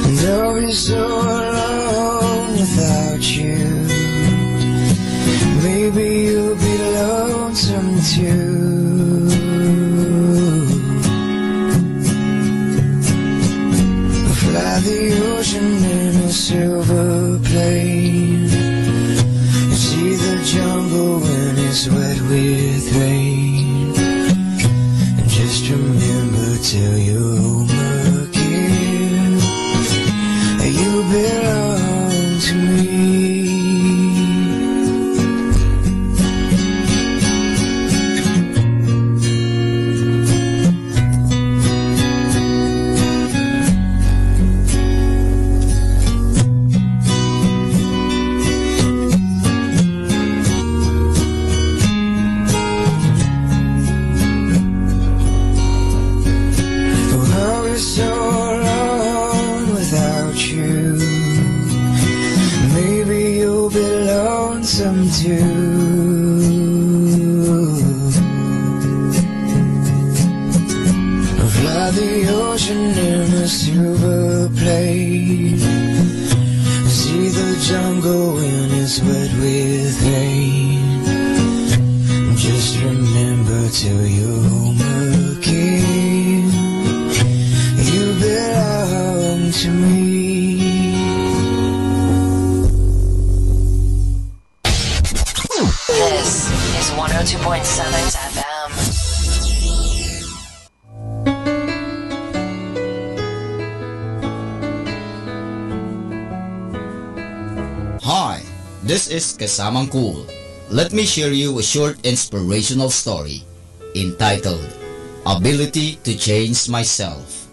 And I'll be so alone without you. Maybe you'll be lonesome too. Fly the ocean in a silver plane. See the jungle when it's wet with rain. And just remember, till you're home again, you belong to me. Fly the ocean in a silver plane. See the jungle when it's wet with rain. Just remember, till you're home again, you belong to me. This is 102.7 FM. Hi, this is Kasamang Cool. Let me share you a short inspirational story entitled Ability to Change Myself.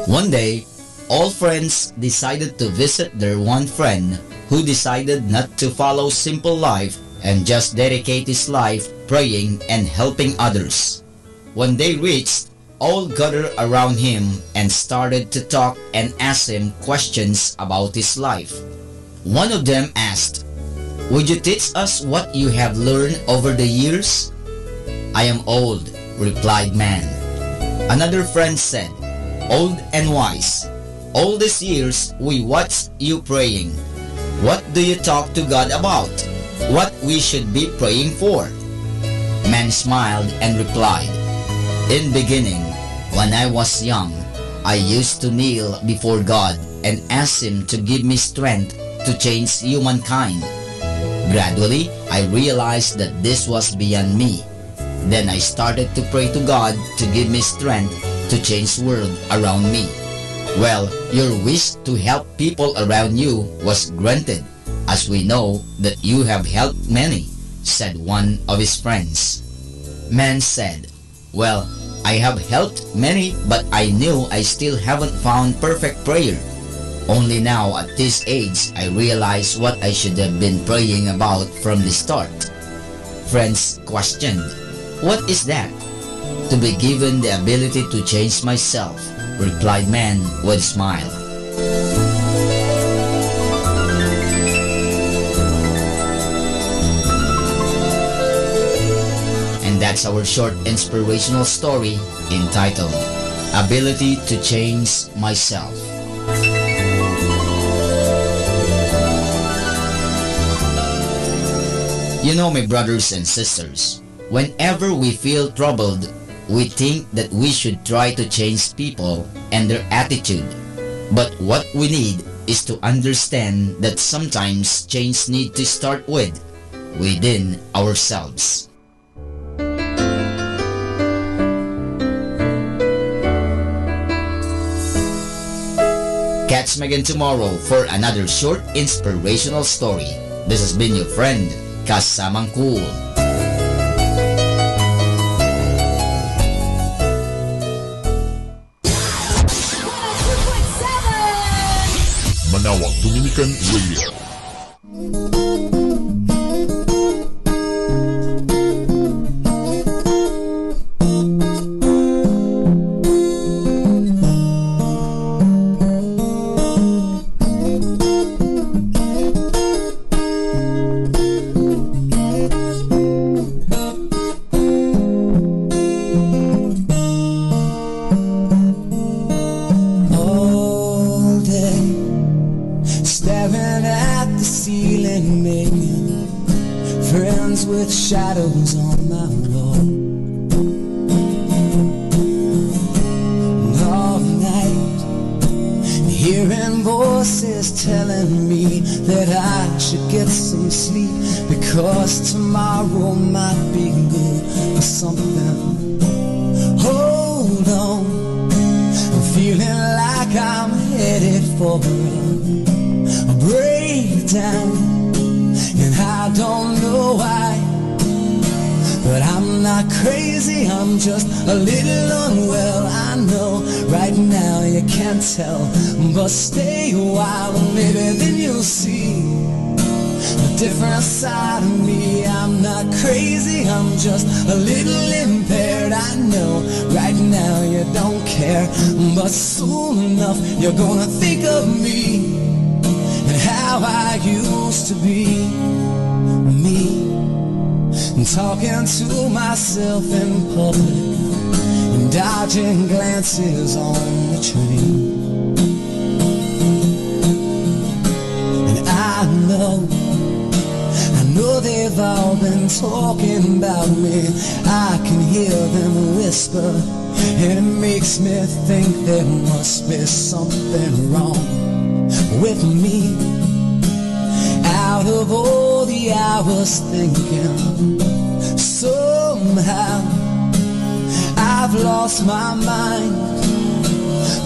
One day, all friends decided to visit their one friend who decided not to follow simple life and just dedicate his life praying and helping others. When they reached, all gathered around him and started to talk and ask him questions about his life. One of them asked, "Would you teach us what you have learned over the years?" "I am old," replied man. Another friend said, "Old and wise. All these years we watched you praying. What do you talk to God about? What we should be praying for?" Man smiled and replied, "In beginning, when I was young, I used to kneel before God and ask Him to give me strength to change humankind. Gradually, I realized that this was beyond me. Then I started to pray to God to give me strength to change the world around me. Well, your wish to help people around you was granted, as we know that you have helped many," said one of his friends. Man said, "Well, I have helped many, but I knew I still haven't found perfect prayer. Only now at this age I realize what I should have been praying about from the start." Friends questioned, "What is that?" "To be given the ability to change myself," replied man with a smile. And that's our short inspirational story entitled Ability to Change Myself. You know, my brothers and sisters, whenever we feel troubled, we think that we should try to change people and their attitude. But what we need is to understand that sometimes change needs to start within ourselves. Catch me again tomorrow for another short inspirational story. This has been your friend, Kasamang Cool. Manawag Dominican Radio. Shadows on my wall, and all night hearing voices telling me that I should get some sleep, because tomorrow might be good for something. Hold on, I'm feeling like I'm headed for a breakdown, and I don't know why. But I'm not crazy, I'm just a little unwell. I know right now you can't tell, but stay a while and maybe then you'll see a different side of me. I'm not crazy, I'm just a little impaired. I know right now you don't care, but soon enough you're gonna think of me and how I used to be. Me, talking to myself in public and dodging glances on the train. And I know they've all been talking about me. I can hear them whisper, and it makes me think there must be something wrong with me. Out of all the hours thinking, somehow I've lost my mind.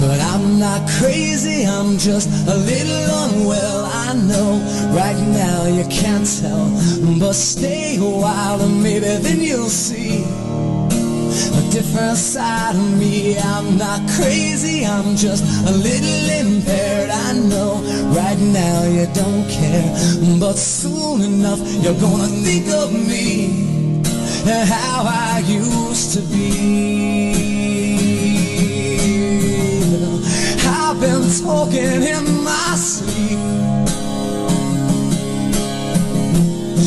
But I'm not crazy, I'm just a little unwell. I know right now you can't tell, but stay a while and maybe then you'll see a different side of me. I'm not crazy, I'm just a little impaired. I know right now you don't care, but soon enough you're gonna think of me and how I used to be. I've been talking in my sleep,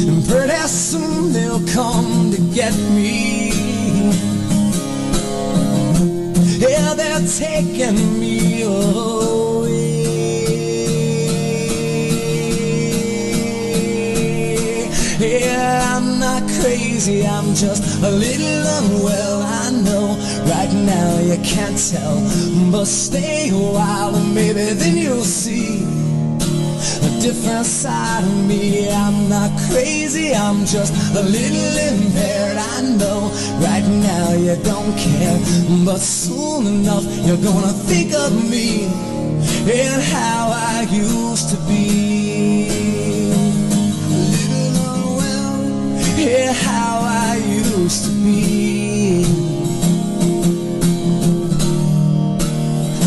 and pretty soon they'll come to get me. Yeah, they're taking me away. Yeah, I'm not crazy, I'm just a little unwell. I know right now you can't tell, but stay a while and maybe then you'll see a different side of me. I'm not crazy, I'm just a little impaired. I know right now you don't care, but soon enough you're gonna think of me and how I used to be. A little unwell, yeah, how I used to be.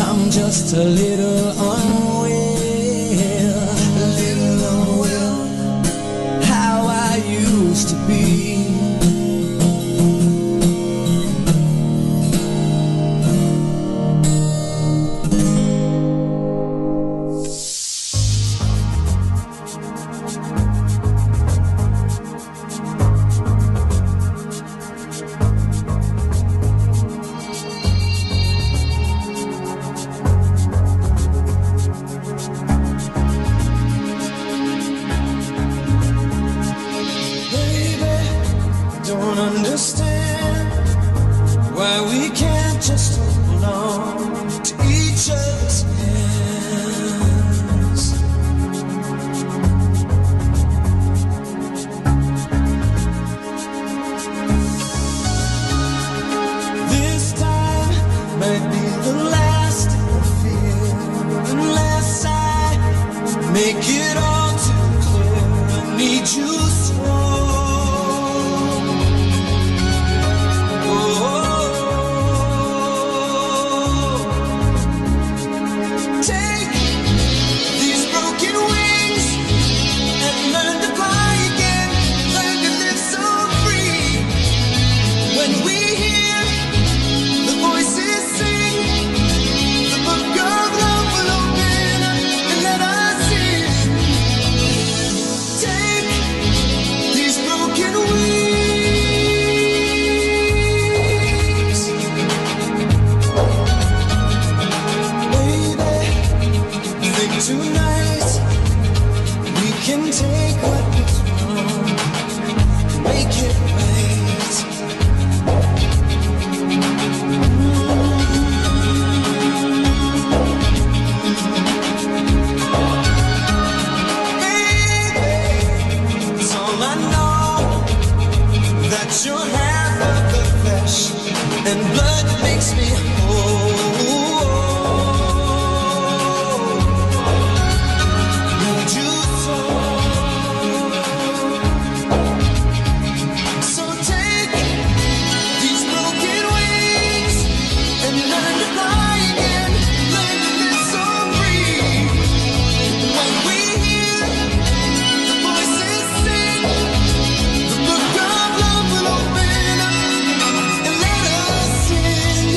I'm just a little unwell, a little unwell, how I used to be. Might be the last of the fear, unless make it all too clear. I need you strong. Take these broken wings and learn to fly again. Learn to live so free. When we hear the voices sing, the book of love will open up and let us in. Take these broken wings. Baby, think tonight we can take what was wrong, make it right. It's all I know, that you're half of the flesh and blood that makes me whole. Need you so take these broken wings and learn to fly again. Learn to live so free. When we hear the voices sing, the book of love will open up and let us in.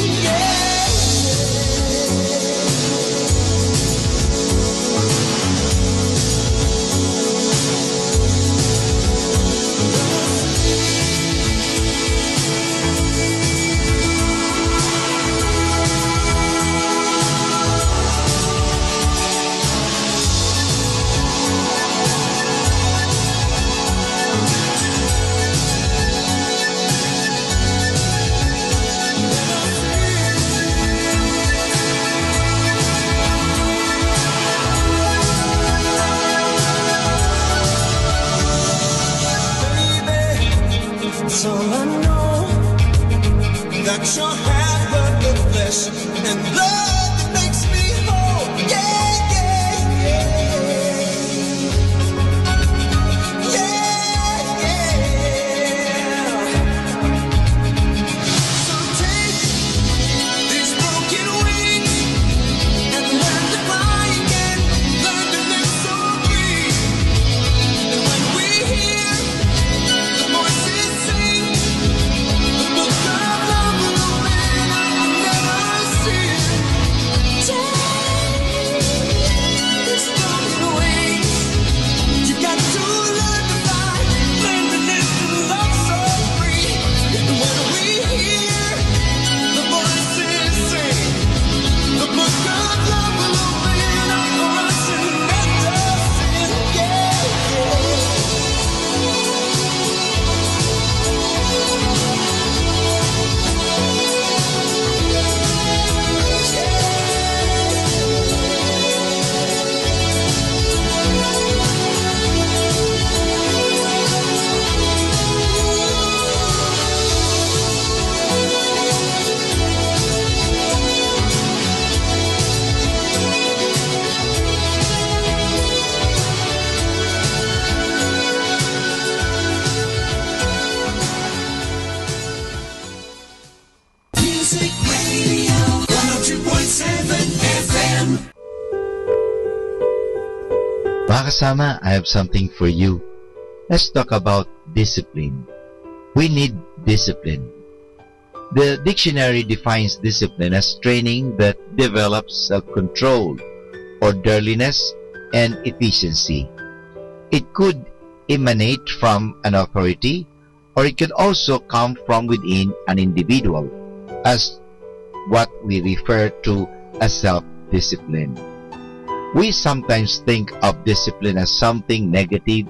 It's all I know, that you're half of the flesh and blood that makes me whole. Yeah, yeah, yeah. Yeah, yeah. So take these broken wings and learn to fly again. Learn to live so free. And when we hear the voices sing, the book of love will open up and let us in. Take these broken wings. You got to learn to fly, learn to live and love so free. And when we hear the voices sing, the book of love will open up for us and let us in. Yeah, Music Radio 102.7 FM. Mga kasama, I have something for you. Let's talk about discipline. We need discipline. The dictionary defines discipline as training that develops self-control, orderliness, and efficiency. It could emanate from an authority, or it could also come from within an individual, as what we refer to as self-discipline. We sometimes think of discipline as something negative,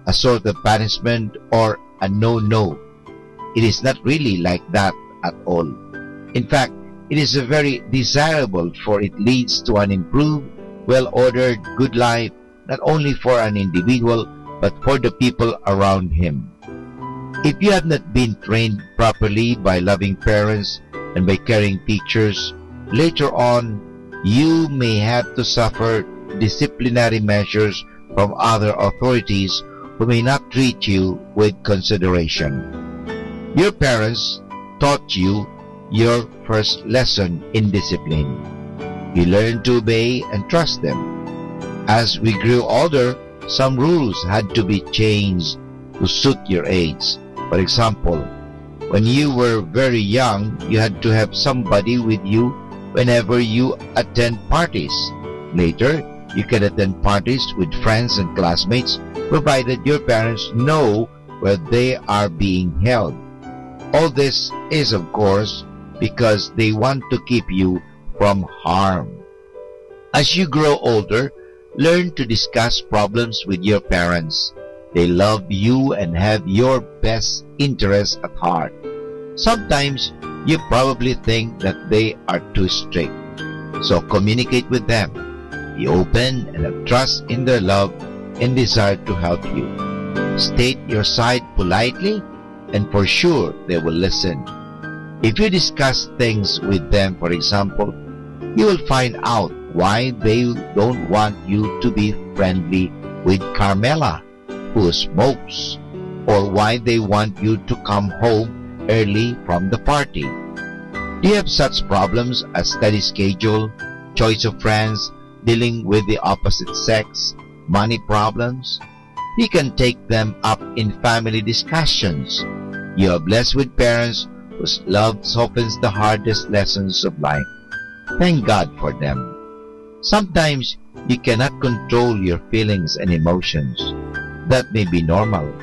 a sort of punishment, or a no-no. It is not really like that at all. In fact, it is very desirable, for it leads to an improved, well-ordered, good life, not only for an individual, but for the people around him. If you have not been trained properly by loving parents and by caring teachers, later on, you may have to suffer disciplinary measures from other authorities who may not treat you with consideration. Your parents taught you your first lesson in discipline. You learned to obey and trust them. As we grew older, some rules had to be changed to suit your age. For example, when you were very young, you had to have somebody with you whenever you attend parties. Later, you can attend parties with friends and classmates, provided your parents know where they are being held. All this is, of course, because they want to keep you from harm. As you grow older, learn to discuss problems with your parents. They love you and have your best interests at heart. Sometimes you probably think that they are too strict. So communicate with them. Be open and have trust in their love and desire to help you. State your side politely, and for sure they will listen. If you discuss things with them, for example, you will find out why they don't want you to be friendly with Carmela, who smokes, or why they want you to come home early from the party. Do you have such problems as study schedule, choice of friends, dealing with the opposite sex, money problems? You can take them up in family discussions. You are blessed with parents whose love softens the hardest lessons of life. Thank God for them. Sometimes you cannot control your feelings and emotions. That may be normal,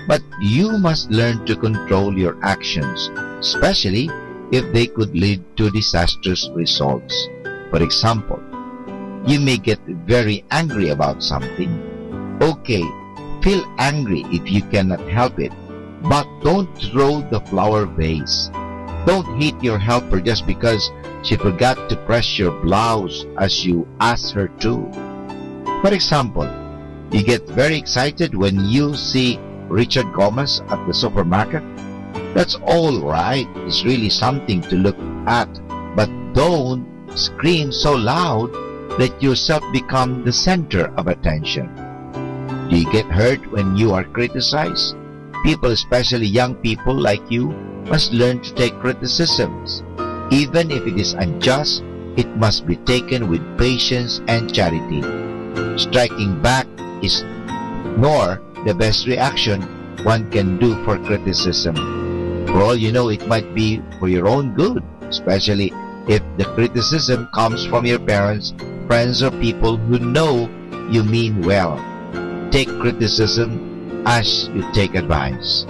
but you must learn to control your actions, especially if they could lead to disastrous results. For example, you may get very angry about something. Okay, feel angry if you cannot help it, but don't throw the flower vase. Don't hit your helper just because she forgot to press your blouse as you asked her to. For example, you get very excited when you see Richard Gomez at the supermarket. That's all right. It's really something to look at, but don't scream so loud that yourself become the center of attention. Do you get hurt when you are criticized? People, especially young people like you, must learn to take criticisms. Even if it is unjust, it must be taken with patience and charity. Striking back is nor the best reaction one can do for criticism. For all you know, it might be for your own good, especially if the criticism comes from your parents, friends, or people who know you mean well. Take criticism as you take advice.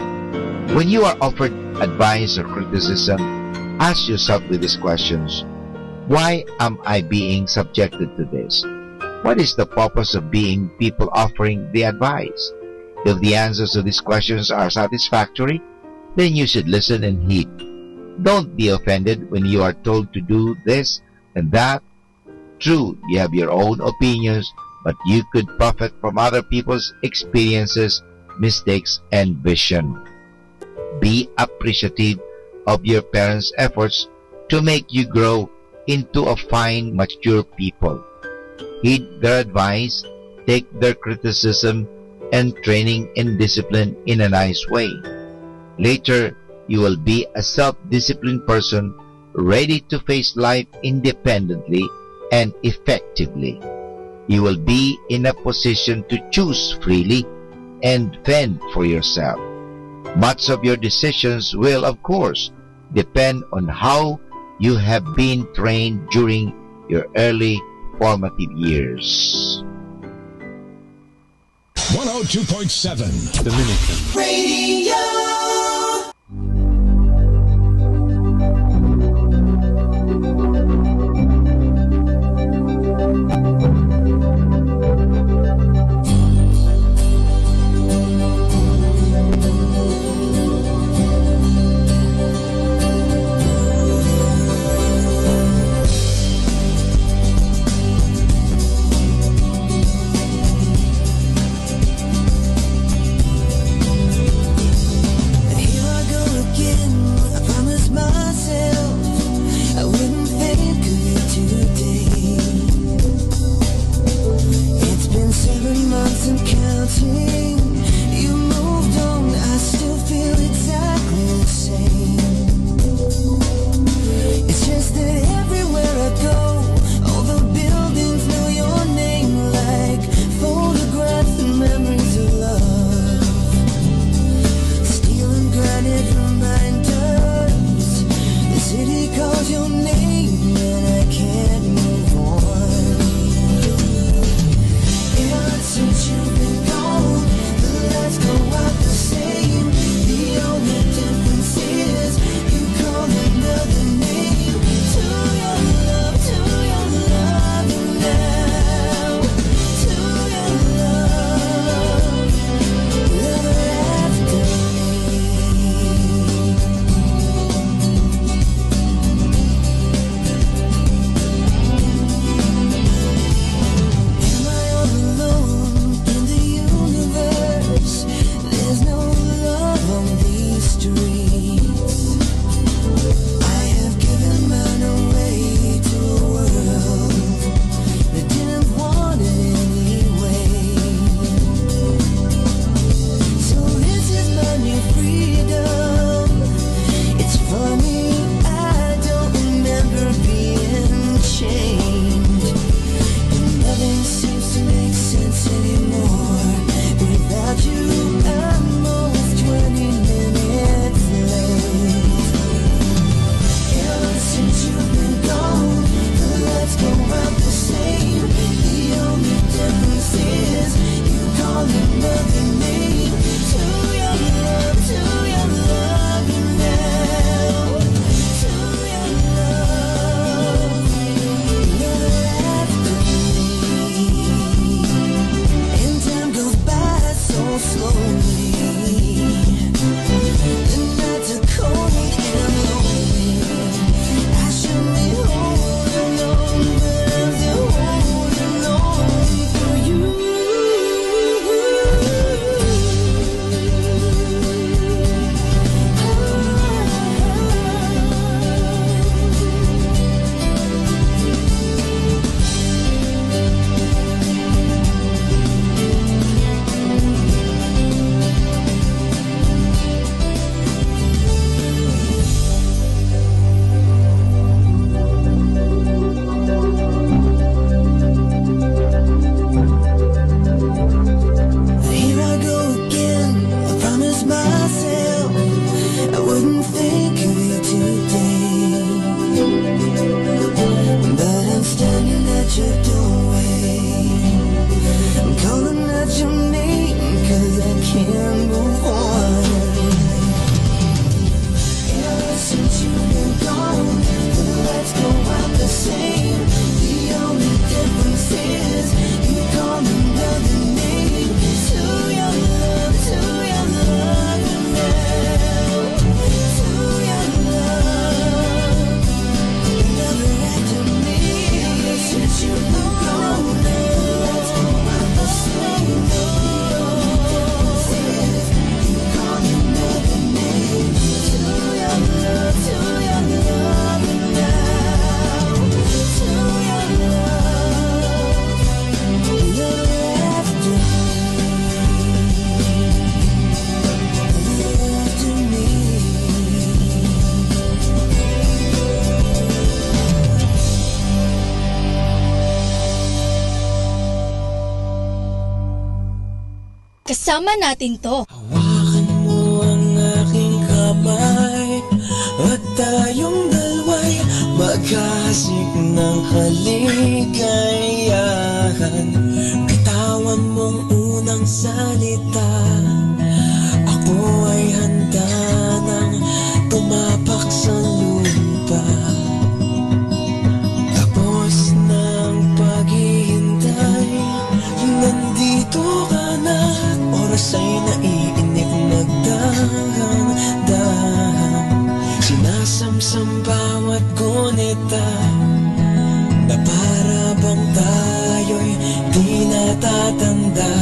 When you are offered advice or criticism, ask yourself with these questions. Why am I being subjected to this? What is the purpose of being people offering the advice? If the answers to these questions are satisfactory, then you should listen and heed. Don't be offended when you are told to do this and that. True, you have your own opinions, but you could profit from other people's experiences, mistakes, and vision. Be appreciative of your parents' efforts to make you grow into a fine, mature people. Heed their advice, take their criticism and training and discipline in a nice way. Later, you will be a self-disciplined person ready to face life independently and effectively. You will be in a position to choose freely and fend for yourself. Much of your decisions will, of course, depend on how you have been trained during your early formative years. 102.7 Dominican Radio. Kasama natin to. Hawakan mo ang aking kamay at tayong dalawa'y magkahasik ng kaligayahan. Bitawan mong unang salita, ako ay handa nang tumapak sa lupa. Tapos ng paghihintay, nandito ka na. Oras ay naiinip, nagdahan-dahan. Sinasamsam bawat gunita, na para bang tayo'y di natatanda.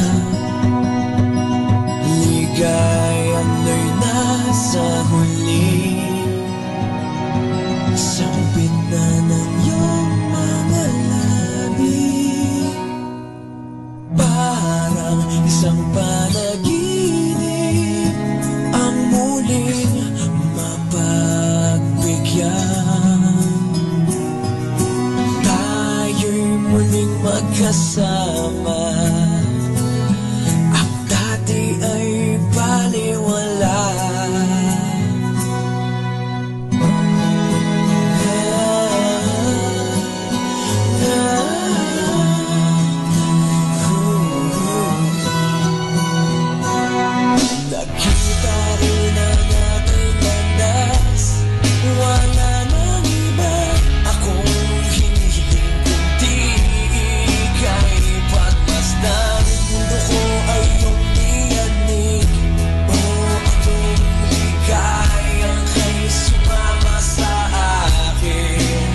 Ligayang mo'y nasa huli, sambit na ng iyong mga labi. Parang isang panaginip ang muling mapagbigyan. Tayo'y muling magkasama, ang dati ay baliwala. Nakita rin ang ating landas, wala nang iba akong hinihiling kundi ika'y pagmasdan. Mundo ko ay iyong niyanig, o akong ligayang kay sumama sa akin.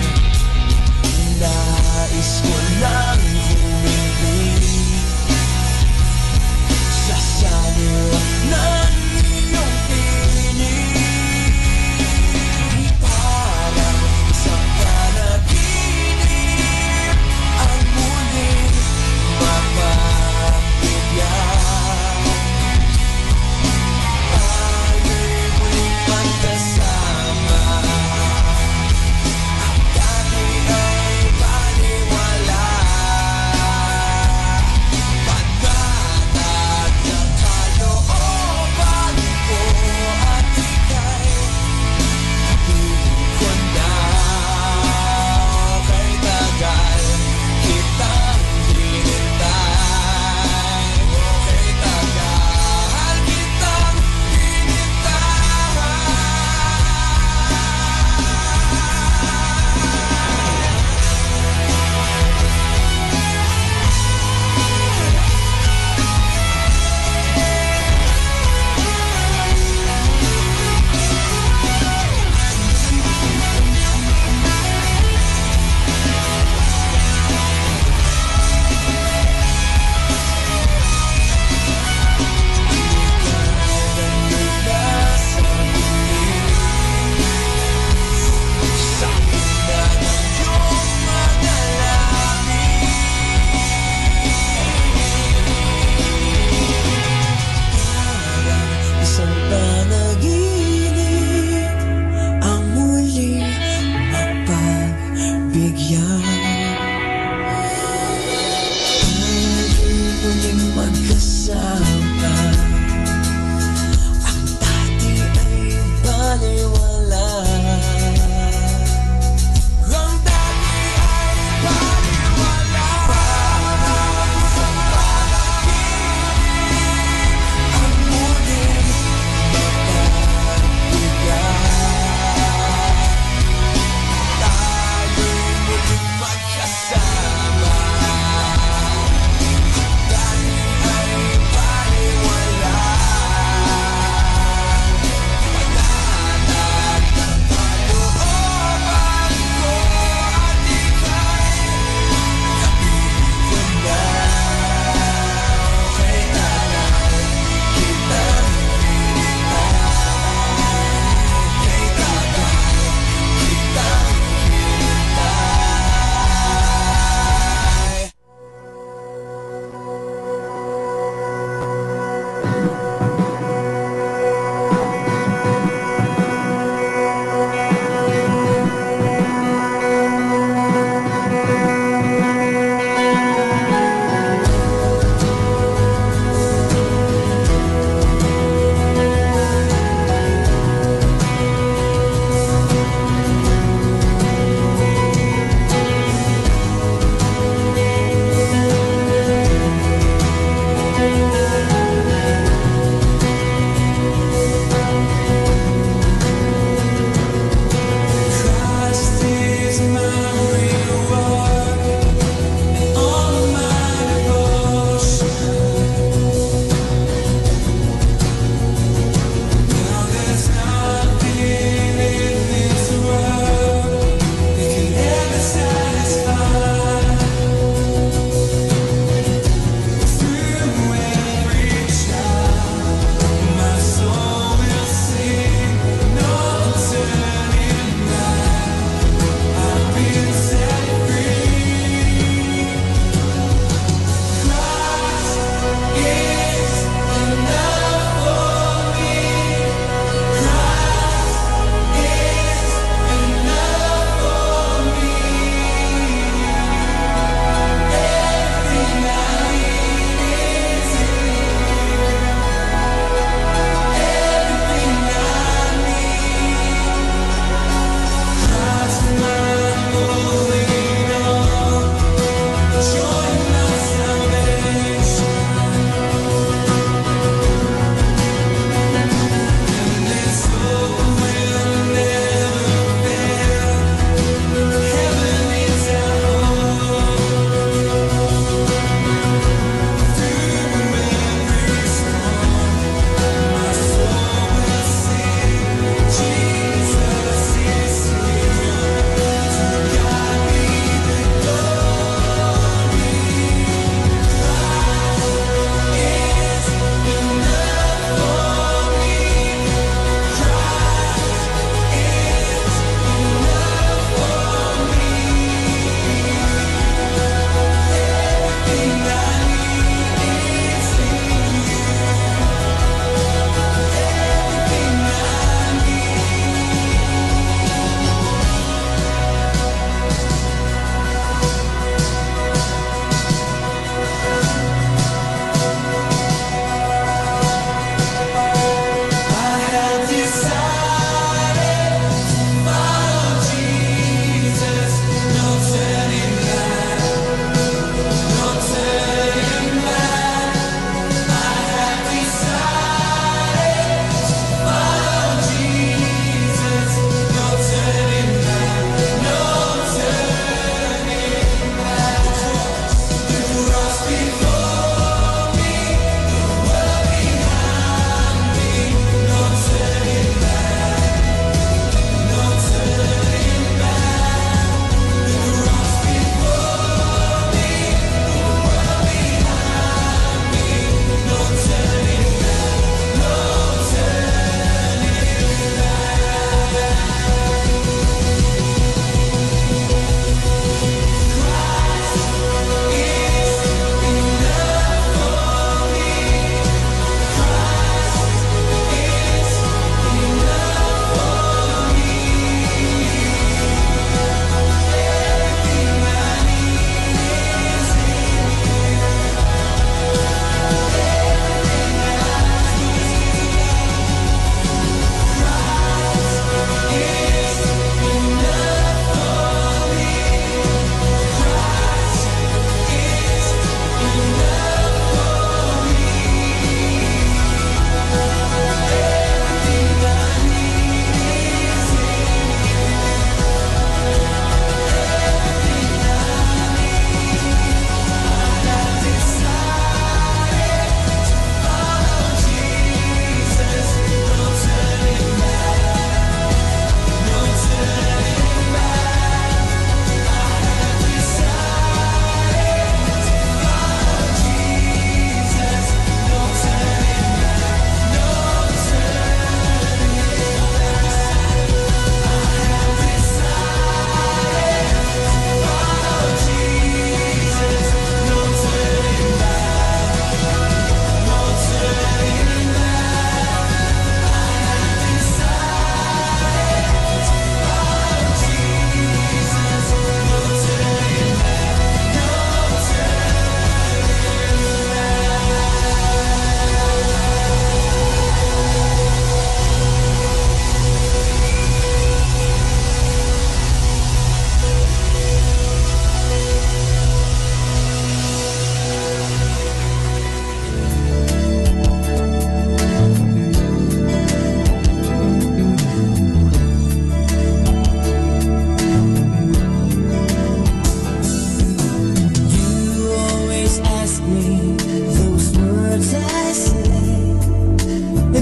Nais ko lang humiling sa sanib ng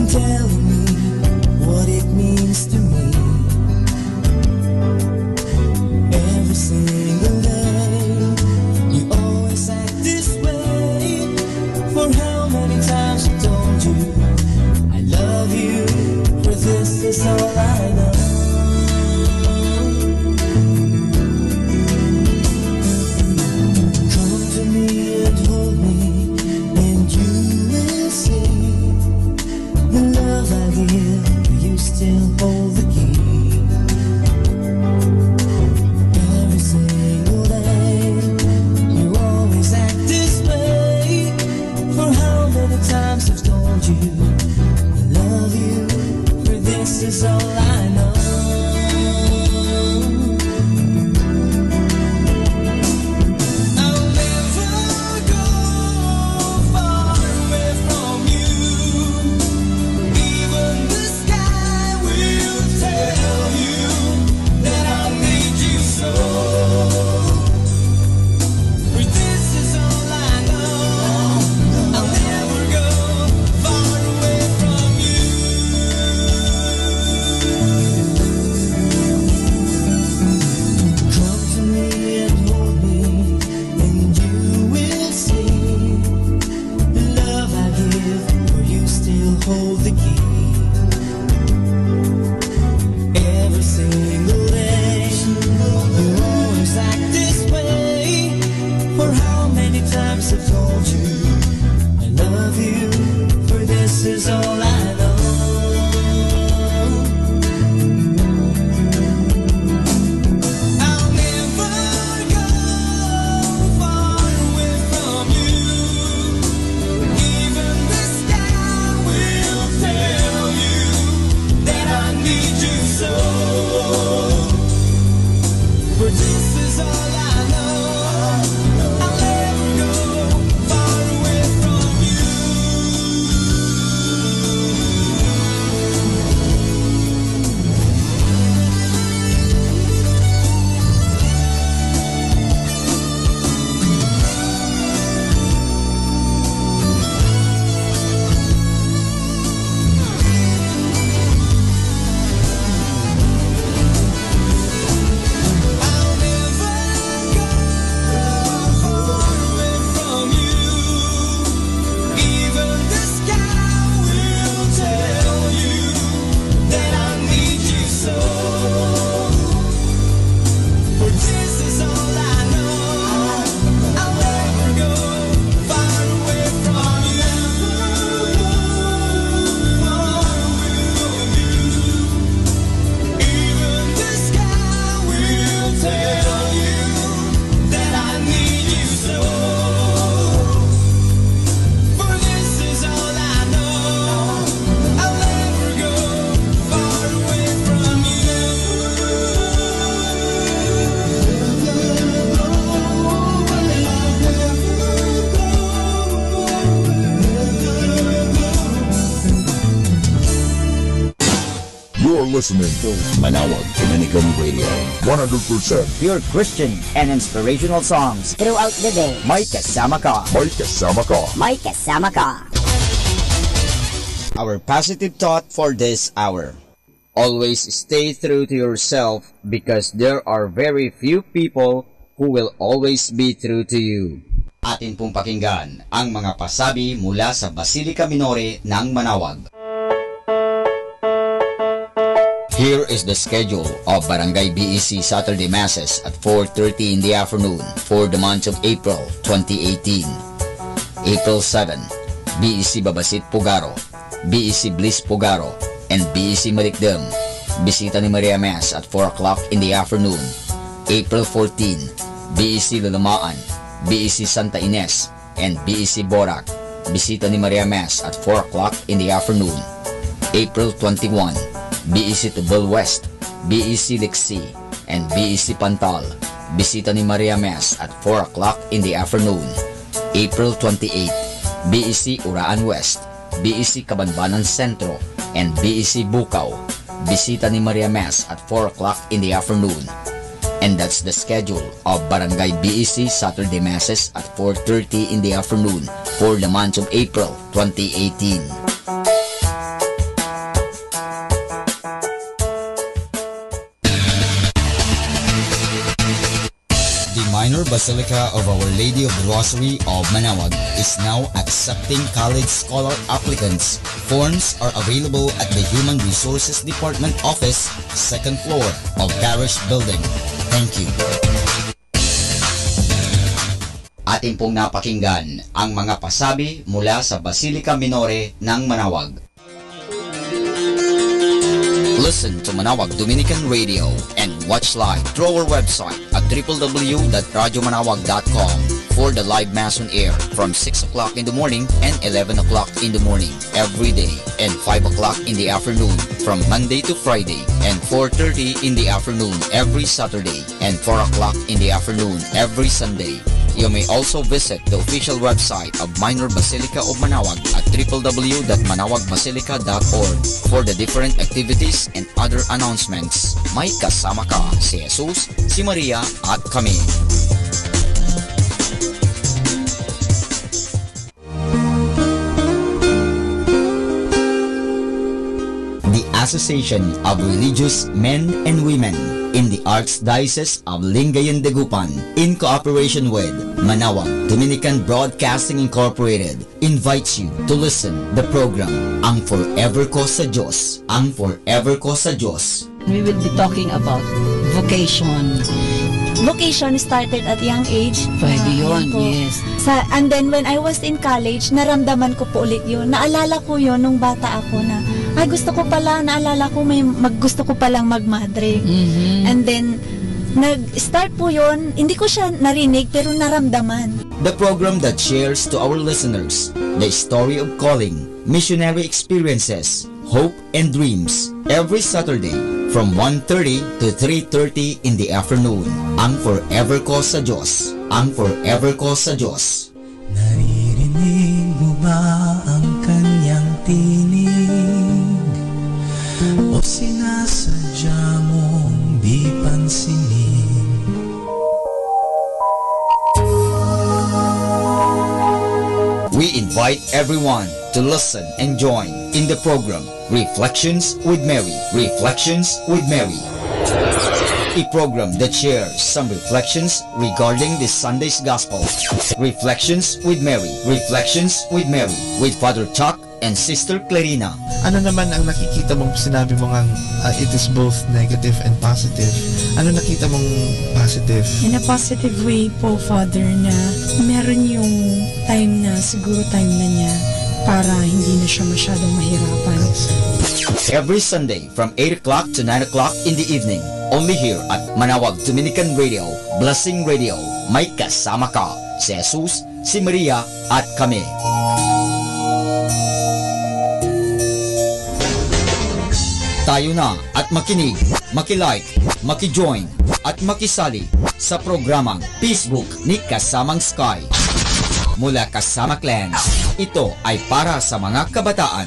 been telling me what it means to me. Every single day, you always act this way. For how many times I told you I love you, for this is all I know. Come to me and hold me, and you will see the love I give, you still hold the key. Every single day, you always act this way. For how many times I've told you I love you, for this is all I know. I'll never go far away from you. Even the sky will tell you that I need you so. For this is all I know. I'll never go far away from you. Come to me and hold me, and you will see the love I give, for you still hold the key. Every single day, you always act this way. For how many times I've told you I love you, for this is all I know. I'll never go far away from you. Even the sky will tell you that I need you so. For this is all I know. I'll never go far away from you. I'll never go far away from you. Even the sky will tell you that I need you so. For this is all I know. I'll never go far away from you. Even the sky will tell you that I need you so. For this is all I know. I'll never go far away from you. You're listening to Manawag Dominican Radio. 100% Pure Christian and inspirational songs throughout the day. May kasama ka. May kasama ka. May kasama ka. Our positive thought for this hour. Always stay true to yourself because there are very few people who will always be true to you. Atin pong pakinggan ang mga pasabi mula sa Basilica Minore ng Manawag. Here is the schedule of Barangay BEC Saturday Masses at 4:30 in the afternoon for the month of April 2018. April 7, BEC Babasit Pugaro, BEC Bliss Pugaro, and BEC Malikdem. Bisita ni Maria Mass at 4 o'clock in the afternoon. April 14, BEC Lalamaan, BEC Santa Ines, and BEC Borac. Bisita ni Maria Mass at 4 o'clock in the afternoon. April 21, BEC Tubal West, BEC Lixi, and BEC Pantal. Bisita ni Maria Mass at 4 o'clock in the afternoon. April 28, BEC Uraan West, BEC Kabanbanan Sentro, and BEC Bukaw. Bisita ni Maria Mass at 4 o'clock in the afternoon. And that's the schedule of Barangay BEC Saturday Masses at 4:30 in the afternoon for the month of April 2018. Minor Basilica of Our Lady of the Rosary of Manaoag is now accepting college scholar applicants. Forms are available at the Human Resources Department office, second floor of Parish Building. Thank you. Atin pong napakinggan ang mga pasabi mula sa Basilica Minore ng Manaoag. Listen to Manaoag Dominican Radio and watch live through our website at www.radiomanawag.com for the live Mass on air from 6 o'clock in the morning and 11 o'clock in the morning every day and 5 o'clock in the afternoon from Monday to Friday and 4:30 in the afternoon every Saturday and 4 o'clock in the afternoon every Sunday. You may also visit the official website of Minor Basilica of Manaoag at www.manawagbasilica.org for the different activities and other announcements. May kasama ka si Jesus, si Maria at kami. The Association of Religious Men and Women in the Archdiocese of Lingayen de Gupan, in cooperation with Manaoag Dominican Broadcasting Incorporated, invites you to listen the program Ang Forever Ko sa Diyos. Ang Forever Ko sa Diyos. We will be talking about vocation. Vocation started at young age. Pwede yun, po. yes. And then when I was in college, naramdaman ko po ulit yun. Naalala ko yun nung bata ako na, ay gusto ko pala, naalala ko gusto ko palang magmadre. And then, nag-start po yun, hindi ko siya narinig pero naramdaman. The program that shares to our listeners the story of calling, missionary experiences, hope and dreams every Saturday from 1:30 to 3:30 in the afternoon. Ang Forever Ko sa Diyos. Ang Forever Ko sa Diyos. Naririnig mo ba ang kanyang tinig? O sinasadya mong di pansinin? We invite everyone to listen and join in the program Reflections with Mary. Reflections with Mary. A program that shares some reflections regarding this Sunday's Gospel. Reflections with Mary. Reflections with Mary with Father Chuck and Sister Clarina. Ano naman ang nakikita mong sinabi mo ngang it is both negative and positive? Ano nakita mong positive? In a positive way po, Father, na meron yung time na, siguro time na niya para hindi na siya masyadong mahirapan. Every Sunday from 8 o'clock to 9 o'clock in the evening, only here at Manaoag Dominican Radio, Blessing Radio. May kasama ka si Jesus, si Maria at kami. Tayo na at makinig, makilike, makijoin at makisali sa programang Facebook ni Kasamang Sky. Mula Kasama Clan, ito ay para sa mga kabataan.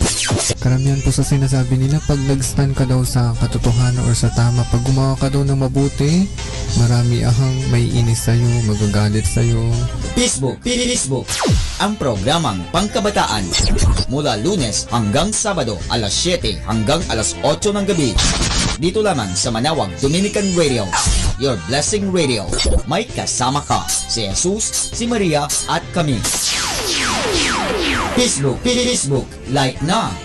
Karamihan po sa sinasabi nila, pag nag-stand ka daw sa katotohanan or sa tama, pag gumawa ka daw ng mabuti, marami ahang may inis sa'yo, magagalit sa'yo. Facebook, ang programang pangkabataan. Mula Lunes hanggang Sabado, alas 7 hanggang alas 8 ng gabi. Dito lamang sa Manaoag Dominican Radio, your blessing radio. May kasama ka si Jesus, si Maria at kami. Facebook, like na.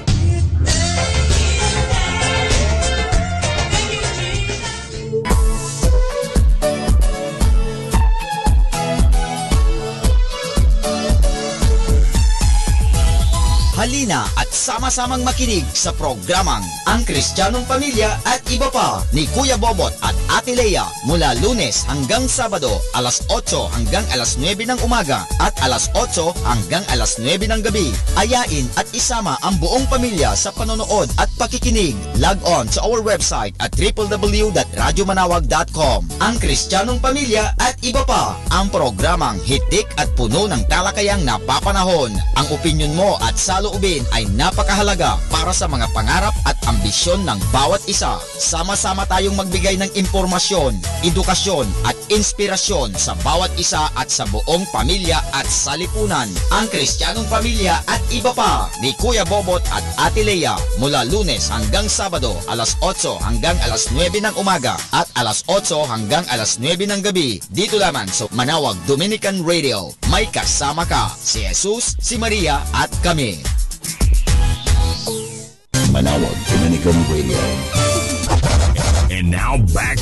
Halina at sama-samang makinig sa programang Ang Kristiyanong Pamilya at Iba Pa ni Kuya Bobot at Ate Lea mula Lunes hanggang Sabado alas 8 hanggang alas 9 ng umaga at alas 8 hanggang alas 9 ng gabi. Ayain at isama ang buong pamilya sa panonood at pakikinig. Log on to our website at www.radiomanawag.com. Ang Kristiyanong Pamilya at Iba Pa, ang programang hitik at puno ng talakayang napapanahon. Ang opinyon mo at salo saloobin ay napakahalaga para sa mga pangarap at ambisyon ng bawat isa. Sama-sama tayong magbigay ng impormasyon, edukasyon at inspirasyon sa bawat isa at sa buong pamilya at salipunan. Ang Kristiyanong Pamilya at Iba Pa ni Kuya Bobot at Ate Lea mula Lunes hanggang Sabado alas 8 hanggang alas 9 ng umaga at alas 8 hanggang alas 9 ng gabi dito lamang sa Manawag Dominican Radio. May kasama ka, si Jesus, si Maria at kami. Manawag Dominican Radio. And now back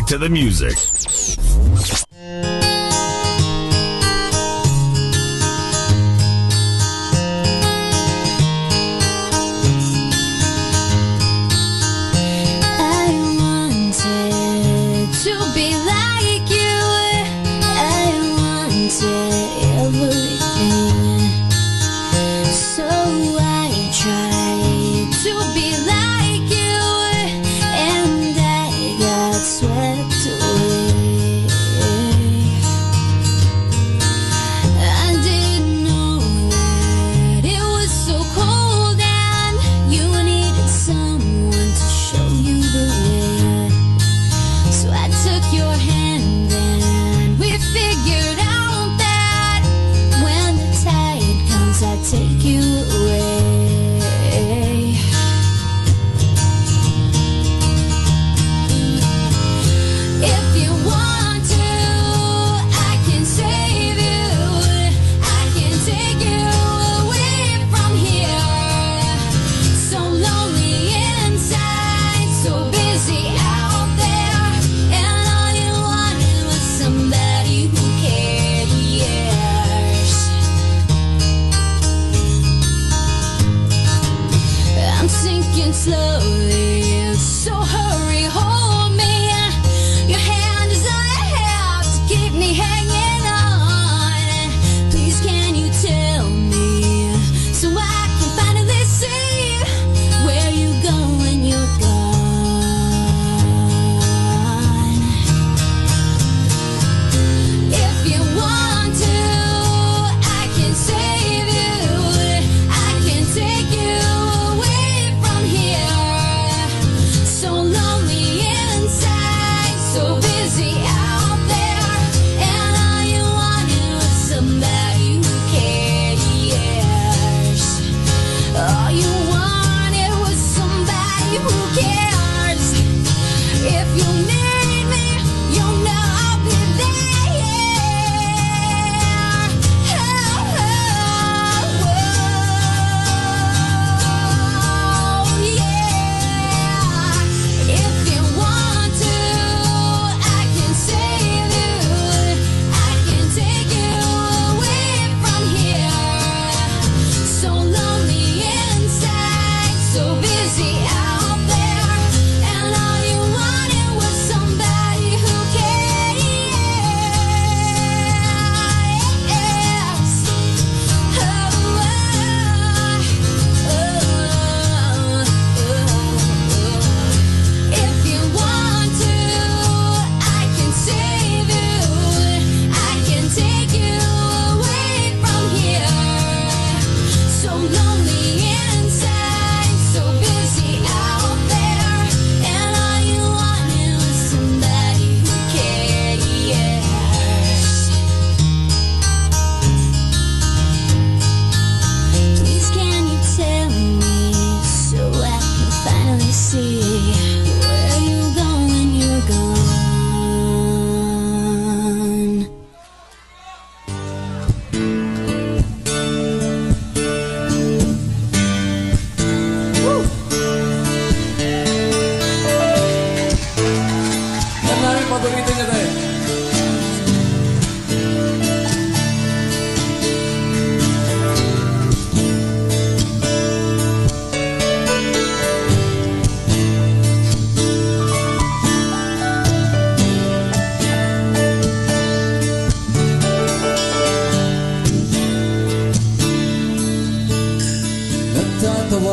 to the music.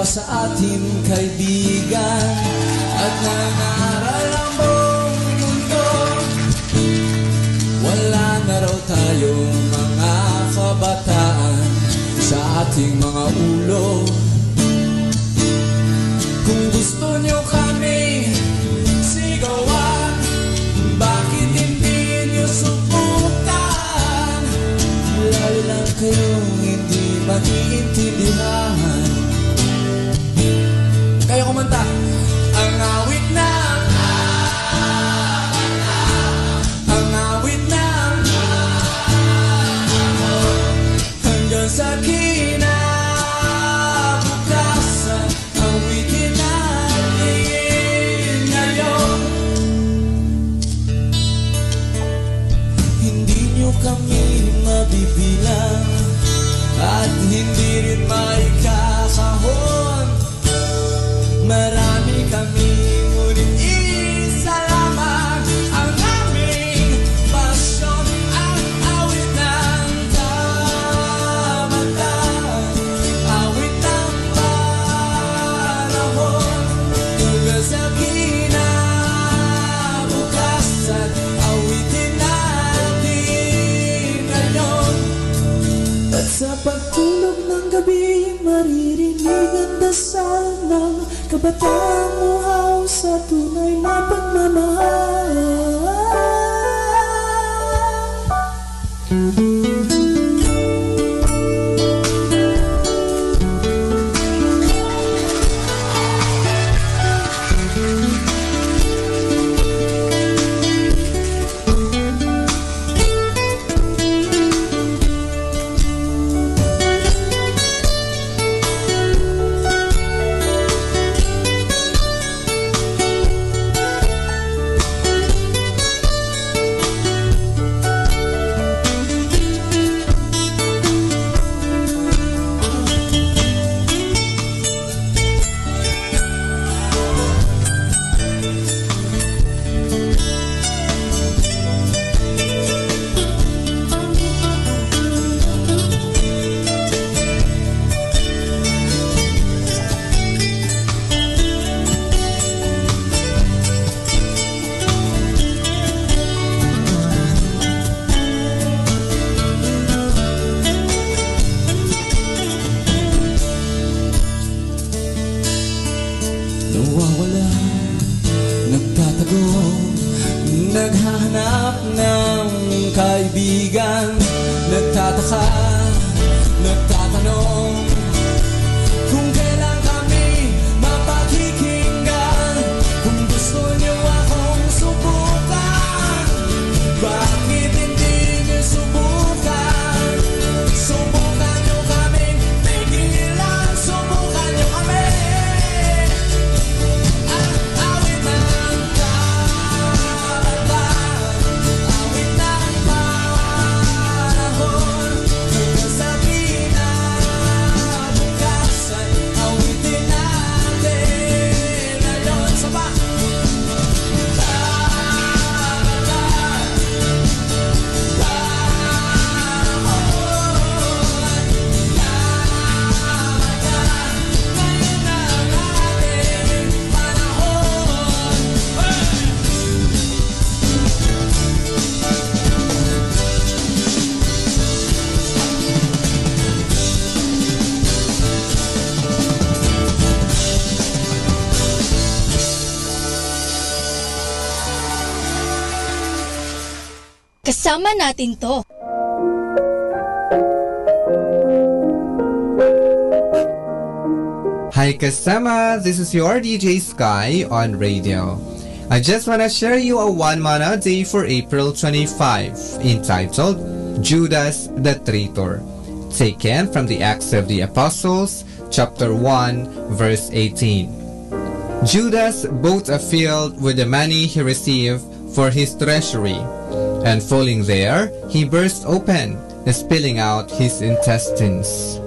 Sa ating kaibigan at nangaral ang buong mundo, wala na raw tayong mga kabataan sa ating mga ulo. Kung gusto nyo kami sigawan, bakit hindi nyo subukan? Lalo lang kayong hindi mag-iintindihan. Kaya kumanta ang awit ng hanggang sa kinabukasan. Awitin natin ngayon. Hindi nyo kami mabibilang at hindi rin maikakahon. Marami kami, ngunit isa lamang ang aming pasyon. Ang awit ng kabataan, awit ng panahon. Hanggang sa kinabukasan, awitin natin ngayon. At sa pagtulog ng gabi, maririnig ang dasal ng kabataang uhaw sa tunay na pagmamahal. Nawawala, nagtatago, naghahanap ng kaibigan, nagtataka, nagtatanong kung kailan kami mapakikinggan. Kung gusto nyo akong subukan, bakit hindi nyo subukan? Subukan nyo kaming pigilan, subukan nyo kami. Kasama natin to. Hi kasama, this is your DJ Sky on radio. I just wanna share you a one mana day for April 25 entitled Judas the Traitor, taken from the Acts of the Apostles, chapter 1, verse 18. Judas bought a field with the money he received for his treasury, and falling there, he burst open, spilling out his intestines.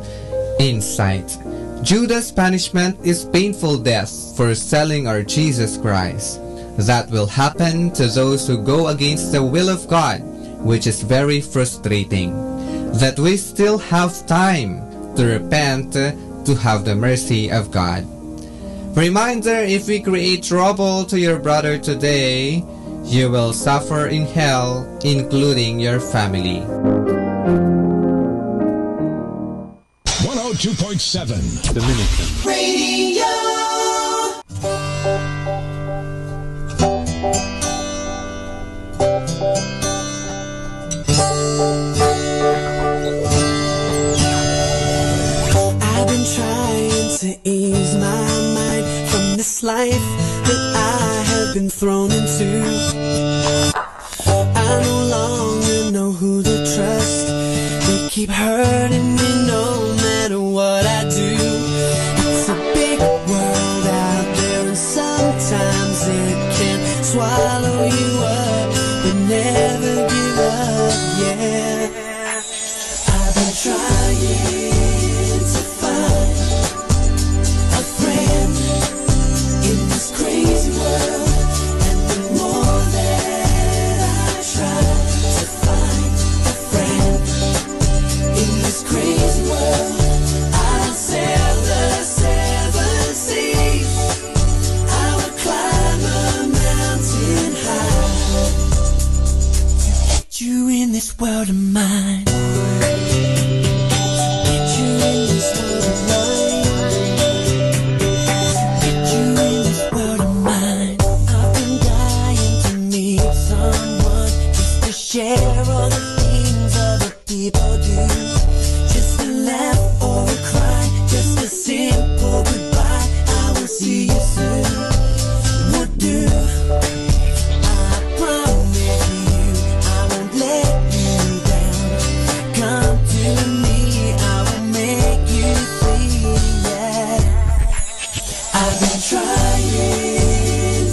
Insight: Judas' punishment is painful death for selling our Jesus Christ. That will happen to those who go against the will of God, which is very frustrating. That we still have time to repent, to have the mercy of God. Reminder: if we create trouble to your brother today, you will suffer in hell, including your family. 102.7 Dominican Radio. I've been trying to ease my mind from this life that I have been thrown into. I no longer know who to trust. They keep hurting me no matter what I do. It's a big world out there, and sometimes it can swallow you up, but never give up, yeah. I've been trying to find a friend in this crazy world, and the more that I try to find a friend in this crazy world, I'll sail the seven seas. I will climb a mountain high to get you in this world of mine. Share all the things other people do. Just a laugh or a cry, just a simple goodbye. I will see you soon. Would do. I promise you, I won't let you down. Come to me, I will make you see. Yeah, I've been trying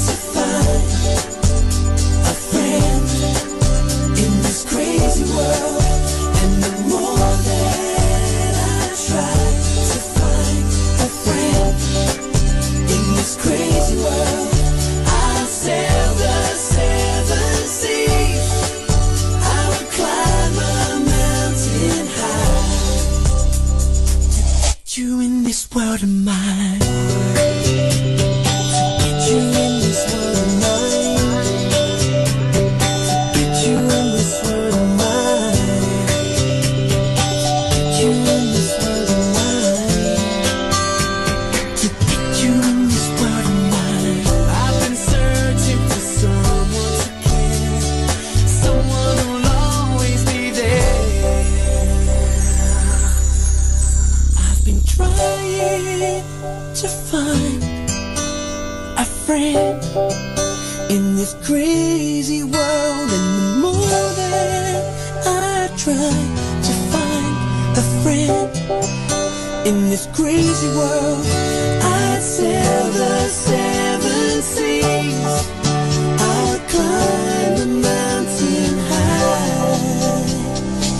to find a friend in this crazy world, and the more that I try to find a friend in this crazy world, I'll sail the seven seas. I will climb a mountain high to get you in this world of mine. To get you in this world of mine. You in this world of mine. You in this world of mine. To get you in this world of mine. I've been searching for someone to care, someone who'll always be there. I've been trying to find a friend in this crazy world, and the more that I try to find a friend in this crazy world, I'd sail the seven seas. I'll climb the mountain high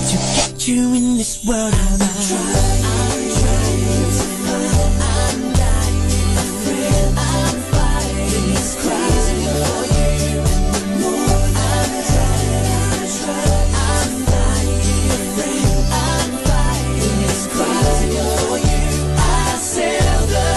to get you in this world of mine. I'm trying to find, I'm dying, a friend. I'm fighting this crazy world. I'm fighting this crazy for you. I sail the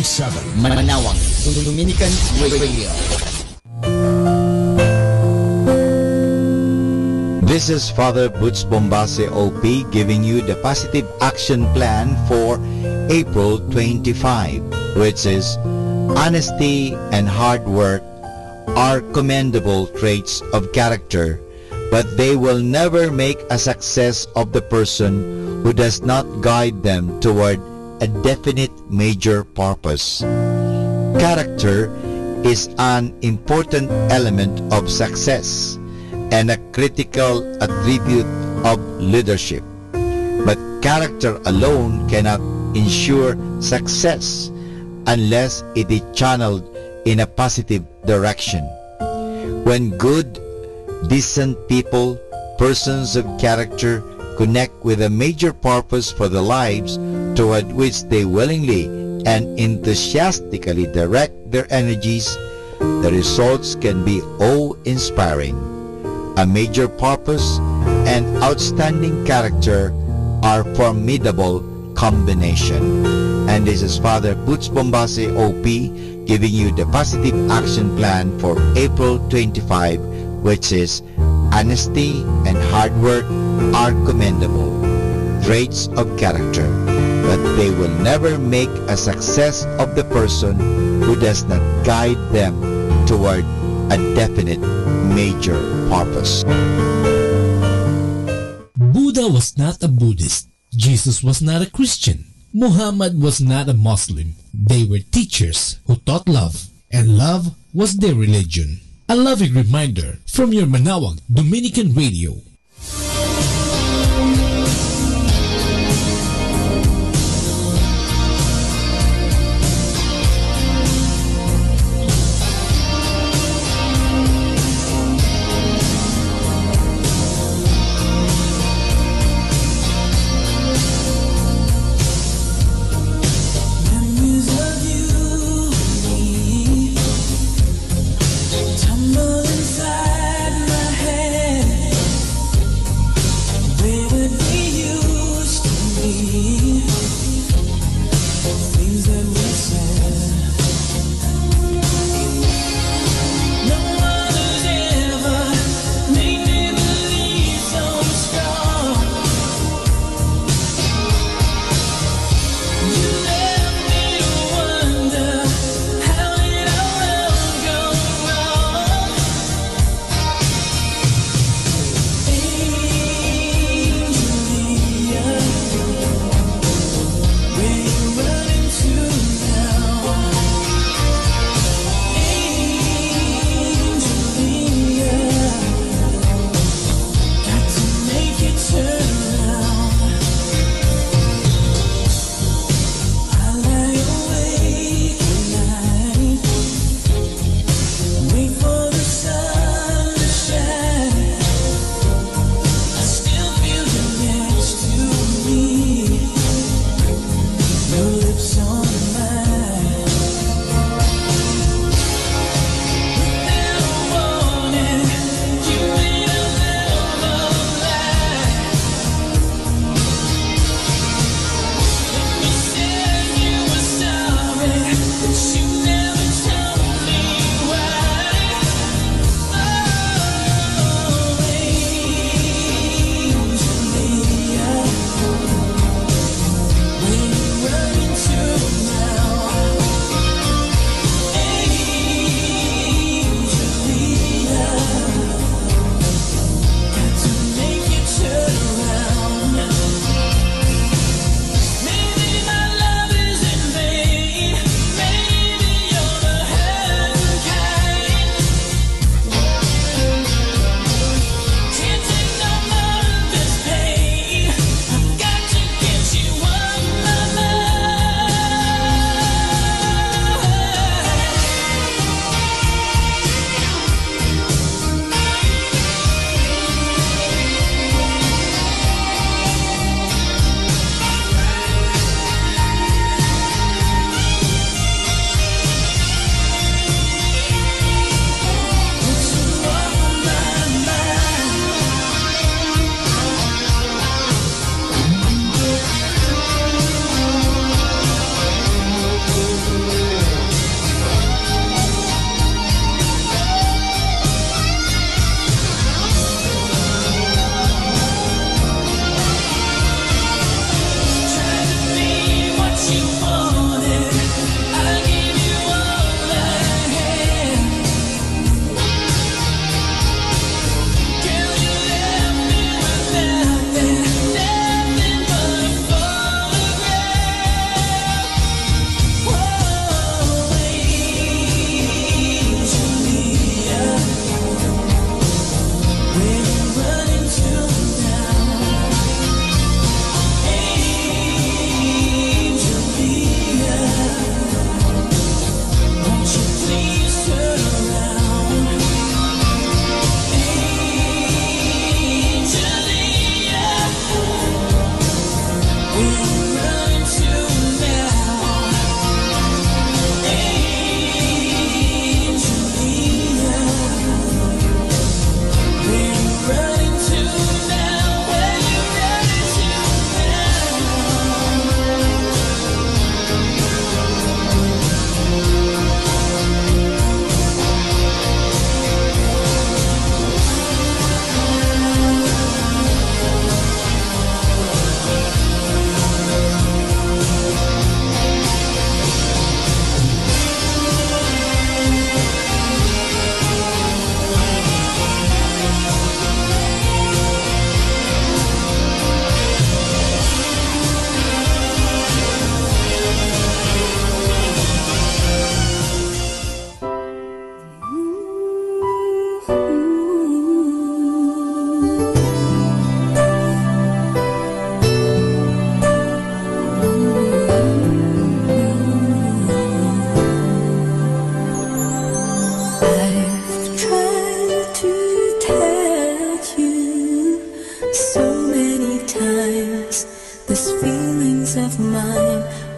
Manawag, Dominican Radio. This is Father Butch Bombase OP giving you the positive action plan for April 25, which is honesty and hard work are commendable traits of character, but they will never make a success of the person who does not guide them toward a definite major purpose. Character is an important element of success and a critical attribute of leadership. But character alone cannot ensure success unless it is channeled in a positive direction. When good, decent people, persons of character, connect with a major purpose for their lives toward which they willingly and enthusiastically direct their energies, the results can be awe-inspiring. A major purpose and outstanding character are formidable combination. And this is Father Butch Bombase OP giving you the positive action plan for April 25, which is honesty and hard work are commendable traits of character, but they will never make a success of the person who does not guide them toward a definite major purpose. Buddha was not a Buddhist. Jesus was not a Christian. Muhammad was not a Muslim. They were teachers who taught love, and love was their religion. A loving reminder from your Manawag Dominican Radio. Tumble inside my head.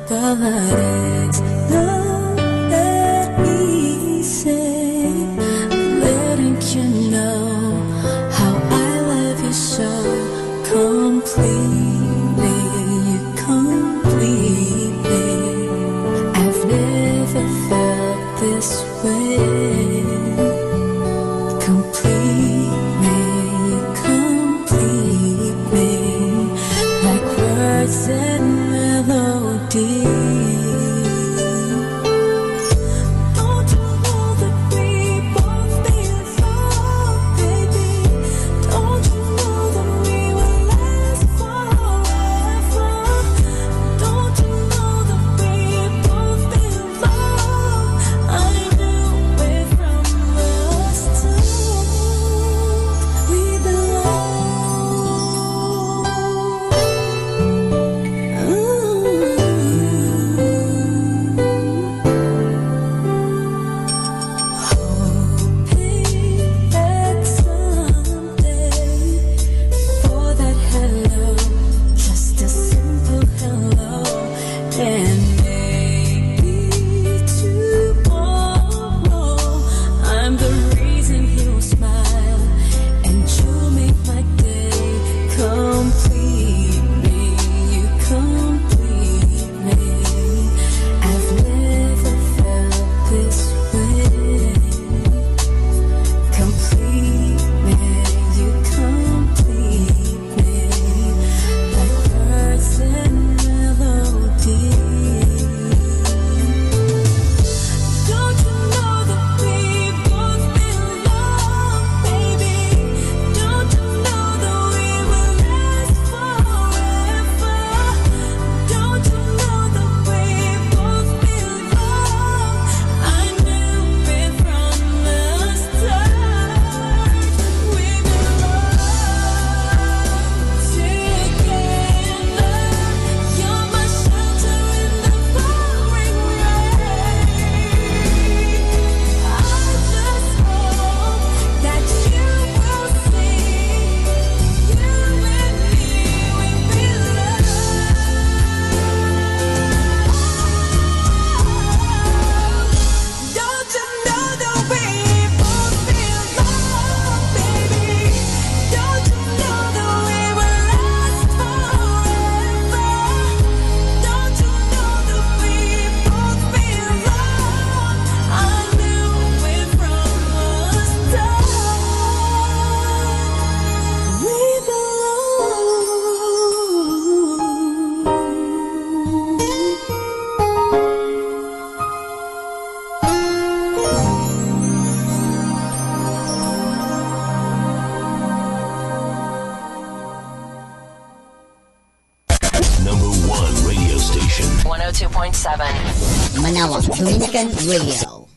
God it's not that easy letting you know how I love you so completely, you completely. I've never felt this way. Complete me, complete me, like words and melody. Don't you know that we both feel love, baby? Don't you know that we will last forever? Don't you know that we both feel love? I knew it from the start. We hoping that someday for that hello, just a simple hello, and maybe tomorrow I'm the reason he'll smile and you'll make my day. Complete me, you complete me. I've never felt this way. Complete me, you complete me, like words and melody. Don't you know that we both feel love, baby? Don't you know that we will last forever? Don't you know that we both feel love? I knew it from the start. We belong together. You're my shelter in the pouring rain. I just hope that you will see you and me, we belong. Don't you know that we both feel love, baby? Don't you know that we will last forever? Don't you know that we both feel love? I knew it from the start. We Number one radio station. 102.7. Manawag Dominican Radio.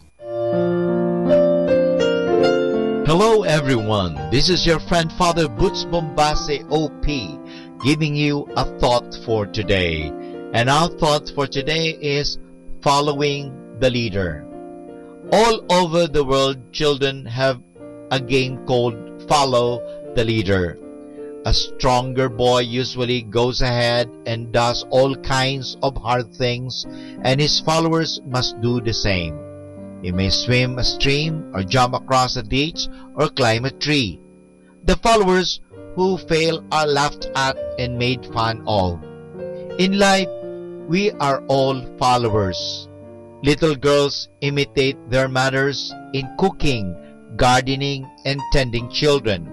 Hello everyone, this is your friend Father Butch Bombase OP giving you a thought for today. And our thought for today is following the leader. All over the world, children have a game called Follow the Leader. A stronger boy usually goes ahead and does all kinds of hard things, and his followers must do the same. He may swim a stream, or jump across a ditch, or climb a tree. The followers who fail are laughed at and made fun of. In life, we are all followers. Little girls imitate their mothers in cooking, gardening, and tending children.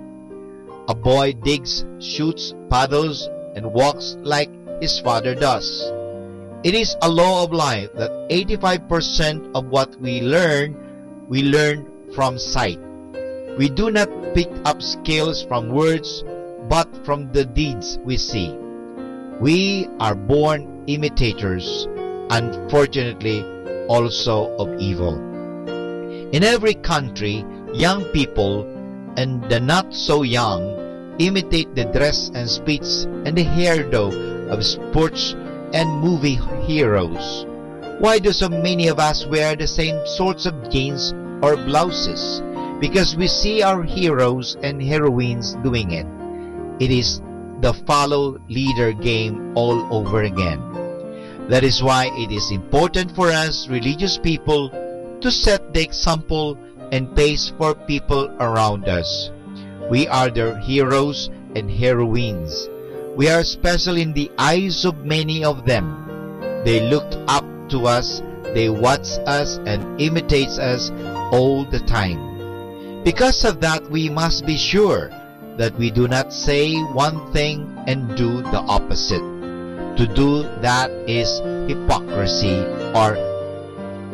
A boy digs, shoots, paddles, and walks like his father does. It is a law of life that 85% of what we learn from sight. We do not pick up skills from words, but from the deeds we see. We are born imitators, unfortunately also of evil. In every country, young people and the not so young imitate the dress and speech and the hairdo of sports and movie heroes. Why do so many of us wear the same sorts of jeans or blouses? Because we see our heroes and heroines doing it. It is the follow leader game all over again. That is why it is important for us religious people to set the example and pace for people around us. We are their heroes and heroines. We are special in the eyes of many of them. They looked up to us, they watch us and imitate us all the time. Because of that, we must be sure that we do not say one thing and do the opposite. To do that is hypocrisy or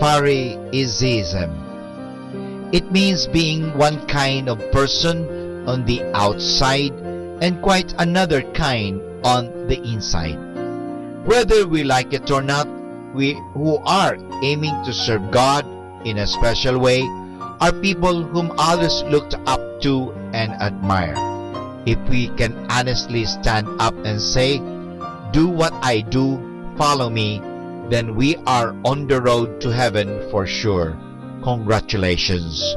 Phariseeism. It means being one kind of person on the outside and quite another kind on the inside. Whether we like it or not, we who are aiming to serve God in a special way are people whom others look up to and admire. If we can honestly stand up and say, "Do what I do, follow me," then we are on the road to heaven for sure. Congratulations.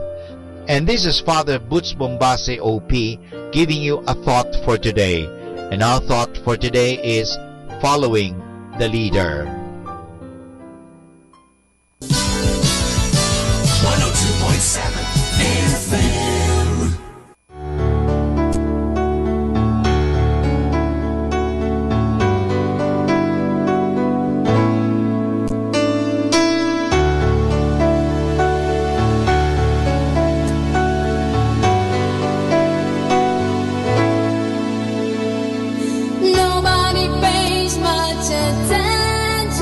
And this is Father Butch Bombase OP giving you a thought for today. And our thought for today is following the leader. 102.7 FM. Nobody pays much attention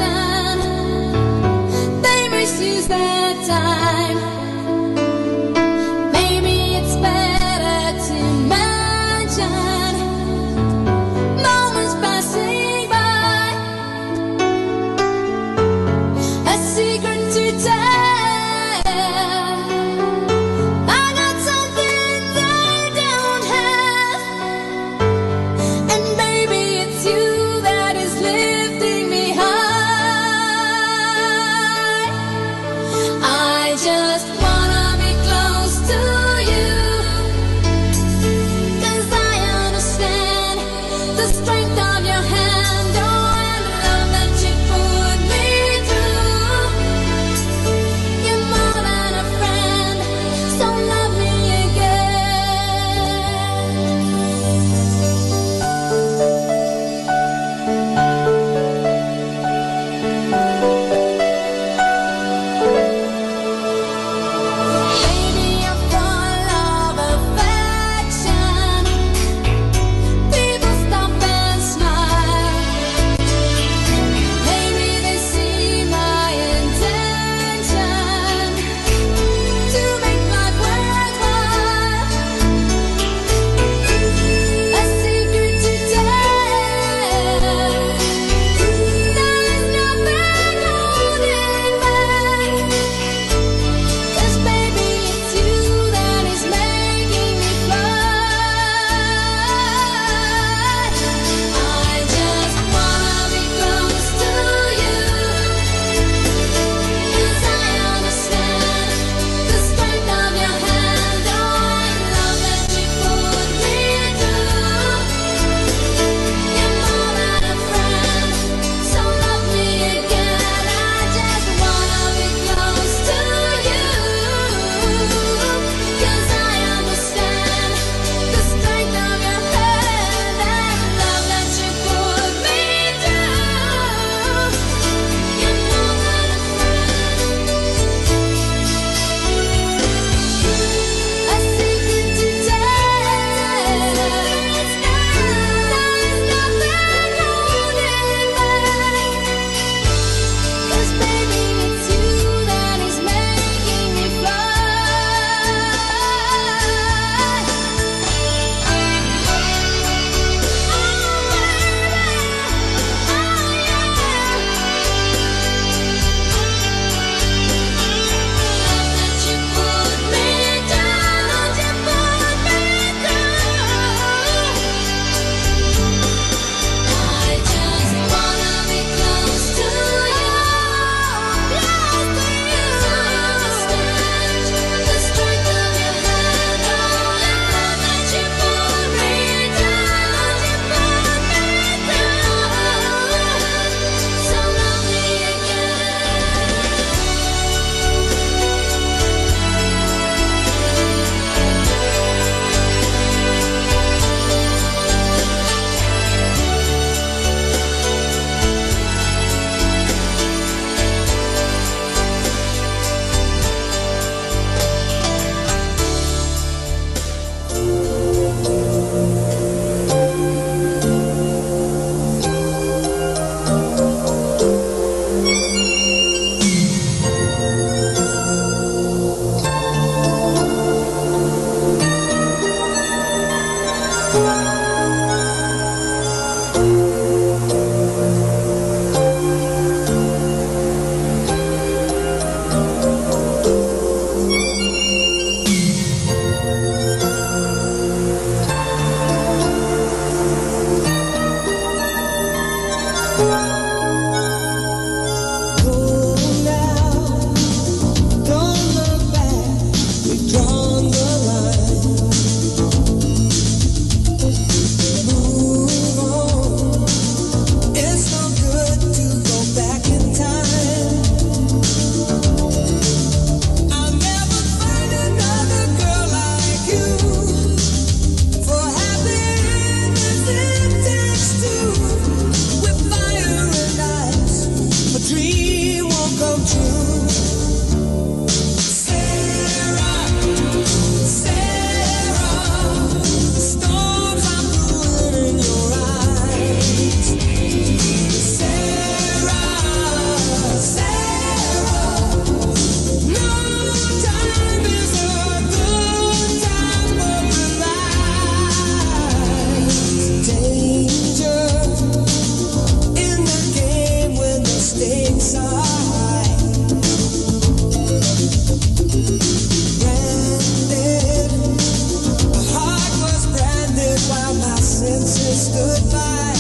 this goodbye.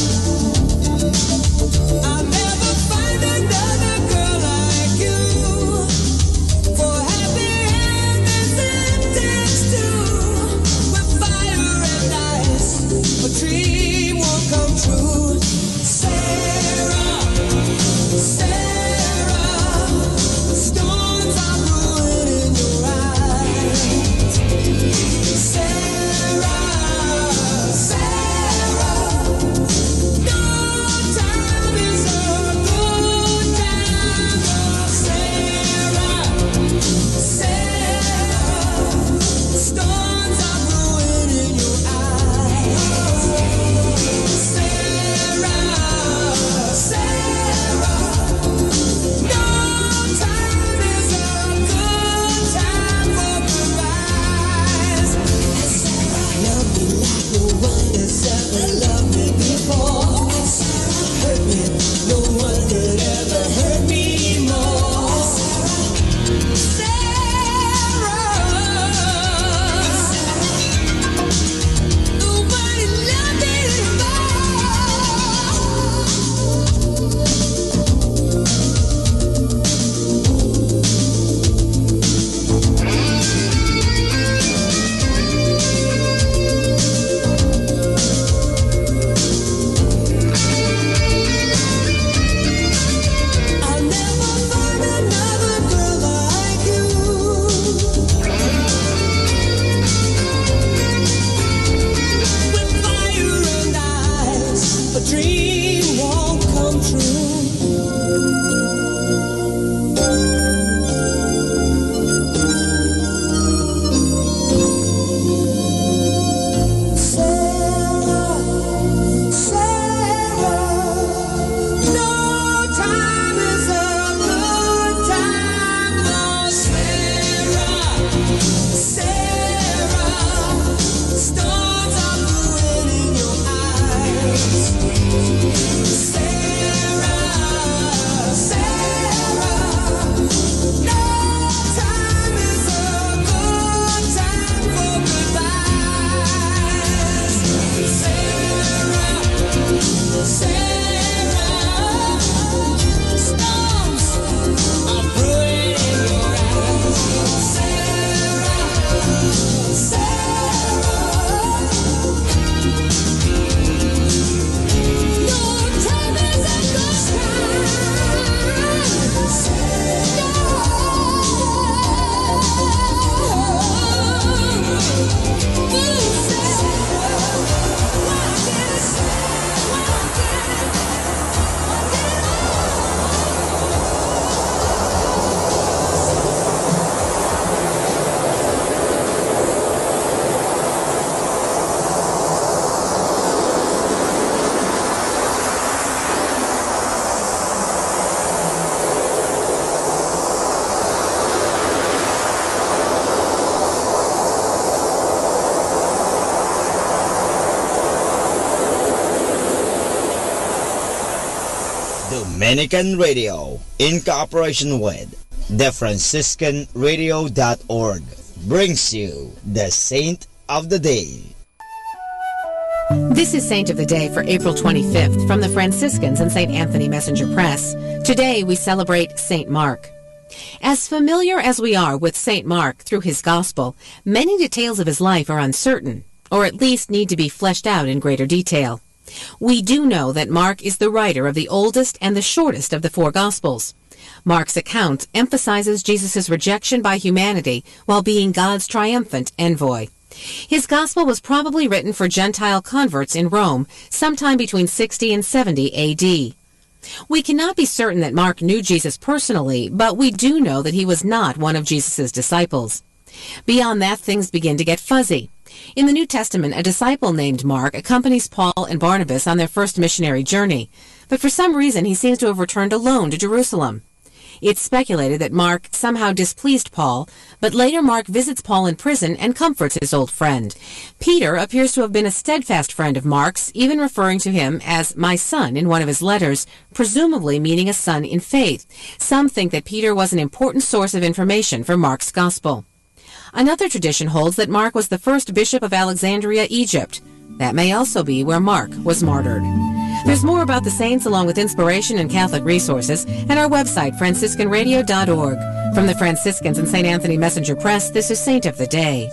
I'll never find another girl like you. For happy endings and takes two. With fire and ice, a dream won't come true. Sarah, Sarah, storms are brewing in your eyes. Sarah, Sarah, no time is a good time. Sarah, Sarah, storms are brewing in your eyes. Sarah, Sarah, no time is a good time for goodbyes. Love me like no one has ever loved me before. Hurt me, no one could ever hurt me more. Sarah, nobody loved me I'll never find another girl like you. With fire and ice, a dream won't come true. Sarah, Sarah, no time is a good time. No, Sarah, Sarah, storms are brewing in your eyes. Sarah, Sarah, no time is a good time for goodbyes. Sarah, Sarah, storms are brewing in your eyes. Sarah, Sarah, no time is a good Dominican Radio, in cooperation with thefranciscanradio.org, brings you the Saint of the Day. This is Saint of the Day for April 25th from the Franciscans and St. Anthony Messenger Press. Today we celebrate St. Mark. As familiar as we are with St. Mark through his Gospel, many details of his life are uncertain, or at least need to be fleshed out in greater detail. We do know that Mark is the writer of the oldest and the shortest of the four Gospels. Mark's account emphasizes Jesus' rejection by humanity while being God's triumphant envoy. His Gospel was probably written for Gentile converts in Rome sometime between 60 and 70 A.D. We cannot be certain that Mark knew Jesus personally, but we do know that he was not one of Jesus' disciples. Beyond that, things begin to get fuzzy. In the New Testament, a disciple named Mark accompanies Paul and Barnabas on their first missionary journey, but for some reason he seems to have returned alone to Jerusalem. It's speculated that Mark somehow displeased Paul, but later Mark visits Paul in prison and comforts his old friend. Peter appears to have been a steadfast friend of Mark's, even referring to him as my son in one of his letters, presumably meaning a son in faith. Some think that Peter was an important source of information for Mark's gospel. Another tradition holds that Mark was the first bishop of Alexandria, Egypt. That may also be where Mark was martyred. There's more about the saints along with inspiration and Catholic resources at our website, franciscanradio.org. From the Franciscans and St. Anthony Messenger Press, this is Saint of the Day.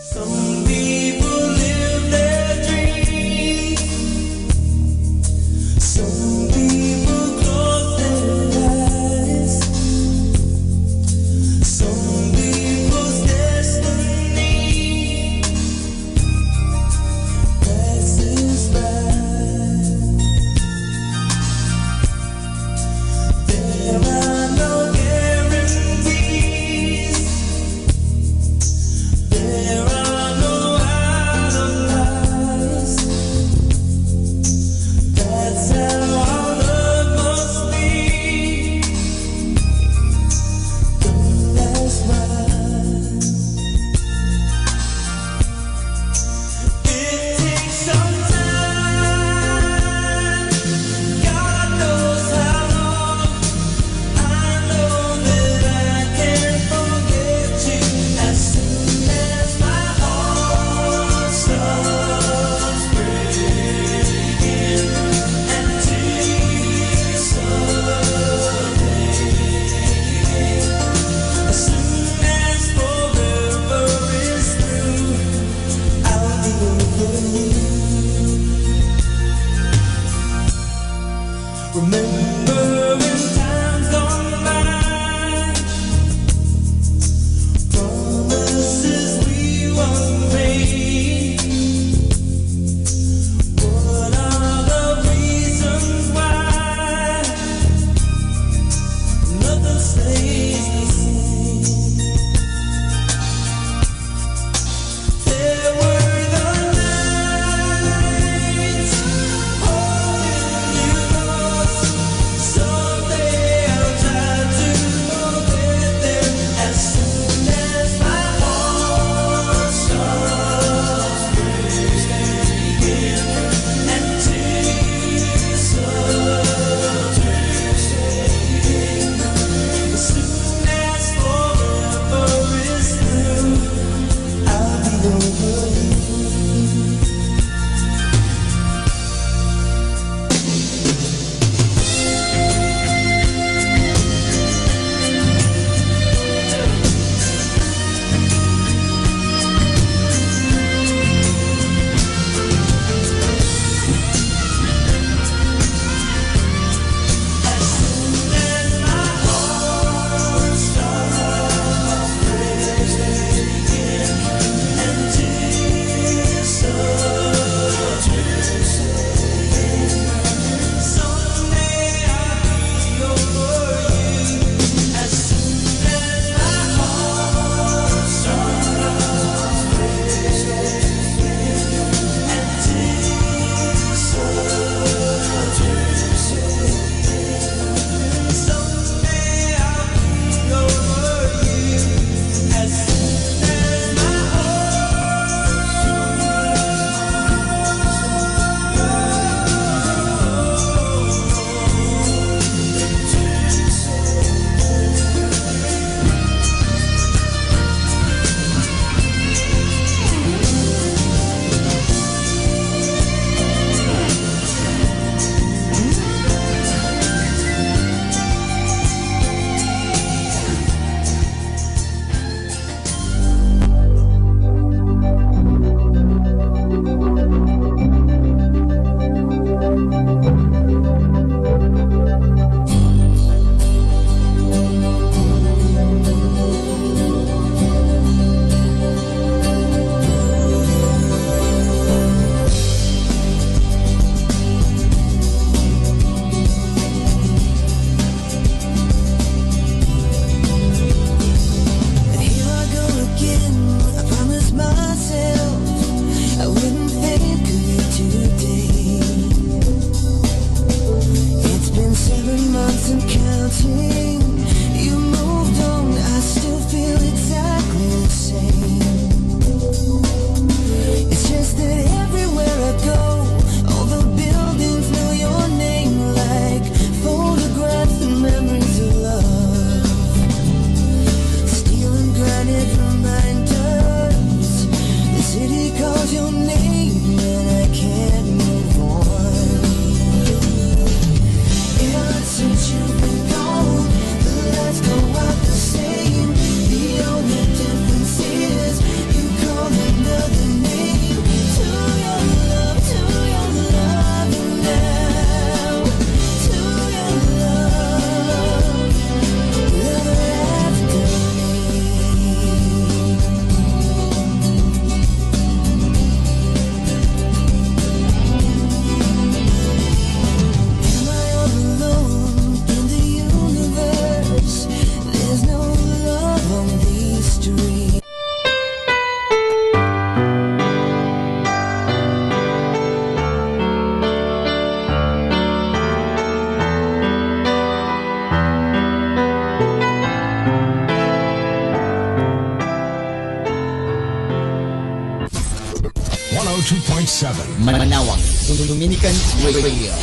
Manawag Dominican Radio.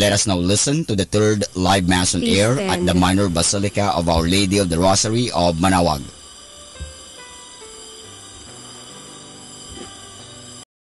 Let us now listen to the third live Mass on air at the Minor Basilica of Our Lady of the Rosary of Manawag.